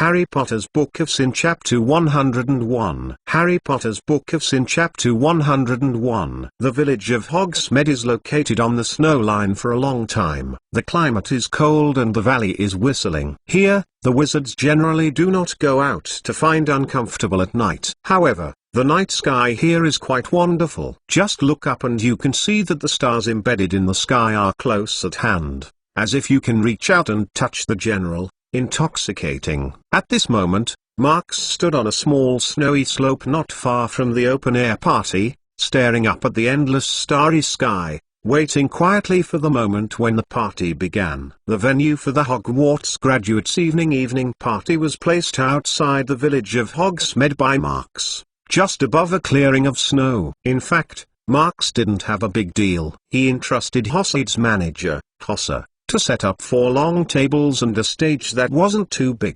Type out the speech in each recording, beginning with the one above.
Harry Potter's Book of Sin Chapter 101. Harry Potter's Book of Sin Chapter 101. The village of Hogsmeade is located on the snow line for a long time. The climate is cold and the valley is whistling. Here, the wizards generally do not go out to find uncomfortable at night. However, the night sky here is quite wonderful. Just look up and you can see that the stars embedded in the sky are close at hand, as if you can reach out and touch the general. Intoxicating. At this moment, Marx stood on a small snowy slope not far from the open-air party, staring up at the endless starry sky, waiting quietly for the moment when the party began. The venue for the Hogwarts graduates' evening party was placed outside the village of Hogsmeade by Marx, just above a clearing of snow. In fact, Marx didn't have a big deal. He entrusted Hogseade's manager, Hosser, to set up 4 long tables and a stage that wasn't too big.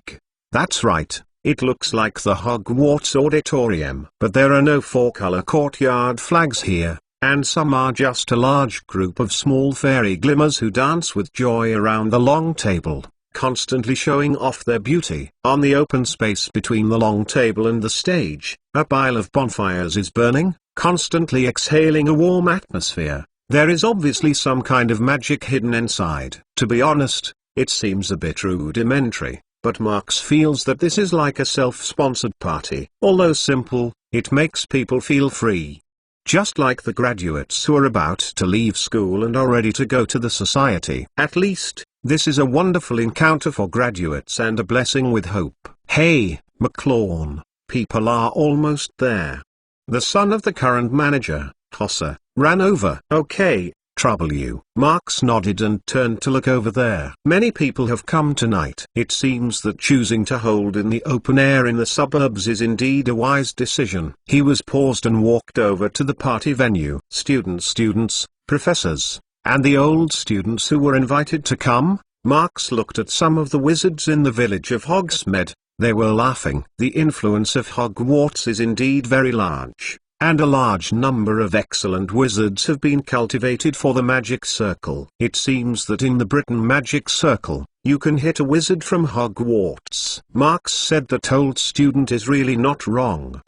That's right, it looks like the Hogwarts auditorium. But there are no 4-color courtyard flags here, and some are just a large group of small fairy glimmers who dance with joy around the long table, constantly showing off their beauty. On the open space between the long table and the stage, a pile of bonfires is burning, constantly exhaling a warm atmosphere. There is obviously some kind of magic hidden inside. To be honest, it seems a bit rudimentary, but Marx feels that this is like a self-sponsored party. Although simple, it makes people feel free. Just like the graduates who are about to leave school and are ready to go to the society. At least, this is a wonderful encounter for graduates and a blessing with hope. Hey, McLawn, people are almost there. The son of the current manager, Hosser, ran over. Okay, trouble you. Marx nodded and turned to look over there. Many people have come tonight. It seems that choosing to hold in the open air in the suburbs is indeed a wise decision. He was paused and walked over to the party venue. Students, professors, and the old students who were invited to come. Marx looked at some of the wizards in the village of Hogsmeade. They were laughing. The influence of Hogwarts is indeed very large, and a large number of excellent wizards have been cultivated for the Magic Circle. It seems that in the Britain Magic Circle, you can hit a wizard from Hogwarts. Marx said that old student is really not wrong.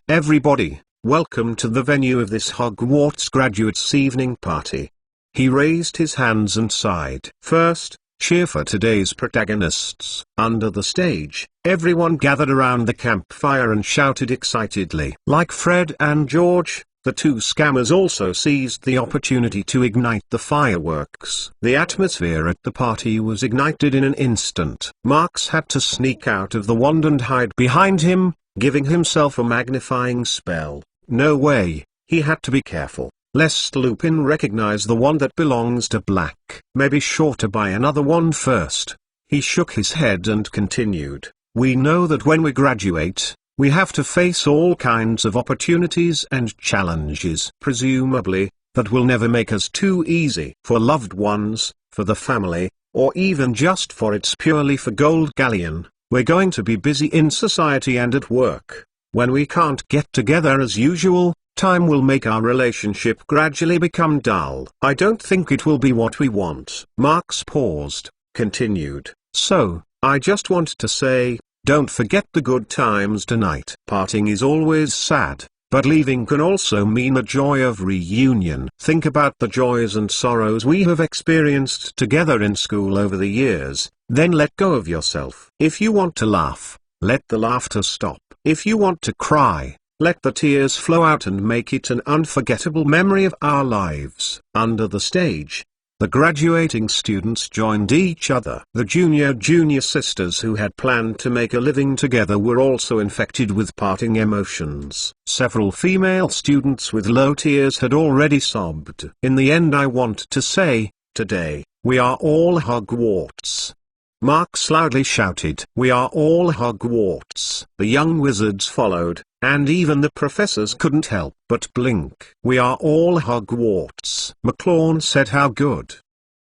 Everybody, welcome to the venue of this Hogwarts graduates' evening party. He raised his hands and sighed. First, cheer for today's protagonists. Under the stage, everyone gathered around the campfire and shouted excitedly. Like Fred and George, the 2 scammers also seized the opportunity to ignite the fireworks. The atmosphere at the party was ignited in an instant. Marx had to sneak out of the wand and hide behind him, giving himself a magnifying spell. No way, he had to be careful, lest Lupin recognize the wand that belongs to Black. Maybe sure to buy another wand first. He shook his head and continued. We know that when we graduate, we have to face all kinds of opportunities and challenges. Presumably, that will never make us too easy. For loved ones, for the family, or even just for it's purely for gold galleon, we're going to be busy in society and at work. When we can't get together as usual, time will make our relationship gradually become dull. I don't think it will be what we want. Marx paused, continued. So, I just want to say, don't forget the good times tonight. Parting is always sad, but leaving can also mean the joy of reunion. Think about the joys and sorrows we have experienced together in school over the years, then let go of yourself. If you want to laugh, let the laughter stop. If you want to cry, let the tears flow out and make it an unforgettable memory of our lives. Under the stage, the graduating students joined each other. The junior sisters who had planned to make a living together were also infected with parting emotions. Several female students with low tears had already sobbed. In the end, I want to say, today, we are all Hogwarts. Marx loudly shouted. We are all Hogwarts. The young wizards followed, and even the professors couldn't help but blink. We are all Hogwarts. McLawn said how good.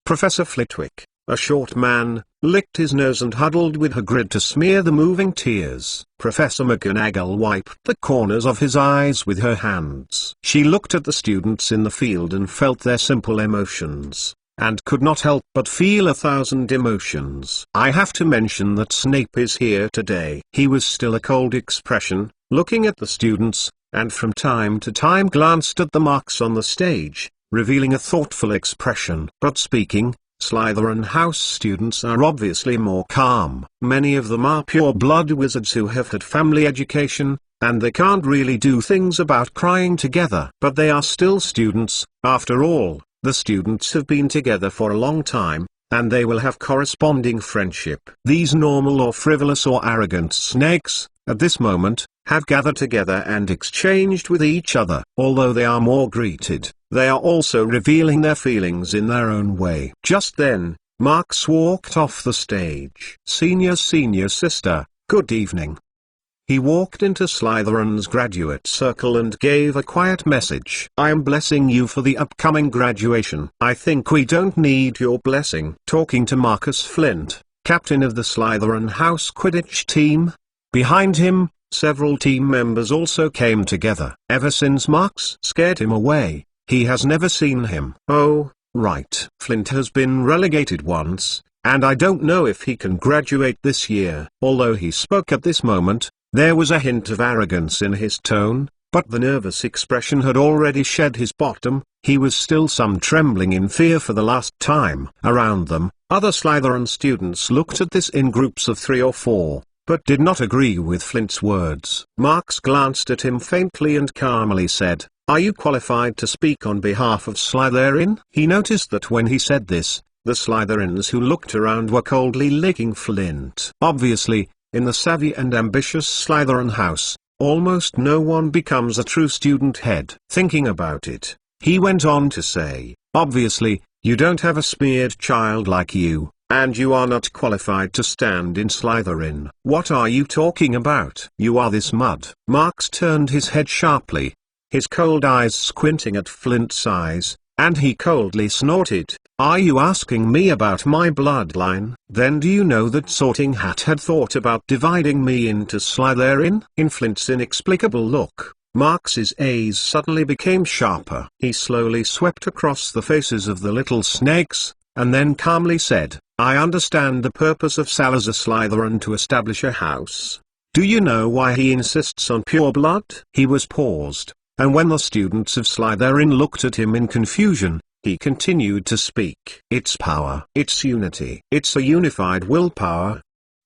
Professor Flitwick, a short man, licked his nose and huddled with Hagrid to smear the moving tears. Professor McGonagall wiped the corners of his eyes with her hands. She looked at the students in the field and felt their simple emotions. and could not help but feel 1,000 emotions. I have to mention that Snape is here today. He was still a cold expression, looking at the students, and from time to time glanced at the marks on the stage, revealing a thoughtful expression. But speaking, Slytherin House students are obviously more calm. Many of them are pure-blood wizards who have had family education, and they can't really do things about crying together. But they are still students, after all. The students have been together for a long time, and they will have corresponding friendship. These normal or frivolous or arrogant snakes, at this moment, have gathered together and exchanged with each other. Although they are more greeted, they are also revealing their feelings in their own way. Just then, Marks walked off the stage. Senior sister, good evening. He walked into Slytherin's graduate circle and gave a quiet message. I am blessing you for the upcoming graduation. I think we don't need your blessing. Talking to Marcus Flint, captain of the Slytherin House Quidditch team. Behind him, several team members also came together. Ever since Marks scared him away, he has never seen him. Oh, right. Flint has been relegated once, and I don't know if he can graduate this year. Although he spoke at this moment, there was a hint of arrogance in his tone, but the nervous expression had already shed his bottom. He was still some trembling in fear for the last time. Around them, other Slytherin students looked at this in groups of 3 or 4, but did not agree with Flint's words. Marks glanced at him faintly and calmly said, "Are you qualified to speak on behalf of Slytherin?" He noticed that when he said this, the Slytherins who looked around were coldly licking Flint. Obviously, in the savvy and ambitious Slytherin house, almost no one becomes a true student head. Thinking about it, he went on to say, obviously, you don't have a smeared child like you, and you are not qualified to stand in Slytherin. What are you talking about? You are this mud. Marks turned his head sharply, his cold eyes squinting at Flint's eyes, and he coldly snorted. Are you asking me about my bloodline? Then do you know that Sorting Hat had thought about dividing me into Slytherin? In Flint's inexplicable look, Marks's eyes suddenly became sharper. He slowly swept across the faces of the little snakes, and then calmly said, I understand the purpose of Salazar Slytherin to establish a house. Do you know why he insists on pure blood? He was paused, and when the students of Slytherin looked at him in confusion, he continued to speak. It's power. It's unity. It's a unified willpower.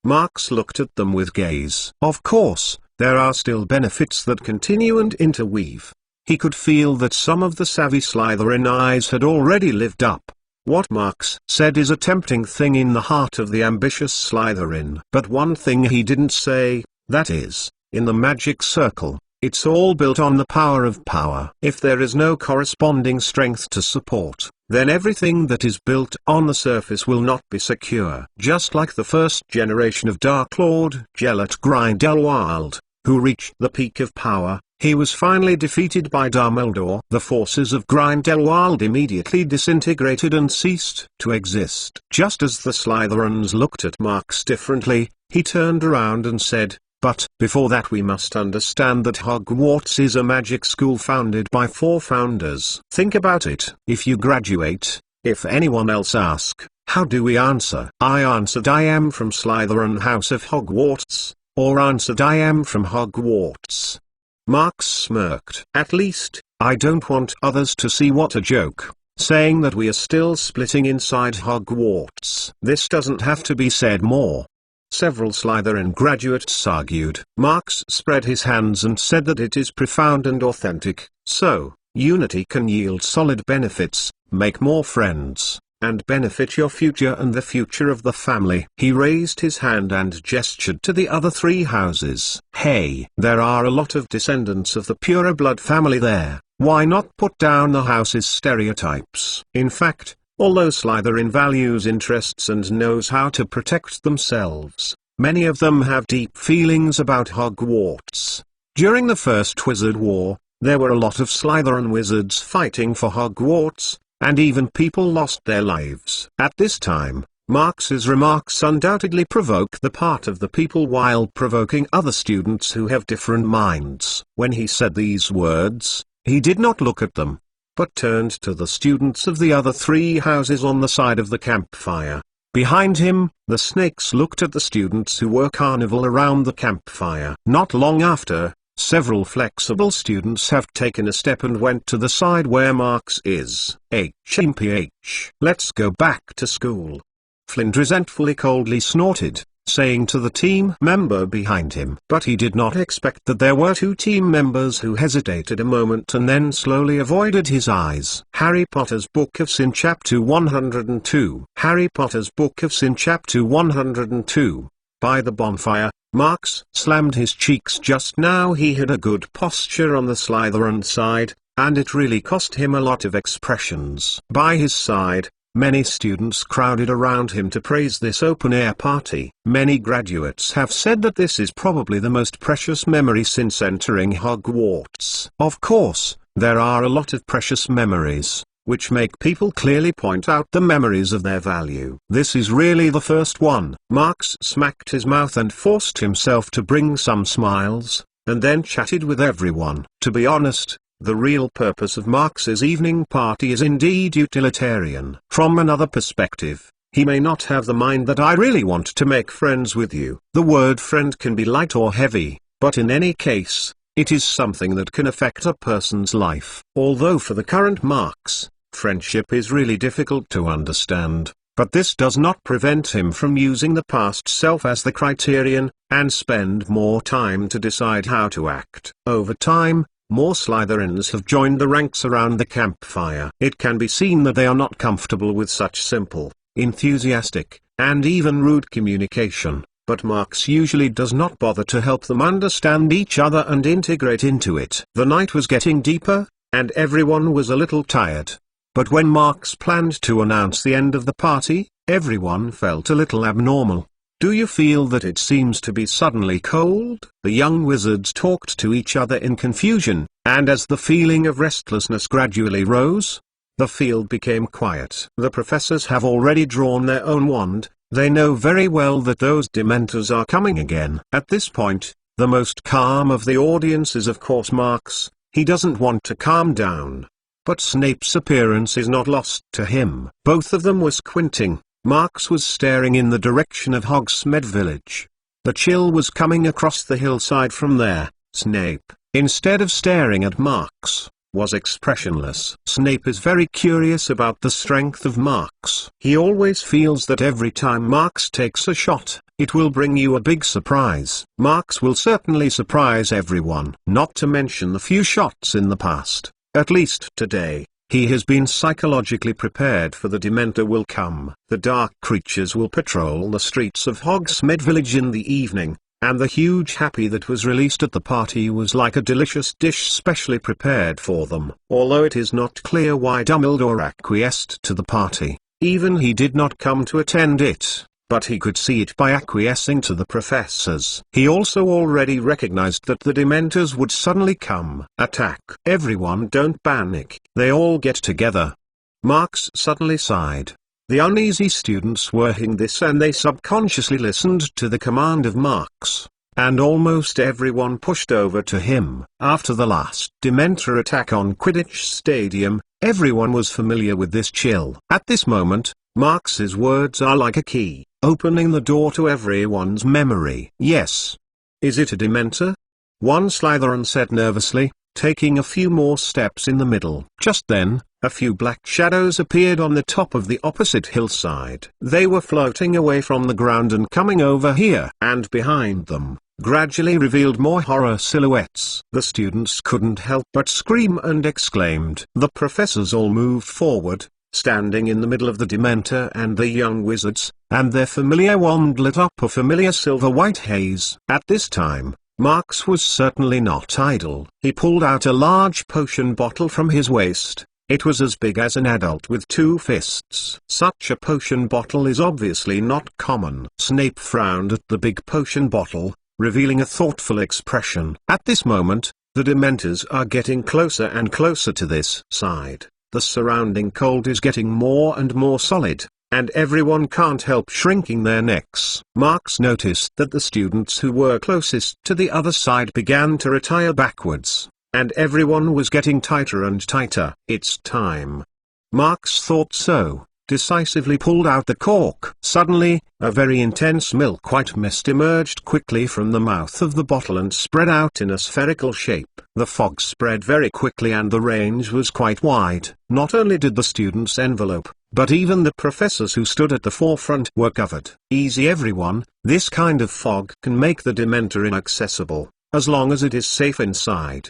Marks looked at them with gaze. Of course, there are still benefits that continue and interweave. He could feel that some of the savvy Slytherin eyes had already lived up. What Marks said is a tempting thing in the heart of the ambitious Slytherin. But one thing he didn't say, that is, in the magic circle, it's all built on the power of power. If there is no corresponding strength to support, then everything that is built on the surface will not be secure. Just like the first generation of Dark Lord Gellert Grindelwald, who reached the peak of power, he was finally defeated by Dumbledore. The forces of Grindelwald immediately disintegrated and ceased to exist. Just as the Slytherins looked at Marks differently, he turned around and said, but before that we must understand that Hogwarts is a magic school founded by 4 founders. Think about it. If you graduate, if anyone else asks, how do we answer? I answered I am from Slytherin House of Hogwarts, or answered I am from Hogwarts. Marks smirked. At least, I don't want others to see what a joke, saying that we are still splitting inside Hogwarts. This doesn't have to be said more. Several Slytherin graduates argued. Marks spread his hands and said that it is profound and authentic, so, unity can yield solid benefits, make more friends, and benefit your future and the future of the family. He raised his hand and gestured to the other 3 houses. Hey, there are a lot of descendants of the purer blood family there, why not put down the house's stereotypes? In fact, although Slytherin values interests and knows how to protect themselves, many of them have deep feelings about Hogwarts. During the First Wizard War, there were a lot of Slytherin wizards fighting for Hogwarts, and even people lost their lives. At this time, Marks's remarks undoubtedly provoke the part of the people while provoking other students who have different minds. When he said these words, he did not look at them. but turned to the students of the other 3 houses on the side of the campfire. Behind him, the snakes looked at the students who were carnival around the campfire. Not long after, several flexible students have taken a step and went to the side where Marx is. HMPH. Let's go back to school. Flint resentfully coldly snorted, saying to the team member behind him. But he did not expect that there were 2 team members who hesitated a moment and then slowly avoided his eyes. Harry Potter's Book of Sin Chapter 102. Harry Potter's Book of Sin Chapter 102. By the bonfire, Marx slammed his cheeks. Just now he had a good posture on the Slytherin side, and it really cost him a lot of expressions. By his side, many students crowded around him to praise this open-air party. Many graduates have said that this is probably the most precious memory since entering Hogwarts. Of course, there are a lot of precious memories, which make people clearly point out the memories of their value. This is really the first one. Marx smacked his mouth and forced himself to bring some smiles, and then chatted with everyone. To be honest, the real purpose of Marx's evening party is indeed utilitarian. From another perspective, he may not have the mind that I really want to make friends with you. The word friend can be light or heavy, but in any case, it is something that can affect a person's life. Although for the current Marx, friendship is really difficult to understand, but this does not prevent him from using the past self as the criterion, and spend more time to decide how to act. Over time, more Slytherins have joined the ranks around the campfire. It can be seen that they are not comfortable with such simple, enthusiastic, and even rude communication, but Marx usually does not bother to help them understand each other and integrate into it. The night was getting deeper, and everyone was a little tired. But when Marx planned to announce the end of the party, everyone felt a little abnormal. Do you feel that it seems to be suddenly cold? The young wizards talked to each other in confusion, and as the feeling of restlessness gradually rose, the field became quiet. The professors have already drawn their own wand. They know very well that those Dementors are coming again. At this point, the most calm of the audience is of course Marx. He doesn't want to calm down. But Snape's appearance is not lost to him. Both of them were squinting. Marx was staring in the direction of Hogsmeade Village. The chill was coming across the hillside from there. Snape, instead of staring at Marx, was expressionless. Snape is very curious about the strength of Marx. He always feels that every time Marx takes a shot, it will bring you a big surprise. Marx will certainly surprise everyone. Not to mention the few shots in the past. At least today, he has been psychologically prepared for the Dementor will come. The dark creatures will patrol the streets of Hogsmeade Village in the evening, and the huge happy that was released at the party was like a delicious dish specially prepared for them. Although it is not clear why Dumbledore acquiesced to the party, even he did not come to attend it, but he could see it by acquiescing to the professors. He also already recognized that the Dementors would suddenly come. Attack. Everyone don't panic. They all get together. Marx suddenly sighed. The uneasy students were hearing this and they subconsciously listened to the command of Marx, and almost everyone pushed over to him. After the last Dementor attack on Quidditch Stadium, everyone was familiar with this chill. At this moment, Marx's words are like a key, opening the door to everyone's memory. Yes. Is it a Dementor? One Slytherin said nervously, taking a few more steps in the middle. Just then, a few black shadows appeared on the top of the opposite hillside. They were floating away from the ground and coming over here. And behind them, gradually revealed more horror silhouettes. The students couldn't help but scream and exclaimed. The professors all moved forward, standing in the middle of the Dementor and the young wizards, and their familiar wand lit up a familiar silver-white haze. At this time, Marx was certainly not idle. He pulled out a large potion bottle from his waist. It was as big as an adult with 2 fists. Such a potion bottle is obviously not common. Snape frowned at the big potion bottle, revealing a thoughtful expression. At this moment, the Dementors are getting closer and closer to this side. The surrounding cold is getting more and more solid, and everyone can't help shrinking their necks. Marx noticed that the students who were closest to the other side began to retire backwards. and everyone was getting tighter and tighter. "It's time." Marks thought so, decisively pulled out the cork. Suddenly, a very intense milk-white mist emerged quickly from the mouth of the bottle and spread out in a spherical shape. The fog spread very quickly and the range was quite wide. Not only did the students envelope, but even the professors who stood at the forefront were covered. "Easy everyone, this kind of fog can make the Dementor inaccessible, as long as it is safe inside,"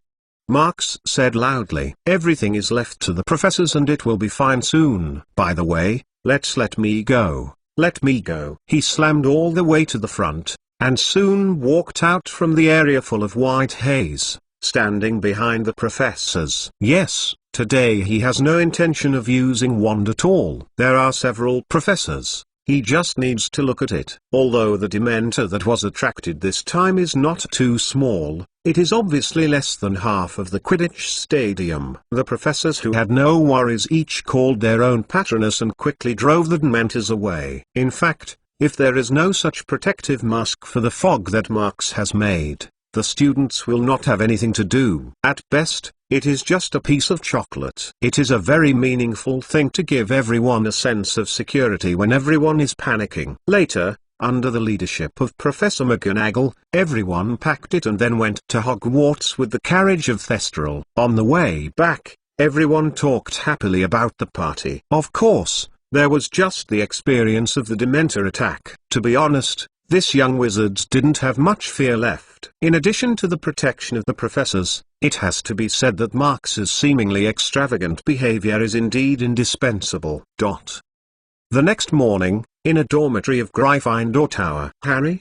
Marks said loudly. "Everything is left to the professors and it will be fine soon. By the way, let me go. Let me go." He slammed all the way to the front, and soon walked out from the area full of white haze, standing behind the professors. Yes, today he has no intention of using wand at all. There are several professors. He just needs to look at it. Although the Dementor that was attracted this time is not too small, it is obviously less than half of the Quidditch stadium. The professors who had no worries each called their own patronus and quickly drove the Dementors away. In fact, if there is no such protective mask for the fog that Marks has made, the students will not have anything to do. At best, it is just a piece of chocolate. It is a very meaningful thing to give everyone a sense of security when everyone is panicking. Later, under the leadership of Professor McGonagall, everyone packed it and then went to Hogwarts with the carriage of Thestral. On the way back, everyone talked happily about the party. Of course, there was just the experience of the Dementor attack. To be honest, this young wizard didn't have much fear left. In addition to the protection of the professors, it has to be said that Marks's seemingly extravagant behavior is indeed indispensable. The next morning, in a dormitory of Gryffindor Tower, Harry?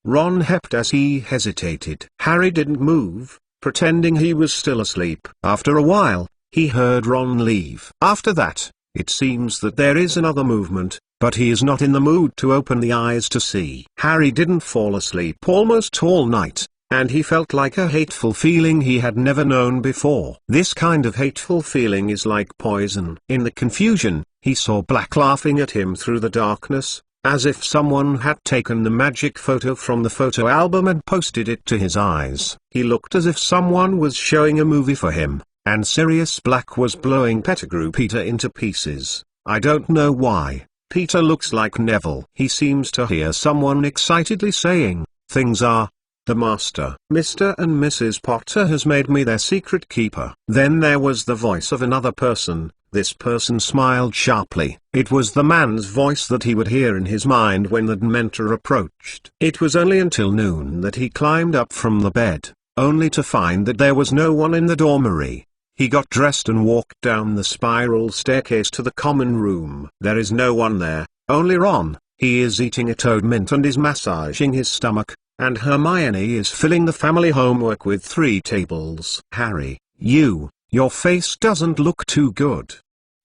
Ron hepped as he hesitated. Harry didn't move, pretending he was still asleep. After a while, he heard Ron leave. After that, it seems that there is another movement, but he is not in the mood to open the eyes to see. Harry didn't fall asleep almost all night, and he felt like a hateful feeling he had never known before. This kind of hateful feeling is like poison. In the confusion, he saw Black laughing at him through the darkness, as if someone had taken the magic photo from the photo album and posted it to his eyes. He looked as if someone was showing a movie for him, and Sirius Black was blowing Pettigrew Peter into pieces. I don't know why. Peter looks like Neville. He seems to hear someone excitedly saying, "Things are. The Master, Mr. and Mrs. Potter has made me their secret keeper." Then there was the voice of another person. This person smiled sharply. It was the man's voice that he would hear in his mind when the Dementor approached. It was only until noon that he climbed up from the bed, only to find that there was no one in the dormitory. He got dressed and walked down the spiral staircase to the common room. There is no one there, only Ron. He is eating a toad mint and is massaging his stomach, and Hermione is filling the family homework with 3 tables. "Harry, your face doesn't look too good."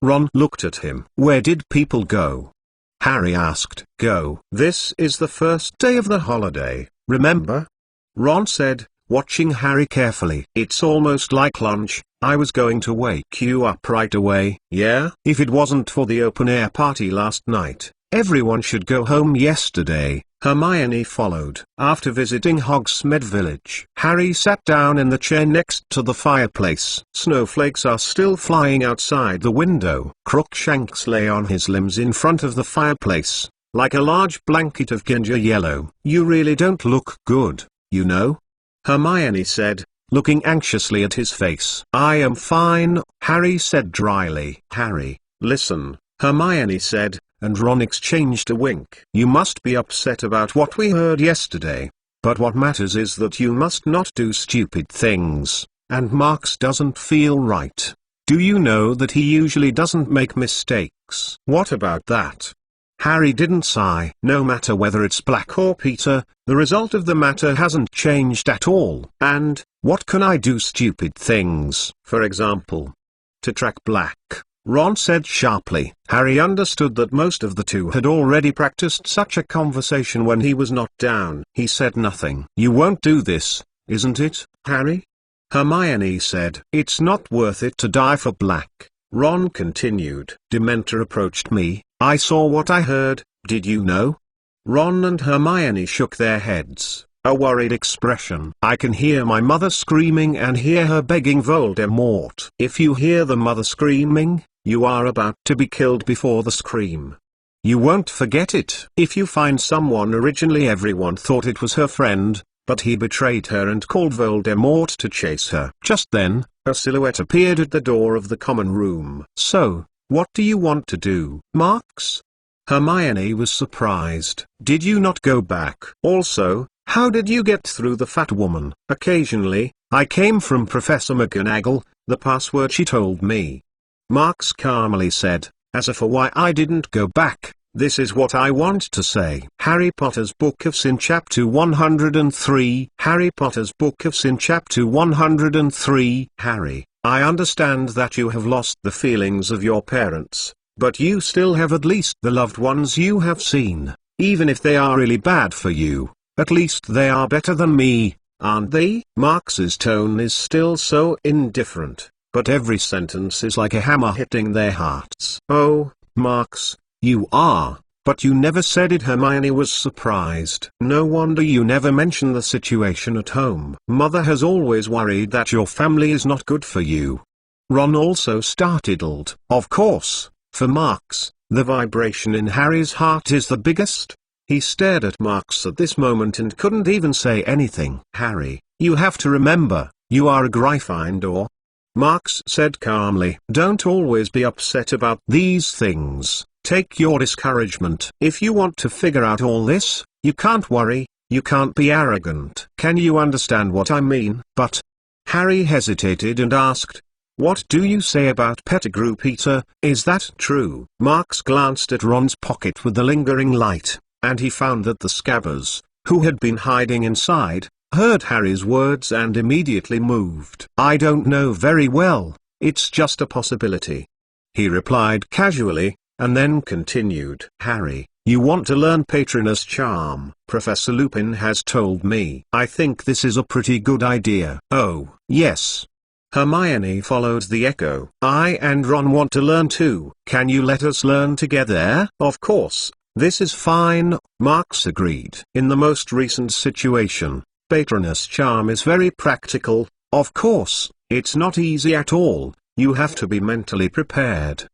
Ron looked at him. "Where did people go?" Harry asked. "Go? This is the first day of the holiday, remember?" Ron said, watching Harry carefully. "It's almost like lunch. I was going to wake you up right away." "Yeah? If it wasn't for the open-air party last night, everyone should go home yesterday." Hermione followed. After visiting Hogsmeade Village, Harry sat down in the chair next to the fireplace. Snowflakes are still flying outside the window. Crookshanks lay on his limbs in front of the fireplace, like a large blanket of ginger yellow. "You really don't look good, you know," Hermione said, looking anxiously at his face. "I am fine," Harry said dryly. "Harry, listen," Hermione said, and Ron exchanged a wink. "You must be upset about what we heard yesterday, but what matters is that you must not do stupid things, and Marks doesn't feel right. Do you know that he usually doesn't make mistakes?" "What about that?" Harry didn't sigh. "No matter whether it's Black or Peter, the result of the matter hasn't changed at all. And, what can I do stupid things, for example? To track Black," Ron said sharply. Harry understood that most of the two had already practiced such a conversation when he was not down. He said nothing. "You won't do this, isn't it, Harry?" Hermione said. "It's not worth it to die for Black," Ron continued. "Dementor approached me, I saw what I heard, did you know?" Ron and Hermione shook their heads. a worried expression. I can hear my mother screaming and hear her begging Voldemort. If you hear the mother screaming, you are about to be killed before the scream. You won't forget it. If you find someone originally everyone thought it was her friend, but he betrayed her and called Voldemort to chase her. Just then, a silhouette appeared at the door of the common room. So, what do you want to do, Marks? Hermione was surprised. Did you not go back? Also, how did you get through the fat woman? Occasionally, I came from Professor McGonagall, the password she told me. Marks calmly said, as if for why I didn't go back. This is what I want to say. Harry Potter's Book of Sin Chapter 103. Harry Potter's Book of Sin Chapter 103. Harry, I understand that you have lost the feelings of your parents, but you still have at least the loved ones you have seen. Even if they are really bad for you, at least they are better than me, aren't they? Marks's tone is still so indifferent, but every sentence is like a hammer hitting their hearts. Oh, Marks, you are, but you never said it. Hermione was surprised. No wonder you never mention the situation at home. Mother has always worried that your family is not good for you. Ron also startled. Of course, for Marks, the vibration in Harry's heart is the biggest. He stared at Marks at this moment and couldn't even say anything. Harry, you have to remember, you are a Gryffindor. Marks said calmly. Don't always be upset about these things. Take your discouragement. If you want to figure out all this, you can't worry, you can't be arrogant. Can you understand what I mean? But Harry hesitated and asked, what do you say about Pettigrew Peter? Is that true? Marks glanced at Ron's pocket with the lingering light, and he found that the Scabbers, who had been hiding inside, heard Harry's words and immediately moved. I don't know very well, it's just a possibility. He replied casually, and then continued. Harry, you want to learn Patronus Charm. Professor Lupin has told me. I think this is a pretty good idea. Oh, yes. Hermione followed the echo. I and Ron want to learn too. Can you let us learn together? Of course, this is fine, Marks agreed. In the most recent situation, Patronus Charm is very practical. Of course, it's not easy at all. You have to be mentally prepared.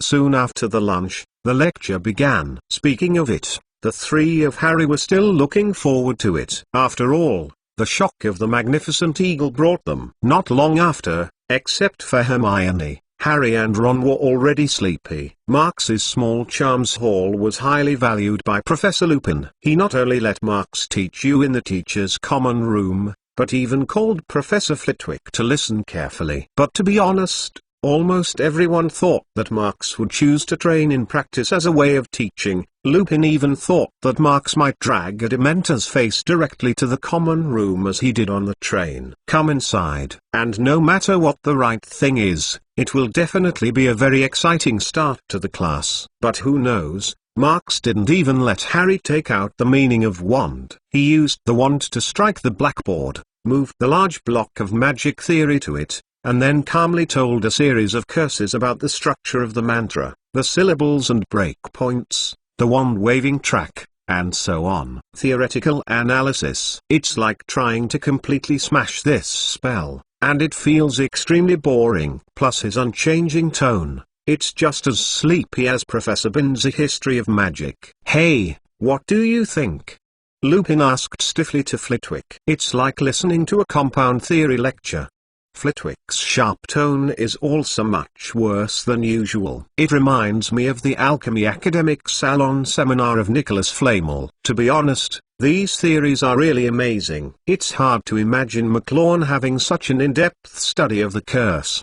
Soon after the lunch, the lecture began. Speaking of it, the three of Harry were still looking forward to it. After all, the shock of the Magnificent Eagle brought them. Not long after, except for Hermione, Harry and Ron were already sleepy. Marks's small charms hall was highly valued by Professor Lupin. He not only let Marks teach you in the teacher's common room, but even called Professor Flitwick to listen carefully. But to be honest, almost everyone thought that Marks would choose to train in practice as a way of teaching. Lupin even thought that Marks might drag a Dementor's face directly to the common room as he did on the train. Come inside. And no matter what the right thing is, it will definitely be a very exciting start to the class. But who knows, Marks didn't even let Harry take out the meaning of wand. He used the wand to strike the blackboard, moved the large block of magic theory to it, and then calmly told a series of curses about the structure of the mantra, the syllables and breakpoints, the wand-waving track, and so on. Theoretical analysis. It's like trying to completely smash this spell, and it feels extremely boring. Plus his unchanging tone, it's just as sleepy as Professor Binns' History of Magic. Hey, what do you think? Lupin asked stiffly to Flitwick. It's like listening to a compound theory lecture. Flitwick's sharp tone is also much worse than usual. It reminds me of the Alchemy Academic Salon seminar of Nicholas Flamel. To be honest, these theories are really amazing. It's hard to imagine McLawn having such an in-depth study of the curse.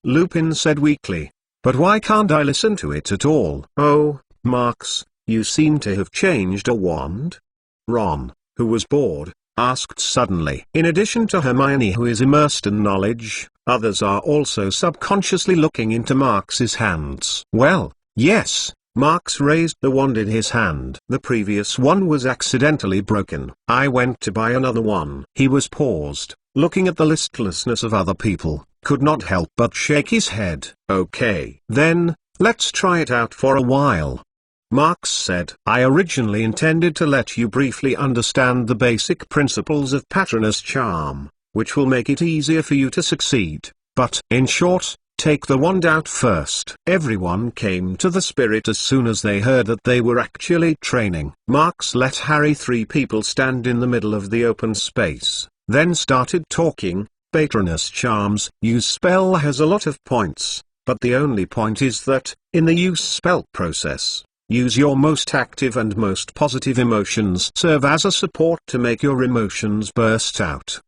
Lupin said weakly. But why can't I listen to it at all? Oh, Marks, you seem to have changed a wand? Ron, who was bored, asked suddenly. In addition to Hermione, who is immersed in knowledge, others are also subconsciously looking into Marks's hands. Well, yes. Marks raised the wand in his hand. The previous one was accidentally broken. I went to buy another one. He was paused, looking at the listlessness of other people, could not help but shake his head. Okay. Then, let's try it out for a while. Marx said, I originally intended to let you briefly understand the basic principles of Patronus charm, which will make it easier for you to succeed, but, in short, take the wand out first. Everyone came to the spirit as soon as they heard that they were actually training. Marx let Harry 3 people stand in the middle of the open space, then started talking. Patronus charms use spell has a lot of points, but the only point is that, in the use spell process, use your most active and most positive emotions. Serve as a support to make your emotions burst out.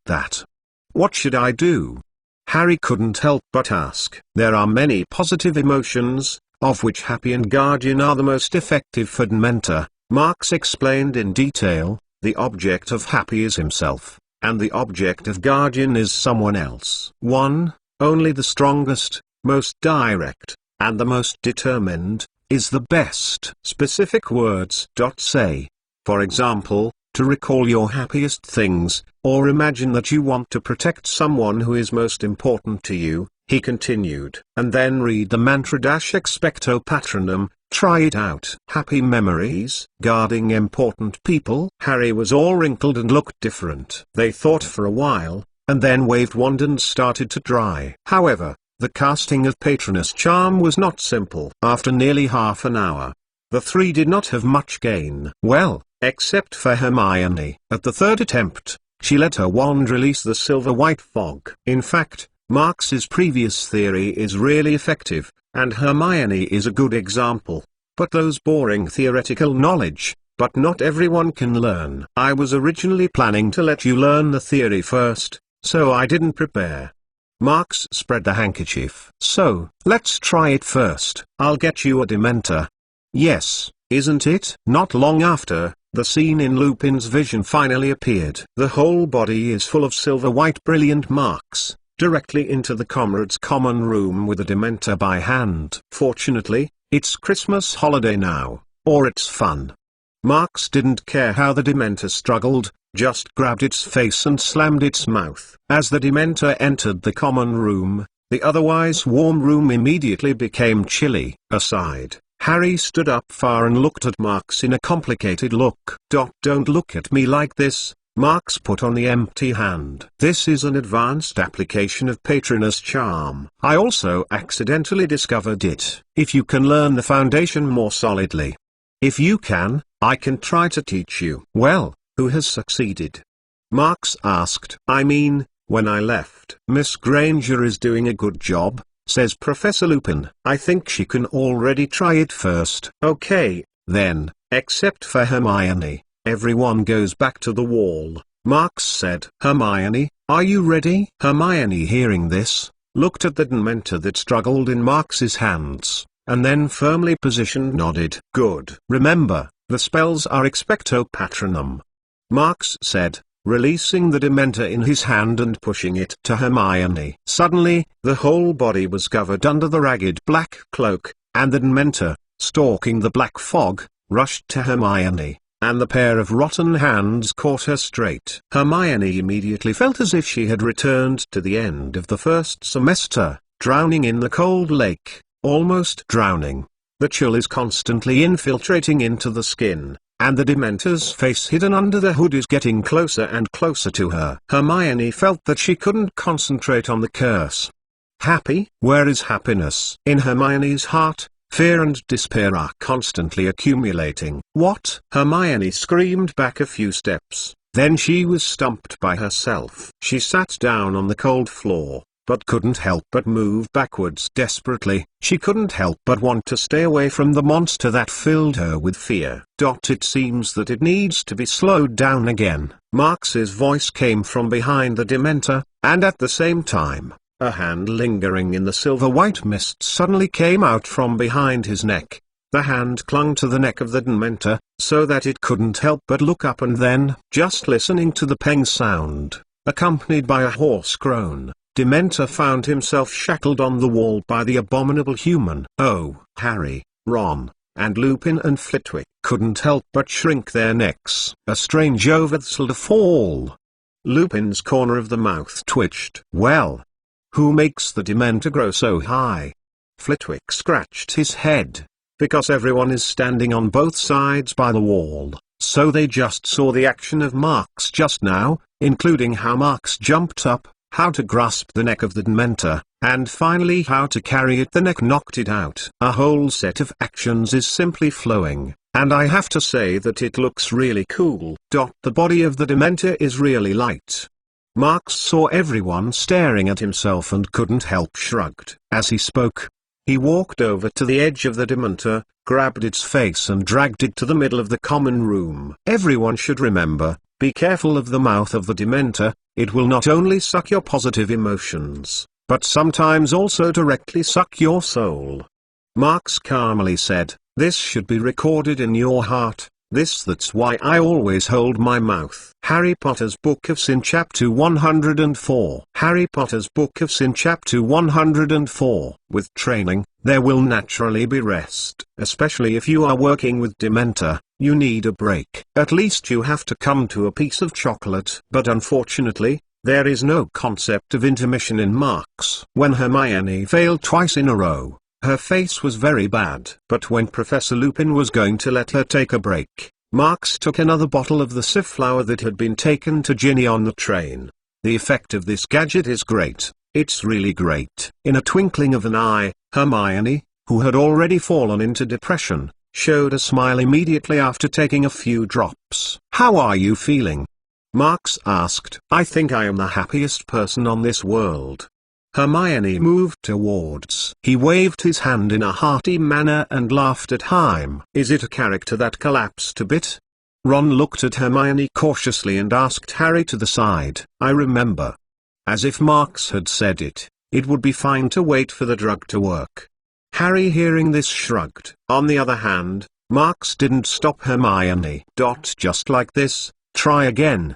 What should I do? Harry couldn't help but ask. There are many positive emotions, of which happy and guardian are the most effective for Dementor. Marx explained in detail. The object of happy is himself, and the object of guardian is someone else. 1. Only the strongest, most direct, and the most determined, is the best. Specific words. Say, for example, to recall your happiest things, or imagine that you want to protect someone who is most important to you, he continued. And then read the mantra expecto patronum, try it out. Happy memories, guarding important people. Harry was all wrinkled and looked different. They thought for a while, and then waved wand and started to dry. However, the casting of Patronus charm was not simple. After nearly half an hour, the 3 did not have much gain. Well, except for Hermione. At the 3rd attempt, she let her wand release the silver-white fog. In fact, Marx's previous theory is really effective, and Hermione is a good example. But those boring theoretical knowledge, but not everyone can learn. I was originally planning to let you learn the theory first, so I didn't prepare. Marx spread the handkerchief. So, let's try it first. I'll get you a Dementor. Yes, isn't it? Not long after, the scene in Lupin's vision finally appeared. The whole body is full of silver-white brilliant marks, directly into the comrade's common room with a Dementor by hand. Fortunately, it's Christmas holiday now, or it's fun. Marx didn't care how the Dementor struggled, just grabbed its face and slammed its mouth. As the Dementor entered the common room, the otherwise warm room immediately became chilly. Aside, Harry stood up far and looked at Marx in a complicated look. Don't look at me like this, Marx put on the empty hand. This is an advanced application of Patronus charm. I also accidentally discovered it. If you can learn the foundation more solidly. If you can, I can try to teach you. Well, who has succeeded? Marx asked. I mean, when I left. Miss Granger is doing a good job, says Professor Lupin. I think she can already try it first. Okay, then, except for Hermione, everyone goes back to the wall. Marx said. Hermione, are you ready? Hermione, hearing this, looked at the Dementor that struggled in Marx's hands, and then firmly positioned nodded. Good. Remember, the spells are expecto patronum. Marx said, releasing the Dementor in his hand and pushing it to Hermione. Suddenly, the whole body was covered under the ragged black cloak, and the Dementor, stalking the black fog, rushed to Hermione, and the pair of rotten hands caught her straight. Hermione immediately felt as if she had returned to the end of the first semester, drowning in the cold lake, almost drowning. The chill is constantly infiltrating into the skin, and the Dementor's face hidden under the hood is getting closer and closer to her. Hermione felt that she couldn't concentrate on the curse. Happy? Where is happiness? In Hermione's heart, fear and despair are constantly accumulating. What? Hermione screamed back a few steps. Then she was stumped by herself. She sat down on the cold floor, but couldn't help but move backwards desperately. She couldn't help but want to stay away from the monster that filled her with fear. It seems that it needs to be slowed down again. Marx's voice came from behind the Dementor, and at the same time, a hand lingering in the silver-white mist suddenly came out from behind his neck. The hand clung to the neck of the Dementor, so that it couldn't help but look up, and then, just listening to the peng sound, accompanied by a hoarse groan, Dementor found himself shackled on the wall by the abominable human. Oh, Harry, Ron, and Lupin and Flitwick couldn't help but shrink their necks. A strange overthrow to fall. Lupin's corner of the mouth twitched. Well, who makes the Dementor grow so high? Flitwick scratched his head. because everyone is standing on both sides by the wall, so they just saw the action of Marx just now, including how Marx jumped up, how to grasp the neck of the Dementor, and finally how to carry it. The neck knocked it out. A whole set of actions is simply flowing, and I have to say that it looks really cool. The body of the Dementor is really light. Marx saw everyone staring at himself and couldn't help shrugged. As he spoke, he walked over to the edge of the Dementor, grabbed its face and dragged it to the middle of the common room. Everyone should remember, be careful of the mouth of the Dementor. It will not only suck your positive emotions, but sometimes also directly suck your soul. Marx calmly said, "This should be recorded in your heart. That's why I always hold my mouth." Harry Potter's Book of Sin Chapter 104. Harry Potter's Book of Sin Chapter 104. With training, there will naturally be rest. Especially if you are working with Dementor, you need a break. At least you have to come to a piece of chocolate. But unfortunately, there is no concept of intermission in Marx. When Hermione failed twice in a row, her face was very bad. But when Professor Lupin was going to let her take a break, Marx took another bottle of the Sif flower that had been taken to Ginny on the train. The effect of this gadget is great. It's really great. In a twinkling of an eye, Hermione, who had already fallen into depression, showed a smile immediately after taking a few drops. "How are you feeling?" Marx asked. "I think I am the happiest person on this world." Hermione moved towards. He waved his hand in a hearty manner and laughed at Haim. "Is it a character that collapsed a bit?" Ron looked at Hermione cautiously and asked Harry to the side. "I remember." As if Marx had said it, it would be fine to wait for the drug to work. Harry, hearing this, shrugged. On the other hand, Marx didn't stop Hermione. "Just like this, try again,"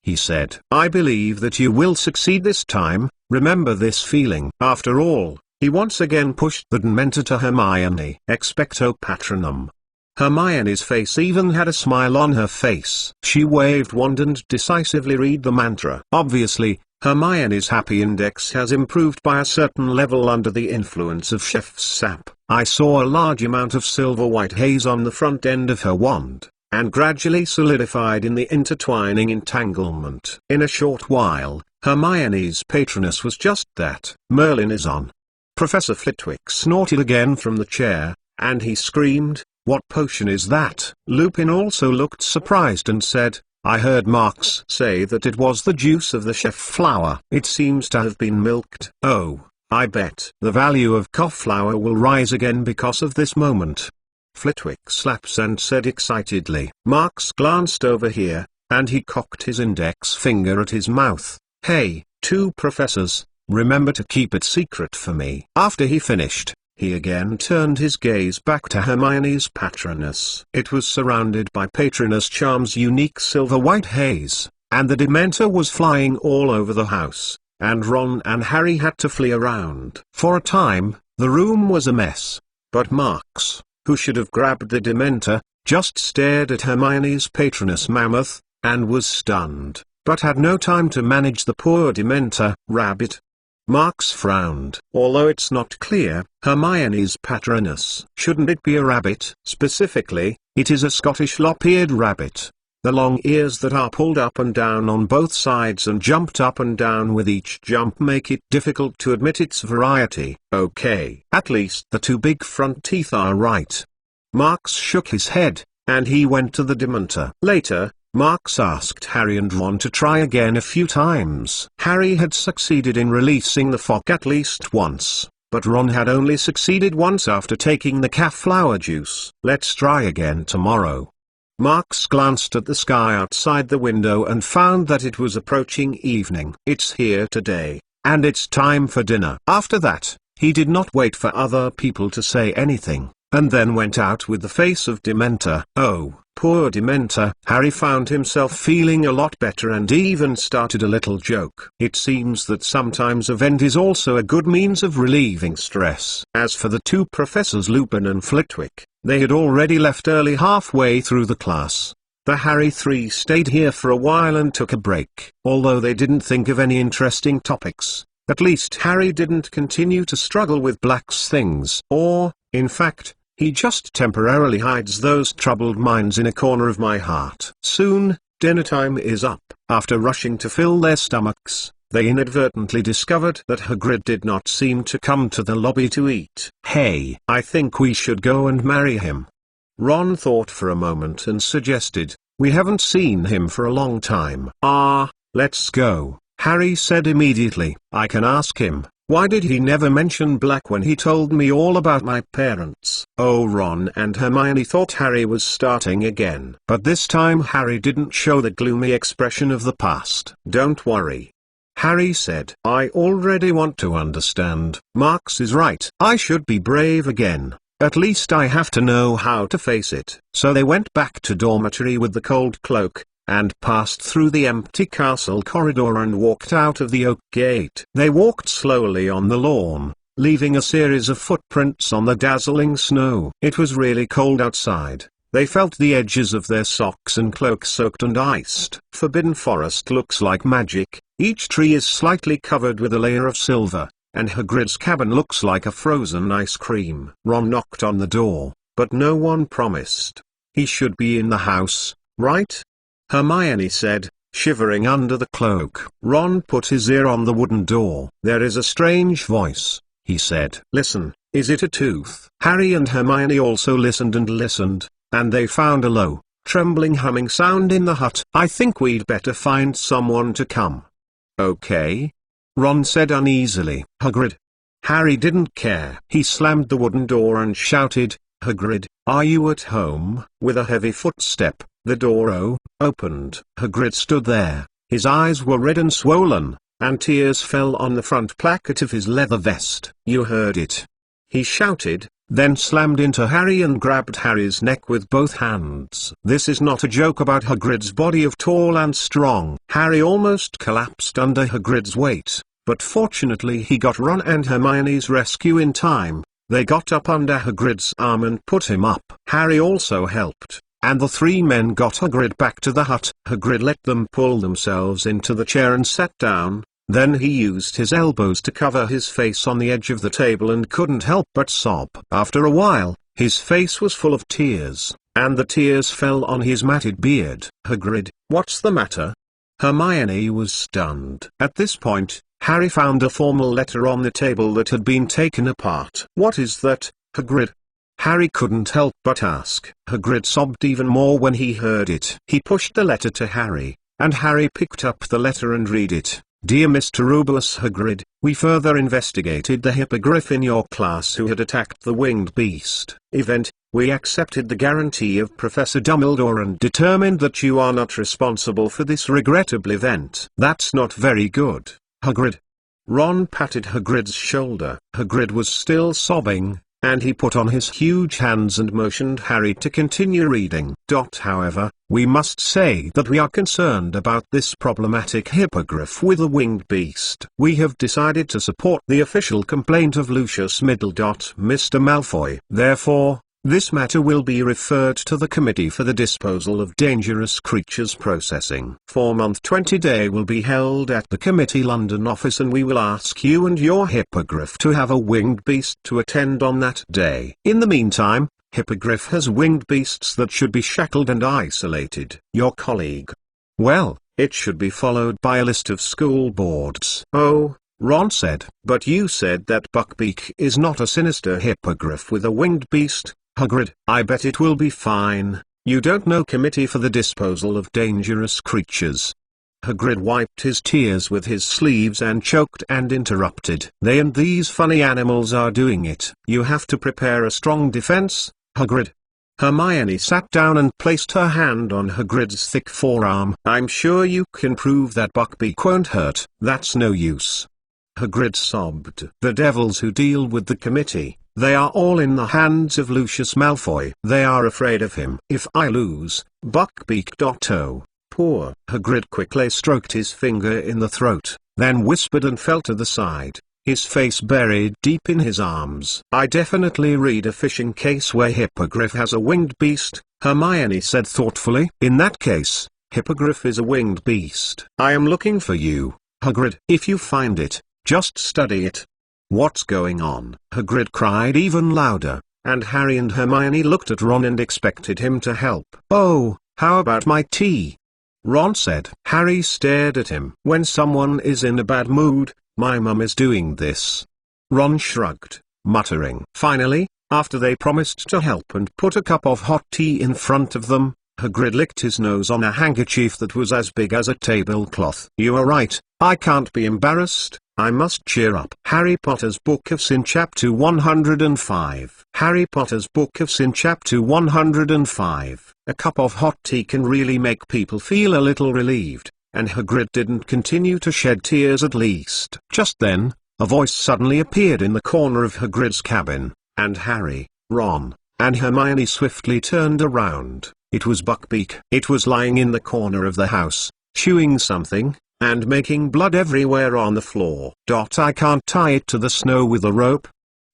he said. "I believe that you will succeed this time. Remember this feeling." After all, he once again pushed the Dementor to Hermione. Expecto Patronum. Hermione's face even had a smile on her face. She waved wand and decisively read the mantra. Obviously, Hermione's happy index has improved by a certain level under the influence of chef's sap. I saw a large amount of silver-white haze on the front end of her wand, and gradually solidified in the intertwining entanglement. In a short while, Hermione's patroness was just that. "Merlin is on." Professor Flitwick snorted again from the chair, and he screamed, "What potion is that?" Lupin also looked surprised and said, "I heard Marx say that it was the juice of the chef flower. It seems to have been milked." "Oh, I bet the value of cough flower will rise again because of this moment," Flitwick slaps and said excitedly. Marx glanced over here, and he cocked his index finger at his mouth. "Hey, two professors, remember to keep it secret for me." After he finished, he again turned his gaze back to Hermione's patroness. It was surrounded by Patroness Charm's unique silver-white haze, and the Dementor was flying all over the house, and Ron and Harry had to flee around. For a time, the room was a mess, but Marx, who should have grabbed the Dementor, just stared at Hermione's Patroness Mammoth, and was stunned, but had no time to manage the poor Dementor rabbit. Marx frowned. Although it's not clear, Hermione's patroness, shouldn't it be a rabbit? Specifically, it is a Scottish lop-eared rabbit. The long ears that are pulled up and down on both sides and jumped up and down with each jump make it difficult to admit its variety. Okay, at least the two big front teeth are right. Marx shook his head, and he went to the Dementor. Later, Marx asked Harry and Ron to try again a few times. Harry had succeeded in releasing the fog at least once, but Ron had only succeeded once after taking the calf flower juice. "Let's try again tomorrow." Marx glanced at the sky outside the window and found that it was approaching evening. "It's here today, and it's time for dinner." After that, he did not wait for other people to say anything, and then went out with the face of Dementor. Oh, poor Dementor. Harry found himself feeling a lot better and even started a little joke. It seems that sometimes a vent is also a good means of relieving stress. As for the two professors Lupin and Flitwick, they had already left early halfway through the class. The Harry three stayed here for a while and took a break. Although they didn't think of any interesting topics, at least Harry didn't continue to struggle with Black's things. Or, in fact, He just temporarily hides those troubled minds in a corner of my heart. Soon, dinner time is up. After rushing to fill their stomachs, they inadvertently discovered that Hagrid did not seem to come to the lobby to eat. Hey, I think we should go and marry him. Ron thought for a moment and suggested, we haven't seen him for a long time. Let's go, Harry said immediately. I can ask him. Why did he never mention black when he told me all about my parents? Oh, Ron and Hermione thought Harry was starting again. But this time Harry didn't show the gloomy expression of the past. Don't worry, Harry said. I already want to understand. Marx is right. I should be brave again. At least I have to know how to face it. So they went back to dormitory with the cold cloak, and passed through the empty castle corridor and walked out of the oak gate. They walked slowly on the lawn, leaving a series of footprints on the dazzling snow. It was really cold outside. They felt the edges of their socks and cloaks soaked and iced. Forbidden Forest looks like magic. Each tree is slightly covered with a layer of silver, and Hagrid's cabin looks like a frozen ice cream. Ron knocked on the door, but no one promised. He should be in the house, right? Hermione said, shivering under the cloak. Ron put his ear on the wooden door. There is a strange voice, he said. Listen, is it a tooth? Harry and Hermione also listened, and they found a low, trembling humming sound in the hut. I think we'd better find someone to come. Okay? Ron said uneasily. Hagrid. Harry didn't care. He slammed the wooden door and shouted, Hagrid, are you at home? With a heavy footstep, the door opened. Hagrid stood there. His eyes were red and swollen, and tears fell on the front placket of his leather vest. You heard it, he shouted, then slammed into Harry and grabbed Harry's neck with both hands. This is not a joke about Hagrid's body of tall and strong. Harry almost collapsed under Hagrid's weight, but fortunately he got Ron and Hermione's rescue in time. They got up under Hagrid's arm and put him up. Harry also helped, and the three men got Hagrid back to the hut. Hagrid let them pull themselves into the chair and sat down. Then he used his elbows to cover his face on the edge of the table and couldn't help but sob. After a while, his face was full of tears, and the tears fell on his matted beard. Hagrid, what's the matter? Hermione was stunned. At this point, Harry found a formal letter on the table that had been taken apart. What is that, Hagrid? Harry couldn't help but ask. Hagrid sobbed even more when he heard it. He pushed the letter to Harry, and Harry picked up the letter and read it. Dear Mr. Rubeus Hagrid, we further investigated the hippogriff in your class who had attacked the winged beast event. We accepted the guarantee of Professor Dumbledore and determined that you are not responsible for this regrettable event. That's not very good, Hagrid. Ron patted Hagrid's shoulder. Hagrid was still sobbing, and he put on his huge hands and motioned Harry to continue reading. However, we must say that we are concerned about this problematic hippogriff with the winged beast. We have decided to support the official complaint of Lucius Middle. Mr. Malfoy. Therefore, this matter will be referred to the Committee for the Disposal of Dangerous Creatures Processing. 4-month 20-day will be held at the Committee London office, and we will ask you and your hippogriff to have a winged beast to attend on that day. In the meantime, hippogriff has winged beasts that should be shackled and isolated. Your colleague. Well, it should be followed by a list of school boards. Oh, Ron said. But you said that Buckbeak is not a sinister hippogriff with a winged beast. Hagrid, I bet it will be fine. You don't know Committee for the Disposal of Dangerous Creatures. Hagrid wiped his tears with his sleeves and choked and interrupted. They and these funny animals are doing it. You have to prepare a strong defense, Hagrid. Hermione sat down and placed her hand on Hagrid's thick forearm. I'm sure you can prove that Buckbeak won't hurt. That's no use. Hagrid sobbed. The devils who deal with the committee, they are all in the hands of Lucius Malfoy. They are afraid of him. If I lose, Buckbeak. Oh, poor. Hagrid quickly stroked his finger in the throat, then whispered and fell to the side, his face buried deep in his arms. I definitely read a fishing case where Hippogriff has a winged beast, Hermione said thoughtfully. In that case, Hippogriff is a winged beast. I am looking for you, Hagrid. If you find it, just study it. What's going on? Hagrid cried even louder. and Harry and Hermione looked at Ron and expected him to help. "Oh, how about my tea?" Ron said. Harry stared at him. "When someone is in a bad mood, my mum is doing this." Ron shrugged, muttering. Finally, after they promised to help and put a cup of hot tea in front of them, Hagrid licked his nose on a handkerchief that was as big as a tablecloth. "You are right, I can't be embarrassed, I must cheer up." Harry Potter's Book of Sin Chapter 105. Harry Potter's Book of Sin Chapter 105. A cup of hot tea can really make people feel a little relieved, and Hagrid didn't continue to shed tears at least. Just then, a voice suddenly appeared in the corner of Hagrid's cabin, and Harry, Ron, and Hermione swiftly turned around. It was Buckbeak. It was lying in the corner of the house, chewing something, and making blood everywhere on the floor. "I can't tie it to the snow with a rope,"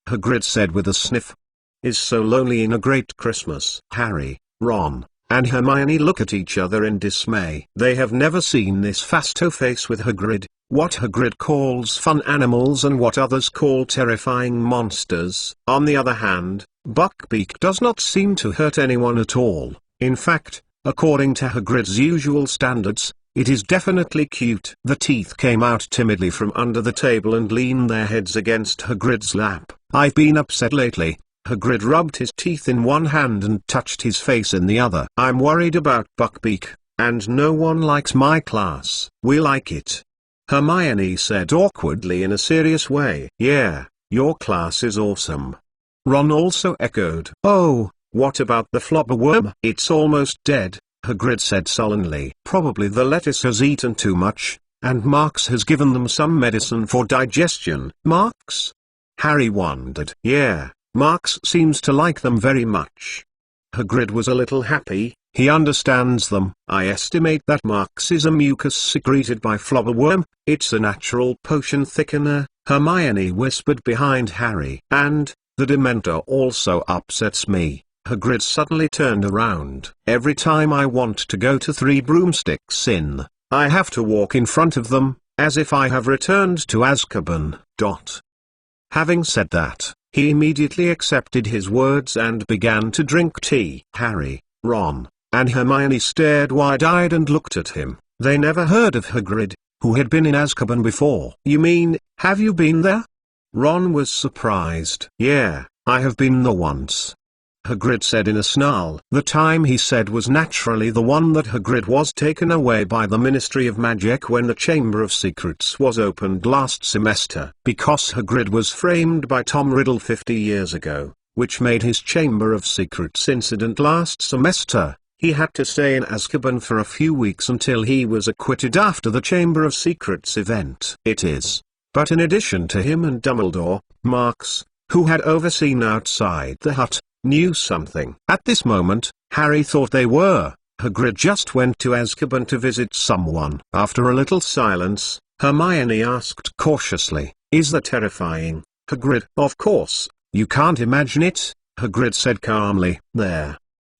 Hagrid said with a sniff. "Is so lonely in a great Christmas." Harry, Ron, and Hermione look at each other in dismay. They have never seen this face with Hagrid, what Hagrid calls fun animals and what others call terrifying monsters. On the other hand, Buckbeak does not seem to hurt anyone at all. In fact, according to Hagrid's usual standards, it is definitely cute. The teeth came out timidly from under the table and leaned their heads against Hagrid's lap. "I've been upset lately." Hagrid rubbed his teeth in one hand and touched his face in the other. "I'm worried about Buckbeak, and no one likes my class." "We like it," Hermione said awkwardly in a serious way. "Yeah, your class is awesome." Ron also echoed. "Oh, what about the flobberworm?" "It's almost dead," Hagrid said sullenly. "Probably the lettuce has eaten too much, and Marks has given them some medicine for digestion." "Marks?" Harry wondered. "Yeah, Marks seems to like them very much." Hagrid was a little happy. He understands them. "I estimate that Marks is a mucus secreted by flobberworm. It's a natural potion thickener," Hermione whispered behind Harry. "And the Dementor also upsets me." Hagrid suddenly turned around. "Every time I want to go to Three Broomsticks Inn, I have to walk in front of them, as if I have returned to Azkaban." Having said that, he immediately accepted his words and began to drink tea. Harry, Ron, and Hermione stared wide-eyed and looked at him. They never heard of Hagrid, who had been in Azkaban before. "You mean, have you been there?" Ron was surprised. "Yeah, I have been there once," Hagrid said in a snarl. The time he said was naturally the one that Hagrid was taken away by the Ministry of Magic when the Chamber of Secrets was opened last semester. Because Hagrid was framed by Tom Riddle 50 years ago, which made his Chamber of Secrets incident last semester, he had to stay in Azkaban for a few weeks until he was acquitted after the Chamber of Secrets event. But in addition to him and Dumbledore, Marks, who had overseen outside the hut, knew something. At this moment, Harry thought they were. Hagrid just went to Azkaban to visit someone. After a little silence, Hermione asked cautiously, "Is that terrifying, Hagrid?" "Of course, you can't imagine it," Hagrid said calmly.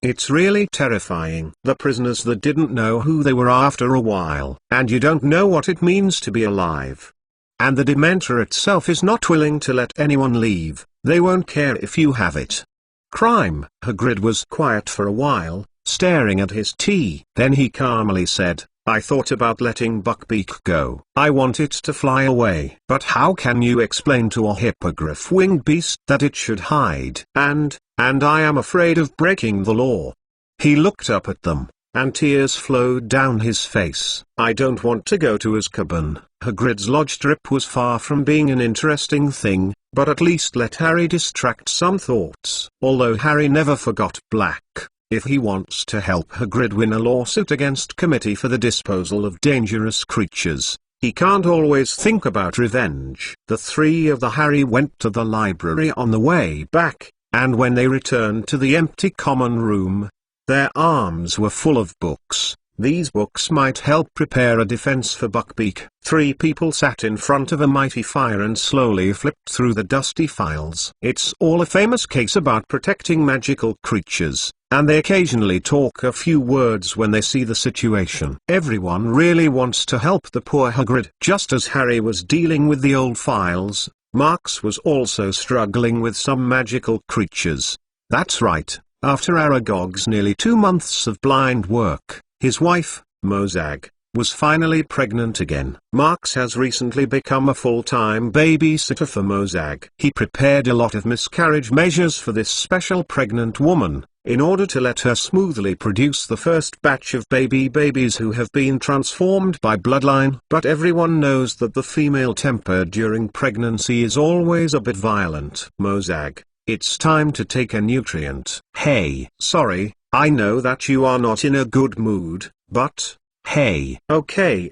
It's really terrifying. The prisoners that didn't know who they were after a while. And you don't know what it means to be alive. And the Dementor itself is not willing to let anyone leave. They won't care if you have it. Crime. Hagrid was quiet for a while, staring at his tea. Then he calmly said, "I thought about letting Buckbeak go. I want it to fly away. But how can you explain to a hippogriff-winged beast that it should hide? And I am afraid of breaking the law." He looked up at them, and tears flowed down his face. "I don't want to go to Azkaban." Hagrid's lodge trip was far from being an interesting thing, but at least let Harry distract some thoughts. Although Harry never forgot Black, if he wants to help Hagrid win a lawsuit against Committee for the Disposal of Dangerous Creatures, he can't always think about revenge. The three of the Harry went to the library on the way back, and when they returned to the empty common room, their arms were full of books. These books might help prepare a defense for Buckbeak. Three people sat in front of a mighty fire and slowly flipped through the dusty files. It's all a famous case about protecting magical creatures, and they occasionally talk a few words when they see the situation. Everyone really wants to help the poor Hagrid. Just as Harry was dealing with the old files, Marx was also struggling with some magical creatures. That's right, after Aragog's nearly 2 months of blind work, his wife, Mozag, was finally pregnant again. Marx has recently become a full-time babysitter for Mozag. He prepared a lot of miscarriage measures for this special pregnant woman, in order to let her smoothly produce the first batch of babies who have been transformed by bloodline. But everyone knows that the female temper during pregnancy is always a bit violent. Mozag, it's time to take a nutrient. Hey. Sorry, I know that you are not in a good mood, but... Hey. Okay,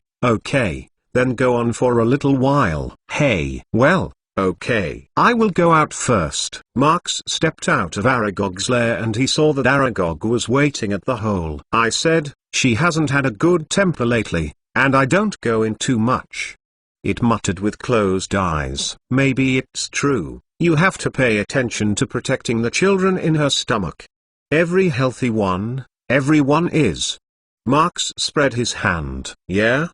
then go on for a little while. Hey. Well, okay. I will go out first. Marx stepped out of Aragog's lair and he saw that Aragog was waiting at the hole. I said, she hasn't had a good temper lately, and I don't go in too much. It muttered with closed eyes. Maybe it's true. You have to pay attention to protecting the children in her stomach. Every healthy one, everyone is. Marx spread his hand. Yeah?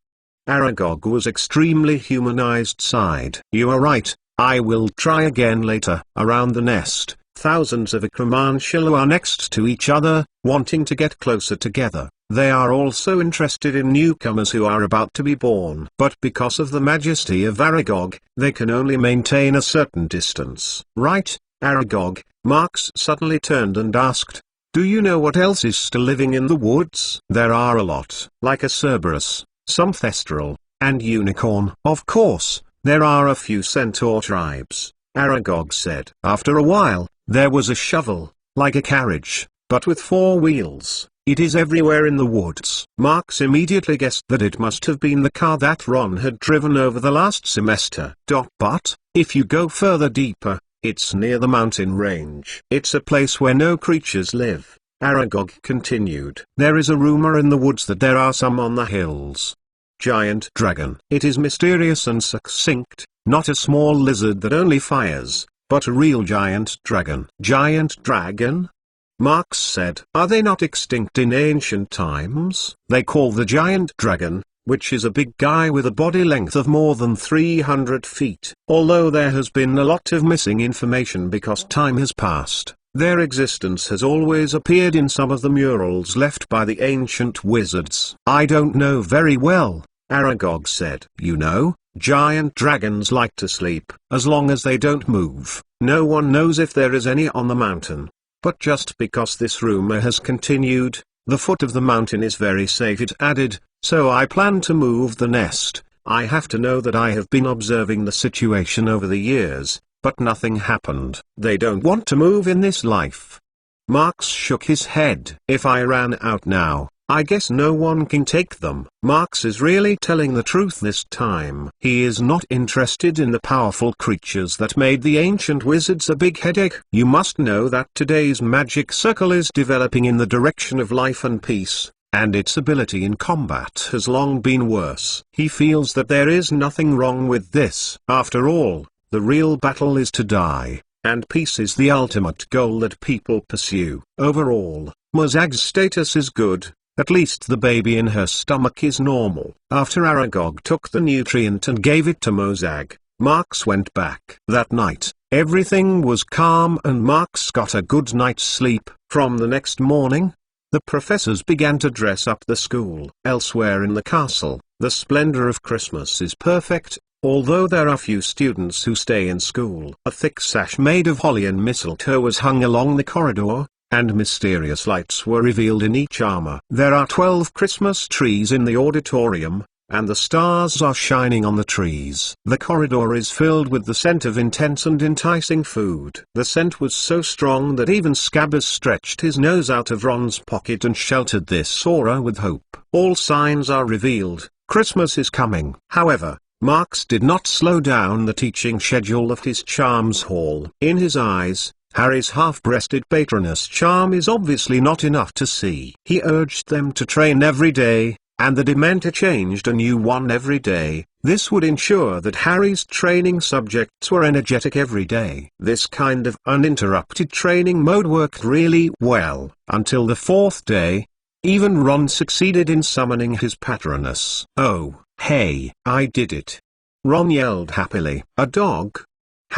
Aragog was extremely humanized. Sighed. You are right, I will try again later. Around the nest, thousands of Acromantiae are next to each other, wanting to get closer together. They are also interested in newcomers who are about to be born. But because of the majesty of Aragog, they can only maintain a certain distance. Right, Aragog? Marx suddenly turned and asked. Do you know what else is still living in the woods? There are a lot, like a Cerberus, some Thestral, and Unicorn. Of course, there are a few centaur tribes, Aragog said. After a while, there was a shovel, like a carriage, but with 4 wheels. It is everywhere in the woods. Marx immediately guessed that it must have been the car that Ron had driven over the last semester. But, if you go further deeper, it's near the mountain range. It's a place where no creatures live. Aragog continued. There is a rumor in the woods that there are some on the hills. Giant dragon. It is mysterious and succinct, not a small lizard that only fires, but a real giant dragon. Giant dragon? Marx said. Are they not extinct in ancient times? They call the giant dragon, which is a big guy with a body length of more than 300 feet. Although there has been a lot of missing information because time has passed, their existence has always appeared in some of the murals left by the ancient wizards. I don't know very well, Aragog said. You know, giant dragons like to sleep. As long as they don't move, no one knows if there is any on the mountain. But just because this rumor has continued, the foot of the mountain is very safe, it added. So I plan to move the nest. I have to know that I have been observing the situation over the years, but nothing happened. They don't want to move in this life. Marx shook his head. If I ran out now, I guess no one can take them. Marx is really telling the truth this time. He is not interested in the powerful creatures that made the ancient wizards a big headache. You must know that today's magic circle is developing in the direction of life and peace, and its ability in combat has long been worse. He feels that there is nothing wrong with this. After all, the real battle is to die, and peace is the ultimate goal that people pursue. Overall, Mozag's status is good. At least the baby in her stomach is normal. After Aragog took the nutrient and gave it to Mozag, Marx went back. That night, everything was calm and Marx got a good night's sleep. From the next morning, the professors began to dress up the school. Elsewhere in the castle, the splendor of Christmas is perfect, although there are few students who stay in school. A thick sash made of holly and mistletoe was hung along the corridor, and mysterious lights were revealed in each armor. There are 12 Christmas trees in the auditorium, and the stars are shining on the trees. The corridor is filled with the scent of intense and enticing food. The scent was so strong that even Scabbers stretched his nose out of Ron's pocket and sheltered this aura with hope. All signs are revealed. Christmas is coming. However, Marx did not slow down the teaching schedule of his charms hall. In his eyes, Harry's half-breasted patroness charm is obviously not enough to see. He urged them to train every day, and the Dementor changed a new one every day. This would ensure that Harry's training subjects were energetic every day. This kind of uninterrupted training mode worked really well, until the 4th day. Even Ron succeeded in summoning his patroness. Oh, hey, I did it! Ron yelled happily. A dog?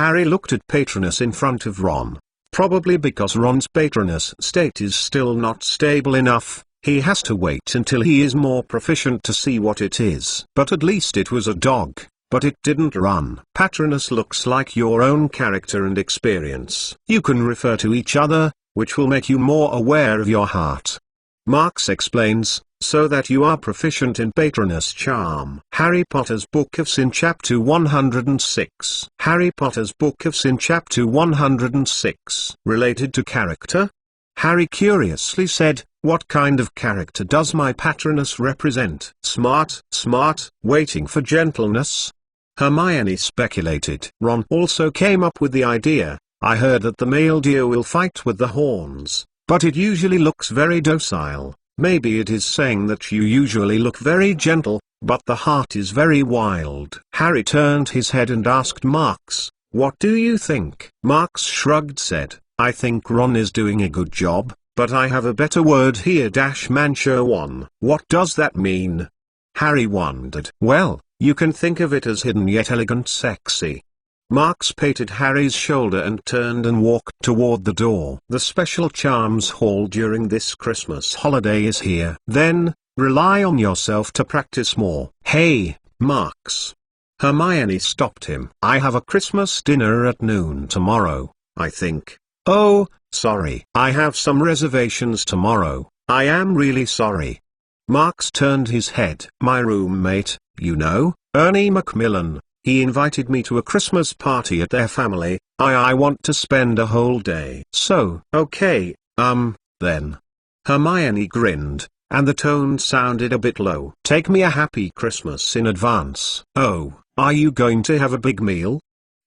Harry looked at Patronus in front of Ron. Probably because Ron's Patronus state is still not stable enough, he has to wait until he is more proficient to see what it is. But at least it was a dog, but it didn't run. Patronus looks like your own character and experience. You can refer to each other, which will make you more aware of your heart. Marx explains, so that you are proficient in Patronus charm. Harry Potter's Book of Sin Chapter 106. Harry Potter's Book of Sin Chapter 106. Related to character? Harry curiously said, what kind of character does my Patronus represent? Smart, waiting for gentleness? Hermione speculated. Ron also came up with the idea, I heard that the male deer will fight with the horns, but it usually looks very docile. Maybe it is saying that you usually look very gentle, but the heart is very wild. Harry turned his head and asked Marx, what do you think? Marx shrugged said, I think Ron is doing a good job, but I have a better word here. Mancher 1. What does that mean? Harry wondered. Well, you can think of it as hidden yet elegant sexy. Marx patted Harry's shoulder and turned and walked toward the door. The special charms hall during this Christmas holiday is here. Then, rely on yourself to practice more. Hey, Marx. Hermione stopped him. I have a Christmas dinner at noon tomorrow, I think. Oh, sorry. I have some reservations tomorrow. I am really sorry. Marx turned his head. My roommate, you know, Ernie Macmillan. He invited me to a Christmas party at their family. I want to spend a whole day. So, okay, then. Hermione grinned, and the tone sounded a bit low. Take me a happy Christmas in advance. Oh, are you going to have a big meal?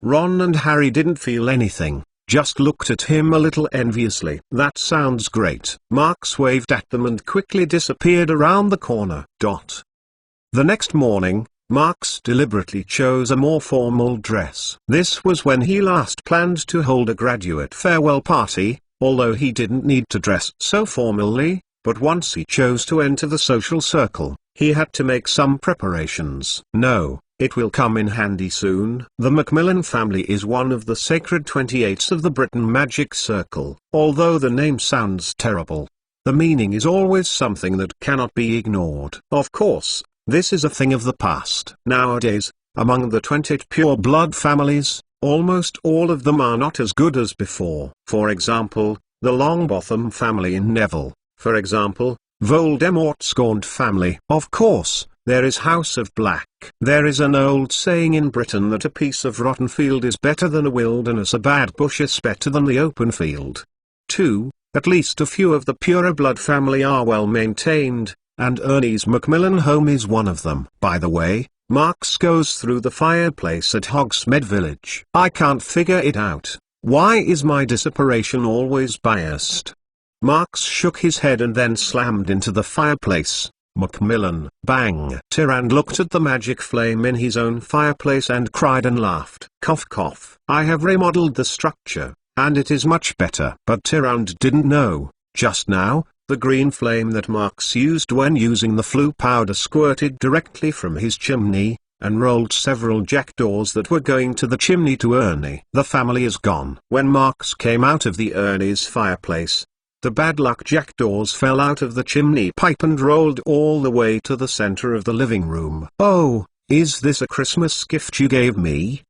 Ron and Harry didn't feel anything, just looked at him a little enviously. That sounds great. Marx waved at them and quickly disappeared around the corner. The next morning, Marx deliberately chose a more formal dress. This was when he last planned to hold a graduate farewell party, although he didn't need to dress so formally, but once he chose to enter the social circle, he had to make some preparations. No, it will come in handy soon. The Macmillan family is one of the sacred 28s of the Britain Magic Circle. Although the name sounds terrible, the meaning is always something that cannot be ignored. Of course, this is a thing of the past. Nowadays, among the 28 pure-blood families, almost all of them are not as good as before. For example, the Longbotham family in Neville. For example, Voldemort's Gaunt family. Of course, there is House of Black. There is an old saying in Britain that a piece of rotten field is better than a wilderness. A bad bush is better than the open field. 2. At least a few of the purer blood family are well maintained, and Ernie's Macmillan home is one of them. By the way, Marx goes through the fireplace at Hogsmeade Village. I can't figure it out. Why is my disapprobation always biased? Marx shook his head and then slammed into the fireplace. Macmillan, bang. Tyrande looked at the magic flame in his own fireplace and cried and laughed. Cough cough. I have remodeled the structure, and it is much better. But Tyrande didn't know, just now, the green flame that Marx used when using the flue powder squirted directly from his chimney, and rolled several jackdaws that were going to the chimney to Ernie. The family is gone. When Marx came out of the Ernie's fireplace, the bad luck jackdaws fell out of the chimney pipe and rolled all the way to the center of the living room. Oh, is this a Christmas gift you gave me?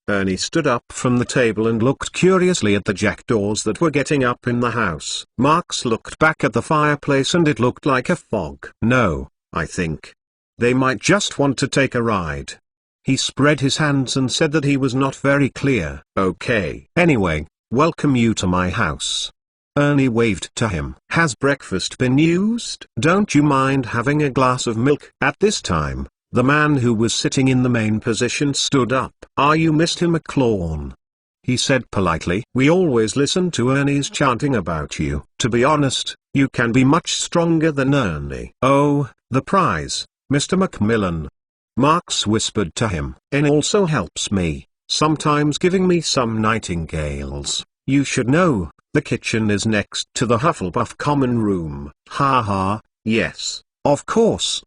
Ernie stood up from the table and looked curiously at the jackdaws that were getting up in the house. Marx looked back at the fireplace and it looked like a fog. No, I think they might just want to take a ride. He spread his hands and said that he was not very clear. Okay. Anyway, welcome you to my house. Ernie waved to him. Has breakfast been used? Don't you mind having a glass of milk? At this time, the man who was sitting in the main position stood up. Are you Mr. McLawn? He said politely. We always listen to Ernie's chanting about you. To be honest, you can be much stronger than Ernie. Oh, the prize, Mr. Macmillan. Marx whispered to him. Ernie also helps me, sometimes giving me some nightingales. You should know, the kitchen is next to the Hufflepuff common room. Ha ha, yes, of course.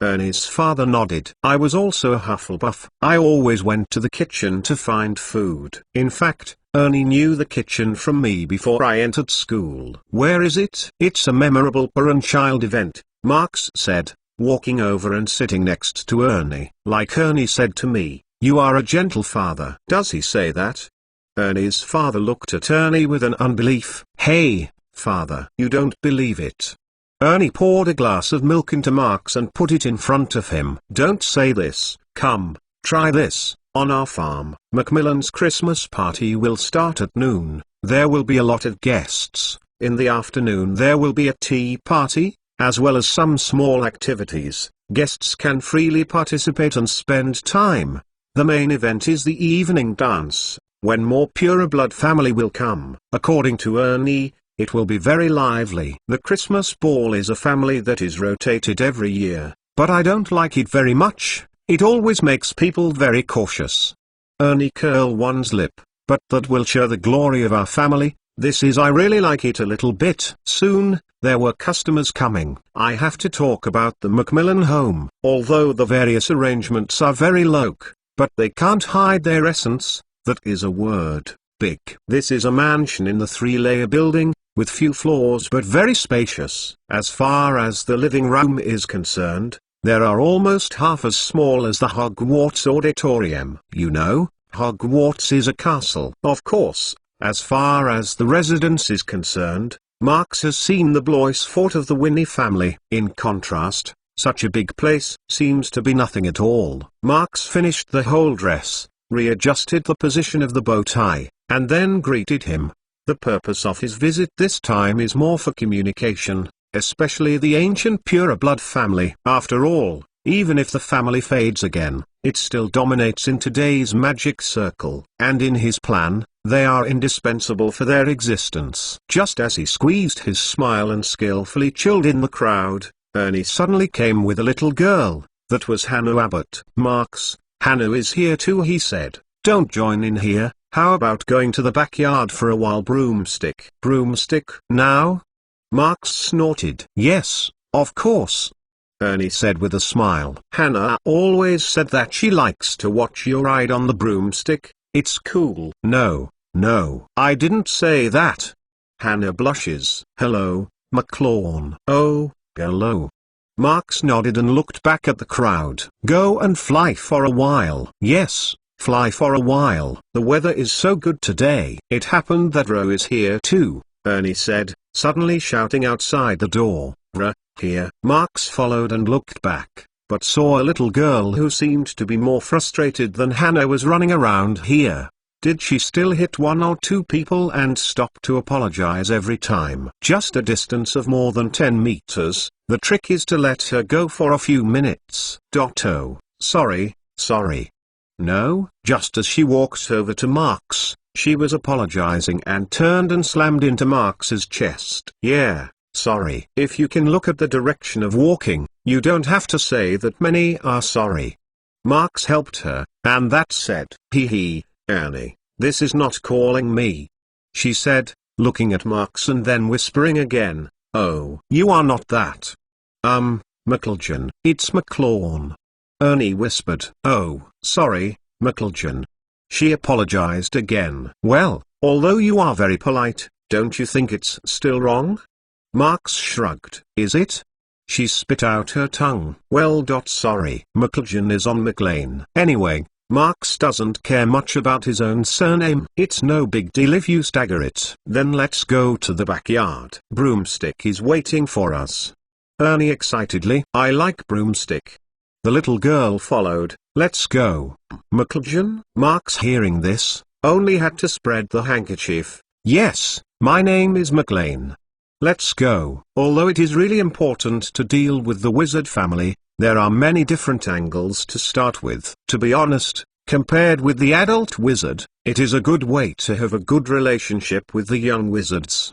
Ernie's father nodded. I was also a Hufflepuff. I always went to the kitchen to find food. In fact, Ernie knew the kitchen from me before I entered school. Where is it? It's a memorable parent-child event, Marks said, walking over and sitting next to Ernie. Like Ernie said to me, you are a gentle father. Does he say that? Ernie's father looked at Ernie with an unbelief. Hey, father, you don't believe it. Ernie poured a glass of milk into Marks and put it in front of him. Don't say this. Come, try this. On our farm, Macmillan's Christmas party will start at noon. There will be a lot of guests. In the afternoon there will be a tea party, as well as some small activities. Guests can freely participate and spend time. The main event is the evening dance, when more pureblood family will come. According to Ernie, it will be very lively. The Christmas ball is a family that is rotated every year, but I don't like it very much. It always makes people very cautious. Ernie curled one's lip, but that will show the glory of our family. I really like it a little bit. Soon, there were customers coming. I have to talk about the Macmillan home. Although the various arrangements are very low-key, but they can't hide their essence. That is a word. Big. This is a mansion in the 3-layer building, with few floors but very spacious. As far as the living room is concerned, there are almost half as small as the Hogwarts auditorium. You know, Hogwarts is a castle. Of course, as far as the residence is concerned, Marks has seen the Blois fort of the Winnie family. In contrast, such a big place seems to be nothing at all. Marks finished the whole dress, readjusted the position of the bow tie, and then greeted him. The purpose of his visit this time is more for communication, especially the ancient pureblood family. After all, even if the family fades again, it still dominates in today's magic circle. And in his plan, they are indispensable for their existence. Just as he squeezed his smile and skillfully chilled in the crowd, Ernie suddenly came with a little girl. That was Hannah Abbott. Marks, Hannah is here too, he said. Don't join in here. How about going to the backyard for a while? Broomstick. Broomstick? Now? Marks snorted. Yes, of course, Ernie said with a smile. Hannah always said that she likes to watch you ride on the broomstick. It's cool. No, I didn't say that. Hannah blushes. Hello, McLawn. Oh, hello. Marks nodded and looked back at the crowd. Go and fly for a while. Yes, fly for a while. The weather is so good today. It happened that Ro is here too, Ernie said, suddenly shouting outside the door. Ro, here. Marks followed and looked back, but saw a little girl who seemed to be more frustrated than Hannah was running around here. Did she still hit 1 or 2 people and stop to apologize every time? Just a distance of more than 10 meters. The trick is to let her go for a few minutes. Oh, sorry. No, just as she walked over to Marks, she was apologizing and turned and slammed into Marks's chest. Yeah, sorry. If you can look at the direction of walking, you don't have to say that many are sorry. Marks helped her, and that said, hee, Ernie, this is not calling me, she said, looking at Marks and then whispering again, oh, you are not that. McElgin. It's McLawn. Ernie whispered. Oh, sorry, McElgin. She apologized again. Well, although you are very polite, don't you think it's still wrong? Marks shrugged. Is it? She spit out her tongue. Well, sorry. McElgin is on McLean. Anyway, Marks doesn't care much about his own surname. It's no big deal if you stagger it. Then let's go to the backyard. Broomstick is waiting for us. Ernie excitedly. I like Broomstick. The little girl followed. Let's go. McElgin? Marks, hearing this, only had to spread the handkerchief. Yes, my name is McLean. Let's go. Although it is really important to deal with the wizard family, there are many different angles to start with. To be honest, compared with the adult wizard, it is a good way to have a good relationship with the young wizards.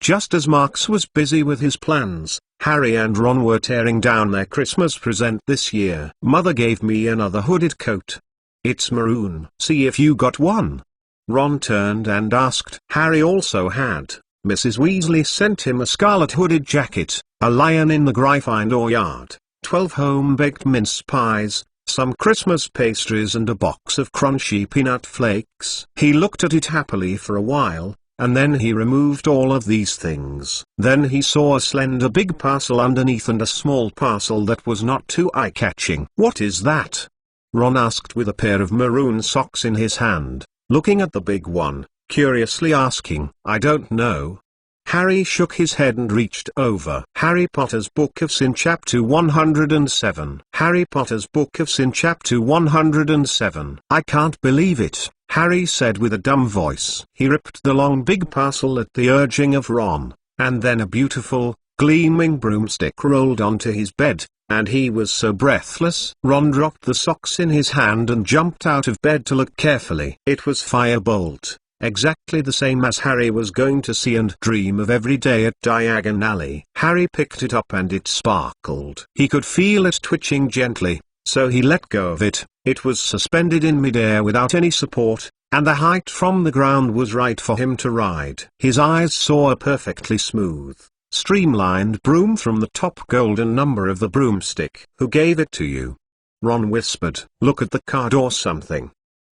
Just as Marks was busy with his plans, Harry and Ron were tearing down their Christmas present this year. Mother gave me another hooded coat. It's maroon. See if you got one. Ron turned and asked. Harry also had. Mrs. Weasley sent him a scarlet hooded jacket, a lion in the Gryffindor yard. 12 home-baked mince pies, some Christmas pastries and a box of crunchy peanut flakes. He looked at it happily for a while, and then he removed all of these things. Then he saw a slender big parcel underneath and a small parcel that was not too eye-catching. "What is that?" Ron asked with a pair of maroon socks in his hand, looking at the big one, curiously asking, "I don't know." Harry shook his head and reached over. Harry Potter's Book of Sin Chapter 107. Harry Potter's Book of Sin Chapter 107. "I can't believe it," Harry said with a dumb voice. He ripped the long big parcel at the urging of Ron, and then a beautiful, gleaming broomstick rolled onto his bed, and he was so breathless. Ron dropped the socks in his hand and jumped out of bed to look carefully. It was Firebolt. Exactly the same as Harry was going to see and dream of every day at Diagon Alley. Harry picked it up and it sparkled. He could feel it twitching gently, so he let go of it. It was suspended in midair without any support, and the height from the ground was right for him to ride. His eyes saw a perfectly smooth, streamlined broom from the top golden number of the broomstick. "Who gave it to you?" Ron whispered. "Look at the card or something."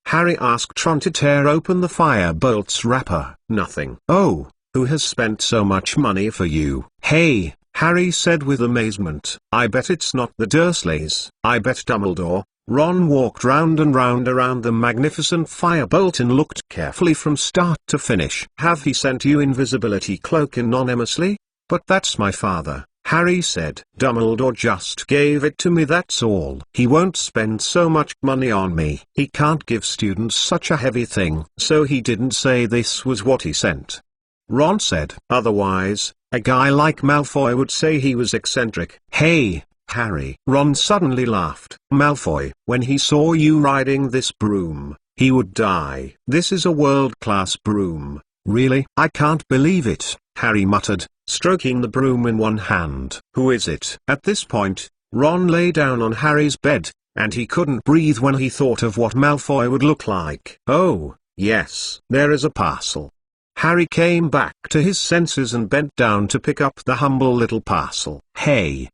Harry asked Ron to tear open the Firebolt's wrapper. "Nothing." "Oh, who has spent so much money for you?" "Hey," Harry said with amazement. "I bet it's not the Dursleys." "I bet Dumbledore." Ron walked round and round around the magnificent Firebolt and looked carefully from start to finish. "Have he sent you invisibility cloak anonymously?" "But that's my father," Harry said. "Dumbledore just gave it to me, that's all. He won't spend so much money on me. He can't give students such a heavy thing." "So he didn't say this was what he sent?" Ron said. "Otherwise, a guy like Malfoy would say he was eccentric." "Hey, Harry." Ron suddenly laughed. "Malfoy, when he saw you riding this broom, he would die. This is a world-class broom." "Really? I can't believe it," Harry muttered, stroking the broom in one hand. "Who is it?" At this point, Ron lay down on Harry's bed, and he couldn't breathe when he thought of what Malfoy would look like. "Oh, yes, there is a parcel." Harry came back to his senses and bent down to pick up the humble little parcel. "Hey!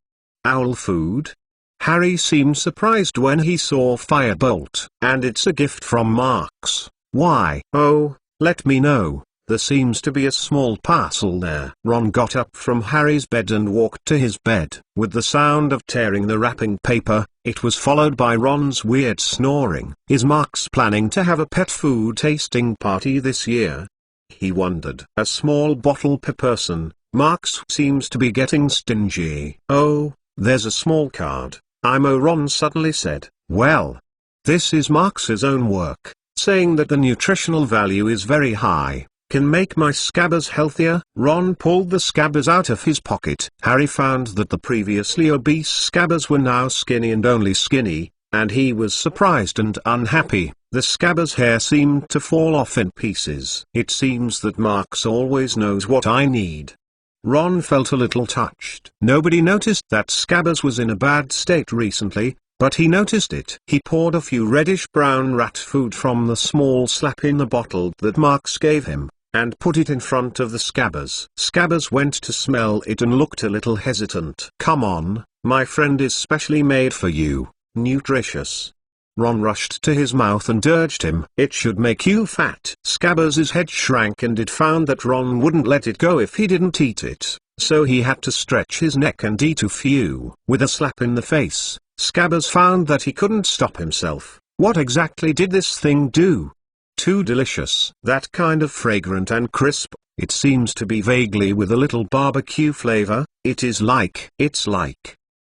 Owl food?" Harry seemed surprised when he saw Firebolt. "And it's a gift from Marks." "Why?" "Oh, let me know. There seems to be a small parcel there." Ron got up from Harry's bed and walked to his bed. With the sound of tearing the wrapping paper, it was followed by Ron's weird snoring. "Is Marks planning to have a pet food tasting party this year?" he wondered. "A small bottle per person. Marks seems to be getting stingy." "Oh, there's a small card. Ron suddenly said. "Well, this is Marks's own work, saying that the nutritional value is very high. Can make my Scabbers healthier." Ron pulled the Scabbers out of his pocket. Harry found that the previously obese Scabbers were now skinny and only skinny, and he was surprised and unhappy. The Scabbers' hair seemed to fall off in pieces. "It seems that Marks always knows what I need." Ron felt a little touched. Nobody noticed that Scabbers was in a bad state recently, but he noticed it. He poured a few reddish-brown rat food from the small slap in the bottle that Marks gave him, and put it in front of the Scabbers. Scabbers went to smell it and looked a little hesitant. "Come on, my friend is specially made for you, nutritious." Ron rushed to his mouth and urged him. "It should make you fat." Scabbers' head shrank and it found that Ron wouldn't let it go if he didn't eat it, so he had to stretch his neck and eat a few. With a slap in the face, Scabbers found that he couldn't stop himself. What exactly did this thing do? Too delicious. That kind of fragrant and crisp. It seems to be vaguely with a little barbecue flavor. It's like.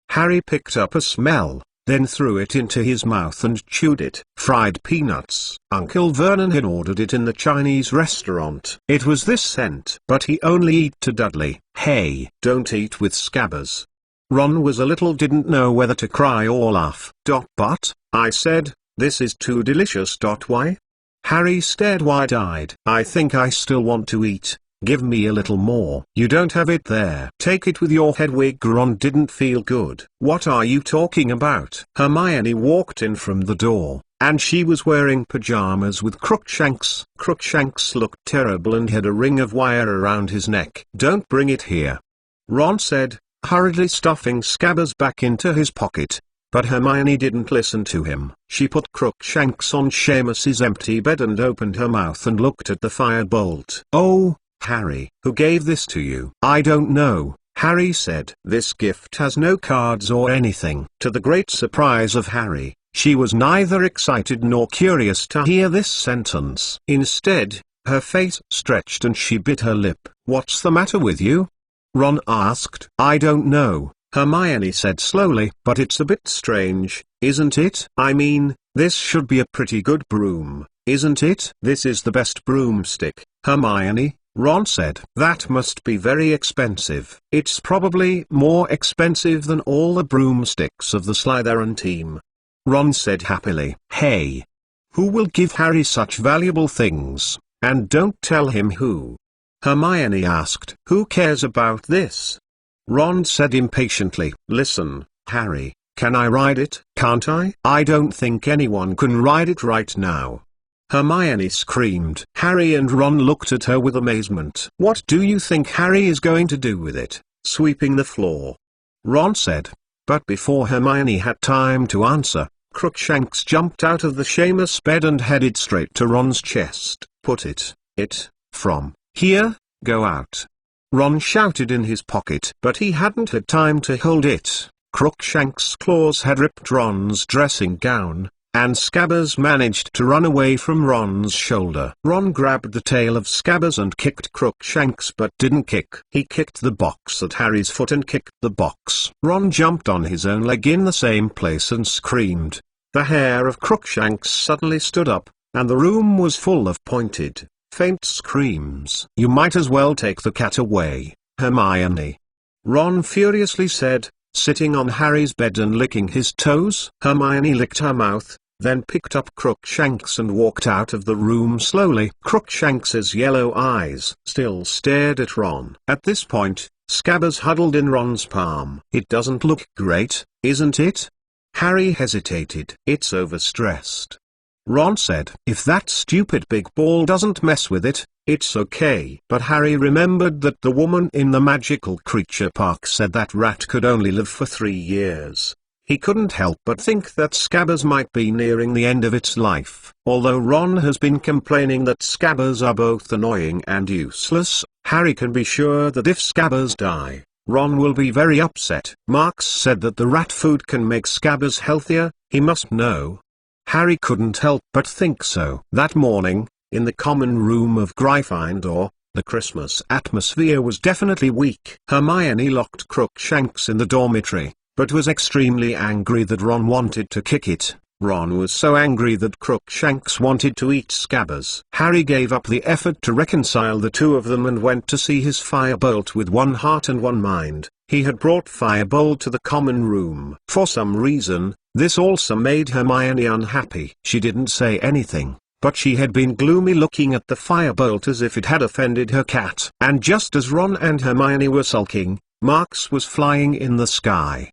Harry picked up a smell, then threw it into his mouth and chewed it. Fried peanuts. Uncle Vernon had ordered it in the Chinese restaurant. It was this scent. But he only ate to Dudley. "Hey, don't eat with Scabbers." Ron was a little didn't know whether to cry or laugh. "But," I said, "this is too delicious. Why?" Harry stared wide-eyed. "I think I still want to eat. Give me a little more." "You don't have it there. Take it with your Hedwig." Ron didn't feel good. "What are you talking about?" Hermione walked in from the door, and she was wearing pajamas with Crookshanks. Crookshanks looked terrible and had a ring of wire around his neck. "Don't bring it here," Ron said, hurriedly stuffing Scabbers back into his pocket. But Hermione didn't listen to him. She put Crookshanks on Seamus's empty bed and opened her mouth and looked at the firebolt. "Oh, Harry, who gave this to you?" "I don't know," Harry said. "This gift has no cards or anything." To the great surprise of Harry, she was neither excited nor curious to hear this sentence. Instead, her face stretched and she bit her lip. "What's the matter with you?" Ron asked. "I don't know," Hermione said slowly. "But it's a bit strange, isn't it? I mean, this should be a pretty good broom, isn't it?" "This is the best broomstick, Hermione," Ron said. "That must be very expensive." "It's probably more expensive than all the broomsticks of the Slytherin team," Ron said happily. "Hey! Who will give Harry such valuable things? And don't tell him who," Hermione asked. "Who cares about this?" Ron said impatiently. "Listen, Harry, can I ride it?" "Can't I?" "I don't think anyone can ride it right now," Hermione screamed. Harry and Ron looked at her with amazement. "What do you think Harry is going to do with it?" "Sweeping the floor," Ron said. But before Hermione had time to answer, Crookshanks jumped out of the Seamus bed and headed straight to Ron's chest. "Put it from here, go out," Ron shouted in his pocket. But he hadn't had time to hold it. Crookshanks' claws had ripped Ron's dressing gown, and Scabbers managed to run away from Ron's shoulder. Ron grabbed the tail of Scabbers and kicked Crookshanks but didn't kick. He kicked the box at Harry's foot and kicked the box. Ron jumped on his own leg in the same place and screamed. The hair of Crookshanks suddenly stood up, and the room was full of pointed, faint screams. "You might as well take the cat away, Hermione," Ron furiously said, sitting on Harry's bed and licking his toes. Hermione licked her mouth, then picked up Crookshanks and walked out of the room slowly. Crookshanks's yellow eyes still stared at Ron. At this point, Scabbers huddled in Ron's palm. "It doesn't look great, isn't it?" Harry hesitated. "It's overstressed," Ron said. "If that stupid big ball doesn't mess with it, it's okay." But Harry remembered that the woman in the magical creature park said that rat could only live for 3 years. He couldn't help but think that Scabbers might be nearing the end of its life. Although Ron has been complaining that Scabbers are both annoying and useless, Harry can be sure that if Scabbers die, Ron will be very upset. Marks said that the rat food can make Scabbers healthier. He must know. Harry couldn't help but think so. That morning, in the common room of Gryffindor, the Christmas atmosphere was definitely weak. Hermione locked Crookshanks in the dormitory, but was extremely angry that Ron wanted to kick it. Ron was so angry that Crookshanks wanted to eat Scabbers. Harry gave up the effort to reconcile the two of them and went to see his Firebolt with one heart and one mind. He had brought Firebolt to the common room. For some reason, this also made Hermione unhappy. She didn't say anything, but she had been gloomy looking at the Firebolt as if it had offended her cat. And just as Ron and Hermione were sulking, Marks was flying in the sky.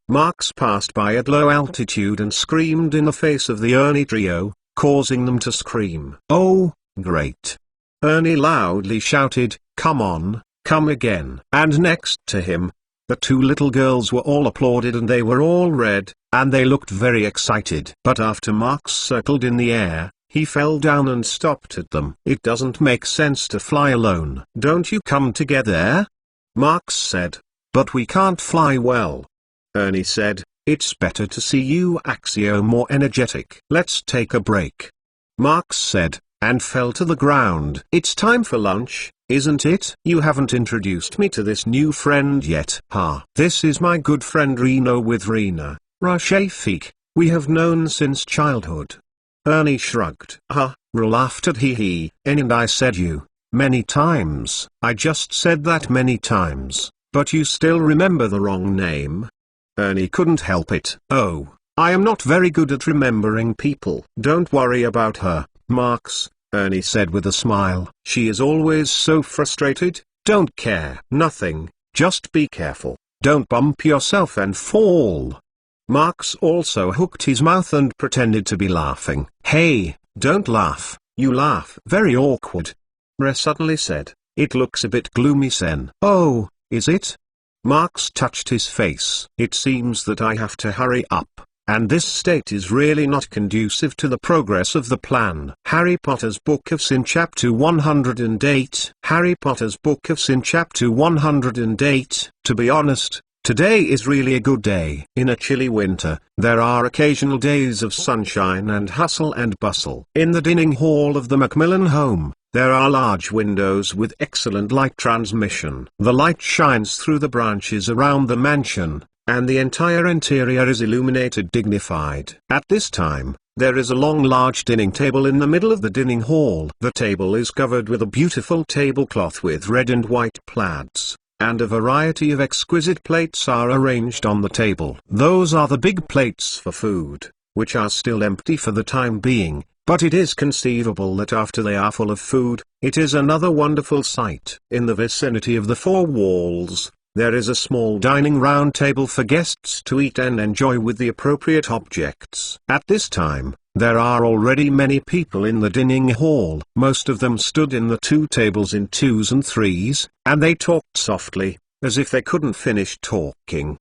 Marks passed by at low altitude and screamed in the face of the Ernie trio, causing them to scream. "Oh, great!" Ernie loudly shouted, "Come on, come again!" And next to him, the two little girls were all applauded and they were all red, and they looked very excited. But after Marks circled in the air, he fell down and stopped at them. "It doesn't make sense to fly alone. Don't you come together?" Marks said. "But we can't fly well." Ernie said, "It's better to see you Axio more energetic. Let's take a break." Marks said, and fell to the ground. "It's time for lunch, isn't it? You haven't introduced me to this new friend yet." This is my good friend Reno with Rena, Rashafik. We have known since childhood." Ernie shrugged. Laughed at he. "And I said you, many times." "I just said that many times, but you still remember the wrong name." Ernie couldn't help it. "Oh, I am not very good at remembering people." "Don't worry about her, Marks," Ernie said with a smile. "She is always so frustrated." "Don't care." "Nothing, just be careful. Don't bump yourself and fall." Marks also hooked his mouth and pretended to be laughing. "Hey, don't laugh, you laugh very awkward," Re suddenly said. "It looks a bit gloomy, Sen." "Oh, is it?" Marks touched his face. It seems that I have to hurry up, and this state is really not conducive to the progress of the plan. Harry Potter's Book of Sin Chapter 108. Harry Potter's Book of Sin Chapter 108. To be honest, today is really a good day. In a chilly winter, there are occasional days of sunshine and hustle and bustle. In the dining hall of the Macmillan home, there are large windows with excellent light transmission. The light shines through the branches around the mansion, and the entire interior is illuminated dignified. At this time, there is a long large dining table in the middle of the dining hall. The table is covered with a beautiful tablecloth with red and white plaids, and a variety of exquisite plates are arranged on the table. Those are the big plates for food, which are still empty for the time being, but it is conceivable that after they are full of food, it is another wonderful sight. In the vicinity of the four walls, there is a small dining round table for guests to eat and enjoy with the appropriate objects. At this time, there are already many people in the dining hall. Most of them stood in the two tables in twos and threes, and they talked softly, as if they couldn't finish talking.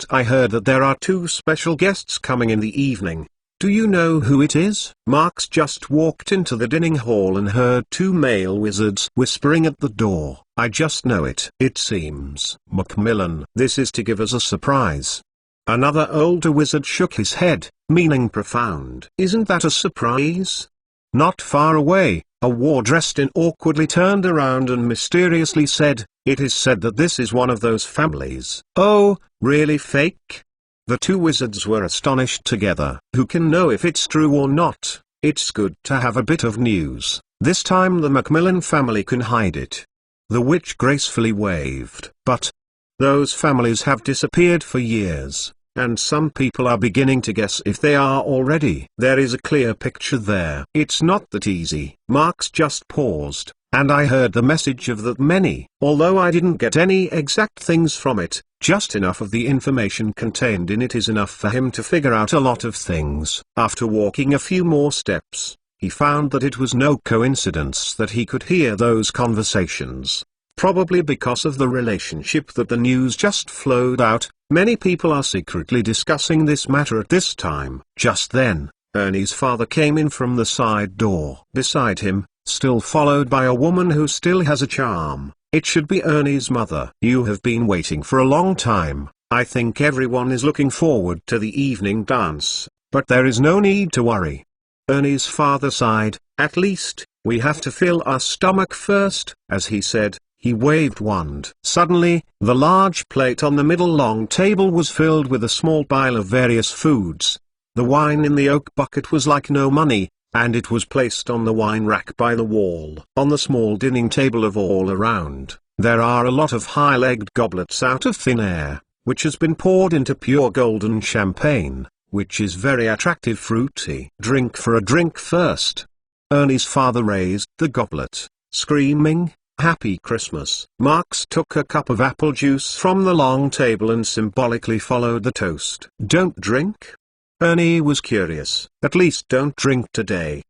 I heard that there are two special guests coming in the evening. Do you know who it is? Marks just walked into the dining hall and heard two male wizards whispering at the door. I just know it. It seems, Macmillan, this is to give us a surprise. Another older wizard shook his head, meaning profound. Isn't that a surprise? Not far away, a ward dressed in awkwardly turned around and mysteriously said, it is said that this is one of those families. Oh, really fake? The two wizards were astonished together. Who can know if it's true or not? It's good to have a bit of news. This time the Macmillan family can hide it. The witch gracefully waved. But those families have disappeared for years, and some people are beginning to guess if they are already. There is a clear picture there. It's not that easy. Marks just paused, and I heard the message of that many. Although I didn't get any exact things from it, just enough of the information contained in it is enough for him to figure out a lot of things. After walking a few more steps, he found that it was no coincidence that he could hear those conversations. Probably because of the relationship that the news just flowed out, many people are secretly discussing this matter at this time. Just then, Ernie's father came in from the side door. Beside him, still followed by a woman who still has a charm, it should be Ernie's mother. You have been waiting for a long time. I think everyone is looking forward to the evening dance, but there is no need to worry. Ernie's father sighed. At least, we have to fill our stomach first. As he said, he waved wand. Suddenly, the large plate on the middle long table was filled with a small pile of various foods. The wine in the oak bucket was like no money, and it was placed on the wine rack by the wall. On the small dining table of all around, there are a lot of high-legged goblets out of thin air, which has been poured into pure golden champagne, which is very attractive fruity. Drink for a drink first. Ernie's father raised the goblet, screaming, Happy Christmas. Marks took a cup of apple juice from the long table and symbolically followed the toast. Don't drink? Ernie was curious. At least don't drink today.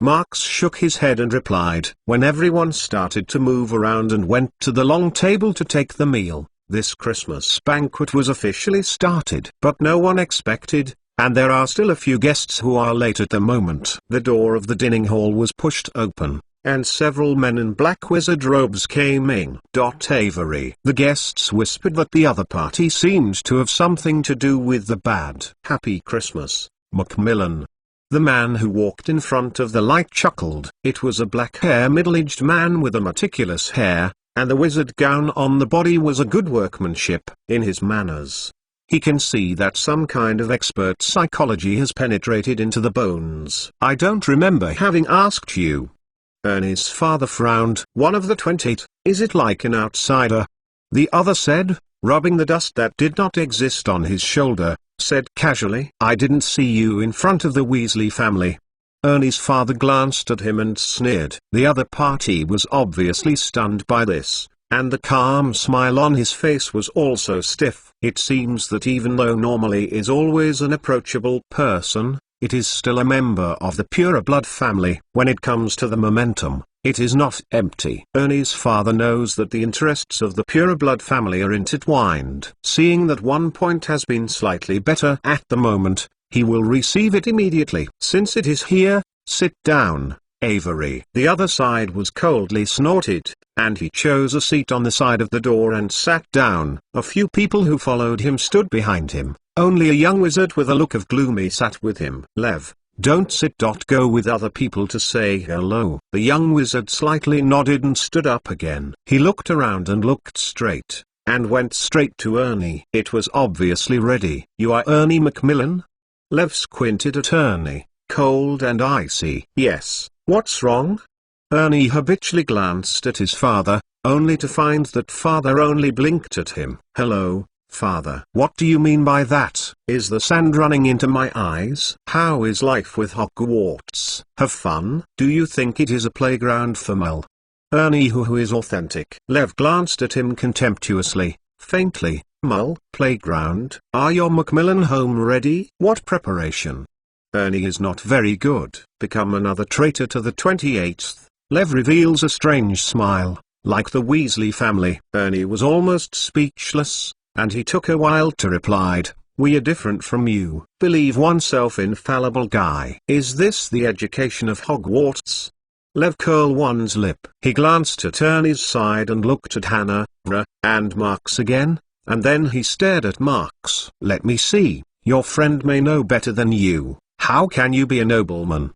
Marks shook his head and replied. When everyone started to move around and went to the long table to take the meal, this Christmas banquet was officially started. But no one expected, and there are still a few guests who are late at the moment. The door of the dining hall was pushed open, and several men in black wizard robes came in. Avery. The guests whispered that the other party seemed to have something to do with the bad. Happy Christmas, Macmillan. The man who walked in front of the light chuckled. It was a black-haired middle-aged man with a meticulous hair, and the wizard gown on the body was a good workmanship in his manners. He can see that some kind of expert psychology has penetrated into the bones. I don't remember having asked you. Ernie's father frowned. One of the 28, is it like an outsider? The other said, rubbing the dust that did not exist on his shoulder, said casually. I didn't see you in front of the Weasley family. Ernie's father glanced at him and sneered. The other party was obviously stunned by this, and the calm smile on his face was also stiff. It seems that even though normally is always an approachable person, it is still a member of the pureblood family. When it comes to the momentum, It is not empty. Ernie's father knows that the interests of the pureblood family are intertwined. Seeing that one point has been slightly better at the moment, he will receive it immediately. Since it is here, sit down, Avery. The other side was coldly snorted, and he chose a seat on the side of the door and sat down. A few people who followed him stood behind him. Only a young wizard with a look of gloomy sat with him. Lev, don't sit. Go with other people to say hello. The young wizard slightly nodded and stood up again. He looked around and looked straight, and went straight to Ernie. It was obviously ready. You are Ernie Macmillan? Lev squinted at Ernie, cold and icy. Yes, what's wrong? Ernie habitually glanced at his father, only to find that father only blinked at him. Hello, father. What do you mean by that? Is the sand running into my eyes? How is life with Hogwarts? Have fun? Do you think it is a playground for Mel? Ernie who is authentic. Lev glanced at him contemptuously, faintly. Mull, playground? Are your Macmillan home ready? What preparation? Ernie is not very good. Become another traitor to the 28th. Lev reveals a strange smile, like the Weasley family. Ernie was almost speechless, and he took a while to reply. We are different from you. Believe oneself infallible guy. Is this the education of Hogwarts? Lev curled one's lip. He glanced at Ernie's side and looked at Hannah, and Marks again, and then he stared at Marks. Let me see, your friend may know better than you. How can you be a nobleman?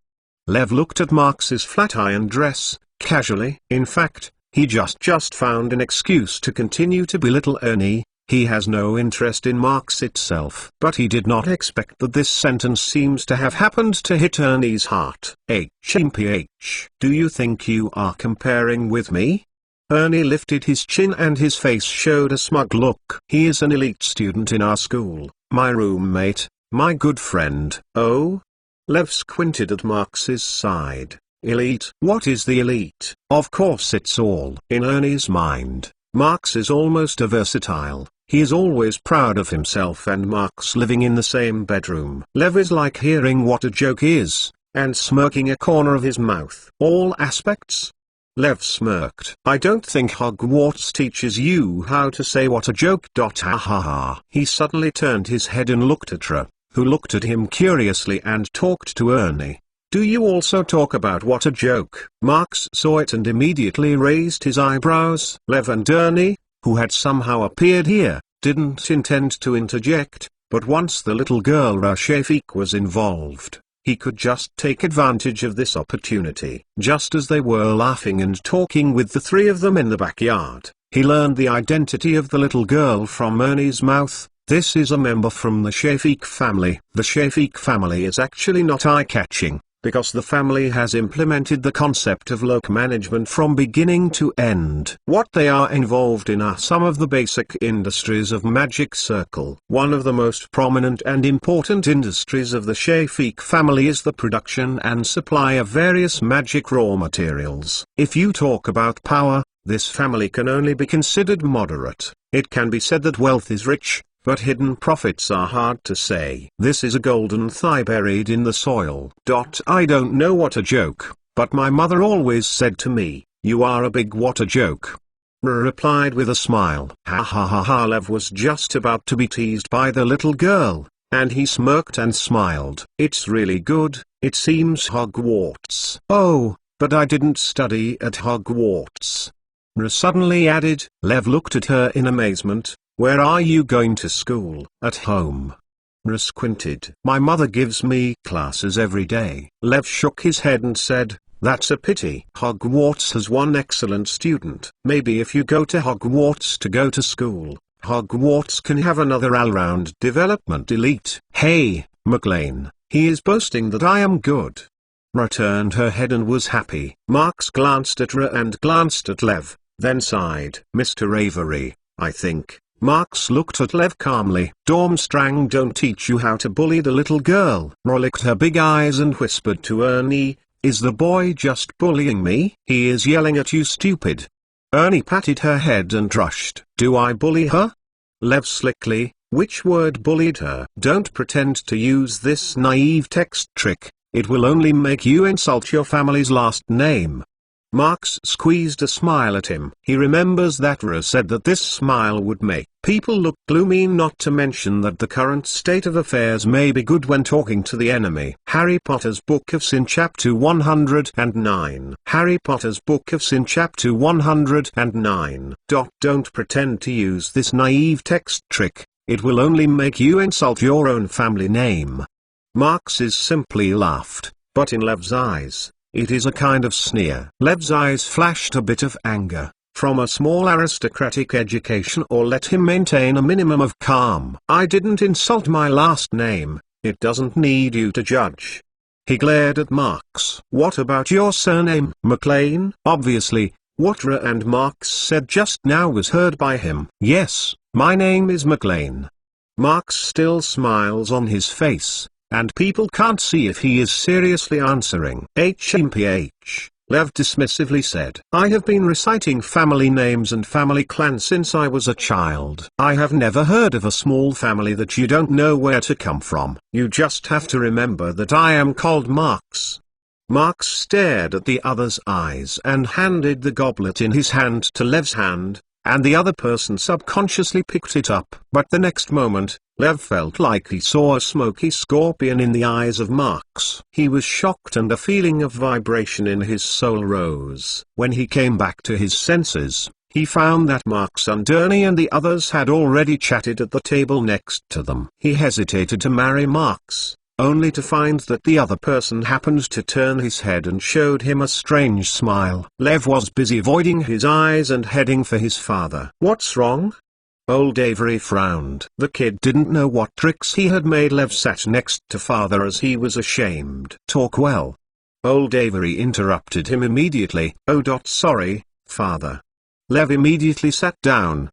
Lev looked at Marks's flat iron dress, casually. In fact, he just found an excuse to continue to belittle Ernie. He has no interest in Marks itself. But he did not expect that this sentence seems to have happened to hit Ernie's heart. HMPH. Do you think you are comparing with me? Ernie lifted his chin and his face showed a smug look. He is an elite student in our school, my roommate, my good friend. Oh? Lev squinted at Marks's side. Elite? What is the elite? Of course it's all. In Ernie's mind, Marks is almost a versatile. He is always proud of himself and Marks living in the same bedroom. Lev is like hearing what a joke is, and smirking a corner of his mouth. All aspects? Lev smirked. I don't think Hogwarts teaches you how to say what a joke. Ha ha ha. He suddenly turned his head and looked at Ra, who looked at him curiously and talked to Ernie. Do you also talk about what a joke? Marks saw it and immediately raised his eyebrows. Lev and Ernie, who had somehow appeared here, didn't intend to interject, but once the little girl Ra Shafik was involved, he could just take advantage of this opportunity. Just as they were laughing and talking with the three of them in the backyard, he learned the identity of the little girl from Ernie's mouth. This is a member from the Shafik family. The Shafik family is actually not eye-catching, because the family has implemented the concept of loc management from beginning to end. What they are involved in are some of the basic industries of Magic Circle. One of the most prominent and important industries of the Shafik family is the production and supply of various magic raw materials. If you talk about power, this family can only be considered moderate. It can be said that wealth is rich, but hidden profits are hard to say. This is a golden thigh buried in the soil. I don't know what a joke, but my mother always said to me, you are a big what a joke. Ra replied with a smile. Ha ha ha ha. Lev was just about to be teased by the little girl, and he smirked and smiled. It's really good, it seems Hogwarts. Oh, but I didn't study at Hogwarts. Ra suddenly added. Lev looked at her in amazement. Where are you going to school? At home. Ra squinted. My mother gives me classes every day. Lev shook his head and said, that's a pity. Hogwarts has one excellent student. Maybe if you go to Hogwarts to go to school, Hogwarts can have another all-round development. Elite. Hey, McLean, he is boasting that I am good. Ra turned her head and was happy. Marks glanced at Ra and glanced at Lev, then sighed. Mr. Avery, I think. Marks looked at Lev calmly. Dormstrang don't teach you how to bully the little girl. Ra licked her big eyes and whispered to Ernie, is the boy just bullying me? He is yelling at you, stupid. Ernie patted her head and rushed. Do I bully her? Lev slickly, which word bullied her? Don't pretend to use this naive text trick, it will only make you insult your family's last name. Marks squeezed a smile at him. He remembers that Ra said that this smile would make people look gloomy, not to mention that the current state of affairs may be good when talking to the enemy. Harry Potter's Book of Sin Chapter 109. Harry Potter's Book of Sin Chapter 109. Don't pretend to use this naive text trick, it will only make you insult your own family name. Marks is simply laughed, but in Lev's eyes, it is a kind of sneer. Lev's eyes flashed a bit of anger. From a small aristocratic education or let him maintain a minimum of calm. I didn't insult my last name, it doesn't need you to judge. He glared at Marks. What about your surname, McLean? Obviously, what Ra and Marks said just now was heard by him. Yes, my name is McLean. Marks still smiles on his face, and people can't see if he is seriously answering. HMPH, Lev dismissively said. I have been reciting family names and family clans since I was a child. I have never heard of a small family that you don't know where to come from. You just have to remember that I am called Marks. Marks stared at the other's eyes and handed the goblet in his hand to Lev's hand, and the other person subconsciously picked it up. But the next moment, Lev felt like he saw a smoky scorpion in the eyes of Marks. He was shocked and a feeling of vibration in his soul rose. When he came back to his senses, he found that Marks and Ernie and the others had already chatted at the table next to them. He hesitated to marry Marks, only to find that the other person happened to turn his head and showed him a strange smile. Lev was busy avoiding his eyes and heading for his father. What's wrong? Old Avery frowned. The kid didn't know what tricks he had made. Lev sat next to father as he was ashamed. Talk well. Old Avery interrupted him immediately. Oh, sorry, father. Lev immediately sat down.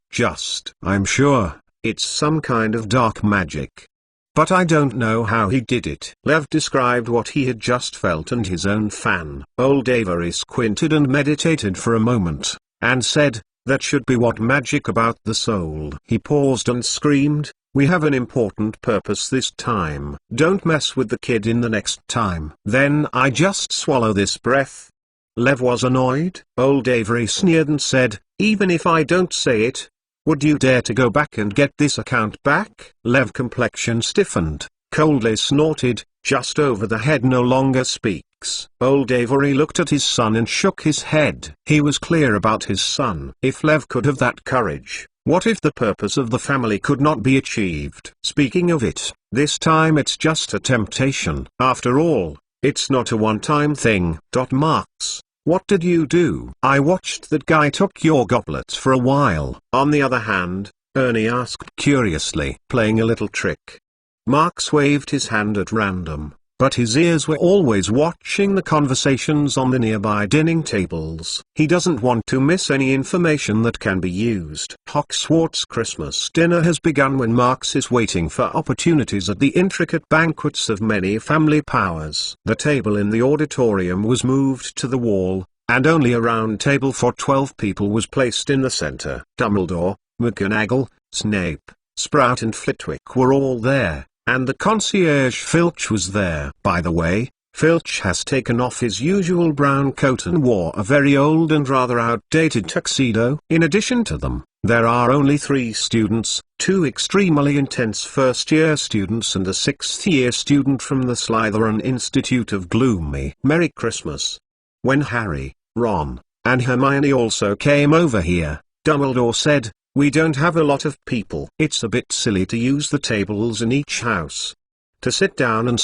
I'm sure, it's some kind of dark magic. But I don't know how he did it. Lev described what he had just felt and his own fan. Old Avery squinted and meditated for a moment, and said, that should be what magic about the soul. He paused and screamed, we have an important purpose this time. Don't mess with the kid in the next time. Then I just swallow this breath. Lev was annoyed. Old Avery sneered and said, even if I don't say it, would you dare to go back and get this account back? Lev complexion stiffened, coldly snorted, just over the head no longer speaks. Old Avery looked at his son and shook his head. He was clear about his son. If Lev could have that courage, what if the purpose of the family could not be achieved? Speaking of it, this time it's just a temptation. After all, it's not a one-time thing. Marks. What did you do? I watched that guy took your goblets for a while. On the other hand, Ernie asked curiously, playing a little trick. Marks waved his hand at random, but his ears were always watching the conversations on the nearby dining tables. He doesn't want to miss any information that can be used. Hogwarts Christmas dinner has begun when Marks is waiting for opportunities at the intricate banquets of many family powers. The table in the auditorium was moved to the wall, and only a round table for 12 people was placed in the center. Dumbledore, McGonagall, Snape, Sprout and Flitwick were all there, and the concierge Filch was there. By the way, Filch has taken off his usual brown coat and wore a very old and rather outdated tuxedo. In addition to them, there are only 3 students, 2 extremely intense first-year students and a 6th-year student from the Slytherin Institute of Gloomy. Merry Christmas. When Harry, Ron, and Hermione also came over here, Dumbledore said, we don't have a lot of people. It's a bit silly to use the tables in each house. To sit down.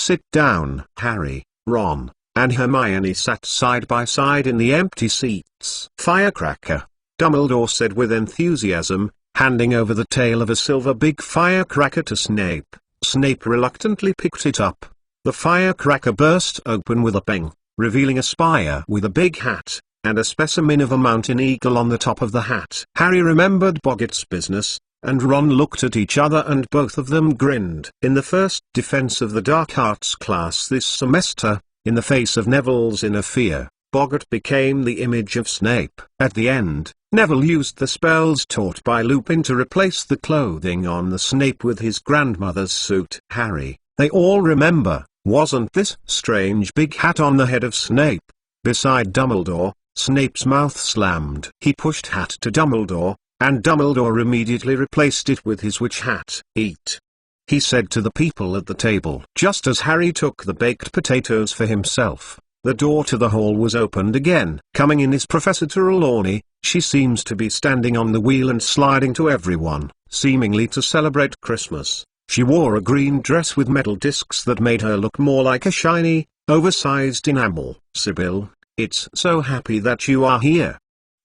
Harry, Ron, and Hermione sat side by side in the empty seats. Firecracker, Dumbledore said with enthusiasm, handing over the tail of a silver big firecracker to Snape. Snape reluctantly picked it up. The firecracker burst open with a bang, revealing a spire with a big hat, and a specimen of a mountain eagle on the top of the hat. Harry remembered Boggart's business, and Ron looked at each other and both of them grinned. In the first Defense of the Dark Arts class this semester, in the face of Neville's inner fear, Boggart became the image of Snape. At the end, Neville used the spells taught by Lupin to replace the clothing on the Snape with his grandmother's suit. Harry, they all remember, wasn't this strange big hat on the head of Snape? Beside Dumbledore, Snape's mouth slammed. He pushed hat to Dumbledore, and Dumbledore immediately replaced it with his witch hat. "Eat," he said to the people at the table. Just as Harry took the baked potatoes for himself, the door to the hall was opened again. Coming in is Professor Trelawney. She seems to be standing on the wheel and sliding to everyone, seemingly to celebrate Christmas. She wore a green dress with metal discs that made her look more like a shiny, oversized enamel. "Sybil, it's so happy that you are here,"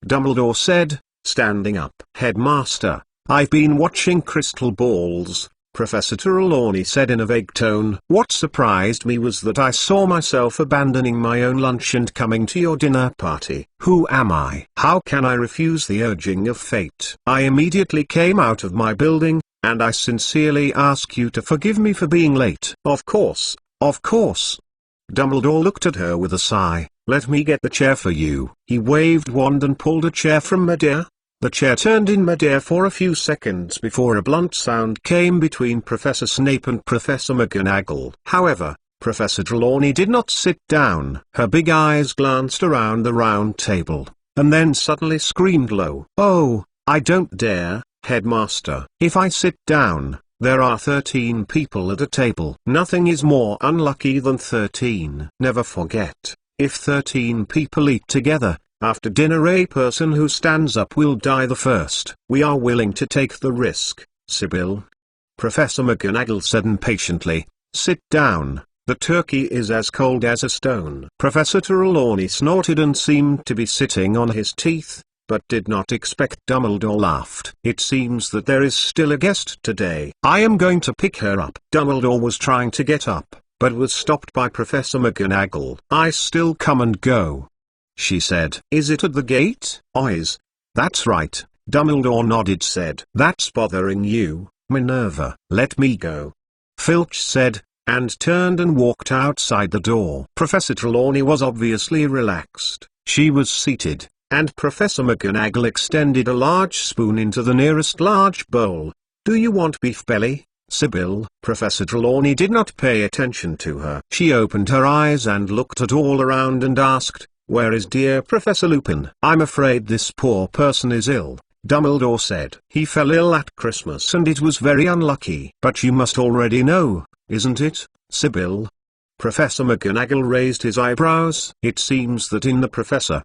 Dumbledore said, standing up. "Headmaster, I've been watching crystal balls," Professor Trelawney said in a vague tone. "What surprised me was that I saw myself abandoning my own lunch and coming to your dinner party. Who am I? How can I refuse the urging of fate? I immediately came out of my building, and I sincerely ask you to forgive me for being late." "Of course, of course." Dumbledore looked at her with a sigh. "Let me get the chair for you." He waved wand and pulled a chair from midair. The chair turned in midair for a few seconds before a blunt sound came between Professor Snape and Professor McGonagall. However, Professor Trelawney did not sit down. Her big eyes glanced around the round table, and then suddenly screamed low. "Oh, I don't dare, Headmaster. If I sit down, there are 13 people at a table. Nothing is more unlucky than 13. Never forget, if 13 people eat together, after dinner a person who stands up will die the first. We are willing to take the risk, Sybil," Professor McGonagall said impatiently. "Sit down, the turkey is as cold as a stone." Professor Trelawney snorted and seemed to be sitting on his teeth, but did not expect. Dumbledore laughed. "It seems that there is still a guest today. I am going to pick her up." Dumbledore was trying to get up, but was stopped by Professor McGonagall. "I still come and go," she said. "Is it at the gate?" "Is. That's right," Dumbledore nodded. Said, "That's bothering you, Minerva." "Let me go," Filch said, and turned and walked outside the door. Professor Trelawney was obviously relaxed. She was seated, and Professor McGonagall extended a large spoon into the nearest large bowl. "Do you want beef belly, Sybil?" Professor Trelawney did not pay attention to her. She opened her eyes and looked at all around and asked, "Where is dear Professor Lupin?" "I'm afraid this poor person is ill," Dumbledore said. "He fell ill at Christmas and it was very unlucky." "But you must already know, isn't it, Sybil?" Professor McGonagall raised his eyebrows. It seems that in the Professor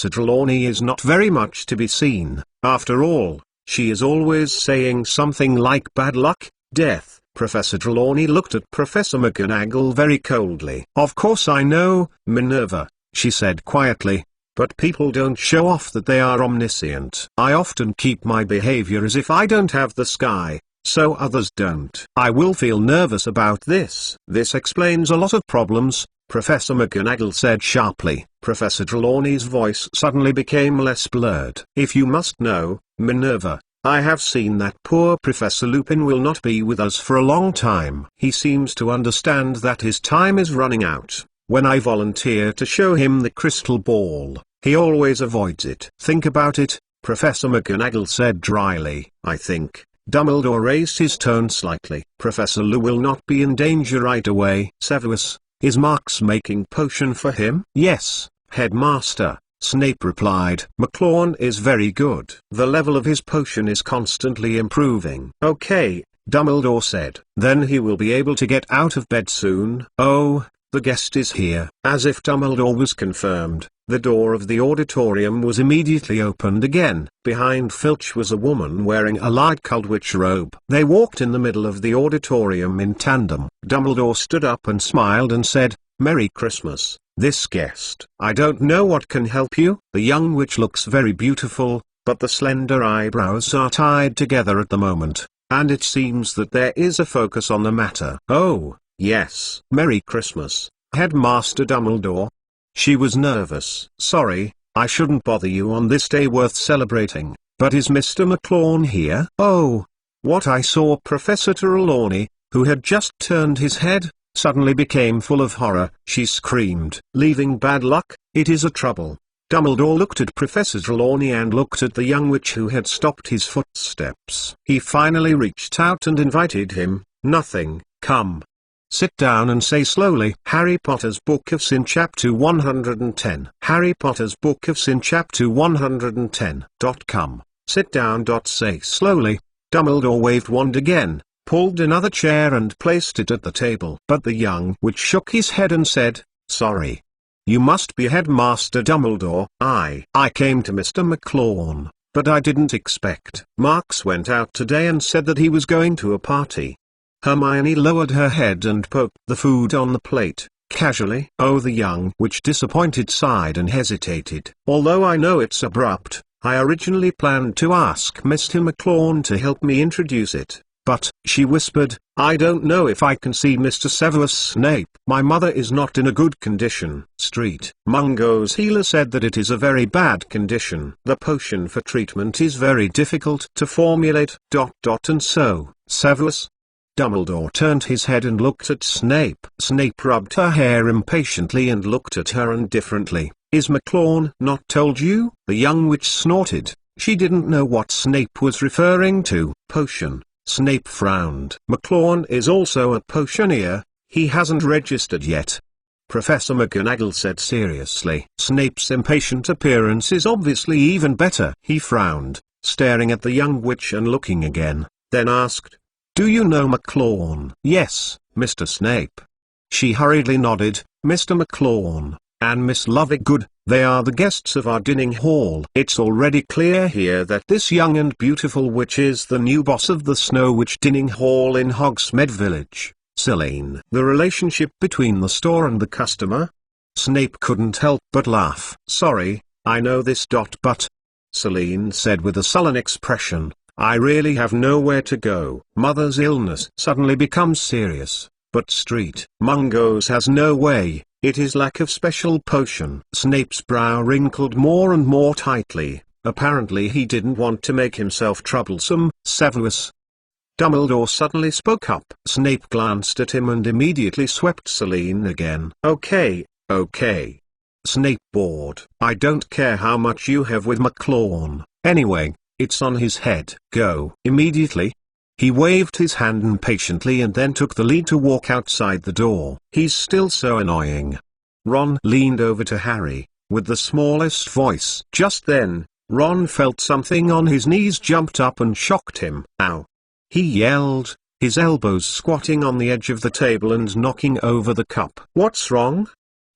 Trelawney is not very much to be seen. After all, she is always saying something like bad luck, death. Professor Trelawney looked at Professor McGonagall very coldly. "Of course I know, Minerva," she said quietly, "but people don't show off that they are omniscient. I often keep my behavior as if I don't have the sky, so others don't. I will feel nervous about this." "This explains a lot of problems," Professor McGonagall said sharply. Professor Trelawney's voice suddenly became less blurred. "If you must know, Minerva, I have seen that poor Professor Lupin will not be with us for a long time. He seems to understand that his time is running out. When I volunteer to show him the crystal ball, he always avoids it." "Think about it," Professor McGonagall said dryly. "I think." Dumbledore raised his tone slightly. "Professor Lou will not be in danger right away." "Severus, is Marks making potion for him?" "Yes, Headmaster," Snape replied. "McLawn is very good. The level of his potion is constantly improving." "Okay," Dumbledore said. "Then he will be able to get out of bed soon." "Oh, the guest is here." As if Dumbledore was confirmed, the door of the auditorium was immediately opened again. Behind Filch was a woman wearing a light colored witch robe. They walked in the middle of the auditorium in tandem. Dumbledore stood up and smiled and said, "Merry Christmas, this guest. I don't know what can help you." The young witch looks very beautiful, but the slender eyebrows are tied together at the moment, and it seems that there is a focus on the matter. "Oh, yes. Merry Christmas, Headmaster Dumbledore." She was nervous. "Sorry, I shouldn't bother you on this day worth celebrating, but is Mr. McLawn here?" "Oh." What I saw Professor Trelawney, who had just turned his head, suddenly became full of horror. She screamed, "Leaving bad luck, it is a trouble." Dumbledore looked at Professor Trelawney and looked at the young witch who had stopped his footsteps. He finally reached out and invited him. "Nothing, come." Sit down and say slowly. Harry Potter's Book of Sin Chapter 110. Harry Potter's Book of Sin Chapter 110. Come. Sit down. Say slowly. Dumbledore waved wand again, pulled another chair and placed it at the table. But the young witch shook his head and said, "Sorry. You must be Headmaster Dumbledore." I came to Mr. McLawn, but I didn't expect. Marks went out today and said that he was going to a party. Hermione lowered her head and poked the food on the plate, casually. Oh, the young witch disappointed sighed and hesitated. Although I know it's abrupt, I originally planned to ask Mr. McLawn to help me introduce it, but, she whispered, I don't know if I can see Mr. Severus Snape. My mother is not in a good condition. Street Mungo's healer said that it is a very bad condition. The potion for treatment is very difficult to formulate. And so, Severus? Dumbledore turned his head and looked at Snape. Snape rubbed her hair impatiently and looked at her indifferently. Is McLawn not told you? The young witch snorted. She didn't know what Snape was referring to. Potion. Snape frowned. McLawn is also a potioneer. He hasn't registered yet. Professor McGonagall said seriously. Snape's impatient appearance is obviously even better. He frowned, staring at the young witch and looking again, then asked, Do you know McLawn? Yes, Mr. Snape. She hurriedly nodded. Mr. McLawn and Miss Lovegood, they are the guests of our dining hall. It's already clear here that this young and beautiful witch is the new boss of the Snow Witch dining hall in Hogsmeade Village. Selene. The relationship between the store and the customer? Snape couldn't help but laugh. Sorry, I know this. But, Selene said with a sullen expression, I really have nowhere to go. Mother's illness suddenly becomes serious, but Street Mungo's has no way. It is lack of special potion. Snape's brow wrinkled more and more tightly. Apparently he didn't want to make himself troublesome. Severus. Dumbledore suddenly spoke up. Snape glanced at him and immediately swept Selene again. Okay. Snape bored. I don't care how much you have with McLawn. Anyway, it's on his head. Go. Immediately. He waved his hand impatiently and then took the lead to walk outside the door. He's still so annoying. Ron leaned over to Harry, with the smallest voice. Just then, Ron felt something on his knees jumped up and shocked him. Ow! He yelled, his elbows squatting on the edge of the table and knocking over the cup. What's wrong?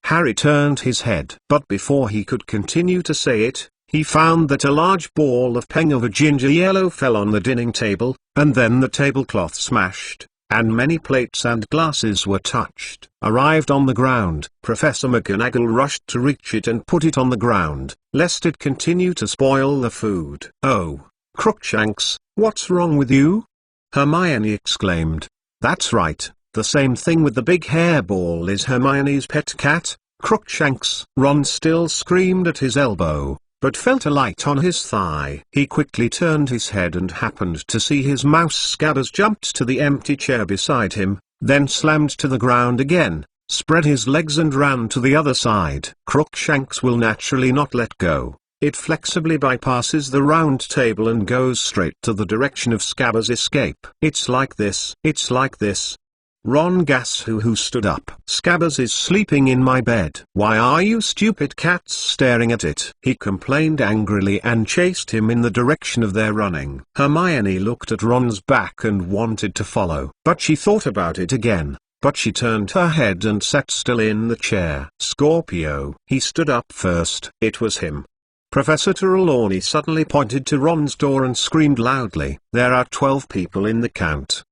Harry turned his head. But before he could continue to say it, he found that a large ball of peng of a ginger yellow fell on the dining table, and then the tablecloth smashed, and many plates and glasses were touched. Arrived on the ground, Professor McGonagall rushed to reach it and put it on the ground, lest it continue to spoil the food. Oh, Crookshanks, what's wrong with you? Hermione exclaimed. That's right, the same thing with the big hairball. Is Hermione's pet cat, Crookshanks. Ron still screamed at his elbow, but felt a light on his thigh. He quickly turned his head and happened to see his mouse Scabbers jumped to the empty chair beside him, then slammed to the ground again, spread his legs and ran to the other side. Crookshanks will naturally not let go. It flexibly bypasses the round table and goes straight to the direction of Scabbers' escape. It's like this. Ron gasped, who stood up. Scabbers is sleeping in my bed. Why are you stupid cats staring at it? He complained angrily and chased him in the direction of their running. Hermione looked at Ron's back and wanted to follow. But she thought about it again. But she turned her head and sat still in the chair. Scorpio. He stood up first. It was him. Professor Trelawney suddenly pointed to Ron's door and screamed loudly. There are 12 people in the count.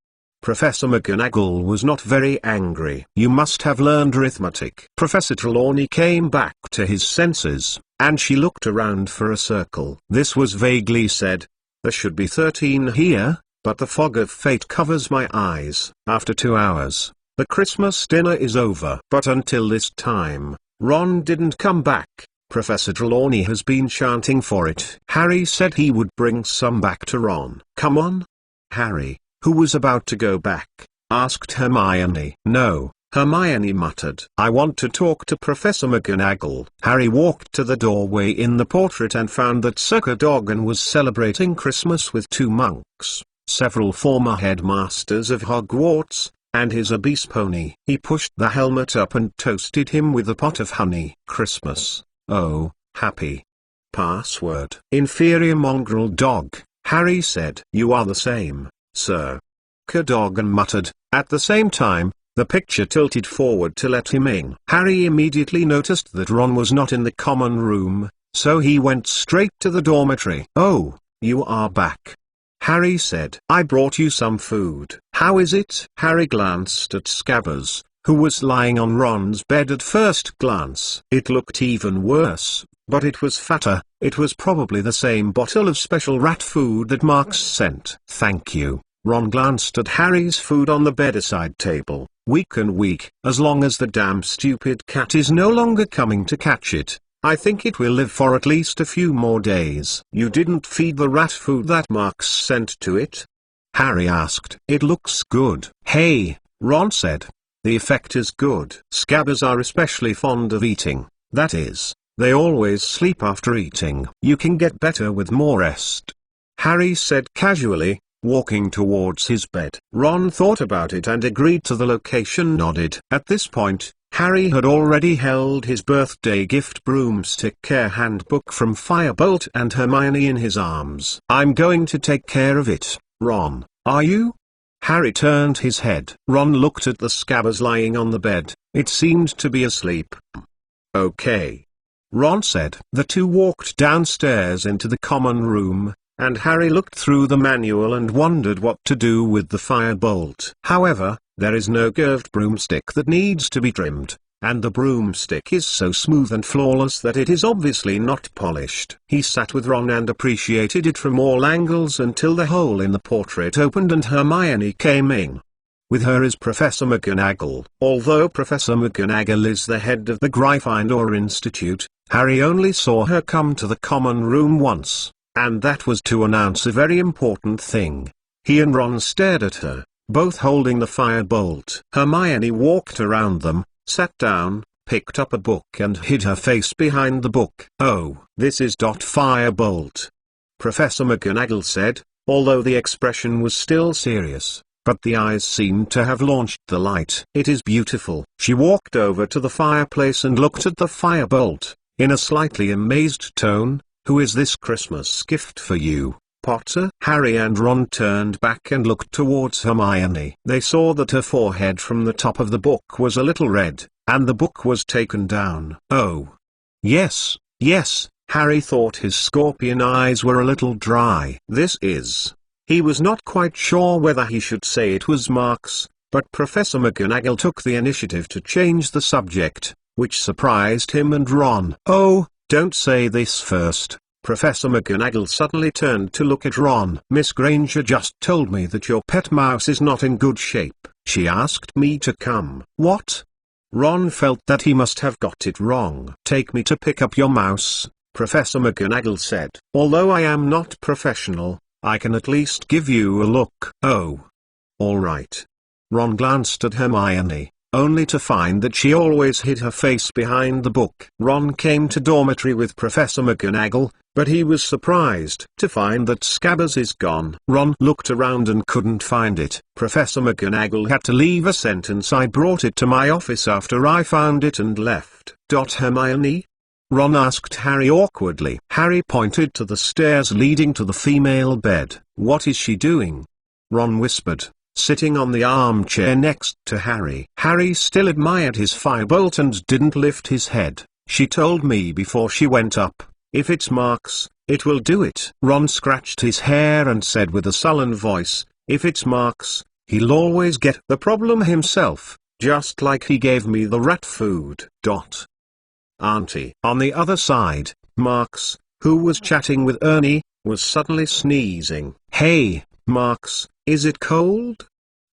Professor McGonagall was not very angry. You must have learned arithmetic. Professor Trelawney came back to his senses, and she looked around for a circle. This was vaguely said. There should be 13 here, but the fog of fate covers my eyes. After 2 hours, the Christmas dinner is over. But until this time, Ron didn't come back. Professor Trelawney has been chanting for it. Harry said he would bring some back to Ron. Come on. Harry, who was about to go back, asked Hermione. No, Hermione muttered. I want to talk to Professor McGonagall. Harry walked to the doorway in the portrait and found that Sir Cadogan was celebrating Christmas with 2 monks, several former headmasters of Hogwarts, and his obese pony. He pushed the helmet up and toasted him with a pot of honey. Christmas, oh, happy. Password. Inferior mongrel dog, Harry said. You are the same, sir. Cadogan muttered. At the same time, the picture tilted forward to let him in. Harry immediately noticed that Ron was not in the common room, so he went straight to the dormitory. Oh, you are back, Harry said. I brought you some food. How is it? Harry glanced at Scabbers, who was lying on Ron's bed at first glance. It looked even worse, but it was fatter. It was probably the same bottle of special rat food that Marks sent. Thank you. Ron glanced at Harry's food on the bedside table. Weak and weak, as long as the damn stupid cat is no longer coming to catch it. I think it will live for at least a few more days. You didn't feed the rat food that Marks sent to it? Harry asked. It looks good. Hey, Ron said. The effect is good. Scabbers are especially fond of eating. That is, they always sleep after eating. You can get better with more rest, Harry said casually, walking towards his bed. Ron thought about it and agreed to the location. Nodded. At this point, Harry had already held his birthday gift broomstick care handbook from Firebolt and Hermione in his arms. I'm going to take care of it, Ron, are you? Harry turned his head. Ron looked at the Scabbers lying on the bed. It seemed to be asleep. Okay, Ron said. The two walked downstairs into the common room, and Harry looked through the manual and wondered what to do with the Firebolt. However, there is no curved broomstick that needs to be trimmed, and the broomstick is so smooth and flawless that it is obviously not polished. He sat with Ron and appreciated it from all angles until the hole in the portrait opened and Hermione came in. With her is Professor McGonagall. Although Professor McGonagall is the head of the Gryffindor Institute, Harry only saw her come to the common room once, and that was to announce a very important thing. He and Ron stared at her, both holding the Firebolt. Hermione walked around them, sat down, picked up a book and hid her face behind the book. Oh, this is Firebolt, Professor McGonagall said, although the expression was still serious, but the eyes seemed to have launched the light. It is beautiful. She walked over to the fireplace and looked at the Firebolt, in a slightly amazed tone. Who is this Christmas gift for you, Potter? Harry and Ron turned back and looked towards Hermione. They saw that her forehead from the top of the book was a little red, and the book was taken down. Oh. Yes, yes, Harry thought his scorpion eyes were a little dry. This is. He was not quite sure whether he should say it was Marks, but Professor McGonagall took the initiative to change the subject, which surprised him and Ron. Oh, don't say this first. Professor McGonagall suddenly turned to look at Ron. Miss Granger just told me that your pet mouse is not in good shape. She asked me to come. What? Ron felt that he must have got it wrong. Take me to pick up your mouse, Professor McGonagall said. Although I am not professional, I can at least give you a look. Oh. All right. Ron glanced at Hermione, only to find that she always hid her face behind the book. Ron came to dormitory with Professor McGonagall, but he was surprised to find that Scabbers is gone. Ron looked around and couldn't find it. Professor McGonagall had to leave a sentence. I brought it to my office after I found it and left. Hermione? Ron asked Harry awkwardly. Harry pointed to the stairs leading to the female bed. What is she doing? Ron whispered, sitting on the armchair next to Harry. Harry still admired his Firebolt and didn't lift his head. She told me before she went up, if it's Marks, it will do it. Ron scratched his hair and said with a sullen voice, if it's Marks, he'll always get the problem himself, just like he gave me the rat food. Auntie. On the other side, Marks, who was chatting with Ernie, was suddenly sneezing. Hey, Marks, is it cold?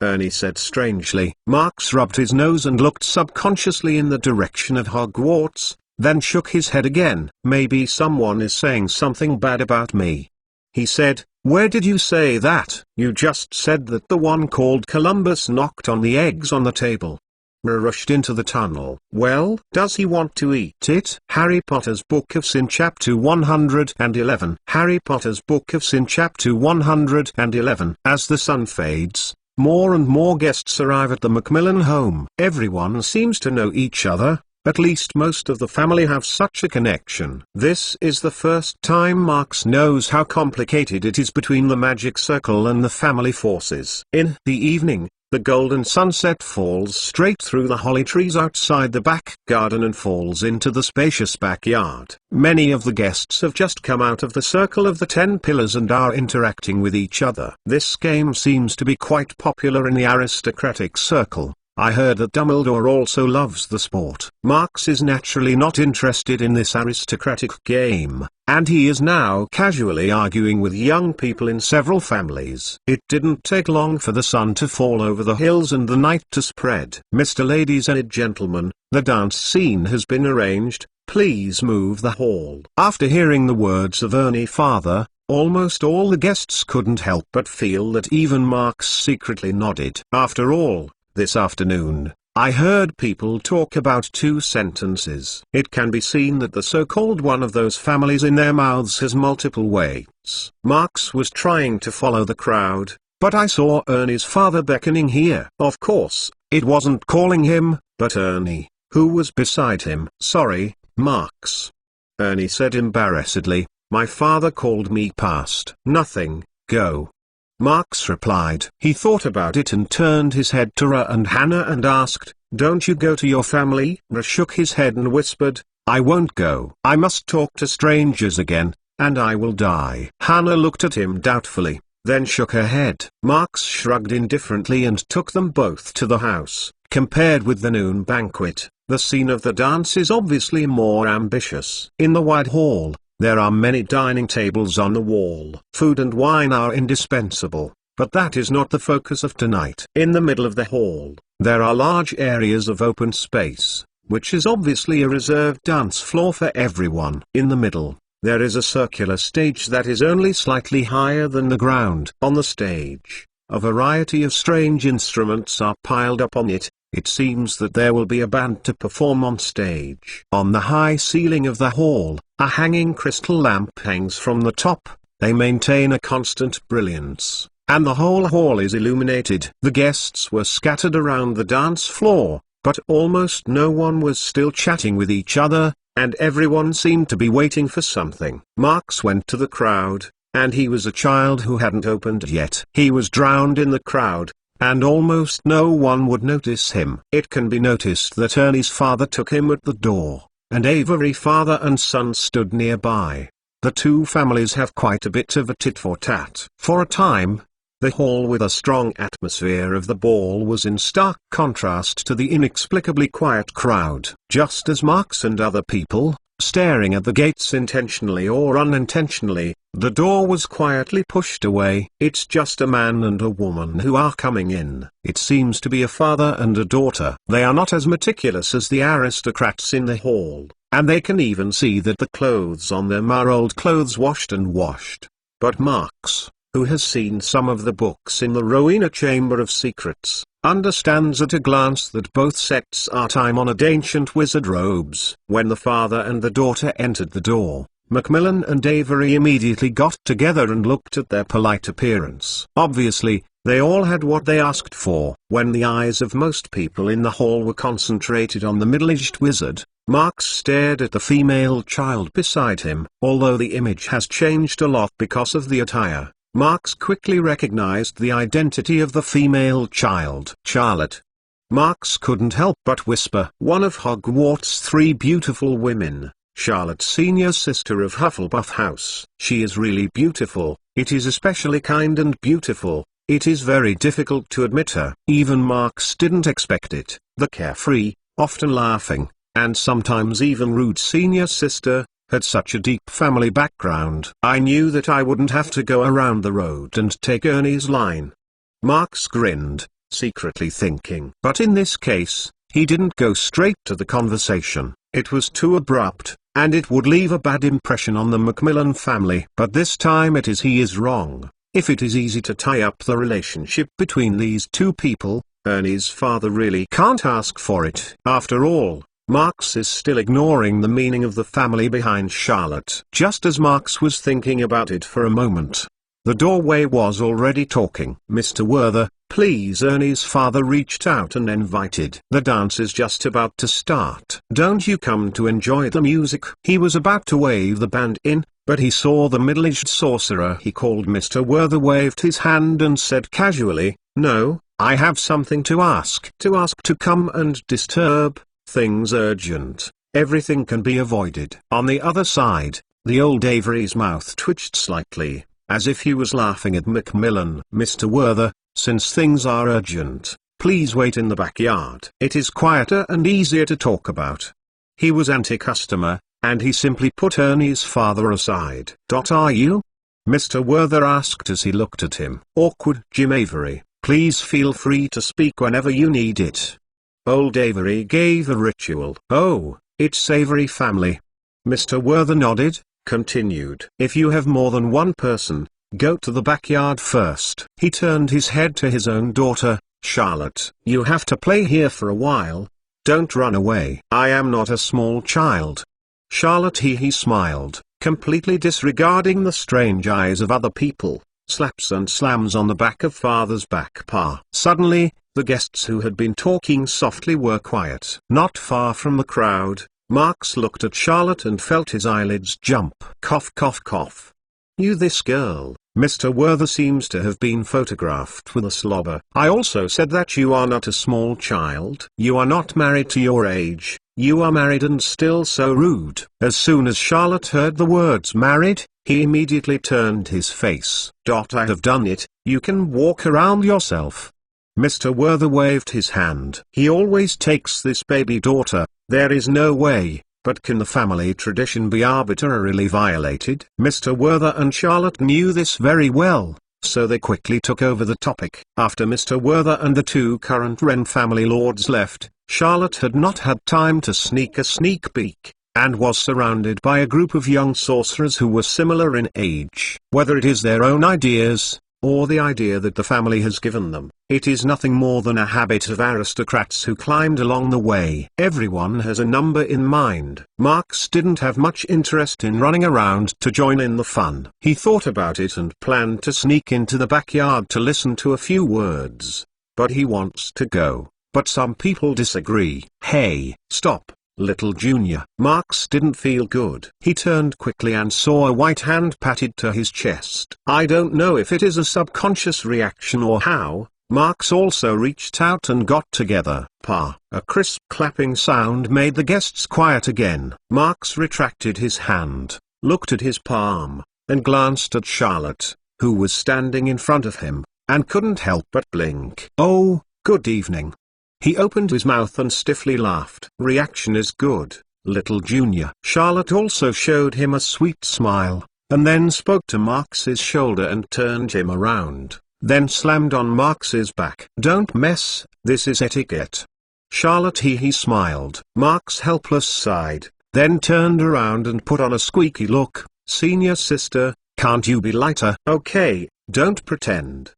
Ernie said strangely. Marks rubbed his nose and looked subconsciously in the direction of Hogwarts, then shook his head again. Maybe someone is saying something bad about me. He said, where did you say that? You just said that the one called Columbus knocked on the eggs on the table. Rushed into the tunnel. Well, does he want to eat it? Harry Potter's Book of Sin Chapter 111. Harry Potter's Book of Sin Chapter 111. As the sun fades, more and more guests arrive at the Macmillan home. Everyone seems to know each other. At least most of the family have such a connection. This is the first time Marx knows how complicated it is between the magic circle and the family forces. In the evening, the golden sunset falls straight through the holly trees outside the back garden and falls into the spacious backyard. Many of the guests have just come out of the circle of the 10 pillars and are interacting with each other. This game seems to be quite popular in the aristocratic circle. I heard that Dumbledore also loves the sport. Marx is naturally not interested in this aristocratic game, and he is now casually arguing with young people in several families. It didn't take long for the sun to fall over the hills and the night to spread. Mr. Ladies and Gentlemen, the dance scene has been arranged, please move the hall. After hearing the words of Ernie Father, almost all the guests couldn't help but feel that even Marx secretly nodded. After all, this afternoon, I heard people talk about 2 sentences. It can be seen that the so-called one of those families in their mouths has multiple weights. Marx was trying to follow the crowd, but I saw Ernie's father beckoning here. Of course, it wasn't calling him, but Ernie, who was beside him. Sorry, Marx, Ernie said embarrassedly, my father called me past. Nothing, go. Marx replied. He thought about it and turned his head to Ra and Hannah and asked, don't you go to your family? Ra shook his head and whispered, I won't go. I must talk to strangers again, and I will die. Hannah looked at him doubtfully, then shook her head. Marx shrugged indifferently and took them both to the house. Compared with the noon banquet, the scene of the dance is obviously more ambitious. In the wide hall, there are many dining tables on the wall. Food and wine are indispensable, but that is not the focus of tonight. In the middle of the hall, there are large areas of open space, which is obviously a reserved dance floor for everyone. In the middle, there is a circular stage that is only slightly higher than the ground. On the stage, a variety of strange instruments are piled up on it. It seems that there will be a band to perform on stage. On the high ceiling of the hall, a hanging crystal lamp hangs from the top. They maintain a constant brilliance, and the whole hall is illuminated. The guests were scattered around the dance floor, but almost no one was still chatting with each other, and everyone seemed to be waiting for something. Marx went to the crowd, and he was a child who hadn't opened yet. He was drowned in the crowd, and almost no one would notice him. It can be noticed that Ernie's father took him at the door, and Avery father and son stood nearby. The 2 families have quite a bit of a tit-for-tat. For a time, the hall with a strong atmosphere of the ball was in stark contrast to the inexplicably quiet crowd. Just as Marx and other people, staring at the gates intentionally or unintentionally, the door was quietly pushed away. It's just a man and a woman who are coming in. It seems to be a father and a daughter. They are not as meticulous as the aristocrats in the hall, and they can even see that the clothes on them are old clothes washed and washed. But Marx, who has seen some of the books in the Rowena Chamber of Secrets, understands at a glance that both sets are time-honored ancient wizard robes. When the father and the daughter entered the door, Macmillan and Avery immediately got together and looked at their polite appearance. Obviously, they all had what they asked for. When the eyes of most people in the hall were concentrated on the middle-aged wizard, Marx stared at the female child beside him. Although the image has changed a lot because of the attire, Marx quickly recognized the identity of the female child. Charlotte. Marx couldn't help but whisper. One of Hogwarts' 3 beautiful women, Charlotte, senior sister of Hufflepuff House. She is really beautiful. It is especially kind and beautiful. It is very difficult to admit her. Even Marx didn't expect it. The carefree, often laughing, and sometimes even rude senior sister, had such a deep family background. I knew that I wouldn't have to go around the road and take Ernie's line. Marx grinned, secretly thinking. But in this case, he didn't go straight to the conversation. It was too abrupt, and it would leave a bad impression on the Macmillan family. But this time he is wrong. If it is easy to tie up the relationship between these 2 people, Ernie's father really can't ask for it. After all, Marx is still ignoring the meaning of the family behind Charlotte. Just as Marx was thinking about it for a moment, The doorway was already talking. "Mr. Werther, please." Ernie's father reached out and invited. "The dance is just about to start. Don't you come to enjoy the music?" He was about to wave the band in, but he saw the middle-aged sorcerer he called Mr. Werther waved his hand and said casually, "No, I have something to ask." To come and disturb, things urgent, everything can be avoided. On the other side, the old Avery's mouth twitched slightly, as if he was laughing at Macmillan. "Mr. Werther, since things are urgent, please wait in the backyard. It is quieter and easier to talk about." He was anti-customer, and he simply put Ernie's father aside. "Are you?" Mr. Werther asked as he looked at him. "Awkward." "Jim Avery, please feel free to speak whenever you need it." Old Avery gave a ritual. "Oh, it's Avery family." Mr. Werther nodded, continued. "If you have more than one person, go to the backyard first." He turned his head to his own daughter, "Charlotte, you have to play here for a while. Don't run away." "I am not a small child." Charlotte he smiled, completely disregarding the strange eyes of other people, slaps and slams on the back of father's back paw. Suddenly, the guests who had been talking softly were quiet. Not far from the crowd, Marx looked at Charlotte and felt his eyelids jump. Cough cough cough. "You this girl." Mr. Werther seems to have been photographed with a slobber. "I also said that you are not a small child. You are not married to your age. You are married and still so rude." As soon as Charlotte heard the words married, he immediately turned his face. "I have done it, you can walk around yourself." Mr. Werther waved his hand. "He always takes this baby daughter, there is no way, but can the family tradition be arbitrarily violated?" Mr. Werther and Charlotte knew this very well, so they quickly took over the topic. After Mr. Werther and the two current Wren family lords left, Charlotte had not had time to sneak a sneak peek, and was surrounded by a group of young sorcerers who were similar in age. Whether it is their own ideas, or the idea that the family has given them, it is nothing more than a habit of aristocrats who climbed along the way. Everyone has a number in mind. Marx didn't have much interest in running around to join in the fun. He thought about it and planned to sneak into the backyard to listen to a few words. But he wants to go. But some people disagree. "Hey, stop, little Junior." Marx didn't feel good. He turned quickly and saw a white hand patted to his chest. I don't know if it is a subconscious reaction or how. Marx also reached out and got together. Pa. A crisp clapping sound made the guests quiet again. Marx retracted his hand, looked at his palm, and glanced at Charlotte, who was standing in front of him, and couldn't help but blink. "Oh, good evening." He opened his mouth and stiffly laughed. "Reaction is good, little Junior." Charlotte also showed him a sweet smile, and then spoke to Marx's shoulder and turned him around, then slammed on Marx's back. "Don't mess, this is etiquette." Charlotte he smiled. Marx helpless sighed, then turned around and put on a squeaky look. "Senior sister, can't you be lighter?" "Okay, don't pretend."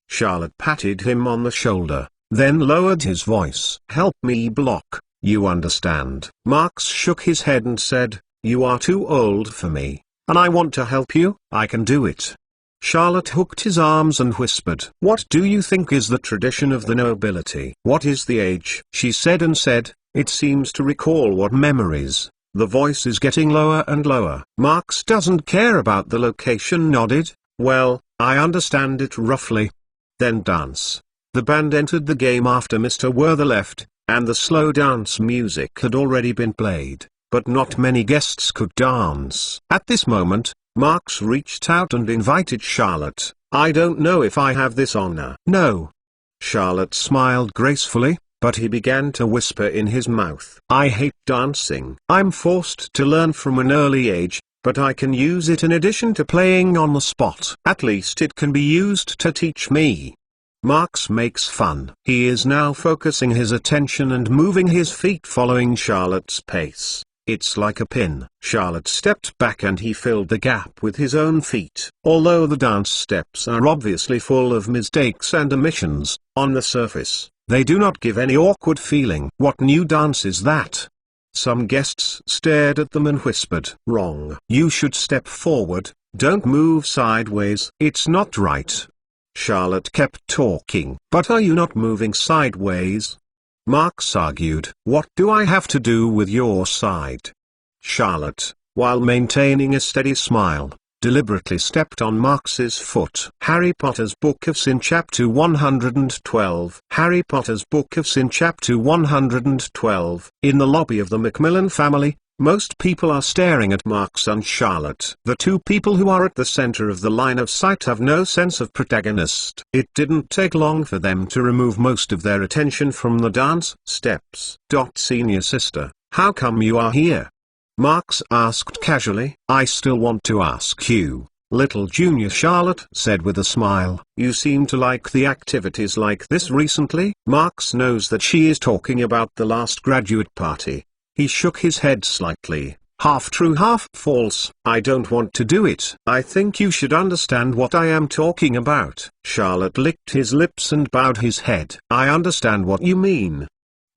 Charlotte patted him on the shoulder, then lowered his voice. "Help me block, you understand?" Marx shook his head and said, "You are too old for me, and I want to help you." "I can do it." Charlotte hooked his arms and whispered, "What do you think is the tradition of the nobility?" "What is the age?" she said, and said, "It seems to recall what memories." The voice is getting lower and lower. Marx doesn't care about the location, nodded. "Well, I understand it roughly." Then dance. The band entered the game after Mr. Werther left, and the slow dance music had already been played, but not many guests could dance. At this moment, Marx reached out and invited Charlotte. "I don't know if I have this honor." "No." Charlotte smiled gracefully, but he began to whisper in his mouth. "I hate dancing. I'm forced to learn from an early age, but I can use it in addition to playing on the spot. At least it can be used to teach me." Marx makes fun. He is now focusing his attention and moving his feet following Charlotte's pace. It's like a pin. Charlotte stepped back and he filled the gap with his own feet. Although the dance steps are obviously full of mistakes and omissions, on the surface, they do not give any awkward feeling. "What new dance is that?" Some guests stared at them and whispered, "Wrong. You should step forward, Don't move sideways. It's not right. Charlotte kept talking. But are you not moving sideways? Marx argued. What do I have to do with your side? Charlotte, while maintaining a steady smile, deliberately stepped on Marx's foot. Harry Potter's Book of Sin Chapter 112. Harry Potter's Book of Sin Chapter 112. In the lobby of the Macmillan family, most people are staring at Marx and Charlotte. The two people who are at the center of the line of sight have no sense of protagonist. It didn't take long for them to remove most of their attention from the dance steps. Senior sister, how come you are here? Marx asked casually. I still want to ask you, little junior, Charlotte said with a smile. You seem to like the activities like this recently. Marx knows that she is talking about the last graduate party. He shook his head slightly. Half true, half false. I don't want to do it. I think you should understand what I am talking about. Charlotte licked his lips and bowed his head. I understand what you mean,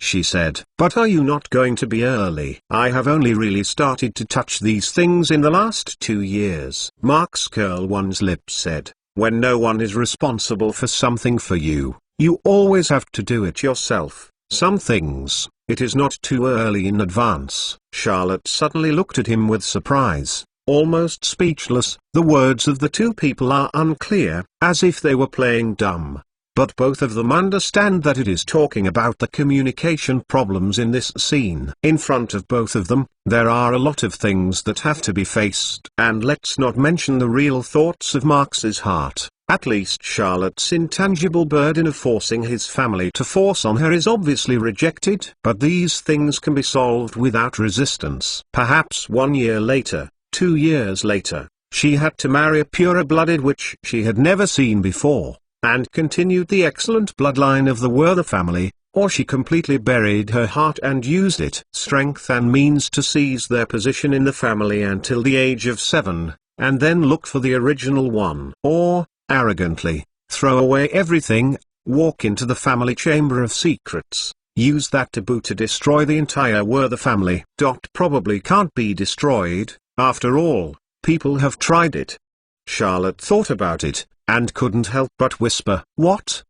she said. But are you not going to be early? I have only really started to touch these things in the last 2 years. Marx curled one's lips said, when no one is responsible for something for you, you always have to do it yourself. Some things, it is not too early in advance. Charlotte suddenly looked at him with surprise, almost speechless. The words of the two people are unclear, as if they were playing dumb. But both of them understand that it is talking about the communication problems in this scene. In front of both of them, there are a lot of things that have to be faced. And let's not mention the real thoughts of Marx's heart. At least Charlotte's intangible burden of forcing his family to force on her is obviously rejected. But these things can be solved without resistance. Perhaps 1 year later, 2 years later, she had to marry a purer-blooded witch she had never seen before, and continued the excellent bloodline of the Werther family, or she completely buried her heart and used it, strength and means to seize their position in the family until the age of 7, and then look for the original one. Or, arrogantly, throw away everything, walk into the family chamber of secrets, use that taboo to destroy the entire Werther family. Probably can't be destroyed, after all, people have tried it. Charlotte thought about it, and couldn't help but whisper, what?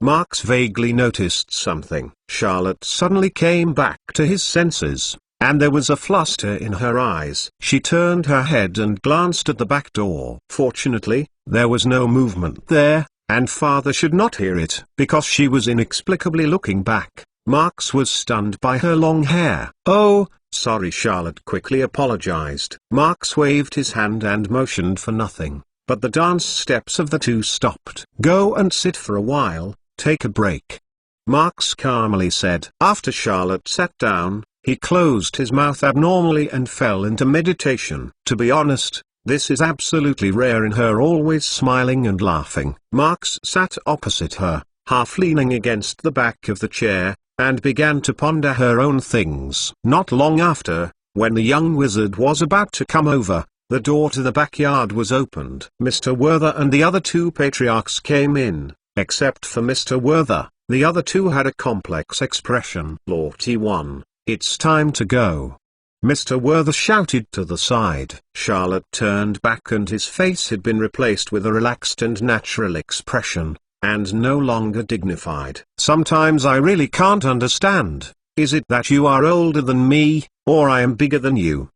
Marx vaguely noticed something. Charlotte suddenly came back to his senses, and there was a fluster in her eyes. She turned her head and glanced at the back door. Fortunately, there was no movement there, and father should not hear it, because she was inexplicably looking back. Marx was stunned by her long hair. Oh, sorry, Charlotte quickly apologized. Marx waved his hand and motioned for nothing, but the dance steps of the two stopped. Go and sit for a while, take a break, Marx calmly said. After Charlotte sat down, he closed his mouth abnormally and fell into meditation. To be honest, this is absolutely rare in her, always smiling and laughing. Marx sat opposite her, half leaning against the back of the chair, and began to ponder her own things. Not long after, when the young wizard was about to come over, the door to the backyard was opened. Mr. Werther and the other two patriarchs came in. Except for Mr. Werther, the other two had a complex expression. Lordy one, it's time to go, Mr. Werther shouted to the side. Charlotte turned back and his face had been replaced with a relaxed and natural expression, and no longer dignified. Sometimes I really can't understand. Is it that you are older than me, or I am bigger than you?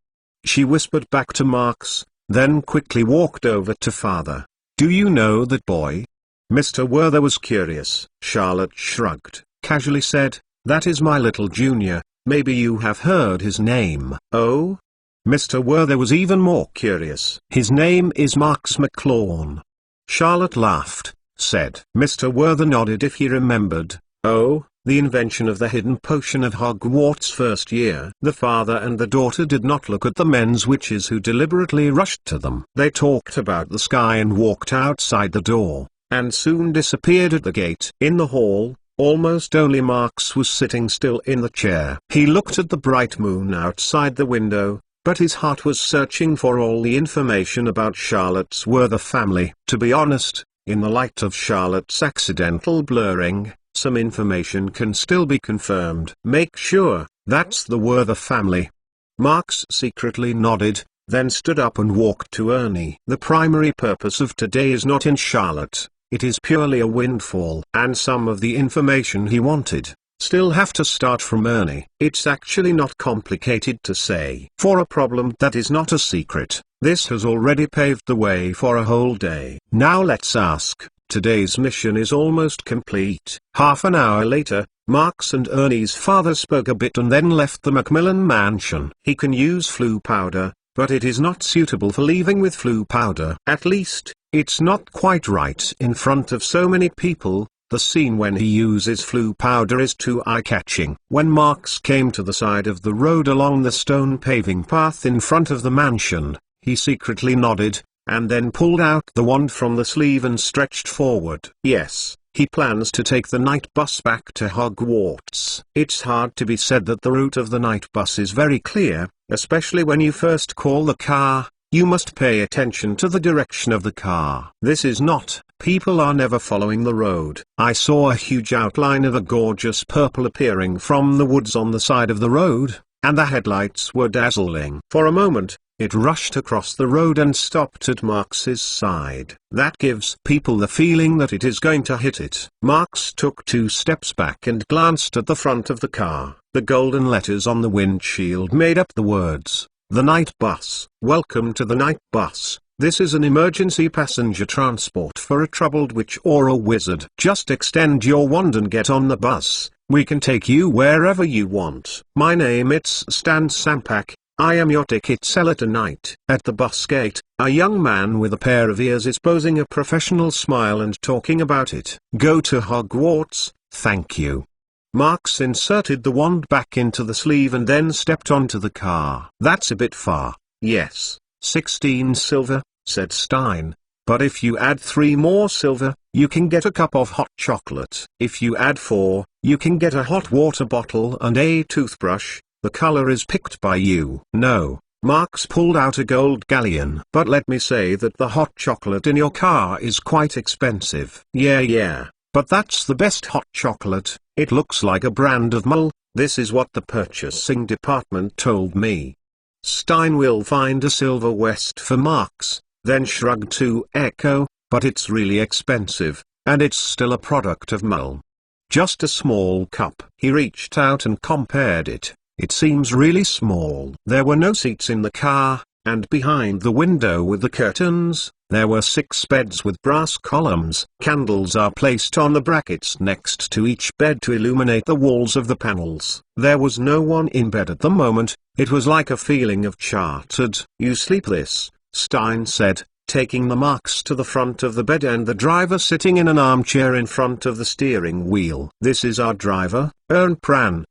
She whispered back to Marx, then quickly walked over to father. Do you know that boy? Mr. Werther was curious. Charlotte shrugged, casually said, that is my little junior, maybe you have heard his name. Oh? Mr. Werther was even more curious. His name is Marx McLawn. Charlotte laughed, said. Mr. Werther nodded if he remembered. Oh, the invention of the hidden potion of Hogwarts first year. The father and the daughter did not look at the men's witches who deliberately rushed to them. They talked about the sky and walked outside the door, and soon disappeared at the gate. In the hall, almost only Marx was sitting still in the chair. He looked at the bright moon outside the window, but his heart was searching for all the information about Charlotte's Werther family. To be honest, in the light of Charlotte's accidental blurring, some information can still be confirmed. Make sure, that's the Werther family. Marx secretly nodded, then stood up and walked to Ernie. The primary purpose of today is not in Charlotte, it is purely a windfall. And some of the information he wanted still have to start from Ernie. It's actually not complicated to say. For a problem that is not a secret, this has already paved the way for a whole day. Now let's ask, today's mission is almost complete. Half an hour later, Mark's and Ernie's father spoke a bit and then left the Macmillan mansion. He can use Floo powder, but it is not suitable for leaving with Floo powder. At least, it's not quite right in front of so many people. The scene when he uses Floo powder is too eye-catching. When Marks came to the side of the road along the stone paving path in front of the mansion, he secretly nodded, and then pulled out the wand from the sleeve and stretched forward. Yes, he plans to take the night bus back to Hogwarts. It's hard to be said that the route of the night bus is very clear, especially when you first call the car. You must pay attention to the direction of the car. This is not, people are never following the road. I saw a huge outline of a gorgeous purple appearing from the woods on the side of the road, and the headlights were dazzling. For a moment, it rushed across the road and stopped at Marks's side. That gives people the feeling that it is going to hit it. Marks took 2 steps back and glanced at the front of the car. The golden letters on the windshield made up the words, "The Night Bus." Welcome to the Night Bus. This is an emergency passenger transport for a troubled witch or a wizard. Just extend your wand and get on the bus. We can take you wherever you want. My name is Stan Sampak. I am your ticket seller tonight. At the bus gate, a young man with a pair of ears is posing a professional smile and talking about it. Go to Hogwarts, thank you. Marks inserted the wand back into the sleeve and then stepped onto the car. That's a bit far. Yes, 16 silver, said Stein. But if you add 3 more silver, you can get a cup of hot chocolate. If you add 4, you can get a hot water bottle and a toothbrush. The color is picked by you. No. Marks pulled out a gold galleon. But let me say that the hot chocolate in your car is quite expensive. Yeah. But that's the best hot chocolate. It looks like a brand of Mull. This is what the purchasing department told me. Stein will find a silver West for Marks, then shrugged to echo, but it's really expensive, and it's still a product of Mull. Just a small cup. He reached out and compared it. It seems really small. There were no seats in the car, and behind the window with the curtains, there were 6 beds with brass columns. Candles are placed on the brackets next to each bed to illuminate the walls of the panels. There was no one in bed at the moment. It was like a feeling of chartered. You sleep this, Stein said, taking the Marks to the front of the bed and the driver sitting in an armchair in front of the steering wheel. This is our driver, Ern Pran.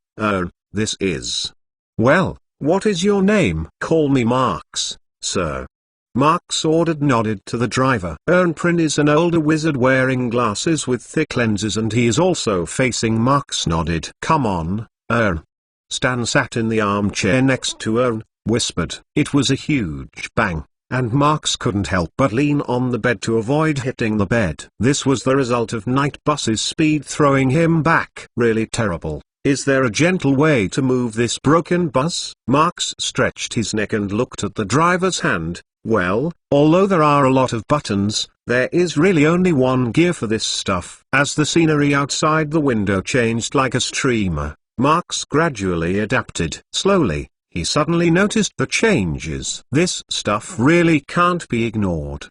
This is. Well, what is your name? Call me Marks, sir. Marks nodded to the driver. Ernprin is an older wizard wearing glasses with thick lenses and he is also facing Marks nodded. Come on, Ern. Stan sat in the armchair next to Ern, whispered. It was a huge bang, and Marks couldn't help but lean on the bed to avoid hitting the bed. This was the result of Night Bus's speed throwing him back. Really terrible. Is there a gentle way to move this broken bus? Marks stretched his neck and looked at the driver's hand. Well, although there are a lot of buttons, there is really only one gear for this stuff. As the scenery outside the window changed like a streamer, Marks gradually adapted. Slowly, he suddenly noticed the changes. This stuff really can't be ignored.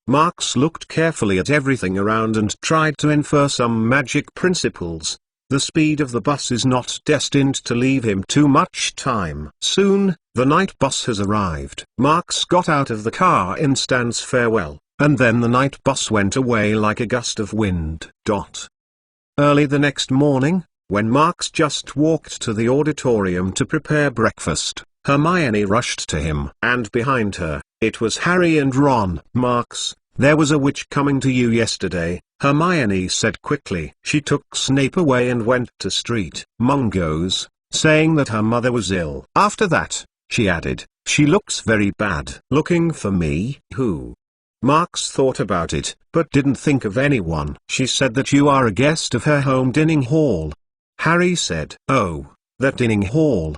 Marks looked carefully at everything around and tried to infer some magic principles. The speed of the bus is not destined to leave him too much time. Soon, the night bus has arrived. Marks got out of the car in Stan's farewell, and then the night bus went away like a gust of wind. Early the next morning, when Marks just walked to the auditorium to prepare breakfast, Hermione rushed to him. And behind her, it was Harry and Ron. Marks, there was a witch coming to you yesterday, Hermione said quickly. She took Snape away and went to Street Mungo's, saying that her mother was ill. After that, she added, she looks very bad. Looking for me? Who? Marks thought about it, but didn't think of anyone. She said that you are a guest of her home dining hall. Harry said, oh, that dining hall.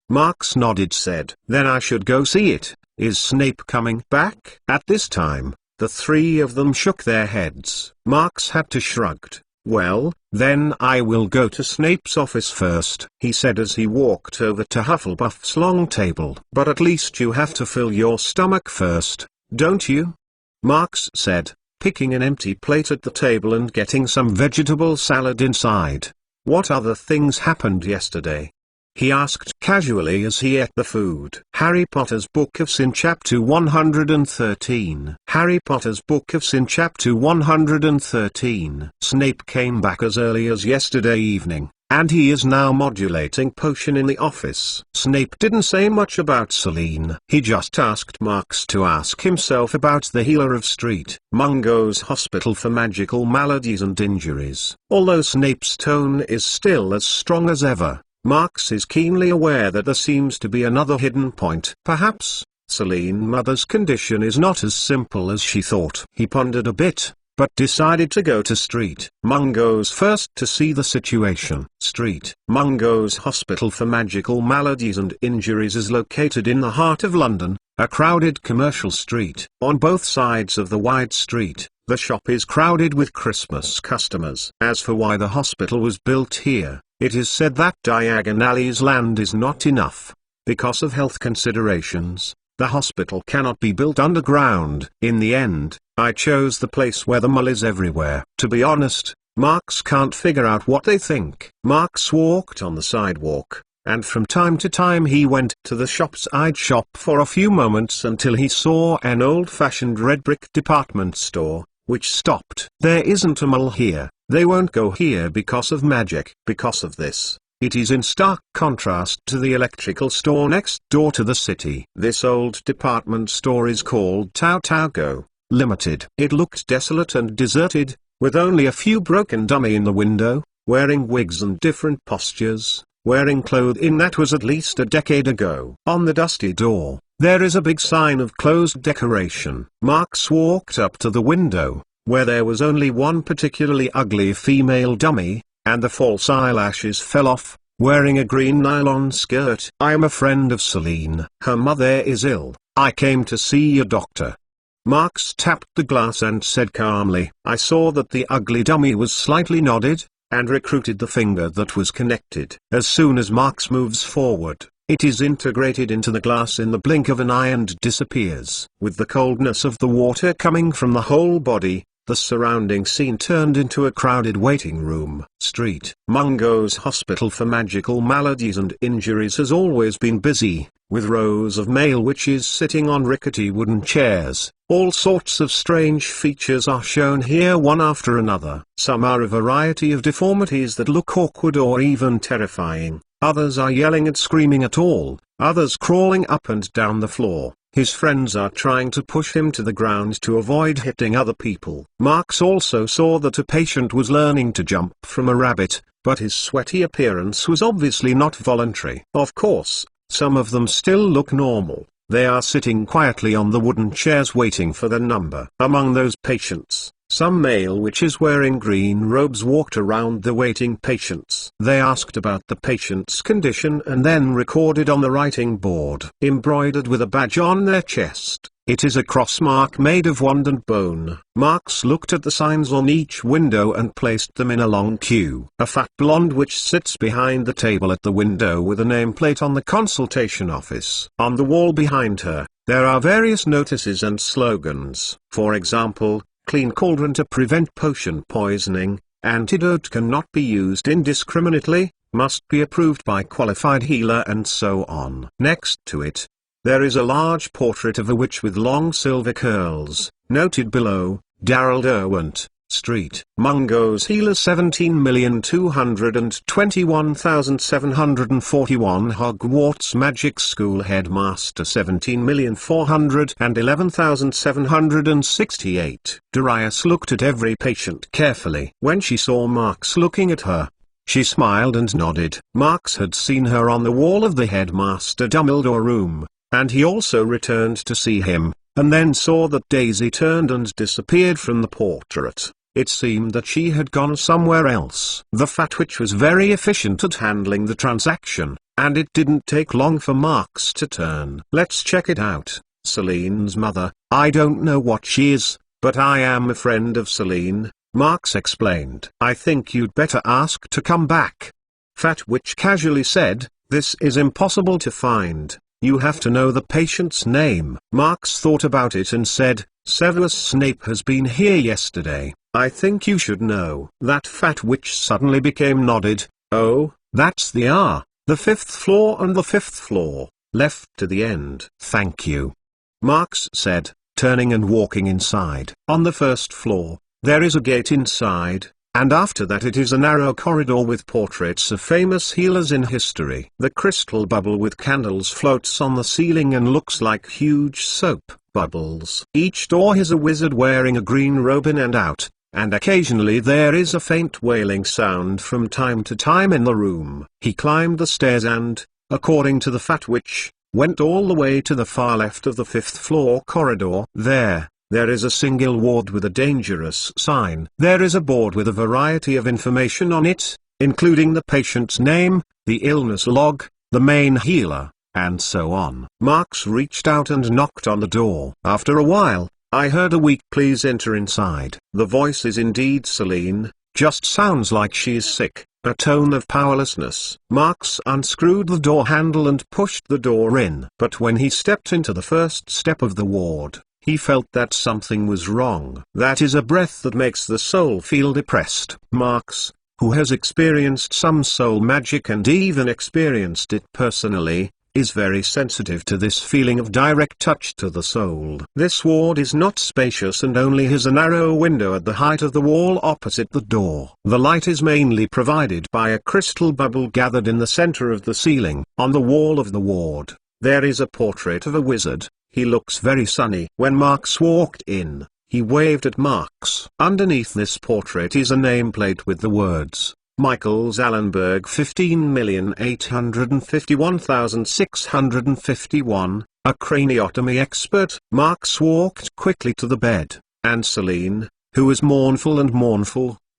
Marks nodded said, then I should go see it. Is Snape coming back? At this time, the three of them shook their heads. Marx had to shrug. Well, then I will go to Snape's office first, he said as he walked over to Hufflepuff's long table. But at least you have to fill your stomach first, don't you? Marx said, picking an empty plate at the table and getting some vegetable salad inside. What other things happened yesterday? He asked casually as he ate the food. Harry Potter's Book of Sin Chapter 113. Harry Potter's Book of Sin Chapter 113. Snape came back as early as yesterday evening, and he is now modulating potion in the office. Snape didn't say much about Celine. He just asked Marx to ask himself about the healer of Street Mungo's Hospital for Magical Maladies and Injuries. Although Snape's tone is still as strong as ever, Marx is keenly aware that there seems to be another hidden point. Perhaps, Celine Mother's condition is not as simple as she thought. He pondered a bit, but decided to go to Street Mungo's first to see the situation. Street Mungo's Hospital for Magical Maladies and Injuries is located in the heart of London, a crowded commercial street. On both sides of the wide street, the shop is crowded with Christmas customers. As for why the hospital was built here, it is said that Diagon Alley's land is not enough. Because of health considerations, the hospital cannot be built underground. In the end, I chose the place where the mall is everywhere. To be honest, Marx can't figure out what they think. Marx walked on the sidewalk, and from time to time he went to the shop-side shop for a few moments until he saw an old-fashioned red brick department store, which stopped. There isn't a mall here. They won't go here because of magic. Because of this, it is in stark contrast to the electrical store next door to the city. This old department store is called Tautaugo Limited. It looked desolate and deserted, with only a few broken dummy in the window, wearing wigs and different postures, wearing clothing that was at least a decade ago. On the dusty door, there is a big sign of closed decoration. Marx walked up to the window, where there was only one particularly ugly female dummy, and the false eyelashes fell off, wearing a green nylon skirt. I am a friend of Celine. Her mother is ill. I came to see a doctor. Marx tapped the glass and said calmly. I saw that the ugly dummy was slightly nodded, and recruited the finger that was connected. As soon as Marx moves forward, it is integrated into the glass in the blink of an eye and disappears. With the coldness of the water coming from the whole body, the surrounding scene turned into a crowded waiting room. Street Mungo's Hospital for Magical Maladies and Injuries has always been busy, with rows of male witches sitting on rickety wooden chairs. All sorts of strange features are shown here one after another. Some are a variety of deformities that look awkward or even terrifying. Others are yelling and screaming at all, others crawling up and down the floor. His friends are trying to push him to the ground to avoid hitting other people. Marx also saw that a patient was learning to jump from a rabbit, but his sweaty appearance was obviously not voluntary. Of course, some of them still look normal. They are sitting quietly on the wooden chairs waiting for their number. Among those patients, some male witches wearing green robes walked around the waiting patients. They asked about the patient's condition and then recorded on the writing board, embroidered with a badge on their chest. It is a cross mark made of wand and bone. Marx looked at the signs on each window and placed them in a long queue. A fat blonde witch sits behind the table at the window with a nameplate on the consultation office. On the wall behind her, there are various notices and slogans. For example, clean cauldron to prevent potion poisoning, antidote cannot be used indiscriminately, must be approved by qualified healer, and so on. Next to it, there is a large portrait of a witch with long silver curls, noted below, Darrell Derwent, Street Mungo's healer 17,221,741 Hogwarts Magic School Headmaster 17,411,768. Darius looked at every patient carefully. When she saw Marx looking at her, she smiled and nodded. Marx had seen her on the wall of the Headmaster Dumbledore room, and he also returned to see him, and then saw that Daisy turned and disappeared from the portrait. It seemed that she had gone somewhere else. The fat witch was very efficient at handling the transaction, and it didn't take long for Marx to turn. Let's check it out, Celine's mother. I don't know what she is, but I am a friend of Celine, Marx explained. I think you'd better ask to come back. Fat Witch casually said, this is impossible to find. You have to know the patient's name. Marx thought about it and said, Severus Snape has been here yesterday. I think you should know. That Fat Witch suddenly became nodded. Oh, that's the 5th floor and the 5th floor, left to the end. Thank you, Marx said, turning and walking inside. On the 1st floor, there is a gate inside, and after that it is a narrow corridor with portraits of famous healers in history. The crystal bubble with candles floats on the ceiling and looks like huge soap bubbles. Each door has a wizard wearing a green robe in and out, and occasionally there is a faint wailing sound from time to time in the room. He climbed the stairs and, according to the Fat Witch, went all the way to the far left of the 5th floor corridor. There is a single ward with a dangerous sign. There is a board with a variety of information on it, including the patient's name, the illness log, the main healer, and so on. Marx reached out and knocked on the door. After a while, I heard a weak "Please enter inside." The voice is indeed Celine, just sounds like she is sick, a tone of powerlessness. Marx unscrewed the door handle and pushed the door in. But when he stepped into the first step of the ward, he felt that something was wrong. That is a breath that makes the soul feel depressed. Marx, who has experienced some soul magic and even experienced it personally, is very sensitive to this feeling of direct touch to the soul. This ward is not spacious and only has a narrow window at the height of the wall opposite the door. The light is mainly provided by a crystal bubble gathered in the center of the ceiling. On the wall of the ward, there is a portrait of a wizard. He looks very sunny. When Marx walked in, he waved at Marx. Underneath this portrait is a nameplate with the words, Michael Zallenberg 15,851,651, a craniotomy expert. Marx walked quickly to the bed, and Celine, who was mournful,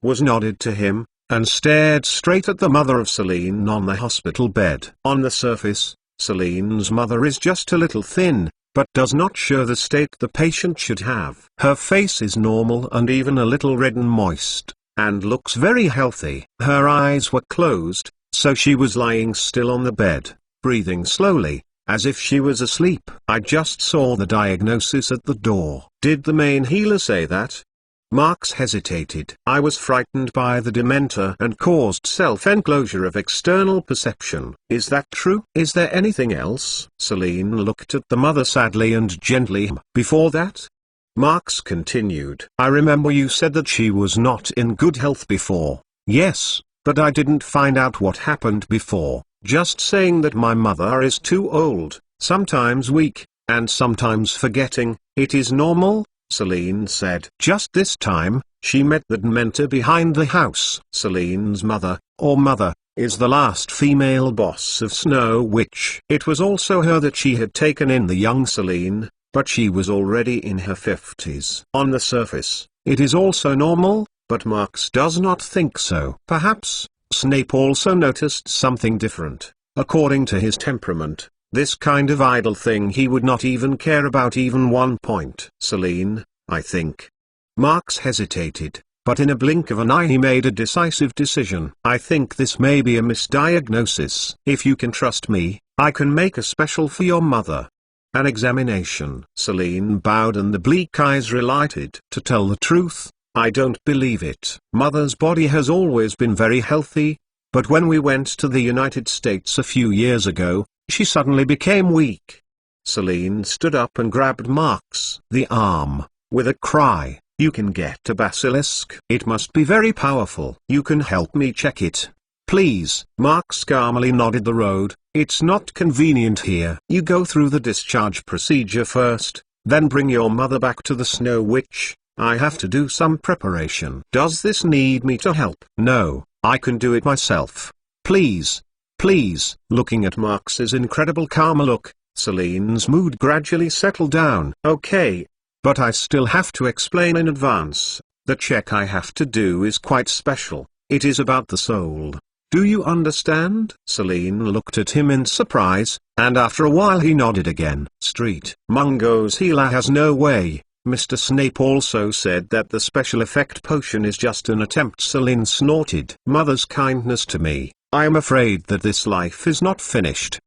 was nodded to him, and stared straight at the mother of Celine on the hospital bed. On the surface, Celine's mother is just a little thin, but does not show the state the patient should have. Her face is normal and even a little red and moist, and looks very healthy. Her eyes were closed, so she was lying still on the bed, breathing slowly, as if she was asleep. I just saw the diagnosis at the door. Did the main healer say that? Marx hesitated. I was frightened by the dementor and caused self-enclosure of external perception. Is that true? Is there anything else? Celine looked at the mother sadly and gently. Before that? Marx continued. I remember you said that she was not in good health before. Yes, but I didn't find out what happened before. Just saying that my mother is too old, sometimes weak, and sometimes forgetting. It is normal, Celine said. Just this time, she met the dementor behind the house. Celine's mother, or mother, is the last female boss of Snow Witch. It was also her that she had taken in the young Celine, but she was already in her 50s. On the surface, it is also normal, but Marx does not think so. Perhaps, Snape also noticed something different. According to his temperament, this kind of idle thing he would not even care about even 1 point. Celine, I think. Marx hesitated, but in a blink of an eye he made a decisive decision. I think this may be a misdiagnosis. If you can trust me, I can make a special for your mother. An examination. Celine bowed and the bleak eyes relighted. To tell the truth, I don't believe it. Mother's body has always been very healthy, but when we went to the United States a few years ago, she suddenly became weak. Celine stood up and grabbed Marx the arm, with a cry. You can get a basilisk. It must be very powerful. You can help me check it, please. Marx calmly nodded. The road, it's not convenient here. You go through the discharge procedure first, then bring your mother back to the Snow Witch. I have to do some preparation. Does this need me to help? No, I can do it myself. Please. Please. Looking at Marx's incredible calm look, Celine's mood gradually settled down. Okay. But I still have to explain in advance. The check I have to do is quite special. It is about the soul. Do you understand? Celine looked at him in surprise, and after a while he nodded again. Street. Mungo's healer has no way. Mr. Snape also said that the special effect potion is just an attempt. Celine snorted. Mother's kindness to me. I am afraid that this life is not finished.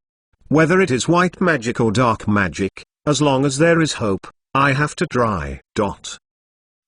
Whether it is white magic or dark magic, as long as there is hope, I have to try.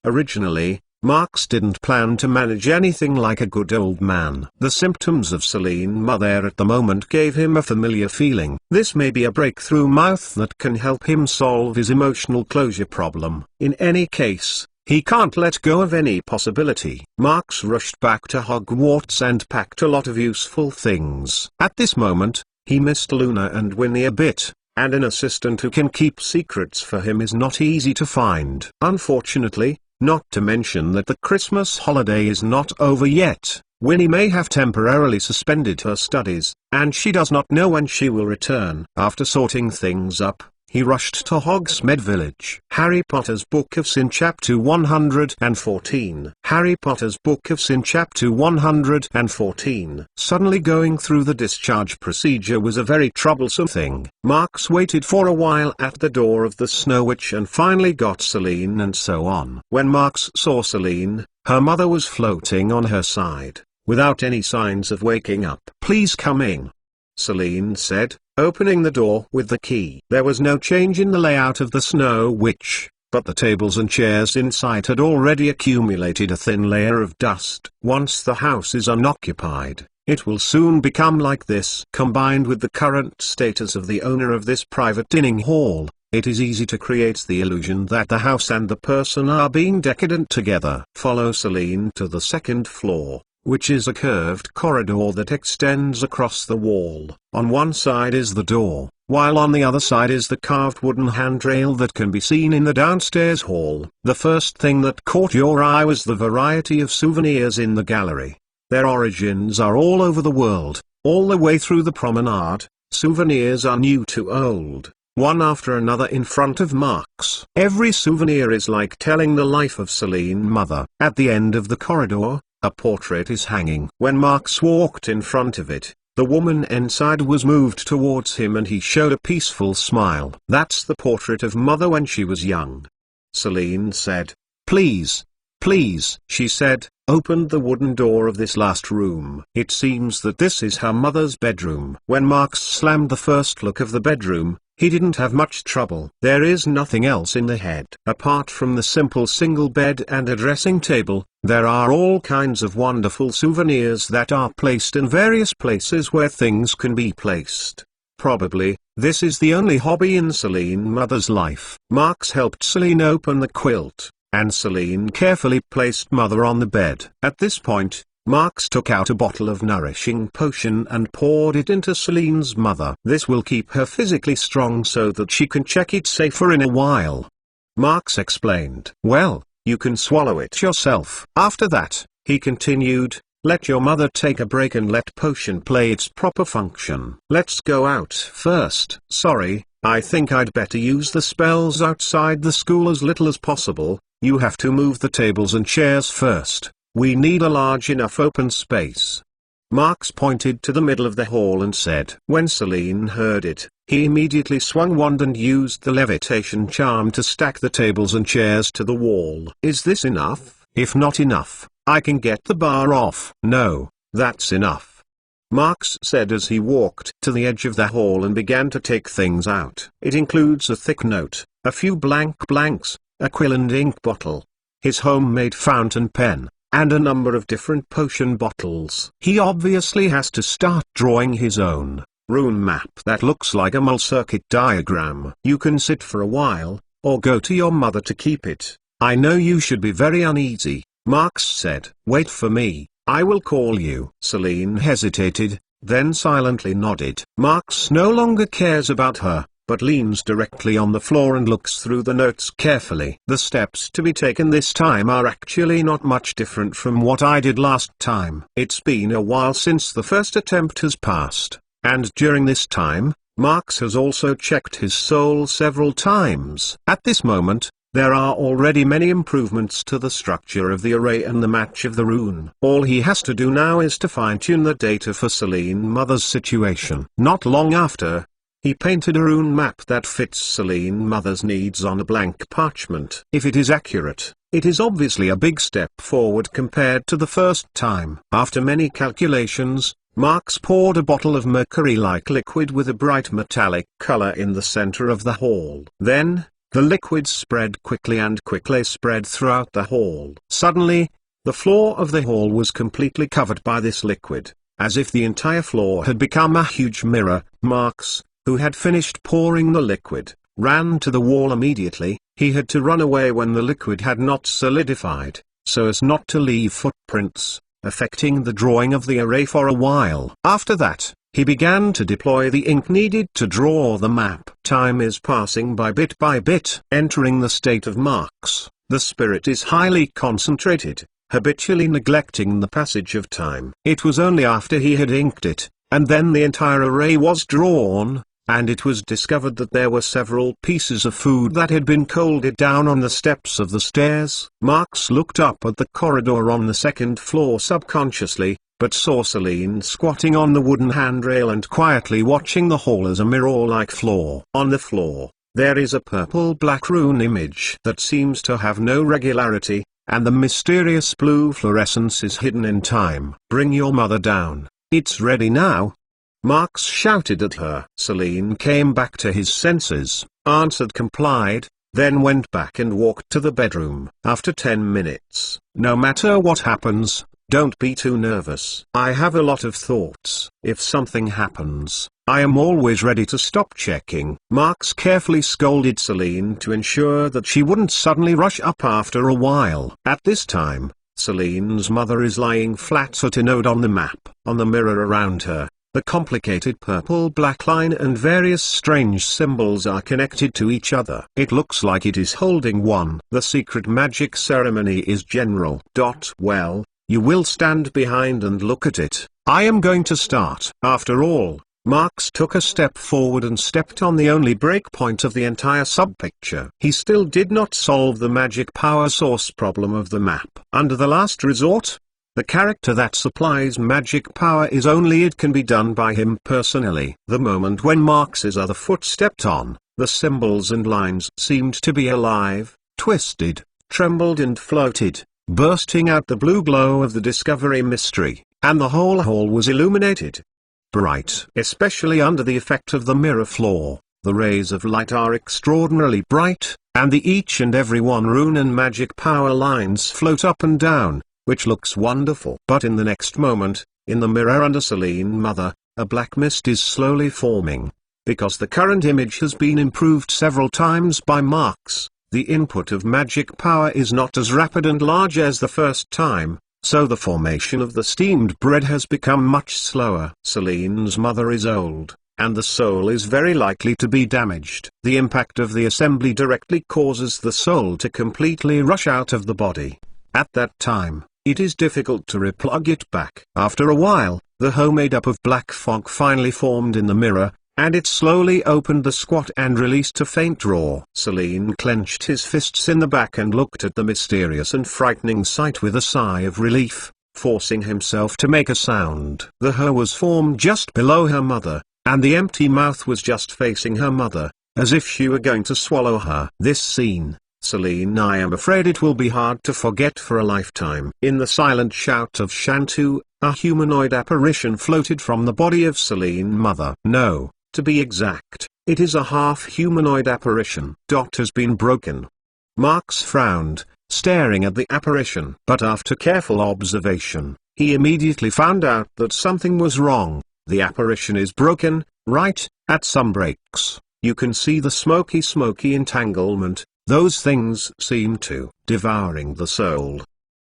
Originally, Marx didn't plan to manage anything like a good old man. The symptoms of Celine Mother at the moment gave him a familiar feeling. This may be a breakthrough mouth that can help him solve his emotional closure problem. In any case, he can't let go of any possibility. Marx rushed back to Hogwarts and packed a lot of useful things. At this moment, he missed Luna and Winnie a bit, and an assistant who can keep secrets for him is not easy to find. Unfortunately, not to mention that the Christmas holiday is not over yet, Winnie may have temporarily suspended her studies, and she does not know when she will return. After sorting things up, he rushed to Hogsmeade Village. Harry Potter's Book of Sin Chapter 114. Harry Potter's Book of Sin Chapter 114. Suddenly going through the discharge procedure was a very troublesome thing. Marx waited for a while at the door of the Snow Witch and finally got Celine and so on. When Marx saw Celine, her mother was floating on her side, without any signs of waking up. Please come in, Celine said, opening the door with the key. There was no change in the layout of the Snow Witch, but the tables and chairs inside had already accumulated a thin layer of dust. Once the house is unoccupied, it will soon become like this. Combined with the current status of the owner of this private dining hall, it is easy to create the illusion that the house and the person are being decadent together. Follow Celine to the second floor, which is a curved corridor that extends across the wall. On one side is the door, while on the other side is the carved wooden handrail that can be seen in the downstairs hall. The first thing that caught your eye was the variety of souvenirs in the gallery. Their origins are all over the world, all the way through the promenade. Souvenirs are new to old, one after another in front of Marx. Every souvenir is like telling the life of Celine Mother. At the end of the corridor, a portrait is hanging. When Marx walked in front of it, the woman inside was moved towards him and he showed a peaceful smile. That's the portrait of Mother when she was young. Celine said. Please, please, she said, opened the wooden door of this last room. It seems that this is her mother's bedroom. When Marx slammed the first look of the bedroom, he didn't have much trouble. There is nothing else in the head. Apart from the simple single bed and a dressing table, there are all kinds of wonderful souvenirs that are placed in various places where things can be placed. Probably, this is the only hobby in Celine Mother's life. Marx helped Celine open the quilt, and Celine carefully placed Mother on the bed. At this point, Marx took out a bottle of nourishing potion and poured it into Celine's mother. This will keep her physically strong so that she can check it safer in a while. Marx explained. Well, you can swallow it yourself. After that, he continued, let your mother take a break and let potion play its proper function. Let's go out first. Sorry, I think I'd better use the spells outside the school as little as possible. You have to move the tables and chairs first. We need a large enough open space. Marx pointed to the middle of the hall and said. When Celine heard it, he immediately swung wand and used the levitation charm to stack the tables and chairs to the wall. Is this enough? If not enough, I can get the bar off. No, that's enough, Marx said as he walked to the edge of the hall and began to take things out. It includes a thick note, a few blanks, a quill and ink bottle, his homemade fountain pen, and a number of different potion bottles. He obviously has to start drawing his own rune map that looks like a mole circuit diagram. You can sit for a while, or go to your mother to keep it. I know you should be very uneasy, Marx said. Wait for me, I will call you. Celine hesitated, then silently nodded. Marx no longer cares about her, but leans directly on the floor and looks through the notes carefully. The steps to be taken this time are actually not much different from what I did last time. It's been a while since the first attempt has passed, and during this time, Marx has also checked his soul several times. At this moment, There are already many improvements to the structure of the array and the match of the rune. All he has to do now is to fine-tune the data for Selene Mother's situation. Not long after, he painted a rune map that fits Selene Mother's needs on a blank parchment. If it is accurate, it is obviously a big step forward compared to the first time. After many calculations, Marx poured a bottle of mercury-like liquid with a bright metallic color in the center of the hall. Then, the liquid spread quickly and quickly spread throughout the hall. Suddenly, the floor of the hall was completely covered by this liquid, as if the entire floor had become a huge mirror. Marx, who had finished pouring the liquid, ran to the wall immediately. He had to run away when the liquid had not solidified, so as not to leave footprints, affecting the drawing of the array for a while. After that, he began to deploy the ink needed to draw the map. Time is passing by bit, entering the state of Marx. The spirit is highly concentrated, habitually neglecting the passage of time. It was only after he had inked it, and then the entire array was drawn, and it was discovered that there were several pieces of food that had been colded down on the steps of the stairs. Marx looked up at the corridor on the second floor subconsciously, but saw Selene squatting on the wooden handrail and quietly watching the hall as a mirror-like floor. On the floor, there is a purple-black rune image that seems to have no regularity, and the mysterious blue fluorescence is hidden in time. "Bring your mother down. It's ready now," Marx shouted at her. Selene came back to his senses, answered, complied, then went back and walked to the bedroom. After 10 minutes, "No matter what happens, don't be too nervous. I have a lot of thoughts. If something happens, I am always ready to stop checking." Marx carefully scolded Selene to ensure that she wouldn't suddenly rush up after a while. At this time, Selene's mother is lying flat at a node on the map. On the mirror around her, the complicated purple-black line and various strange symbols are connected to each other. It looks like it is holding one. The secret magic ceremony is general. Well, you will stand behind and look at it. I am going to start. After all, Marx took a step forward and stepped on the only breakpoint of the entire subpicture. He still did not solve the magic power source problem of the map. Under the last resort, the character that supplies magic power is only it can be done by him personally. The moment when Marx's other foot stepped on, the symbols and lines seemed to be alive, twisted, trembled and floated, bursting out the blue glow of the discovery mystery, and the whole hall was illuminated. Bright. Especially under the effect of the mirror floor, the rays of light are extraordinarily bright, and the each and every one rune and magic power lines float up and down, which looks wonderful. But in the next moment, in the mirror under Selene Mother, a black mist is slowly forming. Because the current image has been improved several times by Marx, the input of magic power is not as rapid and large as the first time, so the formation of the steamed bread has become much slower. Selene's mother is old, and the soul is very likely to be damaged. The impact of the assembly directly causes the soul to completely rush out of the body. At that time, it is difficult to replug it back. After a while, the hoe made up of black fog finally formed in the mirror, and it slowly opened the squat and released a faint roar. Selene clenched his fists in the back and looked at the mysterious and frightening sight with a sigh of relief, forcing himself to make a sound. The hoe was formed just below her mother, and the empty mouth was just facing her mother, as if she were going to swallow her. This scene, Selene, I am afraid it will be hard to forget for a lifetime. In the silent shout of Shantu, a humanoid apparition floated from the body of Selene Mother. No. To be exact, it is a half-humanoid apparition. Has been broken. Marx frowned, staring at the apparition. But after careful observation, he immediately found out that something was wrong. The apparition is broken, right, at some breaks. You can see the smoky entanglement. Those things seem to devouring the soul.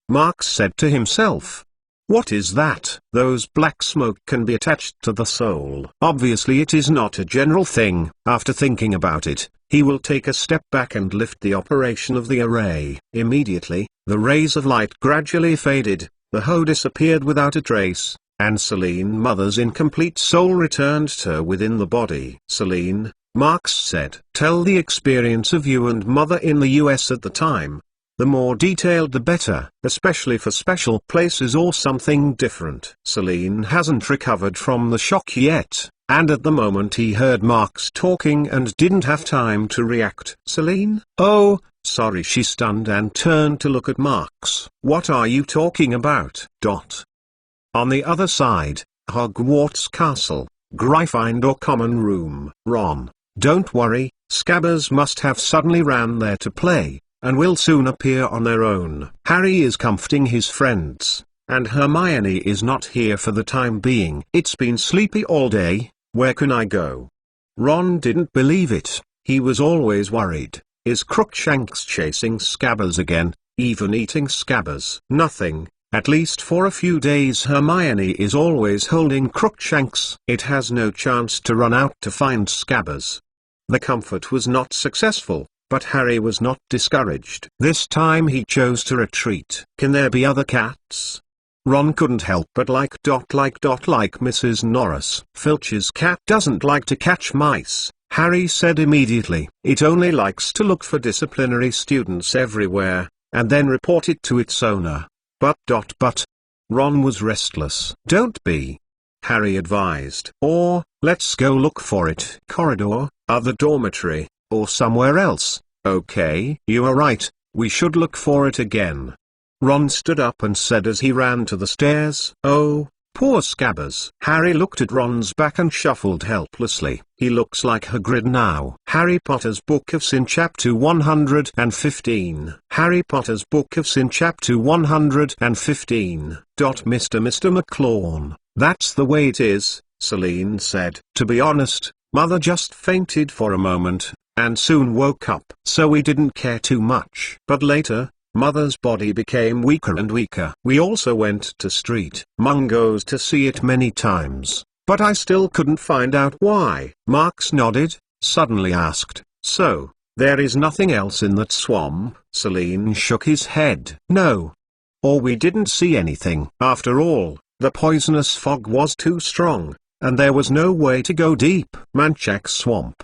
Marx said to himself, what is that? Those black smoke can be attached to the soul. Obviously it is not a general thing. After thinking about it, he will take a step back and lift the operation of the array. Immediately, the rays of light gradually faded, the hoe disappeared without a trace, and Selene Mother's incomplete soul returned to her within the body. Selene, Marx said. Tell the experience of you and mother in the US at the time. The more detailed the better, especially for special places or something different. Celine hasn't recovered from the shock yet, and at the moment he heard Marx talking and didn't have time to react. Celine? Oh, sorry, she stunned and turned to look at Marx. What are you talking about? On the other side, Hogwarts Castle, Gryffindor Common Room. Ron, don't worry, Scabbers must have suddenly ran there to play, and will soon appear on their own. Harry is comforting his friends, and Hermione is not here for the time being. It's been sleepy all day, where can I go? Ron didn't believe it, he was always worried. Is Crookshanks chasing Scabbers again, even eating Scabbers? Nothing, at least for a few days. Hermione is always holding Crookshanks. It has no chance to run out to find Scabbers. The comfort was not successful, but Harry was not discouraged. This time he chose to retreat. Can there be other cats? Ron couldn't help but like Mrs. Norris. Filch's cat doesn't like to catch mice, Harry said immediately. It only likes to look for disciplinary students everywhere, and then report it to its owner. But. Ron was restless. Don't be, Harry advised. Or, let's go look for it. Corridor, other dormitory, or somewhere else. Okay. You are right, we should look for it again. Ron stood up and said as he ran to the stairs. Oh, poor Scabbers. Harry looked at Ron's back and shuffled helplessly. He looks like Hagrid now. Harry Potter's Book of Sin Chapter 115. Harry Potter's Book of Sin Chapter 115. Mr. McLawn, that's the way it is, Celine said. To be honest, Mother just fainted for a moment, and soon woke up. So we didn't care too much. But later, Mother's body became weaker and weaker. We also went to Street Mungo's to see it many times, but I still couldn't find out why. Marx nodded, suddenly asked, so, there is nothing else in that swamp? Celine shook his head. No. Or we didn't see anything. After all, the poisonous fog was too strong, and there was no way to go deep. Manchac Swamp.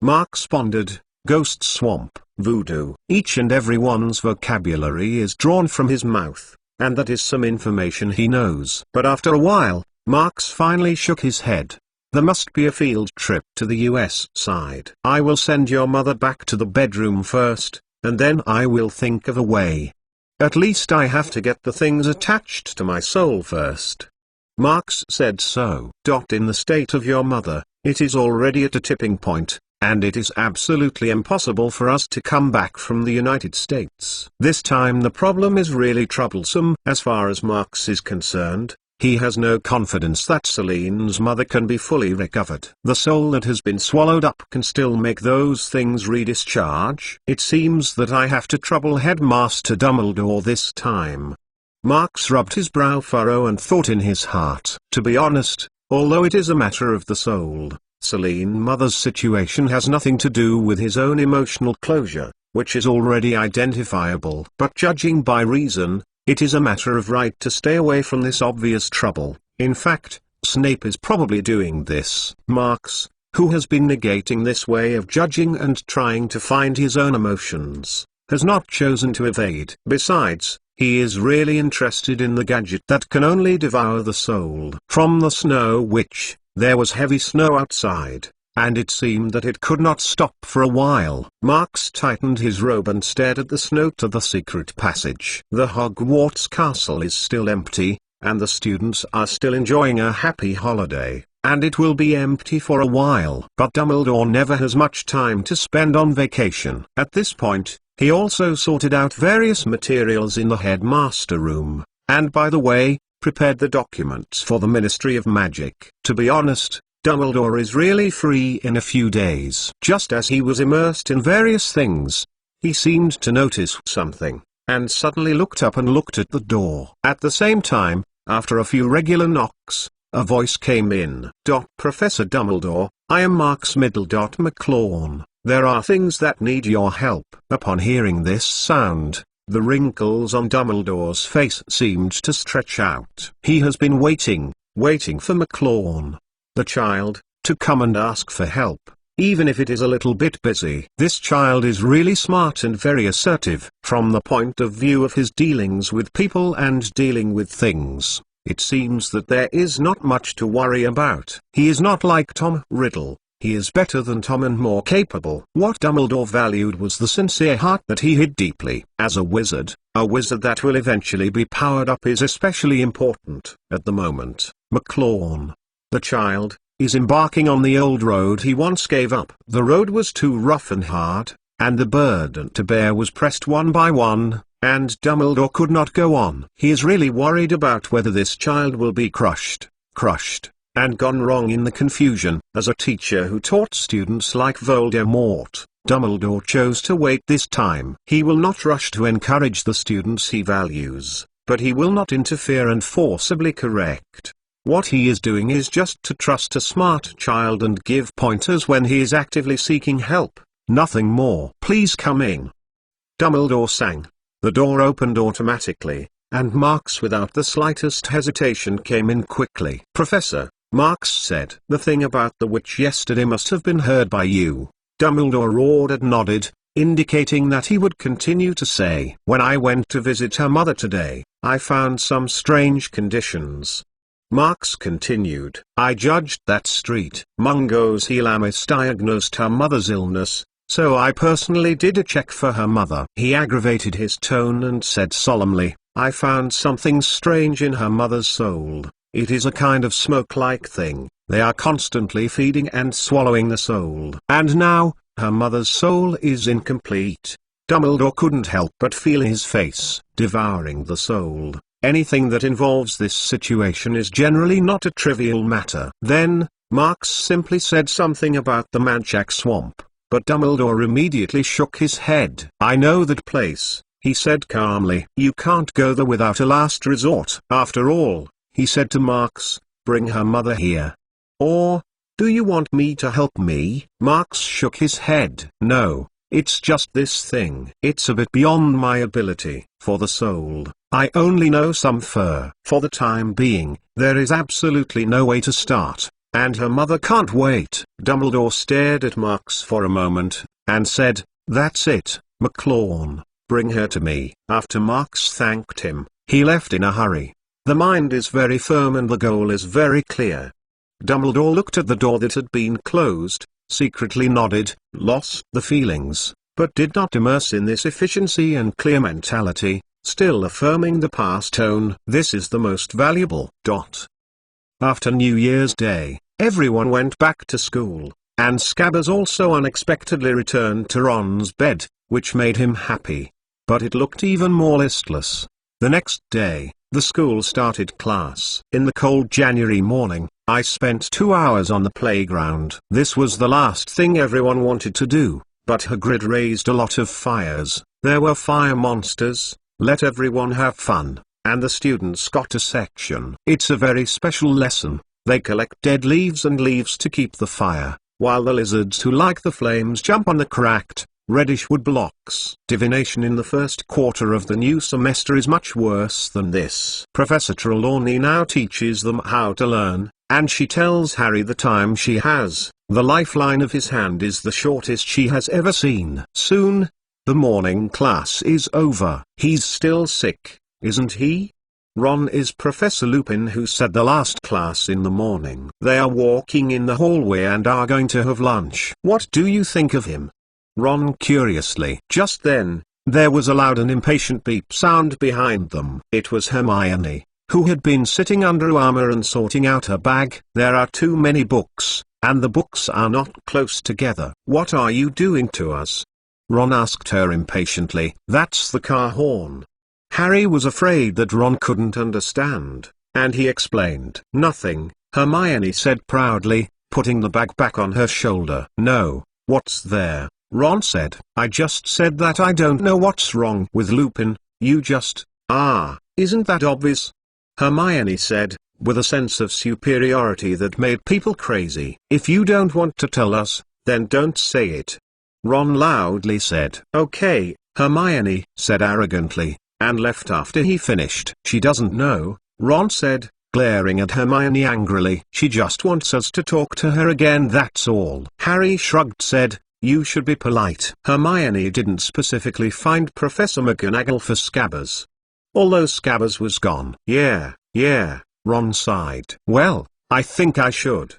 Marx pondered. Ghost Swamp, Voodoo. Each and everyone's vocabulary is drawn from his mouth, and that is some information he knows. But after a while, Marx finally shook his head. There must be a field trip to the US side. I will send your mother back to the bedroom first, and then I will think of a way. At least I have to get the things attached to my soul first. Marx said so. In the state of your mother, it is already at a tipping point, and it is absolutely impossible for us to come back from the United States. This time the problem is really troublesome. As far as Marx is concerned, he has no confidence that Celine's mother can be fully recovered. The soul that has been swallowed up can still make those things redischarge. It seems that I have to trouble Headmaster Dumbledore this time. Marx rubbed his brow furrow and thought in his heart. To be honest, although it is a matter of the soul, Celine Mother's situation has nothing to do with his own emotional closure, which is already identifiable. But judging by reason, it is a matter of right to stay away from this obvious trouble. In fact, Snape is probably doing this. Marx, who has been negating this way of judging and trying to find his own emotions, has not chosen to evade. Besides, he is really interested in the gadget that can only devour the soul. From the Snow Witch, there was heavy snow outside, and it seemed that it could not stop for a while. Marx tightened his robe and stared at the snow to the secret passage. The Hogwarts castle is still empty, and the students are still enjoying a happy holiday, and it will be empty for a while. But Dumbledore never has much time to spend on vacation. At this point, he also sorted out various materials in the headmaster room, and by the way, prepared the documents for the Ministry of Magic. To be honest, Dumbledore is really free in a few days. Just as he was immersed in various things, he seemed to notice something, and suddenly looked up and looked at the door. At the same time, after a few regular knocks, a voice came in. Professor Dumbledore, I am Marx McLawn. There are things that need your help. Upon hearing this sound, the wrinkles on Dumbledore's face seemed to stretch out. He has been waiting for McLawn, the child, to come and ask for help. even if it is a little bit busy. This child is really smart and very assertive. From the point of view of his dealings with people and dealing with things, it seems that there is not much to worry about. He is not like Tom Riddle. He is better than Tom and more capable. What Dumbledore valued was the sincere heart that he hid deeply. As a wizard that will eventually be powered up is especially important. At the moment, McLawn, the child, is embarking on the old road he once gave up. The road was too rough and hard, and the burden to bear was pressed one by one, and Dumbledore could not go on. He is really worried about whether this child will be crushed, and gone wrong in the confusion. As a teacher who taught students like Voldemort, Dumbledore chose to wait this time. He will not rush to encourage the students he values, but he will not interfere and forcibly correct. What he is doing is just to trust a smart child and give pointers when he is actively seeking help, nothing more. "Please come in," Dumbledore sang. The door opened automatically, and Marks without the slightest hesitation came in quickly. "Professor," Marks said, "the thing about the witch yesterday must have been heard by you." Dumbledore roared and nodded, indicating that he would continue to say, "When I went to visit her mother today, I found some strange conditions." Marks continued, "I judged that Street Mungo's Helamis diagnosed her mother's illness, so I personally did a check for her mother." He aggravated his tone and said solemnly, "I found something strange in her mother's soul. It is a kind of smoke-like thing. They are constantly feeding and swallowing the soul. And now, her mother's soul is incomplete." Dumbledore couldn't help but feel his face. Devouring the soul. Anything that involves this situation is generally not a trivial matter. Then, Marks simply said something about the Manchac Swamp, but Dumbledore immediately shook his head. "I know that place," he said calmly. "You can't go there without a last resort. After all," he said to Marks, "bring her mother here. Or, do you want me to help me?" Marks shook his head. "No, it's just this thing. It's a bit beyond my ability. For the soul, I only know some fur. For the time being, there is absolutely no way to start, and her mother can't wait." Dumbledore stared at Marks for a moment, and said, "That's it, McLawn, bring her to me." After Marks thanked him, he left in a hurry. The mind is very firm and the goal is very clear. Dumbledore looked at the door that had been closed, secretly nodded, lost the feelings, but did not immerse in this efficiency and clear mentality, still affirming the past tone. This is the most valuable. After New Year's Day, everyone went back to school, and Scabbers also unexpectedly returned to Ron's bed, which made him happy. But it looked even more listless. The next day, the school started class. In the cold January morning, I spent 2 hours on the playground. This was the last thing everyone wanted to do, but Hagrid raised a lot of fires. There were fire monsters. Let everyone have fun, and the students got a section. It's a very special lesson. They collect dead leaves and leaves to keep the fire, while the lizards who like the flames jump on the cracked, reddish wood blocks. Divination in the first quarter of the new semester is much worse than this. Professor Trelawney now teaches them how to learn, and she tells Harry the time she has. The lifeline of his hand is the shortest she has ever seen. Soon, the morning class is over. He's still sick, isn't he? Ron is Professor Lupin who said the last class in the morning. They are walking in the hallway and are going to have lunch. What do you think of him? Ron curiously. Just then, there was a loud and impatient beep sound behind them. It was Hermione, who had been sitting under armor and sorting out her bag. There are too many books, and the books are not close together. What are you doing to us? Ron asked her impatiently. That's the car horn. Harry was afraid that Ron couldn't understand, and he explained. Nothing, Hermione said proudly, putting the bag back on her shoulder. No, what's there? Ron said. I just said that I don't know what's wrong with Lupin. You just, isn't that obvious? Hermione said, with a sense of superiority that made people crazy. If you don't want to tell us, then don't say it. Ron loudly said. Okay, Hermione said arrogantly, and left after he finished. She doesn't know, Ron said, glaring at Hermione angrily. "She just wants us to talk to her again, that's all." Harry shrugged, said, "You should be polite." Hermione didn't specifically find Professor McGonagall for Scabbers, although Scabbers was gone. Yeah, Ron sighed. "Well, I think I should.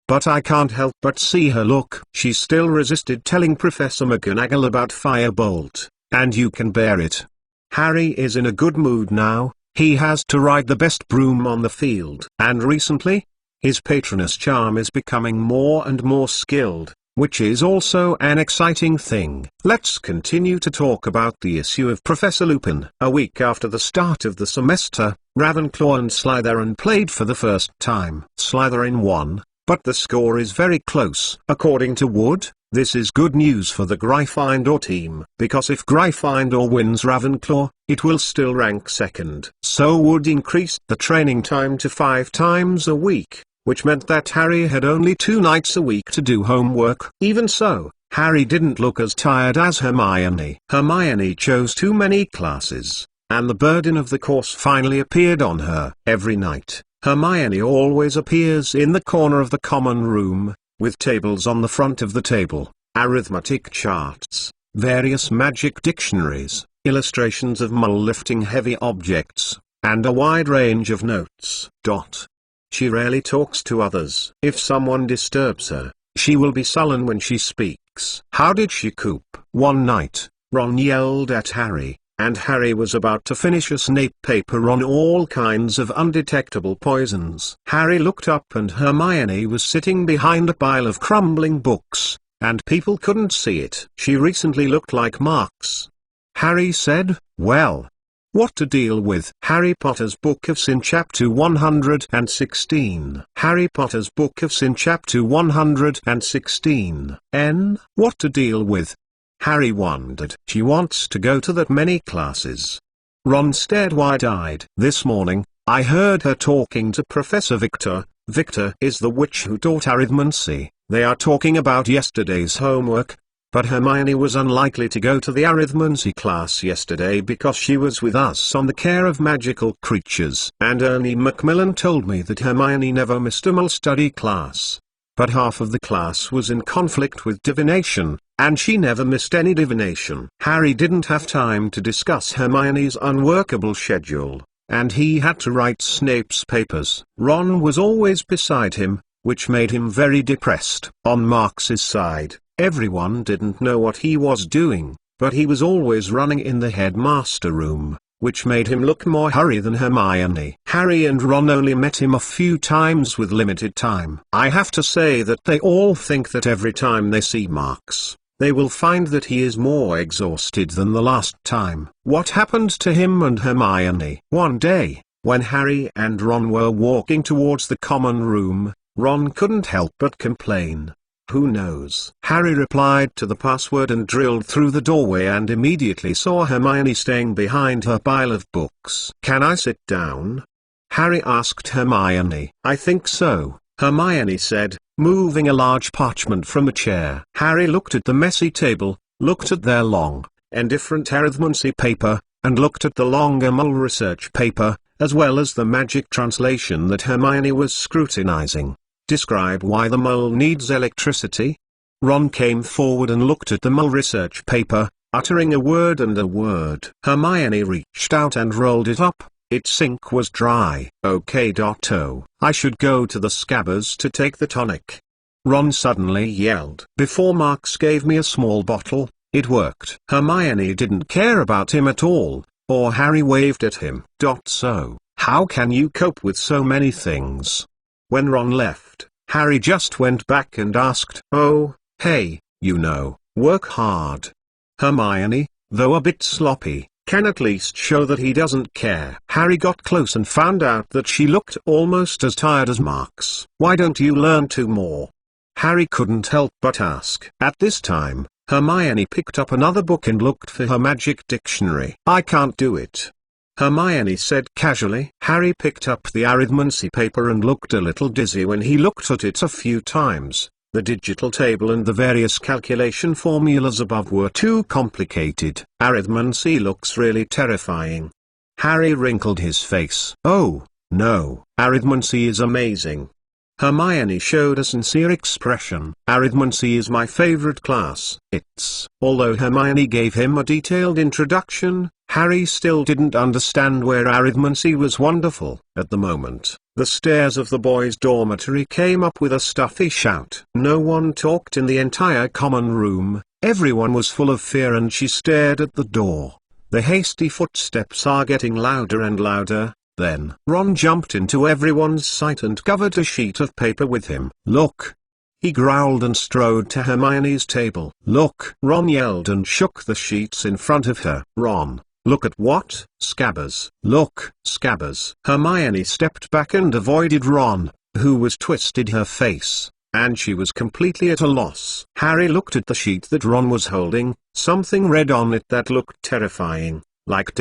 But I can't help but see her look." She still resisted telling Professor McGonagall about Firebolt, and you can bear it. Harry is in a good mood now. He has to ride the best broom on the field. And recently, his Patronus charm is becoming more and more skilled, which is also an exciting thing. Let's continue to talk about the issue of Professor Lupin. A week after the start of the semester, Ravenclaw and Slytherin played for the first time. Slytherin won, but the score is very close. According to Wood, this is good news for the Gryffindor team, because if Gryffindor wins Ravenclaw, it will still rank second. So Wood increased the training time to 5 times a week, which meant that Harry had only 2 nights a week to do homework. Even so, Harry didn't look as tired as Hermione. Hermione chose too many classes, and the burden of the course finally appeared on her. Every night, Hermione always appears in the corner of the common room, with tables on the front of the table, arithmetic charts, various magic dictionaries, illustrations of Mole lifting heavy objects, and a wide range of notes. She rarely talks to others. If someone disturbs her, she will be sullen when she speaks. How did she cope? One night, Ron yelled at Harry, and Harry was about to finish a Snape paper on all kinds of undetectable poisons. Harry looked up and Hermione was sitting behind a pile of crumbling books, and people couldn't see it. She recently looked like Marks. Harry said, "Well, what to deal with?" Harry Potter's Book of Sin Chapter 116. Harry Potter's Book of Sin Chapter 116. What to deal with? Harry wondered. She wants to go to that many classes. Ron stared wide-eyed. "This morning, I heard her talking to Professor Victor." Victor is the witch who taught arithmancy. They are talking about yesterday's homework. But Hermione was unlikely to go to the arithmancy class yesterday because she was with us on the care of magical creatures. And Ernie Macmillan told me that Hermione never missed a Mole study class. But half of the class was in conflict with divination, and she never missed any divination. Harry didn't have time to discuss Hermione's unworkable schedule, and he had to write Snape's papers. Ron was always beside him, which made him very depressed. On Marks's side, everyone didn't know what he was doing, but he was always running in the headmaster room, which made him look more Harry than Hermione. Harry and Ron only met him a few times with limited time. I have to say that they all think that every time they see Marks, they will find that he is more exhausted than the last time. What happened to him and Hermione? One day, when Harry and Ron were walking towards the common room, Ron couldn't help but complain. "Who knows?" Harry replied to the password and drilled through the doorway and immediately saw Hermione staying behind her pile of books. "Can I sit down?" Harry asked Hermione. "I think so," Hermione said, moving a large parchment from a chair. Harry looked at the messy table, looked at their long, indifferent arithmancy paper, and looked at the longer Mole research paper, as well as the magic translation that Hermione was scrutinizing. "Describe why the Mole needs electricity." Ron came forward and looked at the Mole research paper, uttering a word and a word. Hermione reached out and rolled it up. Its ink was dry. "Okay. Oh, I should go to the Scabbers to take the tonic," Ron suddenly yelled. "Before Marks gave me a small bottle, it worked." Hermione didn't care about him at all, or Harry waved at him. "So, how can you cope with so many things?" When Ron left, Harry just went back and asked, "Oh, hey, work hard." Hermione, though a bit sloppy, can at least show that he doesn't care. Harry got close and found out that she looked almost as tired as Marks. "Why don't you learn 2 more?" Harry couldn't help but ask. At this time, Hermione picked up another book and looked for her magic dictionary. "I can't do it," Hermione said casually. Harry picked up the arithmancy paper and looked a little dizzy when he looked at it a few times. The digital table and the various calculation formulas above were too complicated. Arithmancy looks really terrifying. Harry wrinkled his face. "Oh, No, arithmancy is amazing. Hermione showed a sincere expression. Arithmancy is my favorite class. Although Hermione gave him a detailed introduction, Harry still didn't understand where arithmancy was wonderful. At the moment, the stairs of the boys' dormitory came up with a stuffy shout. No one talked in the entire common room, everyone was full of fear, and she stared at the door. The hasty footsteps are getting louder and louder. Then Ron jumped into everyone's sight and covered a sheet of paper with him. "Look!" he growled and strode to Hermione's table. "Look!" Ron yelled and shook the sheets in front of her. "Ron, look at what?" "Scabbers." "Look, Scabbers." Hermione stepped back and avoided Ron, who was twisted her face, and she was completely at a loss. Harry looked at the sheet that Ron was holding, something read on it that looked terrifying, like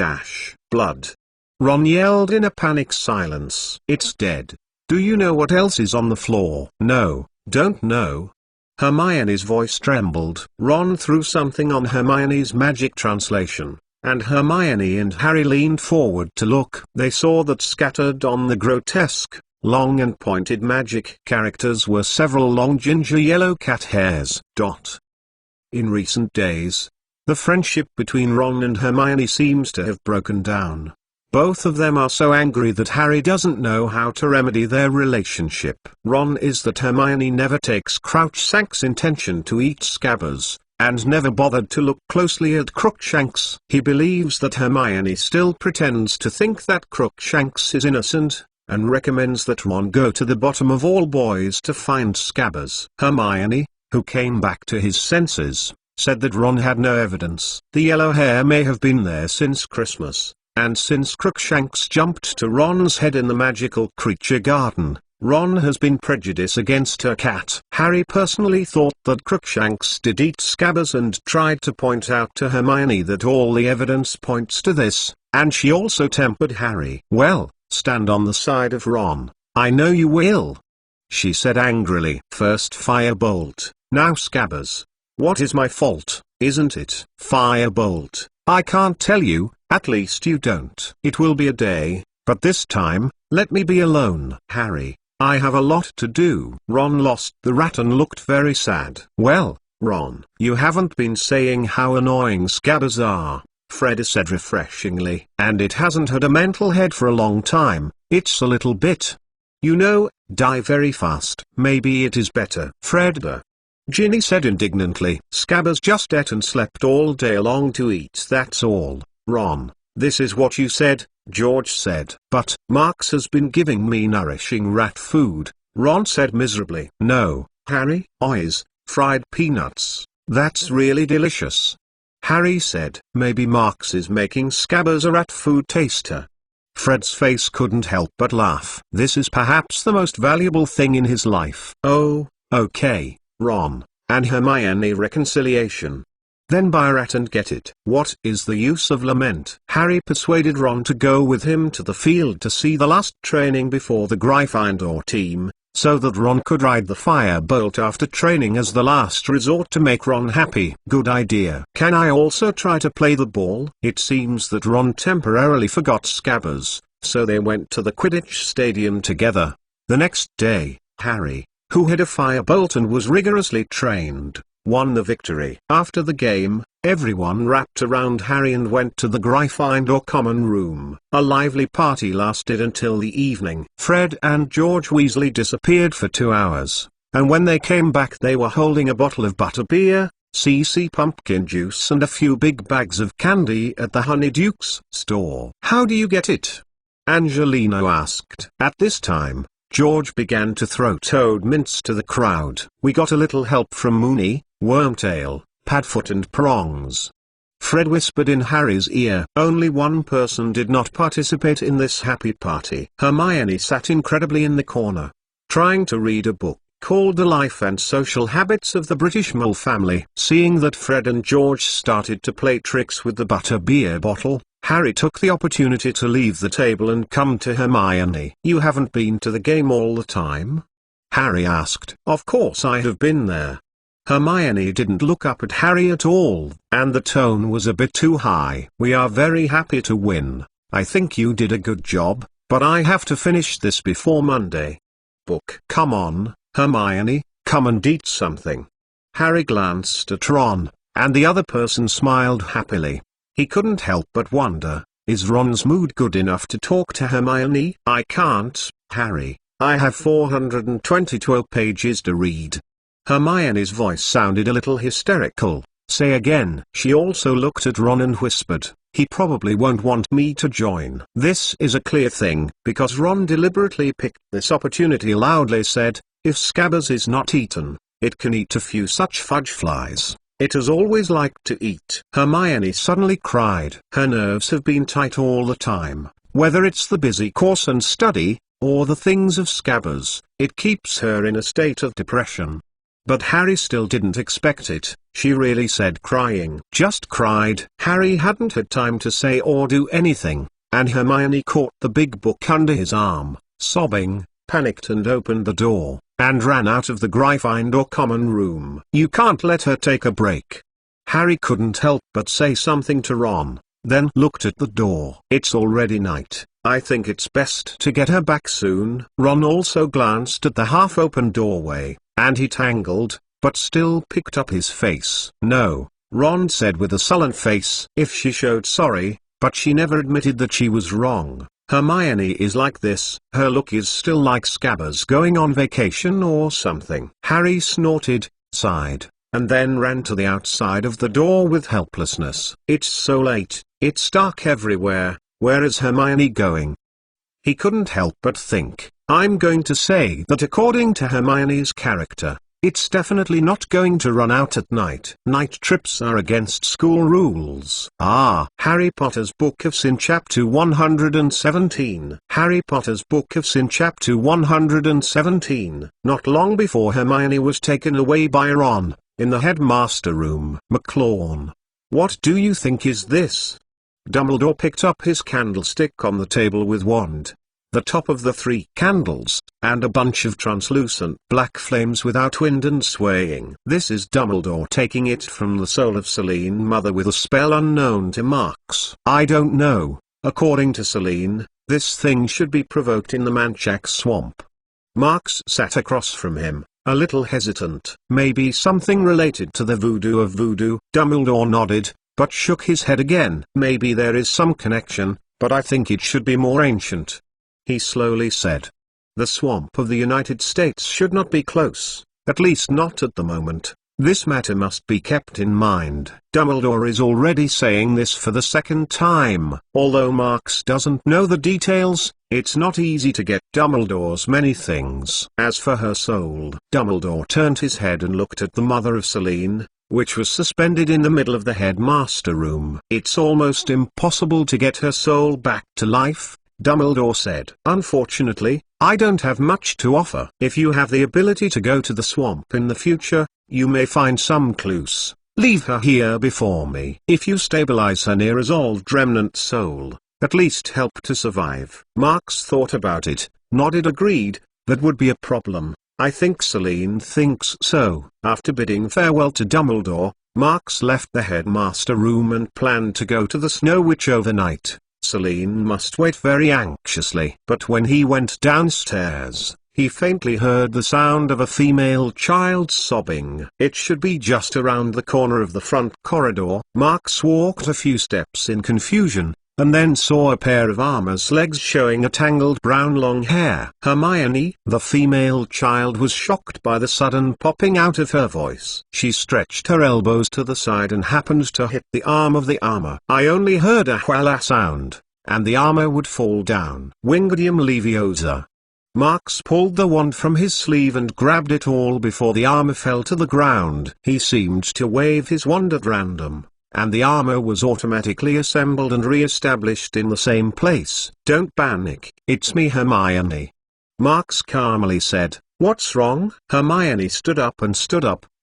blood. Ron yelled in a panicked silence. "It's dead. Do you know what else is on the floor?" "No, don't know." Hermione's voice trembled. Ron threw something on Hermione's magic translation, and Hermione and Harry leaned forward to look. They saw that scattered on the grotesque, long and pointed magic characters were several long ginger yellow cat hairs. In recent days, the friendship between Ron and Hermione seems to have broken down. Both of them are so angry that Harry doesn't know how to remedy their relationship. Ron is that Hermione never takes Crookshank's intention to eat Scabbers, and never bothered to look closely at Crookshanks. He believes that Hermione still pretends to think that Crookshanks is innocent, and recommends that Ron go to the bottom of all boys to find Scabbers. Hermione, who came back to his senses, said that Ron had no evidence. The yellow hair may have been there since Christmas. And since Crookshanks jumped to Ron's head in the magical creature garden, Ron has been prejudiced against her cat. Harry personally thought that Crookshanks did eat Scabbers and tried to point out to Hermione that all the evidence points to this, and she also tempered Harry. "Well, stand on the side of Ron, I know you will," she said angrily. "First Firebolt, now Scabbers. What is my fault, isn't it?" "Firebolt, I can't tell you. At least you don't. It will be a day, but this time, let me be alone." "Harry, I have a lot to do." Ron lost the rat and looked very sad. "Well, Ron, you haven't been saying how annoying Scabbers are," Fred said refreshingly. "And it hasn't had a mental head for a long time. It's a little bit, die very fast." "Maybe it is better." Ginny said indignantly. "Scabbers just ate and slept all day long to eat, that's all." "Ron, this is what you said," George said. "But Marks has been giving me nourishing rat food," Ron said miserably. "No, Harry, fried peanuts. That's really delicious," Harry said. "Maybe Marks is making Scabbers a rat food taster." Fred's face couldn't help but laugh. This is perhaps the most valuable thing in his life. "Oh, okay, Ron, and Hermione reconciliation. Then buy a rat and get it." "What is the use of lament?" Harry persuaded Ron to go with him to the field to see the last training before the Gryffindor team, so that Ron could ride the Firebolt after training as the last resort to make Ron happy. "Good idea." "Can I also try to play the ball?" It seems that Ron temporarily forgot Scabbers, so they went to the Quidditch stadium together. The next day, Harry, who had a Firebolt and was rigorously trained, won the victory. After the game, everyone wrapped around Harry and went to the Gryffindor common room. A lively party lasted until the evening. Fred and George Weasley disappeared for 2 hours, and when they came back they were holding a bottle of butterbeer, CC pumpkin juice and a few big bags of candy at the Honeydukes store. "How do you get it?" Angelino asked. At this time, George began to throw toad mints to the crowd. "We got a little help from Moony, Wormtail, Padfoot and Prongs," Fred whispered in Harry's ear. Only one person did not participate in this happy party. Hermione sat incredibly in the corner, trying to read a book called The Life and Social Habits of the British Mole Family. Seeing that Fred and George started to play tricks with the butterbeer bottle, Harry took the opportunity to leave the table and come to Hermione. "You haven't been to the game all the time?" Harry asked. "Of course I have been there." Hermione didn't look up at Harry at all, and the tone was a bit too high. "We are very happy to win. I think you did a good job, but I have to finish this before Monday. Book. Come on, Hermione, come and eat something. Harry glanced at Ron, and the other person smiled happily. He couldn't help but wonder, is Ron's mood good enough to talk to Hermione? I can't, Harry. I have 422 pages to read. Hermione's voice sounded a little hysterical. Say again. She also looked at Ron and whispered, he probably won't want me to join. This is a clear thing, because Ron deliberately picked this opportunity. Loudly said, if Scabbers is not eaten, it can eat a few such fudge flies. It has always liked to eat. Hermione suddenly cried. Her nerves have been tight all the time, whether it's the busy course and study, or the things of Scabbers. It keeps her in a state of depression. But Harry still didn't expect it. She really said crying. Just cried. Harry hadn't had time to say or do anything, and Hermione caught the big book under his arm, sobbing, panicked and opened the door, and ran out of the Gryffindor common room. You can't let her take a break. Harry couldn't help but say something to Ron, then looked at the door. It's already night. I think it's best to get her back soon. Ron also glanced at the half-open doorway, and he tangled, but still picked up his face. No, Ron said with a sullen face. If she showed sorry, but she never admitted that she was wrong. Hermione is like this. Her look is still like Scabbers going on vacation or something. Harry snorted, sighed, and then ran to the outside of the door with helplessness. It's so late, it's dark everywhere. Where is Hermione going? He couldn't help but think, I'm going to say that according to Hermione's character, it's definitely not going to run out at night. Night trips are against school rules. Harry Potter's Book of Sin Chapter 117. Harry Potter's Book of Sin Chapter 117. Not long before Hermione was taken away by Ron, in the headmaster room. McLawn. What do you think is this? Dumbledore picked up his candlestick on the table with wand, the top of the 3 candles, and a bunch of translucent black flames without wind and swaying. This is Dumbledore taking it from the soul of Celine Mother with a spell unknown to Marx. I don't know. According to Celine, this thing should be provoked in the Manchac swamp. Marx sat across from him, a little hesitant. Maybe something related to the voodoo of voodoo. Dumbledore nodded, but shook his head again. Maybe there is some connection, but I think it should be more ancient. He slowly said. The swamp of the United States should not be close, at least not at the moment. This matter must be kept in mind. Dumbledore is already saying this for the 2nd time. Although Marx doesn't know the details, it's not easy to get Dumbledore's many things. As for her soul, Dumbledore turned his head and looked at the mother of Celine, which was suspended in the middle of the headmaster room. It's almost impossible to get her soul back to life, Dumbledore said. Unfortunately, I don't have much to offer. If you have the ability to go to the swamp in the future, you may find some clues. Leave her here before me. If you stabilize her near-resolved remnant soul, at least help to survive. Marx thought about it, nodded, agreed, that would be a problem. I think Celine thinks so. After bidding farewell to Dumbledore, Marx left the headmaster room and planned to go to the Snow Witch overnight. Celine must wait very anxiously. But when he went downstairs, he faintly heard the sound of a female child sobbing. It should be just around the corner of the front corridor. Marx walked a few steps in confusion, and then saw a pair of armor's legs showing a tangled brown long hair. Hermione. The female child was shocked by the sudden popping out of her voice. She stretched her elbows to the side and happened to hit the arm of the armor. I only heard a whalla sound, and the armor would fall down. Wingardium Leviosa. Marx pulled the wand from his sleeve and grabbed it all before the armor fell to the ground. He seemed to wave his wand at random, and the armor was automatically assembled and re-established in the same place. Don't panic. It's me, Hermione. Marx calmly said. What's wrong? Hermione stood up,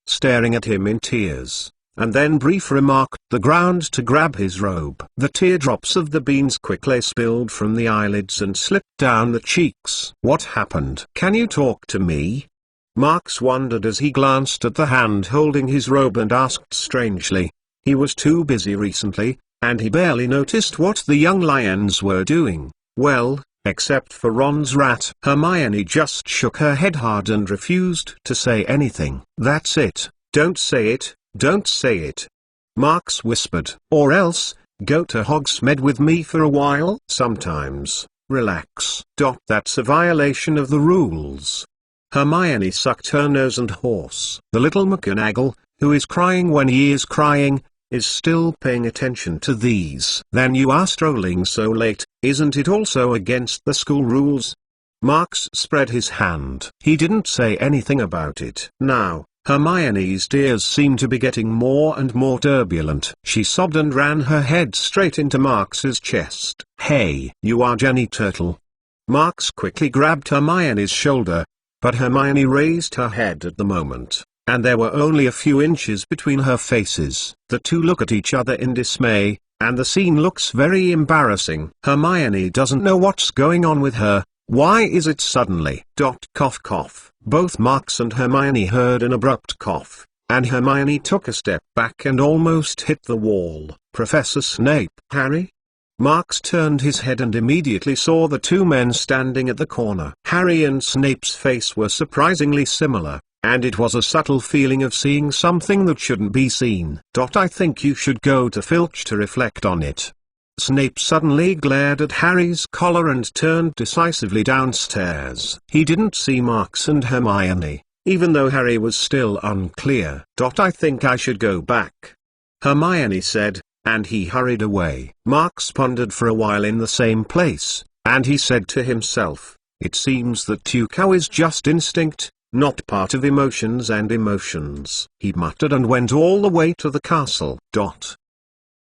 staring at him in tears, and then brief remarked the ground to grab his robe. The teardrops of the beans quickly spilled from the eyelids and slipped down the cheeks. What happened? Can you talk to me? Marx wondered as he glanced at the hand holding his robe and asked strangely. He was too busy recently, and he barely noticed what the young lions were doing. Well, except for Ron's rat. Hermione just shook her head hard and refused to say anything. "That's it, don't say it, don't say it," Marks whispered. "Or else, go to Hogsmeade with me for a while." "Sometimes, relax. That's a violation of the rules." Hermione sucked her nose and horse. The little McGonagall, who is crying when he is crying, is still paying attention to these. "Then you are strolling so late, isn't it also against the school rules?" Marks spread his hand. He didn't say anything about it. Now, Hermione's tears seemed to be getting more and more turbulent. She sobbed and ran her head straight into Marks's chest. "Hey, you are Jenny Turtle." Marks quickly grabbed Hermione's shoulder, but Hermione raised her head at the moment, and there were only a few inches between her faces. The two look at each other in dismay, and the scene looks very embarrassing. Hermione doesn't know what's going on with her. Why is it suddenly? Cough cough. Both Marks and Hermione heard an abrupt cough, and Hermione took a step back and almost hit the wall. "Professor Snape." "Harry?" Marks turned his head and immediately saw the two men standing at the corner. Harry and Snape's face were surprisingly similar, and it was a subtle feeling of seeing something that shouldn't be seen. "I think you should go to Filch to reflect on it." Snape suddenly glared at Harry's collar and turned decisively downstairs. He didn't see Marks and Hermione, even though Harry was still unclear. "I think I should go back," Hermione said, and he hurried away. Marks pondered for a while in the same place, and he said to himself, "It seems that Tuco is just instinct, not part of emotions and emotions." He muttered and went all the way to the castle.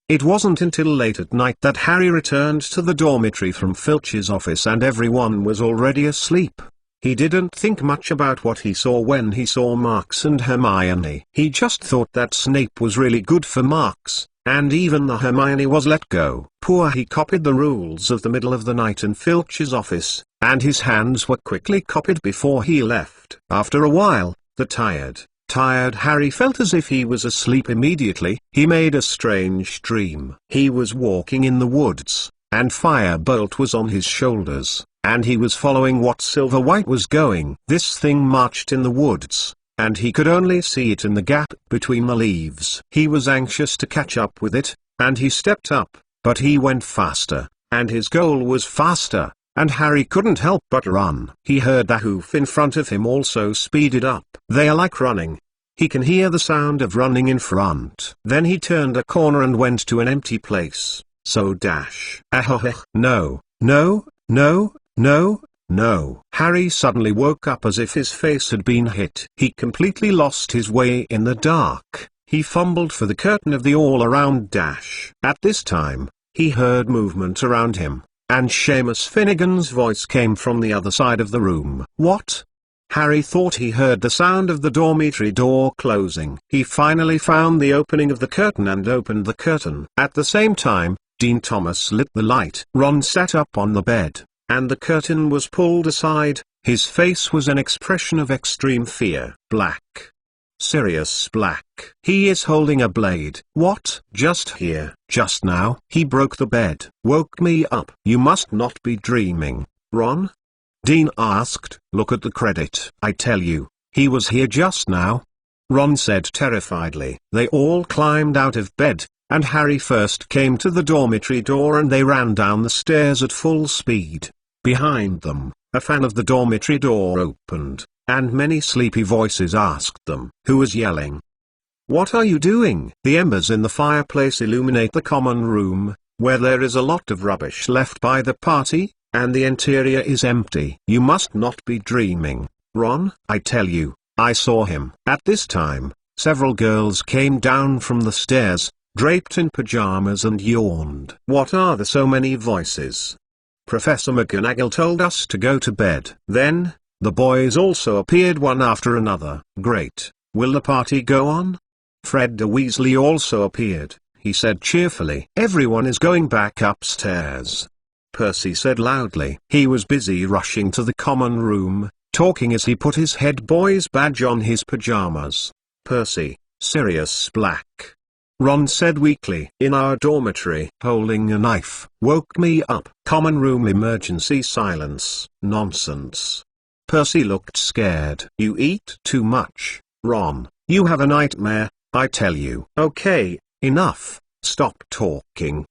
It wasn't until late at night that Harry returned to the dormitory from Filch's office and everyone was already asleep. He didn't think much about what he saw when he saw Marks and Hermione. He just thought that Snape was really good for Marks, and even the Hermione was let go. He copied the rules of the middle of the night in Filch's office, and his hands were quickly copied before he left. After a while, the tired Harry felt as if he was asleep immediately. He made a strange dream. He was walking in the woods, and Firebolt was on his shoulders, and he was following what Silverwhite was going. This thing marched in the woods, and he could only see it in the gap between the leaves. He was anxious to catch up with it, and he stepped up, but he went faster, and his goal was faster, and Harry couldn't help but run. He heard the hoof in front of him also speeded up. They are like running. He can hear the sound of running in front. Then he turned a corner and went to an empty place. So dash. No, no, no, no, no. Harry suddenly woke up as if his face had been hit. He completely lost his way in the dark. He fumbled for the curtain of the all-around dash. At this time, he heard movement around him, and Seamus Finnegan's voice came from the other side of the room. "What?" Harry thought he heard the sound of the dormitory door closing. He finally found the opening of the curtain and opened the curtain. At the same time, Dean Thomas lit the light. Ron sat up on the bed, and the curtain was pulled aside. His face was an expression of extreme fear. "Black. Sirius Black. He is holding a blade." "What?" "Just here. Just now." "He broke the bed. Woke me up." "You must not be dreaming, Ron?" Dean asked. "Look at the credit." "I tell you, he was here just now," Ron said terrifiedly. They all climbed out of bed, and Harry first came to the dormitory door and they ran down the stairs at full speed. Behind them, a fan of the dormitory door opened, and many sleepy voices asked them, "Who is yelling?" "What are you doing?" The embers in the fireplace illuminate the common room, where there is a lot of rubbish left by the party, and the interior is empty. "You must not be dreaming, Ron. I tell you, I saw him." At this time, several girls came down from the stairs, draped in pajamas, and yawned. "What are the so many voices? Professor McGonagall told us to go to bed." Then, the boys also appeared one after another. "Great. Will the party go on?" Fred Weasley also appeared. He said cheerfully, "Everyone is going back upstairs," Percy said loudly. He was busy rushing to the common room, talking as he put his head boy's badge on his pajamas. "Percy, Sirius Black. Ron said weakly. In our dormitory. Holding a knife. Woke me up. Common room emergency silence. Nonsense. Percy looked scared. You eat too much, Ron. You have a nightmare, I tell you. Okay, enough, stop talking.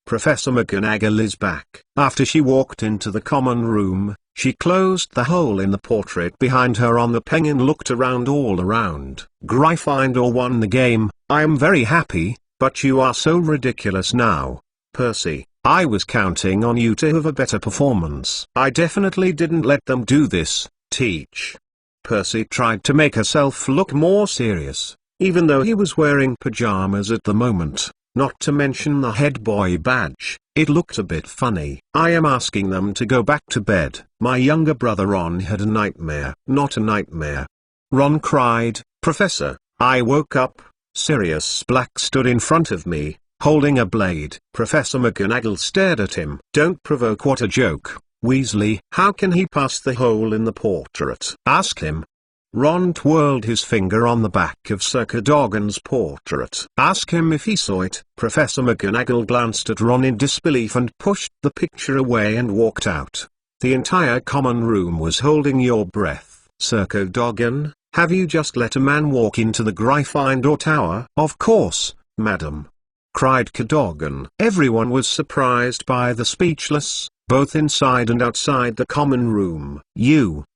Professor McGonagall is back. After she walked into the common room, she closed the hole in the portrait behind her on the peg and looked around all around. Gryffindor won the game. I am very happy, but you are so ridiculous now. Percy, I was counting on you to have a better performance. I definitely didn't let them do this, Teach. Percy tried to make herself look more serious, even though he was wearing pajamas at the moment. Not to mention the head boy badge, it looked a bit funny. I am asking them to go back to bed. My younger brother Ron had a nightmare. Not a nightmare. Ron cried. Professor, I woke up. Sirius Black stood in front of me, holding a blade. Professor McGonagall stared at him. Don't provoke, what a joke, Weasley. How can he pass the hole in the portrait? Ask him. Ron twirled his finger on the back of Sir Cadogan's portrait. Ask him if he saw it. Professor McGonagall glanced at Ron in disbelief and pushed the picture away and walked out. The entire common room was holding your breath. Sir Cadogan, have you just let a man walk into the Gryffindor Tower? Of course, madam, cried Cadogan. Everyone was surprised by the speechless, both inside and outside the common room.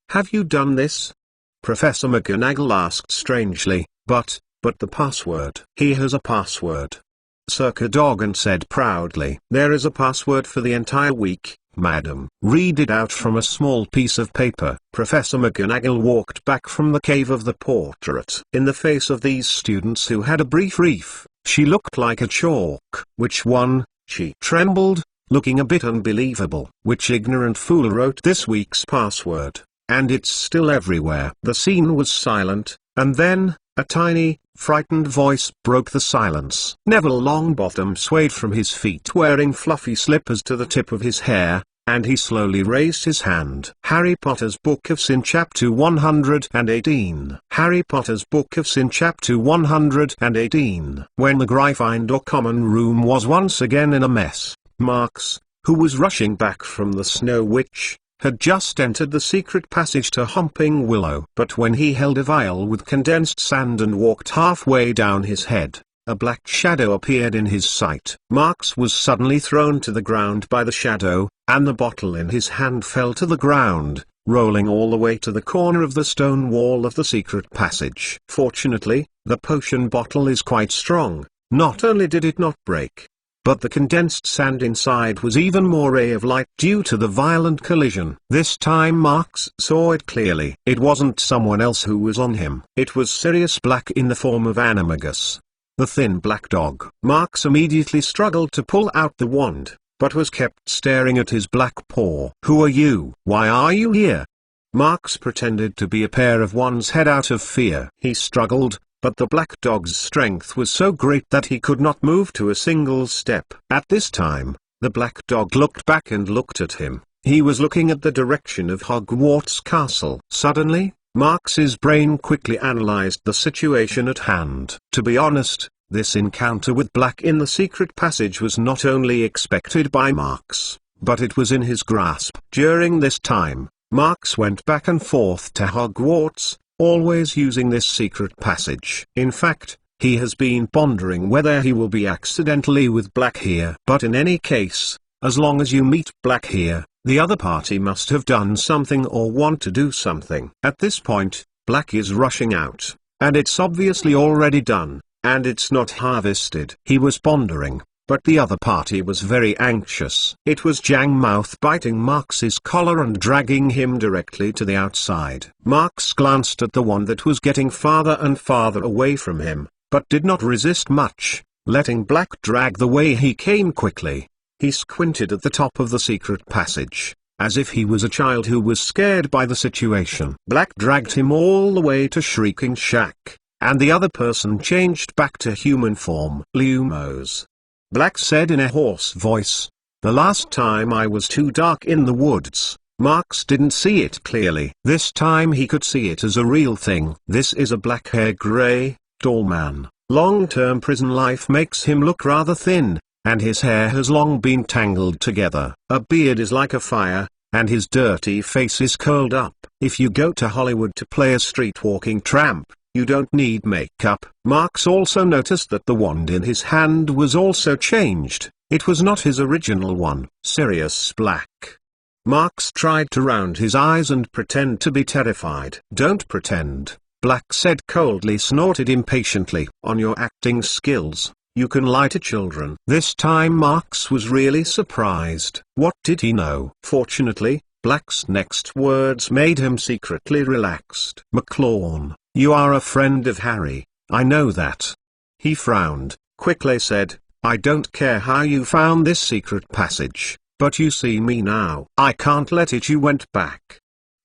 Have you done this? Professor McGonagall asked strangely. But the password. He has a password. Sir Cadogan said proudly. There is a password for the entire week, madam. Read it out from a small piece of paper. Professor McGonagall walked back from the cave of the portrait. In the face of these students who had a brief, she looked like a chalk. Which one? She trembled, looking a bit unbelievable. Which ignorant fool wrote this week's password? And it's still everywhere. The scene was silent, and then, a tiny, frightened voice broke the silence. Neville Longbottom swayed from his feet wearing fluffy slippers to the tip of his hair, and he slowly raised his hand. Harry Potter's Book of Sin Chapter 118. Harry Potter's Book of Sin Chapter 118. When the Gryffindor common room was once again in a mess, Marks, who was rushing back from the Snow Witch, had just entered the secret passage to Humping Willow. But when he held a vial with condensed sand and walked halfway down his head, a black shadow appeared in his sight. Marks was suddenly thrown to the ground by the shadow, and the bottle in his hand fell to the ground, rolling all the way to the corner of the stone wall of the secret passage. Fortunately, the potion bottle is quite strong. Not only did it not break, but the condensed sand inside was even more ray of light due to the violent collision. This time Marks saw it clearly. It wasn't someone else who was on him. It was Sirius Black in the form of Animagus, the thin black dog. Marks immediately struggled to pull out the wand, but was kept staring at his black paw. Who are you? Why are you here? Marks pretended to be a pair of one's head out of fear. He struggled, but the black dog's strength was so great that he could not move to a single step. At this time, the black dog looked back and looked at him. He was looking at the direction of Hogwarts Castle. Suddenly, Marks's brain quickly analyzed the situation at hand. To be honest, this encounter with Black in the secret passage was not only expected by Marks, but it was in his grasp. During this time, Marks went back and forth to Hogwarts, always using this secret passage. In fact, he has been pondering whether he will be accidentally with Black here. But in any case, as long as you meet Black here, the other party must have done something or want to do something. At this point, Black is rushing out, and it's obviously already done, and it's not harvested. He was pondering, but the other party was very anxious. It was Jangmouth biting Marks's collar and dragging him directly to the outside. Marks glanced at the one that was getting farther and farther away from him, but did not resist much, letting Black drag the way he came quickly. He squinted at the top of the secret passage, as if he was a child who was scared by the situation. Black dragged him all the way to Shrieking Shack, and the other person changed back to human form. Lumos. Black said in a hoarse voice, "The last time I was too dark in the woods." Marks didn't see it clearly. This time he could see it as a real thing. This is a black-haired grey, tall man, Long-term prison life makes him look rather thin, and his hair has long been tangled together. A beard is like a fire, and his dirty face is curled up. If you go to Hollywood to play a street-walking tramp, you don't need makeup. Marks also noticed that the wand in his hand was also changed. It was not his original one. Sirius Black. Marks tried to round his eyes and pretend to be terrified. "Don't pretend," Black said coldly, snorted impatiently. "On your acting skills, you can lie to children." This time Marks was really surprised. What did he know? Fortunately, Black's next words made him secretly relaxed. "McClawn, you are a friend of Harry, I know that." He frowned, quickly said, "I don't care how you found this secret passage, but you see me now. I can't let it. You went back.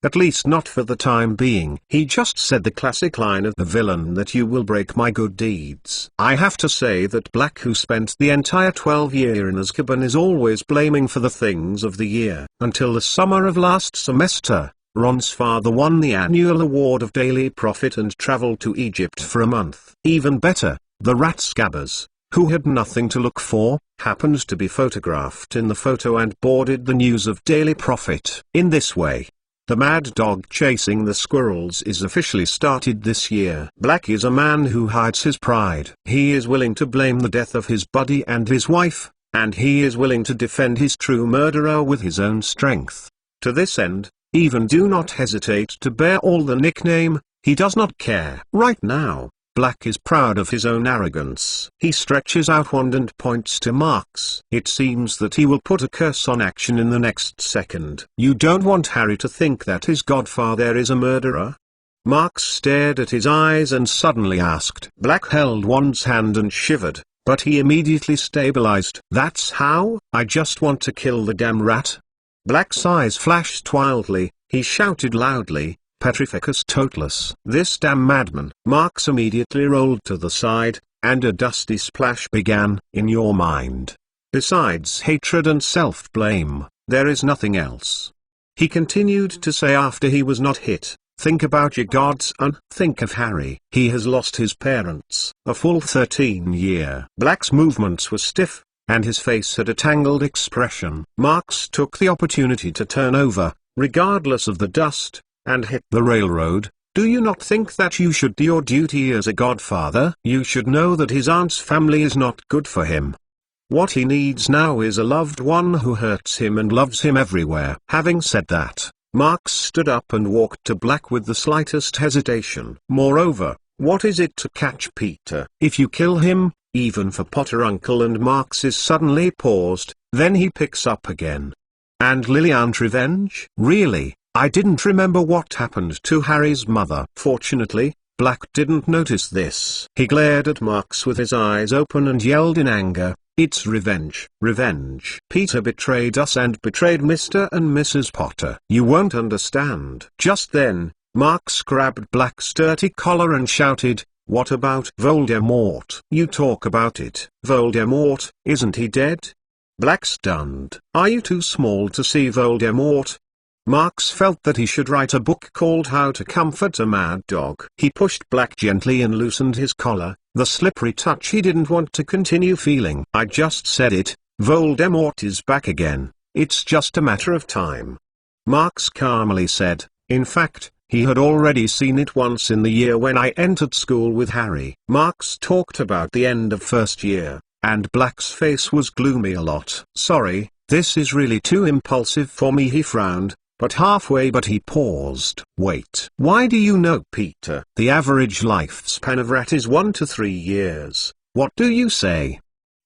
At least not for the time being." He just said the classic line of the villain that you will break my good deeds. I have to say that Black, who spent the entire 12 years in Azkaban, is always blaming for the things of the year. Until the summer of last semester, Ron's father won the annual award of Daily Prophet and traveled to Egypt for a month. Even better, the rat Scabbers, who had nothing to look for, happened to be photographed in the photo and boarded the news of Daily Prophet. In this way, the mad dog chasing the squirrels is officially started this year. Black is a man who hides his pride. He is willing to blame the death of his buddy and his wife, and he is willing to defend his true murderer with his own strength. To this end, even do not hesitate to bear all the nickname. He does not care. Right now, Black is proud of his own arrogance. He stretches out wand and points to Marks. It seems that he will put a curse on action in the next second. "You don't want Harry to think that his godfather is a murderer?" Marks stared at his eyes and suddenly asked. Black held Wand's hand and shivered, but he immediately stabilized. "That's how? I just want to kill the damn rat." Black's eyes flashed wildly. He shouted loudly, "Petrificus Totalus! This damn madman!" Marks immediately rolled to the side, and a dusty splash began. "In your mind, besides hatred and self-blame, there is nothing else," he continued to say after he was not hit. "Think about your godson. Think of Harry. He has lost his parents. A full 13 years. Black's movements were stiff, and his face had a tangled expression. Marks took the opportunity to turn over, regardless of the dust, and hit the railroad. "Do you not think that you should do your duty as a godfather? You should know that his aunt's family is not good for him. What he needs now is a loved one who hurts him and loves him everywhere." Having said that, Marks stood up and walked to Black with the slightest hesitation. "Moreover, what is it to catch Peter? If you kill him, even for Potter uncle," and Marks is suddenly paused, then he picks up again. "And Lily-Aunt revenge? Really? I didn't remember what happened to Harry's mother." Fortunately, Black didn't notice this. He glared at Marks with his eyes open and yelled in anger, "It's revenge. Revenge. Peter betrayed us and betrayed Mr. and Mrs. Potter. You won't understand." Just then, Marks grabbed Black's dirty collar and shouted, "What about Voldemort? You talk about it. Voldemort, isn't he dead?" Black stunned. "Are you too small to see Voldemort?" Marks felt that he should write a book called How to Comfort a Mad Dog. He pushed Black gently and loosened his collar, the slippery touch he didn't want to continue feeling. "I just said it, Voldemort is back again. It's just a matter of time," Marks calmly said. In fact, he had already seen it once in the year when I entered school with Harry. Marks talked about the end of first year, and Black's face was gloomy a lot. "Sorry, this is really too impulsive for me," he frowned. But he paused. "Wait. Why do you know Peter? The average lifespan of rat is 1 to 3 years. What do you say?"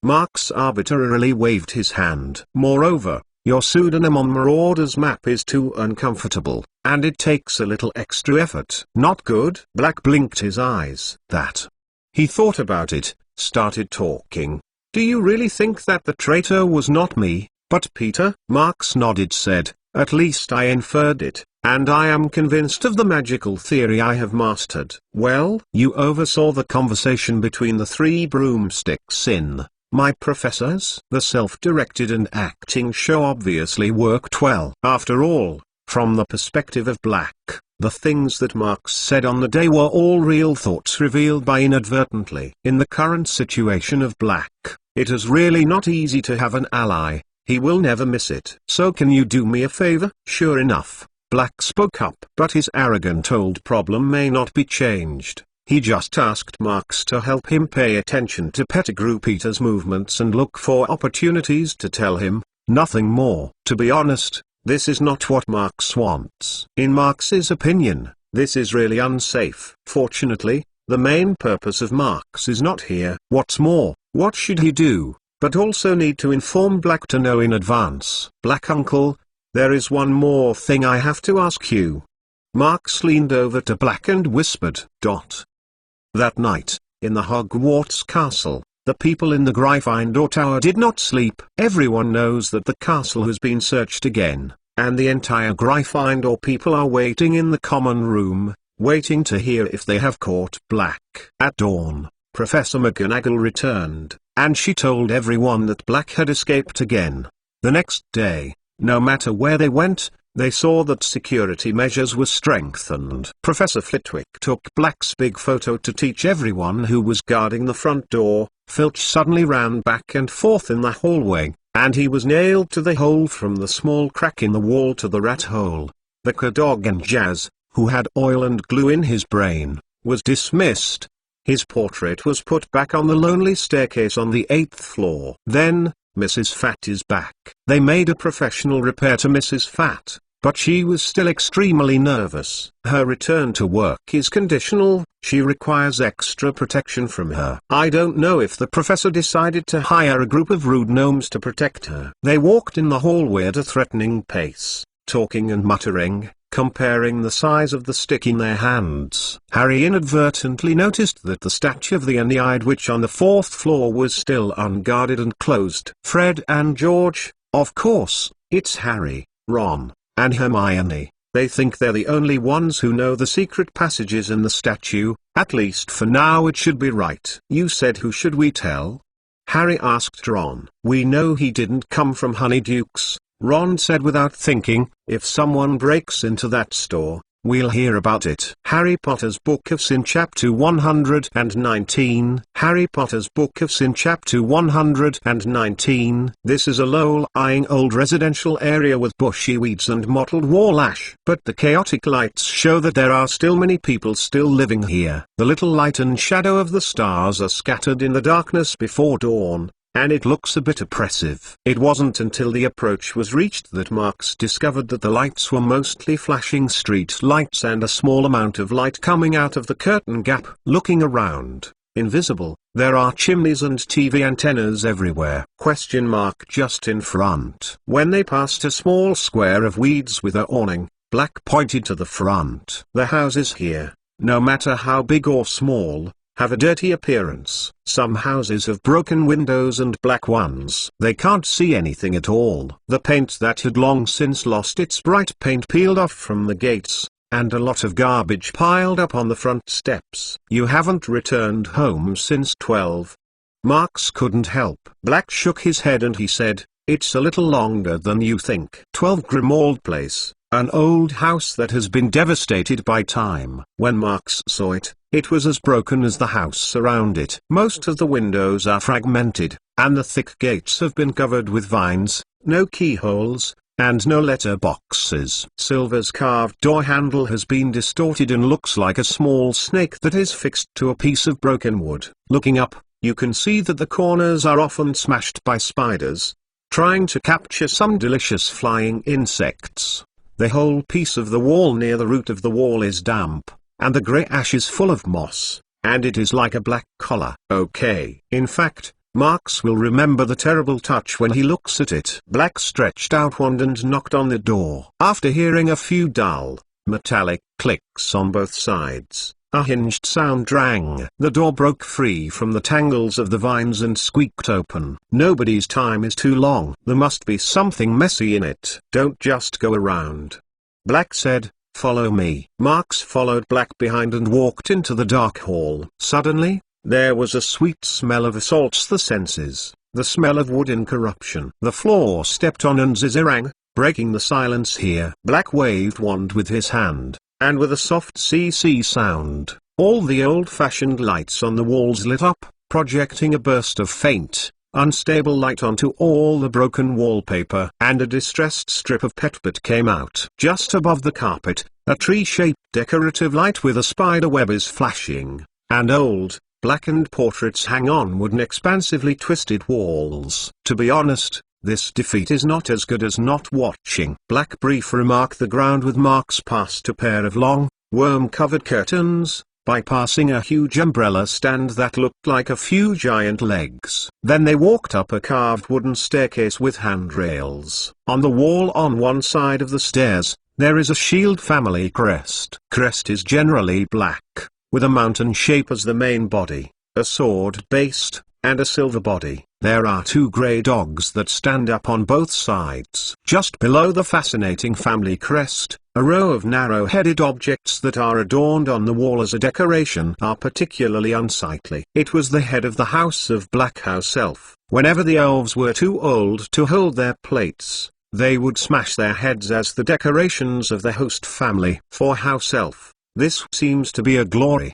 Marks arbitrarily waved his hand. "Moreover, your pseudonym on Marauder's map is too uncomfortable, and it takes a little extra effort." "Not good?" Black blinked his eyes. "That." He thought about it, started talking. "Do you really think that the traitor was not me, but Peter?" Marks nodded, said, "At least I inferred it, and I am convinced of the magical theory I have mastered." "Well, you oversaw the conversation between the 3 broomsticks in My Professors?" The self-directed and acting show obviously worked well. After all, from the perspective of Black, The things that Marx said on the day were all real thoughts revealed by inadvertently. In the current situation of Black, it is really not easy to have an ally. He will never miss it. So can you do me a favor? Sure enough, Black spoke up. But his arrogant old problem may not be changed. He just asked Marx to help him pay attention to Pettigrew Peter's movements and look for opportunities to tell him, nothing more. To be honest, this is not what Marx wants. In Marx's opinion, this is really unsafe. Fortunately, the main purpose of Marx is not here. What's more, what should he do, but also need to inform Black to know in advance? Black uncle, there is one more thing I have to ask you. Marx leaned over to Black and whispered. That night, in the Hogwarts castle, the people in the Gryffindor Tower did not sleep. Everyone knows that the castle has been searched again, and the entire Gryffindor people are waiting in the common room, waiting to hear if they have caught Black. At dawn, Professor McGonagall returned, and she told everyone that Black had escaped again. The next day, no matter where they went, they saw that security measures were strengthened. Professor Flitwick took Black's big photo to teach everyone who was guarding the front door. Filch suddenly ran back and forth in the hallway, and he was nailed to the hole from the small crack in the wall to the rat hole. The Cadogan Jazz, who had oil and glue in his brain, was dismissed. His portrait was put back on the lonely staircase on the 8th floor. Then, Mrs. Fat is back. They made a professional repair to Mrs. Fat, but she was still extremely nervous. Her return to work is conditional. She requires extra protection from her. I don't know if the professor decided to hire a group of rude gnomes to protect her. They walked in the hallway at a threatening pace, talking and muttering, comparing the size of the stick in their hands. Harry inadvertently noticed that the statue of the Ennead Witch on the 4th floor was still unguarded and closed. Fred and George, of course, it's Harry, Ron, and Hermione. They think they're the only ones who know the secret passages in the statue. At least for now it should be right. You said who should we tell? Harry asked Ron. We know he didn't come from Honeydukes, Ron said without thinking. If someone breaks into that store, we'll hear about it. Harry Potter's Book of Sin Chapter 119. Harry Potter's Book of Sin Chapter 119. This is a low-lying old residential area with bushy weeds and mottled wall ash. But the chaotic lights show that there are still many people still living here. The little light and shadow of the stars are scattered in the darkness before dawn, and it looks a bit oppressive. It wasn't until the approach was reached that Marx discovered that the lights were mostly flashing street lights and a small amount of light coming out of the curtain gap. Looking around, invisible, there are chimneys and TV antennas everywhere. Just in front. When they passed a small square of weeds with a awning, Black pointed to the front. The houses here, no matter how big or small, have a dirty appearance. Some houses have broken windows and black ones. They can't see anything at all. The paint that had long since lost its bright paint peeled off from the gates, and a lot of garbage piled up on the front steps. You haven't returned home since 12. Marx couldn't help. Black shook his head and he said, it's a little longer than you think. 12 Grimmauld Place, an old house that has been devastated by time. When Marx saw it, it was as broken as the house around it. Most of the windows are fragmented, and the thick gates have been covered with vines, no keyholes, and no letter boxes. Silver's carved door handle has been distorted and looks like a small snake that is fixed to a piece of broken wood. Looking up, you can see that the corners are often smashed by spiders, trying to capture some delicious flying insects. The whole piece of the wall near the root of the wall is damp, and the grey ash is full of moss, and it is like a black collar. Okay. In fact, Marx will remember the terrible touch when he looks at it. Black stretched out wand and knocked on the door. After hearing a few dull, metallic clicks on both sides, a hinged sound rang. The door broke free from the tangles of the vines and squeaked open. Nobody's time is too long. There must be something messy in it. Don't just go around. Black said, follow me. Marx followed Black behind and walked into the dark hall. Suddenly, there was a sweet smell of assaults the senses, the smell of wood in corruption. The floor stepped on and zizzy rang, breaking the silence here. Black waved wand with his hand, and with a soft CC sound, all the old-fashioned lights on the walls lit up, projecting a burst of faint, unstable light onto all the broken wallpaper, and a distressed strip of petbit came out. Just above the carpet, a tree-shaped decorative light with a spider web is flashing, and old, blackened portraits hang on wooden expansively twisted walls. To be honest, this defeat is not as good as not watching. Black brief remark the ground with marks past a pair of long, worm-covered curtains, bypassing a huge umbrella stand that looked like a few giant legs. Then they walked up a carved wooden staircase with handrails. On the wall on one side of the stairs, there is a Shield family crest. Crest is generally black, with a mountain shape as the main body, a sword-based, and a silver body. There are two grey dogs that stand up on both sides. Just below the fascinating family crest, a row of narrow-headed objects that are adorned on the wall as a decoration are particularly unsightly. It was the head of the House of Black House Elf. Whenever the elves were too old to hold their plates, they would smash their heads as the decorations of the host family. For House Elf, this seems to be a glory.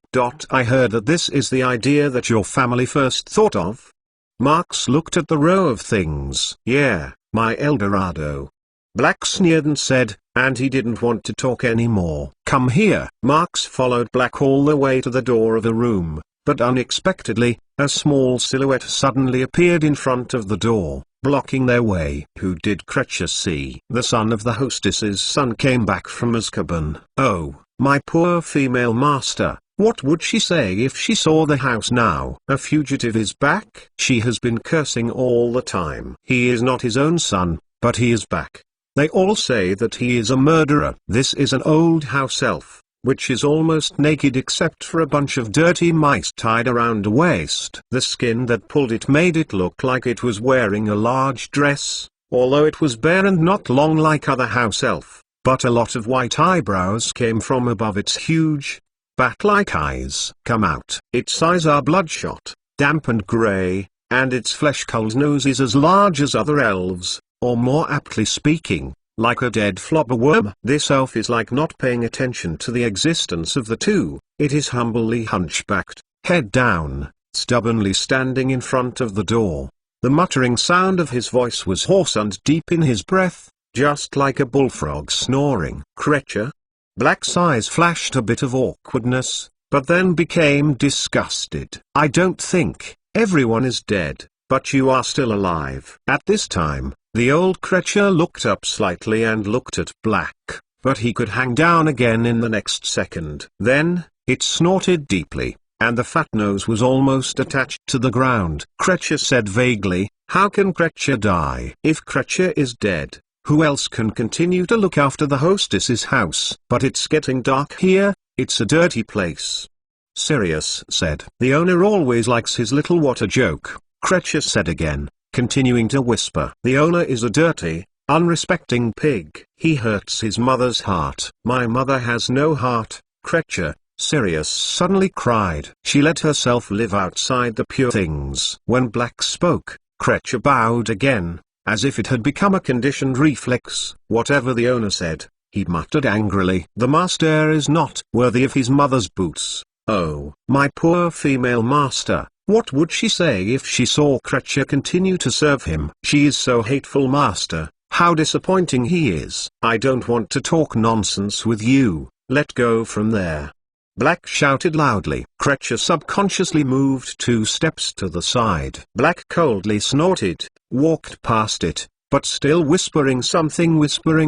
I heard that this is the idea that your family first thought of? Marx looked at the row of things. Yeah, my Eldorado. Black sneered and said, and he didn't want to talk anymore. Come here. Marx followed Black all the way to the door of a room, but unexpectedly, a small silhouette suddenly appeared in front of the door, blocking their way. Who did Krecher see? The son of the hostess's son came back from Azkaban. Oh, my poor female master. What would she say if she saw the house now? A fugitive is back? She has been cursing all the time. He is not his own son, but he is back. They all say that he is a murderer. This is an old house elf, which is almost naked except for a bunch of dirty mice tied around a waist. The skin that pulled it made it look like it was wearing a large dress, although it was bare and not long like other house elf, but a lot of white eyebrows came from above its huge, bat-like eyes. Come out. Its eyes are bloodshot, damp and grey, and its flesh-colored nose is as large as other elves, or more aptly speaking, like a dead flobber worm. This elf is like not paying attention to the existence of the two. It is humbly hunchbacked, head down, stubbornly standing in front of the door. The muttering sound of his voice was hoarse and deep in his breath, just like a bullfrog snoring. Krecher? Black's eyes flashed a bit of awkwardness, but then became disgusted. I don't think everyone is dead, but you are still alive. At this time, the old Krecher looked up slightly and looked at Black, but he could hang down again in the next second. Then, it snorted deeply, and the fat nose was almost attached to the ground. Krecher said vaguely, how can Krecher die? If Krecher is dead, who else can continue to look after the hostess's house? But it's getting dark here, it's a dirty place. Sirius said. The owner always likes his little water joke, Krecher said again, continuing to whisper. The owner is a dirty, unrespecting pig. He hurts his mother's heart. My mother has no heart, Krecher, Sirius suddenly cried. She let herself live outside the pure things. When Black spoke, Krecher bowed again, as if it had become a conditioned reflex. Whatever the owner said, he muttered angrily. The master is not worthy of his mother's boots. Oh, my poor female master, what would she say if she saw Krecher continue to serve him? She is so hateful, master, how disappointing he is. I don't want to talk nonsense with you, let go from there. Black shouted loudly. Krecher subconsciously moved 2 steps to the side. Black coldly snorted, walked past it, but still whispering something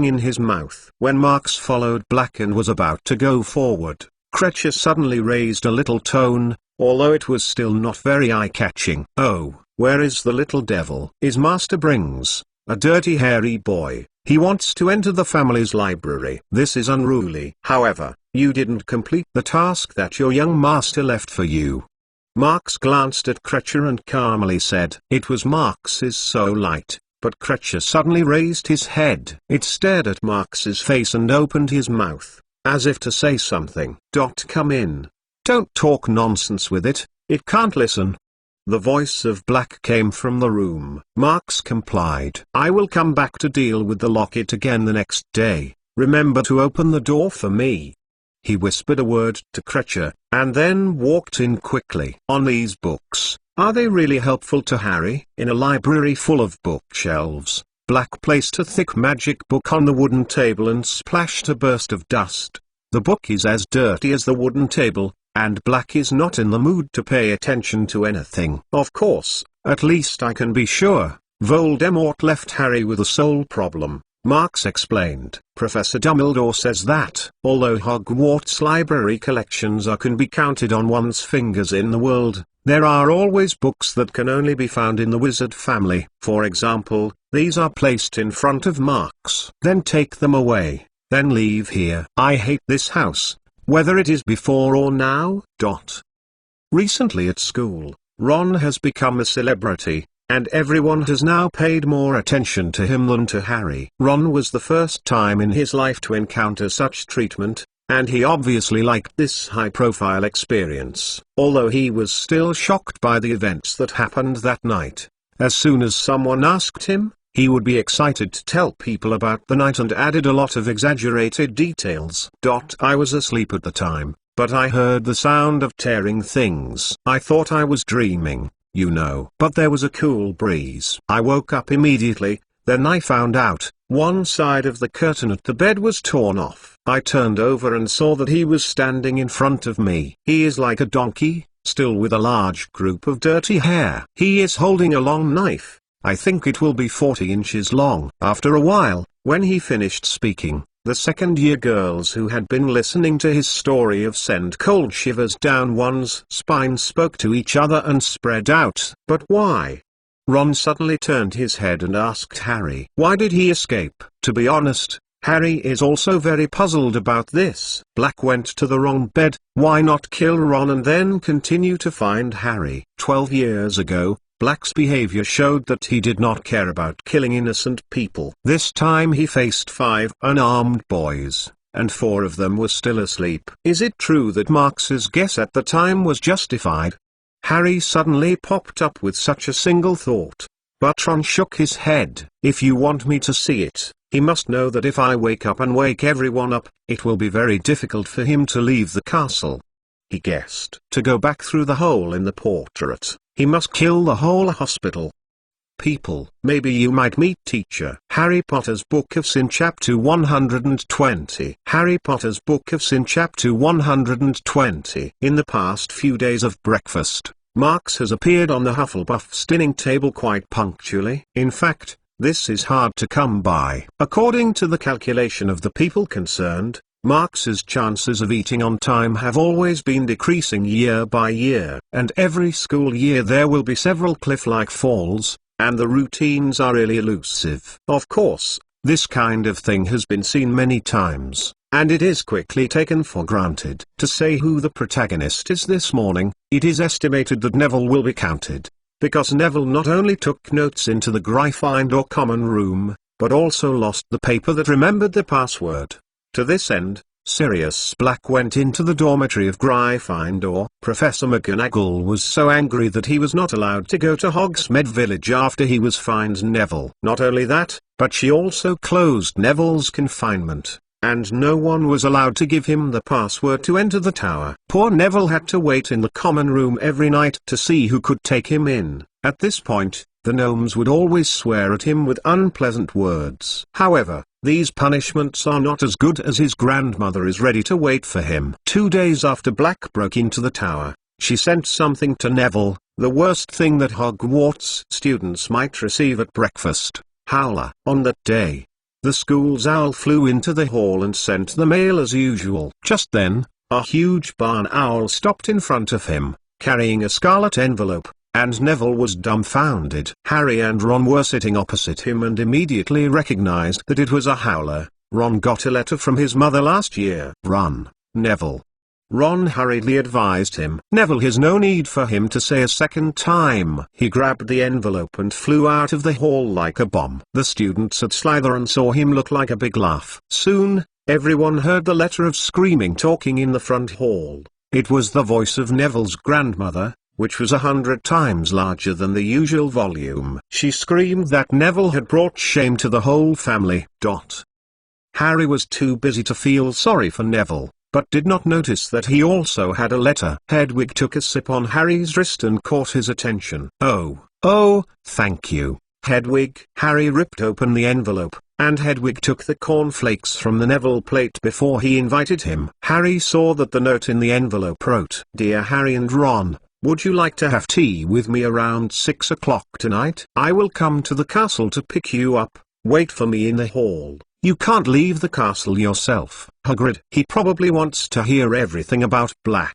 in his mouth. When Marx followed Black and was about to go forward, Krecher suddenly raised a little tone, although it was still not very eye-catching. Oh, where is the little devil? His master brings a dirty hairy boy. He wants to enter the family's library. This is unruly. However, you didn't complete the task that your young master left for you. Marx glanced at Krecher and calmly said. It was Marx's so light, but Krecher suddenly raised his head. It stared at Marx's face and opened his mouth, as if to say something. Come in. Don't talk nonsense with it, it can't listen. The voice of Black came from the room. Marx complied. I will come back to deal with the locket again the next day. Remember to open the door for me. He whispered a word to Cratchit, and then walked in quickly. "On these books, are they really helpful to Harry?" In a library full of bookshelves, Black placed a thick magic book on the wooden table and splashed a burst of dust. The book is as dirty as the wooden table, and Black is not in the mood to pay attention to anything. "Of course, at least I can be sure, Voldemort left Harry with a soul problem," Marks explained. "Professor Dumbledore says that, although Hogwarts library collections can be counted on one's fingers in the world, there are always books that can only be found in the wizard family. For example, these are placed in front of Marks. Then take them away, then leave here. I hate this house, whether it is before or now." Recently at school, Ron has become a celebrity, and everyone has now paid more attention to him than to Harry. Ron was the first time in his life to encounter such treatment, and he obviously liked this high-profile experience. Although he was still shocked by the events that happened that night, as soon as someone asked him, he would be excited to tell people about the night and added a lot of exaggerated details. "I was asleep at the time, but I heard the sound of tearing things. I thought I was dreaming, you know. But there was a cool breeze. I woke up immediately, then I found out, one side of the curtain at the bed was torn off. I turned over and saw that he was standing in front of me. He is like a donkey, still with a large group of dirty hair. He is holding a long knife. I think it will be 40 inches long." After a while, when he finished speaking, the second-year girls who had been listening to his story of send cold shivers down one's spine spoke to each other and spread out. "But why?" Ron suddenly turned his head and asked Harry. "Why did he escape?" To be honest, Harry is also very puzzled about this. Black went to the wrong bed. Why not kill Ron and then continue to find Harry? 12 years ago, Black's behavior showed that he did not care about killing innocent people. This time he faced 5 unarmed boys, and 4 of them were still asleep. Is it true that Marks's guess at the time was justified? Harry suddenly popped up with such a single thought. But Ron shook his head. "If you want me to see it, he must know that if I wake up and wake everyone up, it will be very difficult for him to leave the castle." He guessed. To go back through the hole in the portrait, he must kill the whole hospital. People, maybe you might meet Teacher. Harry Potter's Book of Sin Chapter 120. Harry Potter's Book of Sin Chapter 120. In the past few days of breakfast, Marks has appeared on the Hufflepuff's dining table quite punctually. In fact, this is hard to come by. According to the calculation of the people concerned, Marks's chances of eating on time have always been decreasing year by year. And every school year there will be several cliff-like falls, and the routines are really elusive. Of course, this kind of thing has been seen many times, and it is quickly taken for granted. To say who the protagonist is this morning, it is estimated that Neville will be counted, because Neville not only took notes into the Gryffindor common room, but also lost the paper that remembered the password. To this end, Sirius Black went into the dormitory of Gryffindor. Professor McGonagall was so angry that he was not allowed to go to Hogsmeade Village after he was fined Neville. Not only that, but she also closed Neville's confinement, and no one was allowed to give him the password to enter the tower. Poor Neville had to wait in the common room every night to see who could take him in. At this point, the gnomes would always swear at him with unpleasant words. However, these punishments are not as good as his grandmother is ready to wait for him. 2 days after Black broke into the tower, she sent something to Neville, the worst thing that Hogwarts students might receive at breakfast: Howler. On that day, the school's owl flew into the hall and sent the mail as usual. Just then, a huge barn owl stopped in front of him, carrying a scarlet envelope, and Neville was dumbfounded. Harry and Ron were sitting opposite him and immediately recognized that it was a Howler. Ron got a letter from his mother last year. "Run, Neville." Ron hurriedly advised him. Neville has no need for him to say a second time. He grabbed the envelope and flew out of the hall like a bomb. The students at Slytherin saw him look like a big laugh. Soon, everyone heard the letter of screaming talking in the front hall. It was the voice of Neville's grandmother, which was 100 times larger than the usual volume. She screamed that Neville had brought shame to the whole family. Harry was too busy to feel sorry for Neville. but did not notice that he also had a letter. Hedwig took a sip on Harry's wrist and caught his attention. Oh, thank you, Hedwig. Harry ripped open the envelope, and Hedwig took the cornflakes from the Neville plate before he invited him. Harry saw that the note in the envelope wrote, "Dear Harry and Ron, would you like to have tea with me around 6 o'clock tonight? I will come to the castle to pick you up. Wait for me in the hall. You can't leave the castle yourself, Hagrid. He probably wants to hear everything about Black,"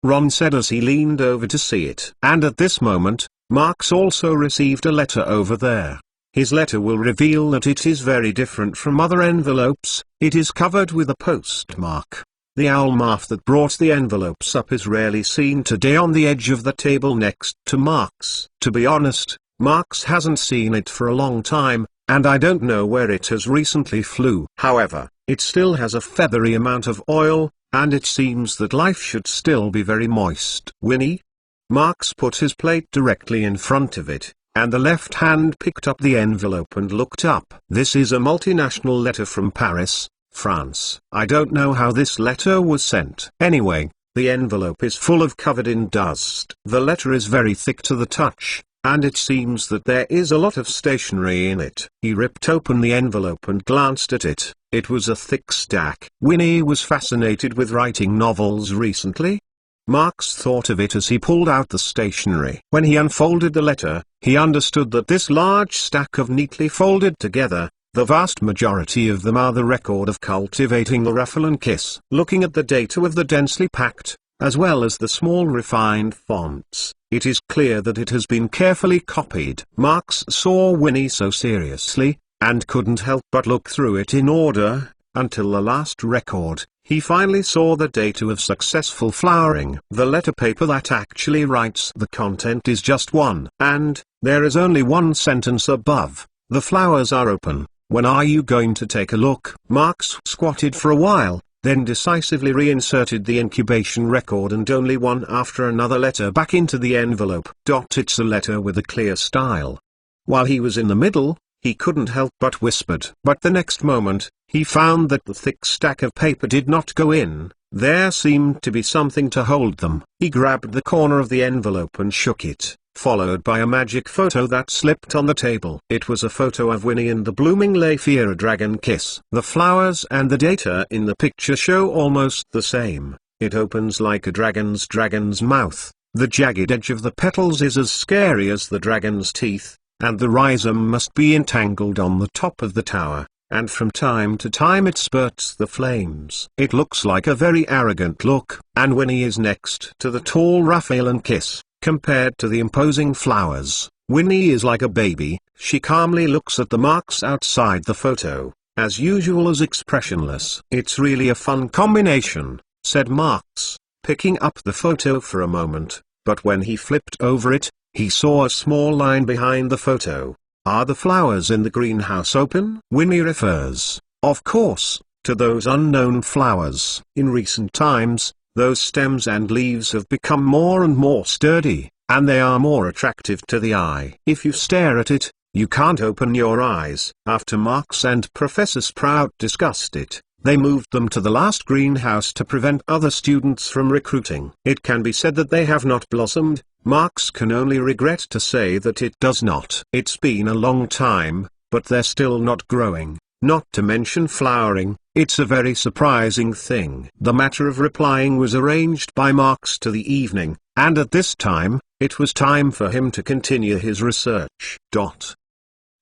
Ron said as he leaned over to see it. And at this moment, Marks also received a letter over there. His letter will reveal that it is very different from other envelopes. It is covered with a postmark. The owl moth that brought the envelopes up is rarely seen today on the edge of the table next to Marks. To be honest, Marks hasn't seen it for a long time, and I don't know where it has recently flew. However, it still has a feathery amount of oil, and it seems that life should still be very moist. Winnie? Marks put his plate directly in front of it, and the left hand picked up the envelope and looked up. This is a multinational letter from Paris, France. I don't know how this letter was sent. Anyway, the envelope is full of covered in dust. The letter is very thick to the touch, and it seems that there is a lot of stationery in it. He ripped open the envelope and glanced at it. It was a thick stack. Winnie was fascinated with writing novels recently. Marks thought of it as he pulled out the stationery. When he unfolded the letter, he understood that this large stack of neatly folded together, the vast majority of them are the record of cultivating the ruffle and kiss. Looking at the data of the densely packed, as well as the small refined fonts, it is clear that it has been carefully copied. Marks saw Winnie so seriously, and couldn't help but look through it in order, until the last record. He finally saw the date of successful flowering. The letter paper that actually writes the content is just one, and there is only one sentence above. The flowers are open. When are you going to take a look? Marks squatted for a while, then decisively reinserted the incubation record and only one after another letter back into the envelope. It's a letter with a clear style. While he was in the middle, he couldn't help but whispered. But the next moment, he found that the thick stack of paper did not go in. There seemed to be something to hold them. He grabbed the corner of the envelope and shook it, followed by a magic photo that slipped on the table. It was a photo of Winnie and the blooming leaf ear dragon kiss. The flowers and the data in the picture show almost the same. It opens like a dragon's mouth. The jagged edge of the petals is as scary as the dragon's teeth, and the rhizome must be entangled on the top of the tower, and from time to time it spurts the flames. It looks like a very arrogant look, and Winnie is next to the tall Raphael and Kiss. Compared to the imposing flowers, Winnie is like a baby. She calmly looks at the Marks outside the photo, as usual as expressionless. "It's really a fun combination," said Marks, picking up the photo for a moment, but when he flipped over it, he saw a small line behind the photo. "Are the flowers in the greenhouse open?" Winnie refers, of course, to those unknown flowers. In recent times, those stems and leaves have become more and more sturdy, and they are more attractive to the eye. If you stare at it, you can't open your eyes. After Marks and Professor Sprout discussed it, they moved them to the last greenhouse to prevent other students from recruiting. It can be said that they have not blossomed. Marks can only regret to say that it does not. It's been a long time, but they're still not growing, not to mention flowering. It's a very surprising thing. The matter of replying was arranged by Marks to the evening, and at this time, it was time for him to continue his research.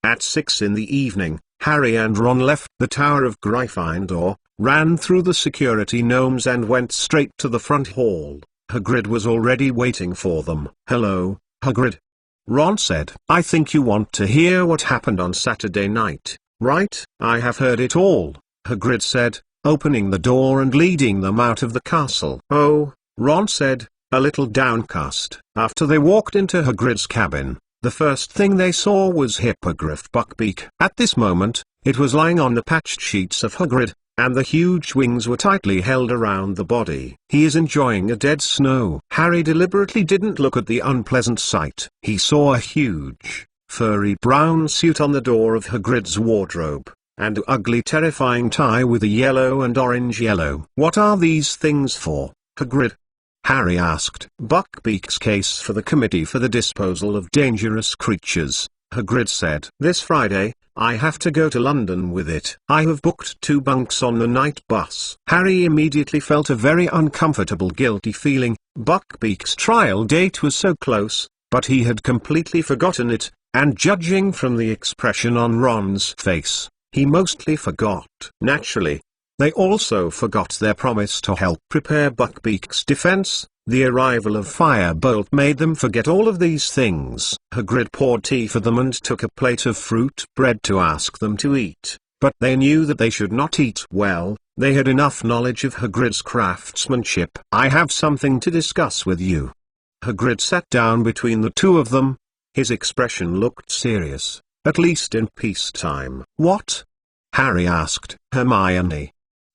At 6 in the evening, Harry and Ron left the Tower of Gryffindor, ran through the security gnomes and went straight to the front hall. Hagrid was already waiting for them. "Hello, Hagrid," Ron said. "I think you want to hear what happened on Saturday night, right?" "I have heard it all," Hagrid said, opening the door and leading them out of the castle. "Oh," Ron said, a little downcast. After they walked into Hagrid's cabin, the first thing they saw was Hippogriff Buckbeak. At this moment, it was lying on the patched sheets of Hagrid, and the huge wings were tightly held around the body. "He is enjoying a dead snow." Harry deliberately didn't look at the unpleasant sight. He saw a huge, furry brown suit on the door of Hagrid's wardrobe. and an ugly terrifying tie with a yellow and orange-yellow. What are these things for, Hagrid? Harry asked. Buckbeak's case for the Committee for the Disposal of Dangerous Creatures, Hagrid said. This Friday, I have to go to London with it. I have booked 2 bunks on the night bus. Harry immediately felt a very uncomfortable guilty feeling. Buckbeak's trial date was so close, but he had completely forgotten it, and judging from the expression on Ron's face, he mostly forgot. Naturally, they also forgot their promise to help prepare Buckbeak's defense. The arrival of Firebolt made them forget all of these things. Hagrid poured tea for them and took a plate of fruit bread to ask them to eat, but they knew that they should not eat. Well, they had enough knowledge of Hagrid's craftsmanship. I have something to discuss with you. Hagrid sat down between the two of them. His expression looked serious, at least in peacetime. What? Harry asked. Hermione.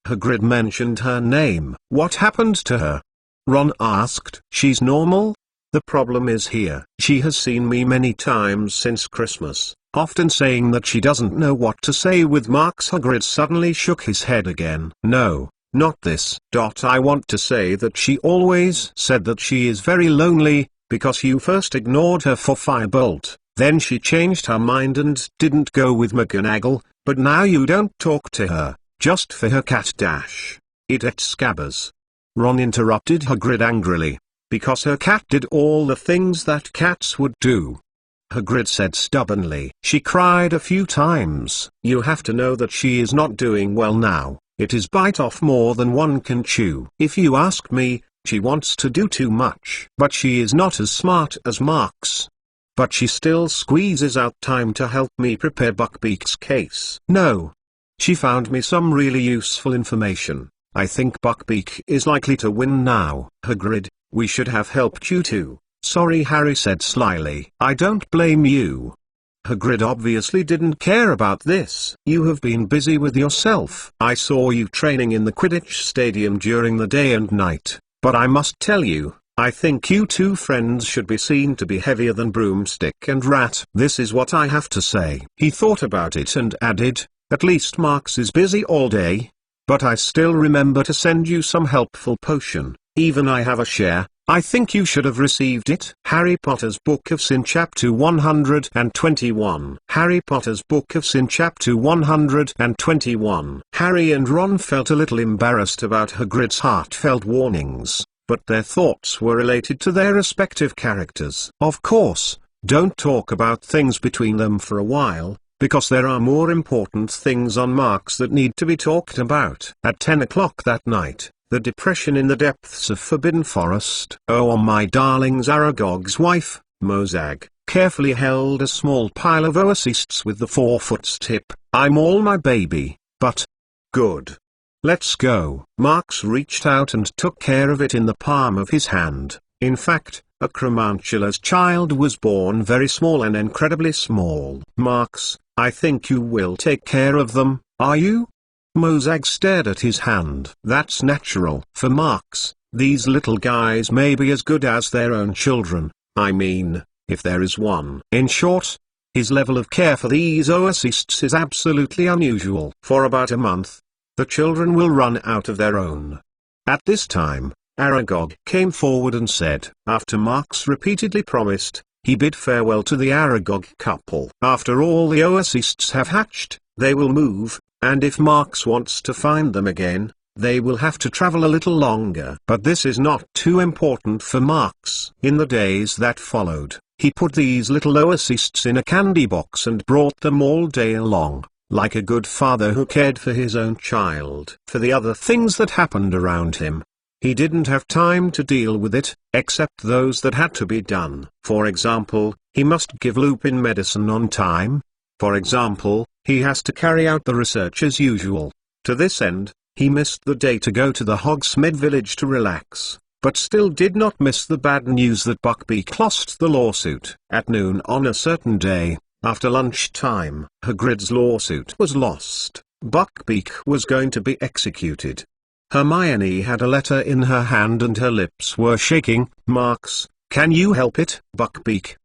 Hagrid mentioned her name. What happened to her? Ron asked. She's normal? The problem is here. She has seen me many times since Christmas, often saying that she doesn't know what to say with Marks. Hagrid suddenly shook his head again. No, not this. I want to say that she always said that she is very lonely, because you first ignored her for Firebolt, then she changed her mind and didn't go with McGonagall, but now you don't talk to her, just for her cat dash. It at Scabbers. Ron interrupted Hagrid angrily. Because her cat did all the things that cats would do. Hagrid said stubbornly. She cried a few times. You have to know that she is not doing well now. It is bite off more than one can chew. If you ask me, she wants to do too much. But she is not as smart as Marks. But she still squeezes out time to help me prepare Buckbeak's case. No. She found me some really useful information. I think Buckbeak is likely to win now. Hagrid, we should have helped you too. Sorry, Harry said slyly. I don't blame you. Hagrid obviously didn't care about this. You have been busy with yourself. I saw you training in the Quidditch stadium during the day and night, but I must tell you, I think you two friends should be seen to be heavier than Broomstick and Rat. This is what I have to say. He thought about it and added, at least Marks is busy all day. But I still remember to send you some helpful potion. Even I have a share. I think you should have received it. Harry Potter's Book of Sin Chapter 121. Harry Potter's Book of Sin Chapter 121. Harry and Ron felt a little embarrassed about Hagrid's heartfelt warnings, but their thoughts were related to their respective characters. Of course, don't talk about things between them for a while, because there are more important things on Marks that need to be talked about. At 10 o'clock that night, the depression in the depths of Forbidden Forest. Oh, my darlings, Aragog's wife, Mozag, carefully held a small pile of oacists with the 4-foot tip. I'm all my baby, but... Good. Let's go. Marks reached out and took care of it in the palm of his hand. In fact, Acromantula's child was born very small and incredibly small. Marks, I think you will take care of them, are you? Mozag stared at his hand. That's natural. For Marks, these little guys may be as good as their own children, I mean, if there is one. In short, his level of care for these oacists is absolutely unusual. For about a month, the children will run out of their own. At this time, Aragog came forward and said, after Marks repeatedly promised, he bid farewell to the Aragog couple. After all the oacists have hatched, they will move, and if Marks wants to find them again, they will have to travel a little longer. But this is not too important for Marks. In the days that followed, he put these little oacists in a candy box and brought them all day long, like a good father who cared for his own child. For the other things that happened around him, he didn't have time to deal with it, except those that had to be done. For example, he must give Lupin medicine on time. For example, he has to carry out the research as usual. To this end, he missed the day to go to the Hogsmeade village to relax, but still did not miss the bad news that Buckbeak lost the lawsuit. At noon on a certain day, after lunchtime, Hagrid's lawsuit was lost. Buckbeak was going to be executed. Hermione had a letter in her hand and her lips were shaking. Marks, can you help it? Buckbeak.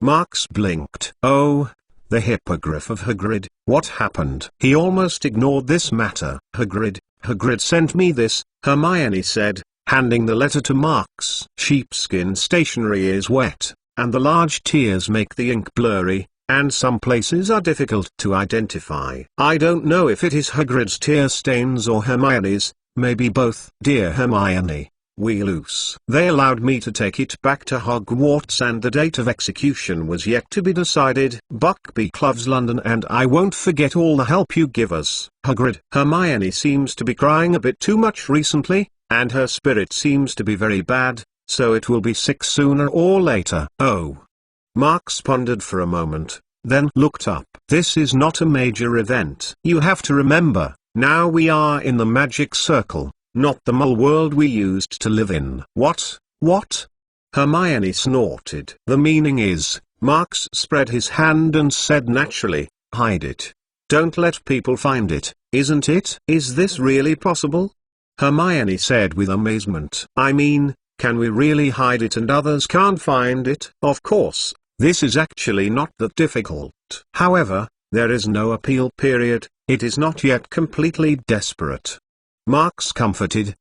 Marks blinked. Oh, The hippogriff of Hagrid. What happened? He almost ignored this matter. Hagrid sent me this, Hermione said, handing the letter to Marks. Sheepskin stationery is wet, and the large tears make the ink blurry, and some places are difficult to identify. I don't know if it is Hagrid's tear stains or Hermione's, maybe both. Dear Hermione, we lose. They allowed me to take it back to Hogwarts and the date of execution was yet to be decided. Buckbeak loves London and I won't forget all the help you give us. Hagrid. Hermione seems to be crying a bit too much recently, and her spirit seems to be very bad, so it will be sick sooner or later. Oh. Marks pondered for a moment, then looked up. This is not a major event. You have to remember, now we are in the magic circle. Not the mole world we used to live in. What? What? Hermione snorted. The meaning is, Marks spread his hand and said naturally, hide it. Don't let people find it, isn't it? Is this really possible? Hermione said with amazement. I mean, can we really hide it and others can't find it? Of course, this is actually not that difficult. However, there is no appeal period, it is not yet completely desperate. Marks comforted,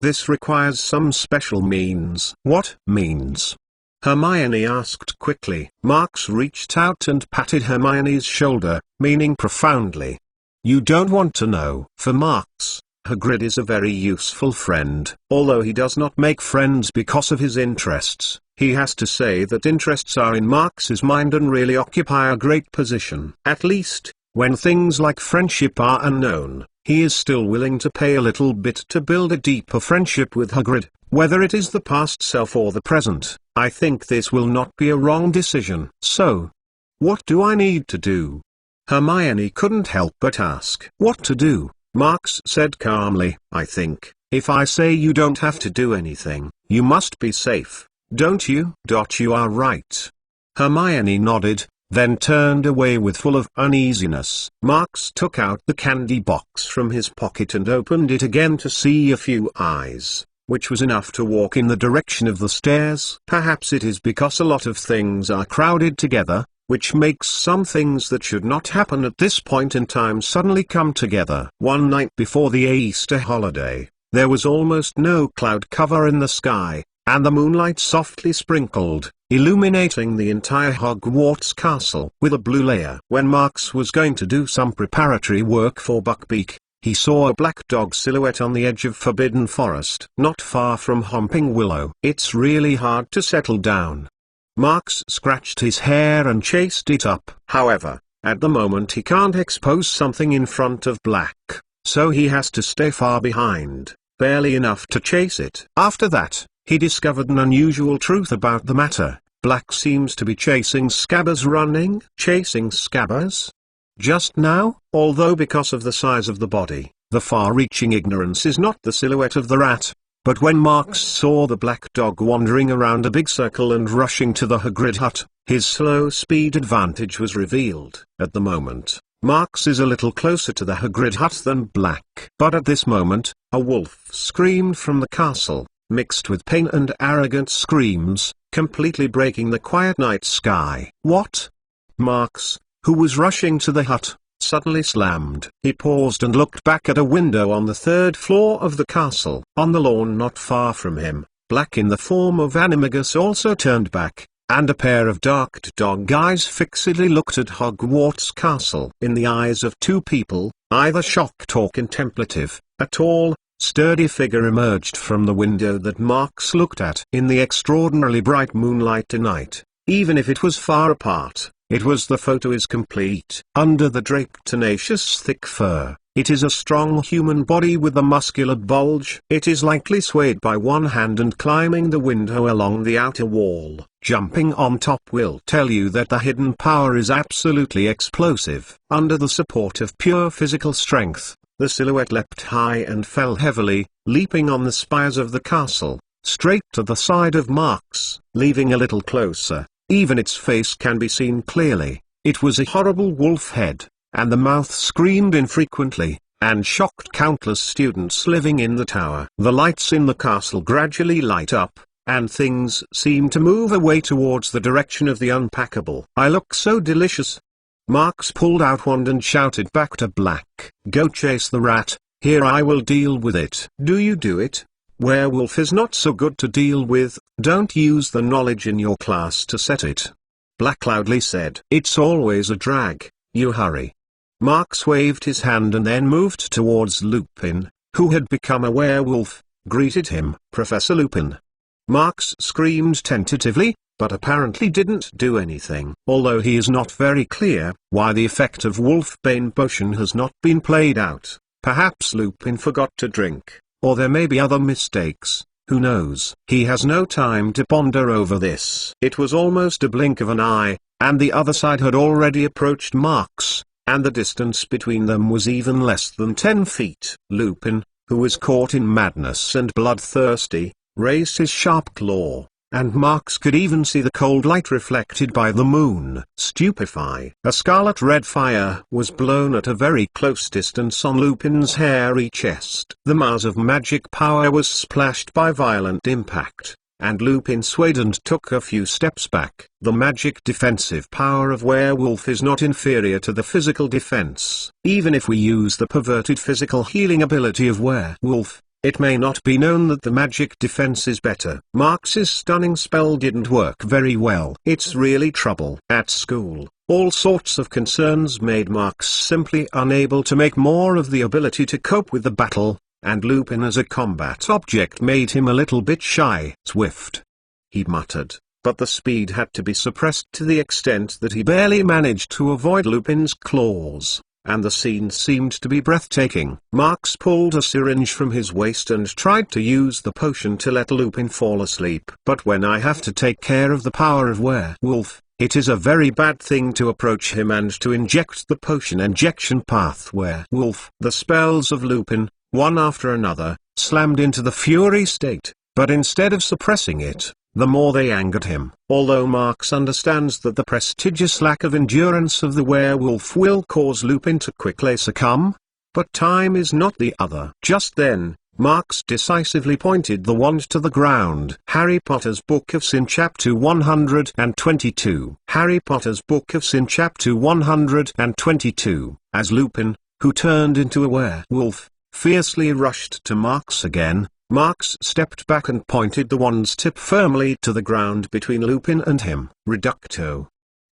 this requires some special means. What means? Hermione asked quickly. Marks reached out and patted Hermione's shoulder, meaning profoundly. You don't want to know. For Marks, Hagrid is a very useful friend. Although he does not make friends because of his interests, he has to say that interests are in Marks's mind and really occupy a great position. At least, when things like friendship are unknown, he is still willing to pay a little bit to build a deeper friendship with Hagrid, whether it is the past self or the present. I think this will not be a wrong decision. So, what do I need to do? Hermione couldn't help but ask. What to do? Marks said calmly. I think, if I say you don't have to do anything, you must be safe, don't you? You are right. Hermione nodded, then turned away with full of uneasiness. Marks took out the candy box from his pocket and opened it again to see a few eyes, which was enough to walk in the direction of the stairs. Perhaps it is because a lot of things are crowded together, which makes some things that should not happen at this point in time suddenly come together. One night before the Easter holiday, there was almost no cloud cover in the sky, and the moonlight softly sprinkled, illuminating the entire Hogwarts castle with a blue layer. When Marks was going to do some preparatory work for Buckbeak, he saw a black dog silhouette on the edge of Forbidden Forest, not far from Homping Willow. It's really hard to settle down. Marks scratched his hair and chased it up. However, at the moment he can't expose something in front of Black, so he has to stay far behind, barely enough to chase it. After that, he discovered an unusual truth about the matter. Black seems to be chasing Scabbers running. Chasing Scabbers? Just now? Although because of the size of the body, the far-reaching ignorance is not the silhouette of the rat. But when Marks saw the black dog wandering around a big circle and rushing to the Hagrid hut, his slow speed advantage was revealed. At the moment, Marks is a little closer to the Hagrid hut than Black. But at this moment, a wolf screamed from the castle, mixed with pain and arrogant screams, completely breaking the quiet night sky. What? Marks, who was rushing to the hut, suddenly slammed. He paused and looked back at a window on the third floor of the castle. On the lawn not far from him, Black in the form of Animagus also turned back, and a pair of dark dog eyes fixedly looked at Hogwarts Castle. In the eyes of two people, either shocked or contemplative, a tall, sturdy figure emerged from the window that Marks looked at. In the extraordinarily bright moonlight tonight, even if it was far apart, the photo is complete. Under the draped tenacious thick fur, it is a strong human body with a muscular bulge. It is lightly swayed by one hand and climbing the window along the outer wall. Jumping on top will tell you that the hidden power is absolutely explosive. Under the support of pure physical strength, the silhouette leapt high and fell heavily, leaping on the spires of the castle, straight to the side of Marks. Leaving a little closer, even its face can be seen clearly. It was a horrible wolf head, and the mouth screamed infrequently, and shocked countless students living in the tower. The lights in the castle gradually light up, and things seem to move away towards the direction of the unpackable. I look so delicious. Marx pulled out wand and shouted back to Black, "Go chase the rat, here I will deal with it." "Do you do it? Werewolf is not so good to deal with, don't use the knowledge in your class to set it." Black loudly said, "It's always a drag, you hurry." Marx waved his hand and then moved towards Lupin, who had become a werewolf, greeted him, "Professor Lupin." Marx screamed tentatively, but apparently didn't do anything. Although he is not very clear why the effect of Wolfbane potion has not been played out. Perhaps Lupin forgot to drink, or there may be other mistakes, who knows. He has no time to ponder over this. It was almost a blink of an eye, and the other side had already approached Marx, and the distance between them was even less than 10 feet. Lupin, who was caught in madness and bloodthirsty, raised his sharp claw, and Marx could even see the cold light reflected by the moon stupefy. A scarlet-red fire was blown at a very close distance on Lupin's hairy chest. The mass of magic power was splashed by violent impact, and Lupin swayed and took a few steps back. The magic defensive power of werewolf is not inferior to the physical defense. Even if we use the perverted physical healing ability of werewolf, it may not be known that the magic defense is better. Marx's stunning spell didn't work very well. It's really trouble. At school, all sorts of concerns made Marx simply unable to make more of the ability to cope with the battle, and Lupin as a combat object made him a little bit shy. "Swift," he muttered, but the speed had to be suppressed to the extent that he barely managed to avoid Lupin's claws, and the scene seemed to be breathtaking. Marx pulled a syringe from his waist and tried to use the potion to let Lupin fall asleep. But when I have to take care of the power of werewolf, it is a very bad thing to approach him and to inject the potion injection path werewolf. The spells of Lupin, one after another, slammed into the fury state, but instead of suppressing it, the more they angered him. Although Marx understands that the prestigious lack of endurance of the werewolf will cause Lupin to quickly succumb, but time is not the other. Just then, Marx decisively pointed the wand to the ground. Harry Potter's Book of Sin Chapter 122. Harry Potter's Book of Sin Chapter 122. As Lupin, who turned into a werewolf, fiercely rushed to Marx again, Marx stepped back and pointed the wand's tip firmly to the ground between Lupin and him. Reducto.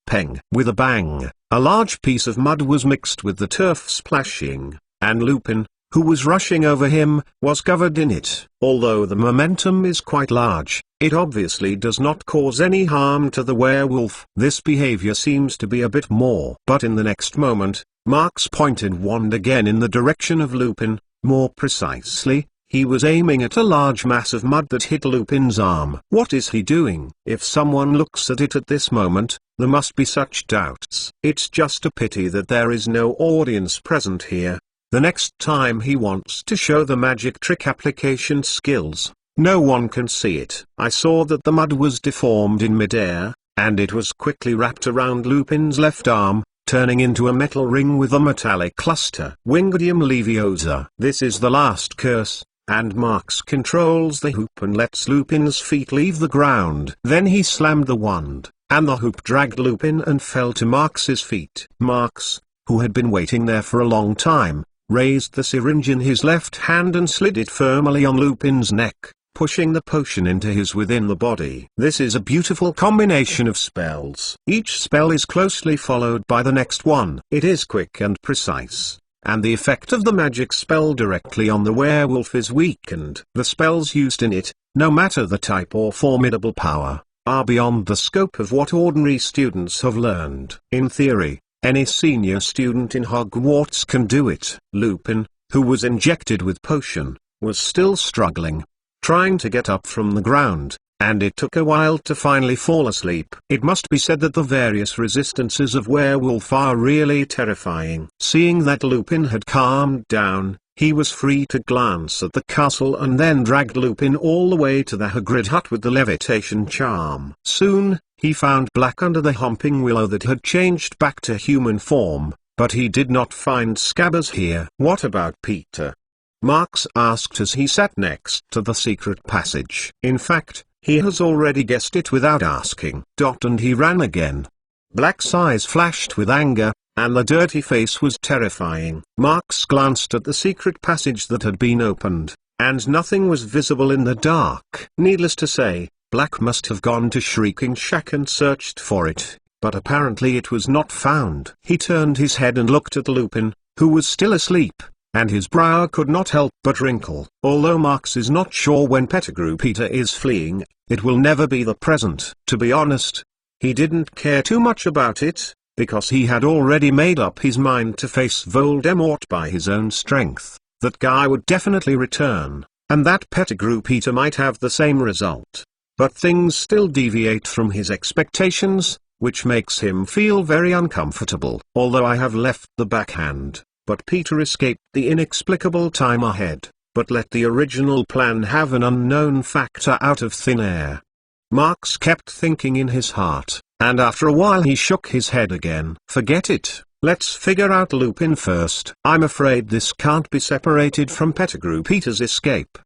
Peng. With a bang, a large piece of mud was mixed with the turf splashing, and Lupin, who was rushing over him, was covered in it. Although the momentum is quite large, it obviously does not cause any harm to the werewolf. This behavior seems to be a bit more. But in the next moment, Marx pointed wand again in the direction of Lupin. More precisely, he was aiming at a large mass of mud that hit Lupin's arm. What is he doing? If someone looks at it at this moment, there must be such doubts. It's just a pity that there is no audience present here. The next time he wants to show the magic trick application skills, no one can see it. I saw that the mud was deformed in midair, and it was quickly wrapped around Lupin's left arm, turning into a metal ring with a metallic cluster. Wingardium Leviosa. This is the last curse, and Marx controls the hoop and lets Lupin's feet leave the ground. Then he slammed the wand, and the hoop dragged Lupin and fell to Marx's feet. Marx, who had been waiting there for a long time, raised the syringe in his left hand and slid it firmly on Lupin's neck, pushing the potion into his within the body. This is a beautiful combination of spells. Each spell is closely followed by the next one. It is quick and precise, and the effect of the magic spell directly on the werewolf is weakened. The spells used in it, no matter the type or formidable power, are beyond the scope of what ordinary students have learned. In theory, any senior student in Hogwarts can do it. Lupin, who was injected with potion, was still struggling, trying to get up from the ground, and it took a while to finally fall asleep. It must be said that the various resistances of werewolf are really terrifying. Seeing that Lupin had calmed down, he was free to glance at the castle and then dragged Lupin all the way to the Hagrid hut with the levitation charm. Soon, he found Black under the humping willow that had changed back to human form, but he did not find Scabbers here. What about Peter? Marx asked as he sat next to the secret passage. In fact, he has already guessed it without asking. And he ran again. Black's eyes flashed with anger, and the dirty face was terrifying. Marx glanced at the secret passage that had been opened, and nothing was visible in the dark. Needless to say, Black must have gone to Shrieking Shack and searched for it, but apparently it was not found. He turned his head and looked at Lupin, who was still asleep, and his brow could not help but wrinkle. Although Marx is not sure when Pettigrew Peter is fleeing, it will never be the present. To be honest, he didn't care too much about it, because he had already made up his mind to face Voldemort by his own strength. That guy would definitely return, and that Pettigrew Peter might have the same result. But things still deviate from his expectations, which makes him feel very uncomfortable. Although I have left the backhand, but Peter escaped the inexplicable time ahead, but let the original plan have an unknown factor out of thin air. Marx kept thinking in his heart, and after a while he shook his head again. Forget it, let's figure out Lupin first. I'm afraid this can't be separated from Pettigrew Peter's escape.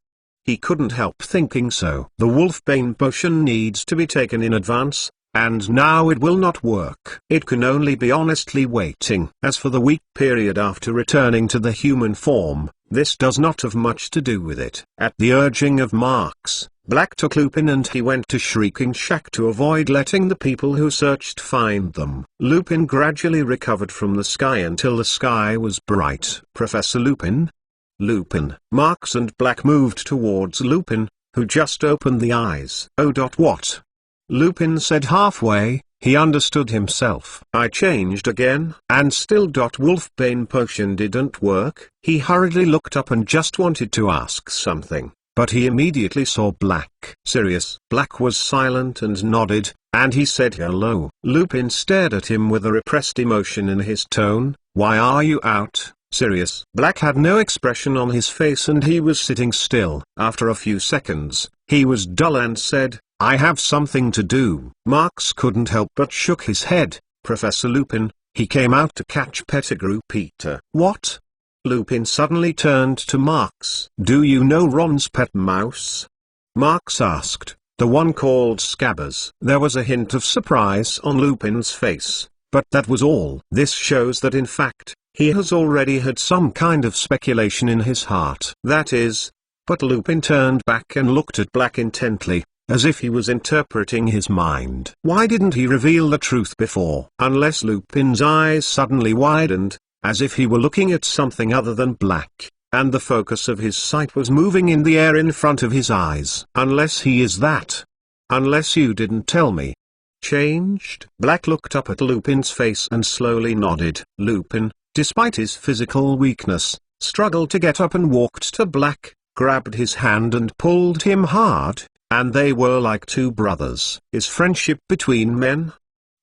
He couldn't help thinking so. The Wolfbane potion needs to be taken in advance, and now it will not work. It can only be honestly waiting. As for the week period after returning to the human form, this does not have much to do with it. At the urging of Marx, Black took Lupin and he went to Shrieking Shack to avoid letting the people who searched find them. Lupin gradually recovered from the sky until the sky was bright. Professor Lupin? Lupin. Marx and Black moved towards Lupin, who just opened the eyes. Oh. What? Lupin said halfway. He understood himself. I changed again, and still. Wolfbane potion didn't work. He hurriedly looked up and just wanted to ask something, but he immediately saw Black. Sirius. Black was silent and nodded, and he said hello. Lupin stared at him with a repressed emotion in his tone. Why are you out, Sirius? Black had no expression on his face and he was sitting still. After a few seconds, he was dull and said, I have something to do. Marx couldn't help but shook his head. Professor Lupin, he came out to catch Pettigrew Peter. What? Lupin suddenly turned to Marx. Do you know Ron's pet mouse? Marx asked. The one called Scabbers. There was a hint of surprise on Lupin's face, but that was all. This shows that in fact, he has already had some kind of speculation in his heart. That is. But Lupin turned back and looked at Black intently, as if he was interpreting his mind. Why didn't he reveal the truth before? Unless Lupin's eyes suddenly widened, as if he were looking at something other than Black, and the focus of his sight was moving in the air in front of his eyes. Unless he is that. Unless you didn't tell me. Changed? Black looked up at Lupin's face and slowly nodded. Lupin, despite his physical weakness, struggled to get up and walked to Black, grabbed his hand and pulled him hard. And they were like two brothers. Is friendship between men?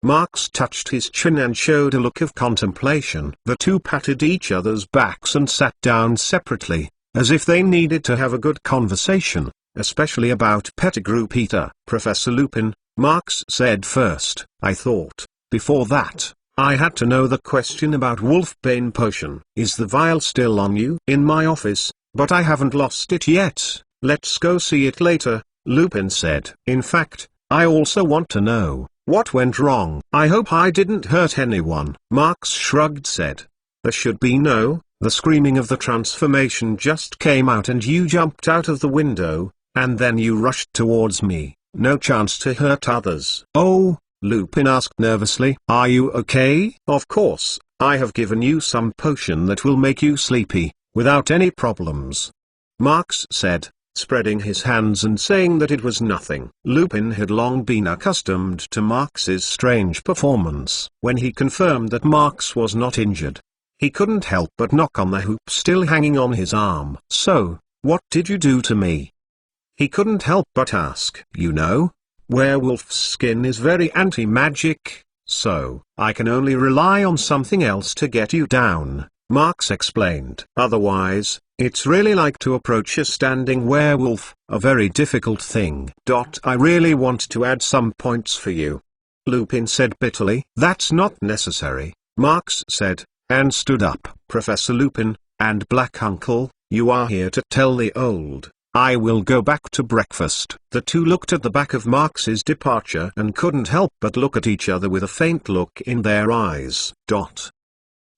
Marx touched his chin and showed a look of contemplation. The two patted each other's backs and sat down separately, as if they needed to have a good conversation, especially about Pettigrew Peter. Professor Lupin, Marx said first. I thought, before that, I had to know the question about Wolfbane potion. Is the vial still on you? In my office, but I haven't lost it yet. Let's go see it later, Lupin said. In fact, I also want to know, what went wrong? I hope I didn't hurt anyone. Marx shrugged said. There should be no. The screaming of the transformation just came out and you jumped out of the window, and then you rushed towards me. No chance to hurt others. Oh, Lupin asked nervously. Are you okay? Of course, I have given you some potion that will make you sleepy, without any problems. Marx said, spreading his hands and saying that it was nothing. Lupin had long been accustomed to Marx's strange performance. When he confirmed that Marx was not injured, he couldn't help but knock on the hoop still hanging on his arm. So, what did you do to me? He couldn't help but ask. You know, werewolf's skin is very anti-magic, so I can only rely on something else to get you down, Marx explained. Otherwise, it's really like to approach a standing werewolf, a very difficult thing. I really want to add some points for you, Lupin said bitterly. That's not necessary, Marx said, and stood up. Professor Lupin, and Black Uncle, you are here to tell the old. I will go back to breakfast. The two looked at the back of Marx's departure and couldn't help but look at each other with a faint look in their eyes.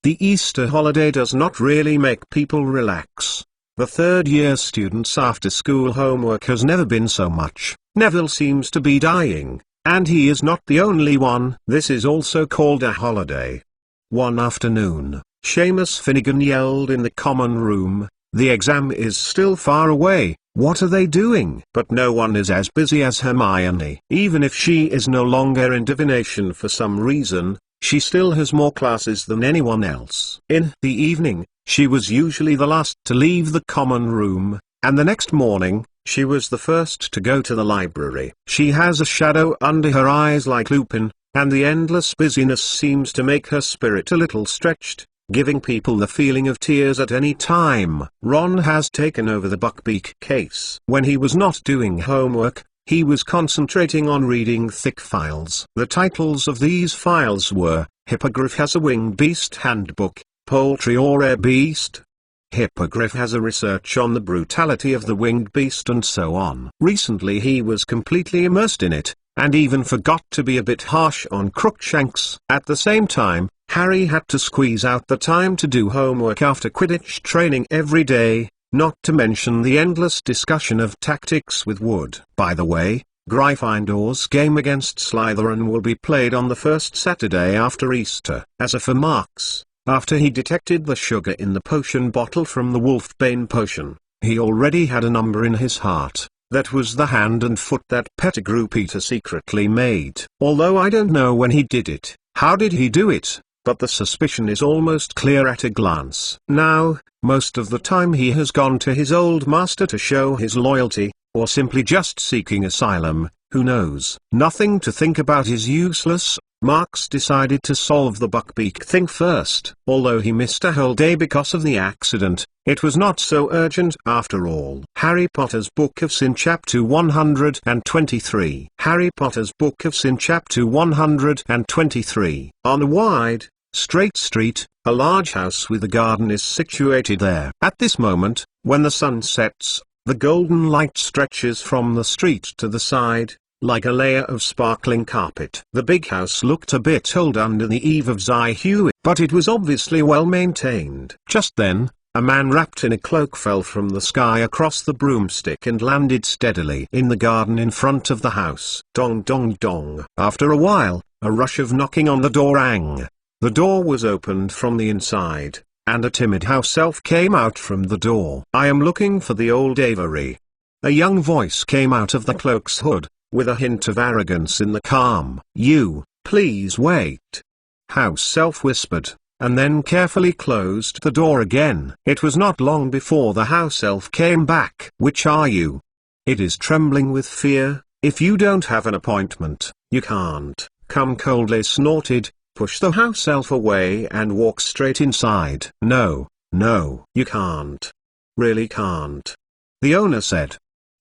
The Easter holiday does not really make people relax. The third-year students' after-school homework has never been so much. Neville seems to be dying, and he is not the only one. This is also called a holiday. One afternoon, Seamus Finnegan yelled in the common room, "The exam is still far away, what are they doing?" But no one is as busy as Hermione. Even if she is no longer in divination for some reason, she still has more classes than anyone else. In the evening, she was usually the last to leave the common room, and the next morning, she was the first to go to the library. She has a shadow under her eyes like Lupin, and the endless busyness seems to make her spirit a little stretched, giving people the feeling of tears at any time. Ron has taken over the Buckbeak case. When he was not doing homework, he was concentrating on reading thick files. The titles of these files were, Hippogriff has a winged beast handbook, Poultry or a beast. Hippogriff has a research on the brutality of the winged beast and so on. Recently he was completely immersed in it, and even forgot to be a bit harsh on Crookshanks. At the same time, Harry had to squeeze out the time to do homework after Quidditch training every day, not to mention the endless discussion of tactics with Wood. By the way, Gryffindor's game against Slytherin will be played on the first Saturday after Easter. As for Marks, after he detected the sugar in the potion bottle from the Wolfbane potion, he already had a number in his heart. That was the hand and foot that Pettigrew Peter secretly made. Although I don't know when he did it, how did he do it, but the suspicion is almost clear at a glance. Now, most of the time he has gone to his old master to show his loyalty, or simply just seeking asylum, who knows. Nothing to think about is useless. Marks decided to solve the Buckbeak thing first. Although he missed a whole day because of the accident, it was not so urgent after all. Harry Potter's Book of Sin Chapter 123. Harry Potter's Book of Sin Chapter 123. On a wide, straight street, a large house with a garden is situated there. At this moment, when the sun sets, the golden light stretches from the street to the side, like a layer of sparkling carpet. The big house looked a bit old under the eve of Zy Hewitt, but it was obviously well maintained. Just then, a man wrapped in a cloak fell from the sky across the broomstick and landed steadily in the garden in front of the house. Dong dong dong. After a while, a rush of knocking on the door rang. The door was opened from the inside, and a timid house elf came out from the door. "I am looking for the old Avery." A young voice came out of the cloak's hood, with a hint of arrogance in the calm. "You, please wait," house elf whispered, and then carefully closed the door again. It was not long before the house elf came back. "Which are you?" "It is trembling with fear. If you don't have an appointment, you can't come," coldly snorted. "Push the house elf away and walk straight inside." "No, no, you can't. Really can't," the owner said.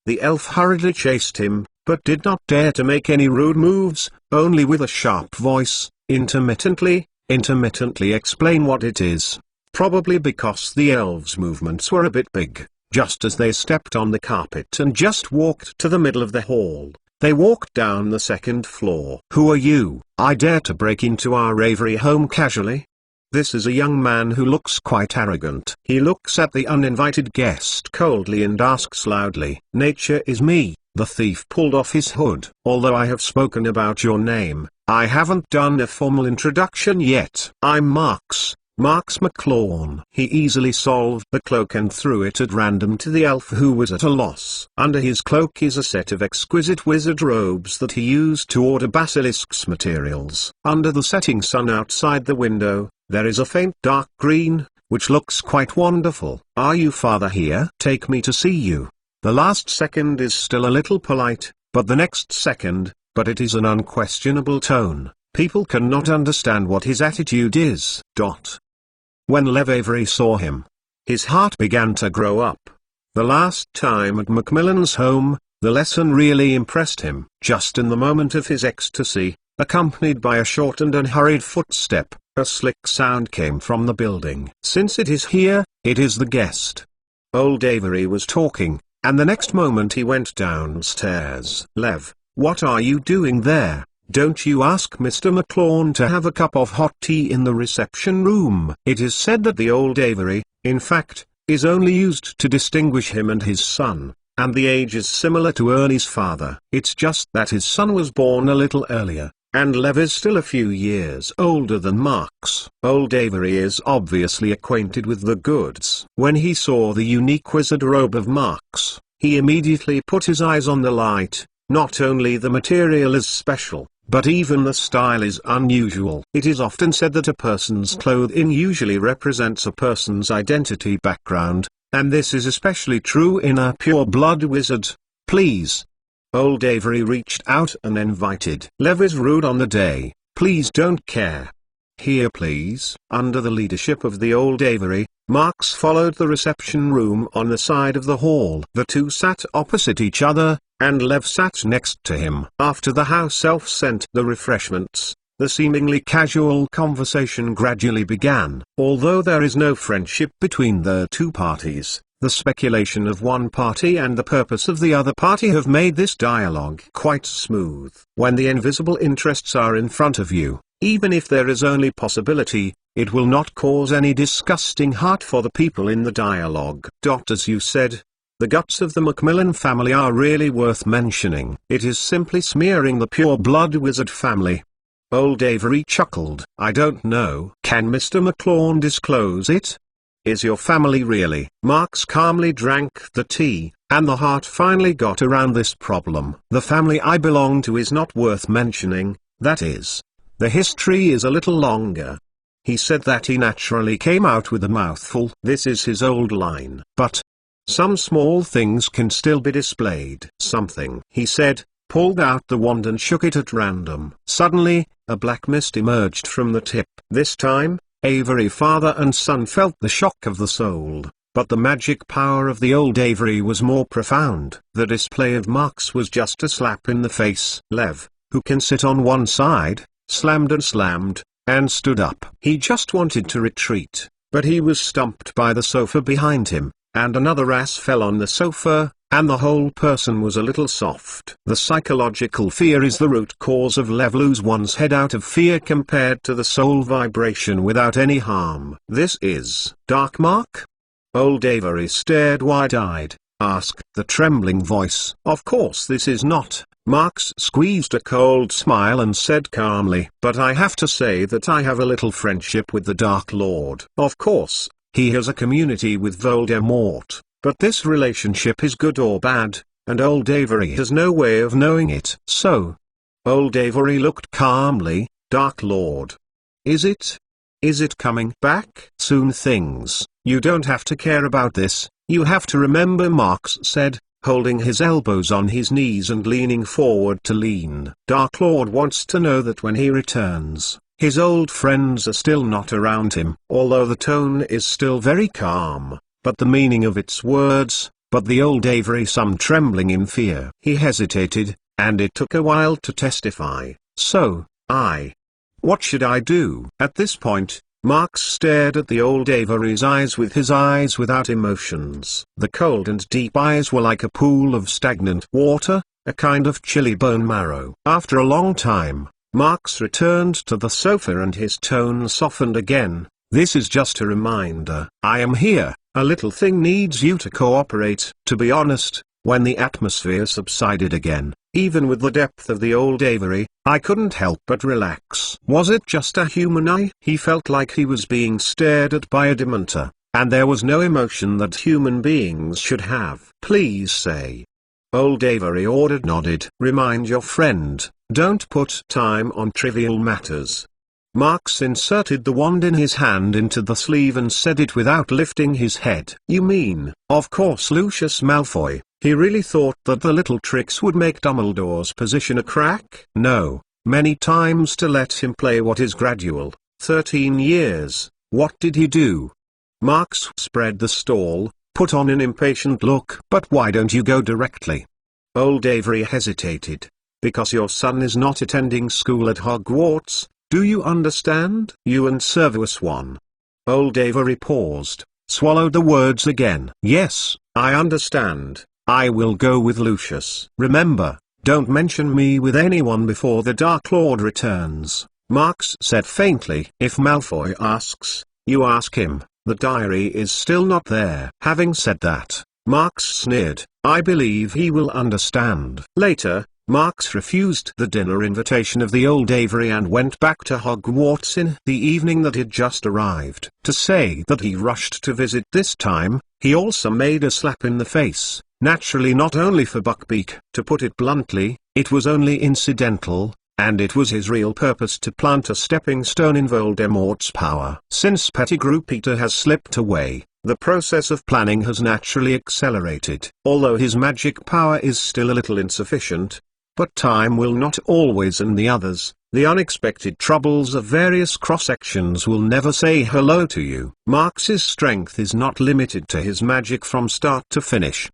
The elf hurriedly chased him, but did not dare to make any rude moves, only with a sharp voice, intermittently explain what it is. Probably because the elves' movements were a bit big, just as they stepped on the carpet and just walked to the middle of the hall, they walked down the second floor. "Who are you? I dare to break into our Avery home casually?" This is a young man who looks quite arrogant. He looks at the uninvited guest coldly and asks loudly, "Nature is me." The thief pulled off his hood. "Although I have spoken about your name, I haven't done a formal introduction yet. I'm Marks McLawn." He easily solved the cloak and threw it at random to the elf, who was at a loss. Under his cloak is a set of exquisite wizard robes that he used to order Basilisk's materials. Under the setting sun outside the window, there is a faint dark green, which looks quite wonderful. "Are you father here? Take me to see you." The last second is still a little polite, but the next second, but it is an unquestionable tone. People cannot understand what his attitude is. When Lev Avery saw him, his heart began to grow up. The last time at Macmillan's home, the lesson really impressed him. Just in the moment of his ecstasy, accompanied by a short and unhurried footstep, a slick sound came from the building. "Since it is here, it is the guest." Old Avery was talking, and the next moment he went downstairs. "Lev, what are you doing there?" Don't you ask Mr. McLawn to have a cup of hot tea in the reception room? It is said that the Old Avery, in fact, is only used to distinguish him and his son, and the age is similar to Ernie's father. It's just that his son was born a little earlier, and Lev is still a few years older than Marx. Old Avery is obviously acquainted with the goods. When he saw the unique wizard robe of Marx, he immediately put his eyes on the light. Not only the material is special, but even the style is unusual. It is often said that a person's clothing usually represents a person's identity background, and this is especially true in a pure-blood wizard. Please. Old Avery reached out and invited. Lev is rude on the day. Please don't care. Here please. Under the leadership of the Old Avery, Marx followed the reception room on the side of the hall. The two sat opposite each other, and Lev sat next to him. After the house elf sent the refreshments, the seemingly casual conversation gradually began. Although there is no friendship between the two parties, the speculation of one party and the purpose of the other party have made this dialogue quite smooth. When the invisible interests are in front of you, even if there is only possibility, it will not cause any disgusting hurt for the people in the dialogue. As you said, the guts of the Macmillan family are really worth mentioning. It is simply smearing the pure-blood wizard family. Old Avery chuckled. I don't know. Can Mr. McLawn disclose it? Is your family really? Marx calmly drank the tea, and the heart finally got around this problem. The family I belong to is not worth mentioning, that is. The history is a little longer. He said that he naturally came out with a mouthful. This is his old line. But some small things can still be displayed. Something, he said, pulled out the wand and shook it at random. Suddenly, a black mist emerged from the tip. This time, Avery father and son felt the shock of the soul, but the magic power of the Old Avery was more profound. The display of Marx was just a slap in the face. Lev, who can sit on one side, slammed and stood up. He just wanted to retreat, but he was stumped by the sofa behind him, and another ass fell on the sofa, and the whole person was a little soft. The psychological fear is the root cause of Lev lose one's head out of fear compared to the soul vibration without any harm. This is dark, Mark? Old Avery stared wide-eyed, asked the trembling voice. Of course this is not. Marx squeezed a cold smile and said calmly, but I have to say that I have a little friendship with the Dark Lord. Of course, he has a community with Voldemort, but this relationship is good or bad, and Old Avery has no way of knowing it. So, Old Avery looked calmly. Dark Lord. Is it? Is it coming back? Soon things. You don't have to care about this, you have to remember, Marx said, holding his elbows on his knees and leaning forward to lean. Dark Lord wants to know that when he returns, his old friends are still not around him. Although the tone is still very calm, but the meaning of its words, but the Old Avery some trembling in fear. He hesitated, and it took a while to testify. So, what should I do? At this point, Marx stared at the Old Avery's eyes with his eyes without emotions. The cold and deep eyes were like a pool of stagnant water, a kind of chilly bone marrow. After a long time, Marx returned to the sofa and his tone softened again. This is just a reminder. I am here. A little thing needs you to cooperate. To be honest, when the atmosphere subsided again, even with the depth of the Old Avery, I couldn't help but relax. Was it just a human eye? He felt like he was being stared at by a dementor, and there was no emotion that human beings should have. Please say. Old Avery ordered. Nodded. Remind your friend, don't put time on trivial matters. Marx inserted the wand in his hand into the sleeve and said it without lifting his head. You mean, of course, Lucius Malfoy. He really thought that the little tricks would make Dumbledore's position a crack? No, many times to let him play what is gradual. 13 years, what did he do? Marx spread the stall, put on an impatient look. But why don't you go directly? Old Avery hesitated. Because your son is not attending school at Hogwarts. Do you understand? You and Servus one. Old Avery paused, swallowed the words again. Yes, I understand. I will go with Lucius. Remember, Don't mention me with anyone before the Dark Lord returns, Marks said faintly. If Malfoy asks, you ask him. The diary is still not there. Having said that, Marks sneered, I believe he will understand. Later, Marks refused the dinner invitation of the old Avery and went back to Hogwarts in the evening that had just arrived. To say that he rushed to visit this time, he also made a slap in the face, naturally not only for Buckbeak. To put it bluntly, it was only incidental, and it was his real purpose to plant a stepping stone in Voldemort's power. Since Pettigrew Peter has slipped away, the process of planning has naturally accelerated. Although his magic power is still a little insufficient, but time will not always end the others. The unexpected troubles of various cross-sections will never say hello to you. Marks's strength is not limited to his magic from start to finish.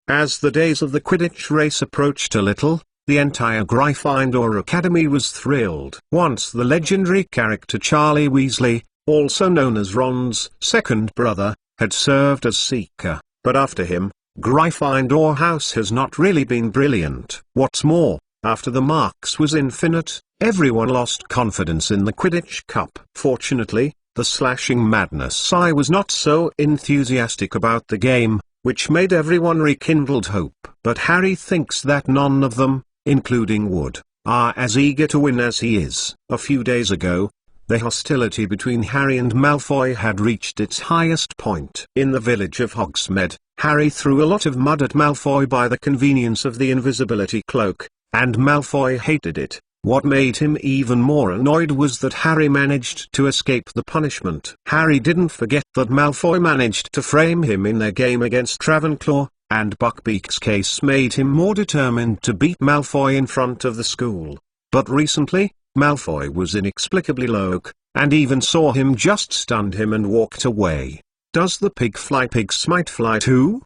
As the days of the Quidditch race approached a little, the entire Gryffindor Academy was thrilled. Once the legendary character Charlie Weasley, also known as Ron's second brother, had served as Seeker, but after him, Gryffindor House has not really been brilliant. What's more, after the Marks was infinite, everyone lost confidence in the Quidditch Cup. Fortunately, the Slashing Madness I was not so enthusiastic about the game, which made everyone rekindled hope. But Harry thinks that none of them, including Wood, are as eager to win as he is. A few days ago, the hostility between Harry and Malfoy had reached its highest point. In the village of Hogsmeade, Harry threw a lot of mud at Malfoy by the convenience of the invisibility cloak, and Malfoy hated it. What made him even more annoyed was that Harry managed to escape the punishment. Harry didn't forget that Malfoy managed to frame him in their game against Ravenclaw, and Buckbeak's case made him more determined to beat Malfoy in front of the school. But recently, Malfoy was inexplicably low, and even saw him just stunned him and walked away. Does the pig might fly too?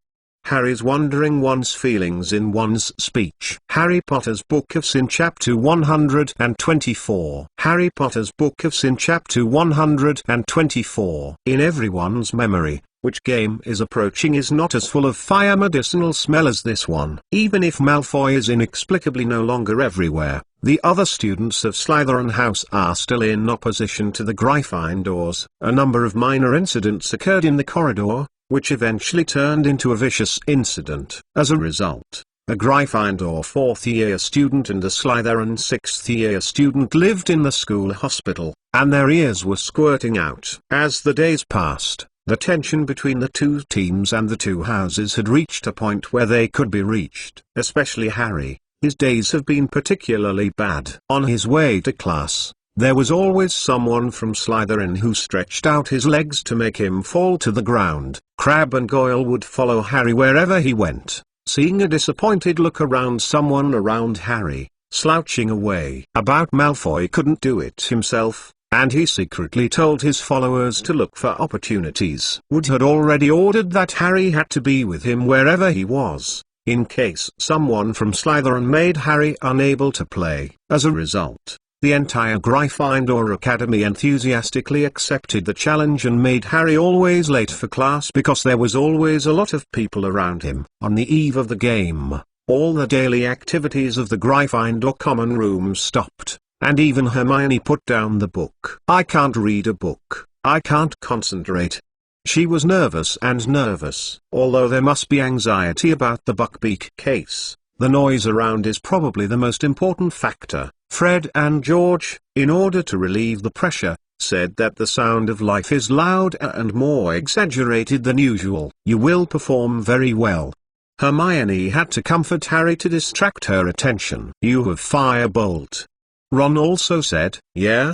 Harry's wondering one's feelings in one's speech. Harry Potter's Book of Sin Chapter 124. Harry Potter's Book of Sin Chapter 124. In everyone's memory, which game is approaching is not as full of fire medicinal smell as this one. Even if Malfoy is inexplicably no longer everywhere, the other students of Slytherin House are still in opposition to the Gryffindors. A number of minor incidents occurred in the corridor, which eventually turned into a vicious incident. As a result, a Gryffindor 4th-year student and a Slytherin 6th-year student lived in the school hospital, and their ears were squirting out. As the days passed, the tension between the two teams and the two houses had reached a point where they could be reached. Especially Harry, his days have been particularly bad. On his way to class, there was always someone from Slytherin who stretched out his legs to make him fall to the ground. Crabbe and Goyle would follow Harry wherever he went. Seeing a disappointed look around someone around Harry, slouching away. About Malfoy couldn't do it himself, and he secretly told his followers to look for opportunities. Wood had already ordered that Harry had to be with him wherever he was, in case someone from Slytherin made Harry unable to play. As a result, the entire Gryffindor Academy enthusiastically accepted the challenge and made Harry always late for class because there was always a lot of people around him. On the eve of the game, all the daily activities of the Gryffindor common room stopped, and even Hermione put down the book. I can't read a book. I can't concentrate. She was nervous, although there must be anxiety about the Buckbeak case. The noise around is probably the most important factor. Fred and George, in order to relieve the pressure, said that the sound of life is louder and more exaggerated than usual. You will perform very well. Hermione had to comfort Harry to distract her attention. You have Firebolt. Ron also said, yeah?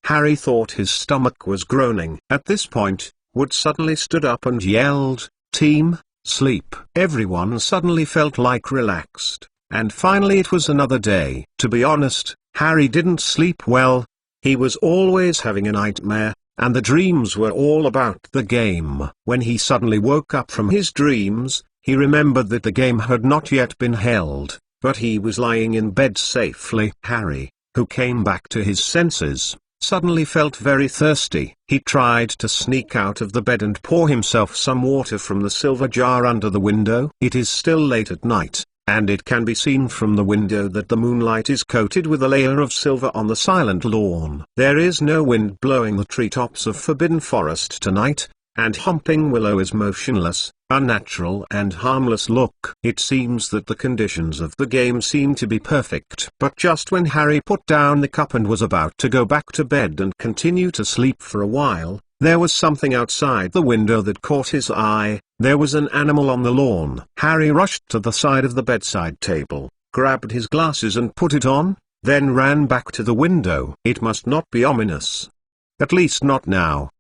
Harry thought his stomach was groaning. At this point, Wood suddenly stood up and yelled, Team, sleep. Everyone suddenly felt like relaxed. And finally it was another day. To be honest, Harry didn't sleep well. He was always having a nightmare, and the dreams were all about the game. When he suddenly woke up from his dreams, he remembered that the game had not yet been held, but he was lying in bed safely. Harry, who came back to his senses, suddenly felt very thirsty. He tried to sneak out of the bed and pour himself some water from the silver jar under the window. It is still late at night, and it can be seen from the window that the moonlight is coated with a layer of silver on the silent lawn. There is no wind blowing the treetops of Forbidden Forest tonight, and Humping Willow is motionless, a natural and harmless look. It seems that the conditions of the game seem to be perfect. But just when Harry put down the cup and was about to go back to bed and continue to sleep for a while, there was something outside the window that caught his eye. There was an animal on the lawn. Harry rushed to the side of the bedside table, grabbed his glasses and put it on, then ran back to the window. It must not be ominous. At least not now.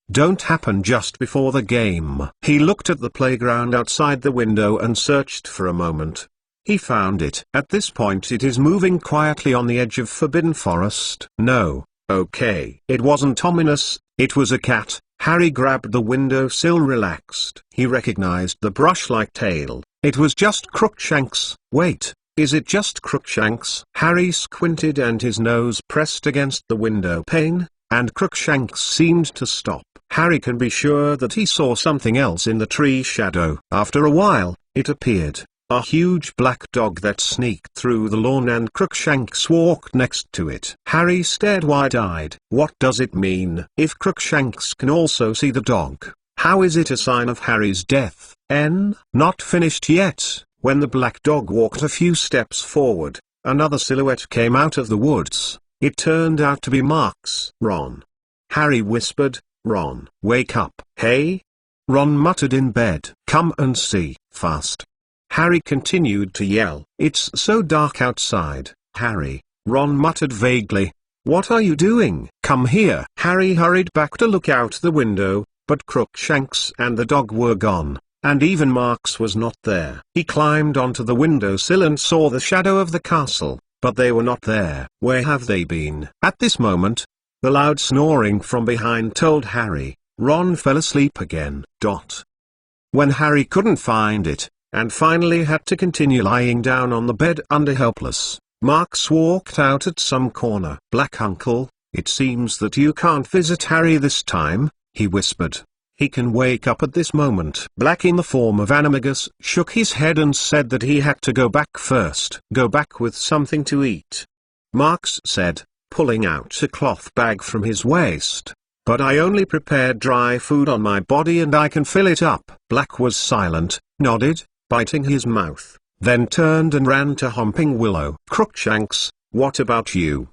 Don't happen just before the game. He looked at the playground outside the window and searched for a moment. He found it. At this point it is moving quietly on the edge of Forbidden Forest. No, okay. It wasn't ominous, it was a cat. Harry grabbed the windowsill, relaxed. He recognized the brush-like tail. It was just Crookshanks. Wait, is it just Crookshanks? Harry squinted and his nose pressed against the window pane, and Crookshanks seemed to stop. Harry can be sure that he saw something else in the tree shadow. After a while, it appeared. A huge black dog that sneaked through the lawn, and Crookshanks walked next to it. Harry stared wide-eyed. What does it mean? If Crookshanks can also see the dog, how is it a sign of Harry's death? Not finished yet. When the black dog walked a few steps forward, another silhouette came out of the woods. It turned out to be Marks. Ron. Harry whispered, "Ron, wake up." "Hey?" Ron muttered in bed. "Come and see, fast." Harry continued to yell. "It's so dark outside, Harry," Ron muttered vaguely. "What are you doing? Come here." Harry hurried back to look out the window, but Crookshanks and the dog were gone, and even Marks was not there. He climbed onto the windowsill and saw the shadow of the castle, but they were not there. Where have they been? At this moment, the loud snoring from behind told Harry. Ron fell asleep again. When Harry couldn't find it, and finally had to continue lying down on the bed under helpless, Marks walked out at some corner. "Black Uncle, it seems that you can't visit Harry this time," he whispered. "He can wake up at this moment." Black, in the form of Animagus, shook his head and said that he had to go back first. "Go back with something to eat," Marks said, pulling out a cloth bag from his waist. "But I only prepared dry food on my body and I can fill it up." Black was silent, nodded, biting his mouth, then turned and ran to Humping Willow. "Crookshanks, what about you?"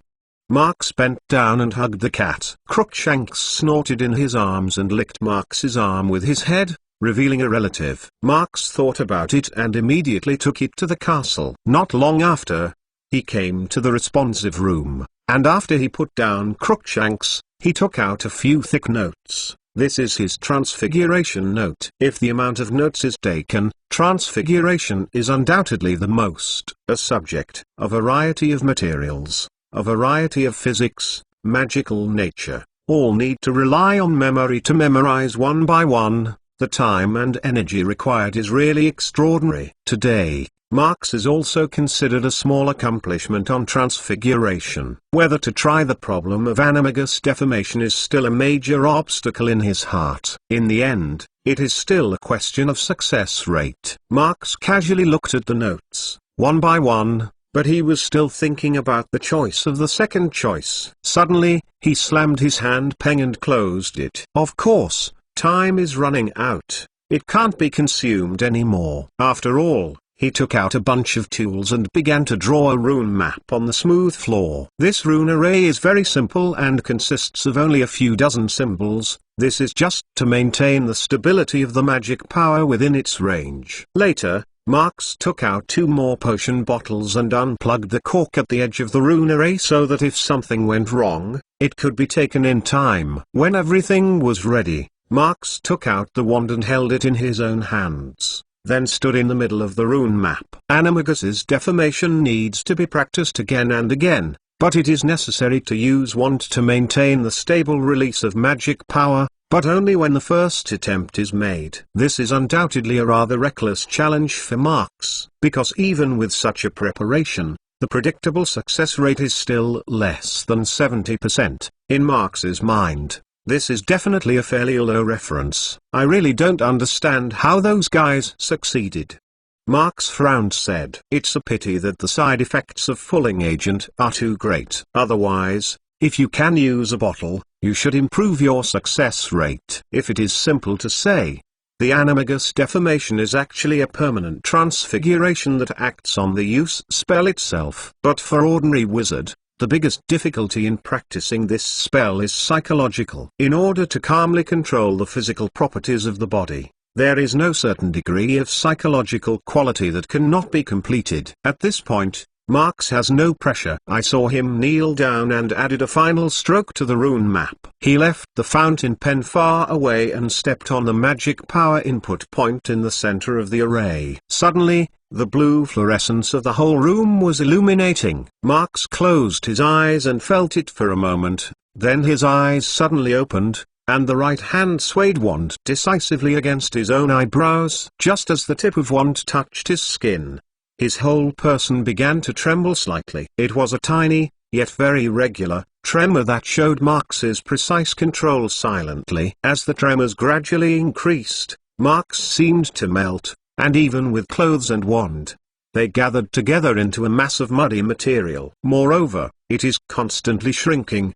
Marks bent down and hugged the cat. Crookshanks snorted in his arms and licked Marks's arm with his head, revealing a relative. Marks thought about it and immediately took it to the castle. Not long after, he came to the responsive room, and after he put down Crookshanks, he took out a few thick notes. This is his transfiguration note. If the amount of notes is taken, transfiguration is undoubtedly the most. A subject, a variety of materials, a variety of physics, magical nature, all need to rely on memory to memorize one by one. The time and energy required is really extraordinary. Today, Marks is also considered a small accomplishment on transfiguration. Whether to try the problem of animagus deformation is still a major obstacle in his heart. In the end, it is still a question of success rate. Marks casually looked at the notes, one by one, but he was still thinking about the choice of the second choice. Suddenly, he slammed his hand pen and closed it. Of course, time is running out. It can't be consumed anymore. After all, he took out a bunch of tools and began to draw a rune map on the smooth floor. This rune array is very simple and consists of only a few dozen symbols. This is just to maintain the stability of the magic power within its range. Later, Marks took out 2 more potion bottles and unplugged the cork at the edge of the rune array so that if something went wrong, it could be taken in time. When everything was ready, Marks took out the wand and held it in his own hands, then stood in the middle of the rune map. Animagus's deformation needs to be practiced again and again, but it is necessary to use wand to maintain the stable release of magic power, but only when the first attempt is made. This is undoubtedly a rather reckless challenge for Marks, because even with such a preparation, the predictable success rate is still less than 70%. In Marks's mind, this is definitely a fairly low reference. I really don't understand how those guys succeeded. Marx frowned said. It's a pity that the side effects of fulling agent are too great. Otherwise, if you can use a bottle, you should improve your success rate. If it is simple to say, the animagus deformation is actually a permanent transfiguration that acts on the use spell itself. But for ordinary wizard, the biggest difficulty in practicing this spell is psychological. In order to calmly control the physical properties of the body, there is no certain degree of psychological quality that cannot be completed. At this point, Marx has no pressure. I saw him kneel down and added a final stroke to the rune map. He left the fountain pen far away and stepped on the magic power input point in the center of the array. Suddenly, the blue fluorescence of the whole room was illuminating. Marx closed his eyes and felt it for a moment, then his eyes suddenly opened, and the right hand swayed wand decisively against his own eyebrows. Just as the tip of wand touched his skin, his whole person began to tremble slightly. It was a tiny, yet very regular, tremor that showed Marx's precise control silently. As the tremors gradually increased, Marx seemed to melt, and even with clothes and wand, they gathered together into a mass of muddy material. Moreover, it is constantly shrinking,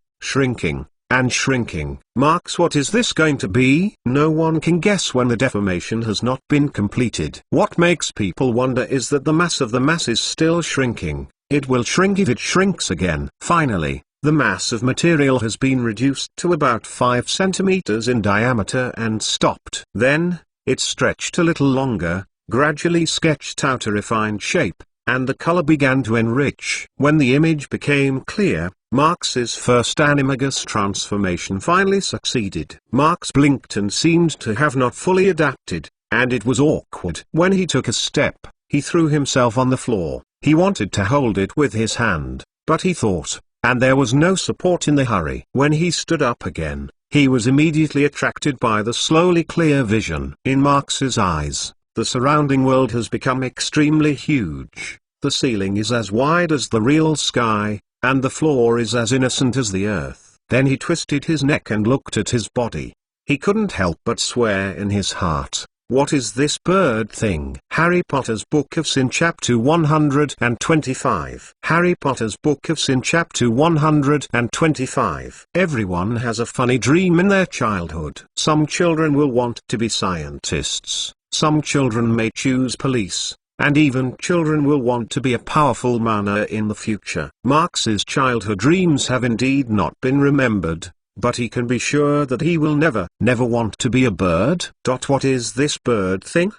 and shrinking. Marx, what is this going to be? No one can guess when the deformation has not been completed. What makes people wonder is that the mass of the mass is still shrinking. It will shrink if it shrinks again. Finally, the mass of material has been reduced to about 5 centimeters in diameter and stopped. Then, it stretched a little longer, gradually sketched out a refined shape, and the color began to enrich. When the image became clear, Marx's first animagus transformation finally succeeded. Marx blinked and seemed to have not fully adapted, and it was awkward. When he took a step, he threw himself on the floor. He wanted to hold it with his hand, but he thought, and there was no support in the hurry. When he stood up again, he was immediately attracted by the slowly clear vision. In Marx's eyes, the surrounding world has become extremely huge. The ceiling is as wide as the real sky, and the floor is as innocent as the earth. Then he twisted his neck and looked at his body. He couldn't help but swear in his heart, "What is this bird thing?" Harry Potter's Book of Sin Chapter 125. Harry Potter's Book of Sin Chapter 125. Everyone has a funny dream in their childhood. Some children will want to be scientists, some children may choose police, and even children will want to be a powerful mana in the future. Marx's childhood dreams have indeed not been remembered, but he can be sure that he will never want to be a bird. What is this bird thing?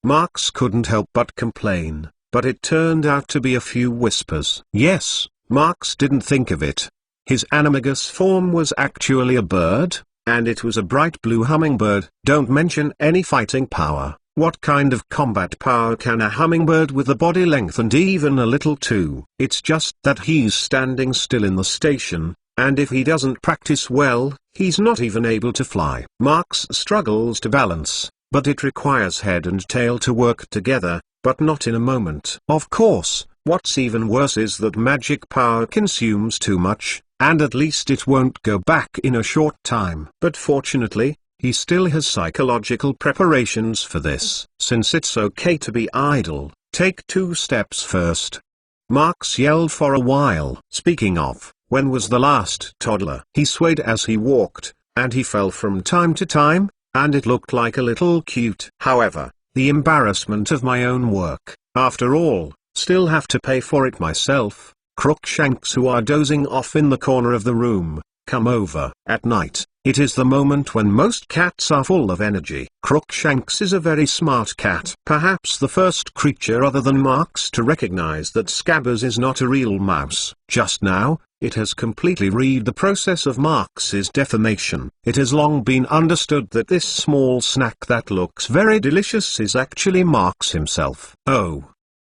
Marx couldn't help but complain, but it turned out to be a few whispers. Yes, Marx didn't think of it. His animagus form was actually a bird, and it was a bright blue hummingbird. Don't mention any fighting power. What kind of combat power can a hummingbird with a body length and even a little too? It's just that he's standing still in the station, and if he doesn't practice well, he's not even able to fly. Marx struggles to balance, but it requires head and tail to work together, but not in a moment. Of course, what's even worse is that magic power consumes too much, and at least it won't go back in a short time. But fortunately, he still has psychological preparations for this. Since it's okay to be idle, take 2 steps first. Marx yelled for a while. Speaking of, when was the last toddler? He swayed as he walked, and he fell from time to time, and it looked like a little cute. However, the embarrassment of my own work, after all, still have to pay for it myself. Crookshanks, who are dozing off in the corner of the room, come over. At night, it is the moment when most cats are full of energy. Crookshanks is a very smart cat. Perhaps the first creature other than Marx to recognize that Scabbers is not a real mouse. Just now, it has completely read the process of Marx's deformation. It has long been understood that this small snack that looks very delicious is actually Marx himself. Oh.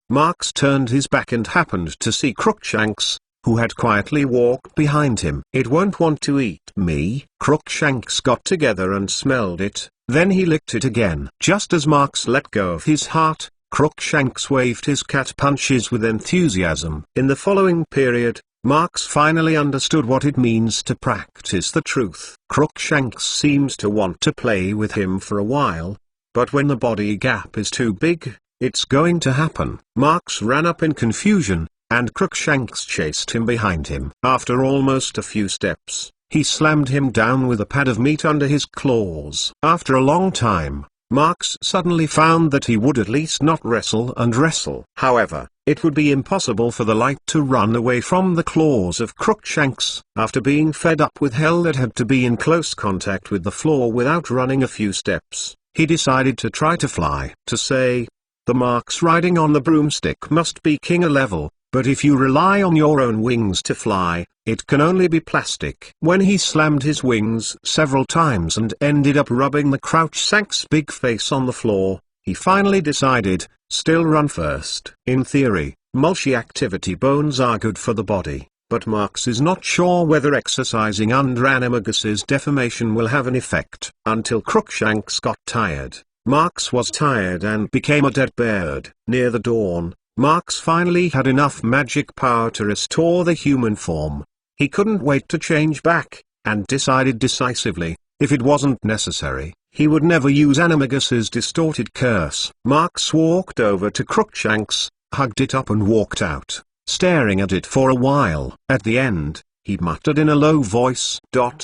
Marx turned his back and happened to see Crookshanks, who had quietly walked behind him. "It won't want to eat me." Crookshanks got together and smelled it, then he licked it again. Just as Marx let go of his heart, Crookshanks waved his cat punches with enthusiasm. In the following period, Marx finally understood what it means to practice the truth. Crookshanks seems to want to play with him for a while, but when the body gap is too big, It's going to happen. Marks ran up in confusion, and Crookshanks chased him behind him. After almost a few steps, he slammed him down with a pad of meat under his claws. After a long time, Marks suddenly found that he would at least not wrestle and wrestle. However, it would be impossible for the light to run away from the claws of Crookshanks. After being fed up with hell that had to be in close contact with the floor without running a few steps, he decided to try to fly. To say, the Marks riding on the broomstick must be king level, but if you rely on your own wings to fly, it can only be plastic. When he slammed his wings several times and ended up rubbing the Crookshanks' big face on the floor, he finally decided, still run first. In theory, multi-activity bones are good for the body, but Marks is not sure whether exercising under Animagus's deformation will have an effect. Until Crookshanks got tired. Marks was tired and became a dead bird. Near the dawn, Marks finally had enough magic power to restore the human form. He couldn't wait to change back, and decided decisively, if it wasn't necessary, he would never use Animagus's distorted curse. Marks walked over to Crookshanks, hugged it up and walked out, staring at it for a while. At the end, he muttered in a low voice,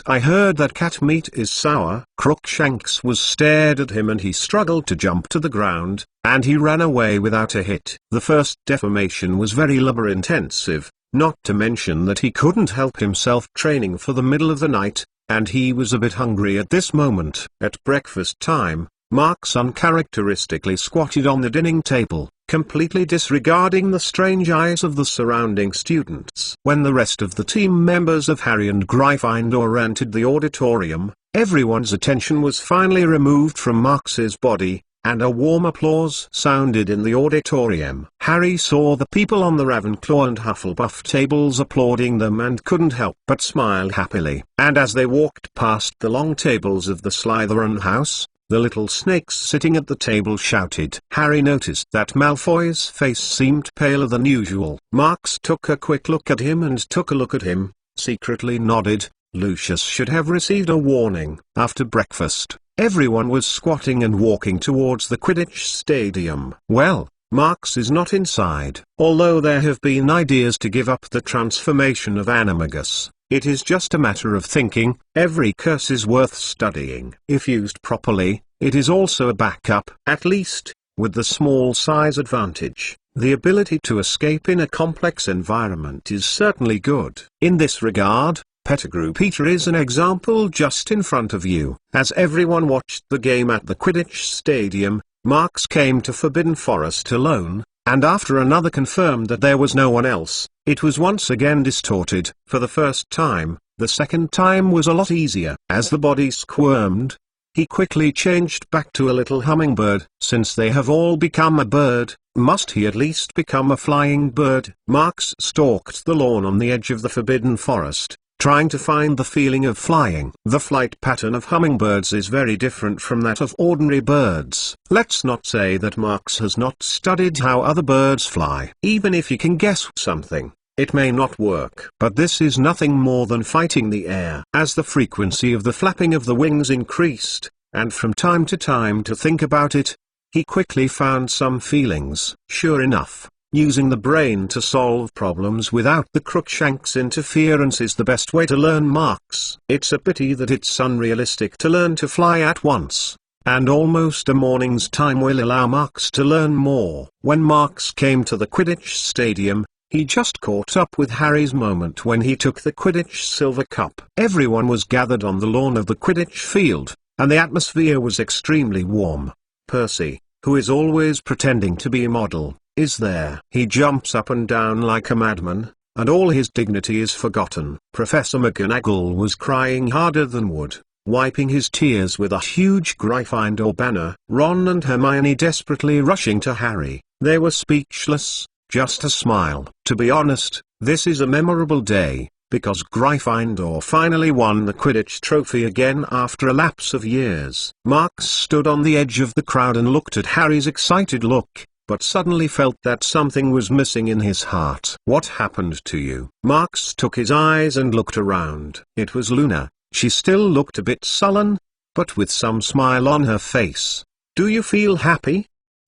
"I heard that cat meat is sour." Crookshanks was stared at him and he struggled to jump to the ground, and he ran away without a hit. The first deformation was very labor-intensive, not to mention that he couldn't help himself training for the middle of the night, and he was a bit hungry at this moment. At breakfast time, Marks uncharacteristically squatted on the dining table, completely disregarding the strange eyes of the surrounding students. When the rest of the team members of Harry and Gryffindor entered the auditorium, everyone's attention was finally removed from Marks's body, and a warm applause sounded in the auditorium. Harry saw the people on the Ravenclaw and Hufflepuff tables applauding them and couldn't help but smile happily. And as they walked past the long tables of the Slytherin house, the little snakes sitting at the table shouted. Harry noticed that Malfoy's face seemed paler than usual. Marks took a quick look at him and took a look at him, secretly nodded. Lucius should have received a warning. After breakfast, everyone was squatting and walking towards the Quidditch stadium. Well, Marks is not inside. Although there have been ideas to give up the transformation of Animagus, it is just a matter of thinking. Every curse is worth studying. If used properly, it is also a backup. At least, with the small size advantage, the ability to escape in a complex environment is certainly good. In this regard, Pettigrew Peter is an example just in front of you. As everyone watched the game at the Quidditch stadium, Marks came to Forbidden Forest alone, and after another confirmed that there was no one else, it was once again distorted. For the first time, the second time was a lot easier. As the body squirmed, he quickly changed back to a little hummingbird. Since they have all become a bird, must he at least become a flying bird? Marks stalked the lawn on the edge of the Forbidden Forest, trying to find the feeling of flying. The flight pattern of hummingbirds is very different from that of ordinary birds. Let's not say that Marks has not studied how other birds fly. Even if you can guess something, it may not work. But this is nothing more than fighting the air. As the frequency of the flapping of the wings increased, and from time to think about it, he quickly found some feelings. Sure enough, using the brain to solve problems without the Crookshanks interference is the best way to learn Marks. It's a pity that it's unrealistic to learn to fly at once, and almost a morning's time will allow Marks to learn more. When Marks came to the Quidditch stadium, he just caught up with Harry's moment when he took the Quidditch Silver Cup. Everyone was gathered on the lawn of the Quidditch field, and the atmosphere was extremely warm. Percy, who is always pretending to be a model, is there. He jumps up and down like a madman, and all his dignity is forgotten. Professor McGonagall was crying harder than wood, wiping his tears with a huge Gryffindor banner. Ron and Hermione desperately rushing to Harry. They were speechless, just a smile. To be honest, this is a memorable day, because Gryffindor finally won the Quidditch trophy again after a lapse of years. Marks stood on the edge of the crowd and looked at Harry's excited look, but suddenly felt that something was missing in his heart. What happened to you? Marks took his eyes and looked around. It was Luna. She still looked a bit sullen, but with some smile on her face. Do you feel happy?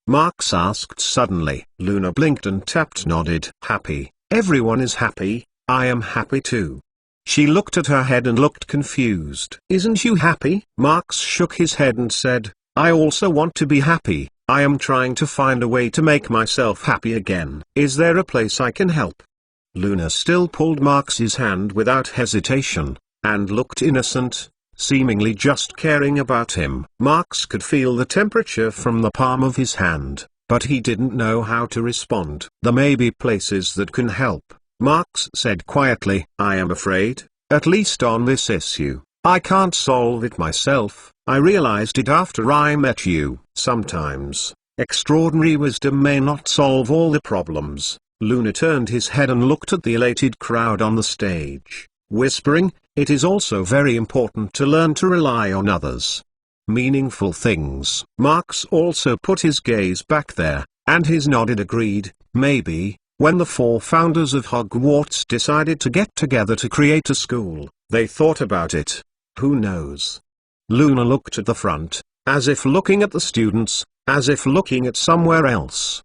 Marx asked suddenly. Luna blinked and tapped nodded. Happy. Everyone is happy, I am happy too. She looked at her head and looked confused. Isn't you happy? Marx shook his head and said, I also want to be happy. I am trying to find a way to make myself happy again. Is there a place I can help? Luna still pulled Marx's hand without hesitation, and looked innocent, seemingly just caring about him. Marx could feel the temperature from the palm of his hand, but he didn't know how to respond. There may be places that can help, Marx said quietly. I am afraid, at least on this issue, I can't solve it myself. I realized it after I met you. Sometimes, extraordinary wisdom may not solve all the problems. Luna turned his head and looked at the elated crowd on the stage, whispering, it is also very important to learn to rely on others. Meaningful things. Marx also put his gaze back there, and his nodded agreed. Maybe, when the four founders of Hogwarts decided to get together to create a school, they thought about it. Who knows? Luna looked at the front, as if looking at the students, as if looking at somewhere else.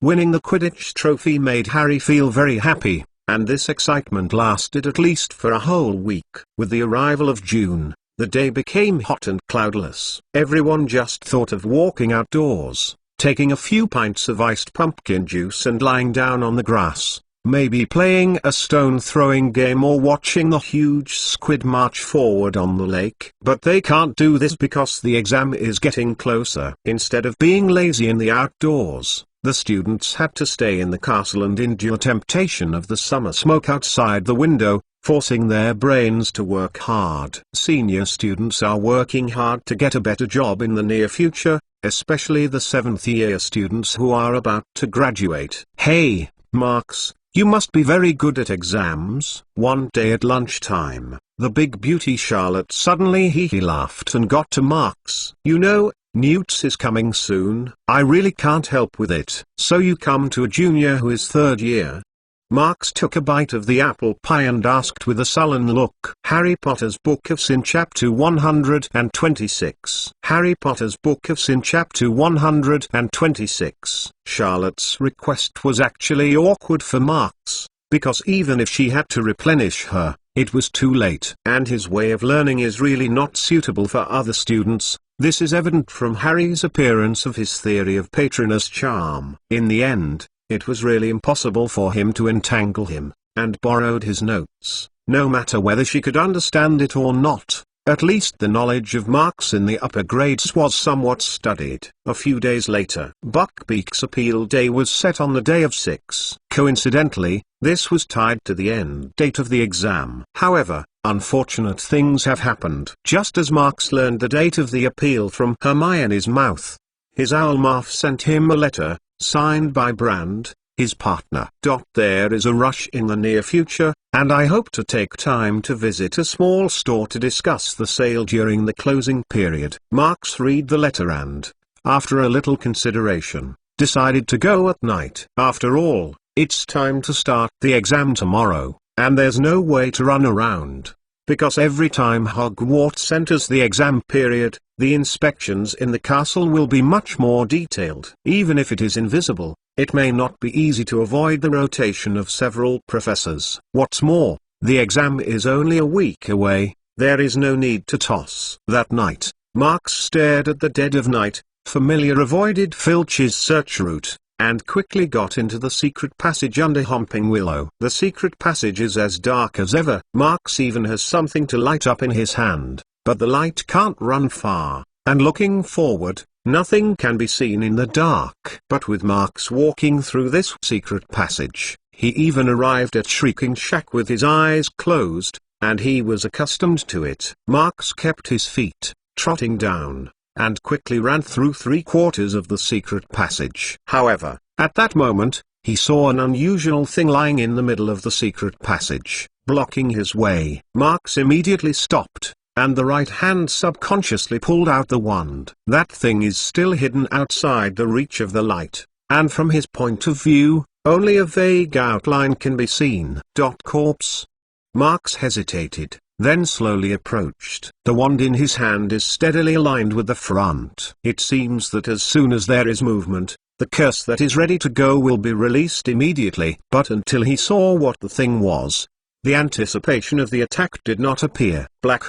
Winning the Quidditch trophy made Harry feel very happy, and this excitement lasted at least for a whole week. With the arrival of June, the day became hot and cloudless. Everyone just thought of walking outdoors, taking a few pints of iced pumpkin juice and lying down on the grass, maybe playing a stone-throwing game or watching the huge squid march forward on the lake. But they can't do this because the exam is getting closer. Instead of being lazy in the outdoors, the students had to stay in the castle and endure temptation of the summer smoke outside the window, forcing their brains to work hard. Senior students are working hard to get a better job in the near future, especially the 7th-year students who are about to graduate. Hey, Marx, you must be very good at exams. One day at lunchtime, the big beauty Charlotte suddenly laughed and got to Marx. You know, Newt's is coming soon. I really can't help with it. So you come to a junior who is 3rd year? Marx took a bite of the apple pie and asked with a sullen look. Harry Potter's Book of Sin Chapter 126. Harry Potter's Book of Sin Chapter 126. Charlotte's request was actually awkward for Marx, because even if she had to replenish her, it was too late. And his way of learning is really not suitable for other students. This is evident from Harry's appearance of his theory of Patronus charm. In the end, it was really impossible for him to entangle him, and borrowed his notes, no matter whether she could understand it or not. At least the knowledge of Marx in the upper grades was somewhat studied. A few days later, Buckbeak's appeal day was set on the day of 6. Coincidentally, this was tied to the end date of the exam. However, unfortunate things have happened. Just as Marx learned the date of the appeal from Hermione's mouth, his Owlmoth sent him a letter, signed by Brand, his partner. There is a rush in the near future, and I hope to take time to visit a small store to discuss the sale during the closing period. Marx read the letter and, after a little consideration, decided to go at night. After all, it's time to start the exam tomorrow, and there's no way to run around. Because every time Hogwarts enters the exam period, the inspections in the castle will be much more detailed. Even if it is invisible, it may not be easy to avoid the rotation of several professors. What's more, the exam is only a week away. There is no need to toss. That night, Marx stared at the dead of night, familiar avoided Filch's search route, and quickly got into the secret passage under Homping Willow. The secret passage is as dark as ever. Marx even has something to light up in his hand, but the light can't run far, and looking forward, nothing can be seen in the dark. But with Marx walking through this secret passage, he even arrived at Shrieking Shack with his eyes closed, and he was accustomed to it. Marx kept his feet, trotting down, and quickly ran through 3/4 of the secret passage. However, at that moment, he saw an unusual thing lying in the middle of the secret passage, blocking his way. Marx immediately stopped, and the right hand subconsciously pulled out the wand. That thing is still hidden outside the reach of the light, and from his point of view, only a vague outline can be seen. Corpse. Marx hesitated, then slowly approached. The wand in his hand is steadily aligned with the front. It seems that as soon as there is movement, the curse that is ready to go will be released immediately. But until he saw what the thing was, the anticipation of the attack did not appear. Black.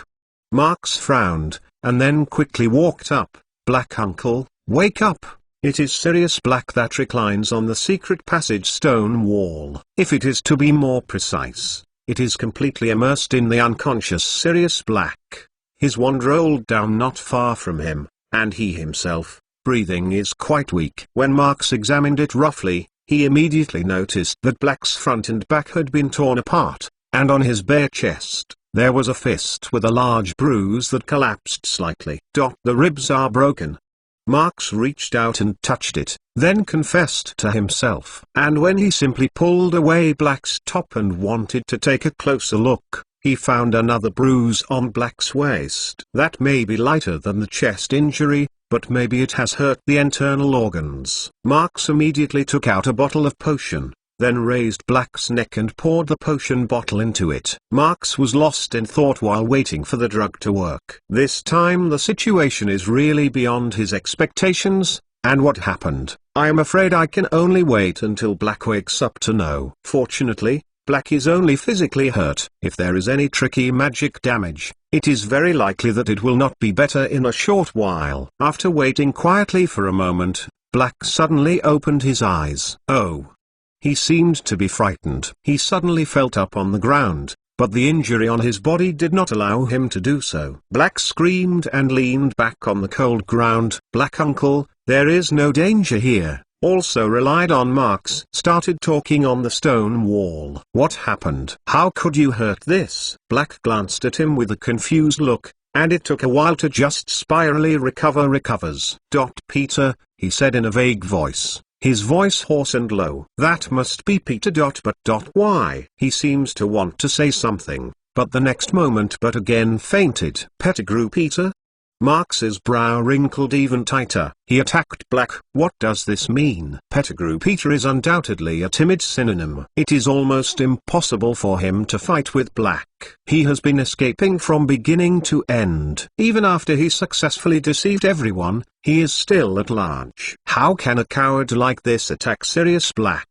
Marks frowned, and then quickly walked up. Black uncle, wake up. It is Sirius Black that reclines on the secret passage stone wall. If it is to be more precise, it is completely immersed in the unconscious Sirius Black. His wand rolled down not far from him, and he himself, breathing, is quite weak. When Marks examined it roughly, he immediately noticed that Black's front and back had been torn apart, and on his bare chest, there was a fist with a large bruise that collapsed slightly. The ribs are broken. Marks reached out and touched it, then confessed to himself. And when he simply pulled away Black's top and wanted to take a closer look, he found another bruise on Black's waist. That may be lighter than the chest injury, but maybe it has hurt the internal organs. Marks immediately took out a bottle of potion, then raised Black's neck and poured the potion bottle into it. Marks was lost in thought while waiting for the drug to work. This time the situation is really beyond his expectations, and what happened, I am afraid I can only wait until Black wakes up to know. Fortunately, Black is only physically hurt. If there is any tricky magic damage, it is very likely that it will not be better in a short while. After waiting quietly for a moment, Black suddenly opened his eyes. Oh! He seemed to be frightened. He suddenly felt up on the ground, but the injury on his body did not allow him to do so. Black screamed and leaned back on the cold ground. Black uncle, there is no danger here. Also relied on Marks. Started talking on the stone wall. What happened? How could you hurt this? Black glanced at him with a confused look, and it took a while to just spirally recovers. Peter, he said in a vague voice. His voice hoarse and low. That must be Peter. But why? He seems to want to say something, but the next moment again fainted. Pettigrew Peter? Marks's brow wrinkled even tighter. He attacked Black. What does this mean? Pettigrew Peter is undoubtedly a timid synonym. It is almost impossible for him to fight with Black. He has been escaping from beginning to end. Even after he successfully deceived everyone, he is still at large. How can a coward like this attack Sirius Black,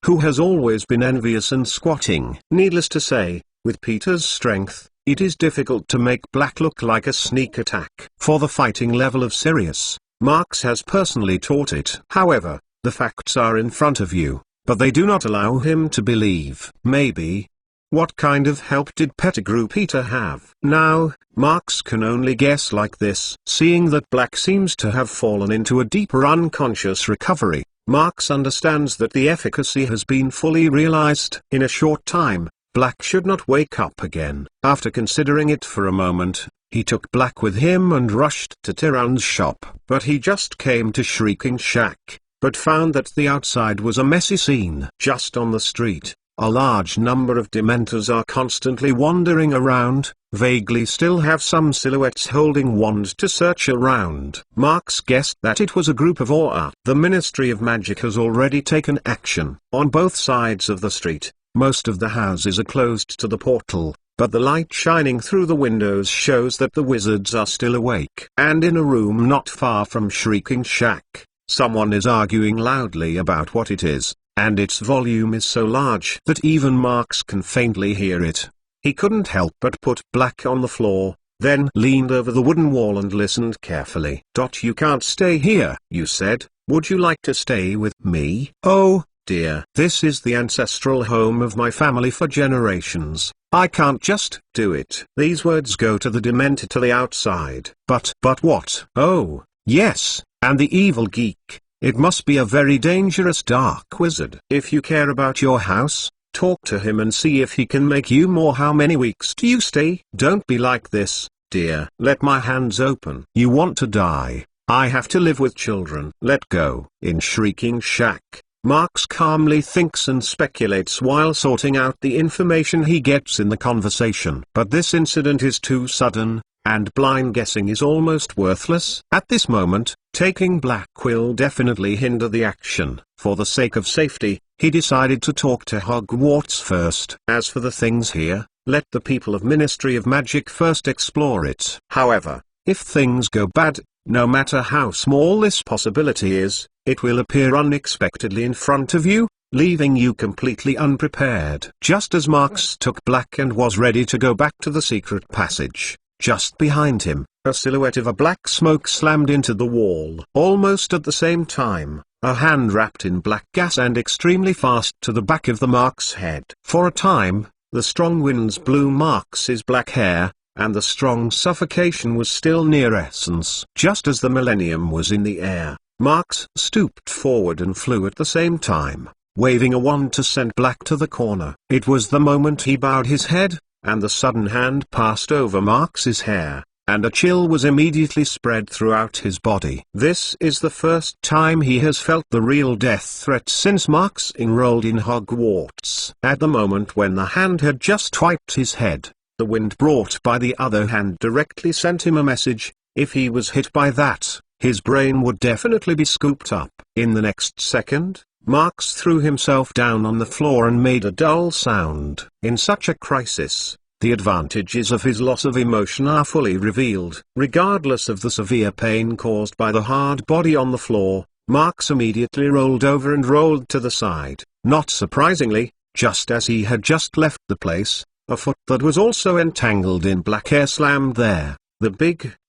who has always been envious and squatting? Needless to say, with Peter's strength, it is difficult to make Black look like a sneak attack. For the fighting level of Sirius, Marks has personally taught it. However, the facts are in front of you, but they do not allow him to believe. Maybe. What kind of help did Pettigrew Peter have? Now, Marks can only guess like this. Seeing that Black seems to have fallen into a deeper unconscious recovery, Marks understands that the efficacy has been fully realized. In a short time, Black should not wake up again. After considering it for a moment, he took Black with him and rushed to Tyrann's shop. But he just came to Shrieking Shack, but found that the outside was a messy scene. Just on the street, a large number of Dementors are constantly wandering around, vaguely still have some silhouettes holding wands to search around. Marks guessed that it was a group of Aura. The Ministry of Magic has already taken action. On both sides of the street, most of the houses are closed to the portal, but the light shining through the windows shows that the wizards are still awake. And in a room not far from Shrieking Shack, someone is arguing loudly about what it is, and its volume is so large that even Marks can faintly hear it. He couldn't help but put Black on the floor, then leaned over the wooden wall and listened carefully. You can't stay here, you said. Would you like to stay with me? Oh, dear. This is the ancestral home of my family for generations. I can't just do it. These words go to the Dementor to the outside. But what? Oh, yes, and the evil geek. It must be a very dangerous dark wizard. If you care about your house, talk to him and see if he can make you more. How many weeks do you stay? Don't be like this, dear. Let my hands open. You want to die. I have to live with children. Let go. In Shrieking Shack, Marks calmly thinks and speculates while sorting out the information he gets in the conversation. But this incident is too sudden, and blind guessing is almost worthless. At this moment, taking Black will definitely hinder the action. For the sake of safety, he decided to talk to Hogwarts first. As for the things here, let the people of Ministry of Magic first explore it. However, if things go bad, no matter how small this possibility is, it will appear unexpectedly in front of you, leaving you completely unprepared. Just as Marx took Black and was ready to go back to the secret passage, just behind him, a silhouette of a black smoke slammed into the wall. Almost at the same time, a hand wrapped in black gas and extremely fast to the back of the Marx head. For a time, the strong winds blew Marx's black hair, and the strong suffocation was still near essence. Just as the millennium was in the air, Marx stooped forward and flew at the same time, waving a wand to send Black to the corner. It was the moment he bowed his head, and the sudden hand passed over Marx's hair, and a chill was immediately spread throughout his body. This is the first time he has felt the real death threat since Marx enrolled in Hogwarts. At the moment when the hand had just wiped his head, the wind brought by the other hand directly sent him a message. If he was hit by that, his brain would definitely be scooped up. In the next second, Marx threw himself down on the floor and made a dull sound. In such a crisis, the advantages of his loss of emotion are fully revealed. Regardless of the severe pain caused by the hard body on the floor, Marx immediately rolled over and rolled to the side. Not surprisingly, just as he had just left the place, a foot that was also entangled in black hair slammed there.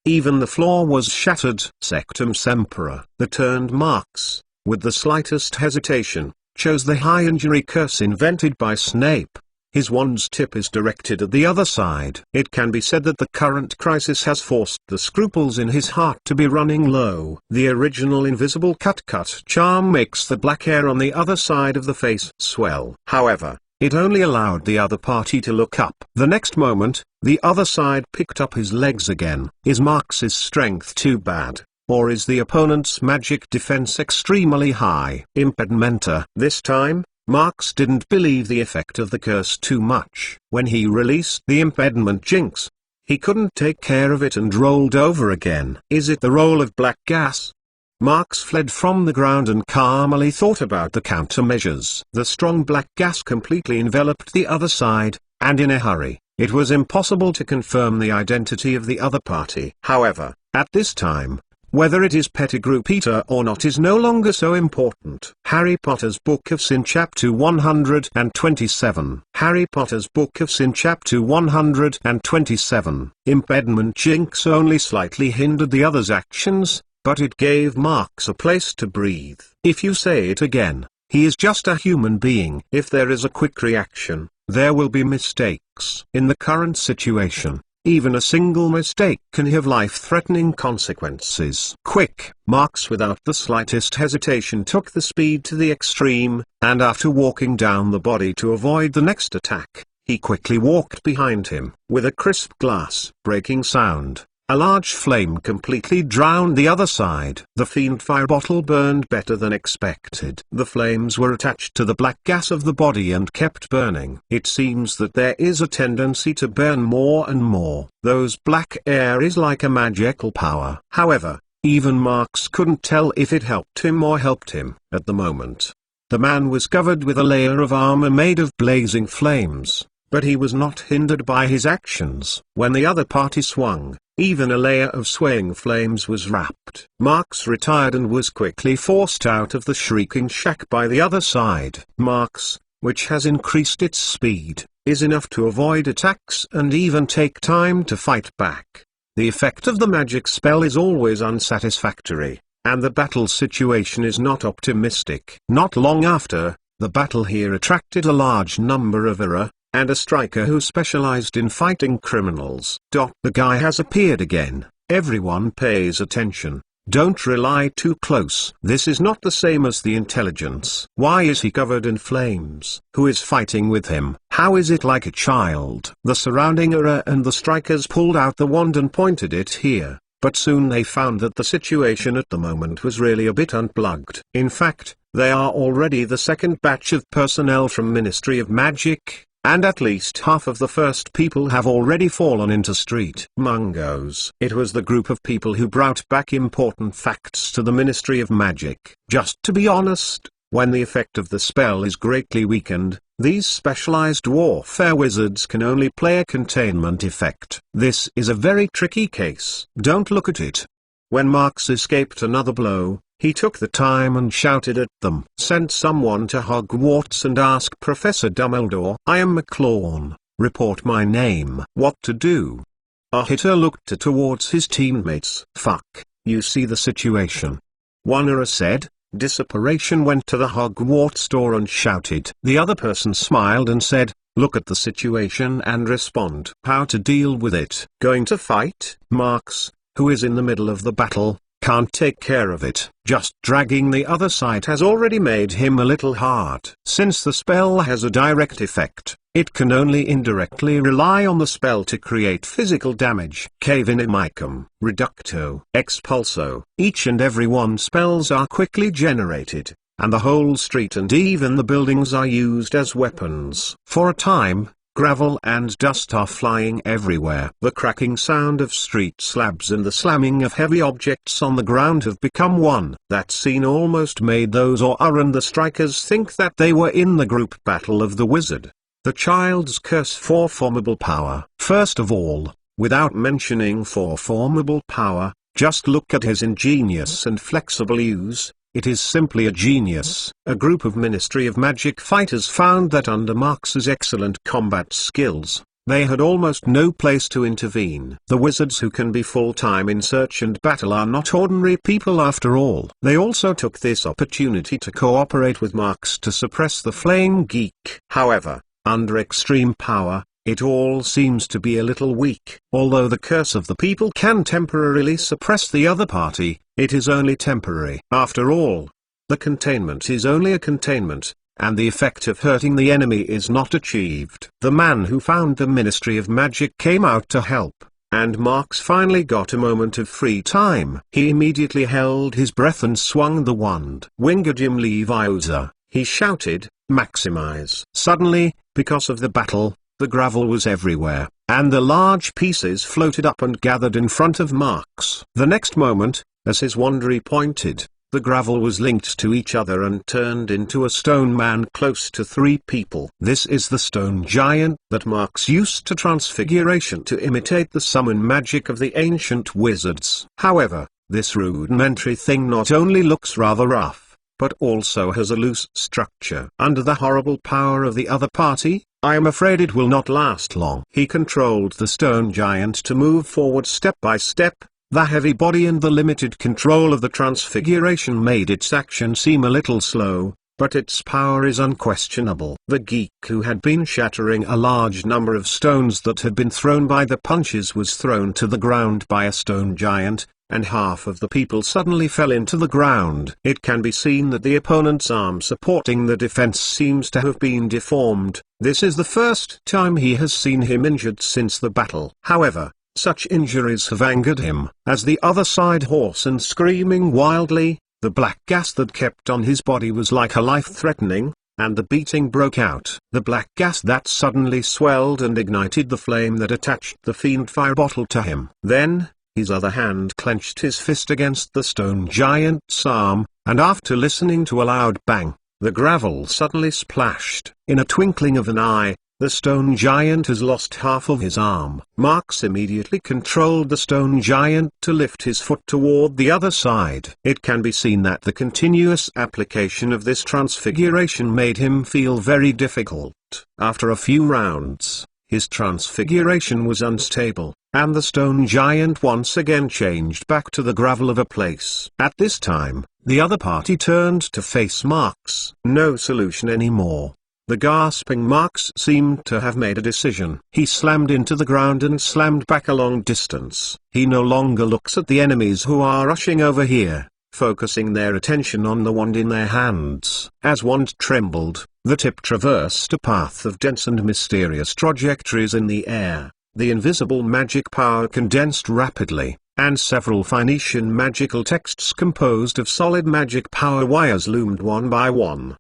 Even the floor was shattered. Sectum Sempra. The turned Marx, with the slightest hesitation, chose the high injury curse invented by Snape. His wand's tip is directed at the other side. It can be said that the current crisis has forced the scruples in his heart to be running low. The original invisible cut charm makes the black hair on the other side of the face swell. However, it only allowed the other party to look up. The next moment, the other side picked up his legs again. Is Marx's strength too bad, or is the opponent's magic defense extremely high? Impedimenta. This time, Marx didn't believe the effect of the curse too much. When he released the impediment jinx, he couldn't take care of it and rolled over again. Is it the role of black gas? Marx fled from the ground and calmly thought about the countermeasures. The strong black gas completely enveloped the other side, and in a hurry, it was impossible to confirm the identity of the other party. However, at this time, whether it is Pettigrew Peter or not is no longer so important. Harry Potter's Book of Sin Chapter 127. Harry Potter's Book of Sin Chapter 127. Impediment jinx only slightly hindered the other's actions, but it gave Marx a place to breathe. If you say it again, he is just a human being. If there is a quick reaction, there will be mistakes. In the current situation, even a single mistake can have life-threatening consequences. Quick! Marx without the slightest hesitation took the speed to the extreme, and after walking down the body to avoid the next attack, he quickly walked behind him. With a crisp glass-breaking sound, a large flame completely drowned the other side. The fiend fire bottle burned better than expected. The flames were attached to the black gas of the body and kept burning. It seems that there is a tendency to burn more and more. Those black air is like a magical power. However, even Marx couldn't tell if it helped him or helped him. At the moment, the man was covered with a layer of armor made of blazing flames, but he was not hindered by his actions. When the other party swung, even a layer of swaying flames was wrapped. Marx retired and was quickly forced out of the shrieking shack by the other side. Marx, which has increased its speed, is enough to avoid attacks and even take time to fight back. The effect of the magic spell is always unsatisfactory, and the battle situation is not optimistic. Not long after, the battle here attracted a large number of era, and a striker who specialized in fighting criminals. The guy has appeared again. Everyone pays attention. Don't rely too close. This is not the same as the intelligence. Why is he covered in flames? Who is fighting with him? How is it like a child? The surrounding era and the strikers pulled out the wand and pointed it here, but soon they found that the situation at the moment was really a bit unplugged. In fact, they are already the second batch of personnel from Ministry of Magic, and at least half of the first people have already fallen into Street Mungos. It was the group of people who brought back important facts to the Ministry of Magic. Just to be honest, When the effect of the spell is greatly weakened, these specialized warfare wizards can only play a containment effect. This is a very tricky case. Don't look at it. When Marx escaped another blow, he took the time and shouted at them. Send someone to Hogwarts and ask Professor Dumbledore. I am McLawn. Report my name. What to do? A hitter looked towards his teammates. Fuck, you see the situation. Wanera said. Disapparition went to the Hogwarts door and shouted. The other person smiled and said, look at the situation and respond. How to deal with it? Going to fight? Marx, who is in the middle of the battle, can't take care of it. Just dragging the other side has already made him a little hard. Since the spell has a direct effect, it can only indirectly rely on the spell to create physical damage. Cave Inimicum, Reducto, Expulso. Each and every one spells are quickly generated, and the whole street and even the buildings are used as weapons. For a time, gravel and dust are flying everywhere. The cracking sound of street slabs and the slamming of heavy objects on the ground have become one. That scene almost made those Auror and the strikers think that they were in the group battle of the wizard. The child's curse for formidable power. First of all, without mentioning for formidable power, just look at his ingenious and flexible use. It is simply a genius. A group of Ministry of Magic fighters found that under Marx's excellent combat skills, they had almost no place to intervene. The wizards who can be full-time in search and battle are not ordinary people after all. They also took this opportunity to cooperate with Marx to suppress the Flame Geek. However, under extreme power, it all seems to be a little weak. Although the curse of the people can temporarily suppress the other party, it is only temporary. After all, the containment is only a containment, and the effect of hurting the enemy is not achieved. The man who found the Ministry of Magic came out to help, and Marx finally got a moment of free time. He immediately held his breath and swung the wand. Wingardium Leviosa, he shouted, maximize. Suddenly, because of the battle, the gravel was everywhere, and the large pieces floated up and gathered in front of Marx. The next moment, as his wand pointed, the gravel was linked to each other and turned into a stone man close to 3 people. This is the stone giant that Marx used to transfiguration to imitate the summon magic of the ancient wizards. However, this rudimentary thing not only looks rather rough, but also has a loose structure. Under the horrible power of the other party, I am afraid it will not last long. He controlled the stone giant to move forward step by step. The heavy body and the limited control of the transfiguration made its action seem a little slow, but its power is unquestionable. The geek who had been shattering a large number of stones that had been thrown by the punches was thrown to the ground by a stone giant, and half of the people suddenly fell into the ground. It can be seen that the opponent's arm supporting the defense seems to have been deformed. This is the first time he has seen him injured since the battle. However, such injuries have angered him. As the other side hoarse and screaming wildly, the black gas that kept on his body was like a life-threatening, and the beating broke out. The black gas that suddenly swelled and ignited the flame that attached the fiend fire bottle to him. Then, his other hand clenched his fist against the stone giant's arm, and after listening to a loud bang, the gravel suddenly splashed. In a twinkling of an eye, the stone giant has lost half of his arm. Marx immediately controlled the stone giant to lift his foot toward the other side. It can be seen that the continuous application of this transfiguration made him feel very difficult. After a few rounds, his transfiguration was unstable, and the stone giant once again changed back to the gravel of a place. At this time, the other party turned to face Marx. No solution anymore. The gasping Marx seemed to have made a decision. He slammed into the ground and slammed back a long distance. He no longer looks at the enemies who are rushing over here, focusing their attention on the wand in their hands. As wand trembled, the tip traversed a path of dense and mysterious trajectories in the air. The invisible magic power condensed rapidly, and several Phoenician magical texts composed of solid magic power wires loomed one by one.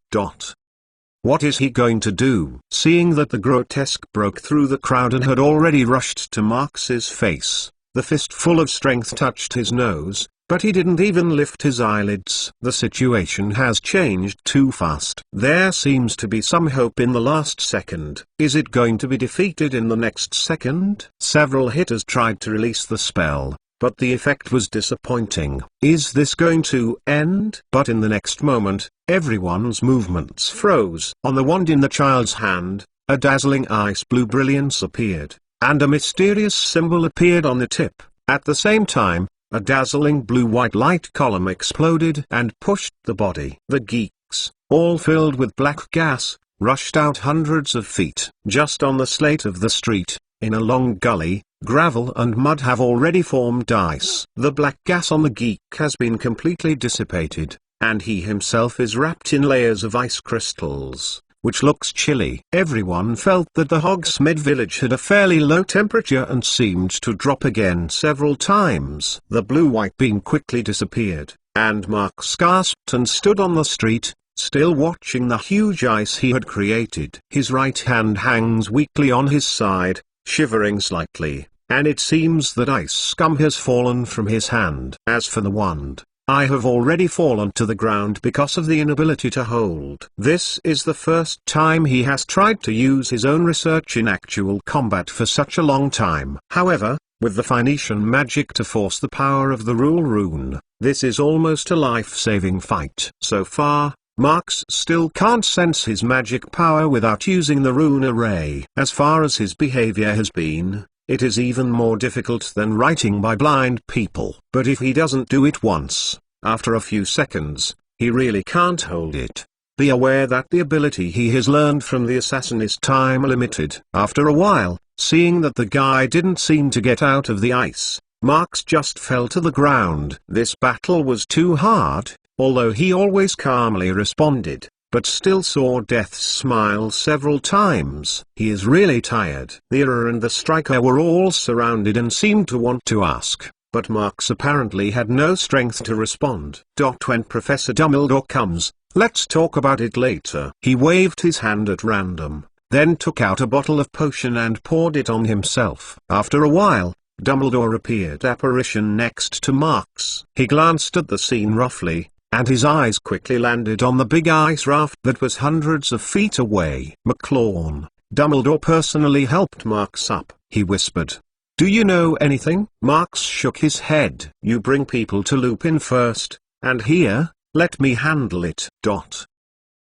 What is he going to do? Seeing that the grotesque broke through the crowd and had already rushed to Marx's face, the fist full of strength touched his nose, but he didn't even lift his eyelids. The situation has changed too fast. There seems to be some hope in the last second. Is it going to be defeated in the next second? Several hitters tried to release the spell, but the effect was disappointing. Is this going to end? But in the next moment, everyone's movements froze. On the wand in the child's hand, a dazzling ice blue brilliance appeared, and a mysterious symbol appeared on the tip. At the same time, a dazzling blue-white light column exploded and pushed the body. The geeks, all filled with black gas, rushed out hundreds of feet. Just on the slate of the street, in a long gully, gravel and mud have already formed ice. The black gas on the geek has been completely dissipated, and he himself is wrapped in layers of ice crystals, which looks chilly. Everyone felt that the Hogsmeade village had a fairly low temperature and seemed to drop again several times. The blue-white beam quickly disappeared, and Marks gasped and stood on the street, still watching the huge ice he had created. His right hand hangs weakly on his side, shivering slightly, and it seems that ice scum has fallen from his hand. As for the wand, I have already fallen to the ground because of the inability to hold. This is the first time he has tried to use his own research in actual combat for such a long time. However, with the Phoenician magic to force the power of the Rule Rune, this is almost a life-saving fight. So far, Marks still can't sense his magic power without using the rune array. As far as his behavior has been, it is even more difficult than writing by blind people. But if he doesn't do it once, after a few seconds, he really can't hold it. Be aware that the ability he has learned from the assassin is time limited. After a while, seeing that the guy didn't seem to get out of the ice, Marks just fell to the ground. This battle was too hard, although he always calmly responded, but still saw death smile several times. He is really tired. The Era and the Striker were all surrounded and seemed to want to ask, but Marks apparently had no strength to respond. When Professor Dumbledore comes, let's talk about it later. He waved his hand at random, then took out a bottle of potion and poured it on himself. After a while, Dumbledore appeared apparition next to Marks. He glanced at the scene roughly, and his eyes quickly landed on the big ice raft that was hundreds of feet away. McLawn, Dumbledore personally helped Marks up, he whispered. Do you know anything? Marks shook his head. You bring people to Lupin first, and here, let me handle it.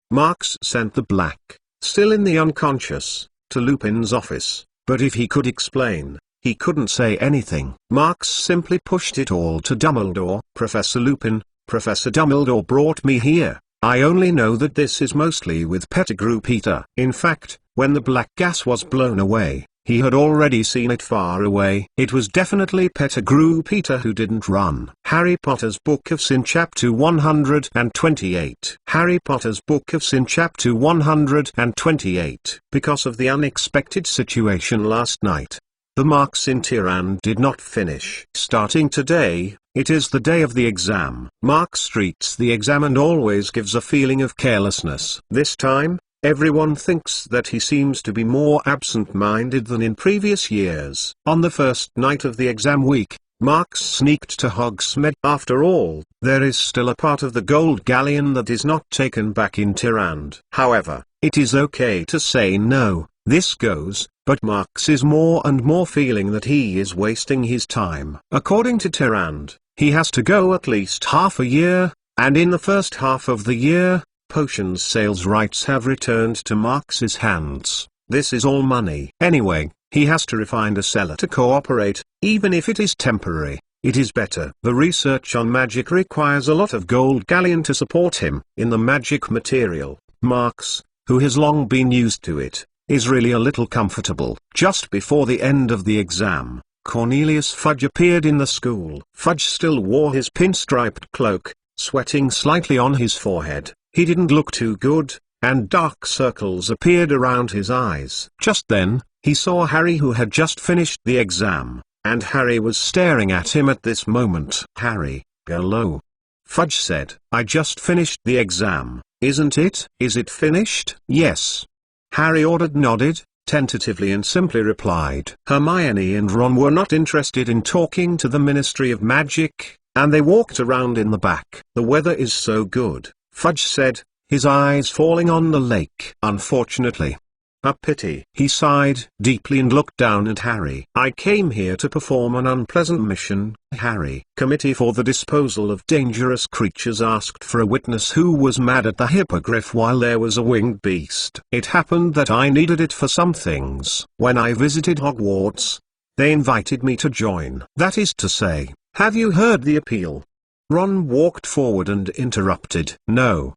Marks sent the black, still in the unconscious, to Lupin's office, but if he could explain, he couldn't say anything. Marks simply pushed it all to Dumbledore. Professor Lupin, Professor Dumbledore brought me here. I only know that this is mostly with Pettigrew Peter. In fact, when the black gas was blown away, he had already seen it far away. It was definitely Pettigrew Peter who didn't run. Harry Potter's Book of Sin Chapter 128. Harry Potter's Book of Sin Chapter 128. Because of the unexpected situation last night, the Marks in Tirande did not finish. Starting today, it is the day of the exam. Marks treats the exam and always gives a feeling of carelessness. This time, everyone thinks that he seems to be more absent-minded than in previous years. On the first night of the exam week, Marks sneaked to Hogsmeade. After all, there is still a part of the Gold Galleon that is not taken back in Tirande. However, it is okay to say no, this goes, but Marks is more and more feeling that he is wasting his time. According to Tirande, he has to go at least half a year, and in the first half of the year, potions sales rights have returned to Marks's hands. This is all money. Anyway, he has to find a seller to cooperate, even if it is temporary. It is better. The research on magic requires a lot of gold galleon to support him. In the magic material, Marks, who has long been used to it, is really a little comfortable. Just before the end of the exam, Cornelius Fudge appeared in the school. Fudge still wore his pinstriped cloak, sweating slightly on his forehead. He didn't look too good, and dark circles appeared around his eyes. Just then, he saw Harry, who had just finished the exam, and Harry was staring at him at this moment. Harry, go low. Fudge said. I just finished the exam, isn't it? Is it finished? Yes. Harry nodded, tentatively, and simply replied. Hermione and Ron were not interested in talking to the Ministry of Magic, and they walked around in the back. "The weather is so good," Fudge said, his eyes falling on the lake. "Unfortunately. A pity." He sighed deeply and looked down at Harry. "I came here to perform an unpleasant mission, Harry." Committee for the Disposal of Dangerous Creatures asked for a witness who was mad at the hippogriff while there was a winged beast. "It happened that I needed it for some things. When I visited Hogwarts, they invited me to join. That is to say, have you heard the appeal?" Ron walked forward and interrupted. No,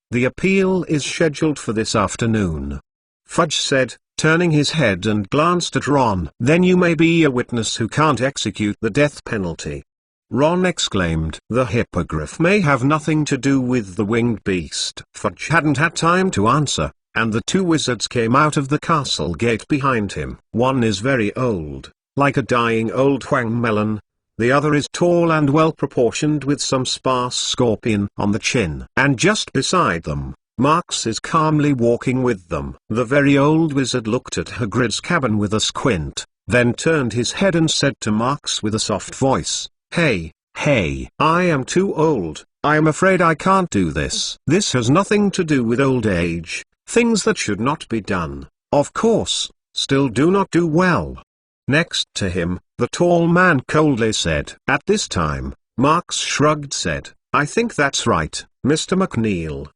the appeal is scheduled for this afternoon," Fudge said, turning his head and glanced at Ron. "Then you may be a witness who can't execute the death penalty," Ron exclaimed. "The hippogriff may have nothing to do with the winged beast." Fudge hadn't had time to answer, and the two wizards came out of the castle gate behind him. One is very old, like a dying old Huang melon. The other is tall and well-proportioned with some sparse scorpion on the chin. And just beside them, Marks is calmly walking with them. The very old wizard looked at Hagrid's cabin with a squint, then turned his head and said to Marks with a soft voice, Hey, I am too old, I am afraid I can't do this. This has nothing to do with old age, things that should not be done, of course, still do not do well." Next to him, the tall man coldly said. At this time, Marks shrugged said, "I think that's right, Mr. McNeil."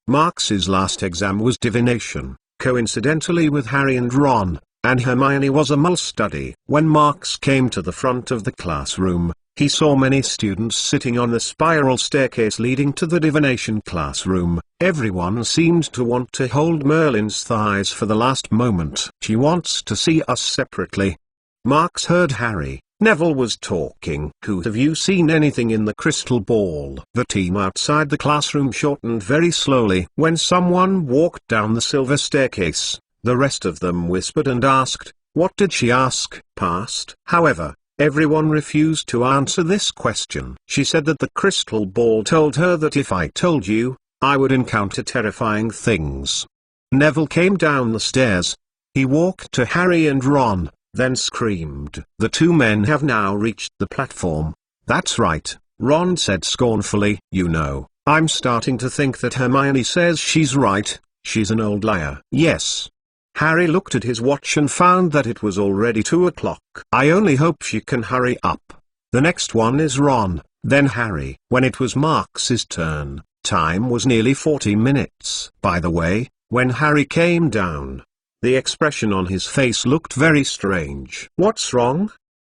Marks's last exam was divination, coincidentally with Harry and Ron, and Hermione was a mole study. When Marks came to the front of the classroom, he saw many students sitting on the spiral staircase leading to the divination classroom. Everyone seemed to want to hold Merlin's thighs for the last moment. "She wants to see us separately." Marks heard Harry. Neville was talking. "Who have you seen anything in the crystal ball?" The team outside the classroom shortened very slowly. When someone walked down the silver staircase, the rest of them whispered and asked, "What did she ask?" Past. However, everyone refused to answer this question. "She said that the crystal ball told her that if I told you, I would encounter terrifying things." Neville came down the stairs. He walked to Harry and Ron, then screamed. "The two men have now reached the platform." "That's right," Ron said scornfully. "You know, I'm starting to think that Hermione says she's right. She's an old liar." "Yes." Harry looked at his watch and found that it was already 2 o'clock. "I only hope she can hurry up." The next one is Ron, then Harry. When it was Marks's turn, time was nearly 40 minutes. By the way, when Harry came down, the expression on his face looked very strange. "What's wrong?"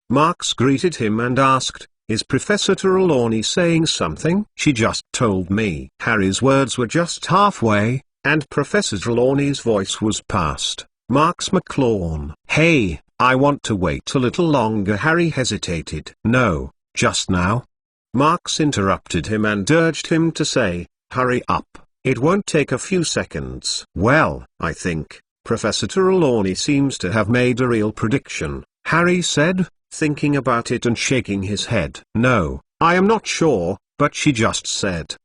Marks greeted him and asked, "Is Professor Trelawney saying something?" "She just told me." Harry's words were just halfway, and Professor Trelawney's voice was past. "Marks McLawn." "Hey, I want to wait a little longer." Harry hesitated. "No, just now." Marks interrupted him and urged him to say, "Hurry up, it won't take a few seconds." "Well, I think Professor Trelawney seems to have made a real prediction," Harry said, thinking about it and shaking his head. "No, I am not sure, but she just said...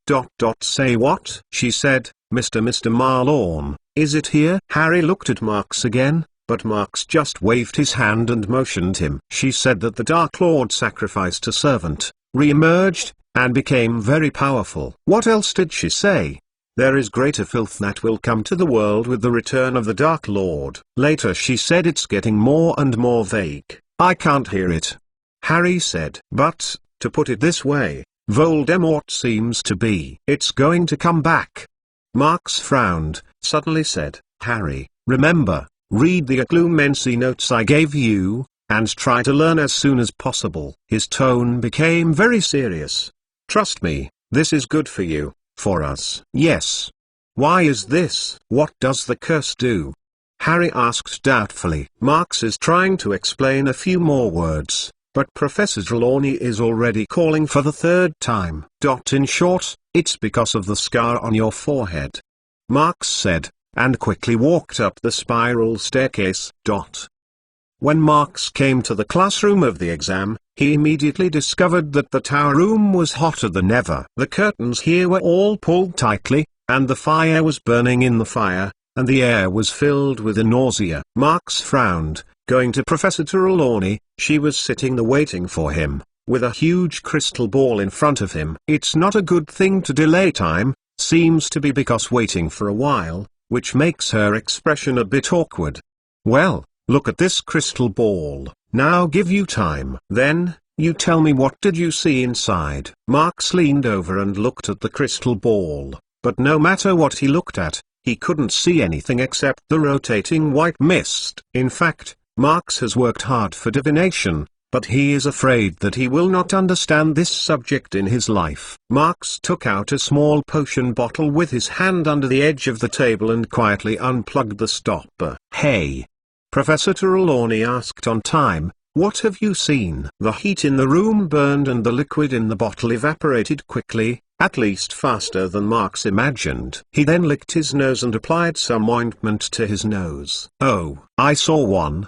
Say what?" "She said, Mr. Malone, is it here?" Harry looked at Marks again, but Marks just waved his hand and motioned him. "She said that the Dark Lord sacrificed a servant, re-emerged, and became very powerful." "What else did she say?" "There is greater filth that will come to the world with the return of the Dark Lord." Later she said it's getting more and more vague. "I can't hear it," Harry said. "But, to put it this way, Voldemort seems to be. It's going to come back." Marks frowned, suddenly said, "Harry, remember, read the Occlumency notes I gave you, and try to learn as soon as possible." His tone became very serious. "Trust me, this is good for you. For us." "Yes." "Why is this?" "What does the curse do?" Harry asked doubtfully. Marks is trying to explain a few more words, but Professor Trelawney is already calling for the 3rd time. "In short, it's because of the scar on your forehead," Marks said, and quickly walked up the spiral staircase. When Marks came to the classroom of the exam, he immediately discovered that the tower room was hotter than ever. The curtains here were all pulled tightly, and the fire was burning in the fire, and the air was filled with a nausea. Marks frowned, going to Professor Trelawney. She was sitting there waiting for him. with a huge crystal ball in front of him. It's not a good thing to delay time, seems to be because waiting for a while, which makes her expression a bit awkward. Well, look at this crystal ball, now give you time. Then, you tell me, what did you see inside? Marx leaned over and looked at the crystal ball, but no matter what he looked at, he couldn't see anything except the rotating white mist. In fact, Marx has worked hard for divination, but he is afraid that he will not understand this subject in his life. Marx took out a small potion bottle with his hand under the edge of the table and quietly unplugged the stopper. "Hey!" Professor Trelawney asked on time, "what have you seen?" The heat in the room burned and the liquid in the bottle evaporated quickly, at least faster than Marx imagined. He then licked his nose and applied some ointment to his nose. "Oh, I saw one,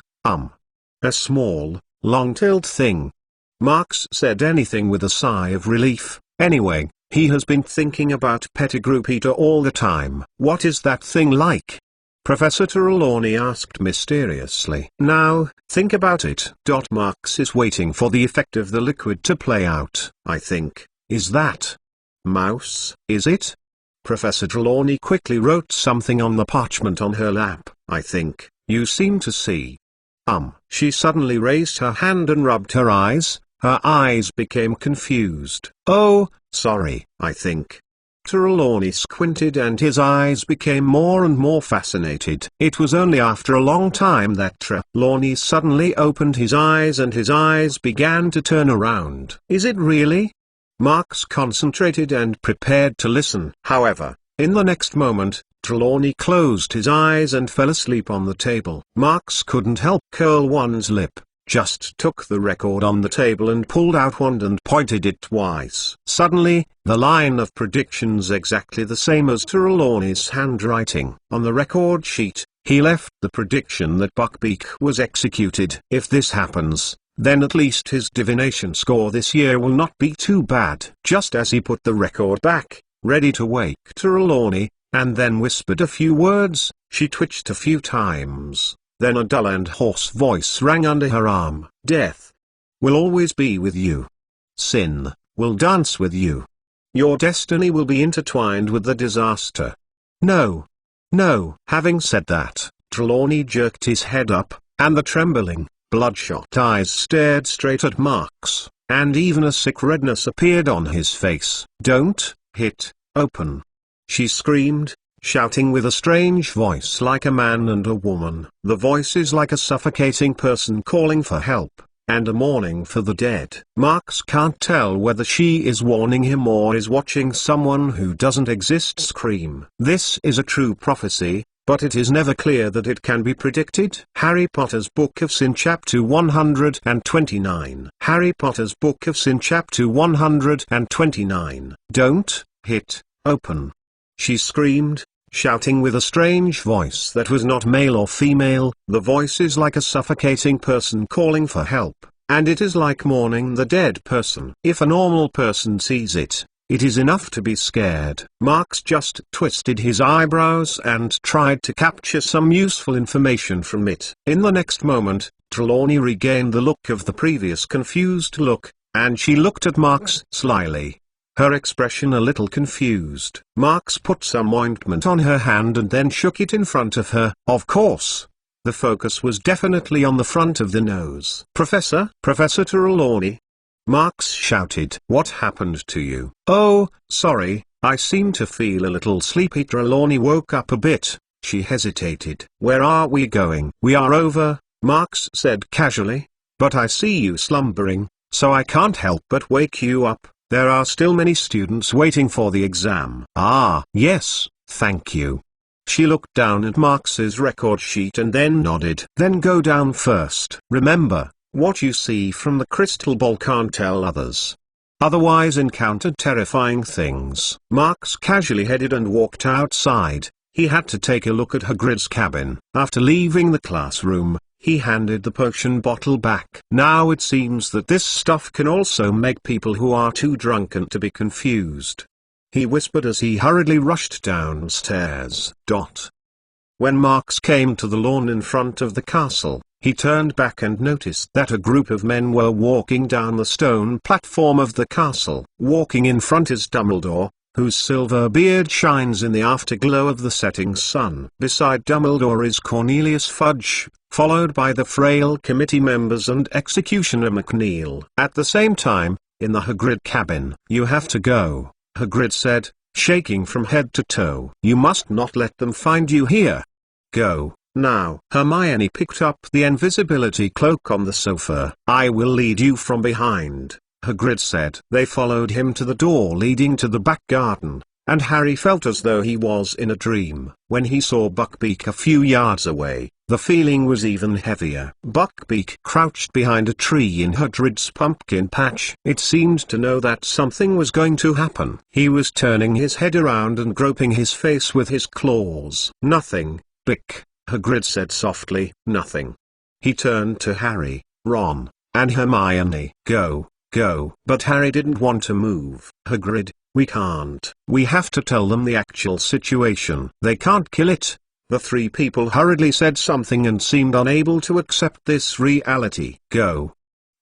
a small, long-tailed thing." Marx said anything with a sigh of relief. Anyway, he has been thinking about Pettigrew Peter all the time. "What is that thing like?" Professor Trelawney asked mysteriously. "Now, think about it." Marx is waiting for the effect of the liquid to play out. "I think, is that mouse?" "Is it?" Professor Trelawney quickly wrote something on the parchment on her lap. "I think, you seem to see." She suddenly raised her hand and rubbed her eyes. Her eyes became confused. "Oh, sorry, I think." Trelawney squinted and his eyes became more and more fascinated. It was only after a long time that Trelawney suddenly opened his eyes and his eyes began to turn around. "Is it really?" Marx concentrated and prepared to listen. However, in the next moment, Trelawney closed his eyes and fell asleep on the table. Marx couldn't help curl one's lip, just took the record on the table and pulled out one and pointed it twice. Suddenly, the line of predictions exactly the same as Trelawney's handwriting. On the record sheet, he left the prediction that Buckbeak was executed. If this happens, then at least his divination score this year will not be too bad. Just as he put the record back, ready to wake Trelawney, and then whispered a few words, she twitched a few times. Then a dull and hoarse voice rang under her arm. "Death will always be with you. Sin will dance with you. Your destiny will be intertwined with the disaster. No. No." Having said that, Trelawney jerked his head up, and the trembling, bloodshot eyes stared straight at Marx, and even a sick redness appeared on his face. "Don't hit open," she screamed, shouting with a strange voice like a man and a woman. The voice is like a suffocating person calling for help, and a mourning for the dead. Marx can't tell whether she is warning him or is watching someone who doesn't exist scream. This is a true prophecy, but it is never clear that it can be predicted. Harry Potter's Book of Sin Chapter 129. Harry Potter's Book of Sin Chapter 129. "Don't hit open," she screamed, shouting with a strange voice that was not male or female. The voice is like a suffocating person calling for help, and it is like mourning the dead person. If a normal person sees it, it is enough to be scared. Marx just twisted his eyebrows and tried to capture some useful information from it. In the next moment, Trelawney regained the look of the previous confused look, and she looked at Marx slyly, her expression a little confused. Marx put some ointment on her hand and then shook it in front of her. Of course, the focus was definitely on the front of the nose. Professor Trelawney," Marx shouted. "What happened to you?" "Oh, sorry, I seem to feel a little sleepy." Trelawney woke up a bit. She hesitated. "Where are we going?" "We are over," Marx said casually, "but I see you slumbering, so I can't help but wake you up. There are still many students waiting for the exam." "Ah, yes, thank you." She looked down at Marx's record sheet and then nodded. "Then go down first. Remember, what you see from the crystal ball can't tell others. Otherwise encounter terrifying things." Marx casually headed and walked outside. He had to take a look at Hagrid's cabin. After leaving the classroom, he handed the potion bottle back. "Now it seems that this stuff can also make people who are too drunken to be confused," he whispered as he hurriedly rushed downstairs. When Marx came to the lawn in front of the castle, He turned back and noticed that a group of men were walking down the stone platform of the castle. Walking in front is Dumbledore, whose silver beard shines in the afterglow of the setting sun. Beside Dumbledore is Cornelius Fudge, followed by the frail committee members and Executioner McNeil. At the same time, in the Hagrid cabin. "You have to go," Hagrid said, shaking from head to toe. "You must not let them find you here. Go, now." Hermione picked up the invisibility cloak on the sofa. "I will lead you from behind," Hagrid said. They followed him to the door leading to the back garden, and Harry felt as though he was in a dream. When he saw Buckbeak a few yards away, the feeling was even heavier. Buckbeak crouched behind a tree in Hagrid's pumpkin patch. It seemed to know that something was going to happen. He was turning his head around and groping his face with his claws. "Nothing, Bick," Hagrid said softly. "Nothing." He turned to Harry, Ron, and Hermione. Go. But Harry didn't want to move. "Hagrid, we can't. We have to tell them the actual situation. They can't kill it." The three people hurriedly said something and seemed unable to accept this reality. "Go,"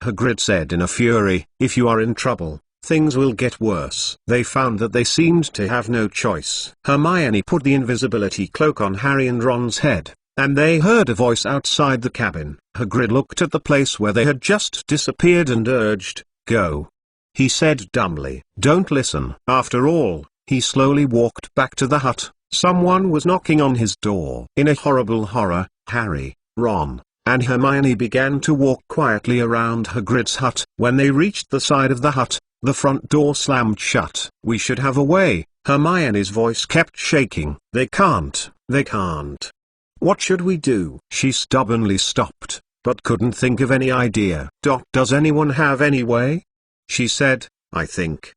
Hagrid said in a fury. "If you are in trouble, things will get worse." They found that they seemed to have no choice. Hermione put the invisibility cloak on Harry and Ron's head, and they heard a voice outside the cabin. Hagrid looked at the place where they had just disappeared and urged, "Go." He said dumbly, "Don't listen." After all, he slowly walked back to the hut. Someone was knocking on his door. In a horrible horror, Harry, Ron, and Hermione began to walk quietly around Hagrid's hut. When they reached the side of the hut, the front door slammed shut. "We should have a way," Hermione's voice kept shaking. They can't. What should we do?" She stubbornly stopped, but couldn't think of any idea. "Does anyone have any way?" she said. "I think.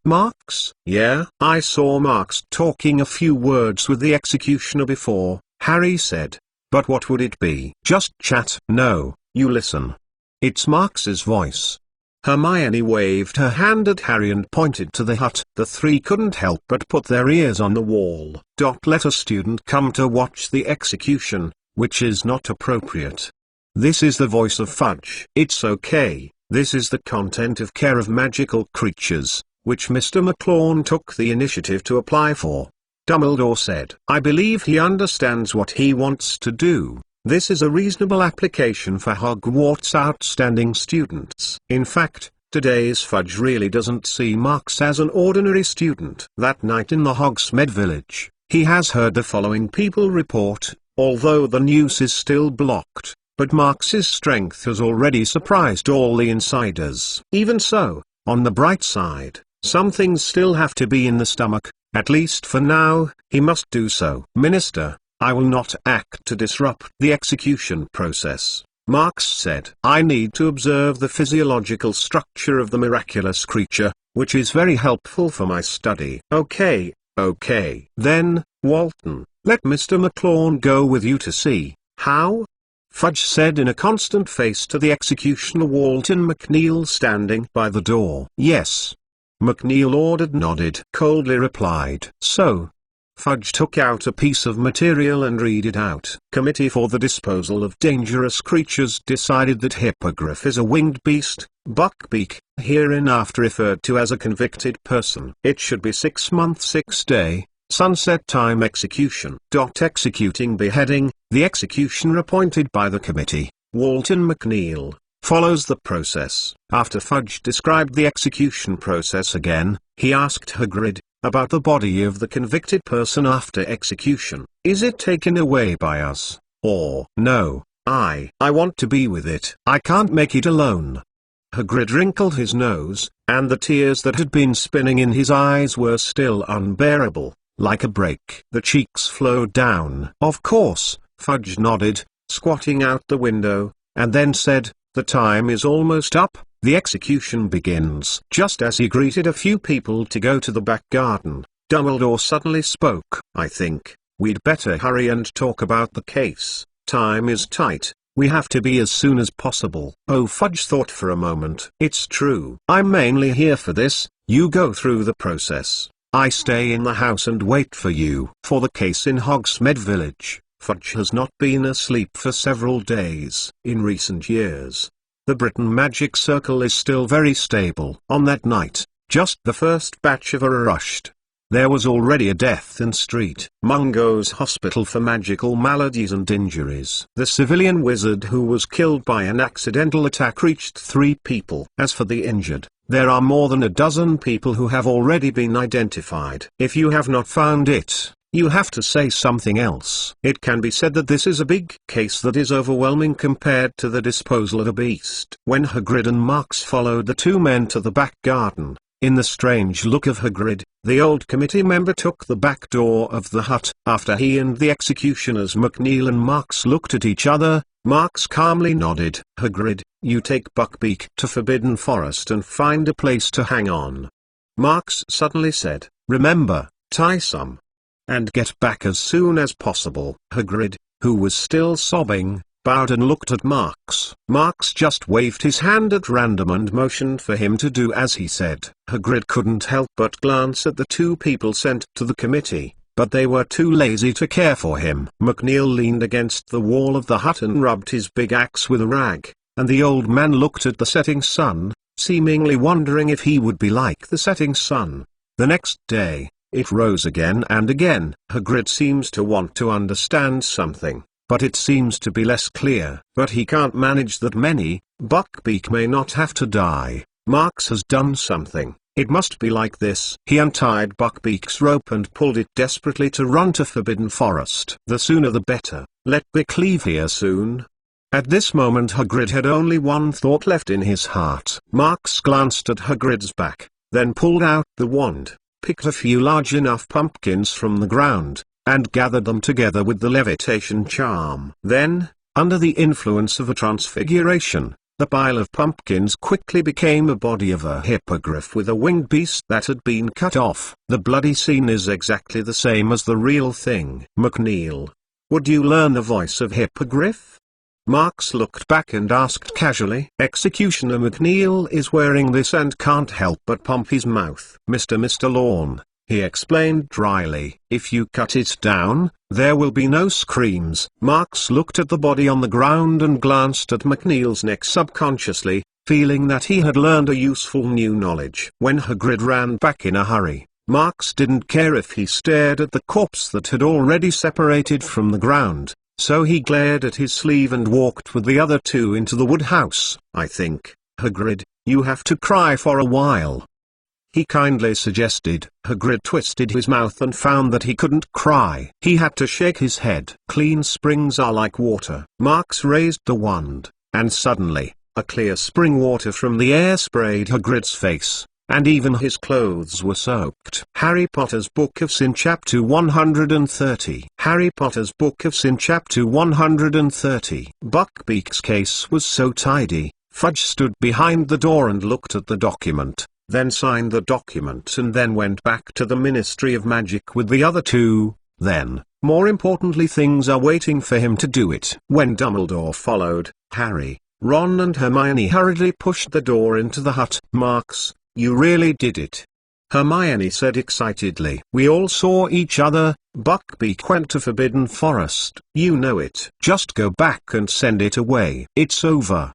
Marks?" "Yeah, I saw Marks talking a few words with the executioner before," Harry said. "But what would it be?" "Just chat." "No, you listen. It's Marks's voice." Hermione waved her hand at Harry and pointed to the hut. The three couldn't help but put their ears on the wall. "Let a student come to watch the execution, which is not appropriate. This is the voice of Fudge. It's okay. This is the content of Care of Magical Creatures, which Mr. McLawn took the initiative to apply for," Dumbledore said. "I believe he understands what he wants to do. This is a reasonable application for Hogwarts outstanding students. In fact, today's Fudge really doesn't see Marks as an ordinary student." That night in the Hogsmeade village, he has heard the following people report, although the news is still blocked. But Marks's strength has already surprised all the insiders. Even so, on the bright side, some things still have to be in the stomach, at least for now. He must do so. "Minister, I will not act to disrupt the execution process," Marks said. "I need to observe the physiological structure of the miraculous creature, which is very helpful for my study." Okay. Then, Walton, let Mr. McLawn go with you to see." "How?" Fudge said in a constant face to the executioner Walton McNeil standing by the door. "Yes." McNeil ordered nodded. Coldly replied. "So." Fudge took out a piece of material and read it out. "Committee for the Disposal of Dangerous Creatures decided that Hippogriff is a winged beast, Buckbeak, hereinafter referred to as a convicted person. It should be 6 months 6 day, sunset time execution. Executing beheading, the executioner appointed by the committee, Walton McNeil, follows the process." After Fudge described the execution process again, he asked Hagrid about the body of the convicted person after execution. "Is it taken away by us, or?" "No, I want to be with it. I can't make it alone." Hagrid wrinkled his nose, and the tears that had been spinning in his eyes were still unbearable, like a break. The cheeks flowed down. "Of course," Fudge nodded, squatting out the window, and then said, "The time is almost up. The execution begins." Just as he greeted a few people to go to the back garden, Dumbledore suddenly spoke. "I think we'd better hurry and talk about the case. Time is tight. We have to be as soon as possible." Oh, Fudge thought for a moment. "It's true. I'm mainly here for this. You go through the process. I stay in the house and wait for you." For the case in Hogsmeade Village, Fudge has not been asleep for several days. In recent years, the Britain Magic Circle is still very stable. On that night, just the first batch of rushed. There was already a death in Street Mungo's Hospital for Magical Maladies and Injuries. The civilian wizard who was killed by an accidental attack reached 3 people. As for the injured, there are more than a dozen people who have already been identified. If you have not found it, you have to say something else. It can be said that this is a big case that is overwhelming compared to the disposal of a beast. When Hagrid and Marks followed the 2 men to the back garden, in the strange look of Hagrid, the old committee member took the back door of the hut. After he and the executioners McNeil and Marks looked at each other, Marks calmly nodded. Hagrid, you take Buckbeak to Forbidden Forest and find a place to hang on. Marks suddenly said, remember, tie some. And get back as soon as possible. Hagrid, who was still sobbing, bowed and looked at Marks. Marks just waved his hand at random and motioned for him to do as he said. Hagrid couldn't help but glance at the 2 people sent to the committee, but they were too lazy to care for him. McNeil leaned against the wall of the hut and rubbed his big axe with a rag, and the old man looked at the setting sun, seemingly wondering if he would be like the setting sun. The next day, it rose again and again. Hagrid seems to want to understand something, but it seems to be less clear. But he can't manage that many. Buckbeak may not have to die. Marks has done something. It must be like this. He untied Buckbeak's rope and pulled it desperately to run to Forbidden Forest. The sooner the better. Let Bick leave here soon. At this moment Hagrid had only one thought left in his heart. Marks glanced at Hagrid's back, then pulled out the wand, picked a few large enough pumpkins from the ground, and gathered them together with the levitation charm. Then, under the influence of a transfiguration, the pile of pumpkins quickly became a body of a hippogriff with a winged beast that had been cut off. The bloody scene is exactly the same as the real thing. McNeil, would you learn the voice of hippogriff? Marks looked back and asked casually. Executioner McNeil is wearing this and can't help but pump his mouth. Mr. Lorne, he explained dryly, if you cut it down, there will be no screams. Marks looked at the body on the ground and glanced at McNeil's neck subconsciously, feeling that he had learned a useful new knowledge. When Hagrid ran back in a hurry, Marks didn't care if he stared at the corpse that had already separated from the ground. So he glared at his sleeve and walked with the other 2 into the woodhouse. I think, Hagrid, you have to cry for a while, he kindly suggested. Hagrid twisted his mouth and found that he couldn't cry. He had to shake his head. Clean springs are like water. Marks raised the wand, and suddenly, a clear spring water from the air sprayed Hagrid's face, and even his clothes were soaked. Harry Potter's Book of Sin Chapter 130. Harry Potter's Book of Sin Chapter 130. Buckbeak's case was so tidy. Fudge stood behind the door and looked at the document, then signed the document and then went back to the Ministry of Magic with the other 2. Then, more importantly, things are waiting for him to do it. When Dumbledore followed, Harry, Ron and Hermione hurriedly pushed the door into the hut. Marks, you really did it, Hermione said excitedly. We all saw each other. Buckbeak went to Forbidden Forest. You know it. Just go back and send it away. It's over.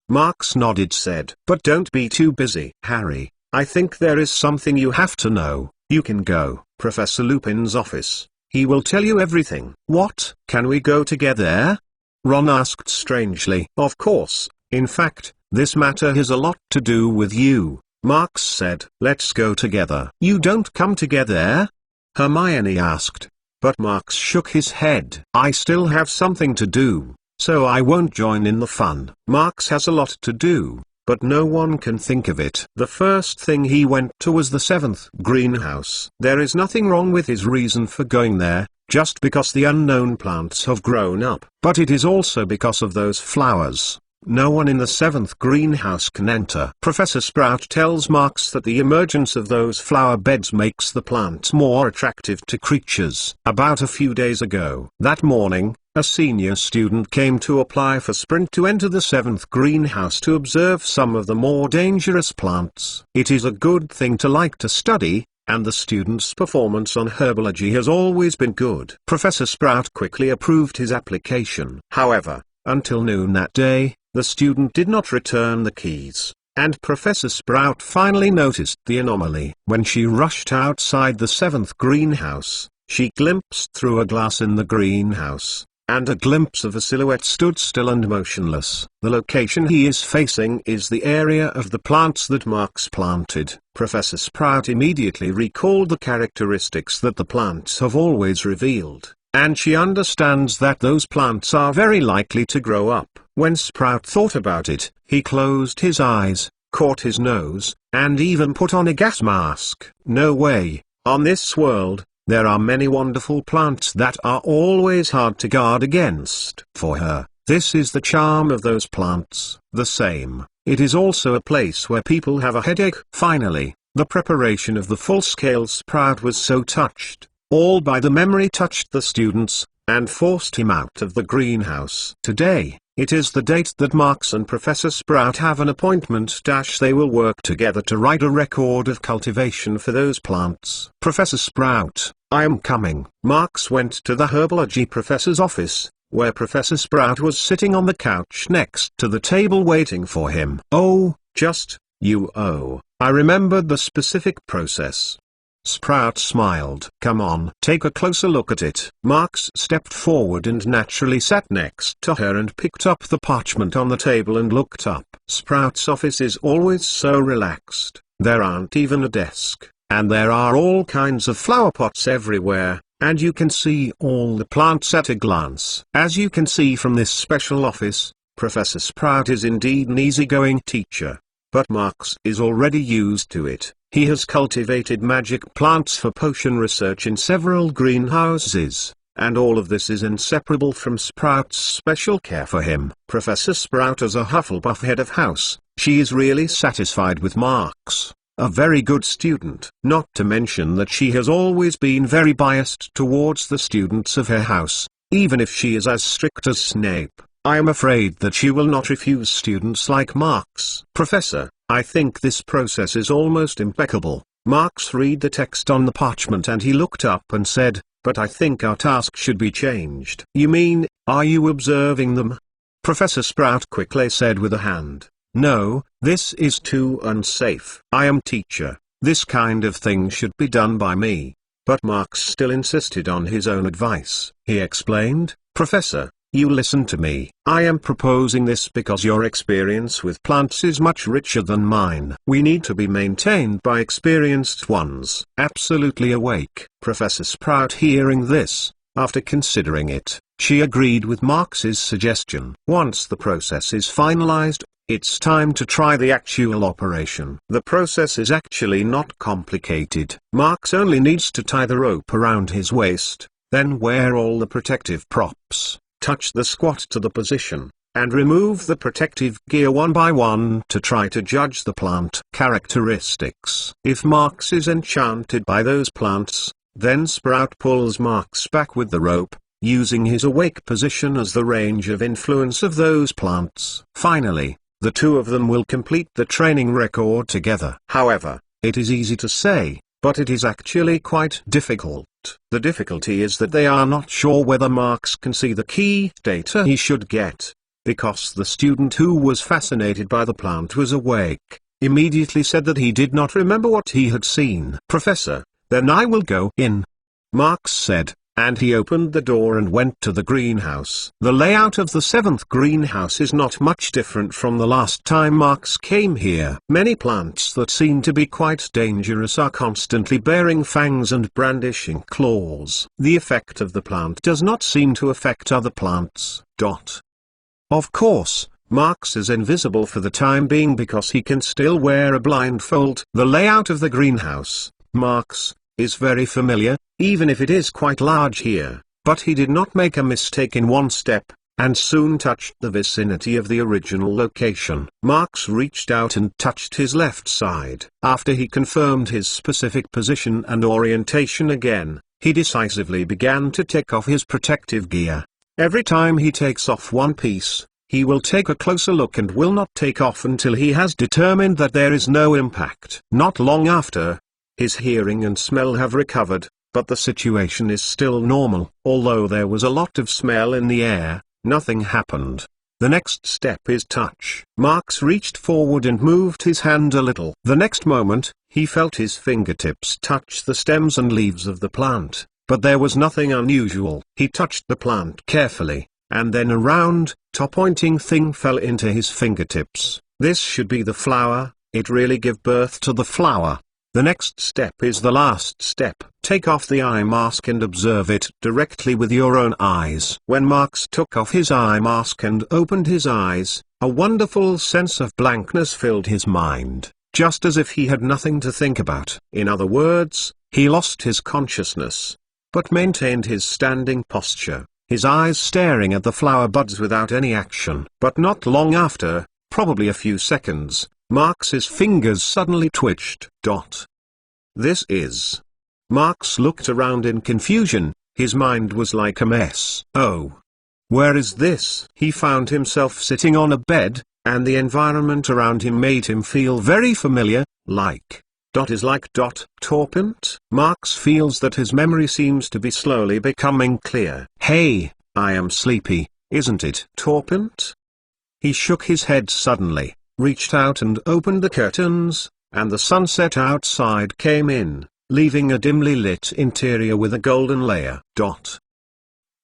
Marks nodded, said, but don't be too busy. Harry, I think there is something you have to know. You can go. Professor Lupin's office. He will tell you everything. What? Can we go together? Ron asked strangely. Of course. In fact, this matter has a lot to do with you, Marks said. Let's go together. You don't come together? Hermione asked. But Marks shook his head. I still have something to do, so I won't join in the fun. Marks has a lot to do, but no one can think of it. The first thing he went to was the 7th greenhouse. There is nothing wrong with his reason for going there, just because the unknown plants have grown up. But it is also because of those flowers. No one in the 7th greenhouse can enter. Professor Sprout tells Marks that the emergence of those flower beds makes the plants more attractive to creatures. About a few days ago, that morning, a senior student came to apply for Sprint to enter the 7th greenhouse to observe some of the more dangerous plants. It is a good thing to like to study, and the student's performance on herbology has always been good. Professor Sprout quickly approved his application. However, until noon that day, the student did not return the keys, and Professor Sprout finally noticed the anomaly. When she rushed outside the 7th greenhouse, she glimpsed through a glass in the greenhouse, and a glimpse of a silhouette stood still and motionless. The location he is facing is the area of the plants that Marks planted. Professor Sprout immediately recalled the characteristics that the plants have always revealed, and she understands that those plants are very likely to grow up. When Sprout thought about it, he closed his eyes, caught his nose, and even put on a gas mask. No way, on this world, there are many wonderful plants that are always hard to guard against. For her, this is the charm of those plants. The same, it is also a place where people have a headache. Finally, the preparation of the full-scale sprout was so touched, all by the memory touched the students, and forced him out of the greenhouse. Today, it is the date that Marks and Professor Sprout have an appointment. They will work together to write a record of cultivation for those plants. Professor Sprout, I am coming. Marks went to the herbology professor's office, where Professor Sprout was sitting on the couch next to the table waiting for him. Oh, I remembered the specific process. Sprout smiled. Come on, take a closer look at it. Marks stepped forward and naturally sat next to her and picked up the parchment on the table and looked up. Sprout's office is always so relaxed. There aren't even a desk, and there are all kinds of flower pots everywhere, and you can see all the plants at a glance. As you can see from this special office, Professor Sprout is indeed an easygoing teacher. But Marks is already used to it. He has cultivated magic plants for potion research in several greenhouses, and all of this is inseparable from Sprout's special care for him. Professor Sprout is a Hufflepuff head of house. She is really satisfied with Marks, a very good student. Not to mention that she has always been very biased towards the students of her house, even if she is as strict as Snape. I am afraid that she will not refuse students like Marks. Professor, I think this process is almost impeccable. Marks read the text on the parchment and he looked up and said, but I think our task should be changed. You mean, are you observing them? Professor Sprout quickly said with a hand. No, this is too unsafe. I am teacher. This kind of thing should be done by me. But Marks still insisted on his own advice. He explained, Professor, you listen to me. I am proposing this because your experience with plants is much richer than mine. We need to be maintained by experienced ones. Absolutely awake. Professor Sprout hearing this, after considering it, she agreed with Marks's suggestion. Once the process is finalized, it's time to try the actual operation. The process is actually not complicated. Marks only needs to tie the rope around his waist, then wear all the protective props. Touch the squat to the position, and remove the protective gear one by one to try to judge the plant characteristics. If Marks is enchanted by those plants, then Sprout pulls Marks back with the rope, using his awake position as the range of influence of those plants. Finally, the two of them will complete the training record together. However, it is easy to say, but it is actually quite difficult. The difficulty is that they are not sure whether Marks can see the key data he should get, because the student who was fascinated by the plant was awake, immediately said that he did not remember what he had seen. Professor, then I will go in, Marks said, and he opened the door and went to the greenhouse. The layout of the 7th greenhouse is not much different from the last time Marks came here. Many plants that seem to be quite dangerous are constantly bearing fangs and brandishing claws. The effect of the plant does not seem to affect other plants. Of course, Marks is invisible for the time being because he can still wear a blindfold. The layout of the greenhouse, Marks, is very familiar, even if it is quite large here, but he did not make a mistake in one step, and soon touched the vicinity of the original location. Marks reached out and touched his left side. After he confirmed his specific position and orientation again, he decisively began to take off his protective gear. Every time he takes off one piece, he will take a closer look and will not take off until he has determined that there is no impact. Not long after, His hearing and smell have recovered, but the situation is still normal. Although there was a lot of smell in the air, nothing happened. The next step is touch. Marks reached forward and moved his hand a little. The next moment, he felt his fingertips touch the stems and leaves of the plant, but there was nothing unusual. He touched the plant carefully, and then a round, top-pointing thing fell into his fingertips. This should be the flower. It really gave birth to the flower. The next step is the last step. Take off the eye mask and observe it directly with your own eyes. When Marks took off his eye mask and opened his eyes, a wonderful sense of blankness filled his mind, just as if he had nothing to think about. In other words, he lost his consciousness, but maintained his standing posture, his eyes staring at the flower buds without any action. But not long after, probably a few seconds, Marks's fingers suddenly twitched. This is. Marks looked around in confusion. His mind was like a mess. Oh. Where is this? He found himself sitting on a bed, and the environment around him made him feel very familiar, like. Is like. Torpant? Marks feels that his memory seems to be slowly becoming clear. Hey, I am sleepy, isn't it? Torpant? He shook his head suddenly, reached out and opened the curtains, and the sunset outside came in, leaving a dimly lit interior with a golden layer.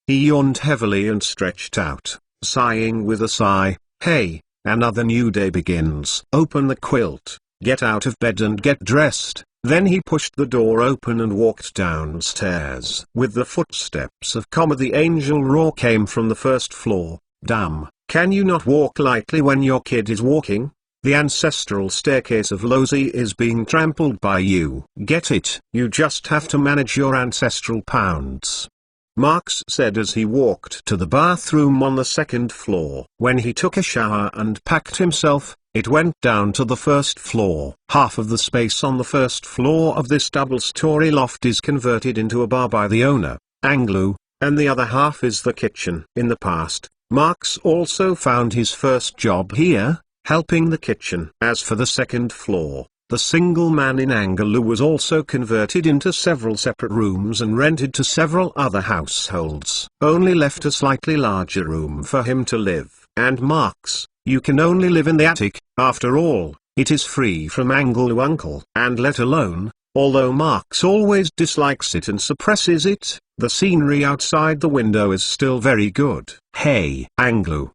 He yawned heavily and stretched out, sighing with a sigh. Hey, another new day begins. Open the quilt, get out of bed and get dressed. Then he pushed the door open and walked downstairs. With the footsteps of Comet the angel roar came from the first floor. Damn, can you not walk lightly when your kid is walking? The ancestral staircase of Lozi is being trampled by you. Get it? You just have to manage your ancestral pounds. Marks said as he walked to the bathroom on the second floor. When he took a shower and packed himself, it went down to the first floor. Half of the space on the first floor of this double-story loft is converted into a bar by the owner, Anglu, and the other half is the kitchen. In the past, Marks also found his first job here, helping the kitchen. As for the second floor, the single man in Anglu was also converted into several separate rooms and rented to several other households. Only left a slightly larger room for him to live. And Marks, you can only live in the attic. After all, it is free from Anglu uncle. And let alone, although Marks always dislikes it and suppresses it, the scenery outside the window is still very good. Hey, Anglu.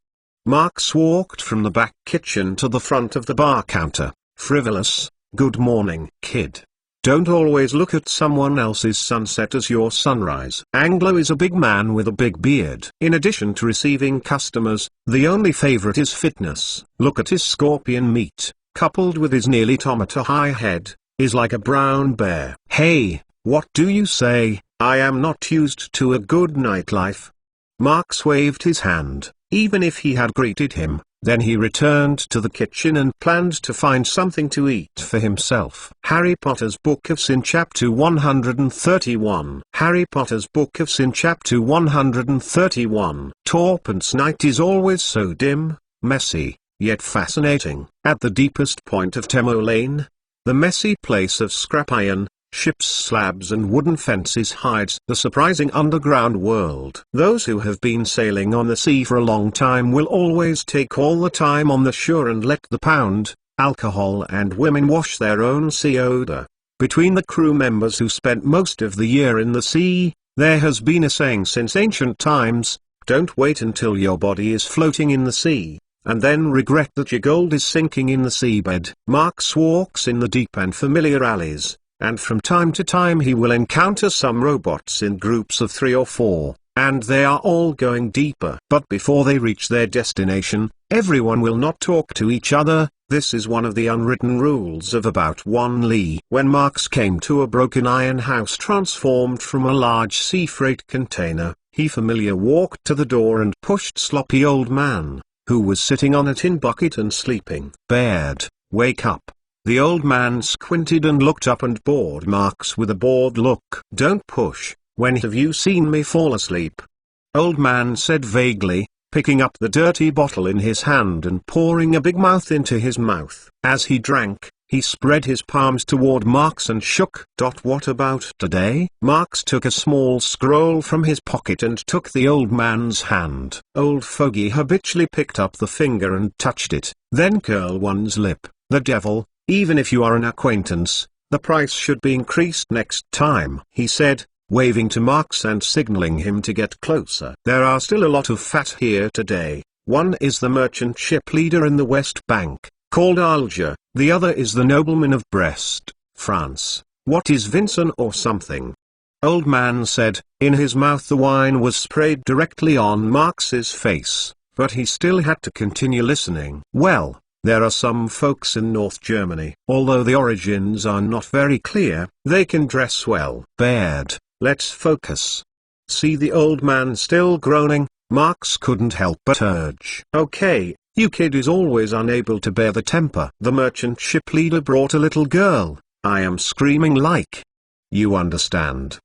Marks walked from the back kitchen to the front of the bar counter. Frivolous, good morning, kid. Don't always look at someone else's sunset as your sunrise. Anglo is a big man with a big beard. In addition to receiving customers, the only favorite is fitness. Look at his scorpion meat, coupled with his nearly tomato-high head, is like a brown bear. Hey, what do you say? I am not used to a good nightlife. Marks waved his hand. Even if he had greeted him, then he returned to the kitchen and planned to find something to eat for himself. Harry Potter's Book of Sin Chapter 131. Harry Potter's Book of Sin Chapter 131. Torpant's night is always so dim, messy, yet fascinating. At the deepest point of Temo Lane, the messy place of scrap iron, ships' slabs and wooden fences hides the surprising underground world. Those who have been sailing on the sea for a long time will always take all the time on the shore and let the pound, alcohol and women wash their own sea odor. Between the crew members who spent most of the year in the sea, there has been a saying since ancient times: don't wait until your body is floating in the sea, and then regret that your gold is sinking in the seabed. Marks walks in the deep and familiar alleys, and from time to time he will encounter some robots in groups of 3 or 4, and they are all going deeper. But before they reach their destination, everyone will not talk to each other. This is one of the unwritten rules of About 1 Li. When Marks came to a broken iron house transformed from a large sea freight container, he familiar walked to the door and pushed Sloppy Old Man, who was sitting on a tin bucket and sleeping. Baird, wake up. The old man squinted and looked up and bored Marks with a bored look. Don't push. When have you seen me fall asleep? Old man said vaguely, picking up the dirty bottle in his hand and pouring a big mouth into his mouth. As he drank, He spread his palms toward Marx and shook. What about today? Marx took a small scroll from his pocket and took the old man's hand. Old Fogey habitually picked up the finger and touched it, then curled one's lip. The devil, even if you are an acquaintance, the price should be increased next time, he said, waving to Marx and signaling him to get closer. There are still a lot of fat here today. One is the merchant ship leader in the West Bank, called Alger. The other is the nobleman of Brest, France. What is Vincent or something? Old man said. In his mouth the wine was sprayed directly on Marx's face, but he still had to continue listening. Well, there are some folks in North Germany. Although the origins are not very clear, they can dress well. Baird, let's focus. See the old man still groaning? Marx couldn't help but urge. Okay, you kid is always unable to bear the temper. The merchant ship leader brought a little girl. I am screaming like. You understand.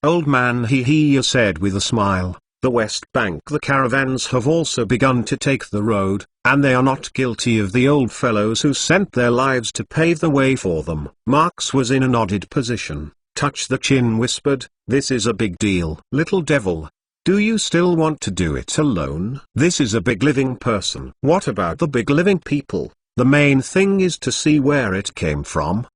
Old man he said with a smile. The West Bank, the caravans have also begun to take the road, and they are not guilty of the old fellows who sent their lives to pave the way for them. Marx was in a nodded position. Touch the Chin whispered, this is a big deal. Little devil. Do you still want to do it alone? This is a big living person. What about the big living people? The main thing is to see where it came from.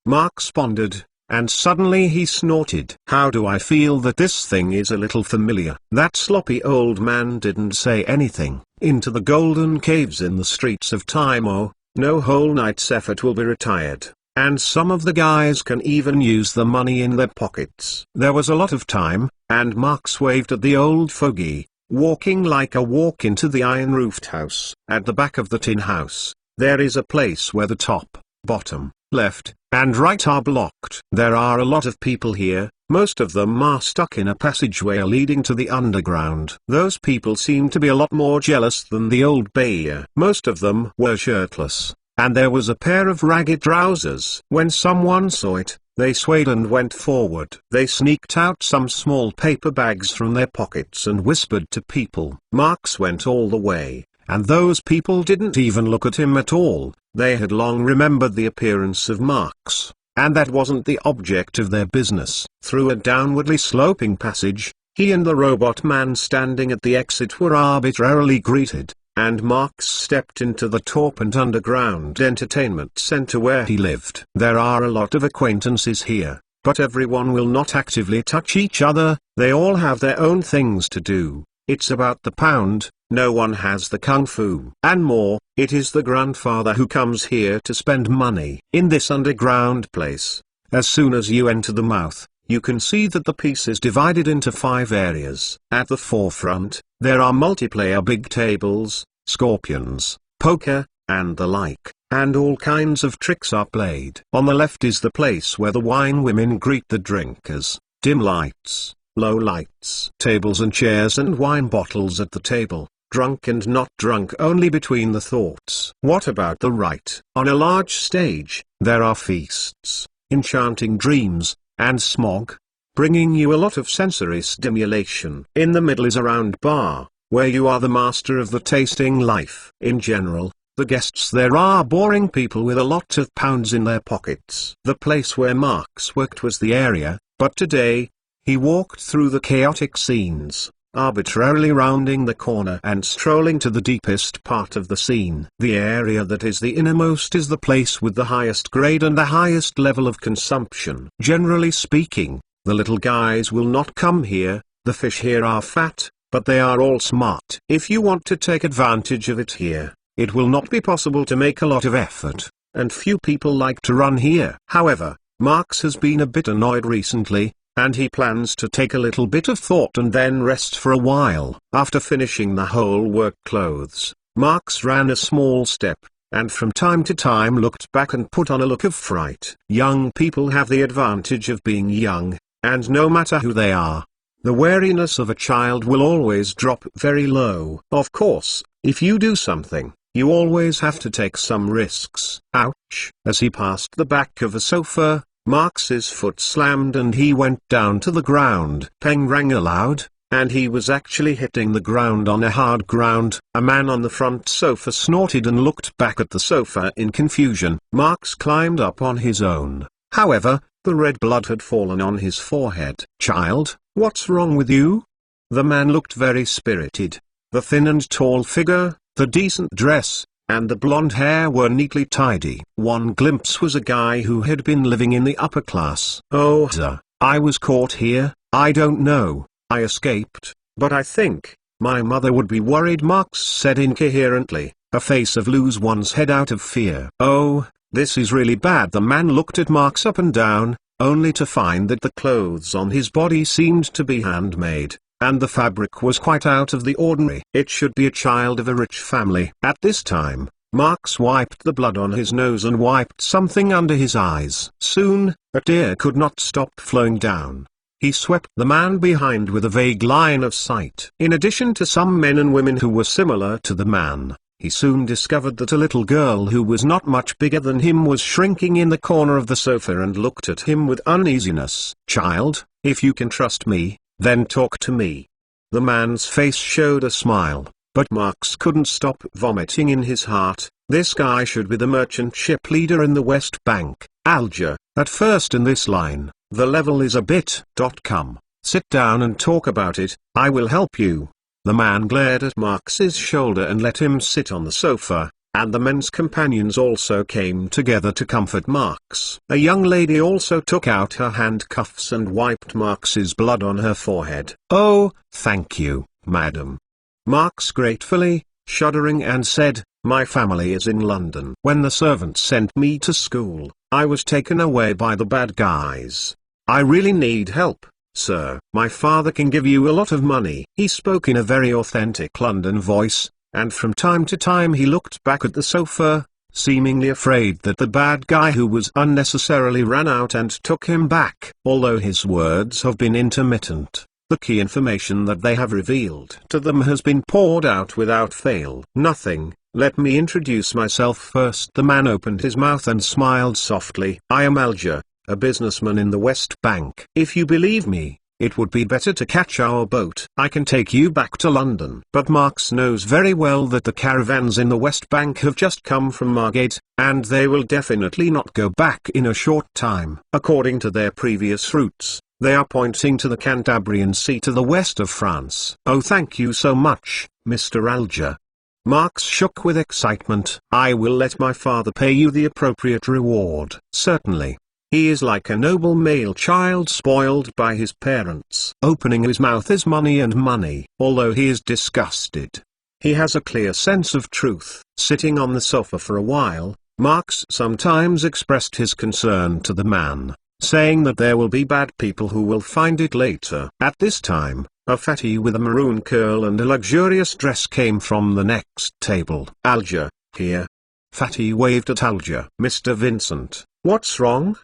Marx pondered, and suddenly he snorted. How do I feel that this thing is a little familiar? That sloppy old man didn't say anything. Into the golden caves in the streets of Timo, no whole night's effort will be retired. And some of the guys can even use the money in their pockets. There was a lot of time, and Marx waved at the old fogey, walking like a walk into the iron-roofed house. At the back of the tin house, there is a place where the top, bottom, left, and right are blocked. There are a lot of people here, most of them are stuck in a passageway leading to the underground. Those people seem to be a lot more jealous than the old Bayer. Most of them were shirtless, and there was a pair of ragged trousers. When someone saw it, they swayed and went forward. They sneaked out some small paper bags from their pockets and whispered to people. Marx went all the way, and those people didn't even look at him at all. They had long remembered the appearance of Marx, and that wasn't the object of their business. Through a downwardly sloping passage, he and the robot man standing at the exit were arbitrarily greeted, and Marx stepped into the Torpant Underground Entertainment Center where he lived. There are a lot of acquaintances here, but everyone will not actively touch each other. They all have their own things to do. It's about the pound, no one has the kung fu. And more, it is the grandfather who comes here to spend money. In this underground place, as soon as you enter the mouth, you can see that the piece is divided into 5 areas. At the forefront, there are multiplayer big tables, scorpions, poker, and the like, and all kinds of tricks are played. On the left is the place where the wine women greet the drinkers. Dim lights, low lights, tables and chairs and wine bottles at the table, drunk and not drunk only between the thoughts. What about the right? On a large stage, there are feasts, enchanting dreams, and smog, bringing you a lot of sensory stimulation. In the middle is a round bar, where you are the master of the tasting life. In general, the guests there are boring people with a lot of pounds in their pockets. The place where Marx worked was the area, but today, he walked through the chaotic scenes, arbitrarily rounding the corner and strolling to the deepest part of the scene. The area that is the innermost is the place with the highest grade and the highest level of consumption. Generally speaking, the little guys will not come here. The fish here are fat, but they are all smart. If you want to take advantage of it here, it will not be possible to make a lot of effort, and few people like to run here. However, Marx has been a bit annoyed recently, and he plans to take a little bit of thought and then rest for a while. After finishing the whole work clothes, Marx ran a small step, and from time to time looked back and put on a look of fright. Young people have the advantage of being young, and no matter who they are, the wariness of a child will always drop very low. Of course, if you do something, you always have to take some risks. Ouch! As he passed the back of a sofa, Marx's foot slammed and he went down to the ground. Peng rang aloud, and he was actually hitting the ground on a hard ground. A man on the front sofa snorted and looked back at the sofa in confusion. Marks climbed up on his own. However, the red blood had fallen on his forehead. "Child, what's wrong with you?" The man looked very spirited. The thin and tall figure, the decent dress, and the blonde hair were neatly tidy. One glimpse was a guy who had been living in the upper class. "Oh, sir, I was caught here. I don't know. I escaped, but I think my mother would be worried," Marks said incoherently, a face of lose one's head out of fear. "Oh, this is really bad." The man looked at Marks up and down, only to find that the clothes on his body seemed to be handmade, and the fabric was quite out of the ordinary. It should be a child of a rich family. At this time, Marks wiped the blood on his nose and wiped something under his eyes. Soon, a tear could not stop flowing down. He swept the man behind with a vague line of sight. In addition to some men and women who were similar to the man, he soon discovered that a little girl who was not much bigger than him was shrinking in the corner of the sofa and looked at him with uneasiness. "Child, if you can trust me, then talk to me." The man's face showed a smile, but Marks couldn't stop vomiting in his heart. This guy should be the merchant ship leader in the West Bank, Alger. At first in this line, the level is a bit. Come, sit down and talk about it. I will help you. The man glared at Marks's shoulder and let him sit on the sofa, and the men's companions also came together to comfort Marks. A young lady also took out her handcuffs and wiped Marks's blood on her forehead. "Oh, thank you, madam." Marks gratefully, shuddering, and said, "My family is in London. When the servants sent me to school, I was taken away by the bad guys. I really need help, sir. My father can give you a lot of money." He spoke in a very authentic London voice, and from time to time he looked back at the sofa, seemingly afraid that the bad guy who was unnecessarily ran out and took him back. Although his words have been intermittent, the key information that they have revealed to them has been poured out without fail. "Nothing. Let me introduce myself first." The man opened his mouth and smiled softly. "I am Alger, a businessman in the West Bank. If you believe me, it would be better to catch our boat. I can take you back to London." But Marks knows very well that the caravans in the West Bank have just come from Margate, and they will definitely not go back in a short time. According to their previous routes, they are pointing to the Cantabrian Sea to the west of France. "Oh, thank you so much, Mr. Alger." Marks shook with excitement. "I will let my father pay you the appropriate reward." "Certainly. He is like a noble male child spoiled by his parents. Opening his mouth is money and money." Although he is disgusted, he has a clear sense of truth. Sitting on the sofa for a while, Marks sometimes expressed his concern to the man, saying that there will be bad people who will find it later. At this time, a fatty with a maroon curl and a luxurious dress came from the next table. "Alger, here." Fatty waved at Alger. "Mr. Vincent, what's wrong?"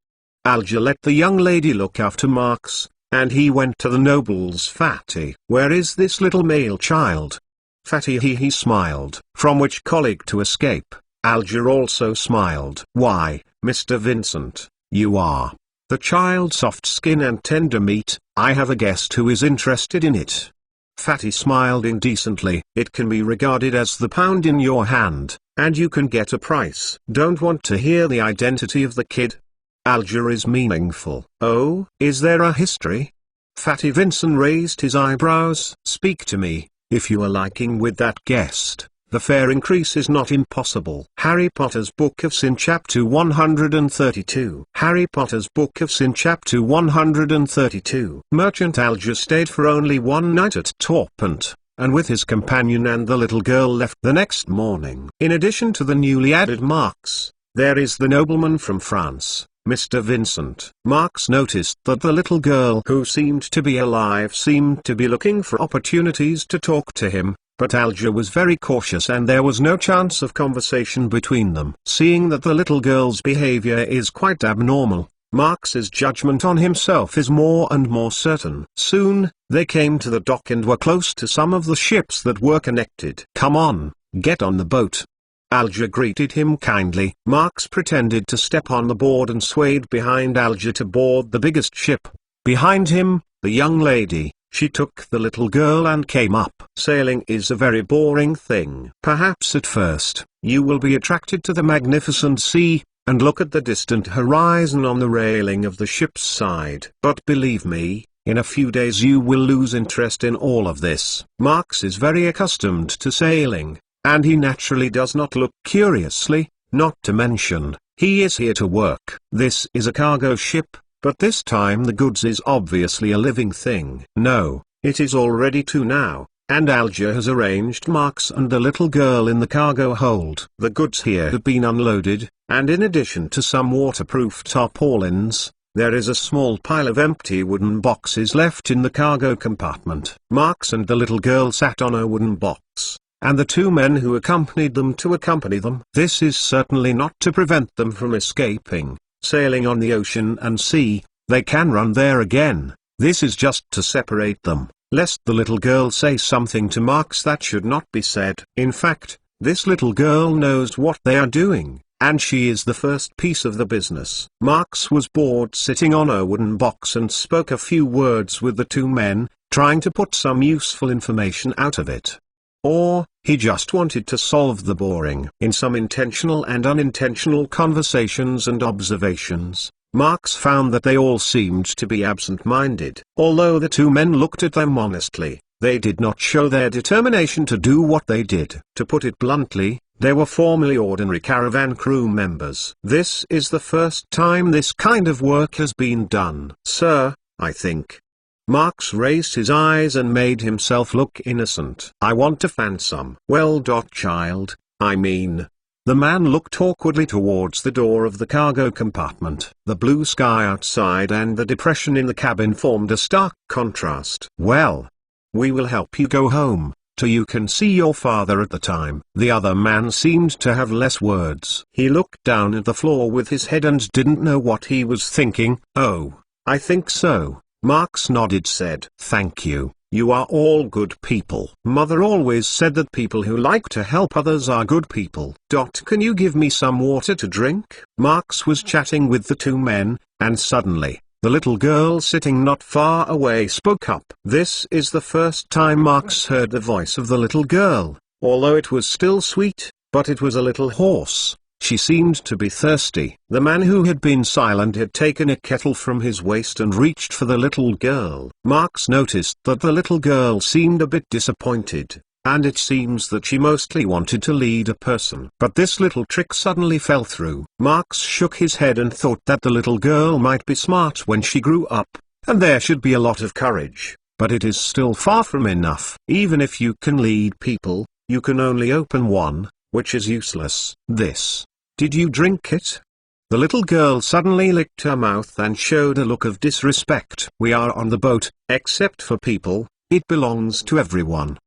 Alger let the young lady look after Marks, and he went to the noble's Fatty. "Where is this little male child?" Fatty he smiled. From which colleague to escape, Alger also smiled. "Why, Mr. Vincent, you are the child, soft skin and tender meat. I have a guest who is interested in it." Fatty smiled indecently. "It can be regarded as the pound in your hand, and you can get a price." "Don't want to hear the identity of the kid." Alger is meaningful. "Oh, is there a history?" Fatty Vincent raised his eyebrows. "Speak to me, if you are liking with that guest. The fair increase is not impossible." Harry Potter's Book of Sin Chapter 132. Harry Potter's Book of Sin Chapter 132. Merchant Alger stayed for only one night at Torpant, and with his companion and the little girl left the next morning. In addition to the newly added Marks, there is the nobleman from France, Mr. Vincent. Marks noticed that the little girl who seemed to be alive seemed to be looking for opportunities to talk to him, but Alger was very cautious and there was no chance of conversation between them. Seeing that the little girl's behavior is quite abnormal, Marks's judgment on himself is more and more certain. Soon, they came to the dock and were close to some of the ships that were connected. "Come on, get on the boat." Alger greeted him kindly. Marks pretended to step on the board and swayed behind Alger to board the biggest ship. Behind him, the young lady, She took the little girl and came up. Sailing is a very boring thing. Perhaps at first, you will be attracted to the magnificent sea, and look at the distant horizon on the railing of the ship's side. But believe me, in a few days you will lose interest in all of this. Marx is very accustomed to sailing, and he naturally does not look curiously, not to mention, he is here to work. This is a cargo ship, but this time the goods is obviously a living thing. No, it is already 2 now, and Alger has arranged Marx and the little girl in the cargo hold. The goods here have been unloaded, and in addition to some waterproof tarpaulins, there is a small pile of empty wooden boxes left in the cargo compartment. Marx and the little girl sat on a wooden box, and the 2 men who accompanied them to accompany them. This is certainly not to prevent them from escaping. Sailing on the ocean and sea, they can run there again. This is just to separate them, lest the little girl say something to Marx that should not be said. In fact, this little girl knows what they are doing, and she is the first piece of the business. Marx was bored sitting on a wooden box and spoke a few words with the 2 men, trying to put some useful information out of it. Or, he just wanted to solve the boring. In some intentional and unintentional conversations and observations, Marx found that they all seemed to be absent-minded. Although the 2 men looked at them honestly, they did not show their determination to do what they did. To put it bluntly, they were formerly ordinary caravan crew members. This is the first time this kind of work has been done. Sir, I think. Marx raised his eyes and made himself look innocent. I want to fan some. Well, child, I mean. The man looked awkwardly towards the door of the cargo compartment. The blue sky outside and the depression in the cabin formed a stark contrast. Well, we will help you go home, till you can see your father at the time. The other man seemed to have less words. He looked down at the floor with his head and didn't know what he was thinking. Oh, I think so. Marx nodded, said, Thank you, you are all good people. Mother always said that people who like to help others are good people. Can you give me some water to drink? Marx was chatting with the 2 men, and suddenly, the little girl sitting not far away spoke up. This is the first time Marx heard the voice of the little girl, although it was still sweet, but it was a little hoarse. She seemed to be thirsty. The man who had been silent had taken a kettle from his waist and reached for the little girl. Marx noticed that the little girl seemed a bit disappointed, and it seems that she mostly wanted to lead a person. But this little trick suddenly fell through. Marx shook his head and thought that the little girl might be smart when she grew up, and there should be a lot of courage. But it is still far from enough. Even if you can lead people, you can only open one, which is useless. Did you drink it? The little girl suddenly licked her mouth and showed a look of disrespect. We are on the boat, except for people, it belongs to everyone.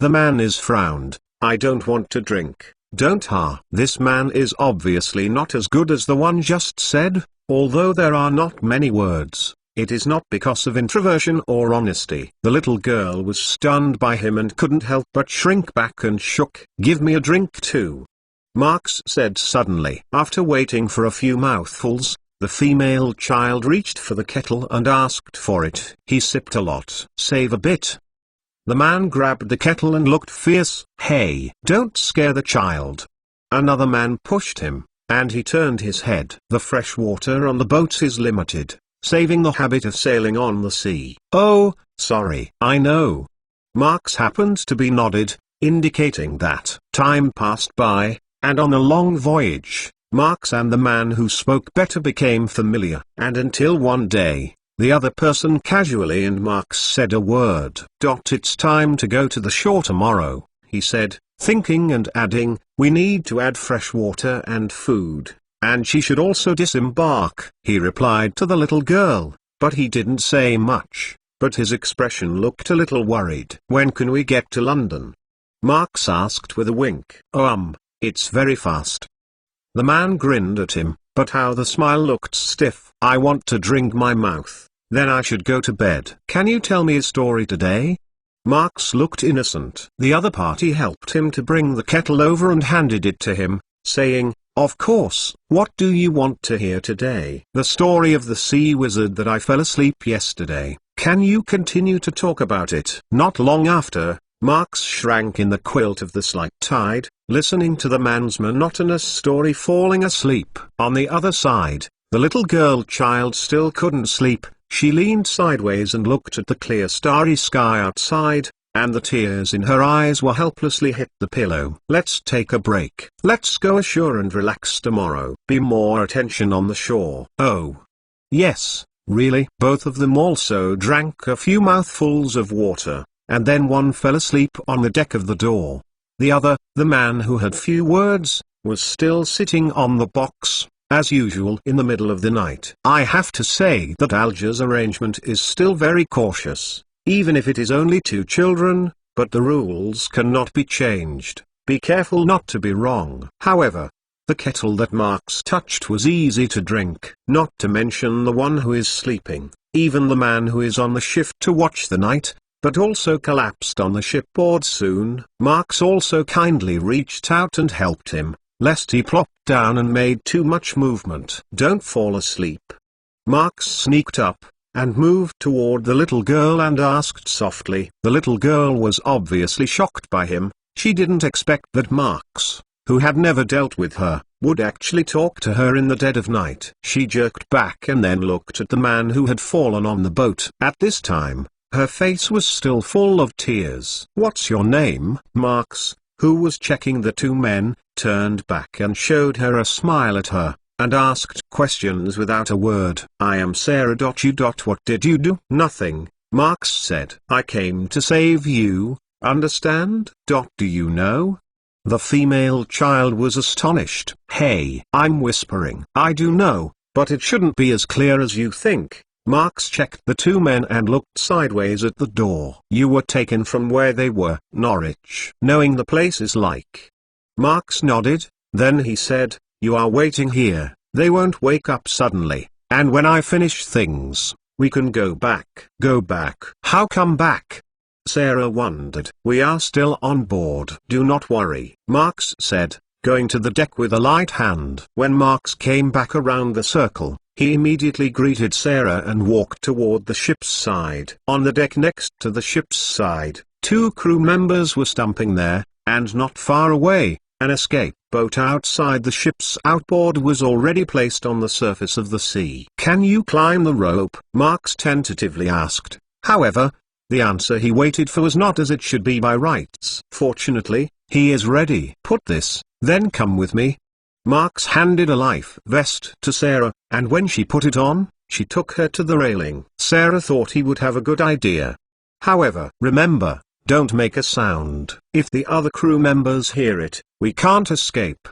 The man is frowned. I don't want to drink. Don't. This man is obviously not as good as the one just said, although there are not many words. It is not because of introversion or honesty. The little girl was stunned by him and couldn't help but shrink back and shook. Give me a drink too, Marx said suddenly. After waiting for a few mouthfuls, the female child reached for the kettle and asked for it. He sipped a lot. Save a bit. The man grabbed the kettle and looked fierce. Hey, don't scare the child. Another man pushed him, and he turned his head. The fresh water on the boat is limited, saving the habit of sailing on the sea. Oh, sorry. I know. Marx happened to be nodded, indicating that. Time passed by, and on a long voyage, Marx and the man who spoke better became familiar. And until one day, the other person casually and Marx said a word. It's time to go to the shore tomorrow, he said, thinking and adding, we need to add fresh water and food. And she should also disembark. He replied to the little girl, but he didn't say much, but his expression looked a little worried. When can we get to London? Marx asked with a wink. It's very fast. The man grinned at him, but how the smile looked stiff. I want to drink my mouth, then I should go to bed. Can you tell me a story today? Marx looked innocent. The other party helped him to bring the kettle over and handed it to him, saying, of course. What do you want to hear today? The story of the sea wizard that I fell asleep yesterday. Can you continue to talk about it? Not long after, Marx shrank in the quilt of the slight tide, listening to the man's monotonous story, falling asleep. On the other side, the little girl child still couldn't sleep. She leaned sideways and looked at the clear starry sky outside, and the tears in her eyes were helplessly hit the pillow. Let's take a break. Let's go ashore and relax tomorrow. Be more attention on the shore. Oh. Yes, really. Both of them also drank a few mouthfuls of water, and then one fell asleep on the deck of the door. The other, the man who had few words, was still sitting on the box, as usual in the middle of the night. I have to say that Alger's arrangement is still very cautious, even if it is only 2 children, but the rules cannot be changed. Be careful not to be wrong. However, the kettle that Marx touched was easy to drink. Not to mention the one who is sleeping, even the man who is on the shift to watch the night, but also collapsed on the shipboard soon. Marx also kindly reached out and helped him, lest he plopped down and made too much movement. Don't fall asleep. Marx sneaked up, and moved toward the little girl and asked softly. The little girl was obviously shocked by him. She didn't expect that Marx, who had never dealt with her, would actually talk to her in the dead of night. She jerked back and then looked at the man who had fallen on the boat. At this time, her face was still full of tears. What's your name? Marx, who was checking the 2 men, turned back and showed her a smile at her, and asked questions without a word. I am Sarah. You. What did you do? Nothing, Marx said. I came to save you, understand? Do you know? The female child was astonished. Hey, I'm whispering. I do know, but it shouldn't be as clear as you think. Marx checked the 2 men and looked sideways at the door. You were taken from where they were, Norwich. Knowing the places like. Marx nodded, then he said, you are waiting here. They won't wake up suddenly, and when I finish things, we can go back. Go back? How come back? Sarah wondered. We are still on board. Do not worry, Marx said, going to the deck with a light hand. When Marx came back around the circle, he immediately greeted Sarah and walked toward the ship's side. On the deck next to the ship's side, 2 crew members were stumping there, and not far away, an escape boat outside the ship's outboard was already placed on the surface of the sea. Can you climb the rope? Marx tentatively asked. However, the answer he waited for was not as it should be by rights. Fortunately, he is ready. Put this, then come with me. Marx handed a life vest to Sarah, and when she put it on, she took her to the railing. Sarah thought he would have a good idea. However, remember, don't make a sound. If the other crew members hear it, we can't escape.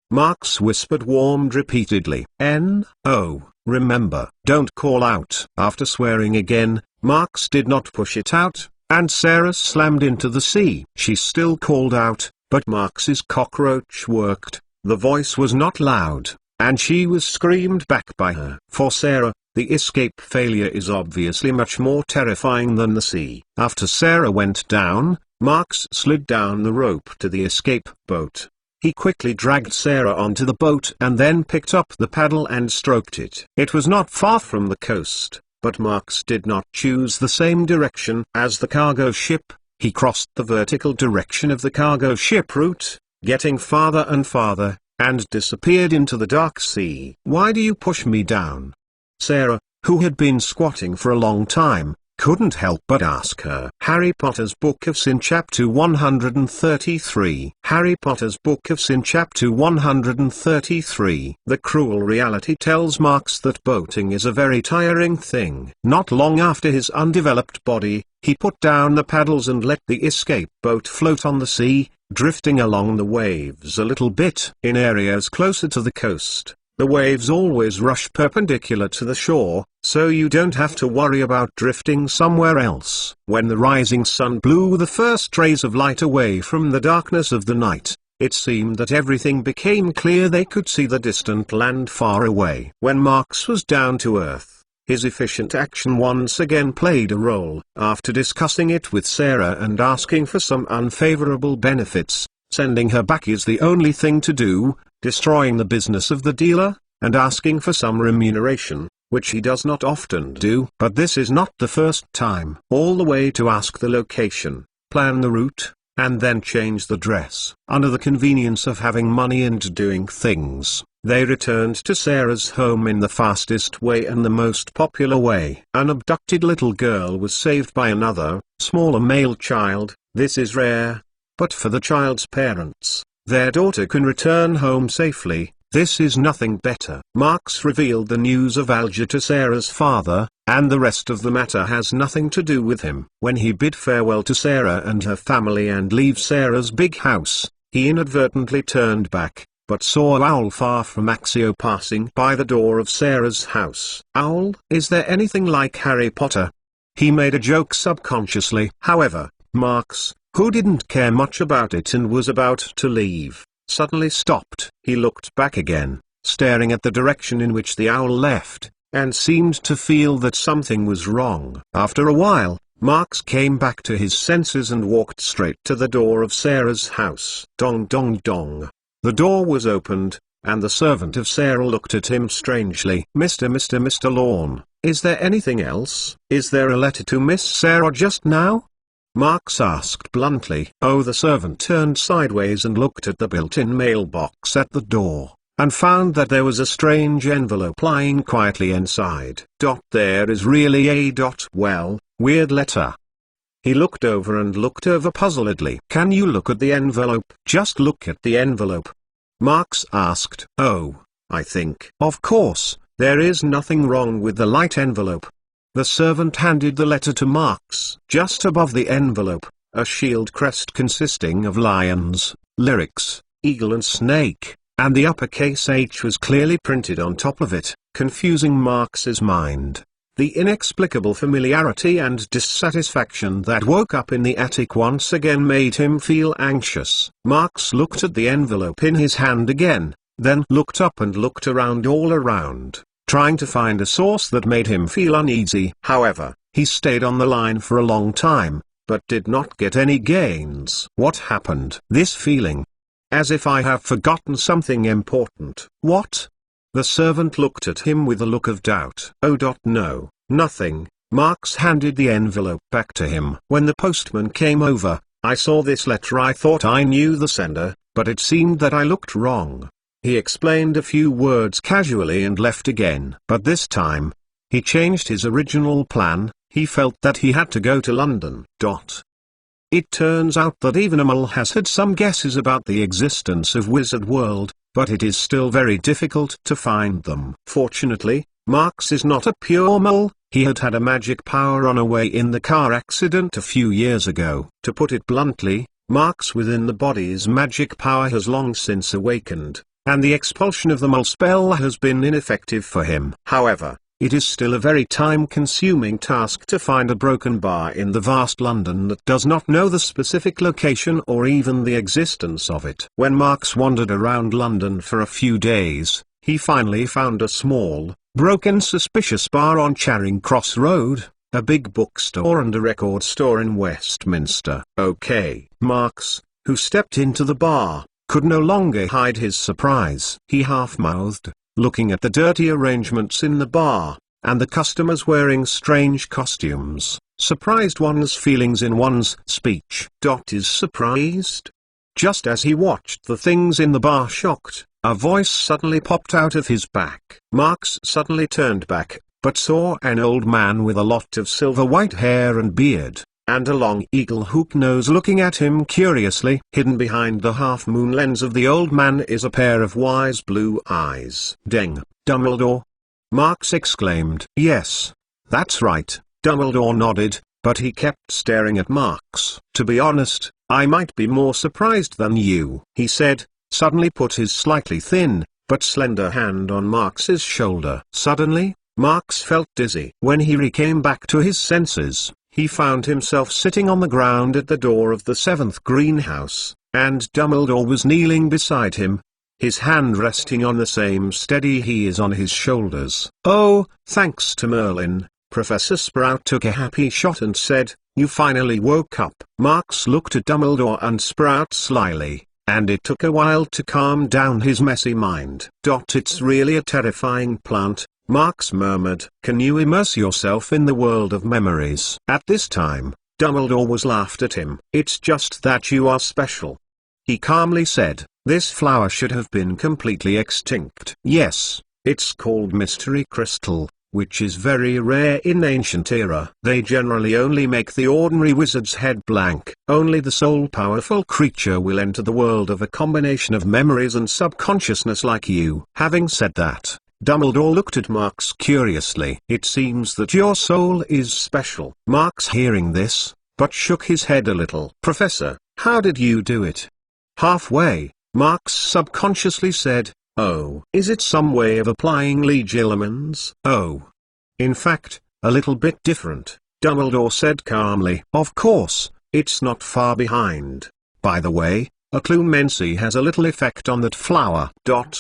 Marx whispered, warned repeatedly. No, remember, don't call out. After swearing again, Marx did not push it out, and Sarah slammed into the sea. She still called out, but Marx's cockroach worked. The voice was not loud, and she was screamed back by her. For Sarah, the escape failure is obviously much more terrifying than the sea. After Sarah went down, Marx slid down the rope to the escape boat. He quickly dragged Sarah onto the boat and then picked up the paddle and stroked it. It was not far from the coast, but Marx did not choose the same direction as the cargo ship. He crossed the vertical direction of the cargo ship route, getting farther and farther, and disappeared into the dark sea. Why do you push me down? Sarah, who had been squatting for a long time, couldn't help but ask her. Harry Potter's Book of Sin Chapter 133. Harry Potter's Book of Sin Chapter 133. The cruel reality tells Marx that boating is a very tiring thing. Not long after his undeveloped body, he put down the paddles and let the escape boat float on the sea, drifting along the waves a little bit. In areas closer to the coast, the waves always rush perpendicular to the shore, so you don't have to worry about drifting somewhere else. When the rising sun blew the first rays of light away from the darkness of the night, it seemed that everything became clear. They could see the distant land far away. When Marx was down to earth, his efficient action once again played a role. After discussing it with Sarah and asking for some unfavorable benefits, sending her back is the only thing to do, destroying the business of the dealer, and asking for some remuneration, which he does not often do. But this is not the first time. All the way to ask the location, plan the route, and then change the dress. Under the convenience of having money and doing things, they returned to Sarah's home in the fastest way and the most popular way. An abducted little girl was saved by another, smaller male child. This is rare. But for the child's parents, their daughter can return home safely. This is nothing better. Marx revealed the news of Alger to Sarah's father, and the rest of the matter has nothing to do with him. When he bid farewell to Sarah and her family and leave Sarah's big house, he inadvertently turned back, but saw Owl far from Axio passing by the door of Sarah's house. Owl, is there anything like Harry Potter? He made a joke subconsciously. However, Marx, who didn't care much about it and was about to leave, suddenly stopped. He looked back again, staring at the direction in which the owl left, and seemed to feel that something was wrong. After a while, Marx came back to his senses and walked straight to the door of Sarah's house. Dong dong dong. The door was opened, and the servant of Sarah looked at him strangely. Mr. Lorne, is there anything else? Is there a letter to Miss Sarah just now? Marx asked bluntly. Oh, the servant turned sideways and looked at the built-in mailbox at the door, and found that there was a strange envelope lying quietly inside. There is really a weird letter. He looked over puzzledly. Can you look at the envelope? Just look at the envelope. Marx asked. Oh, I think. Of course, there is nothing wrong with the light envelope. The servant handed the letter to Marx. Just above the envelope, a shield crest consisting of lions, lyrics, eagle and snake, and the uppercase H was clearly printed on top of it, confusing Marx's mind. The inexplicable familiarity and dissatisfaction that woke up in the attic once again made him feel anxious. Marx looked at the envelope in his hand again, then looked up and looked around all around, trying to find a source that made him feel uneasy. However, he stayed on the line for a long time, but did not get any gains. What happened? This feeling. As if I have forgotten something important. What? The servant looked at him with a look of doubt. Oh, no, nothing. Marx handed the envelope back to him. When the postman came over, I saw this letter. I thought I knew the sender, but it seemed that I looked wrong. He explained a few words casually and left again. But this time, he changed his original plan. He felt that he had to go to London. It turns out that even a mole has had some guesses about the existence of Wizard World, but it is still very difficult to find them. Fortunately, Marx is not a pure mole. He had had a magic power on a way in the car accident a few years ago. To put it bluntly, Marx within the body's magic power has long since awakened, and the expulsion of the mole spell has been ineffective for him. However, it is still a very time-consuming task to find a broken bar in the vast London that does not know the specific location or even the existence of it. When Marx wandered around London for a few days, he finally found a small, broken suspicious bar on Charing Cross Road, a big bookstore and a record store in Westminster. Okay. Marx, who stepped into the bar, could no longer hide his surprise. He half-mouthed, looking at the dirty arrangements in the bar, and the customers wearing strange costumes. Surprised one's feelings in one's speech. Is surprised? Just as he watched the things in the bar shocked, a voice suddenly popped out of his back. Marx suddenly turned back, but saw an old man with a lot of silver white hair and beard, and a long eagle hook nose looking at him curiously. Hidden behind the half-moon lens of the old man is a pair of wise blue eyes. Deng, Dumbledore? Marx exclaimed. Yes, that's right, Dumbledore nodded, but he kept staring at Marx. To be honest, I might be more surprised than you, he said, suddenly put his slightly thin, but slender hand on Marx's shoulder. Suddenly, Marx felt dizzy. When he came back to his senses, he found himself sitting on the ground at the door of the 7th greenhouse, and Dumbledore was kneeling beside him, his hand resting on the same steady he is on his shoulders. Oh, thanks to Merlin, Professor Sprout took a happy shot and said, you finally woke up. Marx looked at Dumbledore and Sprout slyly, and it took a while to calm down his messy mind. It's really a terrifying plant, Marx murmured. "Can you immerse yourself in the world of memories?" At this time, Dumbledore was laughed at him. "It's just that you are special," he calmly said. "This flower should have been completely extinct." "Yes, it's called Mystery Crystal, which is very rare in ancient era. They generally only make the ordinary wizard's head blank. Only the sole powerful creature will enter the world of a combination of memories and subconsciousness like you." Having said that, Dumbledore looked at Marx curiously. "It seems that your soul is special." Marx hearing this, but shook his head a little. "Professor, how did you do it?" Halfway, Marx subconsciously said, "Oh, is it some way of applying Legilimens?" "Oh. In fact, a little bit different," Dumbledore said calmly. "Of course, it's not far behind. By the way, occlumency has a little effect on that flower."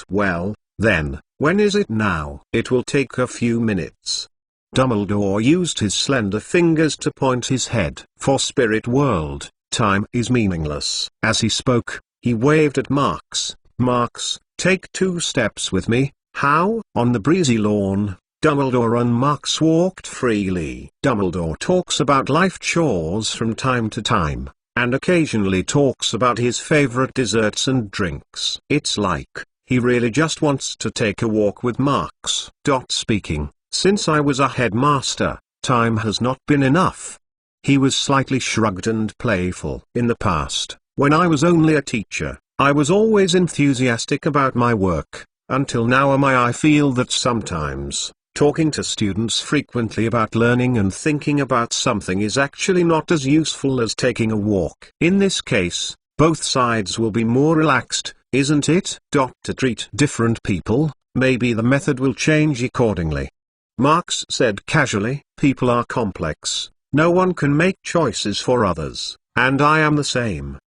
"Well, then, when is it now?" "It will take a few minutes." Dumbledore used his slender fingers to point his head. "For Spirit World, time is meaningless." As he spoke, he waved at Marx. "Marx, take 2 steps with me." "How?" On the breezy lawn, Dumbledore and Marx walked freely. Dumbledore talks about life chores from time to time, and occasionally talks about his favorite desserts and drinks. It's like he really just wants to take a walk with Marx. Speaking, since I was a headmaster, time has not been enough. He was slightly shrugged and playful. "In the past, when I was only a teacher, I was always enthusiastic about my work, until now I feel that sometimes, talking to students frequently about learning and thinking about something is actually not as useful as taking a walk. In this case, both sides will be more relaxed, isn't it? To treat different people, maybe the method will change accordingly." Marx said casually, "People are complex, no one can make choices for others, and I am the same."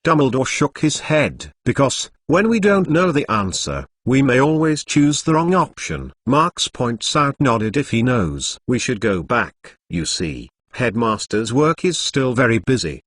Dumbledore shook his head. "Because, when we don't know the answer, we may always choose the wrong option." Marx points out nodded. "If he knows, we should go back. You see, headmaster's work is still very busy."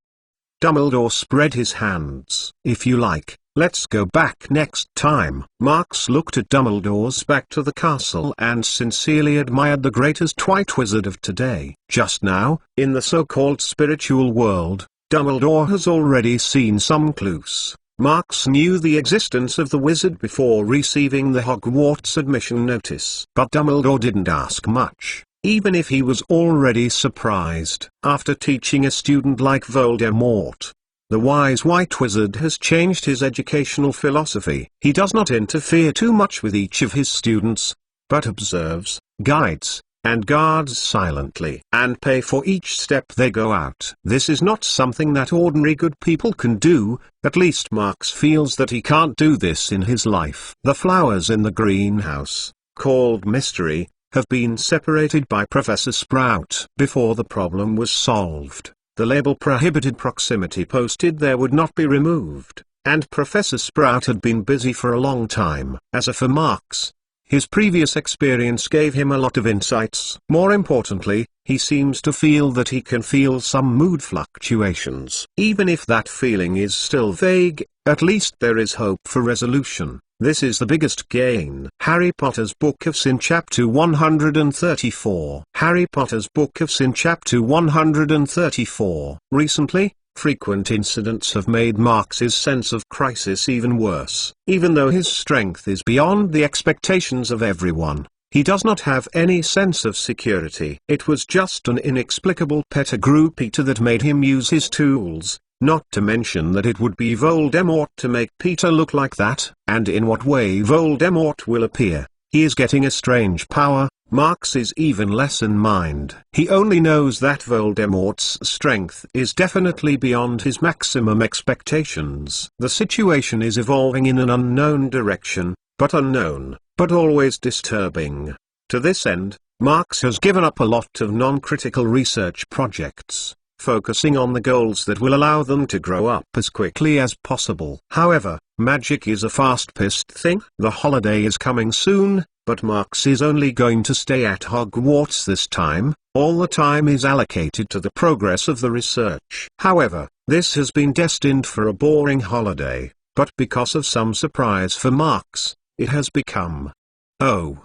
Dumbledore spread his hands. "If you like, let's go back next time." Marx looked at Dumbledore's back to the castle and sincerely admired the greatest white wizard of today. Just now, in the so-called spiritual world, Dumbledore has already seen some clues. Marx knew the existence of the wizard before receiving the Hogwarts admission notice. But Dumbledore didn't ask much, even if he was already surprised. After teaching a student like Voldemort, the wise white wizard has changed his educational philosophy. He does not interfere too much with each of his students, but observes, guides, and guards silently, and pay for each step they go out. This is not something that ordinary good people can do, at least Marx feels that he can't do this in his life. The flowers in the greenhouse, called Mystery, have been separated by Professor Sprout. Before the problem was solved, the label "Prohibited Proximity" posted there would not be removed, and Professor Sprout had been busy for a long time. As for Marx, his previous experience gave him a lot of insights. More importantly, he seems to feel that he can feel some mood fluctuations. Even if that feeling is still vague, at least there is hope for resolution. This is the biggest gain. Harry Potter's Book of Sin Chapter 134. Harry Potter's Book of Sin Chapter 134. Recently, frequent incidents have made Marx's sense of crisis even worse. Even though his strength is beyond the expectations of everyone, he does not have any sense of security. It was just an inexplicable Pettigrew Peter that made him use his tools, not to mention that it would be Voldemort to make Peter look like that. And in what way Voldemort will appear, he is getting a strange power. Marx is even less in mind. He only knows that Voldemort's strength is definitely beyond his maximum expectations. The situation is evolving in an unknown direction, but always disturbing. To this end, Marx has given up a lot of non-critical research projects, focusing on the goals that will allow them to grow up as quickly as possible. However, magic is a fast-paced thing. The holiday is coming soon, but Marx is only going to stay at Hogwarts this time. All the time is allocated to the progress of the research. However, this has been destined for a boring holiday, but because of some surprise for Marx, it has become, oh,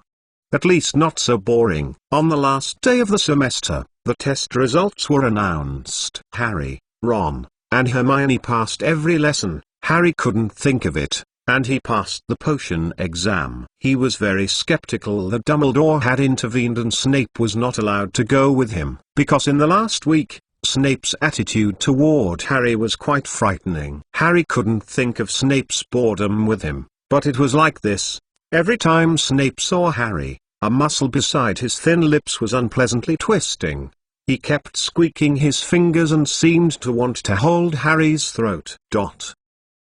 At least not so boring. On the last day of the semester, the test results were announced. Harry, Ron, and Hermione passed every lesson. Harry couldn't think of it, and he passed the potion exam. He was very skeptical that Dumbledore had intervened and Snape was not allowed to go with him, because in the last week, Snape's attitude toward Harry was quite frightening. Harry couldn't think of Snape's boredom with him, but it was like this. Every time Snape saw Harry, a muscle beside his thin lips was unpleasantly twisting. He kept squeaking his fingers and seemed to want to hold Harry's throat.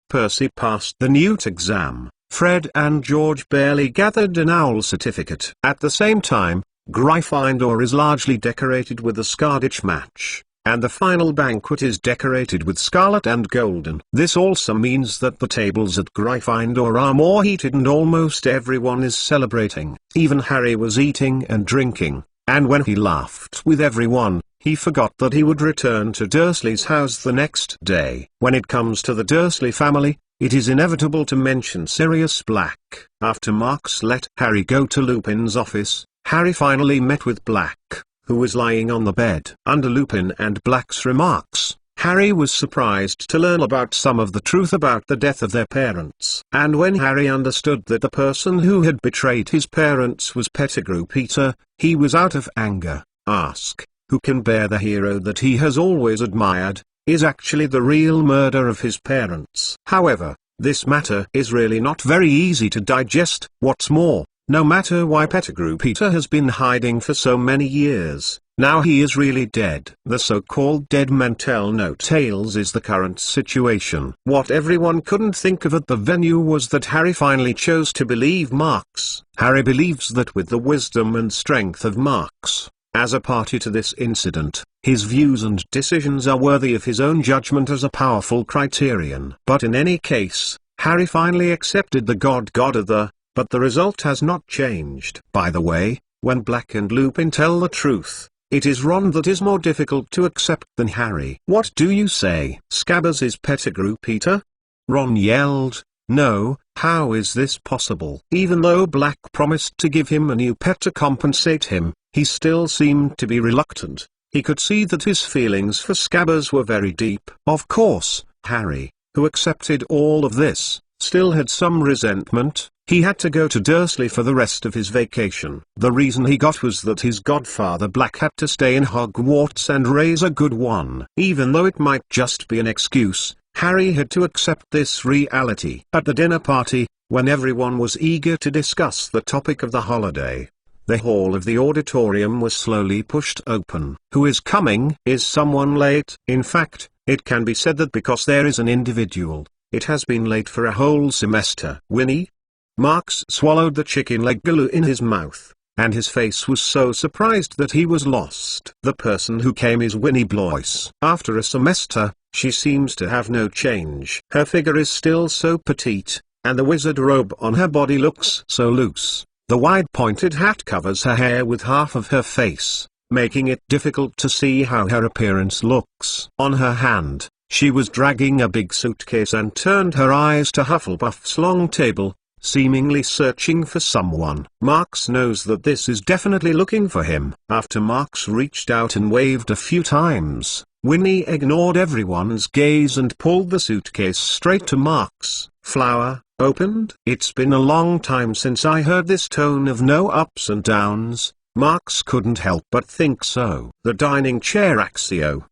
Percy passed the Newt exam. Fred and George barely gathered an owl certificate. At the same time, Gryffindor is largely decorated with the Scarditch match, and the final banquet is decorated with scarlet and golden. This also means that the tables at Gryffindor are more heated and almost everyone is celebrating. Even Harry was eating and drinking, and when he laughed with everyone, he forgot that he would return to Dursley's house the next day. When it comes to the Dursley family, it is inevitable to mention Sirius Black. After Marks let Harry go to Lupin's office, Harry finally met with Black, who was lying on the bed. Under Lupin and Black's remarks, Harry was surprised to learn about some of the truth about the death of their parents. And when Harry understood that the person who had betrayed his parents was Pettigrew Peter, he was out of anger. Ask, who can bear the hero that he has always admired, is actually the real murder of his parents. However, this matter is really not very easy to digest. What's more, no matter why Pettigrew Peter has been hiding for so many years, now he is really dead. The so-called Dead Man Tell No Tales is the current situation. What everyone couldn't think of at the venue was that Harry finally chose to believe Marks. Harry believes that with the wisdom and strength of Marks, as a party to this incident, his views and decisions are worthy of his own judgment as a powerful criterion. But in any case, Harry finally accepted the God-Godother, but the result has not changed. By the way, when Black and Lupin tell the truth, it is Ron that is more difficult to accept than Harry. What do you say? Scabbers is Pettigrew Peter? Ron yelled. No, how is this possible? Even though Black promised to give him a new pet to compensate him, he still seemed to be reluctant. He could see that his feelings for Scabbers were very deep. Of course, Harry, who accepted all of this, still had some resentment. He had to go to Dursley for the rest of his vacation. The reason he got was that his godfather Black had to stay in Hogwarts and raise a good one. Even though it might just be an excuse, Harry had to accept this reality. At the dinner party, when everyone was eager to discuss the topic of the holiday, the hall of the auditorium was slowly pushed open. Who is coming? Is someone late? In fact, it can be said that because there is an individual, it has been late for a whole semester. Winnie? Marks swallowed the chicken leg glue in his mouth, and his face was so surprised that he was lost. The person who came is Winnie Blois. After a semester, she seems to have no change. Her figure is still so petite, and the wizard robe on her body looks so loose. The wide pointed hat covers her hair with half of her face, making it difficult to see how her appearance looks. On her hand, she was dragging a big suitcase and turned her eyes to Hufflepuff's long table, seemingly searching for someone. Marks knows that this is definitely looking for him. After Marks reached out and waved a few times, Winnie ignored everyone's gaze and pulled the suitcase straight to Marks. Flower, opened? It's been a long time since I heard this tone of no ups and downs. Marks couldn't help but think so. The dining chair Axio.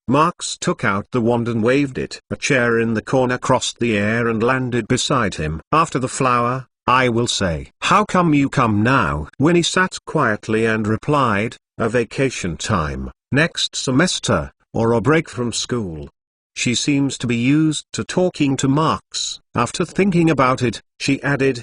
Marks took out the wand and waved it. A chair in the corner crossed the air and landed beside him. After the flower, I will say. How come you come now? Winnie sat quietly and replied, a vacation time, next semester, or a break from school. She seems to be used to talking to Marks. After thinking about it, she added,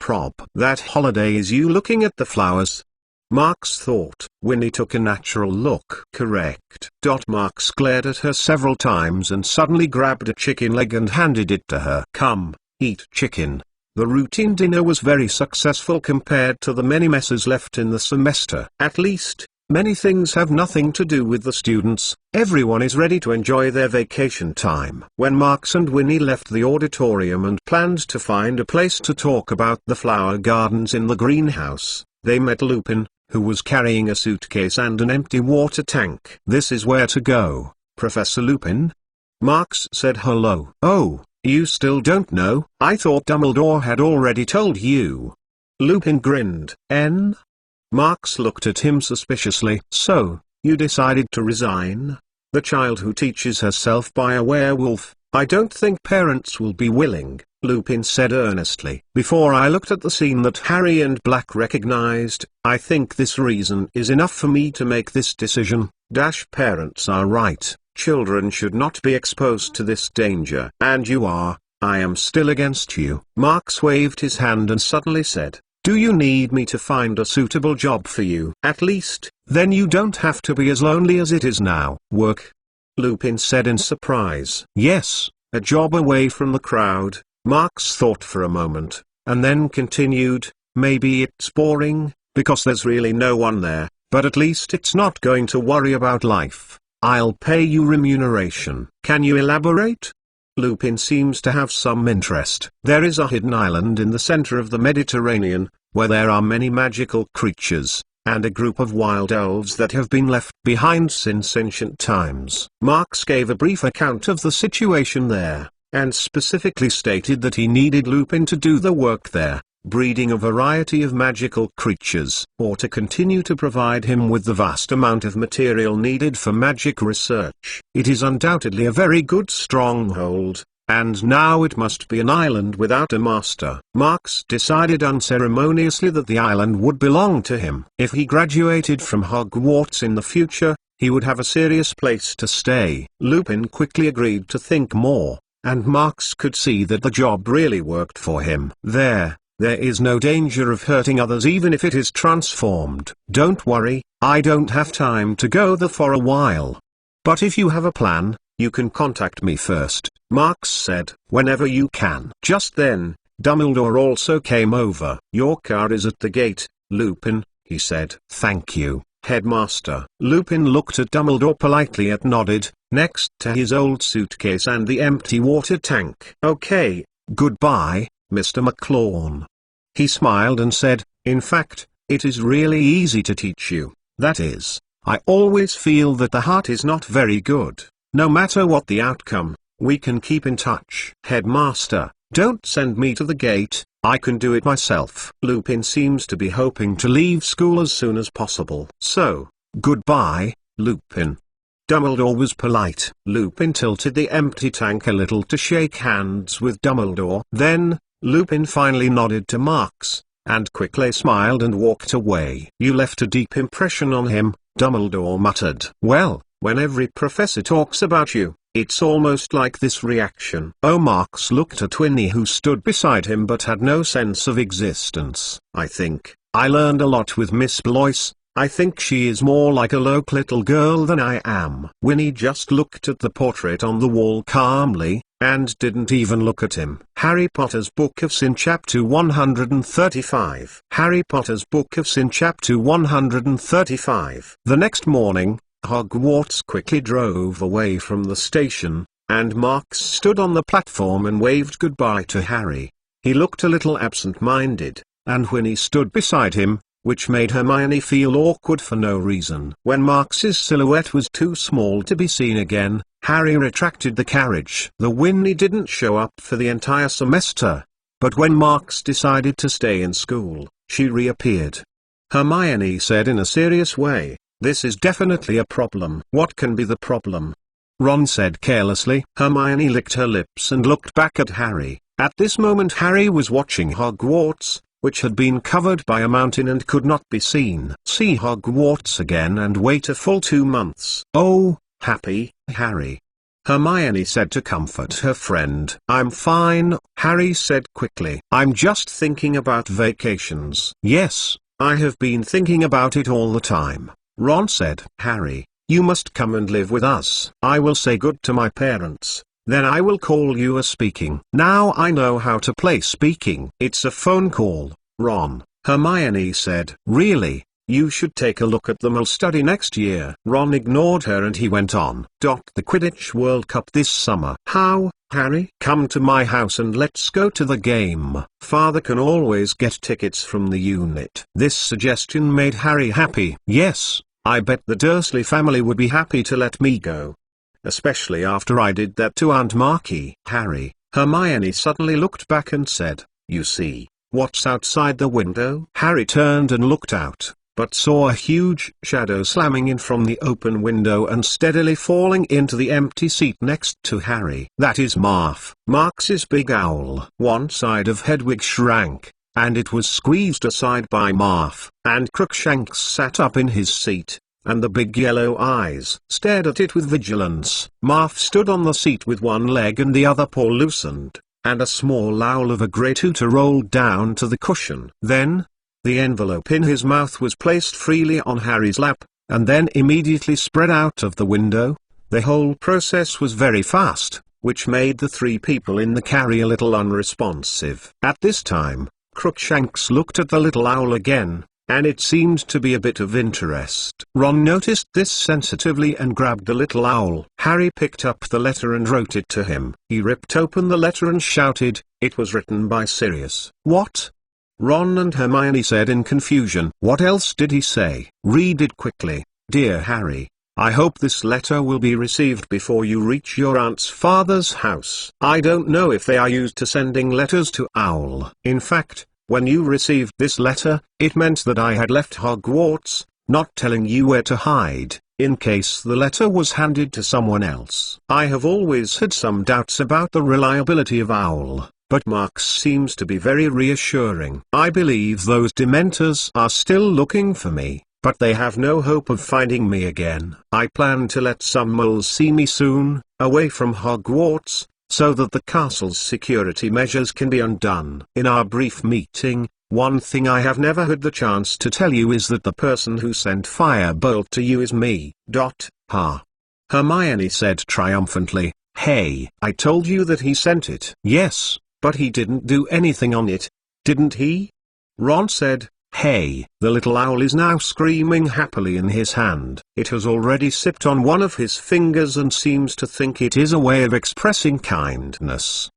Prob. That holiday is you looking at the flowers. Marks thought. Winnie took a natural look. Correct. Marks glared at her several times and suddenly grabbed a chicken leg and handed it to her. Come, eat chicken. The routine dinner was very successful compared to the many messes left in the semester. At least, many things have nothing to do with the students. Everyone is ready to enjoy their vacation time. When Marks and Winnie left the auditorium and planned to find a place to talk about the flower gardens in the greenhouse, they met Lupin, who was carrying a suitcase and an empty water tank. "This is where to go, Professor Lupin?" Marx said. "Hello." "Oh, you still don't know? I thought Dumbledore had already told you." Lupin grinned. Marx looked at him suspiciously. "So, you decided to resign? The child who teaches herself by a werewolf? I don't think parents will be willing," Lupin said earnestly. "Before I looked at the scene that Harry and Black recognized, I think this reason is enough for me to make this decision. Parents are right, children should not be exposed to this danger. And I am still against you." Marx waved his hand and suddenly said, "Do you need me to find a suitable job for you? At least, then you don't have to be as lonely as it is now." "Work?" Lupin said in surprise. "Yes, a job away from the crowd." Marx thought for a moment, and then continued, "Maybe it's boring, because there's really no one there, but at least it's not going to worry about life. I'll pay you remuneration." "Can you elaborate?" Lupin seems to have some interest. "There is a hidden island in the center of the Mediterranean, where there are many magical creatures, and a group of wild elves that have been left behind since ancient times." Marx gave a brief account of the situation there, and specifically stated that he needed Lupin to do the work there, breeding a variety of magical creatures, or to continue to provide him with the vast amount of material needed for magic research. "It is undoubtedly a very good stronghold, and now it must be an island without a master." Marx decided unceremoniously that the island would belong to him. If he graduated from Hogwarts in the future, he would have a serious place to stay. Lupin quickly agreed to think more, and Marx could see that the job really worked for him. There is no danger of hurting others even if it is transformed. "Don't worry, I don't have time to go there for a while. But if you have a plan, you can contact me first," Marx said. "Whenever you can." Just then, Dumbledore also came over. "Your car is at the gate, Lupin," he said. "Thank you, Headmaster." Lupin looked at Dumbledore politely and nodded, next to his old suitcase and the empty water tank. "Okay, goodbye, Mr. McLawn." He smiled and said, "In fact, it is really easy to teach you. That is, I always feel that the heart is not very good. No matter what the outcome, we can keep in touch." "Headmaster, don't send me to the gate, I can do it myself." Lupin seems to be hoping to leave school as soon as possible. "So, goodbye, Lupin." Dumbledore was polite. Lupin tilted the empty tank a little to shake hands with Dumbledore. Then, Lupin finally nodded to Marx, and quickly smiled and walked away. "You left a deep impression on him," Dumbledore muttered. "Well, when every professor talks about you, it's almost like this reaction." Oh, Marx looked at Winnie, who stood beside him but had no sense of existence. "I think I learned a lot with Miss Blois. I think she is more like a low little girl than I am." Winnie just looked at the portrait on the wall calmly, and didn't even look at him. Harry Potter's Book of Sin Chapter 135. Harry Potter's Book of Sin Chapter 135. The next morning, Hogwarts quickly drove away from the station, and Marx stood on the platform and waved goodbye to Harry. He looked a little absent-minded, and Winnie stood beside him, which made Hermione feel awkward for no reason. When Marx's silhouette was too small to be seen again, Harry retracted the carriage. The Winnie didn't show up for the entire semester, but when Marx decided to stay in school, she reappeared. Hermione said in a serious way, "This is definitely a problem." "What can be the problem?" Ron said carelessly. Hermione licked her lips and looked back at Harry. At this moment Harry was watching Hogwarts, which had been covered by a mountain and could not be seen. See Hogwarts again and wait a full 2 months. "Oh, happy, Harry," Hermione said to comfort her friend. "I'm fine," Harry said quickly. "I'm just thinking about vacations." "Yes, I have been thinking about it all the time," Ron said. "Harry, you must come and live with us. I will say good to my parents. Then I will call you a speaking." "Now I know how to play speaking." "It's a phone call, Ron," Hermione said. "Really? You should take a look at them. I'll study next year. Ron ignored her and he went on. The Quidditch World Cup this summer. How, Harry? Come to my house and let's go to the game. Father can always get tickets from the unit. This suggestion made Harry happy. Yes, I bet the Dursley family would be happy to let me go. Especially after I did that to Aunt Markie. Harry, Hermione suddenly looked back and said, "You see, what's outside the window?" Harry turned and looked out, but saw a huge shadow slamming in from the open window and steadily falling into the empty seat next to Harry. That is Marx's big owl. One side of Hedwig shrank, and it was squeezed aside by Marv, and Crookshanks sat up in his seat, and the big yellow eyes stared at it with vigilance. Marv stood on the seat with one leg and the other paw loosened, and a small owl of a grey tutor rolled down to the cushion. Then, the envelope in his mouth was placed freely on Harry's lap, and then immediately spread out of the window. The whole process was very fast, which made the three people in the carry a little unresponsive. At this time, Crookshanks looked at the little owl again, and it seemed to be a bit of interest. Ron noticed this sensitively and grabbed the little owl. Harry picked up the letter and wrote it to him. He ripped open the letter and shouted, "It was written by Sirius." "What?" Ron and Hermione said in confusion. "What else did he say?" "Read it quickly, dear Harry. I hope this letter will be received before you reach your aunt's father's house. I don't know if they are used to sending letters to Owl. In fact, when you received this letter, it meant that I had left Hogwarts, not telling you where to hide, in case the letter was handed to someone else. I have always had some doubts about the reliability of Owl, but Marx seems to be very reassuring. I believe those Dementors are still looking for me, but they have no hope of finding me again. I plan to let some moles see me soon, away from Hogwarts, so that the castle's security measures can be undone. In our brief meeting, one thing I have never had the chance to tell you is that the person who sent Firebolt to you is me. Ha! Hermione said triumphantly. Hey, I told you that he sent it. Yes, but he didn't do anything on it, didn't he? Ron said. Hey, the little owl is now screaming happily in his hand. It has already sipped on one of his fingers and seems to think it is a way of expressing kindness.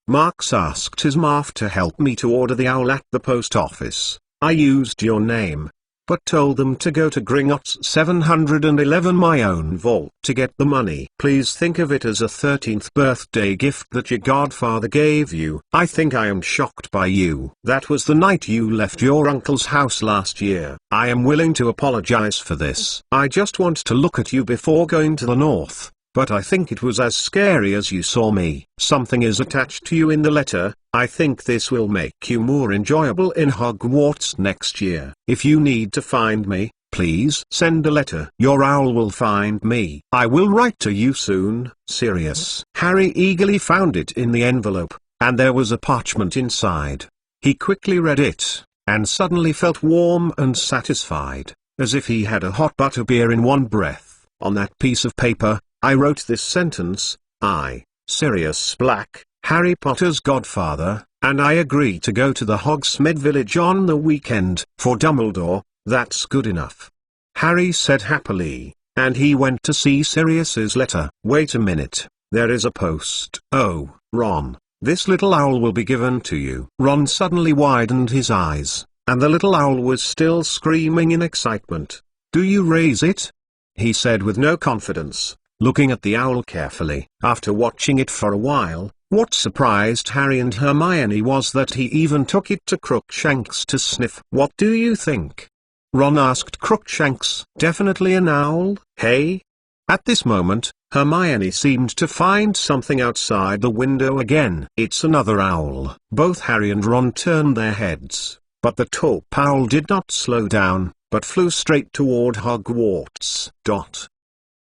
Marx asked his Marv to help me to order the owl at the post office. I used your name, but told them to go to Gringotts 711, my own vault, to get the money. Please think of it as a 13th birthday gift that your godfather gave you. I think I am shocked by you. That was the night you left your uncle's house last year. I am willing to apologize for this. I just want to look at you before going to the north, but I think it was as scary as you saw me. Something is attached to you in the letter. I think this will make you more enjoyable in Hogwarts next year. If you need to find me, please send a letter. Your owl will find me. I will write to you soon, Sirius. Harry eagerly found it in the envelope, and there was a parchment inside. He quickly read it, and suddenly felt warm and satisfied, as if he had a hot butterbeer in one breath. On that piece of paper, I wrote this sentence: I, Sirius Black, Harry Potter's godfather, and I agree to go to the Hogsmeade Village on the weekend. For Dumbledore, that's good enough. Harry said happily, and he went to see Sirius's letter. Wait a minute, there is a post. Oh, Ron, this little owl will be given to you. Ron suddenly widened his eyes, and the little owl was still screaming in excitement. Do you raise it? He said with no confidence, looking at the owl carefully. After watching it for a while, what surprised Harry and Hermione was that he even took it to Crookshanks to sniff. What do you think? Ron asked Crookshanks. Definitely an owl, hey? At this moment, Hermione seemed to find something outside the window again. It's another owl. Both Harry and Ron turned their heads, but the taupe owl did not slow down, but flew straight toward Hogwarts.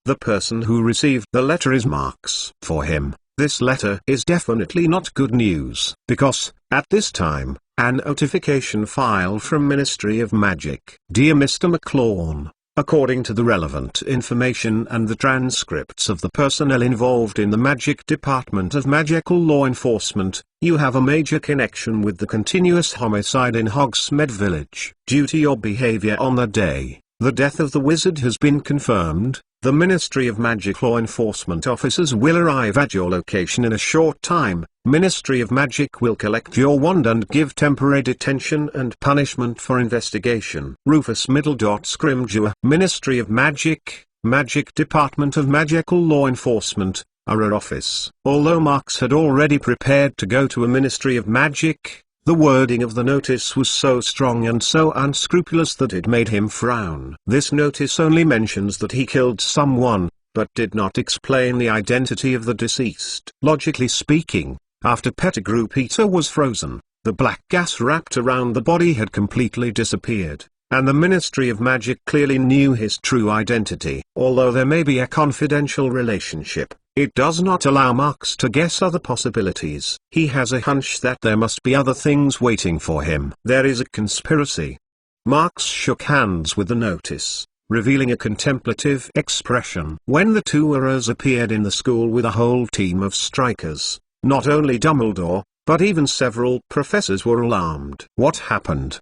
The person who received the letter is Marx. For him, this letter is definitely not good news, because, at this time, a notification file from Ministry of Magic. Dear Mr. McLawn, according to the relevant information and the transcripts of the personnel involved in the Magic Department of Magical Law Enforcement, You have a major connection with the continuous homicide in Hogsmeade Village. Due to your behavior on that day, the death of the wizard has been confirmed. The Ministry of Magic law enforcement officers will arrive at your location in a short time. Ministry of Magic will collect your wand and give temporary detention and punishment for investigation. Rufus Middle. Scrimgeour. Ministry of Magic, Magic Department of Magical Law Enforcement, our office. Although Marks had already prepared to go to a Ministry of Magic, the wording of the notice was so strong and so unscrupulous that it made him frown. This notice only mentions that he killed someone, but did not explain the identity of the deceased. Logically speaking, after Pettigrew Peter was frozen, the black gas wrapped around the body had completely disappeared, and the Ministry of Magic clearly knew his true identity. Although there may be a confidential relationship, it does not allow Marks to guess other possibilities. He has a hunch that there must be other things waiting for him. There is a conspiracy. Marks shook hands with the notice, revealing a contemplative expression. When the two Aurors appeared in the school with a whole team of strikers, not only Dumbledore, but even several professors were alarmed. What happened?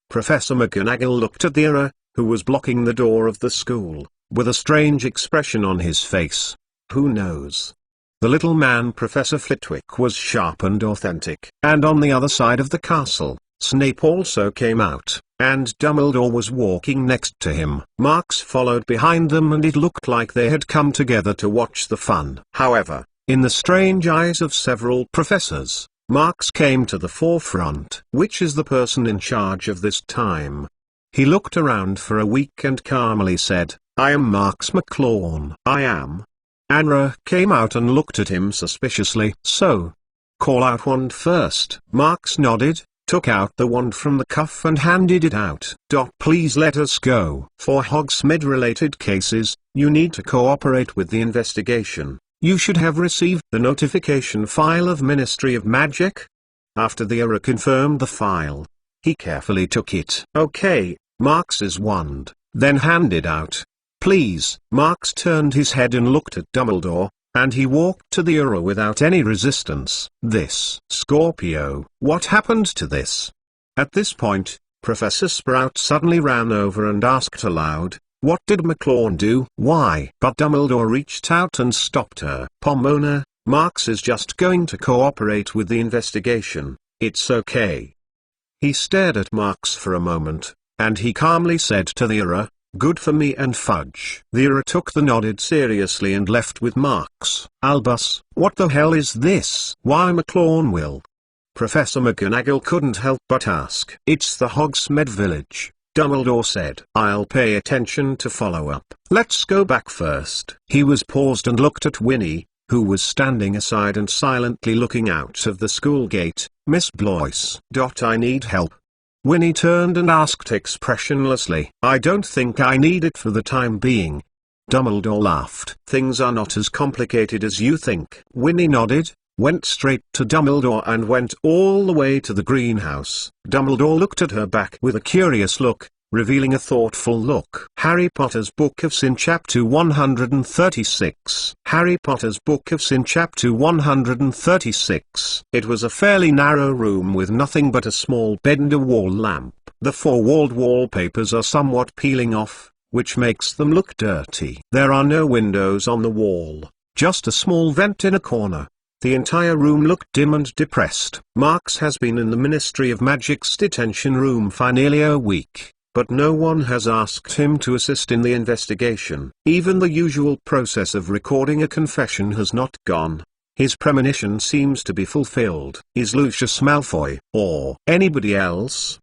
Professor McGonagall looked at the Auror, who was blocking the door of the school, with a strange expression on his face. Who knows? The little man Professor Flitwick was sharp and authentic. And on the other side of the castle, Snape also came out, and Dumbledore was walking next to him. Marks followed behind them and it looked like they had come together to watch the fun. However, in the strange eyes of several professors, Marks came to the forefront. Which is the person in charge of this time? He looked around for a week and calmly said, I am Marks McLawn. I am. Auror came out and looked at him suspiciously. So, call out wand first. Marks nodded, took out the wand from the cuff and handed it out. Please let us go. For Hogsmeade-related cases, you need to cooperate with the investigation. You should have received the notification file of Ministry of Magic. After the Auror confirmed the file, he carefully took it. Okay, Marks's wand, then handed out. Please. Marks turned his head and looked at Dumbledore, and he walked to the Auror without any resistance. This. Scorpio. What happened to this? At this point, Professor Sprout suddenly ran over and asked aloud, what did McLawn do? Why? But Dumbledore reached out and stopped her. Pomona, Marks is just going to cooperate with the investigation. It's okay. He stared at Marks for a moment, and he calmly said to the Auror, good for me and Fudge. The Auror took the nodded seriously and left with Marks. Albus, what the hell is this? Why McLawn will? Professor McGonagall couldn't help but ask. It's the Hogsmeade Village, Dumbledore said. I'll pay attention to follow up. Let's go back first. He was paused and looked at Winnie, who was standing aside and silently looking out of the school gate. Miss Blois. I need help. Winnie turned and asked expressionlessly. I don't think I need it for the time being. Dumbledore laughed. Things are not as complicated as you think. Winnie nodded, went straight to Dumbledore and went all the way to the greenhouse. Dumbledore looked at her back with a curious look, revealing a thoughtful look. Harry Potter's Book of Sin Chapter 136. Harry Potter's Book of Sin Chapter 136. It was a fairly narrow room with nothing but a small bed and a wall lamp. The four-walled wallpapers are somewhat peeling off, which makes them look dirty. There are no windows on the wall, just a small vent in a corner. The entire room looked dim and depressed. Marks has been in the Ministry of Magic's detention room for nearly a week, but no one has asked him to assist in the investigation. Even the usual process of recording a confession has not gone. His premonition seems to be fulfilled. Is Lucius Malfoy, or anybody else?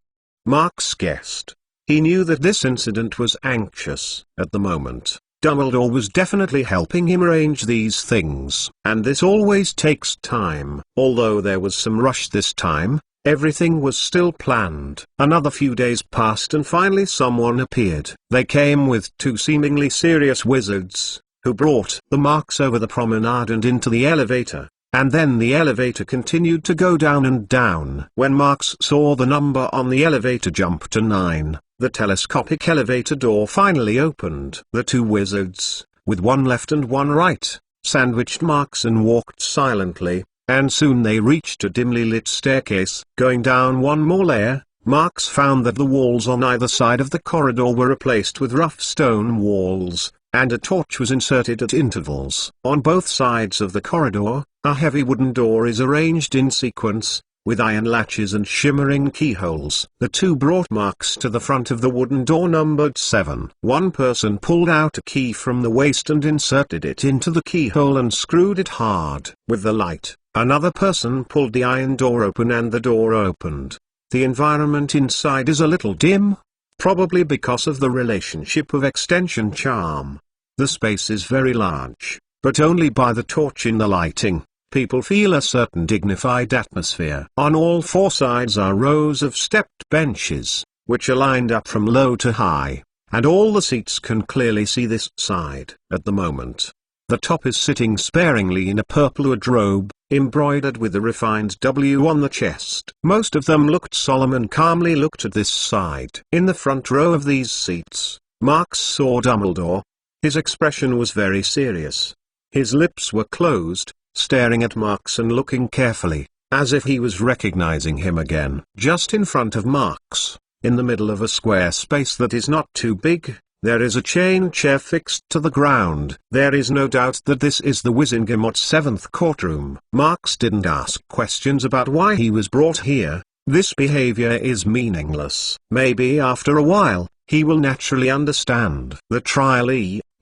Marks guessed. He knew that this incident was anxious. At the moment, Dumbledore was definitely helping him arrange these things. And this always takes time. Although there was some rush this time, everything was still planned. Another few days passed and finally someone appeared. They came with two seemingly serious wizards, who brought the Marks over the promenade and into the elevator. And then the elevator continued to go down and down. When Marks saw the number on the elevator jump to 9, the telescopic elevator door finally opened. The two wizards, with one left and one right, sandwiched Marks and walked silently, and soon they reached a dimly lit staircase. Going down one more layer, Marx found that the walls on either side of the corridor were replaced with rough stone walls, and a torch was inserted at intervals. On both sides of the corridor, a heavy wooden door is arranged in sequence, with iron latches and shimmering keyholes. The two brought Marx to the front of the wooden door numbered 7. One person pulled out a key from the waist and inserted it into the keyhole and screwed it hard. With the light, another person pulled the iron door open and the door opened. The environment inside is a little dim, probably because of the relationship of extension charm. The space is very large, but only by the torch in the lighting, people feel a certain dignified atmosphere. On all four sides are rows of stepped benches, which are lined up from low to high, and all the seats can clearly see this side. At the moment, the top is sitting sparingly in a purple wood robe, embroidered with a refined W on the chest. Most of them looked solemn and calmly looked at this side. In the front row of these seats, Marx saw Dumbledore. His expression was very serious. His lips were closed, staring at Marx and looking carefully, as if he was recognizing him again. Just in front of Marx, in the middle of a square space that is not too big, there is a chain chair fixed to the ground. There is no doubt that this is the Wizengamot 7th courtroom. Marx didn't ask questions about why he was brought here. This behavior is meaningless. Maybe after a while, he will naturally understand. The trial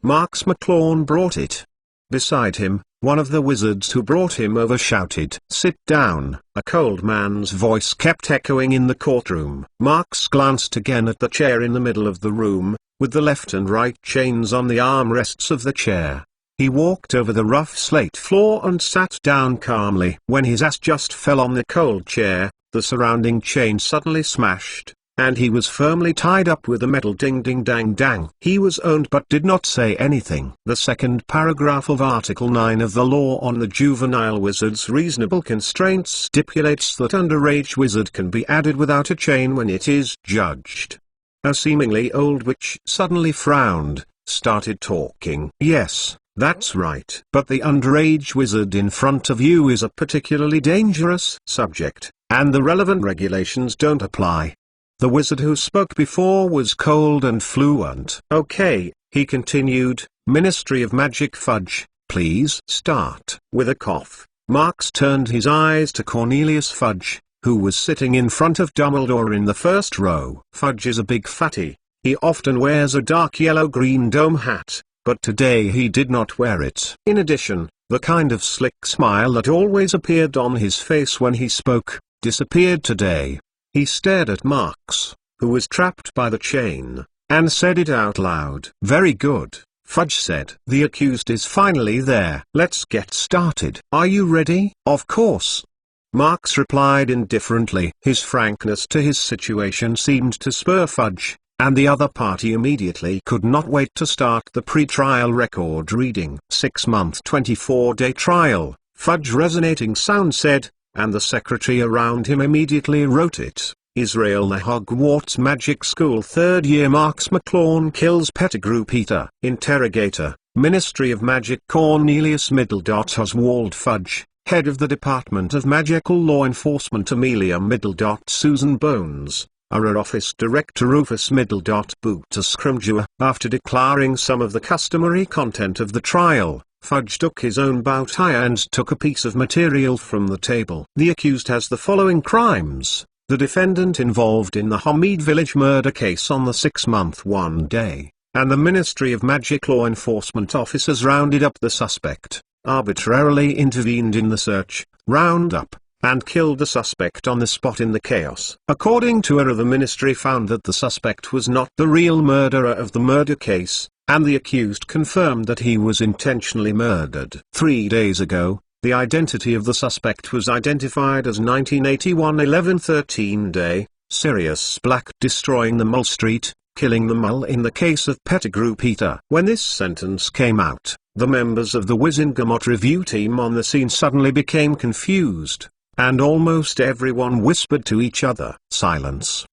Marx McLawn brought it. Beside him, one of the wizards who brought him over shouted, "Sit down." A cold man's voice kept echoing in the courtroom. Marx glanced again at the chair in the middle of the room, with the left and right chains on the armrests of the chair. He walked over the rough slate floor and sat down calmly. When his ass just fell on the cold chair, the surrounding chain suddenly smashed, and he was firmly tied up with a metal ding-ding-dang-dang. He was owned but did not say anything. The second paragraph of Article 9 of the Law on the Juvenile Wizard's Reasonable Constraints stipulates that underage wizard can be added without a chain when it is judged. A seemingly old witch suddenly frowned, started talking. "Yes, that's right. But the underage wizard in front of you is a particularly dangerous subject, and the relevant regulations don't apply." The wizard who spoke before was cold and fluent. "Okay," he continued, "Ministry of Magic Fudge, please start." With a cough, Marx turned his eyes to Cornelius Fudge, who was sitting in front of Dumbledore in the first row. Fudge is a big fatty. He often wears a dark yellow-green dome hat, but today he did not wear it. In addition, the kind of slick smile that always appeared on his face when he spoke, disappeared today. He stared at Marx, who was trapped by the chain, and said it out loud. "Very good," Fudge said. "The accused is finally there. Let's get started. Are you ready?" "Of course." Marx replied indifferently. His frankness to his situation seemed to spur Fudge, and the other party immediately could not wait to start the pre-trial record reading. 6-month 24-day trial, Fudge resonating sound said, and the secretary around him immediately wrote it. Israel the Hogwarts Magic School 3rd year Marx McLawn kills Pettigrew Peter. Interrogator, Ministry of Magic Cornelius Middledot Oswald Fudge, Head of the Department of Magical Law Enforcement Amelia Middledot Susan Bones, Our Office Director Rufus Middledot Boota Scrimgeour. After declaring some of the customary content of the trial, Fudge took his own bow tie and took a piece of material from the table. The accused has the following crimes. The defendant involved in the Homede Village murder case on the 6-month 1 day, and the Ministry of Magic law enforcement officers rounded up the suspect, arbitrarily intervened in the search, round up, and killed the suspect on the spot in the chaos. According to ERA, the ministry found that the suspect was not the real murderer of the murder case, and the accused confirmed that he was intentionally murdered. 3 days ago, the identity of the suspect was identified as 1981 11/13 day, Sirius Black, destroying the Mole Street, killing the Mole in the case of Pettigrew Peter. When this sentence came out, the members of the Wizengamot review team on the scene suddenly became confused, and almost everyone whispered to each other. Silence.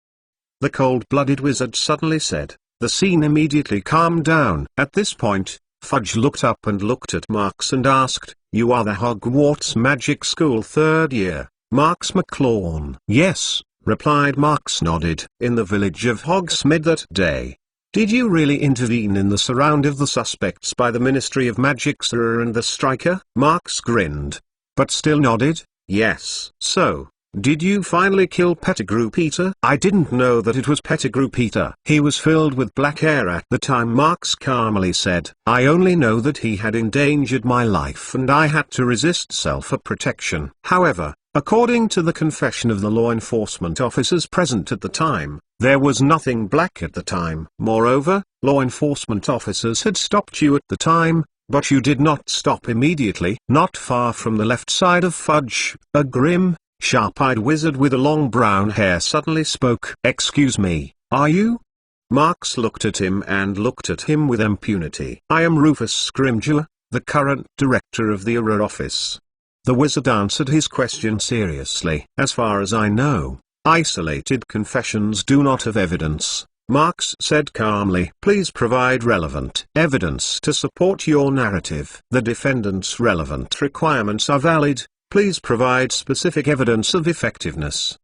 The cold-blooded wizard suddenly said. The scene immediately calmed down. At this point, Fudge looked up and looked at Marx and asked, You are the Hogwarts Magic School third year, Marks McLawn. Yes, replied Marks nodded. In the village of Hogsmeade that day. Did you really intervene in the surround of the suspects by the Ministry of Magic Sir and the Striker? Marks grinned, but still nodded. Yes. So, did you finally kill Pettigrew Peter? I didn't know that it was Pettigrew Peter. He was filled with black hair at the time, Marks calmly said. I only know that he had endangered my life and I had to resist self-protection. However, according to the confession of the law enforcement officers present at the time, there was nothing black at the time. Moreover, law enforcement officers had stopped you at the time, but you did not stop immediately. Not far from the left side of Fudge, a grim, sharp-eyed wizard with a long brown hair suddenly spoke. Excuse me, are you? Marks looked at him and looked at him with impunity. I am Rufus Scrimgeour, the current director of the Auror office. The wizard answered his question seriously. As far as I know, isolated confessions do not have evidence, Marks said calmly. Please provide relevant evidence to support your narrative. The defendant's relevant requirements are valid. Please provide specific evidence of effectiveness.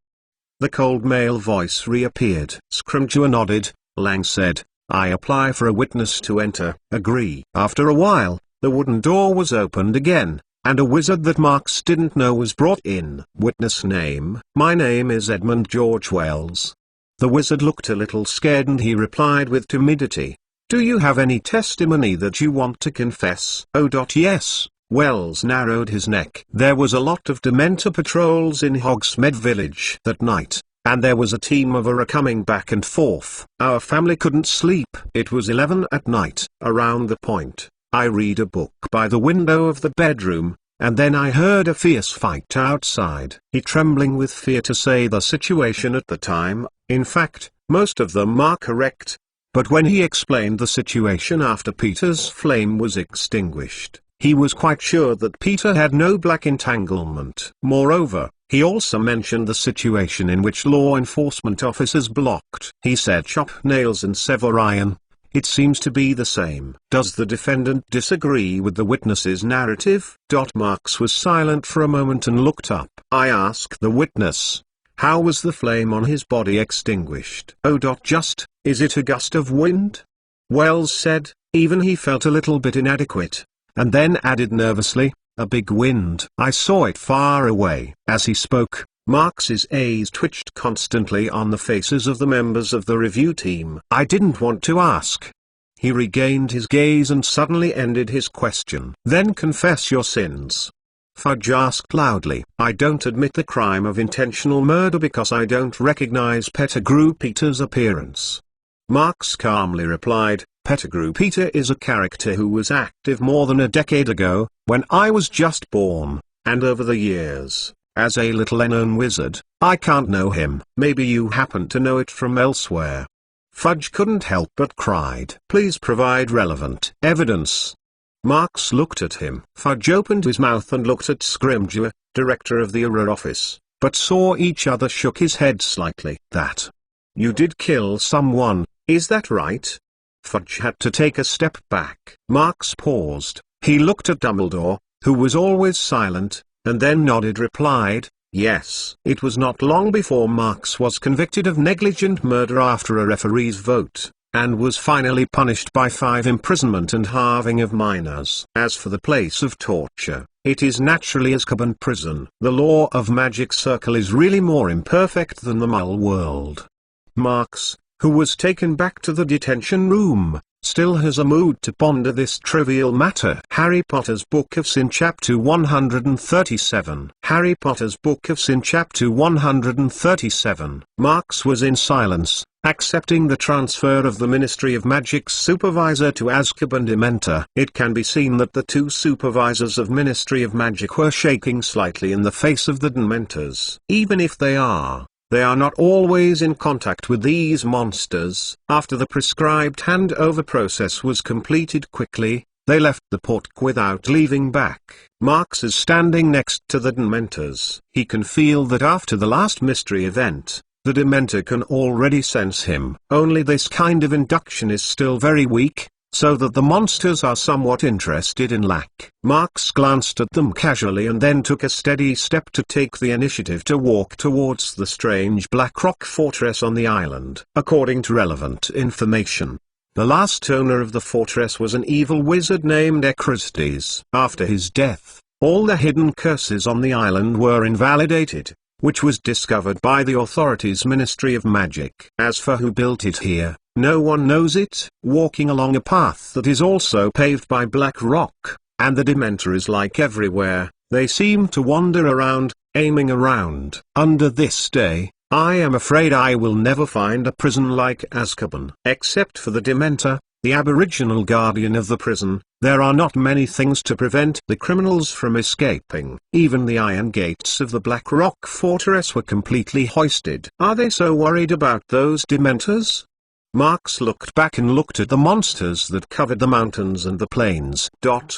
The cold male voice reappeared. Scrimgeour nodded. Lang said, I apply for a witness to enter. Agree. After a while, the wooden door was opened again, and a wizard that Marks didn't know was brought in. Witness name. My name is Edmund George Wells. The wizard looked a little scared and he replied with timidity. Do you have any testimony that you want to confess? Oh. Yes. Wells narrowed his neck. There was a lot of Dementor patrols in Hogsmeade village that night, and there was a team of Auror coming back and forth. Our family couldn't sleep. It was 11 at night. Around the point, I read a book by the window of the bedroom, and then I heard a fierce fight outside. He trembling with fear to say the situation at the time, in fact, most of them are correct. But when he explained the situation after Peter's flame was extinguished, he was quite sure that Peter had no black entanglement. Moreover, he also mentioned the situation in which law enforcement officers blocked. He said chop nails and sever iron. It seems to be the same. Does the defendant disagree with the witness's narrative? Marks was silent for a moment and looked up. I asked the witness, how was the flame on his body extinguished? Oh. Just, is it a gust of wind? Wells said, even he felt a little bit inadequate, and then added nervously, a big wind. I saw it far away. As he spoke, Marks's eyes twitched constantly on the faces of the members of the review team. I didn't want to ask. He regained his gaze and suddenly ended his question. Then confess your sins. Fudge asked loudly. I don't admit the crime of intentional murder because I don't recognize Pettigrew Peter's appearance. Marks calmly replied, Pettigrew Peter is a character who was active more than a decade ago, when I was just born, and over the years. As a little-known wizard, I can't know him. Maybe you happen to know it from elsewhere. Fudge couldn't help but cried. Please provide relevant evidence. Marks looked at him. Fudge opened his mouth and looked at Scrimgeour, director of the Auror office, but saw each other shook his head slightly. That. You did kill someone, is that right? Fudge had to take a step back. Marks paused. He looked at Dumbledore, who was always silent, and then nodded replied, yes. It was not long before Marks was convicted of negligent murder after a referee's vote, and was finally punished by 5 imprisonment and halving of minors. As for the place of torture, it is naturally Azkaban prison. The law of Magic Circle is really more imperfect than the Muggle world. Marks, who was taken back to the detention room, still has a mood to ponder this trivial matter. Harry Potter's Book of Sin Chapter 137. Harry Potter's Book of Sin Chapter 137. Marks was in silence, accepting the transfer of the Ministry of Magic's supervisor to Azkaban Dementor. It can be seen that the 2 supervisors of Ministry of Magic were shaking slightly in the face of the Dementors. Even if they are not always in contact with these monsters. After the prescribed handover process was completed quickly, they left the portc without leaving back. Marks is standing next to the Dementors. He can feel that after the last mystery event, the Dementor can already sense him. Only this kind of induction is still very weak, so that the monsters are somewhat interested in Lack. Marx glanced at them casually and then took a steady step to take the initiative to walk towards the strange black rock fortress on the island. According to relevant information, the last owner of the fortress was an evil wizard named Echrysdes. After his death, all the hidden curses on the island were invalidated, which was discovered by the authorities' Ministry of Magic. As for who built it here, no one knows it. Walking along a path that is also paved by black rock, and the Dementor is like everywhere, they seem to wander around, aiming around. Under this day, I am afraid I will never find a prison like Azkaban. Except for the Dementor, the aboriginal guardian of the prison, there are not many things to prevent the criminals from escaping. Even the iron gates of the Black Rock Fortress were completely hoisted. Are they so worried about those Dementors? Marx looked back and looked at the monsters that covered the mountains and the plains.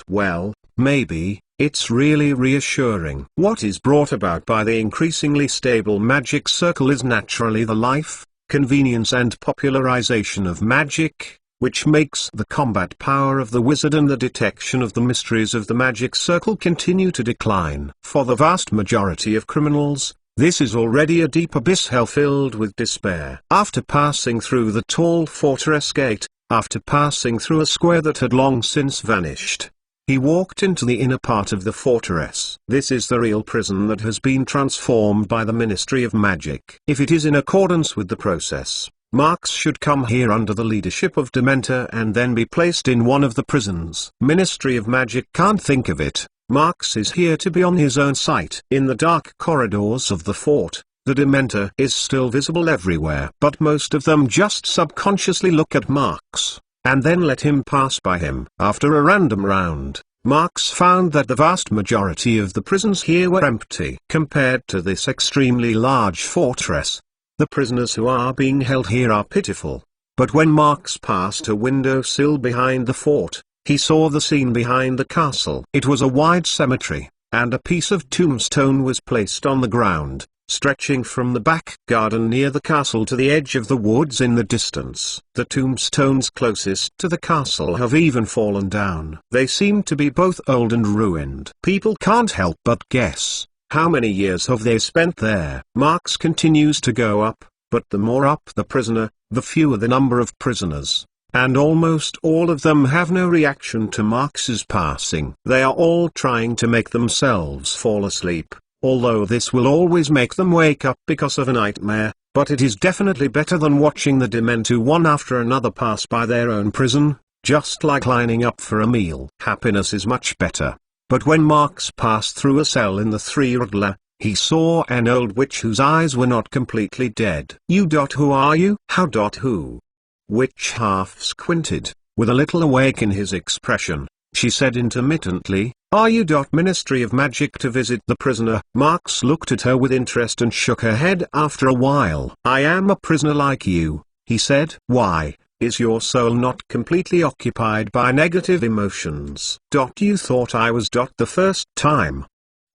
Well, maybe, it's really reassuring. What is brought about by the increasingly stable magic circle is naturally the life, convenience and popularization of magic, which makes the combat power of the wizard and the detection of the mysteries of the magic circle continue to decline. For the vast majority of criminals, this is already a deep abyss hell filled with despair. After passing through the tall fortress gate, after passing through a square that had long since vanished, he walked into the inner part of the fortress. This is the real prison that has been transformed by the Ministry of Magic. If it is in accordance with the process, Marx should come here under the leadership of Dementor and then be placed in one of the prisons. Ministry of Magic can't think of it. Marx is here to be on his own site. In the dark corridors of the fort, the Dementor is still visible everywhere. But most of them just subconsciously look at Marx, and then let him pass by him. After a random round, Marx found that the vast majority of the prisons here were empty. Compared to this extremely large fortress, the prisoners who are being held here are pitiful. But when Marx passed a windowsill behind the fort, he saw the scene behind the castle. It was a wide cemetery, and a piece of tombstone was placed on the ground, stretching from the back garden near the castle to the edge of the woods in the distance. The tombstones closest to the castle have even fallen down. They seem to be both old and ruined. People can't help but guess, how many years have they spent there? Marx continues to go up, but the more up the prisoner, the fewer the number of prisoners. And almost all of them have no reaction to Marx's passing. They are all trying to make themselves fall asleep, although this will always make them wake up because of a nightmare, but it is definitely better than watching the Dementor one after another pass by their own prison, just like lining up for a meal. Happiness is much better. But when Marx passed through a cell in the Three Rugla, he saw an old witch whose eyes were not completely dead. Who are you? How? Who? Witch half squinted, with a little awake in his expression. She said intermittently, Are you? Ministry of Magic to visit the prisoner? Marx looked at her with interest and shook her head after a while. I am a prisoner like you, he said. Why, is your soul not completely occupied by negative emotions? You thought I was. The first time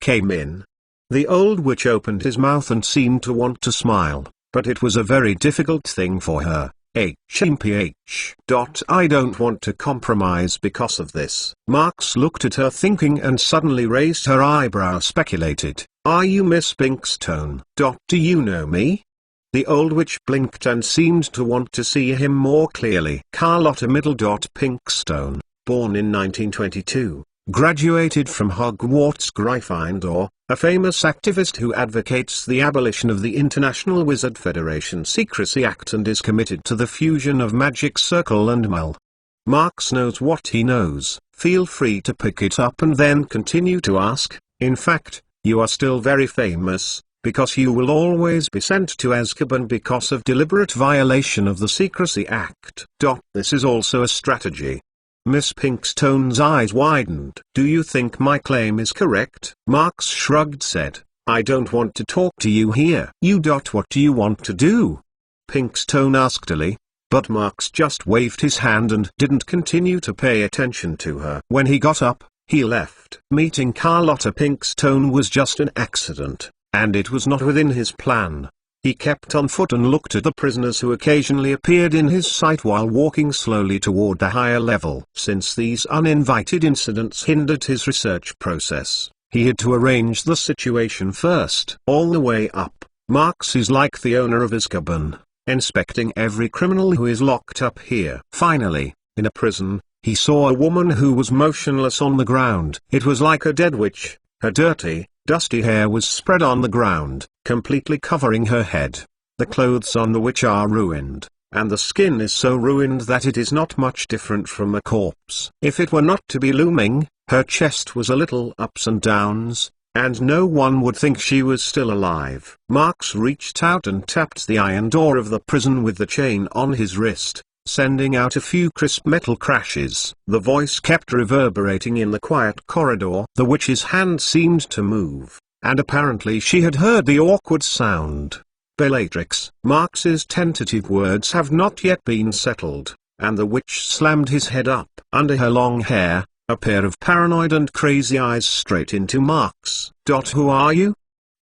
came in. The old witch opened his mouth and seemed to want to smile, but it was a very difficult thing for her. HMPH. I don't want to compromise because of this. Marx looked at her thinking and suddenly raised her eyebrow. Speculated. Are you Miss Pinkstone? Do you know me? The old witch blinked and seemed to want to see him more clearly. Carlotta Middle. Pinkstone, born in 1922, graduated from Hogwarts Gryffindor, a famous activist who advocates the abolition of the International Wizard Federation Secrecy Act and is committed to the fusion of Magic Circle and ML. Marx knows what he knows. Feel free to pick it up and then continue to ask. In fact, you are still very famous, because you will always be sent to Azkaban because of deliberate violation of the Secrecy Act. This is also a strategy. Miss Pinkstone's eyes widened. Do you think my claim is correct? Marx shrugged said, I don't want to talk to you here. What do you want to do? Pinkstone asked dully, but Marx just waved his hand and didn't continue to pay attention to her. When he got up, he left. Meeting Carlotta Pinkstone was just an accident, and it was not within his plan. He kept on foot and looked at the prisoners who occasionally appeared in his sight while walking slowly toward the higher level. Since these uninvited incidents hindered his research process, he had to arrange the situation first. All the way up, Marx is like the owner of Azkaban, inspecting every criminal who is locked up here. Finally, in a prison, he saw a woman who was motionless on the ground. It was like a dead witch. Her dirty, dusty hair was spread on the ground, completely covering her head. The clothes on the witch are ruined, and the skin is so ruined that it is not much different from a corpse. If it were not to be looming, her chest was a little ups and downs, and no one would think she was still alive. Marx reached out and tapped the iron door of the prison with the chain on his wrist, sending out a few crisp metal crashes. The voice kept reverberating in the quiet corridor. The witch's hand seemed to move, and apparently she had heard the awkward sound. Bellatrix. Marx's tentative words have not yet been settled, and the witch slammed his head up under her long hair, a pair of paranoid and crazy eyes straight into Marx. Who are you?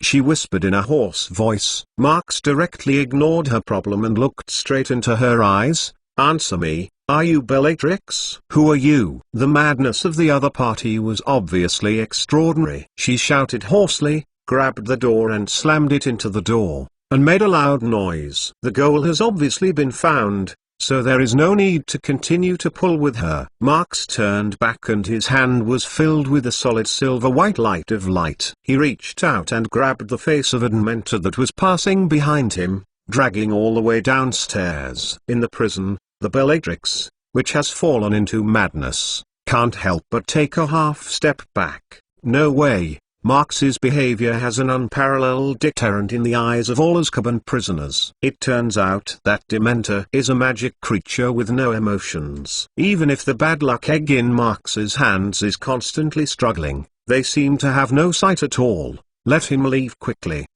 She whispered in a hoarse voice. Marx directly ignored her problem and looked straight into her eyes. Answer me, are you Bellatrix? Who are you? The madness of the other party was obviously extraordinary. She shouted hoarsely, grabbed the door and slammed it into the door, and made a loud noise. The goal has obviously been found, so there is no need to continue to pull with her. Marx turned back and his hand was filled with a solid silver-white light of light. He reached out and grabbed the face of a Dementor that was passing behind him, dragging all the way downstairs. In the prison, the Bellatrix, which has fallen into madness, can't help but take a half-step back. No way. Marx's behavior has an unparalleled deterrent in the eyes of all Azkaban prisoners. It turns out that Dementor is a magic creature with no emotions. Even if the bad luck egg in Marx's hands is constantly struggling, they seem to have no sight at all. Let him leave quickly.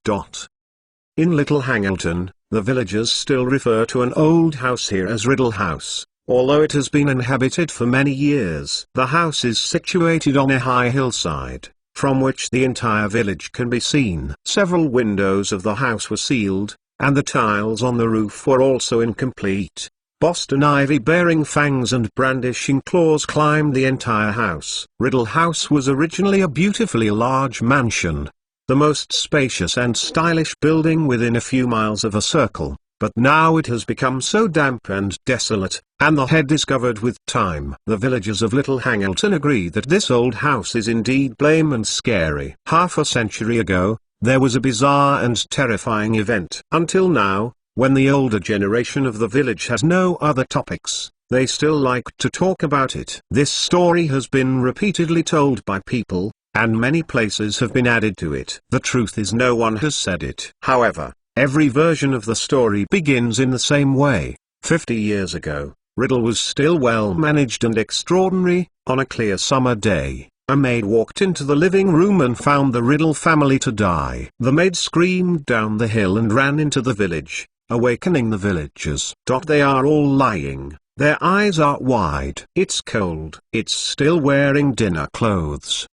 In Little Hangleton, the villagers still refer to an old house here as Riddle House, although it has been inhabited for many years. The house is situated on a high hillside, from which the entire village can be seen. Several windows of the house were sealed, and the tiles on the roof were also incomplete. Boston ivy bearing fangs and brandishing claws climbed the entire house. Riddle House was originally a beautifully large mansion, the most spacious and stylish building within a few miles of a circle, but now it has become so damp and desolate, and the head is covered with time. The villagers of Little Hangleton agree that this old house is indeed lame and scary. Half a century ago, there was a bizarre and terrifying event. Until now, when the older generation of the village has no other topics, they still like to talk about it. This story has been repeatedly told by people, and many places have been added to it. The truth is no one has said it. However, every version of the story begins in the same way. 50 years ago, Riddle was still well managed and extraordinary. On a clear summer day, a maid walked into the living room and found the Riddle family to die. The maid screamed down the hill and ran into the village, awakening the villagers. They are all lying. Their eyes are wide. It's cold. It's still wearing dinner clothes,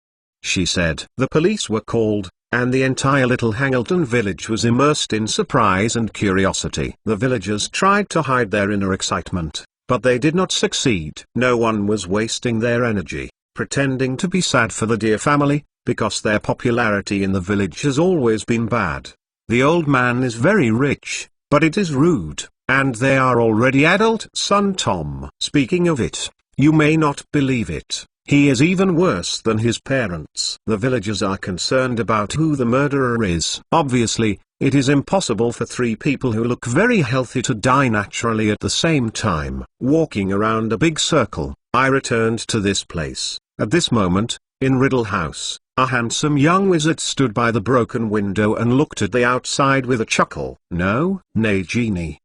she said. The police were called, and the entire Little Hangleton village was immersed in surprise and curiosity. The villagers tried to hide their inner excitement, but they did not succeed. No one was wasting their energy, pretending to be sad for the dear family, because their popularity in the village has always been bad. The old man is very rich, but it is rude, and they are already adult. Son Tom. Speaking of it, you may not believe it, he is even worse than his parents. The villagers are concerned about who the murderer is. Obviously, it is impossible for three people who look very healthy to die naturally at the same time. Walking around a big circle, I returned to this place. At this moment, in Riddle House, a handsome young wizard stood by the broken window and looked at the outside with a chuckle. No, nay, genie.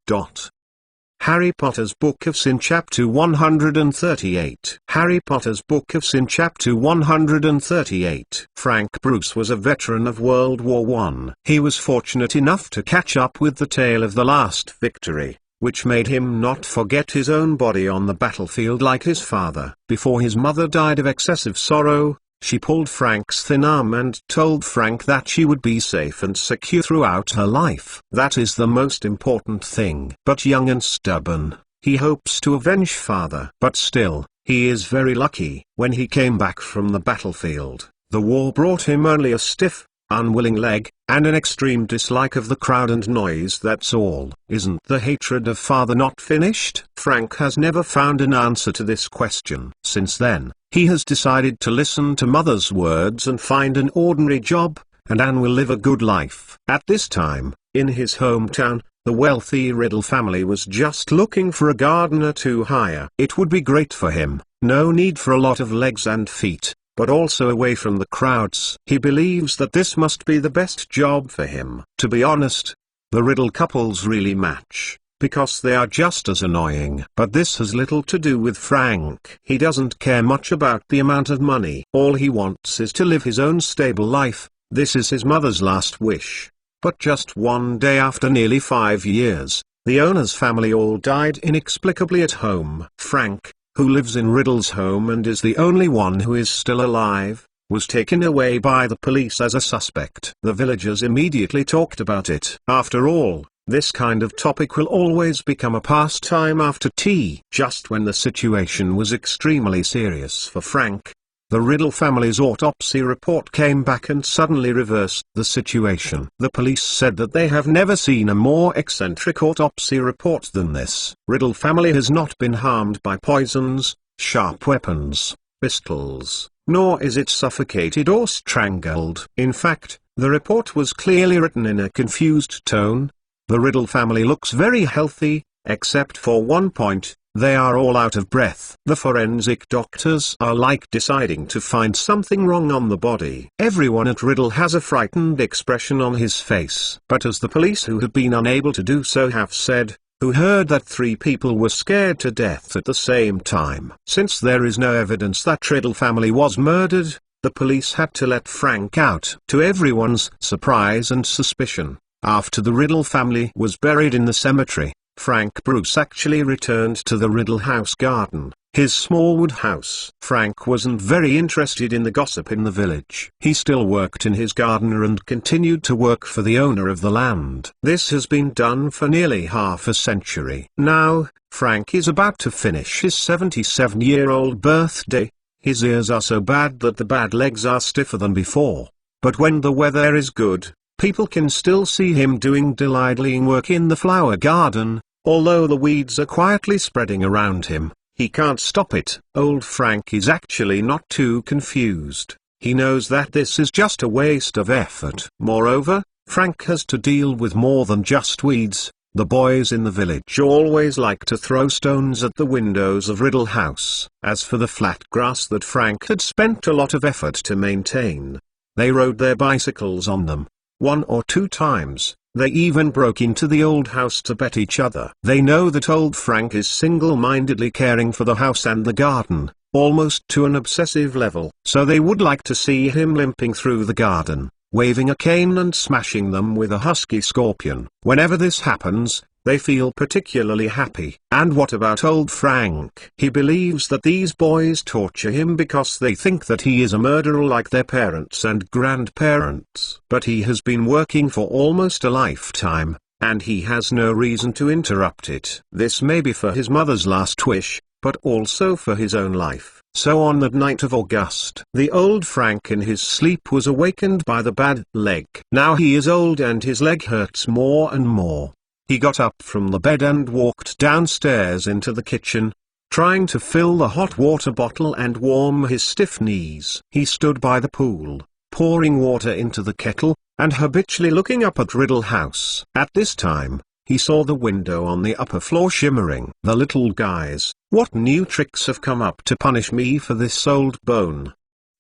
Harry Potter's Book of Sin Chapter 138. Harry Potter's Book of Sin Chapter 138. Frank Bruce was a veteran of World War I. He was fortunate enough to catch up with the tale of the last victory, which made him not forget his own body on the battlefield like his father. Before his mother died of excessive sorrow, She pulled Frank's thin arm and told Frank that she would be safe and secure throughout her life. That is the most important thing. But young and stubborn, he hopes to avenge father. But still, he is very lucky. When he came back from the battlefield, the war brought him only a stiff, unwilling leg, and an extreme dislike of the crowd and noise. That's all. Isn't the hatred of father not finished? Frank has never found an answer to this question. Since then, he has decided to listen to mother's words and find an ordinary job, and Anne will live a good life. At this time, in his hometown, the wealthy Riddle family was just looking for a gardener to hire. It would be great for him, no need for a lot of legs and feet, but also away from the crowds. He believes that this must be the best job for him. To be honest, the Riddle couples really match, because they are just as annoying. But this has little to do with Frank. He doesn't care much about the amount of money. All he wants is to live his own stable life. This is his mother's last wish. But just one day after nearly 5 years, the owner's family all died inexplicably at home. Frank, who lives in Riddle's home and is the only one who is still alive, was taken away by the police as a suspect. The villagers immediately talked about it. After all, this kind of topic will always become a pastime after tea. Just when the situation was extremely serious for Frank, the Riddle family's autopsy report came back and suddenly reversed the situation. The police said that they have never seen a more eccentric autopsy report than this. Riddle family has not been harmed by poisons, sharp weapons, pistols, nor is it suffocated or strangled. In fact, the report was clearly written in a confused tone. The Riddle family looks very healthy, except for one point. They are all out of breath. The forensic doctors are like deciding to find something wrong on the body. Everyone at Riddle has a frightened expression on his face. But as the police who have been unable to do so have said, who heard that 3 people were scared to death at the same time. Since there is no evidence that Riddle family was murdered, the police had to let Frank out. To everyone's surprise and suspicion, after the Riddle family was buried in the cemetery, Frank Bruce actually returned to the Riddle house garden, his small wood house. Frank wasn't very interested in the gossip in the village. He still worked in his garden and continued to work for the owner of the land. This has been done for nearly half a century. Now, Frank is about to finish his 77-year-old birthday. His ears are so bad that the bad legs are stiffer than before. But when the weather is good, people can still see him doing delightful work in the flower garden. Although the weeds are quietly spreading around him, he can't stop it. Old Frank is actually not too confused. He knows that this is just a waste of effort. Moreover, Frank has to deal with more than just weeds. The boys in the village always like to throw stones at the windows of Riddle House. As for the flat grass that Frank had spent a lot of effort to maintain, they rode their bicycles on them. 1 or 2 times, they even broke into the old house to pet each other. They know that old Frank is single-mindedly caring for the house and the garden, almost to an obsessive level. So they would like to see him limping through the garden, waving a cane and smashing them with a husky scorpion. Whenever this happens, they feel particularly happy. And what about old Frank? He believes that these boys torture him because they think that he is a murderer like their parents and grandparents. But he has been working for almost a lifetime, and he has no reason to interrupt it. This may be for his mother's last wish, but also for his own life. So on that night of August, the old Frank in his sleep was awakened by the bad leg. Now he is old and his leg hurts more and more. He got up from the bed and walked downstairs into the kitchen, trying to fill the hot water bottle and warm his stiff knees. He stood by the pool, pouring water into the kettle, and habitually looking up at Riddle House. At this time, he saw the window on the upper floor shimmering. The little guys, what new tricks have come up to punish me for this old bone?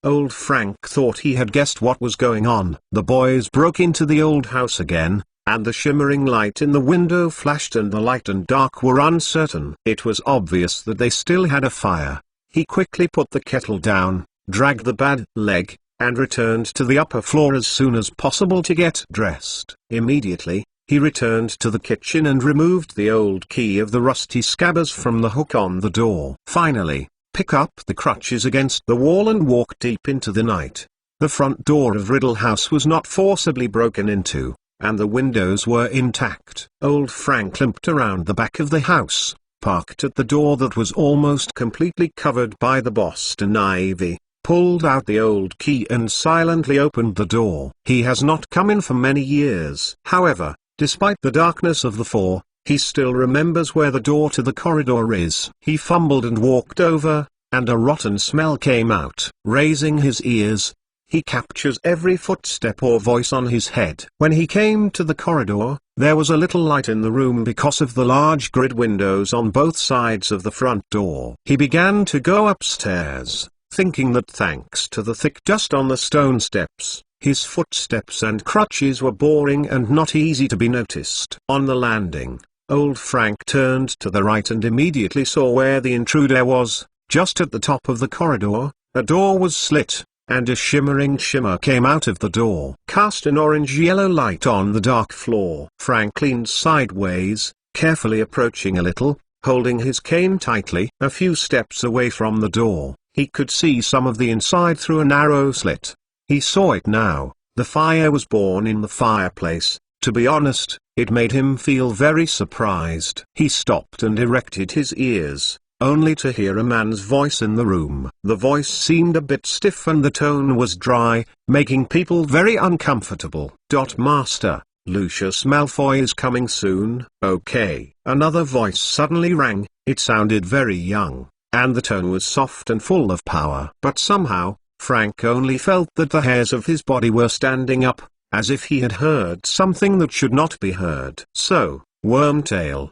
Old Frank thought he had guessed what was going on. The boys broke into the old house again, and the shimmering light in the window flashed and the light and dark were uncertain. It was obvious that they still had a fire. He quickly put the kettle down, dragged the bad leg, and returned to the upper floor as soon as possible to get dressed. Immediately, he returned to the kitchen and removed the old key of the rusty scabbers from the hook on the door. Finally, pick up the crutches against the wall and walk deep into the night. The front door of Riddle House was not forcibly broken into, and the windows were intact. Old Frank limped around the back of the house, parked at the door that was almost completely covered by the Boston ivy, pulled out the old key and silently opened the door. He has not come in for many years. However, despite the darkness of the floor, he still remembers where the door to the corridor is. He fumbled and walked over, and a rotten smell came out. Raising his ears, he captures every footstep or voice on his head. When he came to the corridor, there was a little light in the room because of the large grid windows on both sides of the front door. He began to go upstairs, thinking that thanks to the thick dust on the stone steps, his footsteps and crutches were boring and not easy to be noticed. On the landing, old Frank turned to the right and immediately saw where the intruder was. Just at the top of the corridor, a door was slit, and a shimmering shimmer came out of the door. Cast an orange-yellow light on the dark floor. Frank leaned sideways, carefully approaching a little, holding his cane tightly. A few steps away from the door, he could see some of the inside through a narrow slit. He saw it now. The fire was born in the fireplace. To be honest, it made him feel very surprised. He stopped and erected his ears, only to hear a man's voice in the room. The voice seemed a bit stiff and the tone was dry, making people very uncomfortable. Master, Lucius Malfoy is coming soon. Okay. Another voice suddenly rang. It sounded very young, and the tone was soft and full of power. But somehow, Frank only felt that the hairs of his body were standing up, as if he had heard something that should not be heard. So, Wormtail,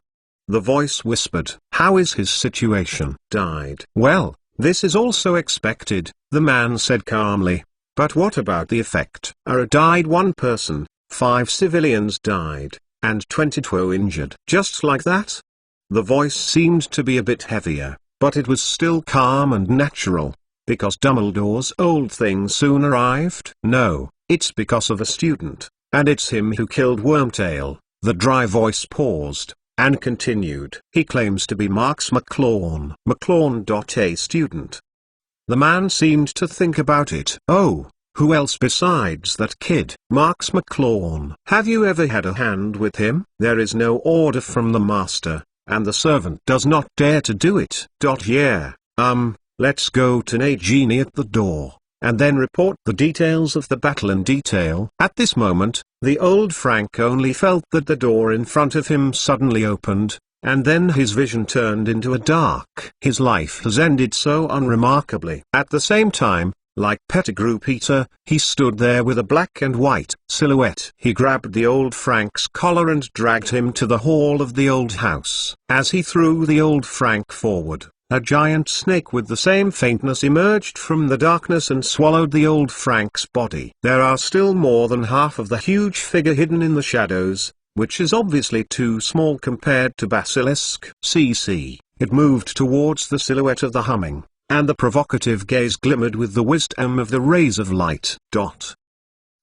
the voice whispered. How is his situation? Died. Well, this is also expected, the man said calmly. But what about the effect? Died 1 person, 5 civilians died, and 22 injured. Just like that? The voice seemed to be a bit heavier, but it was still calm and natural. Because Dumbledore's old thing soon arrived? No, it's because of a student, and it's him who killed Wormtail. The dry voice paused, and continued. He claims to be Marks McLawn. A student. The man seemed to think about it. Oh, who else besides that kid? Marks McLawn. Have you ever had a hand with him? There is no order from the master, and the servant does not dare to do it. Yeah, let's go to Nagini at the door, and then report the details of the battle in detail. At this moment, the old Frank only felt that the door in front of him suddenly opened, and then his vision turned into a dark. His life has ended so unremarkably. At the same time, like Pettigrew Peter, he stood there with a black and white silhouette. He grabbed the old Frank's collar and dragged him to the hall of the old house. As he threw the old Frank forward, a giant snake with the same faintness emerged from the darkness and swallowed the old Frank's body. There are still more than half of the huge figure hidden in the shadows, which is obviously too small compared to Basilisk. CC. It moved towards the silhouette of the humming, and the provocative gaze glimmered with the wisdom of the rays of light.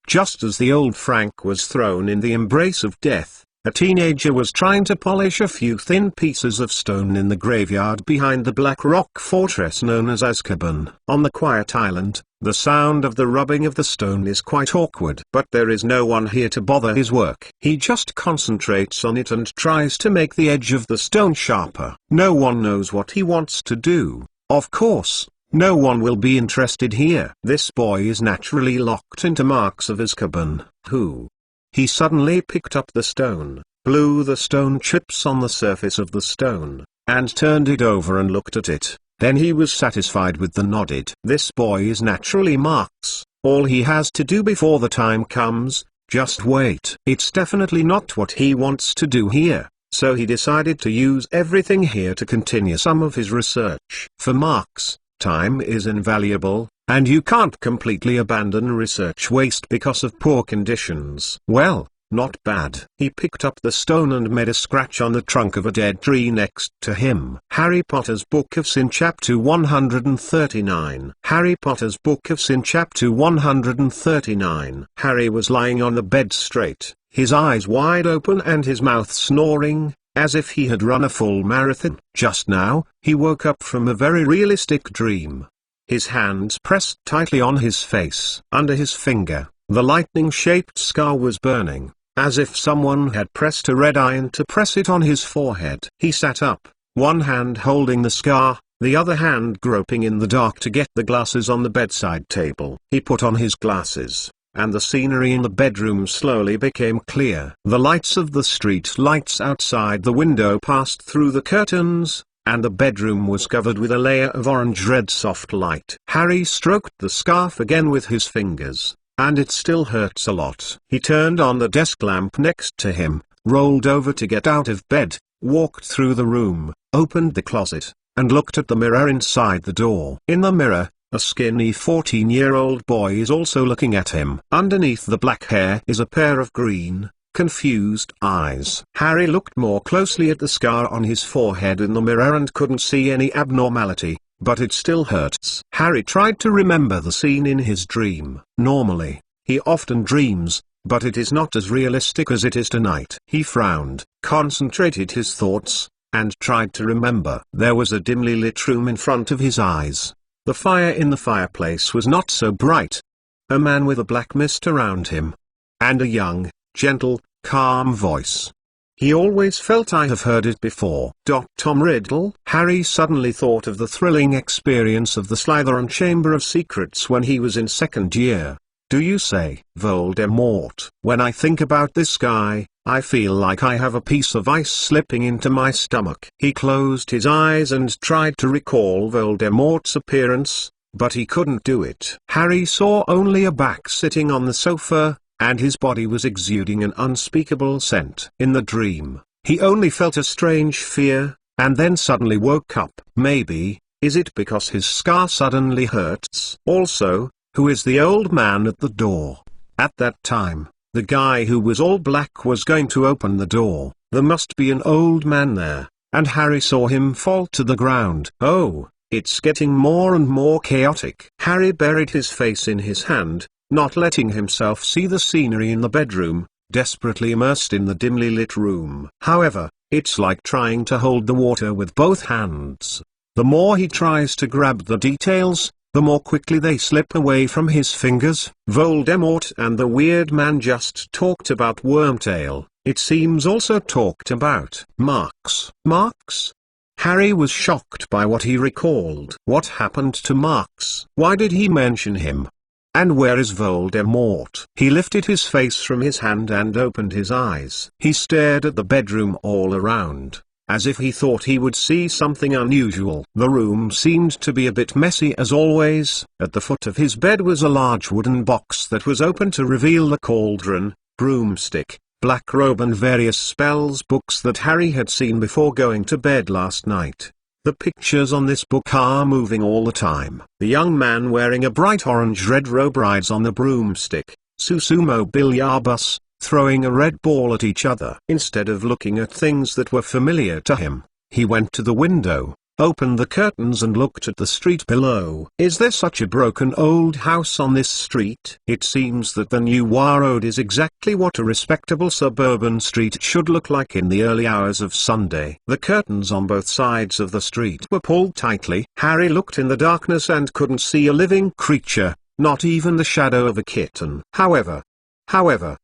Just as the old Frank was thrown in the embrace of death, a teenager was trying to polish a few thin pieces of stone in the graveyard behind the black rock fortress known as Azkaban. On the quiet island, the sound of the rubbing of the stone is quite awkward. But there is no one here to bother his work. He just concentrates on it and tries to make the edge of the stone sharper. No one knows what he wants to do. Of course, no one will be interested here. This boy is naturally locked into Marks of Azkaban. Who? He suddenly picked up the stone, blew the stone chips on the surface of the stone, and turned it over and looked at it. Then he was satisfied with the nodded. This boy is naturally Marks. All he has to do before the time comes, just wait. It's definitely not what he wants to do here, so he decided to use everything here to continue some of his research. For Marks, time is invaluable, and you can't completely abandon research waste because of poor conditions. Well, not bad. He picked up the stone and made a scratch on the trunk of a dead tree next to him. Harry Potter's Book of Sin Chapter 139. Harry Potter's Book of Sin Chapter 139. Harry was lying on the bed straight, his eyes wide open and his mouth snoring, as if he had run a full marathon. Just now, he woke up from a very realistic dream. His hands pressed tightly on his face. Under his finger, the lightning-shaped scar was burning, as if someone had pressed a red iron to press it on his forehead. He sat up, one hand holding the scar, the other hand groping in the dark to get the glasses on the bedside table. He put on his glasses, and the scenery in the bedroom slowly became clear. The lights of the street lights outside the window passed through the curtains, and the bedroom was covered with a layer of orange-red soft light. Harry stroked the scarf again with his fingers, and it still hurts a lot. He turned on the desk lamp next to him, rolled over to get out of bed, walked through the room, opened the closet, and looked at the mirror inside the door. In the mirror, a skinny 14-year-old boy is also looking at him. Underneath the black hair is a pair of green, confused eyes. Harry looked more closely at the scar on his forehead in the mirror and couldn't see any abnormality, but it still hurts. Harry tried to remember the scene in his dream. Normally, he often dreams, but it is not as realistic as it is tonight. He frowned, concentrated his thoughts, and tried to remember. There was a dimly lit room in front of his eyes. The fire in the fireplace was not so bright. A man with a black mist around him. And a young, gentle, calm voice. He always felt I have heard it before. Tom Riddle? Harry suddenly thought of the thrilling experience of the Slytherin Chamber of Secrets when he was in second year. Do you say Voldemort? When I think about this guy, I feel like I have a piece of ice slipping into my stomach. He closed his eyes and tried to recall Voldemort's appearance, but he couldn't do it. Harry saw only a back sitting on the sofa, and his body was exuding an unspeakable scent. In the dream, he only felt a strange fear, and then suddenly woke up. Maybe, is it because his scar suddenly hurts? Also, who is the old man at the door? At that time, the guy who was all black was going to open the door. There must be an old man there, and Harry saw him fall to the ground. Oh, it's getting more and more chaotic. Harry buried his face in his hand, not letting himself see the scenery in the bedroom, desperately immersed in the dimly lit room. However, it's like trying to hold the water with both hands. The more he tries to grab the details, the more quickly they slip away from his fingers. Voldemort and the weird man just talked about Wormtail. It seems also talked about Marks. Marks? Harry was shocked by what he recalled. What happened to Marks? Why did he mention him? And where is Voldemort? He lifted his face from his hand and opened his eyes. He stared at the bedroom all around, as if he thought he would see something unusual. The room seemed to be a bit messy as always. At the foot of his bed was a large wooden box that was open to reveal the cauldron, broomstick, black robe and various spells books that Harry had seen before going to bed last night. The pictures on this book are moving all the time. The young man wearing a bright orange-red robe rides on the broomstick, Susumo Bilyarbus, throwing a red ball at each other. Instead of looking at things that were familiar to him, he went to the window, opened the curtains and looked at the street below. Is there such a broken old house on this street? It seems that the new Road is exactly what a respectable suburban street should look like in the early hours of Sunday. The curtains on both sides of the street were pulled tightly. Harry looked in the darkness and couldn't see a living creature, not even the shadow of a kitten. However,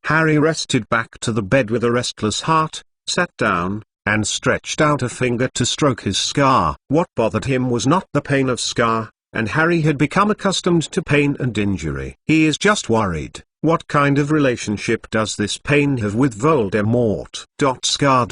Harry rested back to the bed with a restless heart, sat down, and stretched out a finger to stroke his scar. What bothered him was not the pain of scar, and Harry had become accustomed to pain and injury. He is just worried, what kind of relationship does this pain have with Voldemort? Scar.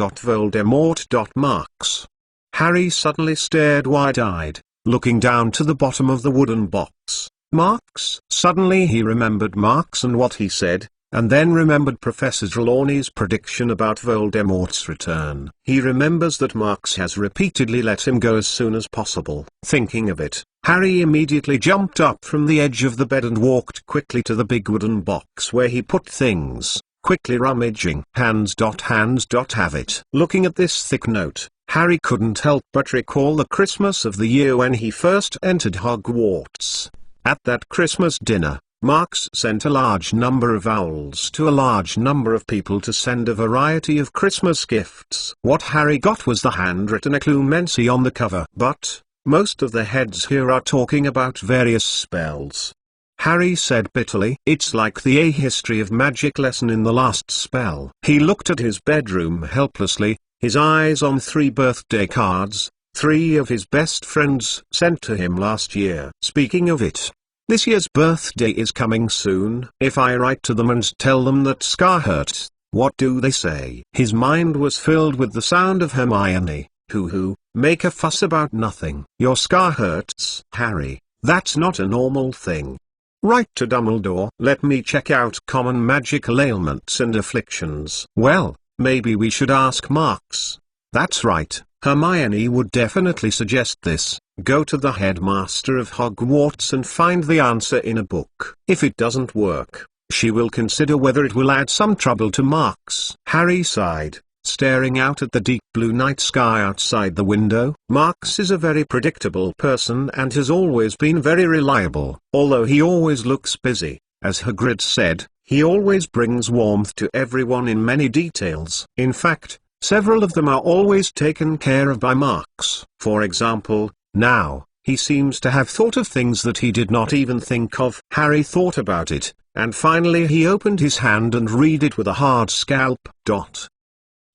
Marks. Harry suddenly stared wide-eyed, looking down to the bottom of the wooden box. Marks? Suddenly he remembered Marks and what he said, and then remembered Professor Trelawney's prediction about Voldemort's return. He remembers that Marks has repeatedly let him go as soon as possible. Thinking of it, Harry immediately jumped up from the edge of the bed and walked quickly to the big wooden box where he put things, quickly rummaging. Hands. Have it. Looking at this thick note, Harry couldn't help but recall the Christmas of the year when he first entered Hogwarts. At that Christmas dinner, Marx sent a large number of owls to a large number of people to send a variety of Christmas gifts. What Harry got was the handwritten Occlumency on the cover. But most of the heads here are talking about various spells. Harry said bitterly. It's like the A History of Magic lesson in the last spell. He looked at his bedroom helplessly, his eyes on 3 birthday cards, 3 of his best friends sent to him last year. Speaking of it, this year's birthday is coming soon. If I write to them and tell them that Scar hurts, what do they say? His mind was filled with the sound of Hermione. Hoo-hoo, make a fuss about nothing. Your Scar hurts, Harry. That's not a normal thing. Write to Dumbledore. Let me check out common magical ailments and afflictions. Well, maybe we should ask Marx. That's right, Hermione would definitely suggest this. Go to the headmaster of Hogwarts and find the answer in a book. If it doesn't work, she will consider whether it will add some trouble to Marx. Harry sighed, staring out at the deep blue night sky outside the window. Marx is a very predictable person and has always been very reliable. Although he always looks busy, as Hagrid said, he always brings warmth to everyone in many details. In fact, several of them are always taken care of by Marx. For example, now, he seems to have thought of things that he did not even think of. Harry thought about it, and finally he opened his hand and read it with a hard scalp.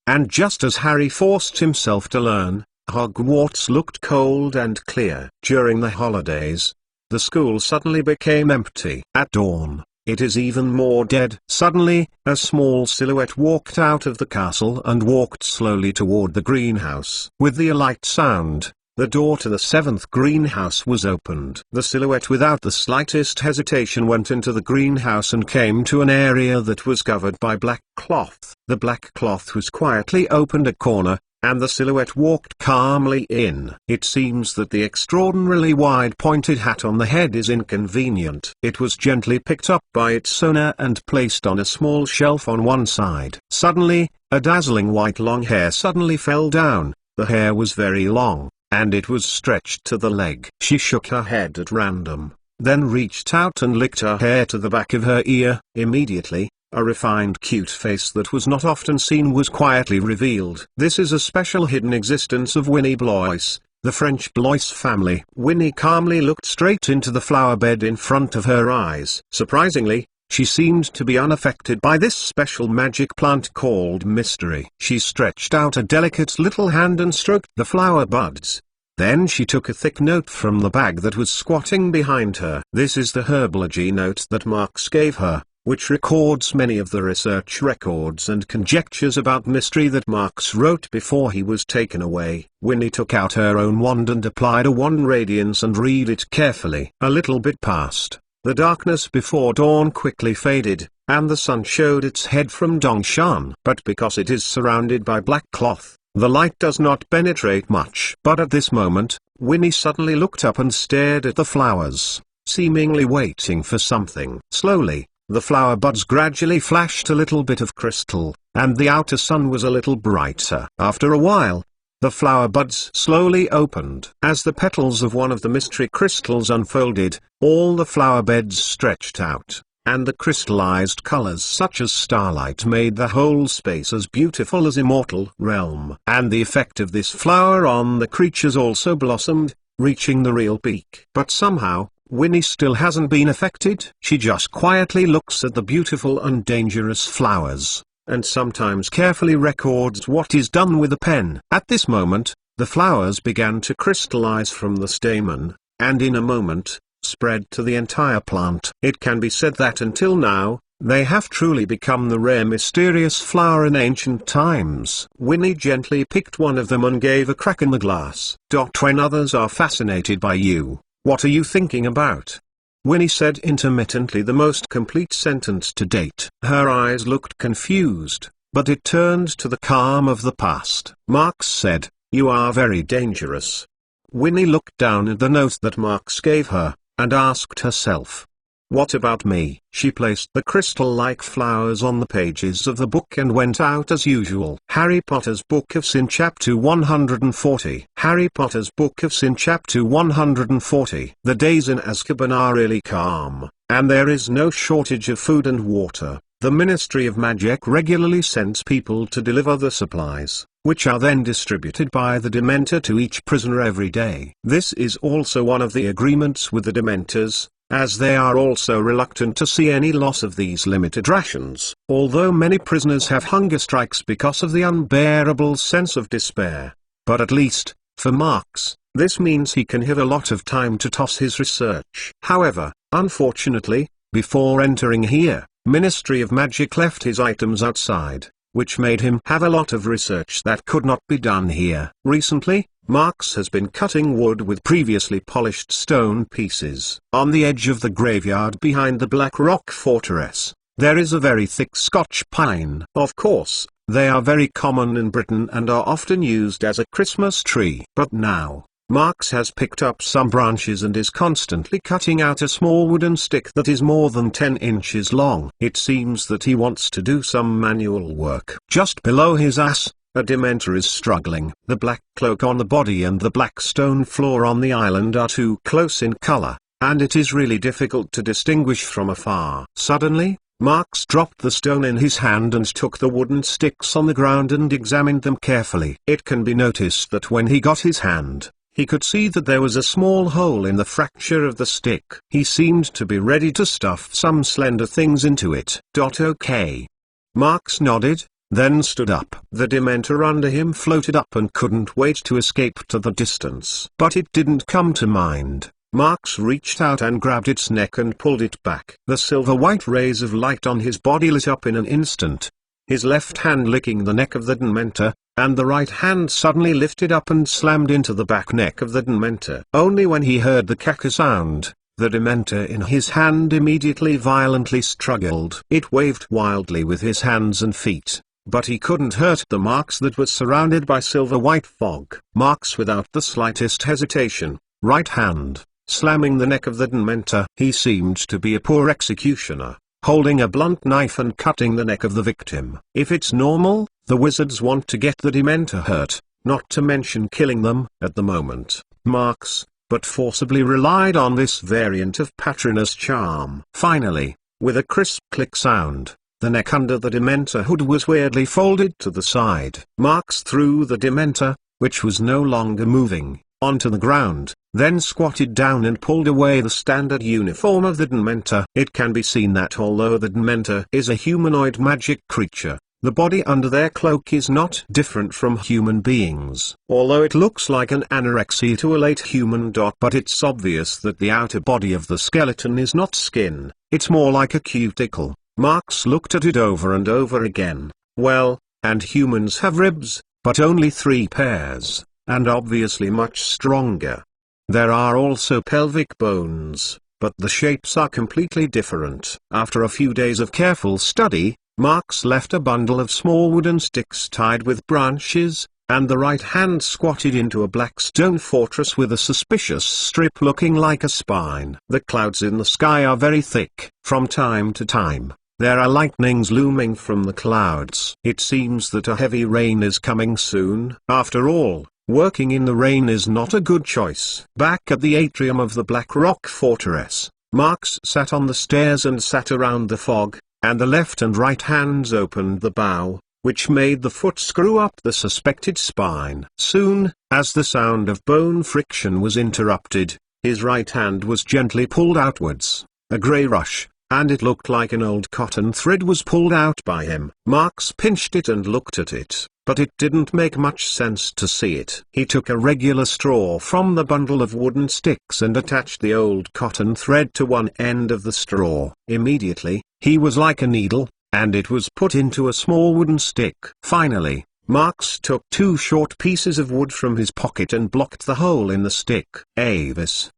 And just as Harry forced himself to learn, Hogwarts looked cold and clear. During the holidays, the school suddenly became empty. At dawn, it is even more dead. Suddenly, a small silhouette walked out of the castle and walked slowly toward the greenhouse. With the light sound, the door to the 7th greenhouse was opened. The silhouette without the slightest hesitation went into the greenhouse and came to an area that was covered by black cloth. The black cloth was quietly opened a corner, and the silhouette walked calmly in. It seems that the extraordinarily wide pointed hat on the head is inconvenient. It was gently picked up by its owner and placed on a small shelf on one side. Suddenly, a dazzling white long hair suddenly fell down. The hair was very long, and it was stretched to the leg. She shook her head at random, then reached out and licked her hair to the back of her ear. Immediately, a refined cute face that was not often seen was quietly revealed. This is a special hidden existence of Winnie Blois, the French Blois family. Winnie calmly looked straight into the flower bed in front of her eyes. Surprisingly, she seemed to be unaffected by this special magic plant called Mystery. She stretched out a delicate little hand and stroked the flower buds. Then she took a thick note from the bag that was squatting behind her. This is the herbology note that Marx gave her, which records many of the research records and conjectures about mystery that Marx wrote before he was taken away. Winnie took out her own wand and applied a wand radiance and read it carefully. A little bit passed. The darkness before dawn quickly faded, and the sun showed its head from Dongshan. But because it is surrounded by black cloth, the light does not penetrate much. But at this moment, Winnie suddenly looked up and stared at the flowers, seemingly waiting for something. Slowly, the flower buds gradually flashed a little bit of crystal, and the outer sun was a little brighter. After a while, the flower buds slowly opened. As the petals of one of the mystery crystals unfolded, all the flower beds stretched out, and the crystallized colors such as starlight made the whole space as beautiful as immortal realm. And the effect of this flower on the creatures also blossomed, reaching the real peak. But somehow, Winnie still hasn't been affected. She just quietly looks at the beautiful and dangerous flowers, and sometimes carefully records what is done with a pen. At this moment, the flowers began to crystallize from the stamen, and in a moment, spread to the entire plant. It can be said that until now, they have truly become the rare mysterious flower in ancient times. Winnie gently picked one of them and gave a crack in the glass. When others are fascinated by you, what are you thinking about? Winnie said intermittently the most complete sentence to date. Her eyes looked confused, but it turned to the calm of the past. Marx said, "You are very dangerous." Winnie looked down at the note that Marx gave her, and asked herself, What about me? She placed the crystal-like flowers on the pages of the book and went out as usual. Harry Potter's Book of Sin Chapter 140. Harry Potter's Book of Sin Chapter 140. The days in Azkaban are really calm, and there is no shortage of food and water. The Ministry of Magic regularly sends people to deliver the supplies, which are then distributed by the Dementor to each prisoner every day. This is also one of the agreements with the Dementors, as they are also reluctant to see any loss of these limited rations. Although many prisoners have hunger strikes because of the unbearable sense of despair. But at least, for Marks, this means he can have a lot of time to toss his research. However, unfortunately, before entering here, Ministry of Magic left his items outside, which made him have a lot of research that could not be done here. Recently, Marks has been cutting wood with previously polished stone pieces. On the edge of the graveyard behind the Black Rock Fortress, there is a very thick Scotch pine. Of course, they are very common in Britain and are often used as a Christmas tree. But now, Marks has picked up some branches and is constantly cutting out a small wooden stick that is more than 10 inches long. It seems that he wants to do some manual work. Just below his ass, a Dementor is struggling. The black cloak on the body and the black stone floor on the island are too close in color, and it is really difficult to distinguish from afar. Suddenly, Marks dropped the stone in his hand and took the wooden sticks on the ground and examined them carefully. It can be noticed that when he got his hand, he could see that there was a small hole in the fracture of the stick. He seemed to be ready to stuff some slender things into it. OK. Marks nodded, then stood up. The Dementor under him floated up and couldn't wait to escape to the distance. But it didn't come to mind. Marks reached out and grabbed its neck and pulled it back. The silver-white rays of light on his body lit up in an instant. His left hand licking the neck of the Dementor, and the right hand suddenly lifted up and slammed into the back neck of the Dementor. Only when he heard the caca sound, the Dementor in his hand immediately violently struggled. It waved wildly with his hands and feet, but he couldn't hurt the Marks that was surrounded by silver-white fog. Marks without the slightest hesitation, right hand, slamming the neck of the Dementor. He seemed to be a poor executioner, holding a blunt knife and cutting the neck of the victim. If it's normal, the wizards want to get the Dementor hurt, not to mention killing them. At the moment, Marks, but forcibly relied on this variant of Patronus charm. Finally, with a crisp click sound, the neck under the Dementor hood was weirdly folded to the side. Marks threw the Dementor, which was no longer moving, onto the ground, then squatted down and pulled away the standard uniform of the Dementor. It can be seen that although the Dementor is a humanoid magic creature, the body under their cloak is not different from human beings. Although it looks like an anorexia to a late human. But it's obvious that the outer body of the skeleton is not skin, it's more like a cuticle. Marks looked at it over and over again. Well, and humans have ribs, but only 3 pairs, and obviously much stronger. There are also pelvic bones, but the shapes are completely different. After a few days of careful study, Marks left a bundle of small wooden sticks tied with branches, and the right hand squatted into a black stone fortress with a suspicious strip looking like a spine. The clouds in the sky are very thick. From time to time, there are lightnings looming from the clouds. It seems that a heavy rain is coming soon. After all, working in the rain is not a good choice. Back at the atrium of the Black Rock Fortress, Marks sat on the stairs and sat around the fog, and the left and right hands opened the bow, which made the foot screw up the suspected spine. Soon, as the sound of bone friction was interrupted, his right hand was gently pulled outwards. A grey rush, and it looked like an old cotton thread was pulled out by him. Marks pinched it and looked at it, but it didn't make much sense to see it. He took a regular straw from the bundle of wooden sticks and attached the old cotton thread to one end of the straw. Immediately, he was like a needle, and it was put into a small wooden stick. Finally, Marks took 2 short pieces of wood from his pocket and blocked the hole in the stick. Avis.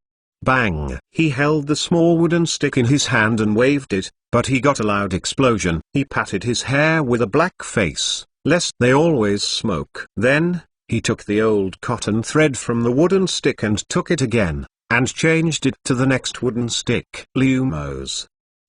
Bang! He held the small wooden stick in his hand and waved it, but he got a loud explosion. He patted his hair with a black face, lest they always smoke. Then, he took the old cotton thread from the wooden stick and took it again, and changed it to the next wooden stick. Lumos.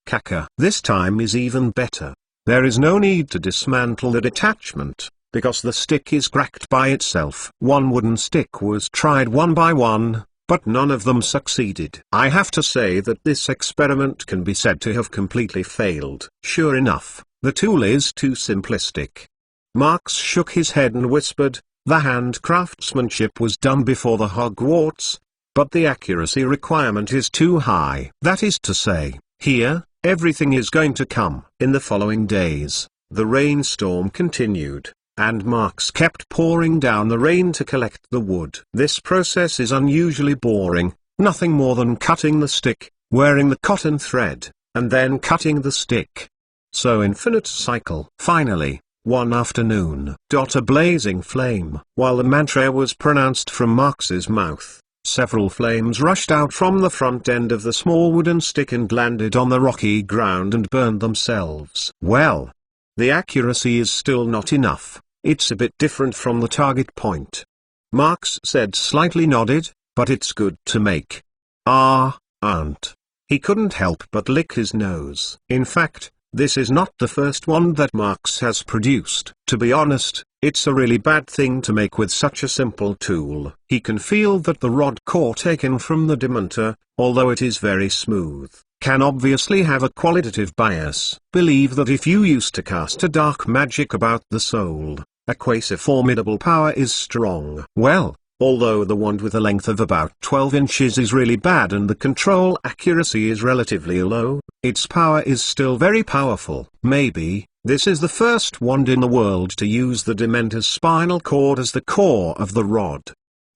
Caca. This time is even better. There is no need to dismantle the detachment, because the stick is cracked by itself. One wooden stick was tried one by one, but none of them succeeded. I have to say that this experiment can be said to have completely failed. Sure enough, the tool is too simplistic. Marx shook his head and whispered, the hand craftsmanship was done before the Hogwarts, but the accuracy requirement is too high. That is to say, here, everything is going to come. In the following days, the rainstorm continued, and Marx kept pouring down the rain to collect the wood. This process is unusually boring, nothing more than cutting the stick, wearing the cotton thread, and then cutting the stick. So infinite cycle. Finally, one afternoon, a blazing flame. While the mantra was pronounced from Marx's mouth, several flames rushed out from the front end of the small wooden stick and landed on the rocky ground and burned themselves. Well, the accuracy is still not enough. It's a bit different from the target point. Marx said, slightly nodded, but it's good to make. Aren't. He couldn't help but lick his nose. In fact, this is not the first one that Marx has produced. To be honest, it's a really bad thing to make with such a simple tool. He can feel that the rod core taken from the Dementor, although it is very smooth, can obviously have a qualitative bias. Believe that if you used to cast a dark magic about the soul, a quasi-formidable power is strong. Well, although the wand with a length of about 12 inches is really bad and the control accuracy is relatively low, its power is still very powerful. Maybe, this is the first wand in the world to use the Dementor's spinal cord as the core of the rod.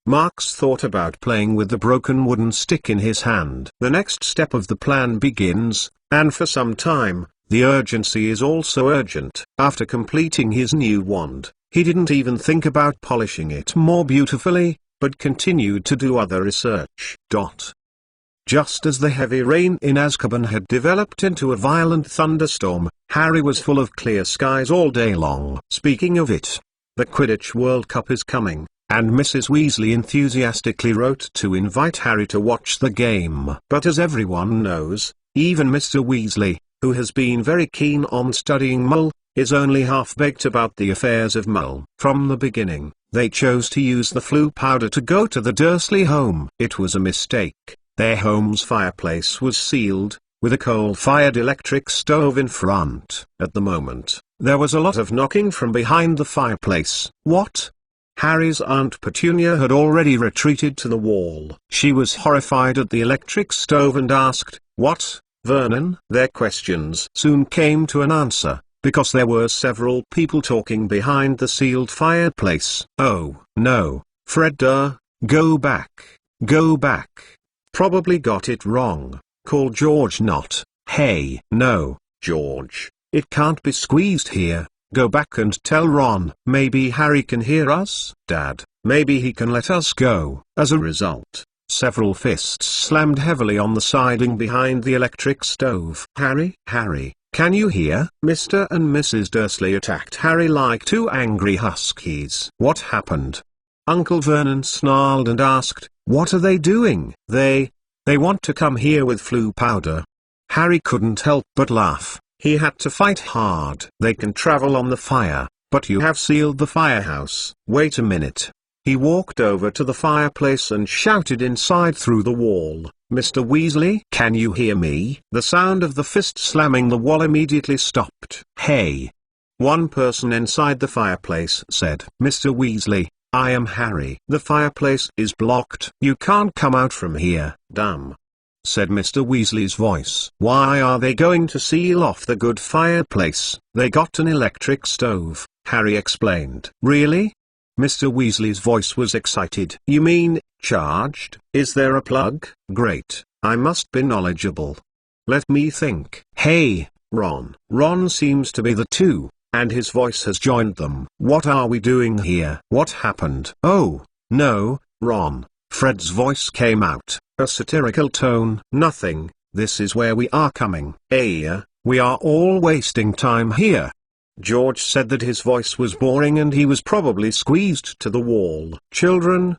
Marx thought about playing with the broken wooden stick in his hand. The next step of the plan begins, and for some time, the urgency is also urgent. After completing his new wand, he didn't even think about polishing it more beautifully, but continued to do other research. Just as the heavy rain in Azkaban had developed into a violent thunderstorm, Harry was full of clear skies all day long. Speaking of it, the Quidditch World Cup is coming, and Mrs. Weasley enthusiastically wrote to invite Harry to watch the game. But as everyone knows, even Mr. Weasley, who has been very keen on studying Muggle, is only half-baked about the affairs of Muggle. From the beginning, they chose to use the Floo powder to go to the Dursley home. It was a mistake. Their home's fireplace was sealed, with a coal-fired electric stove in front. At the moment, there was a lot of knocking from behind the fireplace. What? Harry's Aunt Petunia had already retreated to the wall. She was horrified at the electric stove and asked, "What, Vernon?" Their questions soon came to an answer, because there were several people talking behind the sealed fireplace. "Oh, no, Fred go back, go back. Probably got it wrong. Call George not. Hey." "No, George, it can't be squeezed here. Go back and tell Ron." "Maybe Harry can hear us, Dad. Maybe he can let us go." As a result, several fists slammed heavily on the siding behind the electric stove. "Harry, can you hear?" Mr. and Mrs. Dursley attacked Harry like two angry huskies. "What happened?" Uncle Vernon snarled and asked, "What are they doing?" They want to come here with Floo powder." Harry couldn't help but laugh. He had to fight hard. "They can travel on the fire, but you have sealed the firehouse." "Wait a minute." He walked over to the fireplace and shouted inside through the wall, "Mr. Weasley, can you hear me?" The sound of the fist slamming the wall immediately stopped. "Hey!" One person inside the fireplace said. "Mr. Weasley, I am Harry." "The fireplace is blocked. You can't come out from here." "Damn," said Mr. Weasley's voice. "Why are they going to seal off the good fireplace?" "They got an electric stove," Harry explained. "Really?" Mr. Weasley's voice was excited. "You mean, charged? Is there a plug?" "Great, I must be knowledgeable. Let me think." "Hey, Ron." Ron seems to be the two, and his voice has joined them. "What are we doing here?" "What happened?" "Oh, no, Ron." Fred's voice came out, a satirical tone. "Nothing, this is where we are coming." We are all wasting time here." George said that his voice was boring and he was probably squeezed to the wall. Children,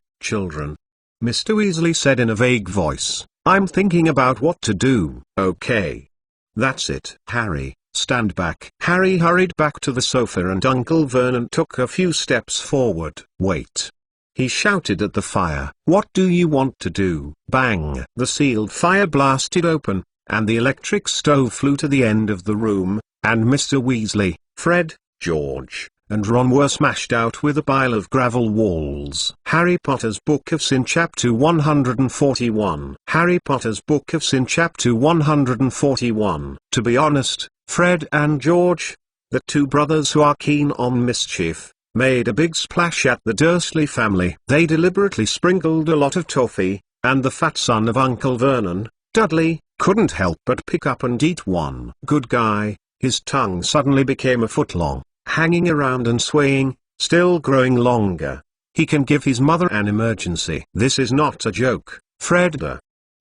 Mr. Weasley said in a vague voice. "I'm thinking about what to do." "Okay. That's it." "Harry, stand back." Harry hurried back to the sofa and Uncle Vernon took a few steps forward. "Wait!" he shouted at the fire. "What do you want to do?" Bang! The sealed fire blasted open, and the electric stove flew to the end of the room, and Mr. Weasley, Fred, George, and Ron were smashed out with a pile of gravel walls. Harry Potter's Book of Sin Chapter 141. Harry Potter's Book of Sin Chapter 141. To be honest, Fred and George, the two brothers who are keen on mischief, made a big splash at the Dursley family. They deliberately sprinkled a lot of toffee, and the fat son of Uncle Vernon, Dudley, couldn't help but pick up and eat one. Good guy, his tongue suddenly became a foot long, hanging around and swaying, still growing longer. He can give his mother an emergency. This is not a joke, Fred.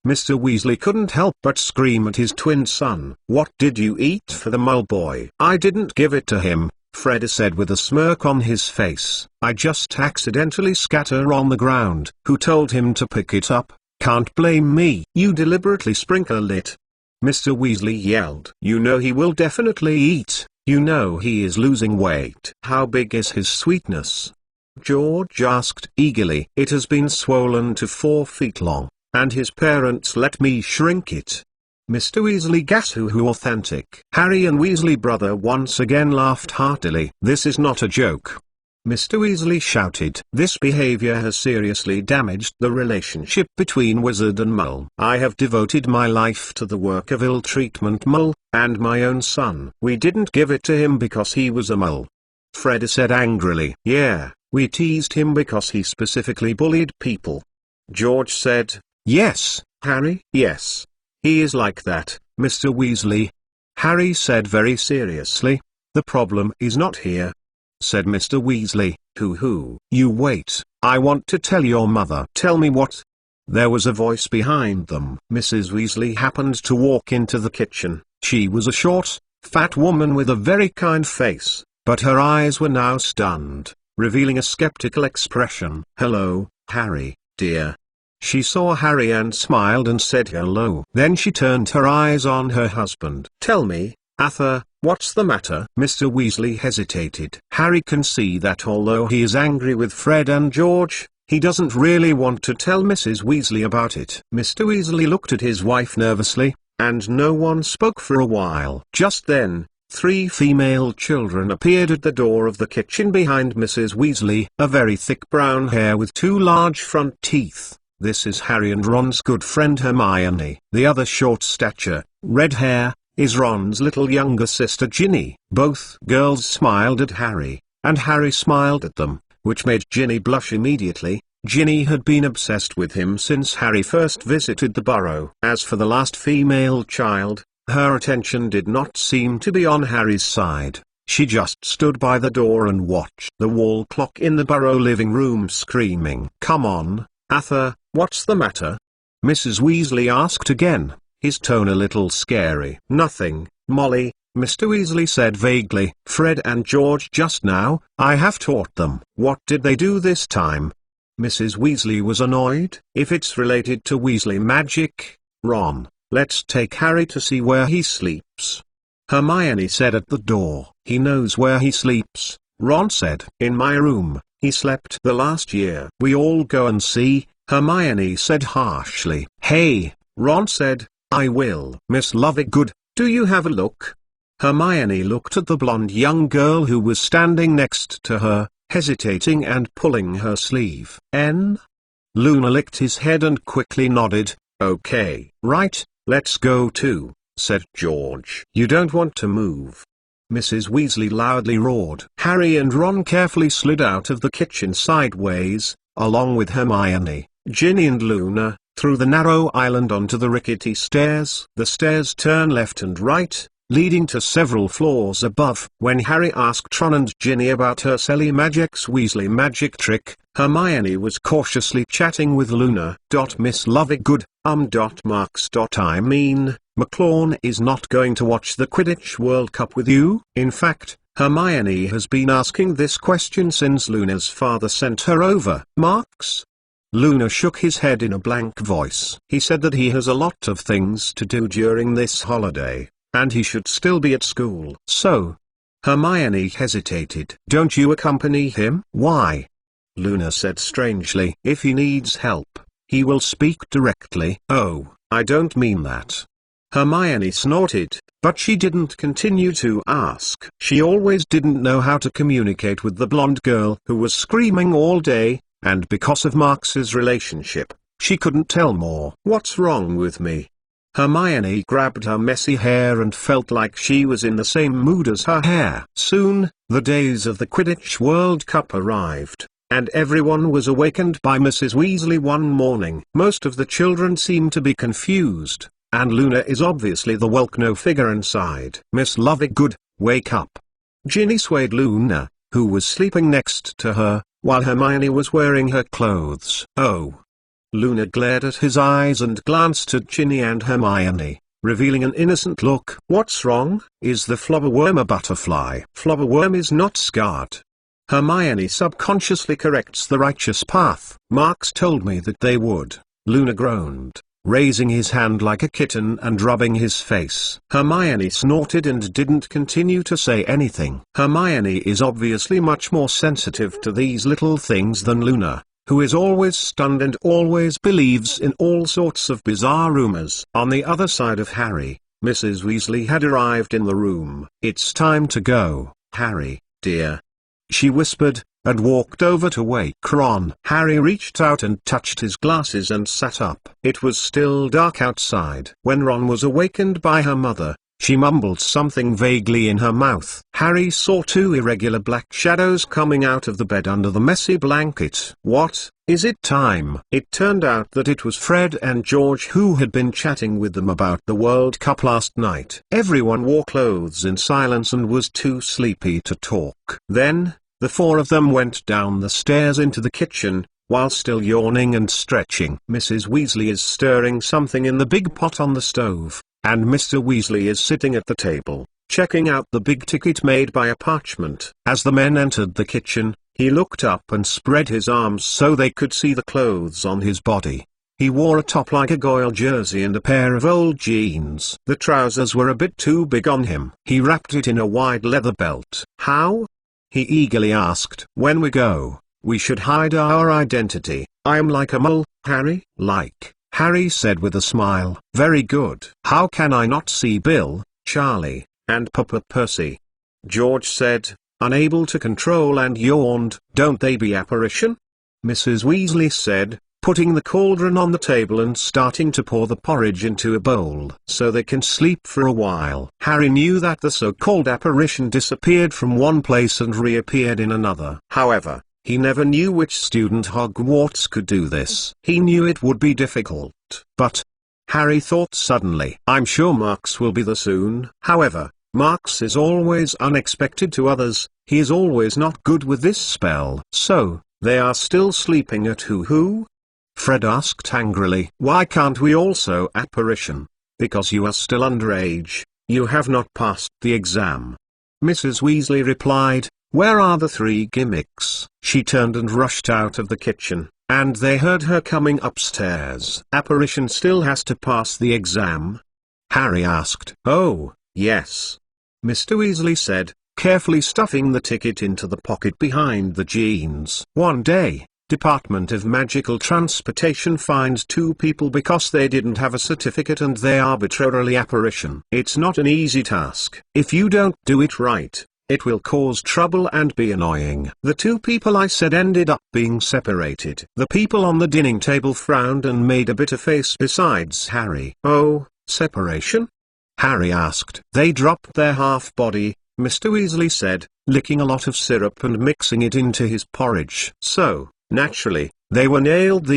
Mr. Weasley couldn't help but scream at his twin son. "What did you eat for the mole boy?" "I didn't give it to him," Fred said with a smirk on his face. "I just accidentally scatter on the ground." "Who told him to pick it up?" "Can't blame me." "You deliberately sprinkle it," Mr. Weasley yelled. "You know he will definitely eat. You know he is losing weight." "How big is his sweetness?" George asked eagerly. "It has been swollen to 4 feet long, and his parents let me shrink it." Mr. Weasley gasped. Who authentic. Harry and Weasley brother once again laughed heartily. "This is not a joke," Mr. Weasley shouted. "This behavior has seriously damaged the relationship between wizard and mole. I have devoted my life to the work of ill-treatment mole, and my own son. We didn't give it to him because he was a mole," Fred said angrily. "Yeah, we teased him because he specifically bullied people," George said. "Yes, Harry." "Yes. He is like that, Mr. Weasley," Harry said very seriously. "The problem is not here," said Mr. Weasley. Who? "You wait, I want to tell your mother." "Tell me what?" There was a voice behind them. Mrs. Weasley happened to walk into the kitchen. She was a short, fat woman with a very kind face, but her eyes were now stunned, revealing a skeptical expression. "Hello, Harry, dear." She saw Harry and smiled and said hello. Then she turned her eyes on her husband. "Tell me, Arthur, what's the matter?" Mr. Weasley hesitated. Harry can see that although he is angry with Fred and George, he doesn't really want to tell Mrs. Weasley about it. Mr. Weasley looked at his wife nervously, and no one spoke for a while. Just then, 3 female children appeared at the door of the kitchen behind Mrs. Weasley. A very thick brown hair with 2 large front teeth. This is Harry and Ron's good friend Hermione. The other short stature, red hair, is Ron's little younger sister Ginny. Both girls smiled at Harry, and Harry smiled at them, which made Ginny blush immediately. Ginny had been obsessed with him since Harry first visited the burrow. As for the last female child, her attention did not seem to be on Harry's side. She just stood by the door and watched the wall clock in the burrow living room screaming. "Come on, Arthur, what's the matter?" Mrs. Weasley asked again, his tone a little scary. "Nothing, Molly," Mr. Weasley said vaguely. "Fred and George just now, I have taught them." "What did they do this time?" Mrs. Weasley was annoyed. "If it's related to Weasley magic, Ron, let's take Harry to see where he sleeps," Hermione said at the door. "He knows where he sleeps," Ron said. "In my room. He slept the last year." "We all go and see," Hermione said harshly. "Hey," Ron said, "I will." "Miss Lovegood, do you have a look?" Hermione looked at the blonde young girl who was standing next to her, hesitating and pulling her sleeve. Luna licked his head and quickly nodded. "Okay. Right, let's go too," said George. "You don't want to move?" Mrs. Weasley loudly roared. Harry and Ron carefully slid out of the kitchen sideways, along with Hermione, Ginny and Luna, through the narrow island onto the rickety stairs. The stairs turn left and right, leading to several floors above. When Harry asked Ron and Ginny about her Silly Magic's Weasley magic trick, Hermione was cautiously chatting with Luna. "Miss Lovegood, marks. I mean, McLawn is not going to watch the Quidditch World Cup with you?" In fact, Hermione has been asking this question since Luna's father sent her over. "Marks?" Luna shook his head in a blank voice. He said that he has a lot of things to do during this holiday, and he should still be at school. So, Hermione hesitated. Don't you accompany him? Why? Luna said strangely. If he needs help, he will speak directly. Oh, I don't mean that. Hermione snorted, but she didn't continue to ask. She always didn't know how to communicate with the blonde girl who was screaming all day, and because of Marx's relationship, she couldn't tell more. What's wrong with me? Hermione grabbed her messy hair and felt like she was in the same mood as her hair. Soon, the days of the Quidditch World Cup arrived, and everyone was awakened by Mrs. Weasley one morning. Most of the children seemed to be confused, and Luna is obviously the welknow figure inside. Miss Lovegood, wake up. Ginny swayed Luna, who was sleeping next to her, while Hermione was wearing her clothes. Oh. Luna glared at his eyes and glanced at Ginny and Hermione, revealing an innocent look. What's wrong? Is the Flubberworm a butterfly? Flubberworm is not scarred. Hermione subconsciously corrects the righteous path. Marx told me that they would. Luna groaned, raising his hand like a kitten and rubbing his face. Hermione snorted and didn't continue to say anything. Hermione is obviously much more sensitive to these little things than Luna, who is always stunned and always believes in all sorts of bizarre rumors. On the other side of Harry, Mrs. Weasley had arrived in the room. It's time to go, Harry, dear, she whispered, and walked over to wake Ron. Harry reached out and touched his glasses and sat up. It was still dark outside. When Ron was awakened by her mother, she mumbled something vaguely in her mouth. Harry saw two irregular black shadows coming out of the bed under the messy blanket. What? Is it time? It turned out that it was Fred and George who had been chatting with them about the World Cup last night. Everyone wore clothes in silence and was too sleepy to talk. Then, the four of them went down the stairs into the kitchen, while still yawning and stretching. Mrs. Weasley is stirring something in the big pot on the stove, and Mr. Weasley is sitting at the table, checking out the big ticket made by a parchment. As the men entered the kitchen, he looked up and spread his arms so they could see the clothes on his body. He wore a top like a Goyle jersey and a pair of old jeans. The trousers were a bit too big on him. He wrapped it in a wide leather belt. How? He eagerly asked. When we go, we should hide our identity. I'm like a mole, Harry. Like, Harry said with a smile. Very good. How can I not see Bill, Charlie, and Papa Percy? George said, unable to control, and yawned. Don't they be apparition? Mrs. Weasley said, putting the cauldron on the table and starting to pour the porridge into a bowl. So they can sleep for a while. Harry knew that the so-called apparition disappeared from one place and reappeared in another. However, he never knew which student Hogwarts could do this. He knew it would be difficult, but Harry thought suddenly, I'm sure Marx will be there soon. However, Marx is always unexpected to others. He is always not good with this spell. So, they are still sleeping at who? Fred asked angrily. Why can't we also apparition? Because you are still underage, you have not passed the exam. Mrs. Weasley replied, where are the three gimmicks? She turned and rushed out of the kitchen, and they heard her coming upstairs. Apparition still has to pass the exam? Harry asked. Oh, yes. Mr. Weasley said, carefully stuffing the ticket into the pocket behind the jeans. One day, Department of Magical Transportation finds two people because they didn't have a certificate and they arbitrarily apparition. It's not an easy task. If you don't do it right, it will cause trouble and be annoying. The two people I said ended up being separated. The people on the dining table frowned and made a bitter face besides Harry. Oh, separation? Harry asked. They dropped their half-body, Mr. Weasley said, licking a lot of syrup and mixing it into his porridge. So, naturally, they were nailed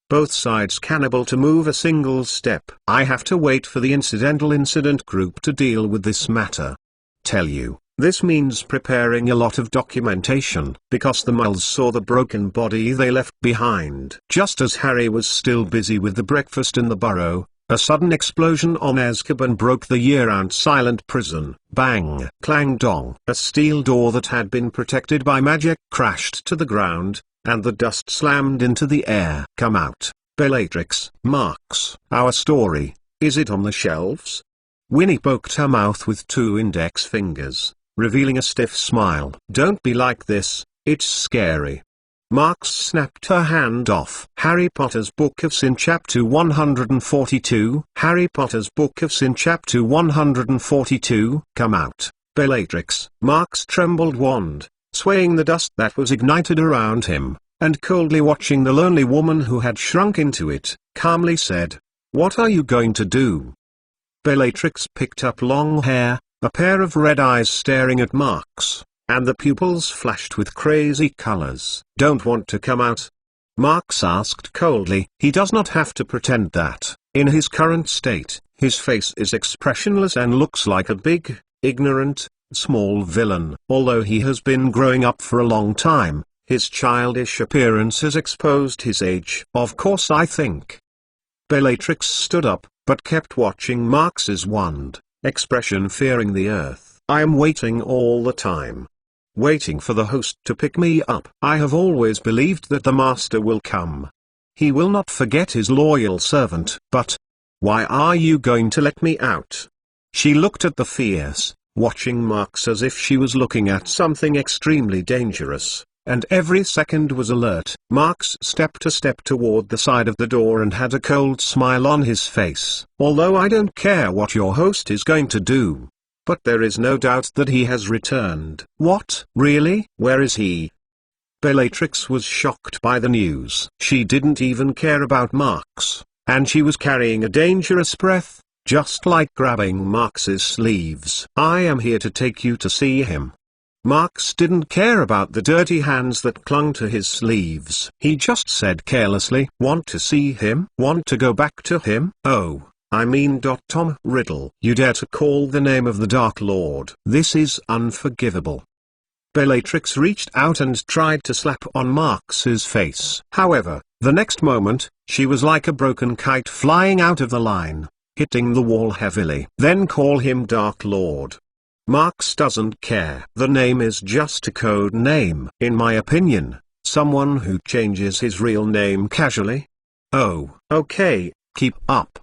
both sides cannibal to move a single step. I have to wait for the incidental incident group to deal with this matter. Tell you. This means preparing a lot of documentation, because the Muggles saw the broken body they left behind. Just as Harry was still busy with the breakfast in the burrow, a sudden explosion on Azkaban broke the year-round silent prison. Bang! Clang dong! A steel door that had been protected by magic crashed to the ground, and the dust slammed into the air. "Come out, Bellatrix." "Marx, our story, is it on the shelves?" Winnie poked her mouth with 2 index fingers, revealing a stiff smile. "Don't be like this, it's scary." Marx snapped her hand off. Harry Potter's Book of Sin Chapter 142. Harry Potter's Book of Sin Chapter 142. "Come out, Bellatrix." Marx trembled wand, swaying the dust that was ignited around him, and coldly watching the lonely woman who had shrunk into it, calmly said, "What are you going to do?" Bellatrix picked up long hair, a pair of red eyes staring at Marx, and the pupils flashed with crazy colors. "Don't want to come out?" Marx asked coldly. He does not have to pretend that, in his current state, his face is expressionless and looks like a big, ignorant, small villain. Although he has been growing up for a long time, his childish appearance has exposed his age. "Of course I think." Bellatrix stood up, but kept watching Marx's wand, expression fearing the earth. "I am waiting all the time. Waiting for the host to pick me up. I have always believed that the master will come. He will not forget his loyal servant. But why are you going to let me out?" She looked at the fierce, watching Marx as if she was looking at something extremely dangerous, and every second was alert. Marx stepped a step toward the side of the door and had a cold smile on his face. "Although I don't care what your host is going to do. But there is no doubt that he has returned." "What? Really? Where is he?" Bellatrix was shocked by the news. She didn't even care about Marx, and she was carrying a dangerous breath, just like grabbing Marx's sleeves. "I am here to take you to see him." Marx didn't care about the dirty hands that clung to his sleeves. He just said carelessly, "Want to see him? Want to go back to him?" "Oh, I mean Tom Riddle. You dare to call the name of the Dark Lord. This is unforgivable." Bellatrix reached out and tried to slap on Marx's face. However, the next moment, she was like a broken kite flying out of the line, hitting the wall heavily. "Then call him Dark Lord. Marx doesn't care. The name is just a code name. In my opinion, someone who changes his real name casually." "Oh, okay, keep up."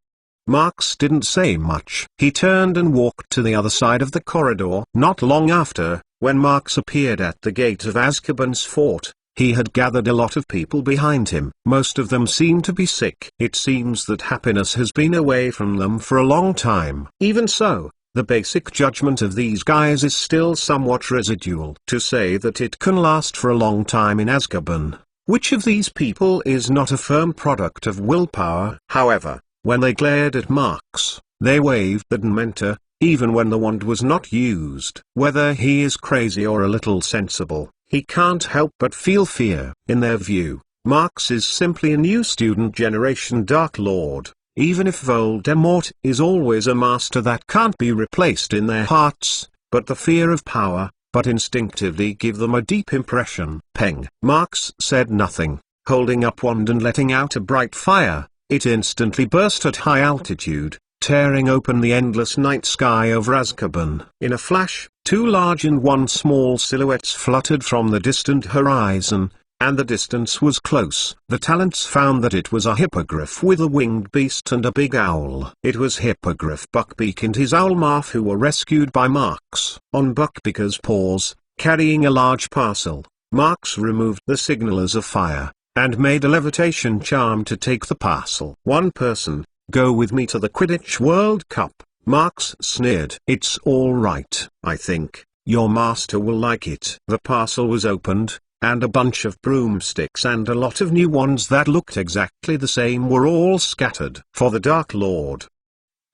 Marx didn't say much. He turned and walked to the other side of the corridor. Not long after, when Marx appeared at the gate of Azkaban's fort, he had gathered a lot of people behind him. Most of them seemed to be sick. It seems that happiness has been away from them for a long time. Even so, the basic judgment of these guys is still somewhat residual. To say that it can last for a long time in Azkaban, which of these people is not a firm product of willpower? However, when they glared at Marx, they waved at Mentor, even when the wand was not used. Whether he is crazy or a little sensible, he can't help but feel fear. In their view, Marx is simply a new student generation Dark Lord. Even if Voldemort is always a master that can't be replaced in their hearts, but the fear of power, but instinctively give them a deep impression. Peng. Marx said nothing, holding up wand and letting out a bright fire. It instantly burst at high altitude, tearing open the endless night sky over Azkaban. In a flash, 2 large and 1 small silhouettes fluttered from the distant horizon, and the distance was close. The talents found that it was a hippogriff with a winged beast and a big owl. It was Hippogriff Buckbeak and his owl Marf who were rescued by Marx. On Buckbeak's paws, carrying a large parcel, Marx removed the signalers of fire, and made a levitation charm to take the parcel. "One person, go with me to the Quidditch World Cup," Marx sneered. "It's all right, I think. Your master will like it." The parcel was opened, and a bunch of broomsticks and a lot of new ones that looked exactly the same were all scattered. "For the Dark Lord!"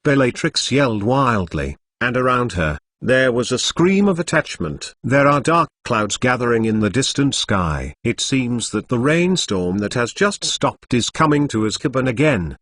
Bellatrix yelled wildly, and around her, there was a scream of attachment. There are dark clouds gathering in the distant sky. It seems that the rainstorm that has just stopped is coming to Azkaban again.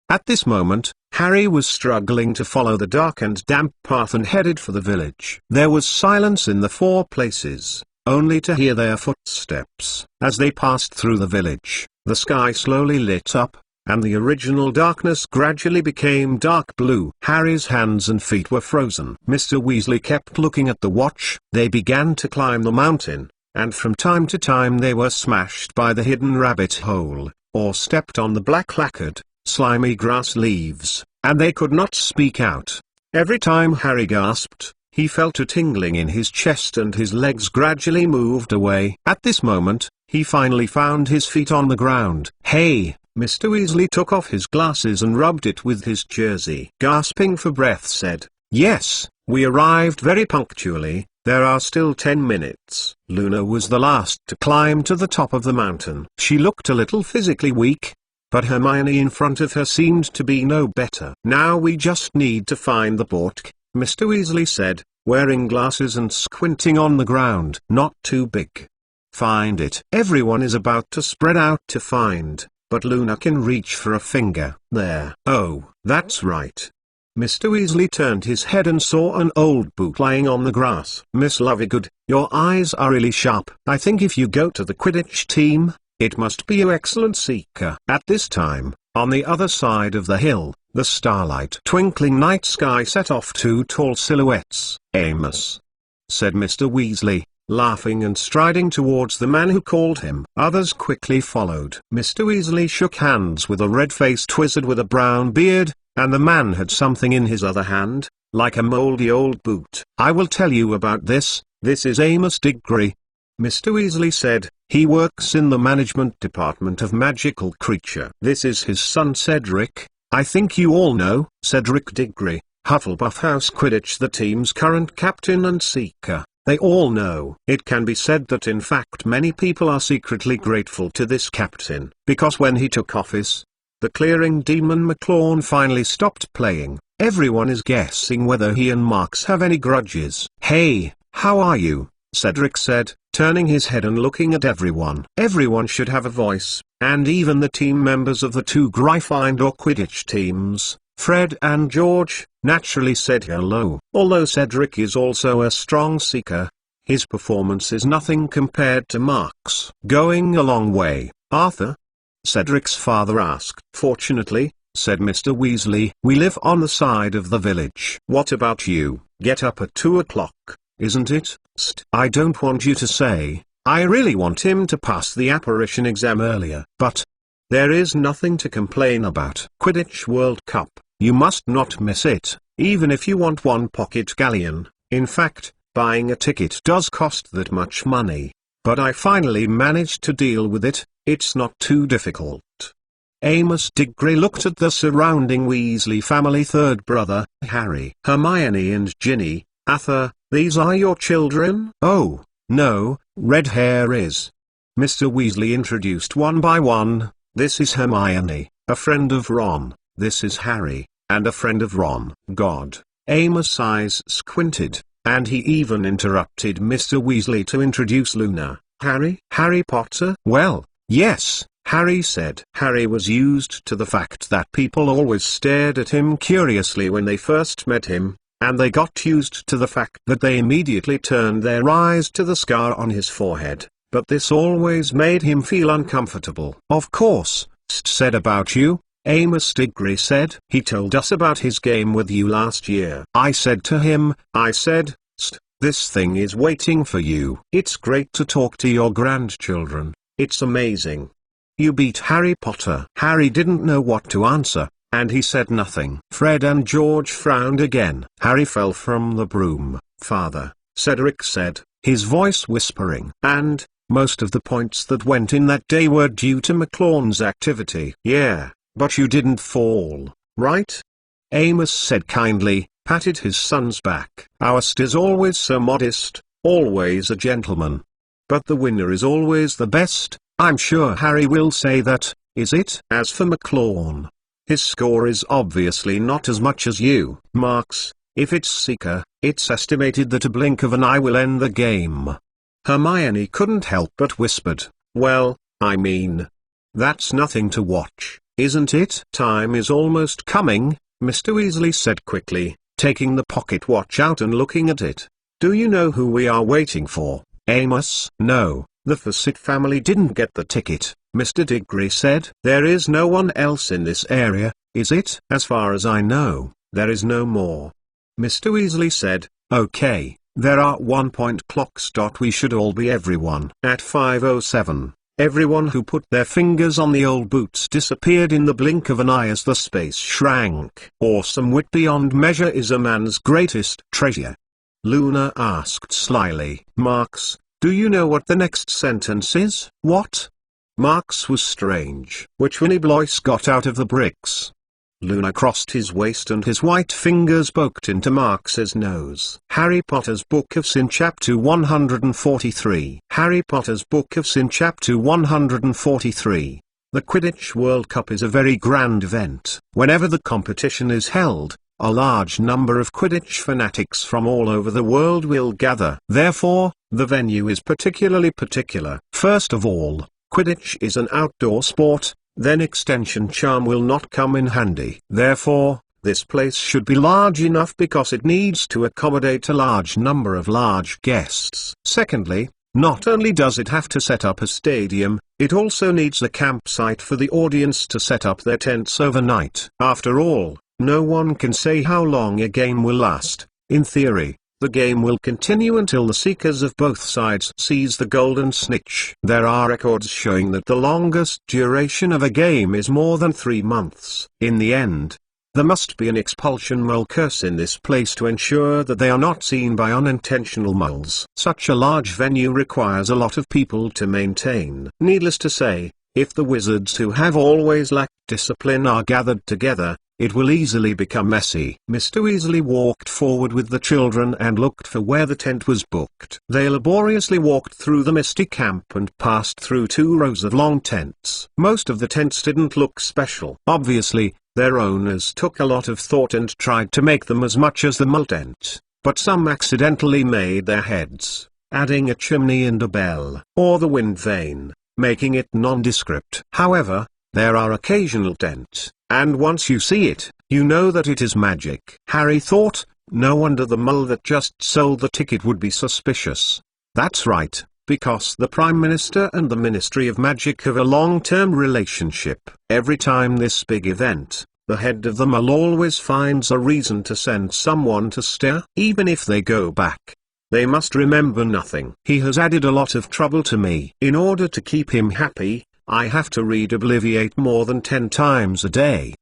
At this moment, Harry was struggling to follow the dark and damp path and headed for the village. There was silence in the 4 places, only to hear their footsteps. As they passed through the village, the sky slowly lit up, and the original darkness gradually became dark blue. Harry's hands and feet were frozen. Mr. Weasley kept looking at the watch. They began to climb the mountain, and from time to time they were smashed by the hidden rabbit hole, or stepped on the black lacquered, slimy grass leaves, and they could not speak out. Every time Harry gasped, he felt a tingling in his chest and his legs gradually moved away. At this moment, he finally found his feet on the ground. "Hey!" Mr. Weasley took off his glasses and rubbed it with his jersey. Gasping for breath said, "Yes, we arrived very punctually, there are still 10 minutes." Luna was the last to climb to the top of the mountain. She looked a little physically weak, but Hermione in front of her seemed to be no better. "Now we just need to find the book," Mr. Weasley said, wearing glasses and squinting on the ground. "Not too big. Find it." Everyone is about to spread out to find, but Luna can reach for a finger. "There." "Oh, that's right." Mr. Weasley turned his head and saw an old book lying on the grass. "Miss Lovegood, your eyes are really sharp. I think if you go to the Quidditch team, it must be you excellent seeker." At this time, on the other side of the hill, the starlight twinkling night sky set off two tall silhouettes. "Amos," said Mr. Weasley, laughing and striding towards the man who called him. Others quickly followed. Mr. Weasley shook hands with a red-faced wizard with a brown beard, and the man had something in his other hand, like a moldy old boot. "I will tell you about this. This is Amos Diggory," Mr. Weasley said. "He works in the management department of Magical Creature. This is his son Cedric. I think you all know Cedric Diggory, Hufflepuff House Quidditch, the team's current captain and seeker. They all know. It can be said that in fact many people are secretly grateful to this captain, because when he took office, the clearing demon McLawn finally stopped playing. Everyone is guessing whether he and Marks have any grudges." "Hey, how are you?" Cedric said, turning his head and looking at everyone. Everyone should have a voice, and even the team members of the two Gryffindor Quidditch teams, Fred and George, naturally said hello. Although Cedric is also a strong seeker, his performance is nothing compared to Mark's. "Going a long way, Arthur?" Cedric's father asked. "Fortunately," said Mr. Weasley, "we live on the side of the village." "What about you? Get up at 2 o'clock, isn't it?" "I don't want you to say. I really want him to pass the apparition exam earlier. But there is nothing to complain about. Quidditch World Cup. You must not miss it, even if you want one pocket galleon. In fact, buying a ticket does cost that much money. But I finally managed to deal with it. It's not too difficult." Amos Diggory looked at the surrounding Weasley family third brother, Harry, Hermione and Ginny. "Arthur, these are your children?" "Oh, no, Red Hair is." Mr. Weasley introduced one by one. "This is Hermione, a friend of Ron. This is Harry, and a friend of Ron." God. Amos' eyes squinted, and he even interrupted Mr. Weasley to introduce Luna. Harry Potter?" "Well, yes," Harry said. Harry was used to the fact that people always stared at him curiously when they first met him, and they got used to the fact that they immediately turned their eyes to the scar on his forehead, but this always made him feel uncomfortable. "Of course, St said about you," Amos Diggory said. "He told us about his game with you last year. I said to him, St, this thing is waiting for you. It's great to talk to your grandchildren. It's amazing. You beat Harry Potter." Harry didn't know what to answer, and he said nothing. Fred and George frowned again. "Harry fell from the broom, Father," Cedric said, his voice whispering. "And most of the points that went in that day were due to McLawn's activity." "Yeah, but you didn't fall, right?" Amos said kindly, patted his son's back. "Our St is always so modest, always a gentleman. But the winner is always the best. I'm sure Harry will say that, is it?" "As for McLawn, his score is obviously not as much as you, Marks. If it's Seeker, it's estimated that a blink of an eye will end the game." Hermione couldn't help but whispered, "Well, I mean, that's nothing to watch, isn't it?" "Time is almost coming," Mr. Weasley said quickly, taking the pocket watch out and looking at it. "Do you know who we are waiting for, Amos?" "No, the Fawcett family didn't get the ticket," Mr. Diggory said. "There is no one else in this area, is it?" "As far as I know, there is no more," Mr. Weasley said. "Okay, There are 1-point clocks. We should all be everyone. At 5:07, everyone who put their fingers on the old boots disappeared in the blink of an eye as the space shrank. Awesome wit beyond measure is a man's greatest treasure. Luna asked slyly. Marx, do you know what the next sentence is? What? Marx was strange. Which Winnie Blois got out of the bricks. Luna crossed his waist and his white fingers poked into Marx's nose. Harry Potter's Book of Sin Chapter 143. Harry Potter's Book of Sin Chapter 143. The Quidditch World Cup is a very grand event. Whenever the competition is held, a large number of Quidditch fanatics from all over the world will gather. Therefore, the venue is particularly particular. First of all, Quidditch is an outdoor sport. Then extension charm will not come in handy. Therefore, this place should be large enough because it needs to accommodate a large number of large guests. Secondly, not only does it have to set up a stadium, it also needs a campsite for the audience to set up their tents overnight. After all, no one can say how long a game will last. In theory, the game will continue until the seekers of both sides seize the golden snitch. There are records showing that the longest duration of a game is more than 3 months. In the end, there must be an expulsion mole curse in this place to ensure that they are not seen by unintentional moles. Such a large venue requires a lot of people to maintain. Needless to say, if the wizards who have always lacked discipline are gathered together, it will easily become messy. Mr. Weasley walked forward with the children and looked for where the tent was booked. They laboriously walked through the misty camp and passed through 2 rows of long tents. Most of the tents didn't look special. Obviously, their owners took a lot of thought and tried to make them as much as the mole tent, but some accidentally made their heads, adding a chimney and a bell, or the wind vane, making it nondescript. However, there are occasional tents, and once you see it, you know that it is magic. Harry thought, no wonder the mole that just sold the ticket would be suspicious. That's right, because the Prime Minister and the Ministry of Magic have a long-term relationship. Every time this big event, the head of the mole always finds a reason to send someone to stare. Even if they go back, they must remember nothing. He has added a lot of trouble to me. In order to keep him happy, I have to read Obliviate more than 10 times a day.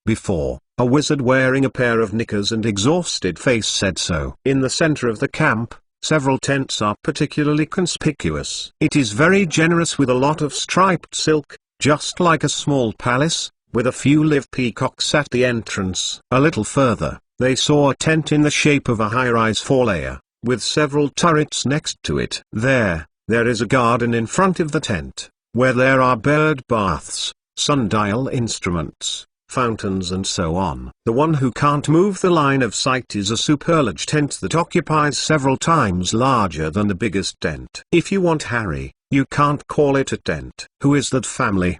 Before, a wizard wearing a pair of knickers and exhausted face said so. In the center of the camp, several tents are particularly conspicuous. It is very generous with a lot of striped silk, just like a small palace, with a few live peacocks at the entrance. A little further, they saw a tent in the shape of a high-rise 4-layer, with several turrets next to it. There is a garden in front of the tent, where there are bird baths, sundial instruments, fountains and so on. The one who can't move the line of sight is a super-large tent that occupies several times larger than the biggest tent. If you want Harry, you can't call it a tent. Who is that family?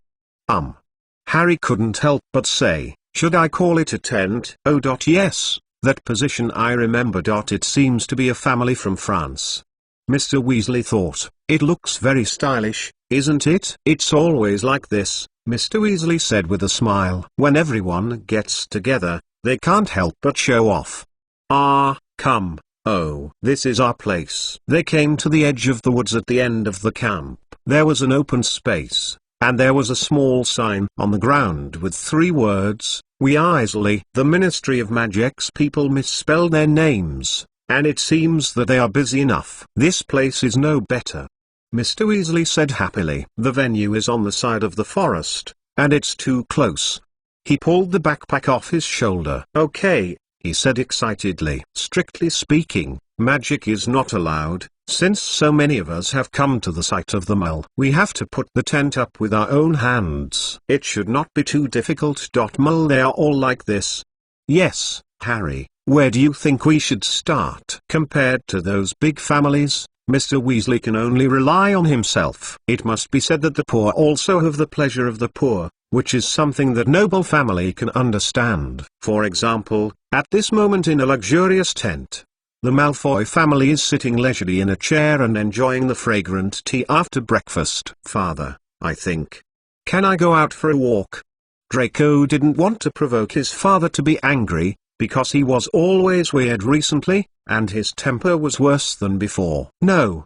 Harry couldn't help but say, should I call it a tent? Oh. Yes, that position I remember. It seems to be a family from France. Mr. Weasley thought, it looks very stylish, isn't it? It's always like this, Mr. Weasley said with a smile. When everyone gets together, they can't help but show off. Come, oh, this is our place. They came to the edge of the woods at the end of the camp. There was an open space, and there was a small sign on the ground with 3 words, We Weasley. The Ministry of Magic's people misspelled their names, and it seems that they are busy enough. This place is no better, Mr. Weasley said happily. The venue is on the side of the forest, and it's too close. He pulled the backpack off his shoulder. Okay, he said excitedly. Strictly speaking, magic is not allowed, since so many of us have come to the site of the mole. We have to put the tent up with our own hands. It should not be too difficult. Mole, they are all like this. Yes, Harry, where do you think we should start? Compared to those big families, Mr. Weasley can only rely on himself. It must be said that the poor also have the pleasure of the poor, which is something that noble family can understand. For example, at this moment in a luxurious tent, the Malfoy family is sitting leisurely in a chair and enjoying the fragrant tea after breakfast. Father, I think. Can I go out for a walk? Draco didn't want to provoke his father to be angry, because he was always weird recently, and his temper was worse than before. No.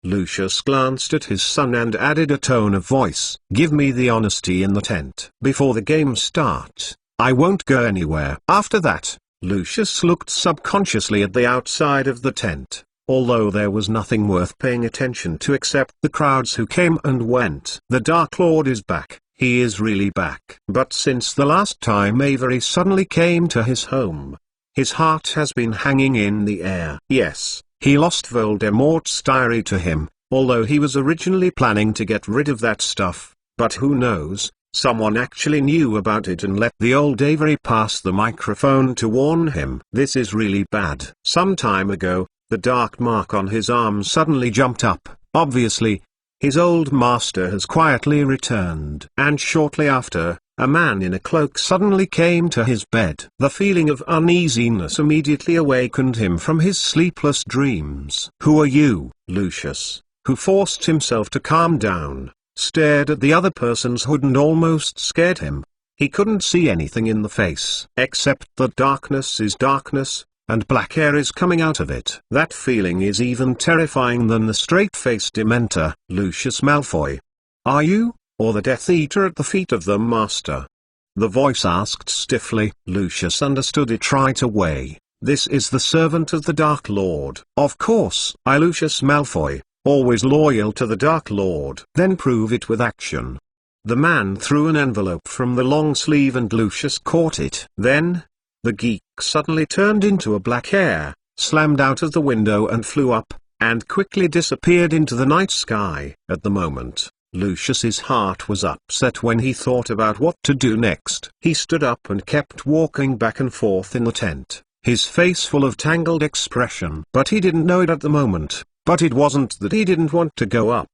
Lucius glanced at his son and added a tone of voice. Give me the honesty in the tent. Before the game starts, I won't go anywhere. After that, Lucius looked subconsciously at the outside of the tent, although there was nothing worth paying attention to except the crowds who came and went. The Dark Lord is back. He is really back. But since the last time Avery suddenly came to his home, his heart has been hanging in the air. Yes, he lost Voldemort's diary to him, although he was originally planning to get rid of that stuff, but who knows, someone actually knew about it and let the old Avery pass the microphone to warn him. This is really bad. Some time ago, the dark mark on his arm suddenly jumped up. Obviously, his old master has quietly returned. And shortly after, a man in a cloak suddenly came to his bed. The feeling of uneasiness immediately awakened him from his sleepless dreams. Who are you? Lucius, who forced himself to calm down, stared at the other person's hood and almost scared him. He couldn't see anything in the face, except that darkness is darkness, and black hair is coming out of it. That feeling is even terrifying than the straight-faced Dementor. Lucius Malfoy. Are you, or the Death Eater at the feet of the Master? The voice asked stiffly. Lucius understood it right away. This is the servant of the Dark Lord. Of course. I, Lucius Malfoy, always loyal to the Dark Lord. Then prove it with action. The man threw an envelope from the long sleeve and Lucius caught it. Then, the geek suddenly turned into a black hair, slammed out of the window and flew up, and quickly disappeared into the night sky. At the moment, Lucius's heart was upset when he thought about what to do next. He stood up and kept walking back and forth in the tent, his face full of tangled expression. But he didn't know it at the moment, but it wasn't that he didn't want to go up.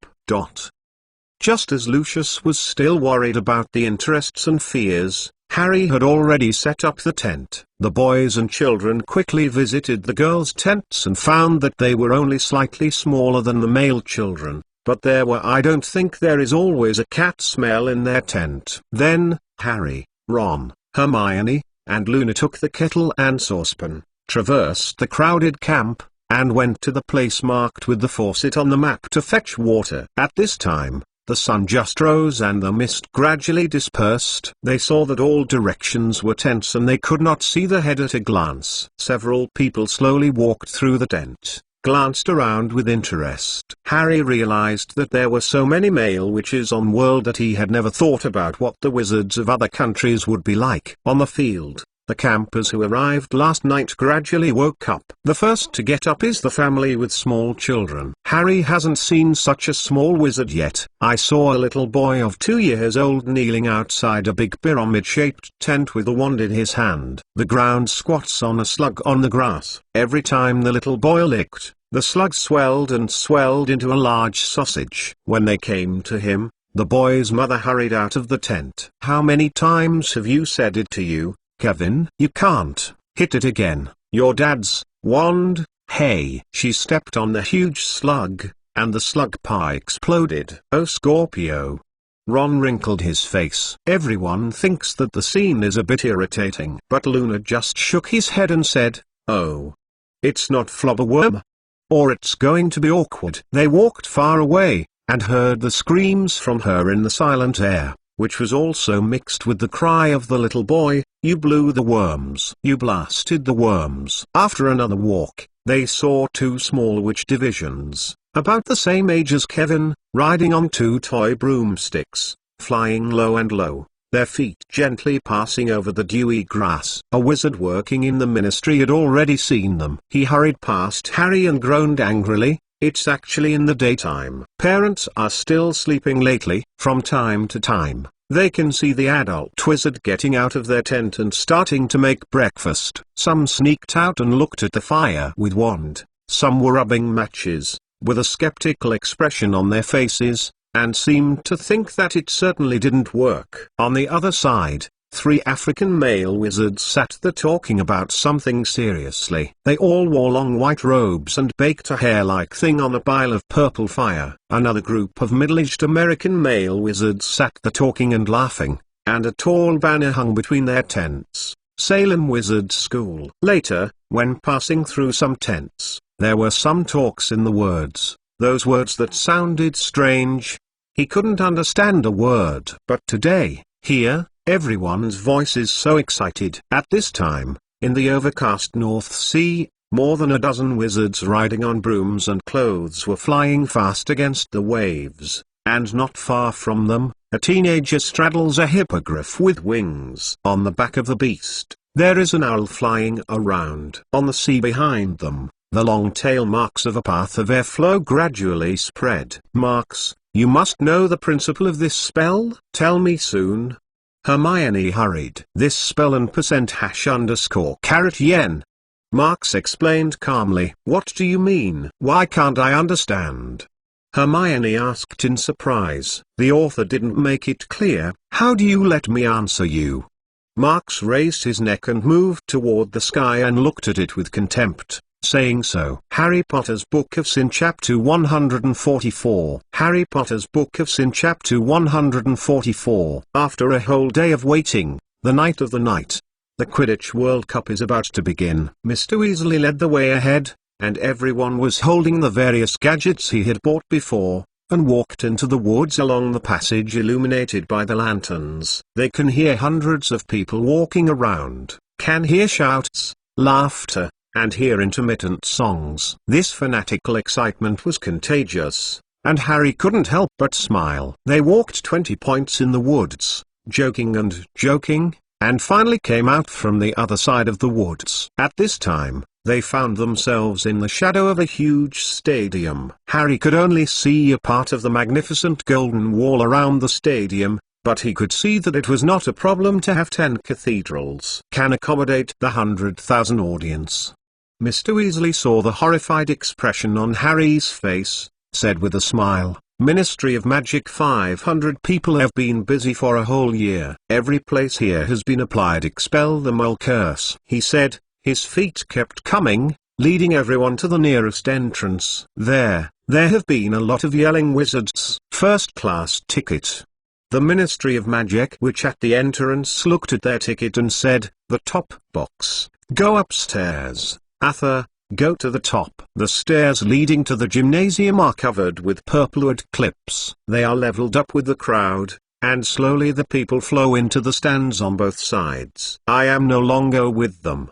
Just as Lucius was still worried about the interests and fears, Harry had already set up the tent. The boys and children quickly visited the girls' tents and found that they were only slightly smaller than the male children, but there were I don't think there is always a cat smell in their tent. Then, Harry, Ron, Hermione, and Luna took the kettle and saucepan, traversed the crowded camp, and went to the place marked with the faucet on the map to fetch water. At this time, the sun just rose and the mist gradually dispersed. They saw that all directions were tents and they could not see the head at a glance. Several people slowly walked through the tent, glanced around with interest. Harry realized that there were so many male witches on world that he had never thought about what the wizards of other countries would be like. On the field, the campers who arrived last night gradually woke up. The first to get up is the family with small children. Harry hasn't seen such a small wizard yet. I saw a little boy of 2 years old kneeling outside a big pyramid-shaped tent with a wand in his hand. The ground squats on a slug on the grass. Every time the little boy licked, the slug swelled and swelled into a large sausage. When they came to him, the boy's mother hurried out of the tent. How many times have you said it to you, Kevin? You can't hit it again. Your dad's wand. Hey. She stepped on the huge slug, and the slug pie exploded. Oh Scorpio. Ron wrinkled his face. Everyone thinks that the scene is a bit irritating. But Luna just shook his head and said, oh. It's not Flobberworm. Or it's going to be awkward. They walked far away, and heard the screams from her in the silent air, which was also mixed with the cry of the little boy, you blew the worms. You blasted the worms. After another walk, they saw 2 small witch divisions, about the same age as Kevin, riding on 2 toy broomsticks, flying low and low, their feet gently passing over the dewy grass. A wizard working in the ministry had already seen them. He hurried past Harry and groaned angrily, it's actually in the daytime. Parents are still sleeping lately. From time to time, they can see the adult wizard getting out of their tent and starting to make breakfast. Some sneaked out and looked at the fire with wand. Some were rubbing matches, with a skeptical expression on their faces, and seemed to think that it certainly didn't work. On the other side, 3 African male wizards sat there talking about something seriously. They all wore long white robes and baked a hair-like thing on a pile of purple fire. Another group of middle-aged American male wizards sat there talking and laughing, and a tall banner hung between their tents, Salem Wizard School. Later, when passing through some tents, there were some talks in the words, those words that sounded strange. He couldn't understand a word. But today, here, everyone's voice is so excited. At this time, in the overcast North Sea, more than a dozen wizards riding on brooms and clothes were flying fast against the waves, and not far from them, a teenager straddles a hippogriff with wings. On the back of the beast, there is an owl flying around. On the sea behind them, the long tail marks of a path of airflow gradually spread. Marks, you must know the principle of this spell? Tell me soon. Hermione hurried. This spell and %#_yen. Marks explained calmly. What do you mean? Why can't I understand? Hermione asked in surprise. The author didn't make it clear. How do you let me answer you? Marks raised his neck and moved toward the sky and looked at it with contempt, saying so. Harry Potter's Book of Sin Chapter 144. Harry Potter's Book of Sin Chapter 144. After a whole day of waiting, the night of the night, the Quidditch World Cup is about to begin. Mr. Weasley led the way ahead, and everyone was holding the various gadgets he had bought before, and walked into the woods along the passage illuminated by the lanterns. They can hear hundreds of people walking around, can hear shouts, laughter, and hear intermittent songs. This fanatical excitement was contagious, and Harry couldn't help but smile. They walked 20 points in the woods, joking, and finally came out from the other side of the woods. At this time, they found themselves in the shadow of a huge stadium. Harry could only see a part of the magnificent golden wall around the stadium, but he could see that it was not a problem to have 10 cathedrals can accommodate the 100,000 audience. Mr. Weasley saw the horrified expression on Harry's face, said with a smile, Ministry of Magic 500 people have been busy for a whole year. Every place here has been applied expel the mole curse. He said, his feet kept coming, leading everyone to the nearest entrance. There have been a lot of yelling wizards. First class ticket. The Ministry of Magic, which at the entrance looked at their ticket and said, the top box. Go upstairs, Arthur, go to the top. The stairs leading to the gymnasium are covered with purple-wood clips. They are leveled up with the crowd, and slowly the people flow into the stands on both sides. I am no longer with them.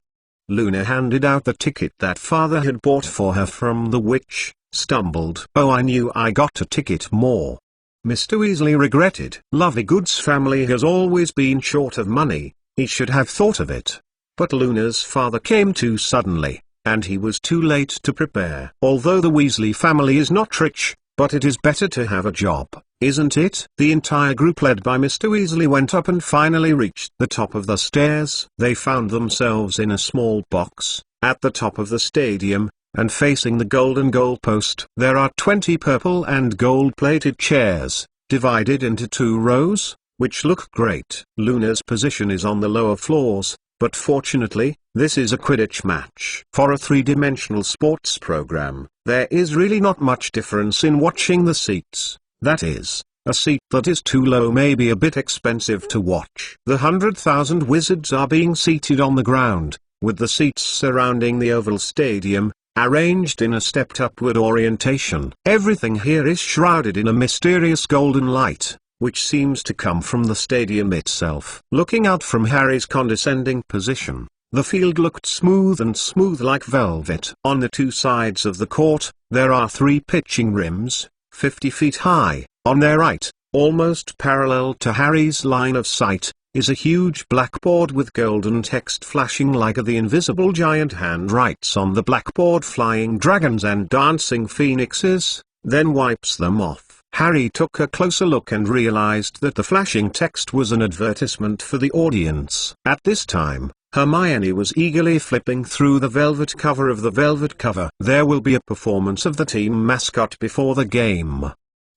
Luna handed out the ticket that father had bought for her from the witch, stumbled. Oh, I knew I got a ticket more. Mr. Weasley regretted. Lovegood's family has always been short of money, he should have thought of it. But Luna's father came too suddenly, and he was too late to prepare. Although the Weasley family is not rich, but it is better to have a job, isn't it? The entire group led by Mr. Weasley went up and finally reached the top of the stairs. They found themselves in a small box, at the top of the stadium, and facing the golden goalpost. There are 20 purple and gold-plated chairs, divided into 2 rows, which look great. Luna's position is on the lower floors, but fortunately, this is a Quidditch match. For a 3-dimensional sports program, there is really not much difference in watching the seats. That is, a seat that is too low may be a bit expensive to watch. The 100,000 wizards are being seated on the ground, with the seats surrounding the oval stadium, arranged in a stepped upward orientation. Everything here is shrouded in a mysterious golden light, which seems to come from the stadium itself. Looking out from Harry's condescending position, the field looked smooth like velvet. On the 2 sides of the court, there are 3 pitching rims, 50 feet high. On their right, almost parallel to Harry's line of sight, is a huge blackboard with golden text flashing like the invisible giant hand writes on the blackboard flying dragons and dancing phoenixes, then wipes them off. Harry took a closer look and realized that the flashing text was an advertisement for the audience. At this time, Hermione was eagerly flipping through the velvet cover of the velvet cover. There will be a performance of the team mascot before the game.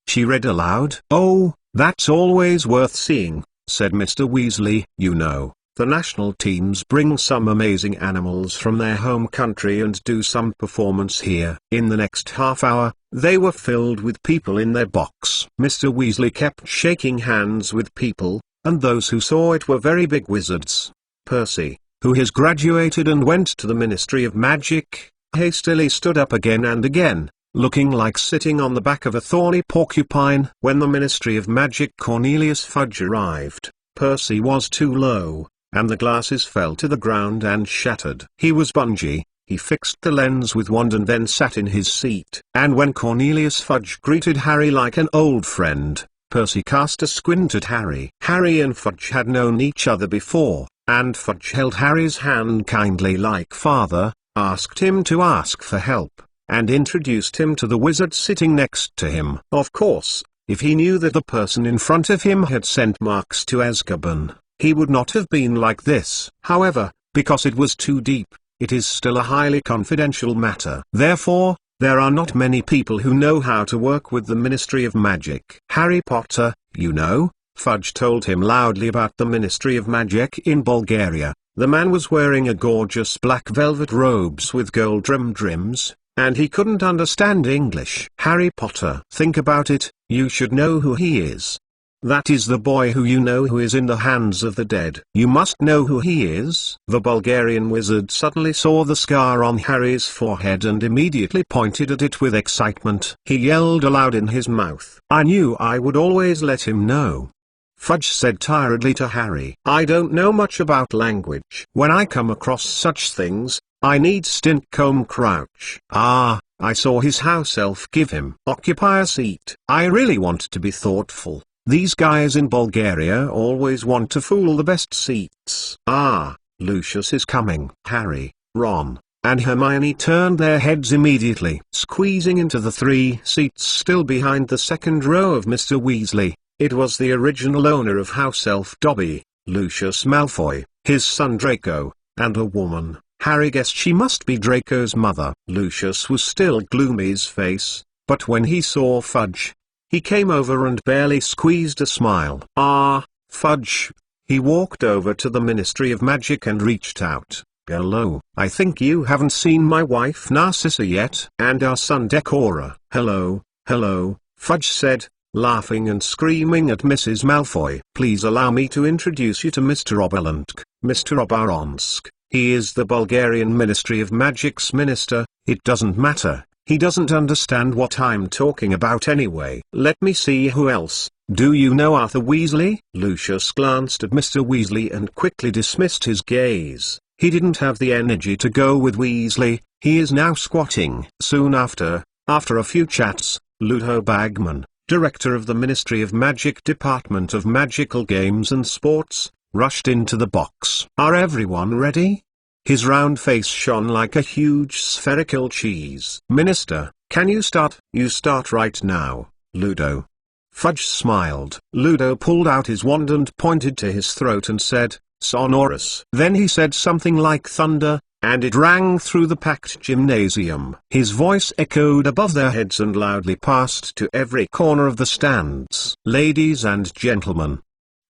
She read aloud. Oh, that's always worth seeing, said Mr. Weasley. You know, the national teams bring some amazing animals from their home country and do some performance here. In the next half hour, they were filled with people in their box. Mr. Weasley kept shaking hands with people, and those who saw it were very big wizards. Percy, who has graduated and went to the Ministry of Magic, hastily stood up again and again, looking like sitting on the back of a thorny porcupine. When the Ministry of Magic Cornelius Fudge arrived, Percy was too low, and the glasses fell to the ground and shattered. He was Bungie. He fixed the lens with wand and then sat in his seat. And when Cornelius Fudge greeted Harry like an old friend, Percy cast a squint at Harry. Harry and Fudge had known each other before, and Fudge held Harry's hand kindly like father, asked him to ask for help, and introduced him to the wizard sitting next to him. Of course, if he knew that the person in front of him had sent Marks to Azkaban, he would not have been like this. However, because it was too deep, it is still a highly confidential matter. Therefore, there are not many people who know how to work with the Ministry of Magic. Harry Potter, you know, Fudge told him loudly about the Ministry of Magic in Bulgaria. The man was wearing a gorgeous black velvet robes with gold trims, and he couldn't understand English. Harry Potter, think about it, you should know who he is. That is the boy who you know who is in the hands of the dead. You must know who he is. The Bulgarian wizard suddenly saw the scar on Harry's forehead and immediately pointed at it with excitement. He yelled aloud in his mouth, "I knew I would always let him know." Fudge said tiredly to Harry, "I don't know much about language. When I come across such things, I need Stinkcombe Crouch. Ah, I saw his house elf give him. Occupy a seat. I really want to be thoughtful. These guys in Bulgaria always want to fool the best seats." Ah, Lucius is coming. Harry, Ron, and Hermione turned their heads immediately, squeezing into the 3 seats still behind the second row of Mr. Weasley. It was the original owner of House Elf Dobby, Lucius Malfoy, his son Draco, and a woman. Harry guessed she must be Draco's mother. Lucius was still Gloomy's face, but when he saw Fudge, he came over and barely squeezed a smile. "Ah, Fudge." He walked over to the Ministry of Magic and reached out. "Hello. I think you haven't seen my wife Narcissa yet. And our son Decora." "Hello, hello," Fudge said, laughing and screaming at Mrs. Malfoy. "Please allow me to introduce you to Mr. Oberonsk. Mr. Oberonsk, he is the Bulgarian Ministry of Magic's minister." "It doesn't matter. He doesn't understand what I'm talking about anyway." "Let me see who else. Do you know Arthur Weasley?" Lucius glanced at Mr. Weasley and quickly dismissed his gaze. He didn't have the energy to go with Weasley. He is now squatting. Soon after a few chats, Ludo Bagman, director of the Ministry of Magic Department of Magical Games and Sports, rushed into the box. "Are everyone ready?" His round face shone like a huge spherical cheese. "Minister, can you start?" "You start right now, Ludo." Fudge smiled. Ludo pulled out his wand and pointed to his throat and said, "Sonorous." Then he said something like thunder, and it rang through the packed gymnasium. His voice echoed above their heads and loudly passed to every corner of the stands. "Ladies and gentlemen,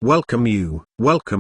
welcome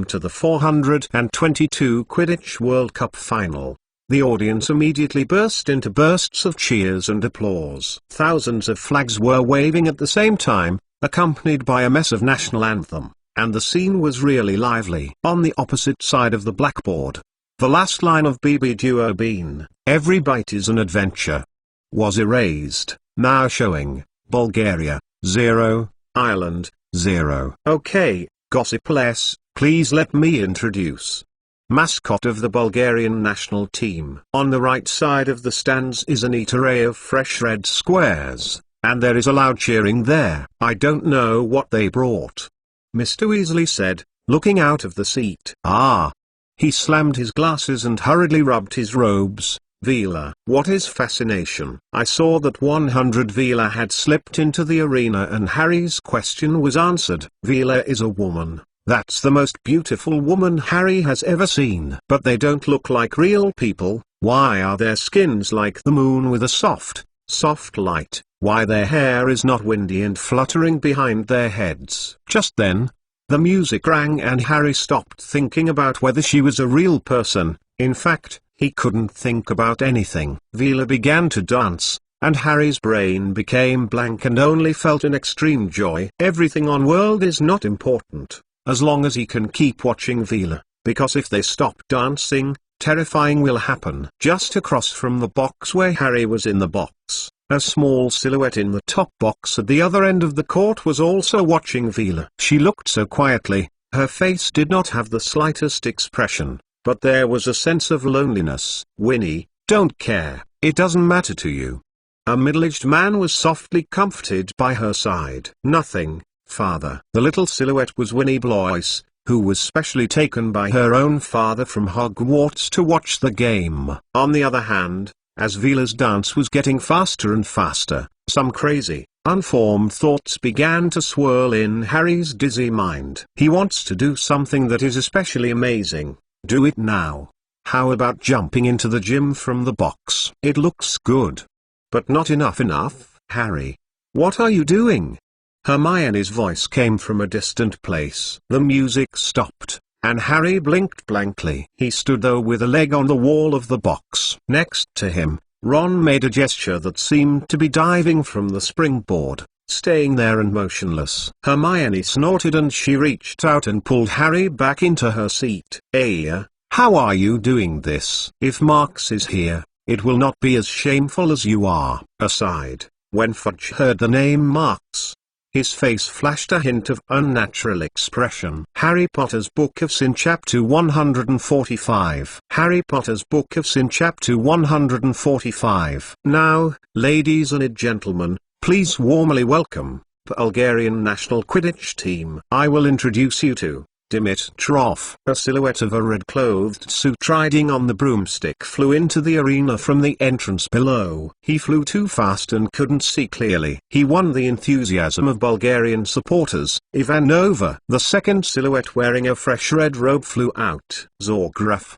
to the 422 Quidditch World Cup Final." The audience immediately burst into bursts of cheers and applause. Thousands of flags were waving at the same time, accompanied by a mess of national anthem, and the scene was really lively. On the opposite side of the blackboard, the last line of BB Duo Bean, "Every bite is an adventure," was erased, now showing, Bulgaria, 0, Ireland, 0. Okay, gossip less, please let me introduce mascot of the Bulgarian national team. On the right side of the stands is a neat array of fresh red squares, and there is a loud cheering there. "I don't know what they brought," Mr. Weasley said, looking out of the seat. "Ah." He slammed his glasses and hurriedly rubbed his robes. "Veela." "What is fascination?" "I saw that 100 Veela had slipped into the arena and Harry's question was answered." "Veela is a woman. That's the most beautiful woman Harry has ever seen. But they don't look like real people. Why are their skins like the moon with a soft light? Why their hair is not windy and fluttering behind their heads?" Just then, the music rang and Harry stopped thinking about whether she was a real person. In fact, he couldn't think about anything. Veela began to dance, and Harry's brain became blank and only felt an extreme joy. Everything on world is not important, as long as he can keep watching Veela. because if they stop dancing, terrifying will happen. Just across from the box where Harry was in the box, a small silhouette in the top box at the other end of the court was also watching Vila. She looked so quietly, her face did not have the slightest expression, but there was a sense of loneliness. "Winnie, don't care, it doesn't matter to you." A middle-aged man was softly comforted by her side. "Nothing, father." The little silhouette was Winnie Blois, who was specially taken by her own father from Hogwarts to watch the game. On the other hand, as Vila's dance was getting faster and faster, some crazy, unformed thoughts began to swirl in Harry's dizzy mind. He wants to do something that is especially amazing. Do it now. How about jumping into the gym from the box? It looks good. But not enough, Harry. What are you doing? Hermione's voice came from a distant place. The music stopped, and Harry blinked blankly. He stood though with a leg on the wall of the box. Next to him, Ron made a gesture that seemed to be diving from the springboard, staying there and motionless. Hermione snorted and she reached out and pulled Harry back into her seat. "Aya, how are you doing this? If Marks is here, it will not be as shameful as you are." Aside, when Fudge heard the name Marks, his face flashed a hint of unnatural expression. Harry Potter's Book of Sin Chapter 145. Harry Potter's Book of Sin Chapter 145. Now, ladies and gentlemen, please warmly welcome the Bulgarian national Quidditch team. I will introduce you to Dimitrov. A silhouette of a red-clothed suit riding on the broomstick flew into the arena from the entrance below. He flew too fast and couldn't see clearly. He won the enthusiasm of Bulgarian supporters. Ivanova. The second silhouette wearing a fresh red robe flew out. Zorgraf.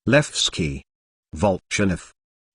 Levski. Volchanov.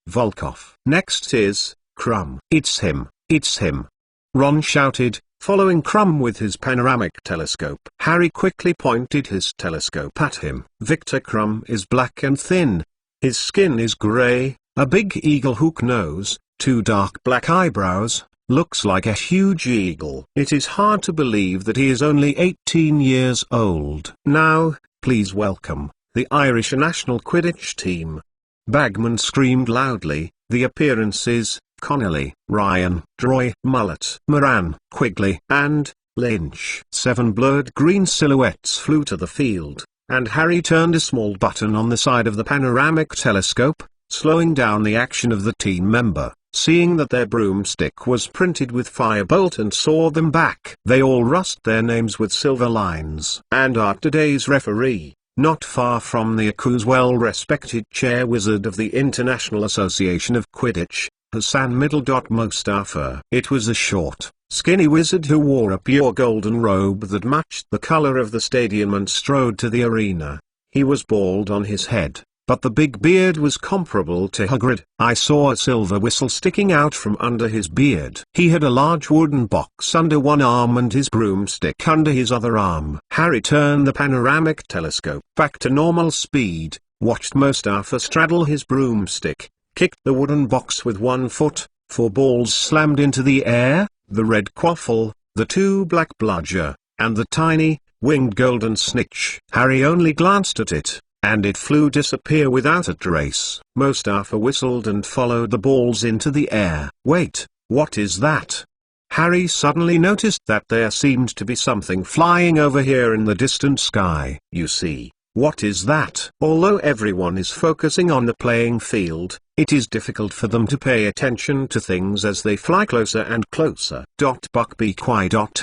Volkov. Next is Krum. It's him, it's him. Ron shouted, following Krum with his panoramic telescope. Harry quickly pointed his telescope at him. Victor Krum is black and thin. His skin is grey, a big eagle hook nose, two dark black eyebrows, looks like a huge eagle. It is hard to believe that he is only 18 years old. Now, please welcome the Irish national Quidditch team. Bagman screamed loudly. The appearances: Connolly, Ryan, Troy, Mullet, Moran, Quigley, and Lynch. 7 blurred green silhouettes flew to the field, and Harry turned a small button on the side of the panoramic telescope, slowing down the action of the team member, seeing that their broomstick was printed with Firebolt and saw them back. They all rust their names with silver lines. And our today's referee, not far from the Aku's well-respected chair wizard of the International Association of Quidditch, Hassan Mustafa. It was a short, skinny wizard who wore a pure golden robe that matched the color of the stadium and strode to the arena. He was bald on his head, but the big beard was comparable to Hagrid. I saw a silver whistle sticking out from under his beard. He had a large wooden box under one arm and his broomstick under his other arm. Harry turned the panoramic telescope back to normal speed, watched Mustafa straddle his broomstick, kicked the wooden box with one foot, 4 balls slammed into the air, the red quaffle, the 2 black bludger, and the tiny, winged golden snitch. Harry only glanced at it, and it flew disappear without a trace. Mustafa whistled and followed the balls into the air. Wait, what is that? Harry suddenly noticed that there seemed to be something flying over here in the distant sky. You see, what is that? Although everyone is focusing on the playing field, it is difficult for them to pay attention to things as they fly closer and closer. Buckbeak.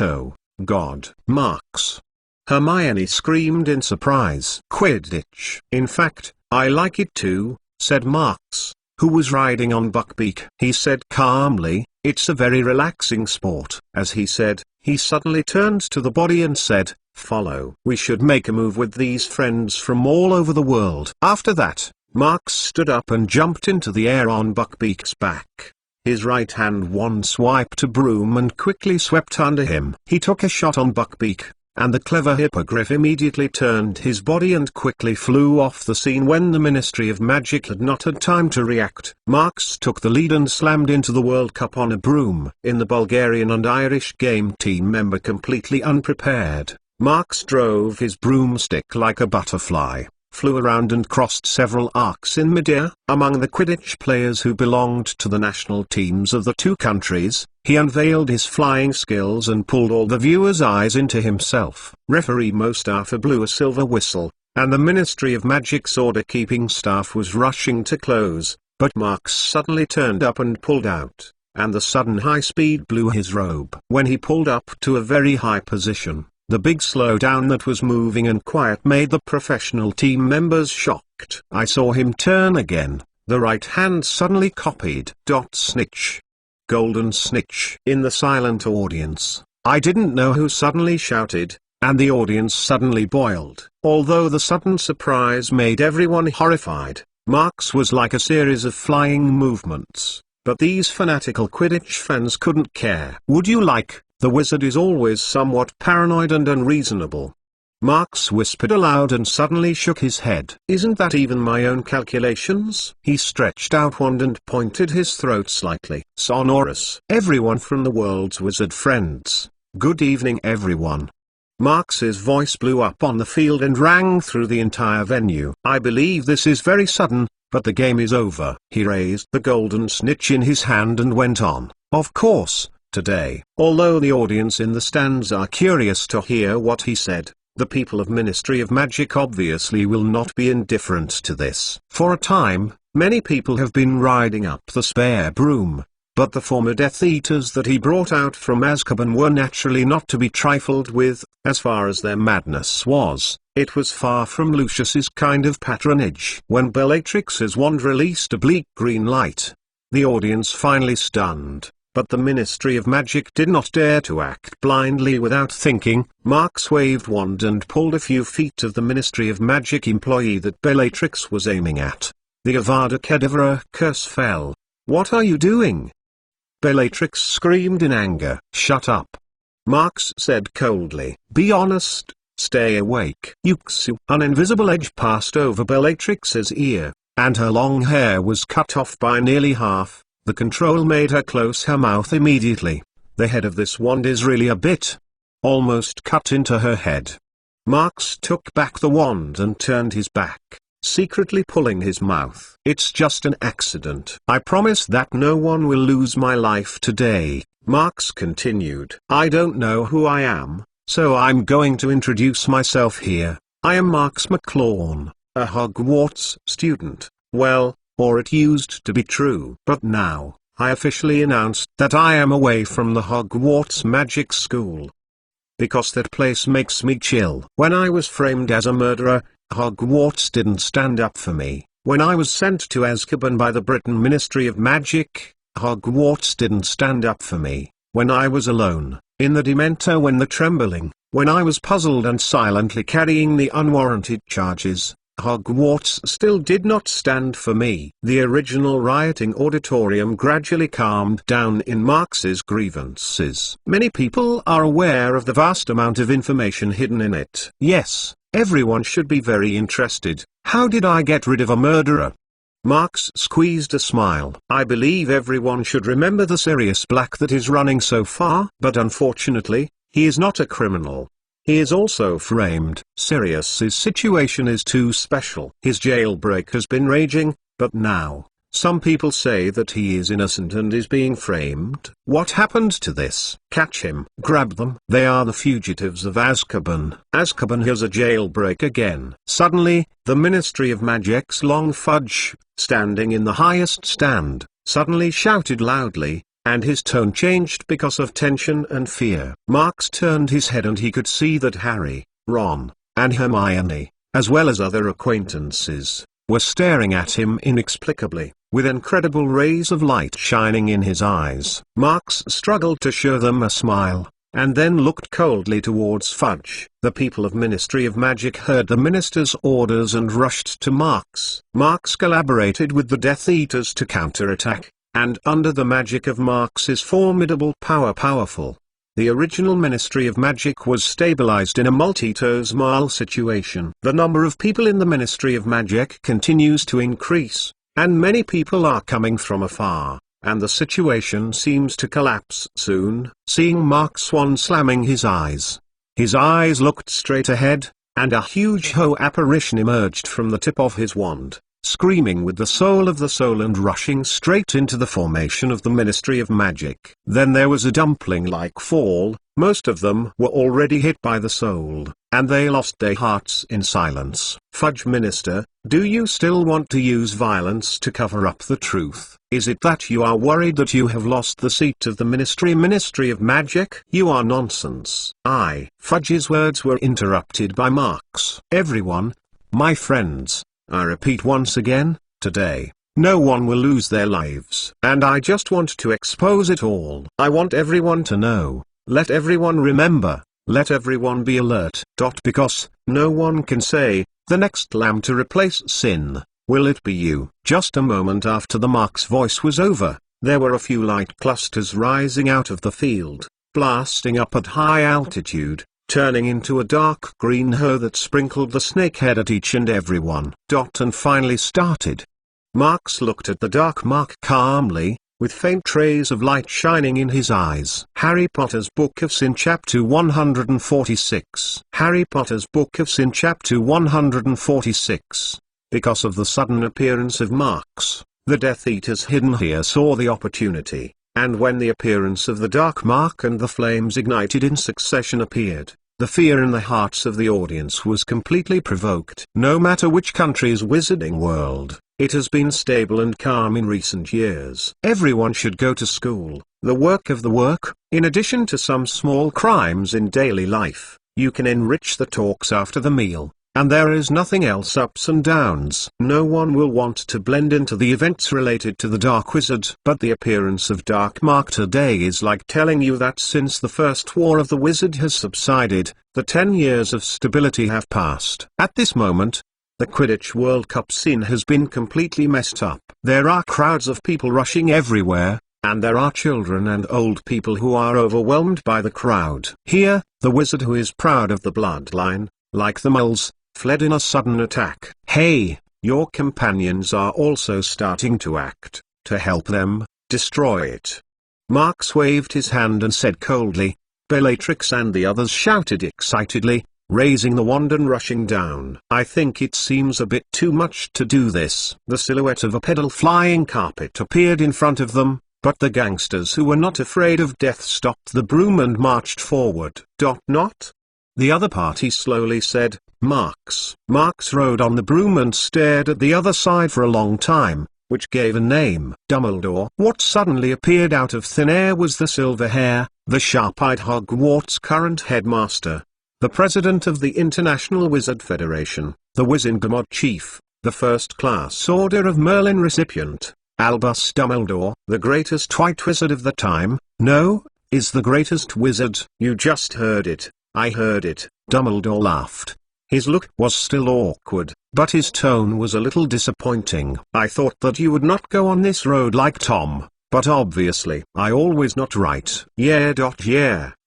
Oh, God. Marks. Hermione screamed in surprise. Quidditch. In fact, I like it too, said Marks, who was riding on Buckbeak. He said calmly, it's a very relaxing sport. As he said, he suddenly turned to the body and said, follow. We should make a move with these friends from all over the world. After that, Marks stood up and jumped into the air on Buckbeak's back. His right hand wand swiped a broom and quickly swept under him. He took a shot on Buckbeak, and the clever hippogriff immediately turned his body and quickly flew off the scene when the Ministry of Magic had not had time to react. Marks took the lead and slammed into the World Cup on a broom. In the Bulgarian and Irish game team member completely unprepared, Marks drove his broomstick like a butterfly. flew around and crossed several arcs in midair. Among the Quidditch players who belonged to the national teams of the two countries, he unveiled his flying skills and pulled all the viewers' eyes into himself. Referee Mustafa blew a silver whistle, and the Ministry of Magic's order-keeping staff was rushing to close, but Marks suddenly turned up and pulled out, and the sudden high speed blew his robe. When he pulled up to a very high position, the big slowdown that was moving and quiet made the professional team members shocked. I saw him turn again, the right hand suddenly copied. Snitch. Golden snitch. In the silent audience, I didn't know who suddenly shouted, and the audience suddenly boiled. Although the sudden surprise made everyone horrified, Marks was like a series of flying movements, but these fanatical Quidditch fans couldn't care. Would you like? The wizard is always somewhat paranoid and unreasonable. Marks whispered aloud and suddenly shook his head. Isn't that even my own calculations? He stretched out wand and pointed his throat slightly. Sonorous. Everyone from the world's wizard friends. Good evening everyone. Marks's voice blew up on the field and rang through the entire venue. I believe this is very sudden, but the game is over. He raised the golden snitch in his hand and went on. Of course, today, although the audience in the stands are curious to hear what he said, the people of Ministry of Magic obviously will not be indifferent to this. For a time, many people have been riding up the spare broom, but the former Death Eaters that he brought out from Azkaban were naturally not to be trifled with. As far as their madness was, it was far from Lucius's kind of patronage. When Bellatrix's wand released a bleak green light, the audience finally stunned. But the Ministry of Magic did not dare to act blindly without thinking. Marks waved wand and pulled a few feet of the Ministry of Magic employee that Bellatrix was aiming at. The Avada Kedavra curse fell. What are you doing? Bellatrix screamed in anger. Shut up. Marks said coldly. Be honest, stay awake. Yuxu. An invisible edge passed over Bellatrix's ear, and her long hair was cut off by nearly half. The control made her close her mouth immediately. The head of this wand is really a bit almost cut into her head. Marks took back the wand and turned his back, secretly pulling his mouth. It's just an accident. I promise that no one will lose my life today, Marks continued. I don't know who I am, so I'm going to introduce myself here. I am Marks McLawn, a Hogwarts student. Well, or it used to be true. But now, I officially announced that I am away from the Hogwarts Magic School. Because that place makes me chill. When I was framed as a murderer, Hogwarts didn't stand up for me. When I was sent to Azkaban by the Britain Ministry of Magic, Hogwarts didn't stand up for me. When I was alone, in the Dementor when the trembling, when I was puzzled and silently carrying the unwarranted charges, Hogwarts still did not stand for me. The original rioting auditorium gradually calmed down in Marks's grievances. Many people are aware of the vast amount of information hidden in it. Yes, everyone should be very interested. How did I get rid of a murderer? Marks squeezed a smile. I believe everyone should remember the Sirius Black that is running so far. But unfortunately, he is not a criminal. He is also framed. Sirius's situation is too special. His jailbreak has been raging, but now, some people say that he is innocent and is being framed. What happened to this? Catch him. Grab them. They are the fugitives of Azkaban. Azkaban has a jailbreak again. Suddenly, the Ministry of Magic's Long Fudge, standing in the highest stand, suddenly shouted loudly, and his tone changed because of tension and fear. Marks turned his head and he could see that Harry, Ron, and Hermione, as well as other acquaintances, were staring at him inexplicably, with incredible rays of light shining in his eyes. Marks struggled to show them a smile, and then looked coldly towards Fudge. The people of Ministry of Magic heard the minister's orders and rushed to Marks. Marks collaborated with the Death Eaters to counterattack, and under the magic of Marks's formidable powerful, the original Ministry of Magic was stabilized in a multi-Tosmal situation. The number of people in the Ministry of Magic continues to increase, and many people are coming from afar, and the situation seems to collapse soon. Seeing Mark Swan slamming his eyes looked straight ahead, and a huge Ho apparition emerged from the tip of his wand, screaming with the soul of the soul and rushing straight into the formation of the Ministry of Magic. Then there was a dumpling-like fall. Most of them were already hit by the soul, and they lost their hearts in silence. Fudge Minister, do you still want to use violence to cover up the truth? Is it that you are worried that you have lost the seat of the Ministry of Magic? You are nonsense. Fudge's words were interrupted by Marx. Everyone, my friends, I repeat once again, today, no one will lose their lives. And I just want to expose it all. I want everyone to know. Let everyone remember, let everyone be alert. Because, no one can say, the next lamb to replace sin, will it be you? Just a moment after the Marx voice was over, there were a few light clusters rising out of the field, blasting up at high altitude, turning into a dark green Ho that sprinkled the snakehead at each and every one. And finally started. Marx looked at the dark mark calmly, with faint rays of light shining in his eyes. Harry Potter's Book of Sin Chapter 146. Harry Potter's Book of Sin Chapter 146. Because of the sudden appearance of Marx, the Death Eaters hidden here saw the opportunity, and when the appearance of the dark mark and the flames ignited in succession appeared, the fear in the hearts of the audience was completely provoked. No matter which country's wizarding world, it has been stable and calm in recent years. Everyone should go to school. The work of the work, in addition to some small crimes in daily life, you can enrich the talks after the meal, and there is nothing else ups and downs. No one will want to blend into the events related to the Dark Wizard. But the appearance of Dark Mark today is like telling you that since the first war of the wizard has subsided, the 10 years of stability have passed. At this moment, the Quidditch World Cup scene has been completely messed up. There are crowds of people rushing everywhere, and there are children and old people who are overwhelmed by the crowd. Here, the wizard who is proud of the bloodline, like the moles, fled in a sudden attack. Hey, your companions are also starting to act. To help them, destroy it. Marx waved his hand and said coldly. Bellatrix and the others shouted excitedly, raising the wand and rushing down. I think it seems a bit too much to do this. The silhouette of a pedal flying carpet appeared in front of them, but the gangsters who were not afraid of death stopped the broom and marched forward. The other party slowly said, Marx. Marx rode on the broom and stared at the other side for a long time, which gave a name. Dumbledore. What suddenly appeared out of thin air was the silver hair, the sharp-eyed Hogwarts current headmaster, the president of the International Wizard Federation, the Wizengamot chief, the first-class Order of Merlin recipient, Albus Dumbledore. The greatest white wizard of the time, is the greatest wizard. You just heard it. I heard it. Dumbledore laughed. His look was still awkward, but his tone was a little disappointing. I thought that you would not go on this road like Tom, but obviously I always not right. Yeah.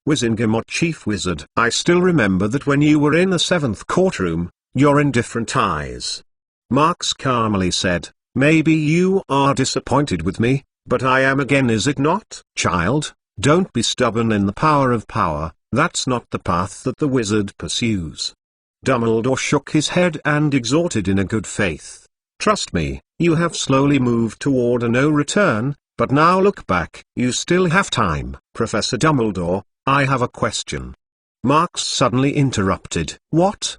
Wizengamot chief wizard. I still remember that when you were in the 7th courtroom, your indifferent eyes. Marx calmly said, maybe you are disappointed with me, but I am again, is it not? Child, don't be stubborn in the power of power, that's not the path that the wizard pursues. Dumbledore shook his head and exhorted in a good faith. Trust me, you have slowly moved toward a no return, but now look back. You still have time. Professor Dumbledore, I have a question. Marx suddenly interrupted. What?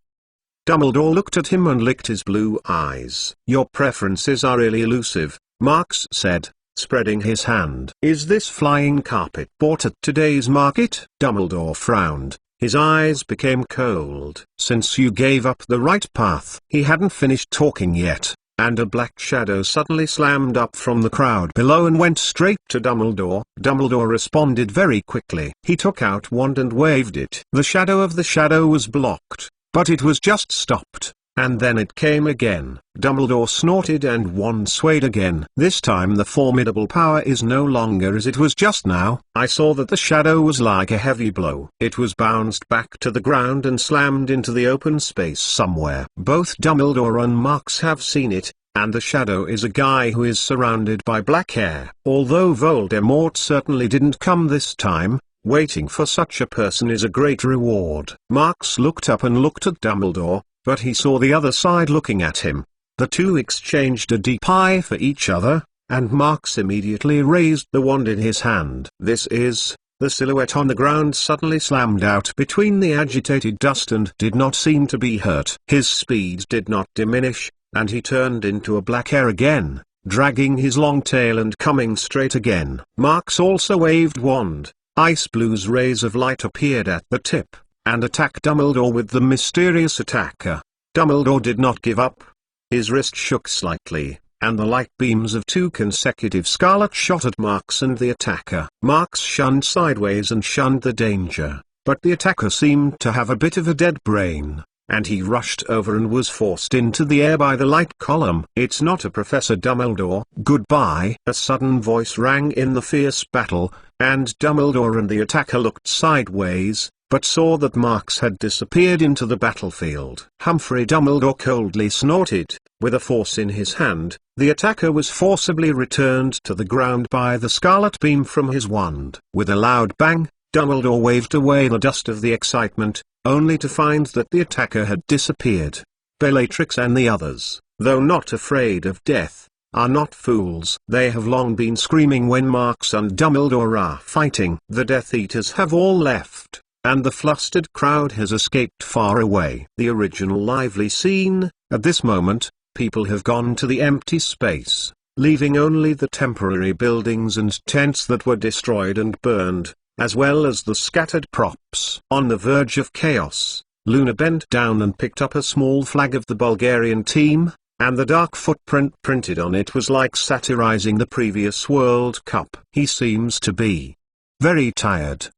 Dumbledore looked at him and licked his blue eyes. Your preferences are really elusive, Marx said, spreading his hand. Is this flying carpet bought at today's market? Dumbledore frowned. His eyes became cold. Since you gave up the right path. He hadn't finished talking yet, and a black shadow suddenly slammed up from the crowd below and went straight to Dumbledore. Dumbledore responded very quickly. He took out wand and waved it. The shadow of the shadow was blocked, but it was just stopped, and then it came again. Dumbledore snorted and wand swayed again. This time the formidable power is no longer as it was just now. I saw that the shadow was like a heavy blow. It was bounced back to the ground and slammed into the open space somewhere. Both Dumbledore and Marx have seen it, and the shadow is a guy who is surrounded by black hair. Although Voldemort certainly didn't come this time, Waiting for such a person is a great reward. Marx looked up and looked at Dumbledore, but he saw the other side looking at him. The two exchanged a deep eye for each other, and Marx immediately raised the wand in his hand. The silhouette on the ground suddenly slammed out between the agitated dust and did not seem to be hurt. His speed did not diminish, and he turned into a black hare again, dragging his long tail and coming straight again. Marx also waved wand. Ice Blue's rays of light appeared at the tip, and attacked Dumbledore with the mysterious attacker. Dumbledore did not give up. His wrist shook slightly, and the light beams of two consecutive scarlet shot at Marx and the attacker. Marx shunned sideways and shunned the danger, but the attacker seemed to have a bit of a dead brain, and he rushed over and was forced into the air by the light column. "It's not a Professor Dumbledore. Goodbye." A sudden voice rang in the fierce battle, and Dumbledore and the attacker looked sideways, but saw that Marx had disappeared into the battlefield. Humphrey Dumbledore coldly snorted. With a force in his hand, the attacker was forcibly returned to the ground by the scarlet beam from his wand. With a loud bang, Dumbledore waved away the dust of the excitement, only to find that the attacker had disappeared. Bellatrix and the others, though not afraid of death, are not fools. They have long been screaming when Marx and Dumbledore are fighting. The Death Eaters have all left, and the flustered crowd has escaped far away. The original lively scene. At this moment, people have gone to the empty space, leaving only the temporary buildings and tents that were destroyed and burned, as well as the scattered props. On the verge of chaos, Luna bent down and picked up a small flag of the Bulgarian team, and the dark footprint printed on it was like satirizing the previous World Cup. "He seems to be very tired."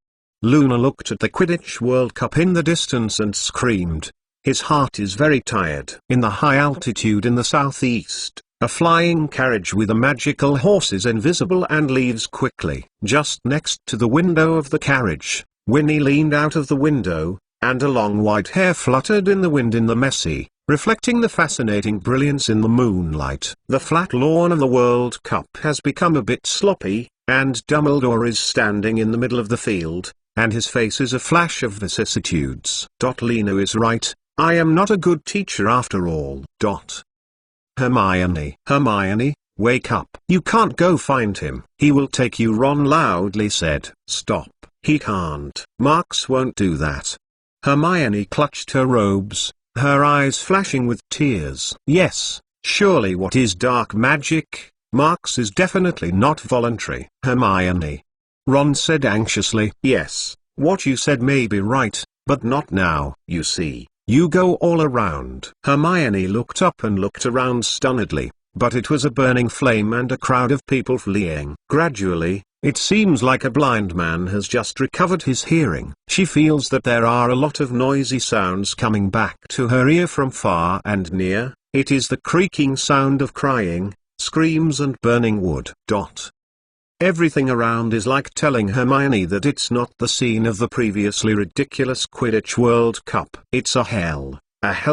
Luna looked at the Quidditch World Cup in the distance and screamed, "His heart is very tired." In the high altitude in the southeast, a flying carriage with a magical horse is invisible and leaves quickly. Just next to the window of the carriage, Winnie leaned out of the window, and a long white hair fluttered in the wind in the messy, reflecting the fascinating brilliance in the moonlight. The flat lawn of the World Cup has become a bit sloppy, and Dumbledore is standing in the middle of the field, and his face is a flash of vicissitudes. Lena is right, I am not a good teacher after all. Hermione, wake up. You can't go find him. He will take you, Ron loudly said. Stop, he can't. Marx won't do that. Hermione clutched her robes, her eyes flashing with tears. Yes, surely. What is dark magic? Marx is definitely not voluntary. Hermione. Ron said anxiously. Yes, what you said may be right, but not now. You see, you go all around. Hermione looked up and looked around stunnedly, but it was a burning flame and a crowd of people fleeing. Gradually, it seems like a blind man has just recovered his hearing. She feels that there are a lot of noisy sounds coming back to her ear from far and near. It is the creaking sound of crying, screams and burning wood. Everything around is like telling Hermione that it's not the scene of the previously ridiculous Quidditch World Cup. It's a hell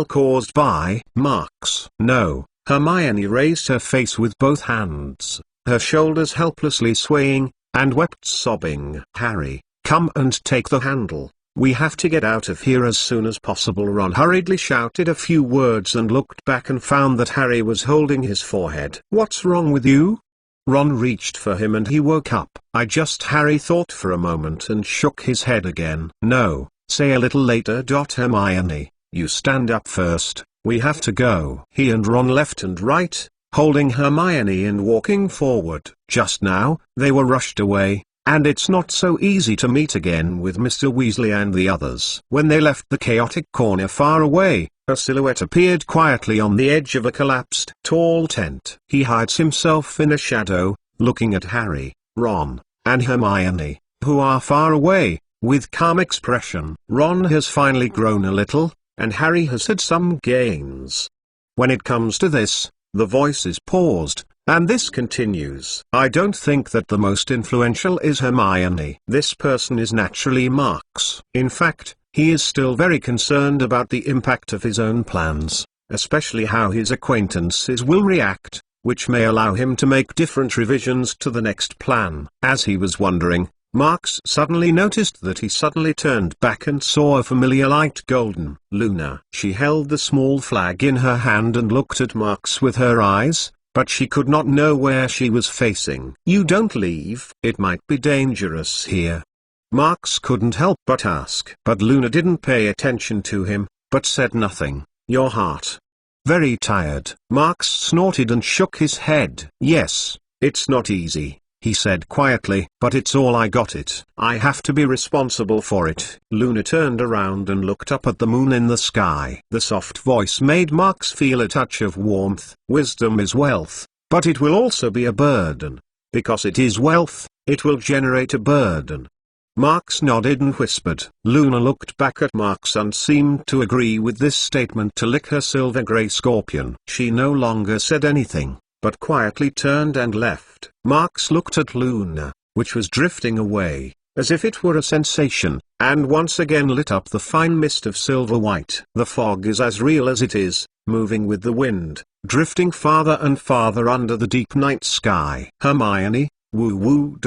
caused by Marx. No. Hermione raised her face with both hands, her shoulders helplessly swaying, and wept sobbing. Harry, come and take the handle. We have to get out of here as soon as possible. Ron hurriedly shouted a few words and looked back and found that Harry was holding his forehead. What's wrong with you? Ron reached for him and he woke up. Harry thought for a moment and shook his head again. No, say a little later. Hermione, you stand up first, we have to go. He and Ron left and right, holding Hermione and walking forward. Just now, they were rushed away, and it's not so easy to meet again with Mr. Weasley and the others. When they left the chaotic corner far away, a silhouette appeared quietly on the edge of a collapsed tall tent. He hides himself in a shadow, looking at Harry, Ron, and Hermione, who are far away, with calm expression. Ron has finally grown a little, and Harry has had some gains. When it comes to this, the voice is paused, and this continues. I don't think that the most influential is Hermione. This person is naturally Marx. In fact, he is still very concerned about the impact of his own plans, especially how his acquaintances will react, which may allow him to make different revisions to the next plan. As he was wondering, Marx suddenly noticed that he suddenly turned back and saw a familiar light golden Luna. She held the small flag in her hand and looked at Marx with her eyes, but she could not know where she was facing. "You don't leave, it might be dangerous here." Marx couldn't help but ask. But Luna didn't pay attention to him, but said nothing. "Your heart very tired?" Marx snorted and shook his head. "Yes, it's not easy," he said quietly, "but it's all I got it. I have to be responsible for it." Luna turned around and looked up at the moon in the sky. The soft voice made Marx feel a touch of warmth. "Wisdom is wealth, but it will also be a burden. Because it is wealth, it will generate a burden." Marx nodded and whispered. Luna looked back at Marx and seemed to agree with this statement to lick her silver-grey scorpion. She no longer said anything, but quietly turned and left. Marx looked at Luna, which was drifting away, as if it were a sensation, and once again lit up the fine mist of silver white. The fog is as real as it is, moving with the wind, drifting farther and farther under the deep night sky. Hermione, woo woo ...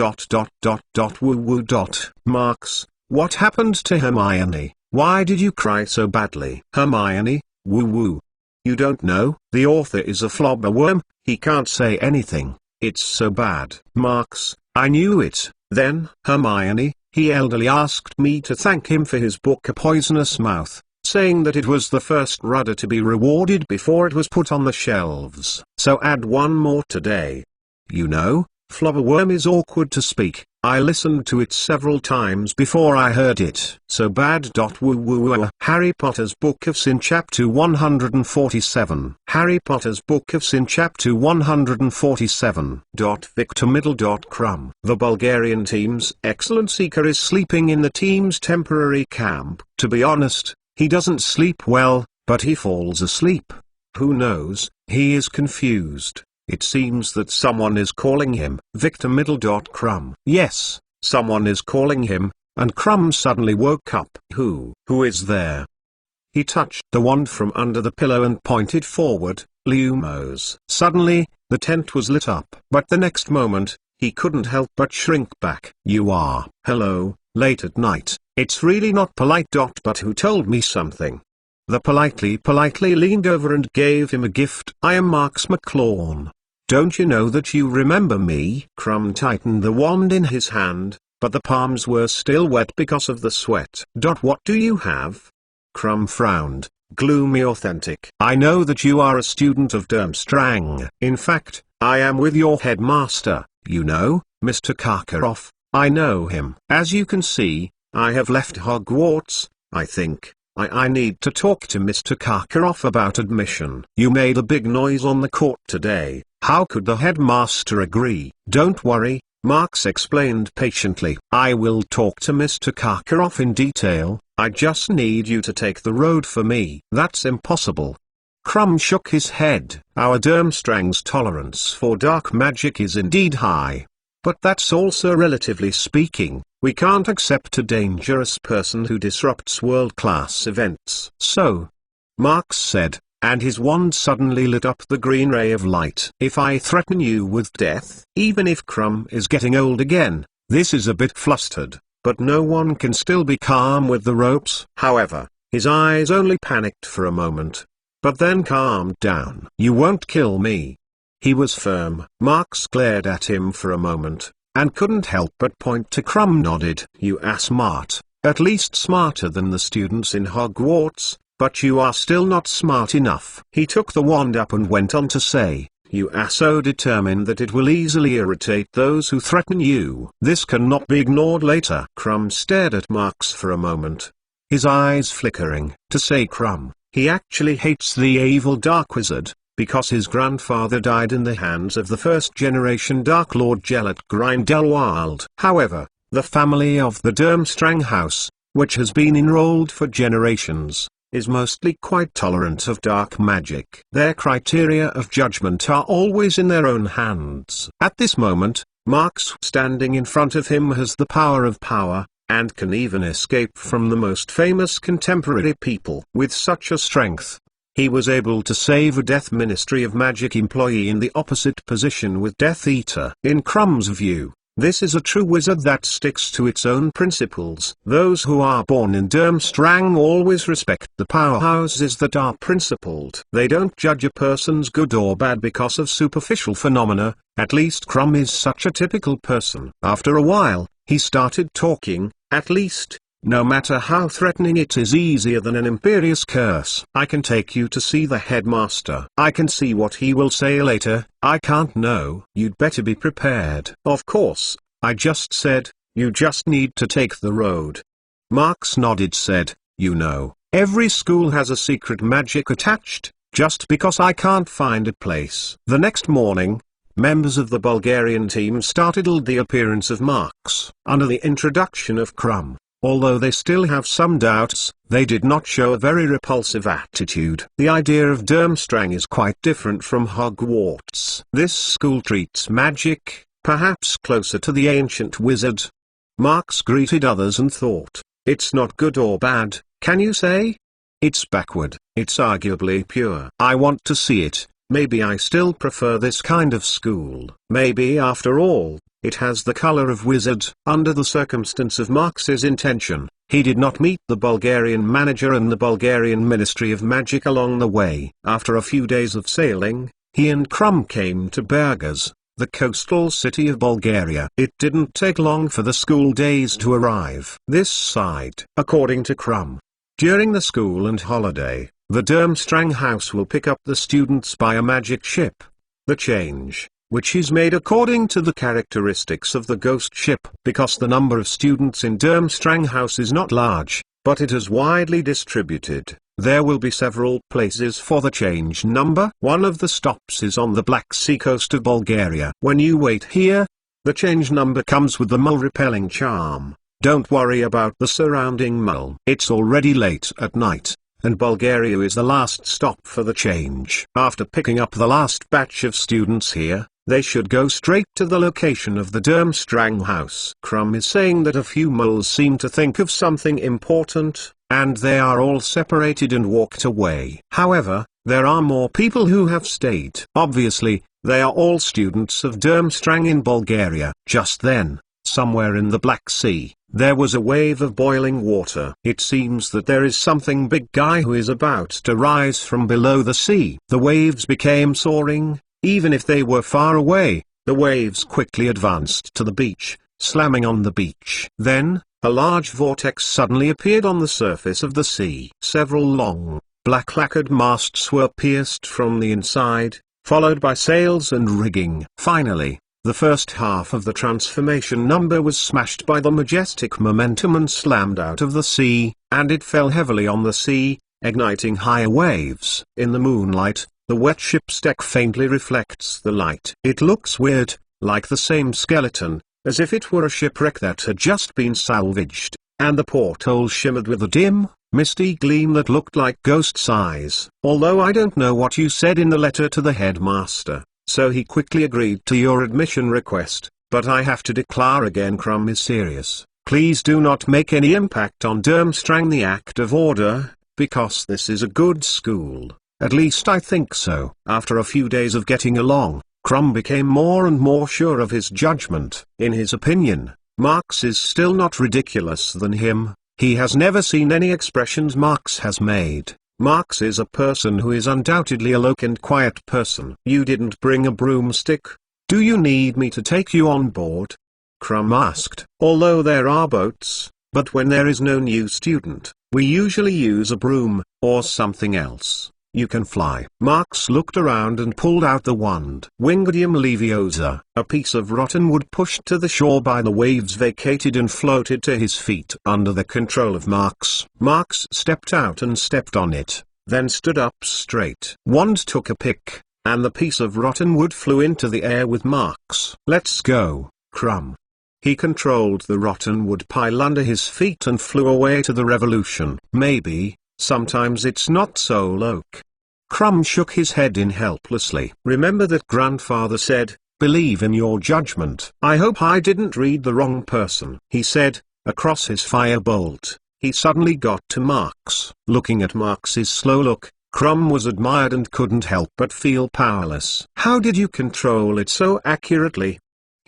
woo woo ... Marx, what happened to Hermione? Why did you cry so badly? Hermione, woo woo. You don't know? The author is a flobberworm, he can't say anything, it's so bad. Marx, I knew it. Then, Hermione, he elderly asked me to thank him for his book A Poisonous Mouth, saying that it was the first rudder to be rewarded before it was put on the shelves. So add one more today. You know, flobberworm is awkward to speak. I listened to it several times before I heard it. So bad. Woo woo woo. Harry Potter's Book of Sin Chapter 147. Harry Potter's Book of Sin Chapter 147. Victor Middle. Crumb. The Bulgarian team's excellent seeker is sleeping in the team's temporary camp. To be honest, he doesn't sleep well, but he falls asleep. Who knows? He is confused. It seems that someone is calling him. Victor Middle. Crumb. Yes, someone is calling him, and Crumb suddenly woke up. Who is there? He touched the wand from under the pillow and pointed forward. Lumos. Suddenly, the tent was lit up. But the next moment, he couldn't help but shrink back. You are. Hello, late at night. It's really not polite. But who told me something? The politely leaned over and gave him a gift. I am Marx McLawn. Don't you know that you remember me? Crumb tightened the wand in his hand, but the palms were still wet because of the sweat. What do you have? Crumb frowned. Gloomy authentic. I know that you are a student of Durmstrang. In fact, I am with your headmaster, you know, Mr. Karkaroff. I know him. As you can see, I have left Hogwarts, I think. I need to talk to Mr. Karkaroff about admission. You made a big noise on the court today. How could the headmaster agree? Don't worry, Marx explained patiently. I will talk to Mr. Karkaroff in detail. I just need you to take the road for me. That's impossible. Crumb shook his head. Our Durmstrang's tolerance for dark magic is indeed high. But that's also relatively speaking. We can't accept a dangerous person who disrupts world-class events. So, Marx said, and his wand suddenly lit up the green ray of light. If I threaten you with death, even if Crumb is getting old again, this is a bit flustered, but no one can still be calm with the ropes. However, his eyes only panicked for a moment, but then calmed down. You won't kill me. He was firm. Marx glared at him for a moment, and couldn't help but point to Crumb. Nodded. You are smart, at least smarter than the students in Hogwarts, but you are still not smart enough. He took the wand up and went on to say, you are so determined that it will easily irritate those who threaten you. This cannot be ignored later. Crumb stared at Marx for a moment, his eyes flickering. To say Crumb, he actually hates the evil Dark Wizard, because his grandfather died in the hands of the first-generation Dark Lord Gellert Grindelwald. However, the family of the Durmstrang house, which has been enrolled for generations, is mostly quite tolerant of dark magic. Their criteria of judgment are always in their own hands. At this moment, Marx standing in front of him has the power of power, and can even escape from the most famous contemporary people. With such a strength, he was able to save a Death Ministry of Magic employee in the opposite position with Death Eater. In Crumb's view, This is a true wizard that sticks to its own principles. Those who are born in Durmstrang always respect the powerhouses that are principled. They don't judge a person's good or bad because of superficial phenomena. At least Krum is such a typical person. After a while, he started talking. At least, no matter how threatening, it is easier than an imperious curse. I can take you to see the headmaster. I can see what he will say later. I can't know. You'd better be prepared. Of course, I just said, you just need to take the road. Marx nodded, said, you know, every school has a secret magic attached, just because I can't find a place. The next morning, members of the Bulgarian team startled the appearance of Marx. Under the introduction of Krum, although they still have some doubts, they did not show a very repulsive attitude. The idea of Durmstrang is quite different from Hogwarts. This school treats magic, perhaps closer to the ancient wizard. Marx greeted others and thought, it's not good or bad, can you say? It's backward, it's arguably pure. I want to see it. Maybe I still prefer this kind of school. Maybe after all, it has the color of wizard. Under the circumstance of Marx's intention, he did not meet the Bulgarian manager and the Bulgarian Ministry of Magic along the way. After a few days of sailing, he and Krum came to Burgas, the coastal city of Bulgaria. It didn't take long for the school days to arrive this side. According to Krum, during the school and holiday, the Durmstrang house will pick up the students by a magic ship. The change, which is made according to the characteristics of the ghost ship. Because the number of students in Durmstrang house is not large, but it is widely distributed, there will be several places for the change number. One of the stops is on the Black Sea coast of Bulgaria. When you wait here, the change number comes with the mole-repelling charm. Don't worry about the surrounding mole. It's already late at night, and Bulgaria is the last stop for the change. After picking up the last batch of students here, they should go straight to the location of the Durmstrang house. Krum is saying that a few moles seem to think of something important, and they are all separated and walked away. However, there are more people who have stayed. Obviously, they are all students of Durmstrang in Bulgaria. Just then, somewhere in the Black Sea, there was a wave of boiling water. It seems that there is something big guy who is about to rise from below the sea. The waves became soaring. Even if they were far away, the waves quickly advanced to the beach, slamming on the beach. Then, a large vortex suddenly appeared on the surface of the sea. Several long, black lacquered masts were pierced from the inside, followed by sails and rigging. Finally, the first half of the transformation number was smashed by the majestic momentum and slammed out of the sea, and it fell heavily on the sea, igniting higher waves. In the moonlight, the wet ship's deck faintly reflects the light. It looks weird, like the same skeleton, as if it were a shipwreck that had just been salvaged, and the porthole shimmered with a dim, misty gleam that looked like ghost's eyes. Although I don't know what you said in the letter to the headmaster, so he quickly agreed to your admission request, but I have to declare again, Krum is serious. Please do not make any impact on Durmstrang the Act of Order, because this is a good school. At least I think so. After a few days of getting along, Krum became more and more sure of his judgment. In his opinion, Marx is still not ridiculous than him. He has never seen any expressions Marx has made. Marx is a person who is undoubtedly a low and quiet person. You didn't bring a broomstick? Do you need me to take you on board? Krum asked. Although there are boats, but when there is no new student, we usually use a broom, or something else. You can fly. Marx looked around and pulled out the wand. Wingardium Leviosa, a piece of rotten wood pushed to the shore by the waves, vacated and floated to his feet under the control of Marx. Marx stepped out and stepped on it, then stood up straight. Wand took a pick, and the piece of rotten wood flew into the air with Marx. Let's go, Krum. He controlled the rotten wood pile under his feet and flew away to the revolution. Maybe, sometimes it's not so low. Krum shook his head in helplessly. Remember that grandfather said, believe in your judgment. I hope I didn't read the wrong person, he said, across his firebolt. He suddenly got to Marx. Looking at Marx's slow look, Krum was admired and couldn't help but feel powerless. How did you control it so accurately?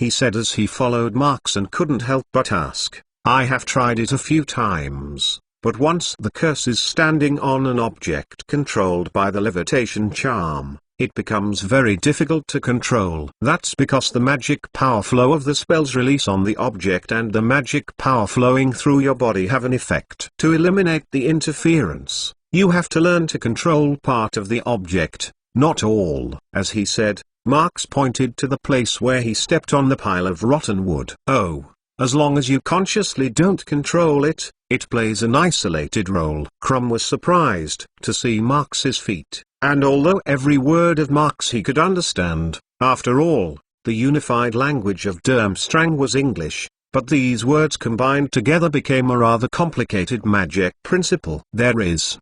he said as he followed Marx and couldn't help but ask. I have tried it a few times, but once the curse is standing on an object controlled by the levitation charm, it becomes very difficult to control. That's because the magic power flow of the spell's release on the object and the magic power flowing through your body have an effect. To eliminate the interference, you have to learn to control part of the object, not all. As he said, Marx pointed to the place where he stepped on the pile of rotten wood. Oh, as long as you consciously don't control it, it plays an isolated role. Crumb was surprised to see Marx's feet, and although every word of Marx he could understand, after all, the unified language of Durmstrang was English, but these words combined together became a rather complicated magic principle.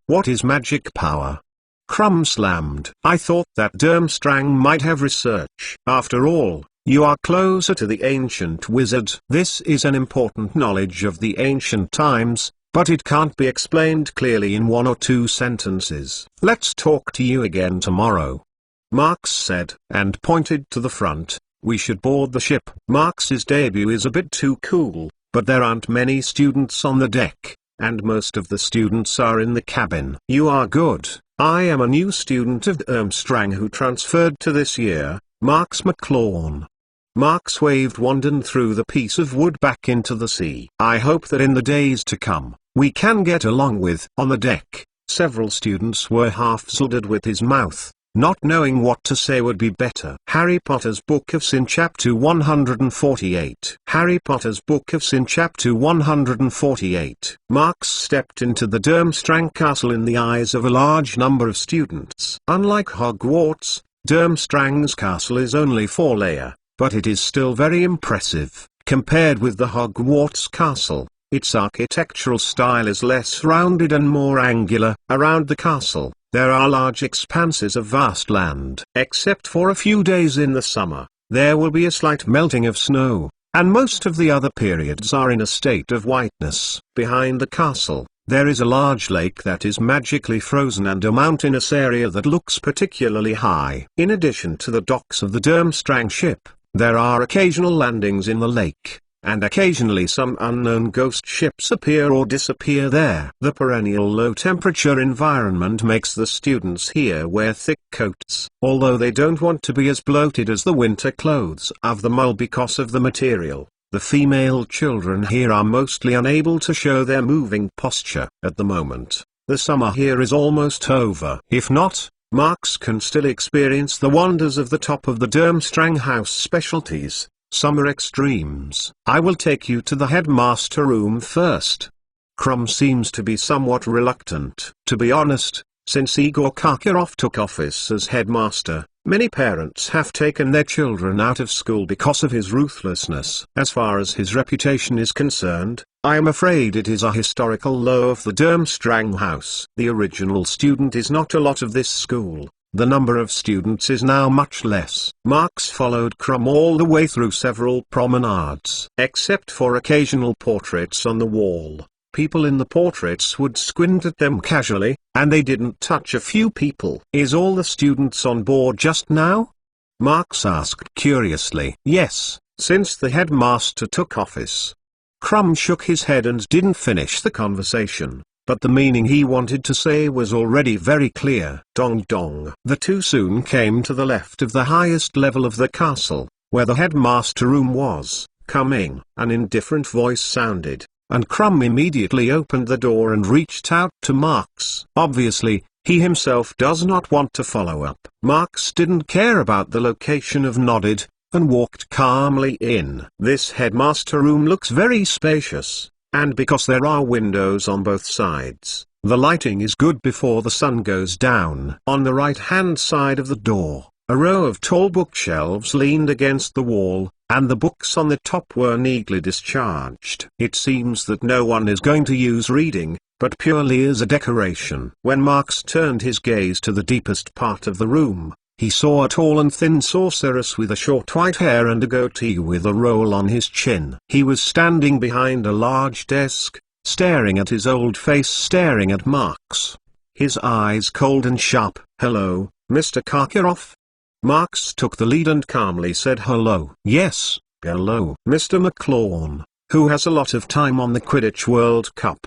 What is magic power? Crumb slammed. I thought that Durmstrang might have research. After all, you are closer to the ancient wizard. This is an important knowledge of the ancient times, but it can't be explained clearly in 1 or 2 sentences. Let's talk to you again tomorrow, Marx said, and pointed to the front. We should board the ship. Marx's debut is a bit too cool, but there aren't many students on the deck, and most of the students are in the cabin. You are good. I am a new student of Durmstrang who transferred to this year, Marx McClawn. Marx waved wand and threw the piece of wood back into the sea. I hope that in the days to come, we can get along with. On the deck, several students were half-zilted with his mouth, not knowing what to say would be better. Harry Potter's Book of Sin Chapter 148. Harry Potter's Book of Sin Chapter 148. Marx stepped into the Durmstrang castle in the eyes of a large number of students. Unlike Hogwarts, Durmstrang's castle is only 4-layer, but it is still very impressive. Compared with the Hogwarts castle, its architectural style is less rounded and more angular. Around the castle, there are large expanses of vast land. Except for a few days in the summer, there will be a slight melting of snow, and most of the other periods are in a state of whiteness. Behind the castle, there is a large lake that is magically frozen and a mountainous area that looks particularly high. In addition to the docks of the Durmstrang ship, there are occasional landings in the lake, and occasionally some unknown ghost ships appear or disappear there. The perennial low-temperature environment makes the students here wear thick coats, although they don't want to be as bloated as the winter clothes of the mole because of the material. The female children here are mostly unable to show their moving posture. At the moment, the summer here is almost over. If not, Marx can still experience the wonders of the top of the Durmstrang house specialties, summer extremes. I will take you to the headmaster room first. Crumb seems to be somewhat reluctant. To be honest, since Igor Karkaroff took office as headmaster, many parents have taken their children out of school because of his ruthlessness. As far as his reputation is concerned, I am afraid it is a historical low of the Durmstrang house. The original student is not a lot of this school. The number of students is now much less. Marx followed Crumb all the way through several promenades. Except for occasional portraits on the wall, people in the portraits would squint at them casually, and they didn't touch a few people. Is all the students on board just now? Marx asked curiously. Yes, since the headmaster took office. Crumb shook his head and didn't finish the conversation, but the meaning he wanted to say was already very clear. Dong dong. The two soon came to the left of the highest level of the castle, where the headmaster room was. Coming, an indifferent voice sounded, and Crumb immediately opened the door and reached out to Marx. Obviously, he himself does not want to follow up. Marx didn't care about the location of nodded, and walked calmly in. This headmaster room looks very spacious, and because there are windows on both sides, the lighting is good before the sun goes down. On the right-hand side of the door, a row of tall bookshelves leaned against the wall, and the books on the top were neatly discharged. It seems that no one is going to use reading, but purely as a decoration. When Marx turned his gaze to the deepest part of the room, he saw a tall and thin sorceress with a short white hair and a goatee with a roll on his chin. He was standing behind a large desk, staring at his old face, staring at Marx. His eyes cold and sharp. Hello, Mr. Karkaroff? Marx took the lead and calmly said hello. Yes, Hello, Mr. McClawn, who has a lot of time on the Quidditch World Cup.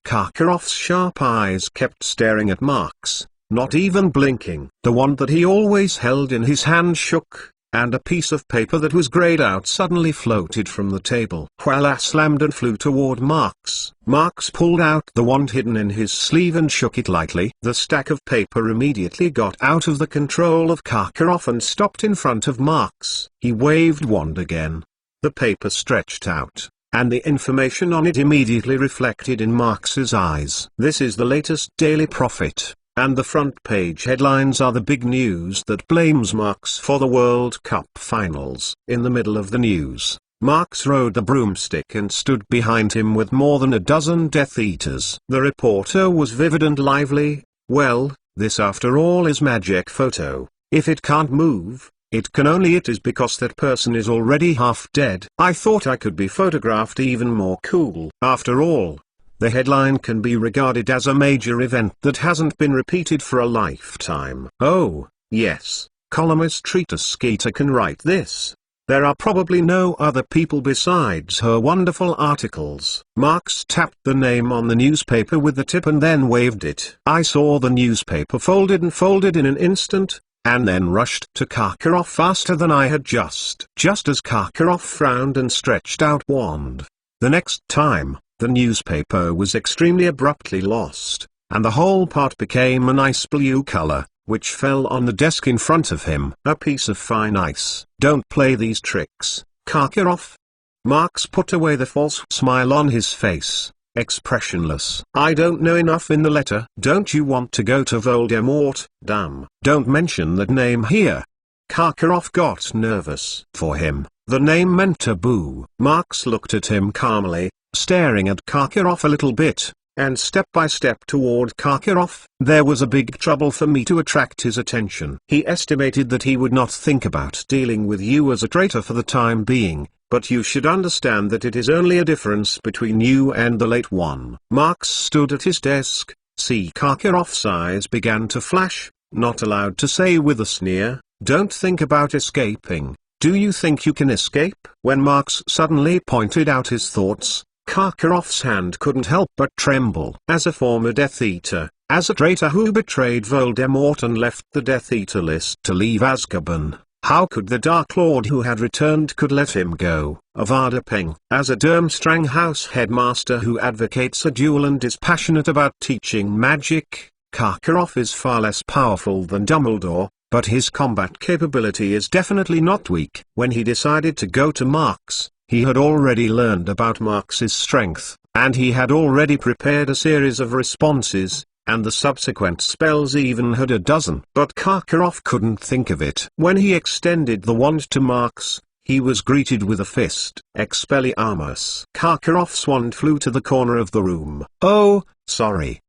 Karkaroff's sharp eyes kept staring at Marks, not even blinking. The wand that he always held in his hand shook, and a piece of paper that was grayed out suddenly floated from the table. Voila slammed and flew toward Marks. Marks pulled out the wand hidden in his sleeve and shook it lightly. The stack of paper immediately got out of the control of Karkaroff and stopped in front of Marks. He waved wand again. The paper stretched out, and the information on it immediately reflected in Marks's eyes. This is the latest Daily Prophet. And the front page headlines are the big news that blames Marks for the World Cup finals. In the middle of the news, Marks rode the broomstick and stood behind him with more than a dozen Death Eaters. The reporter was vivid and lively. Well, this after all is magic photo. If it can't move, it can only it is because that person is already half dead. I thought I could be photographed even more cool. After all, the headline can be regarded as a major event that hasn't been repeated for a lifetime. Oh, yes, columnist Rita Skeeter can write this. There are probably no other people besides her wonderful articles. Marks tapped the name on the newspaper with the tip and then waved it. I saw the newspaper folded in an instant, and then rushed to Karkaroff faster than I had just as Karkaroff frowned and stretched out wand. The next time, the newspaper was extremely abruptly lost, and the whole part became a nice blue color, which fell on the desk in front of him. A piece of fine ice. Don't play these tricks, Karkaroff. Marks put away the false smile on his face, expressionless. I don't know enough in the letter. Don't you want to go to Voldemort? Damn. Don't mention that name here. Karkaroff got nervous. For him, the name meant taboo. Marks looked at him calmly, staring at Karkaroff a little bit, and step by step toward Karkaroff. There was a big trouble for me to attract his attention. He estimated that he would not think about dealing with you as a traitor for the time being, but you should understand that it is only a difference between you and the late one. Marks stood at his desk. See, Karkaroff's eyes began to flash, not allowed to say with a sneer, don't think about escaping. Do you think you can escape? When Marks suddenly pointed out his thoughts, Karkaroff's hand couldn't help but tremble. As a former Death Eater, as a traitor who betrayed Voldemort and left the Death Eater list to leave Azkaban, how could the Dark Lord who had returned could let him go? Avada Peng. As a Durmstrang House headmaster who advocates a duel and is passionate about teaching magic, Karkaroff is far less powerful than Dumbledore, but his combat capability is definitely not weak. When he decided to go to Marks, he had already learned about Marks's strength, and he had already prepared a series of responses, and the subsequent spells even had a dozen. But Karkaroff couldn't think of it. When he extended the wand to Marks, he was greeted with a fist. Expelliarmus. Karkaroff's wand flew to the corner of the room. Oh, sorry.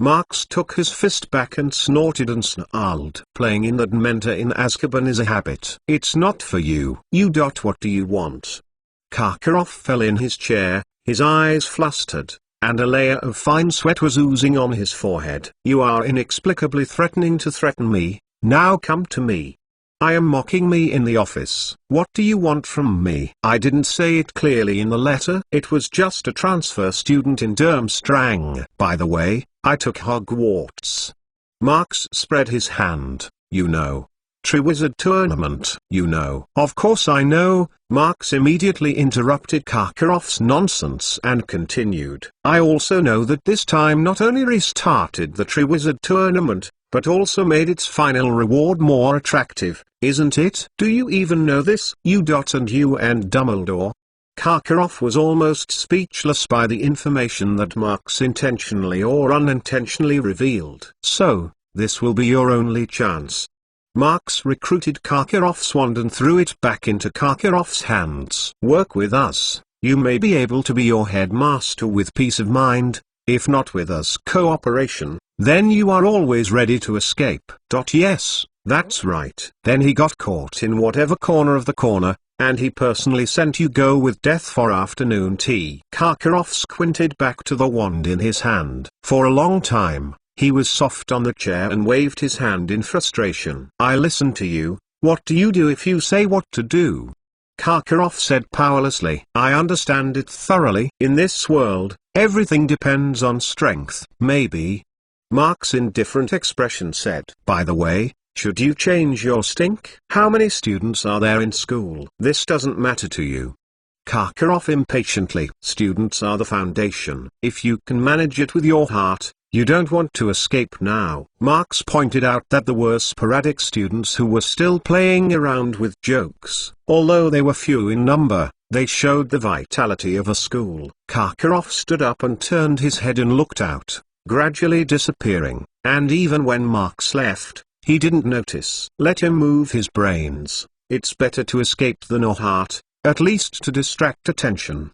Marks took his fist back and snorted and snarled. Playing in that Dementor in Azkaban is a habit. It's not for you. What do you want? Karkaroff fell in his chair, his eyes flustered, and a layer of fine sweat was oozing on his forehead. You are inexplicably threatening to threaten me. Now come to me. I am mocking me in the office. What do you want from me? I didn't say it clearly in the letter. It was just a transfer student in Durmstrang. By the way, I took Hogwarts. Marks spread his hand. You know. Triwizard Tournament. You know. Of course I know. Marks immediately interrupted Karkaroff's nonsense and continued. I also know that this time not only restarted the Triwizard Tournament, but also made its final reward more attractive, isn't it? Do you even know this? And you and Dumbledore? Karkaroff was almost speechless by the information that Marks intentionally or unintentionally revealed. So, this will be your only chance. Marks recruited Karkaroff's wand and threw it back into Karkaroff's hands. Work with us. You may be able to be your headmaster with peace of mind. If not with us cooperation, then you are always ready to escape. Yes, that's right. Then he got caught in whatever corner of the corner, and he personally sent you go with death for afternoon tea. Karkaroff squinted back to the wand in his hand. For a long time, he was soft on the chair and waved his hand in frustration. I listen to you. What do you do if you say what to do? Karkaroff said powerlessly. I understand it thoroughly. In this world, everything depends on strength. Maybe. Mark's indifferent expression said. By the way, should you change your stink? How many students are there in school? This doesn't matter to you. Karkaroff impatiently. Students are the foundation. If you can manage it with your heart, you don't want to escape now. Marx pointed out that there were sporadic students who were still playing around with jokes. Although they were few in number, they showed the vitality of a school. Karkaroff stood up and turned his head and looked out, gradually disappearing, and even when Marx left, he didn't notice. Let him move his brains. It's better to escape than a heart, at least to distract attention.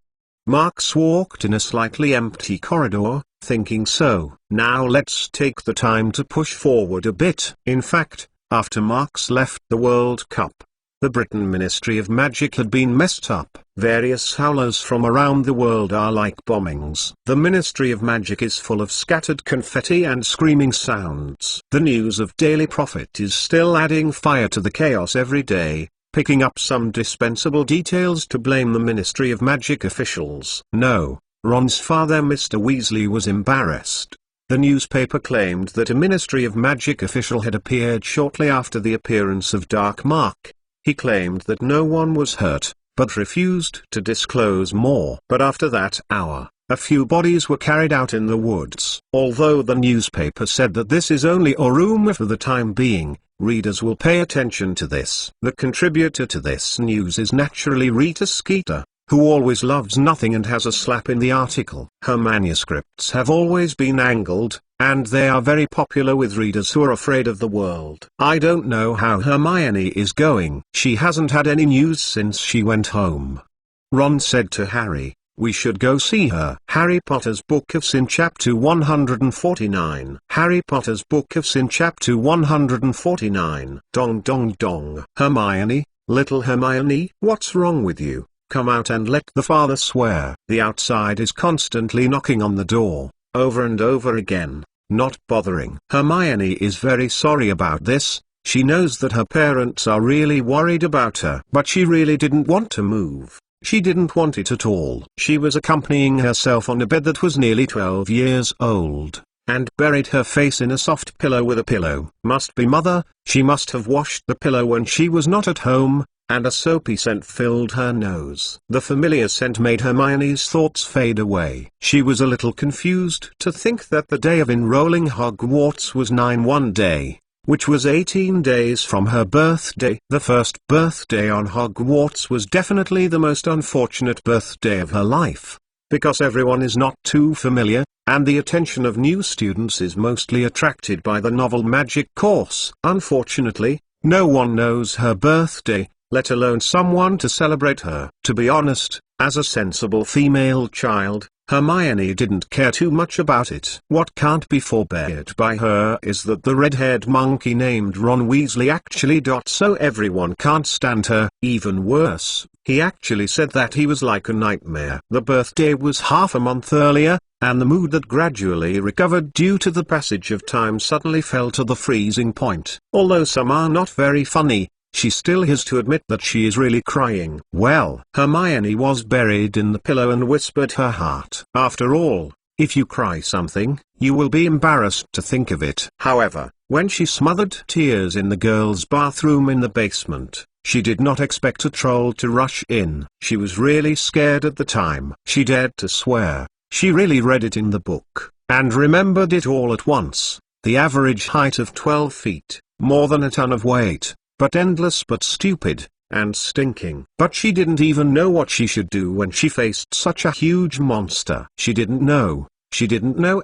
Marx walked in a slightly empty corridor, thinking so. Now let's take the time to push forward a bit. In fact, after Marx left the World Cup, the Britain Ministry of Magic had been messed up. Various howlers from around the world are like bombings. The Ministry of Magic is full of scattered confetti and screaming sounds. The news of Daily Prophet is still adding fire to the chaos every day, picking up some dispensable details to blame the Ministry of Magic officials. No, Ron's father Mr. Weasley was embarrassed. The newspaper claimed that a Ministry of Magic official had appeared shortly after the appearance of Dark Mark. He claimed that no one was hurt, but refused to disclose more. But after that hour, a few bodies were carried out in the woods. Although the newspaper said that this is only a rumor for the time being, readers will pay attention to this. The contributor to this news is naturally Rita Skeeter, who always loves nothing and has a slap in the article. Her manuscripts have always been angled, and they are very popular with readers who are afraid of the world. I don't know how Hermione is going. She hasn't had any news since she went home. Ron said to Harry, we should go see her. Harry Potter's Book of Sin Chapter 149. Harry Potter's Book of Sin Chapter 149. Dong dong dong. Hermione, little Hermione, what's wrong with you? Come out and let the father swear. The outside is constantly knocking on the door, over and over again, not bothering. Hermione is very sorry about this. She knows that her parents are really worried about her. But she really didn't want to move. She didn't want it at all. She was accompanying herself on a bed that was nearly 12 years old, and buried her face in a soft pillow with a pillow. Must be mother. She must have washed the pillow when she was not at home, and a soapy scent filled her nose. The familiar scent made Hermione's thoughts fade away. She was a little confused to think that the day of enrolling Hogwarts was 9/1 day, which was 18 days from her birthday. The first birthday on Hogwarts was definitely the most unfortunate birthday of her life, because everyone is not too familiar, and the attention of new students is mostly attracted by the novel magic course. Unfortunately, no one knows her birthday, let alone someone to celebrate her. To be honest, as a sensible female child, Hermione didn't care too much about it. What can't be forbared by her is that the red-haired monkey named Ron Weasley actually so everyone can't stand her. Even worse, he actually said that he was like a nightmare. The birthday was half a month earlier, and the mood that gradually recovered due to the passage of time suddenly fell to the freezing point. Although some are not very funny, she still has to admit that she is really crying. Well, Hermione was buried in the pillow and whispered her heart. After all, if you cry something, you will be embarrassed to think of it. However, when she smothered tears in the girls' bathroom in the basement, she did not expect a troll to rush in. She was really scared at the time. She dared to swear. She really read it in the book, and remembered it all at once. The average height of 12 feet, more than a ton of weight, but endless but stupid, and stinking. But she didn't even know what she should do when she faced such a huge monster. She didn't know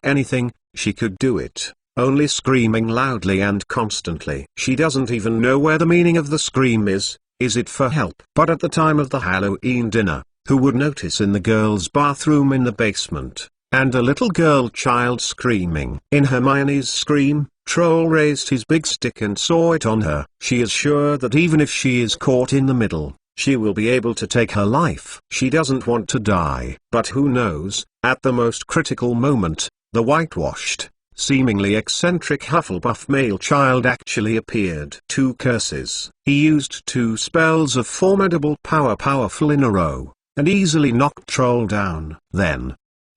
anything. She could do it, only screaming loudly and constantly. She doesn't even know where the meaning of the scream is it for help? But at the time of the Halloween dinner, who would notice in the girls' bathroom in the basement, and a little girl child screaming? In Hermione's scream, Troll raised his big stick and saw it on her. She is sure that even if she is caught in the middle, she will be able to take her life. She doesn't want to die. But who knows, at the most critical moment, the whitewashed, seemingly eccentric Hufflepuff male child actually appeared. 2 curses. He used 2 spells of formidable power powerful in a row, and easily knocked Troll down.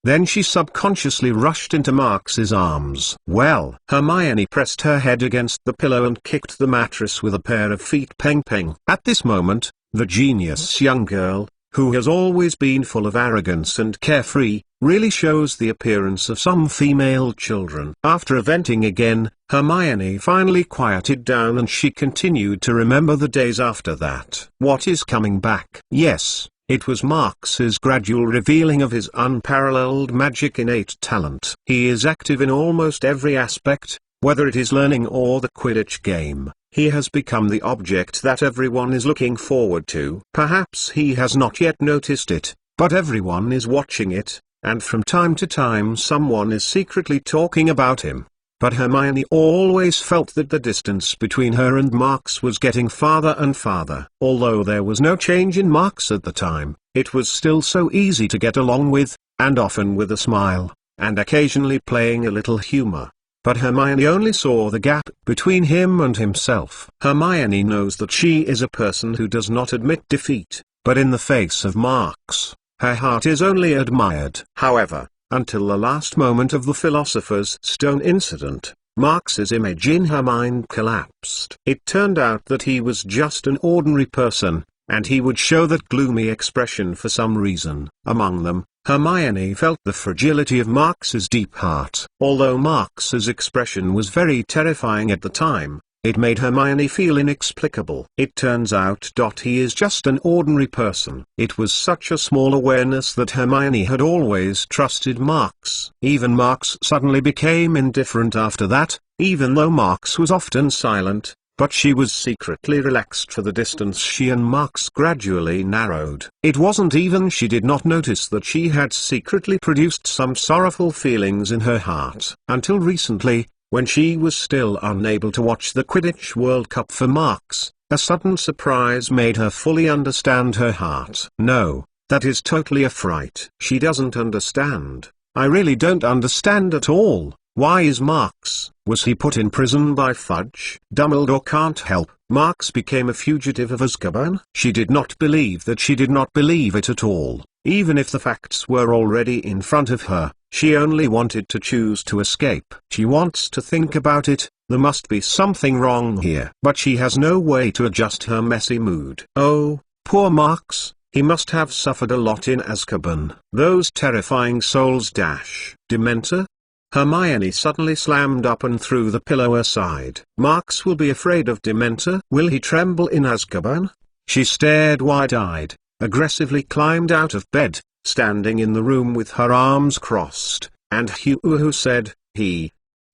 Then she subconsciously rushed into Marx's arms. Well, Hermione pressed her head against the pillow and kicked the mattress with a pair of feet. Peng peng. At this moment, the genius young girl, who has always been full of arrogance and carefree, really shows the appearance of some female children. After venting again, Hermione finally quieted down and she continued to remember the days after that. What is coming back? Yes. It was Marx's gradual revealing of his unparalleled magic innate talent. He is active in almost every aspect, whether it is learning or the Quidditch game. He has become the object that everyone is looking forward to. Perhaps he has not yet noticed it, but everyone is watching it, and from time to time someone is secretly talking about him. But Hermione always felt that the distance between her and Marx was getting farther and farther. Although there was no change in Marx at the time, it was still so easy to get along with, and often with a smile, and occasionally playing a little humor. But Hermione only saw the gap between him and himself. Hermione knows that she is a person who does not admit defeat, but in the face of Marx, her heart is only admired. However, until the last moment of the Philosopher's Stone incident, Marx's image in her mind collapsed. It turned out that he was just an ordinary person, and he would show that gloomy expression for some reason. Among them, Hermione felt the fragility of Marx's deep heart. Although Marx's expression was very terrifying at the time, it made Hermione feel inexplicable. It turns out he is just an ordinary person. It was such a small awareness that Hermione had always trusted Marx. Even Marx suddenly became indifferent after that, even though Marx was often silent, but she was secretly relaxed for the distance she and Marx gradually narrowed. It wasn't even she did not notice that she had secretly produced some sorrowful feelings in her heart. Until recently, when she was still unable to watch the Quidditch World Cup for Marx, a sudden surprise made her fully understand her heart. No, that is totally a fright. She doesn't understand. I really don't understand at all. Why is Marx? Was he put in prison by Fudge? Dumbledore can't help. Marx became a fugitive of Azkaban? She did not believe that she did not believe it at all. Even if the facts were already in front of her, she only wanted to choose to escape. She wants to think about it. There must be something wrong here. But she has no way to adjust her messy mood. Oh, poor Marx. He must have suffered a lot in Azkaban. Those terrifying souls. Dementor? Hermione suddenly slammed up and threw the pillow aside. Marx will be afraid of Dementor? Will he tremble in Azkaban? She stared wide-eyed, aggressively climbed out of bed, standing in the room with her arms crossed, and Hugh said,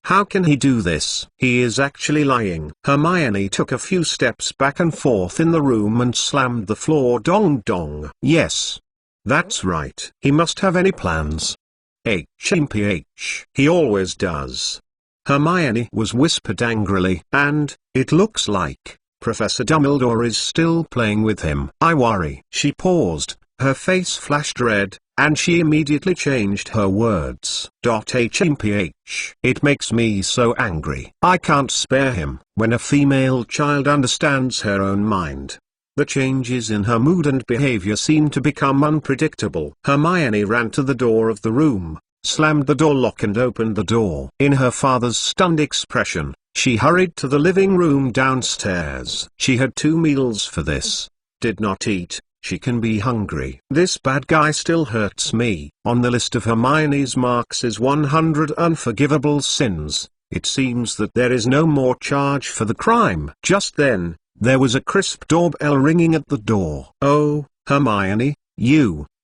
How can he do this? He is actually lying. Hermione took a few steps back and forth in the room and slammed the floor. Dong dong. Yes. That's right. He must have any plans. HMPH. He always does. Hermione was whispered angrily. And, it looks like, Professor Dumbledore is still playing with him. I worry. She paused, her face flashed red, and she immediately changed her words. HMPH. It makes me so angry. I can't spare him. When a female child understands her own mind, the changes in her mood and behavior seem to become unpredictable. Hermione ran to the door of the room, slammed the door lock and opened the door. In her father's stunned expression, she hurried to the living room downstairs. She had 2 meals for this. Did not eat. She can be hungry. This bad guy still hurts me. On the list of Hermione's Marx's 100 unforgivable sins, it seems that there is no more charge for the crime. Just then, there was a crisp doorbell ringing at the door. Oh, Hermione,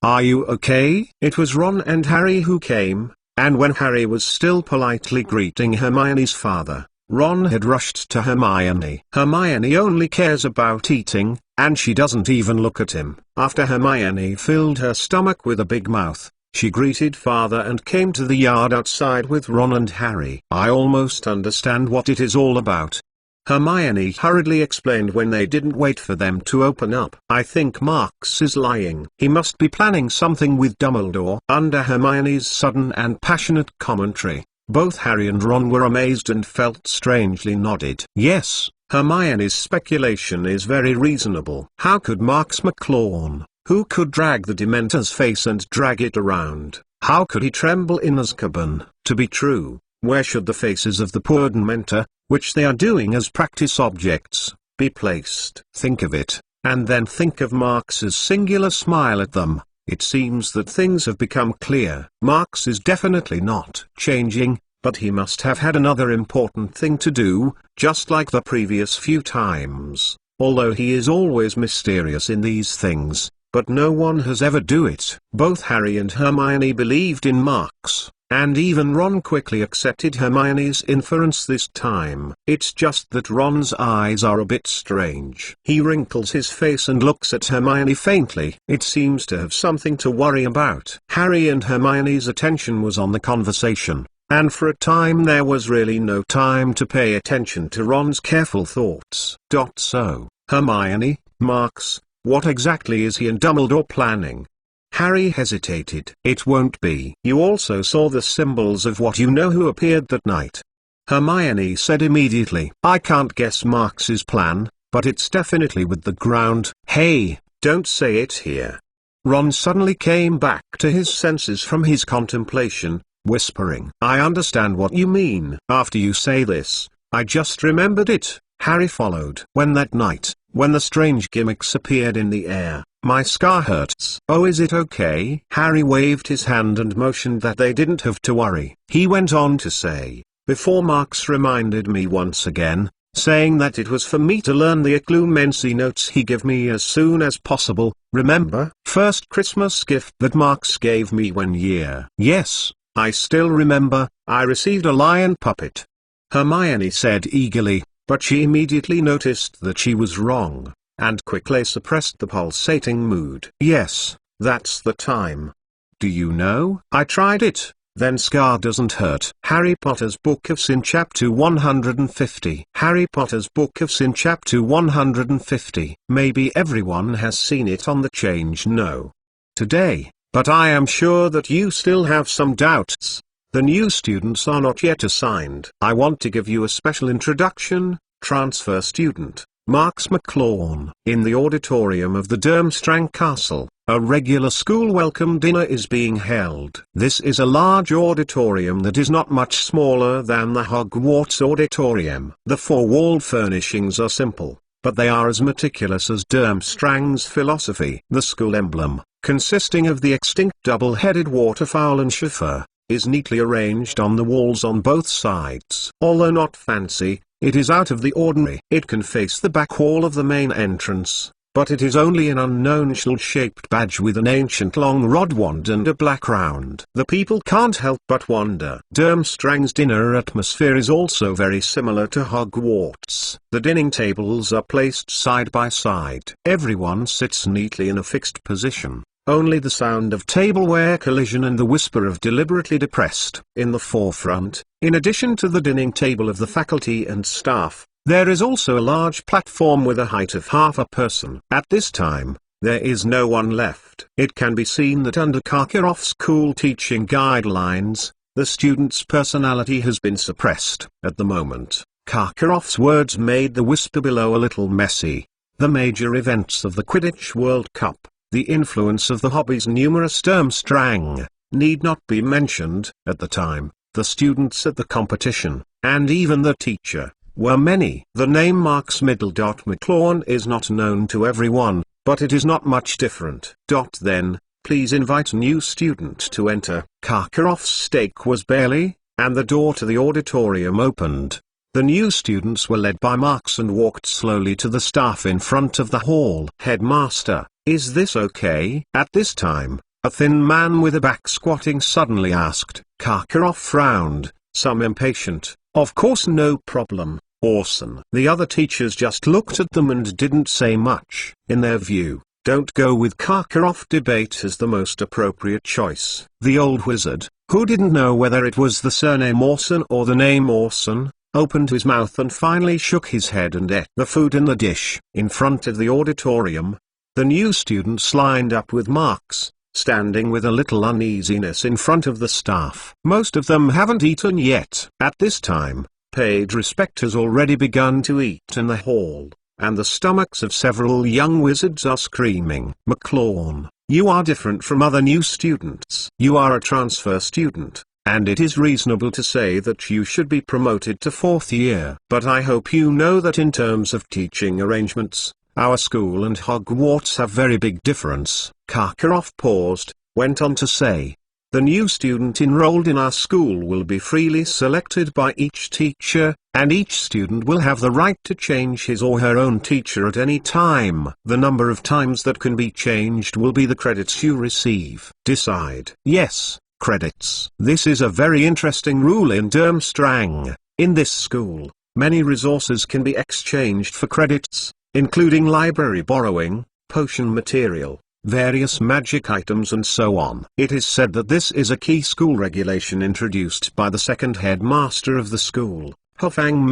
are you okay? It was Ron and Harry who came, and when Harry was still politely greeting Hermione's father, Ron had rushed to Hermione. Hermione only cares about eating, and she doesn't even look at him. After Hermione filled her stomach with a big mouth, she greeted father and came to the yard outside with Ron and Harry. I almost understand what it is all about, Hermione hurriedly explained when they didn't wait for them to open up. I think Marx is lying. He must be planning something with Dumbledore. Under Hermione's sudden and passionate commentary, Both Harry and Ron were amazed and felt strangely nodded. Yes, Hermione's speculation is very reasonable. How could Marks McLaughlin, who could drag the Dementor's face and drag it around, how could he tremble in Azkaban, to be true? Where should the faces of the poor Dementor, which they are doing as practice objects, be placed? Think of it, and then think of Marks's singular smile at them. It seems that things have become clear. Marks is definitely not changing, but he must have had another important thing to do, just like the previous few times, although he is always mysterious in these things, but no one has ever do it. Both Harry and Hermione believed in Marks, and even Ron quickly accepted Hermione's inference this time. It's just that Ron's eyes are a bit strange. He wrinkles his face and looks at Hermione faintly. It seems to have something to worry about. Harry and Hermione's attention was on the conversation, and for a time there was really no time to pay attention to Ron's careful thoughts. So, Hermione, Marks, what exactly is he and Dumbledore planning? Harry hesitated. It won't be. You also saw the symbols of what you know who appeared that night. Hermione said immediately. I can't guess Marks's plan, but it's definitely with the ground. Hey, don't say it here. Ron suddenly came back to his senses from his contemplation, whispering. I understand what you mean. After you say this, I just remembered it. Harry followed. When that night, when the strange gimmicks appeared in the air, my scar hurts. Oh, is it okay? Harry waved his hand and motioned that they didn't have to worry. He went on to say, before Marks reminded me once again, saying that it was for me to learn the Occlumency notes he gave me as soon as possible. Remember? First Christmas gift that Marks gave me one year. Yes, I still remember. I received a lion puppet. Hermione said eagerly, but she immediately noticed that she was wrong, and quickly suppressed the pulsating mood. Yes, that's the time. Do you know? I tried it, then scar doesn't hurt. Harry Potter's Book of Sin Chapter 150. Harry Potter's Book of Sin Chapter 150. Maybe everyone has seen it on the Change No. today, but I am sure that you still have some doubts. The new students are not yet assigned. I want to give you a special introduction, transfer student, Marks McLaughlin. In the auditorium of the Durmstrang Castle, a regular school welcome dinner is being held. This is a large auditorium that is not much smaller than the Hogwarts auditorium. The four-walled furnishings are simple, but they are as meticulous as Durmstrang's philosophy. The school emblem, consisting of the extinct double-headed waterfowl and Schiffer, is neatly arranged on the walls on both sides. Although not fancy, it is out of the ordinary. It can face the back wall of the main entrance, but it is only an unknown shield-shaped badge with an ancient long rod wand and a black round. The people can't help but wonder. Durmstrang's dinner atmosphere is also very similar to Hogwarts. The dining tables are placed side by side. Everyone sits neatly in a fixed position. Only the sound of tableware collision and the whisper of deliberately depressed in the forefront. In addition to the dining table of the faculty and staff, there is also a large platform with a height of half a person. At this time, there is no one left. It can be seen that under Karkaroff's school teaching guidelines, the student's personality has been suppressed. At the moment, Karkaroff's words made the whisper below a little messy. The major events of the Quidditch World Cup, the influence of the hobby's numerous Durmstrang, need not be mentioned. At the time, the students at the competition, and even the teacher, were many. The name Marks McLaughlin is not known to everyone, but it is not much different. Then, please invite new student to enter. Karkaroff's stake was barely, and the door to the auditorium opened. The new students were led by Marks and walked slowly to the staff in front of the hall. Headmaster, is this okay? At this time, a thin man with a back squatting suddenly asked. Karkaroff frowned, some impatient. Of course, no problem, Orson. The other teachers just looked at them and didn't say much. In their view, don't go with Karkaroff debate as the most appropriate choice. The old wizard, who didn't know whether it was the surname Orson or the name Orson, opened his mouth and finally shook his head and ate the food in the dish. In front of the auditorium, the new students lined up with Marks, standing with a little uneasiness in front of the staff. Most of them haven't eaten yet. At this time, paid respect has already begun to eat in the hall, and the stomachs of several young wizards are screaming. McLawn, you are different from other new students. You are a transfer student, and it is reasonable to say that you should be promoted to 4th year. But I hope you know that in terms of teaching arrangements, our school and Hogwarts have very big difference. Karkaroff paused, went on to say, the new student enrolled in our school will be freely selected by each teacher, and each student will have the right to change his or her own teacher at any time. The number of times that can be changed will be the credits you receive. Decide. Yes, credits. This is a very interesting rule in Durmstrang. In this school, many resources can be exchanged for credits, including library borrowing, potion material, various magic items and so on. It is said that this is a key school regulation introduced by the second headmaster of the school, Huffang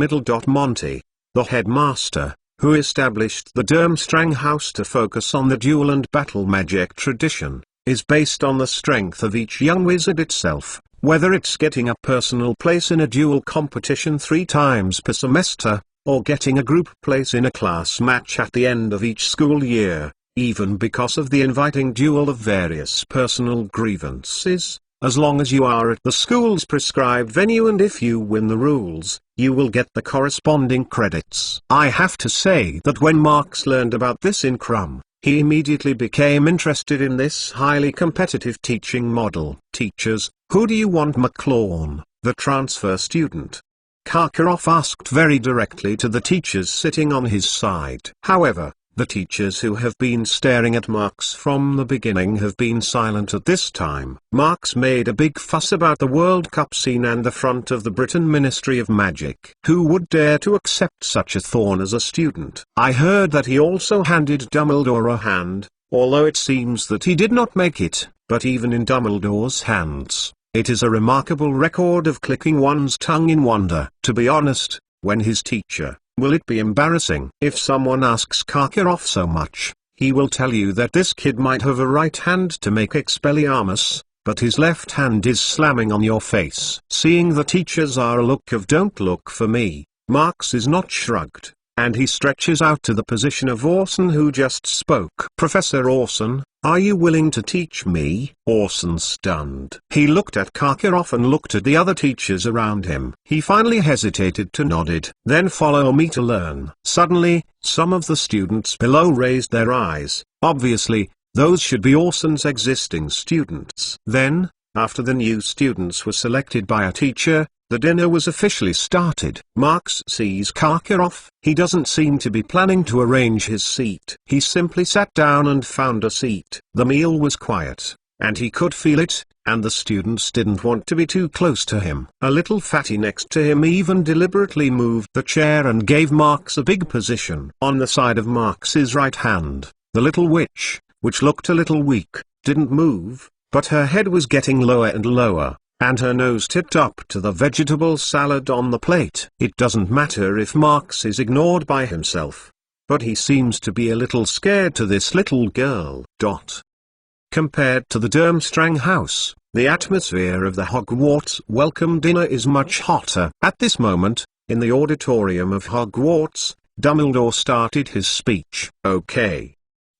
Monty, the headmaster, who established the Durmstrang House to focus on the duel and battle magic tradition, is based on the strength of each young wizard itself, whether it's getting a personal place in a duel competition 3 times per semester, or getting a group place in a class match at the end of each school year. Even because of the inviting duel of various personal grievances, as long as you are at the school's prescribed venue and if you win the rules, you will get the corresponding credits. I have to say that when Marx learned about this in Krum, he immediately became interested in this highly competitive teaching model. Teachers, who do you want? McLawn, the transfer student, Karkaroff asked very directly to the teachers sitting on his side. However, the teachers who have been staring at Marx from the beginning have been silent at this time. Marx made a big fuss about the World Cup scene and the front of the Britain Ministry of Magic. Who would dare to accept such a thorn as a student? I heard that he also handed Dumbledore a hand, although it seems that he did not make it, but even in Dumbledore's hands, it is a remarkable record of clicking one's tongue in wonder. To be honest, when his teacher, will it be embarrassing? If someone asks Karkaroff so much, he will tell you that this kid might have a right hand to make Expelliarmus, but his left hand is slamming on your face. Seeing the teachers are a look of don't look for me, Marx is not shrugged, and he stretches out to the position of Orson who just spoke. Professor Orson, are you willing to teach me? Orson stunned. He looked at Karkaroff and looked at the other teachers around him. He finally hesitated to nodded. Then follow me to learn. Suddenly, some of the students below raised their eyes. Obviously, those should be Orson's existing students. Then, after the new students were selected by a teacher, the dinner was officially started. Marx sees Karkaroff. He doesn't seem to be planning to arrange his seat. He simply sat down and found a seat. The meal was quiet, and he could feel it, and the students didn't want to be too close to him. A little fatty next to him even deliberately moved the chair and gave Marx a big position. On the side of Marx's right hand, the little witch, which looked a little weak, didn't move, but her head was getting lower and lower, and her nose tipped up to the vegetable salad on the plate. It doesn't matter if Marx is ignored by himself, but he seems to be a little scared to this little girl. Compared to the Durmstrang house, the atmosphere of the Hogwarts welcome dinner is much hotter. At this moment, in the auditorium of Hogwarts, Dumbledore started his speech. Okay.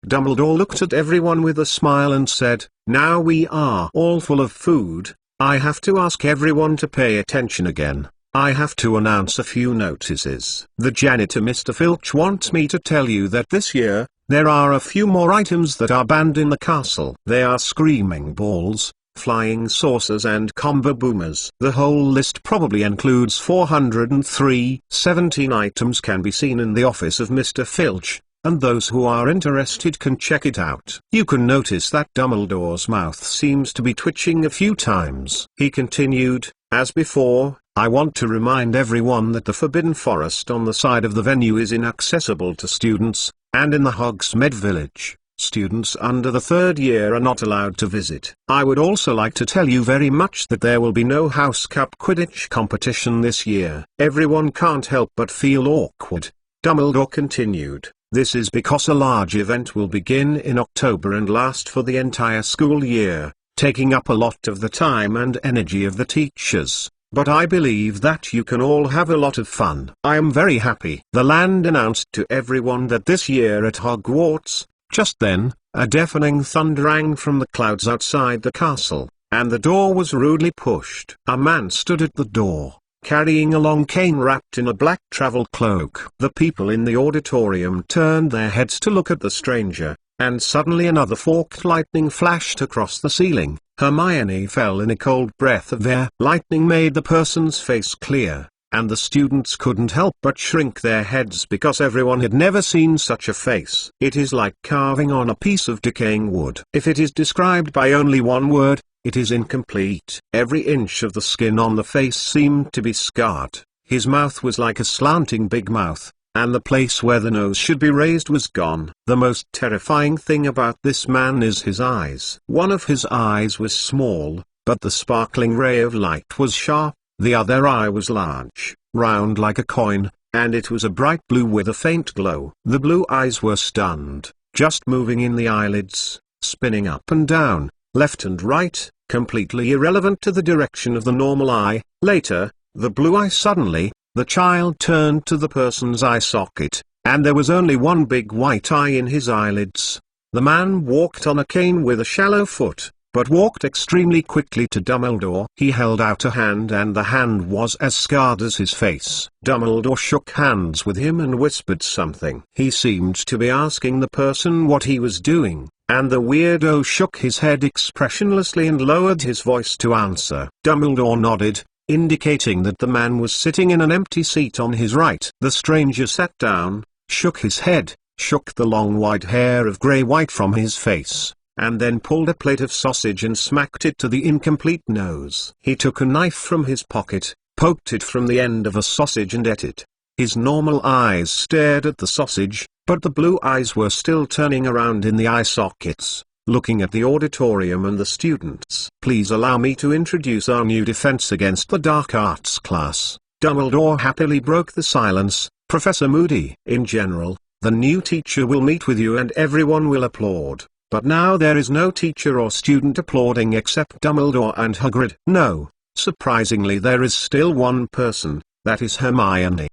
Dumbledore looked at everyone with a smile and said, now we are all full of food. I have to ask everyone to pay attention again. I have to announce a few notices. The janitor Mr. Filch wants me to tell you that this year, there are a few more items that are banned in the castle. They are screaming balls, flying saucers and combo boomers. The whole list probably includes 403. 17 items can be seen in the office of Mr. Filch, and those who are interested can check it out. You can notice that Dumbledore's mouth seems to be twitching a few times. He continued, as before, I want to remind everyone that the Forbidden Forest on the side of the venue is inaccessible to students, and in the Hogsmeade Village, students under the 3rd year are not allowed to visit. I would also like to tell you very much that there will be no House Cup Quidditch competition this year. Everyone can't help but feel awkward. Dumbledore continued. This is because a large event will begin in October and last for the entire school year, taking up a lot of the time and energy of the teachers. But I believe that you can all have a lot of fun. I am very happy. The land announced to everyone that this year at Hogwarts. Just then, a deafening thunder rang from the clouds outside the castle, and the door was rudely pushed. A man stood at the door, carrying a long cane wrapped in a black travel cloak. The people in the auditorium turned their heads to look at the stranger, and suddenly another forked lightning flashed across the ceiling. Hermione fell in a cold breath of air. Lightning made the person's face clear, and the students couldn't help but shrink their heads because everyone had never seen such a face. It is like carving on a piece of decaying wood. If it is described by only one word, it is incomplete. Every inch of the skin on the face seemed to be scarred. His mouth was like a slanting big mouth, and the place where the nose should be raised was gone. The most terrifying thing about this man is his eyes. One of his eyes was small, but the sparkling ray of light was sharp. The other eye was large, round like a coin, and it was a bright blue with a faint glow. The blue eyes were stunned, just moving in the eyelids, spinning up and down, left and right, completely irrelevant to the direction of the normal eye. Later, the blue eye suddenly, the child turned to the person's eye socket, and there was only one big white eye in his eyelids. The man walked on a cane with a shallow foot, but walked extremely quickly to Dumbledore. He held out a hand and the hand was as scarred as his face. Dumbledore shook hands with him and whispered something. He seemed to be asking the person what he was doing, and the weirdo shook his head expressionlessly and lowered his voice to answer. Dumbledore nodded, indicating that the man was sitting in an empty seat on his right. The stranger sat down, shook his head, shook the long white hair of grey-white from his face, and then pulled a plate of sausage and smacked it to the incomplete nose. He took a knife from his pocket, poked it from the end of a sausage and ate it. His normal eyes stared at the sausage, but the blue eyes were still turning around in the eye sockets, looking at the auditorium and the students. Please allow me to introduce our new defense against the dark arts class. Dumbledore happily broke the silence. Professor Moody. In general, the new teacher will meet with you and everyone will applaud. But now there is no teacher or student applauding except Dumbledore and Hagrid. No, surprisingly there is still one person, that is Hermione.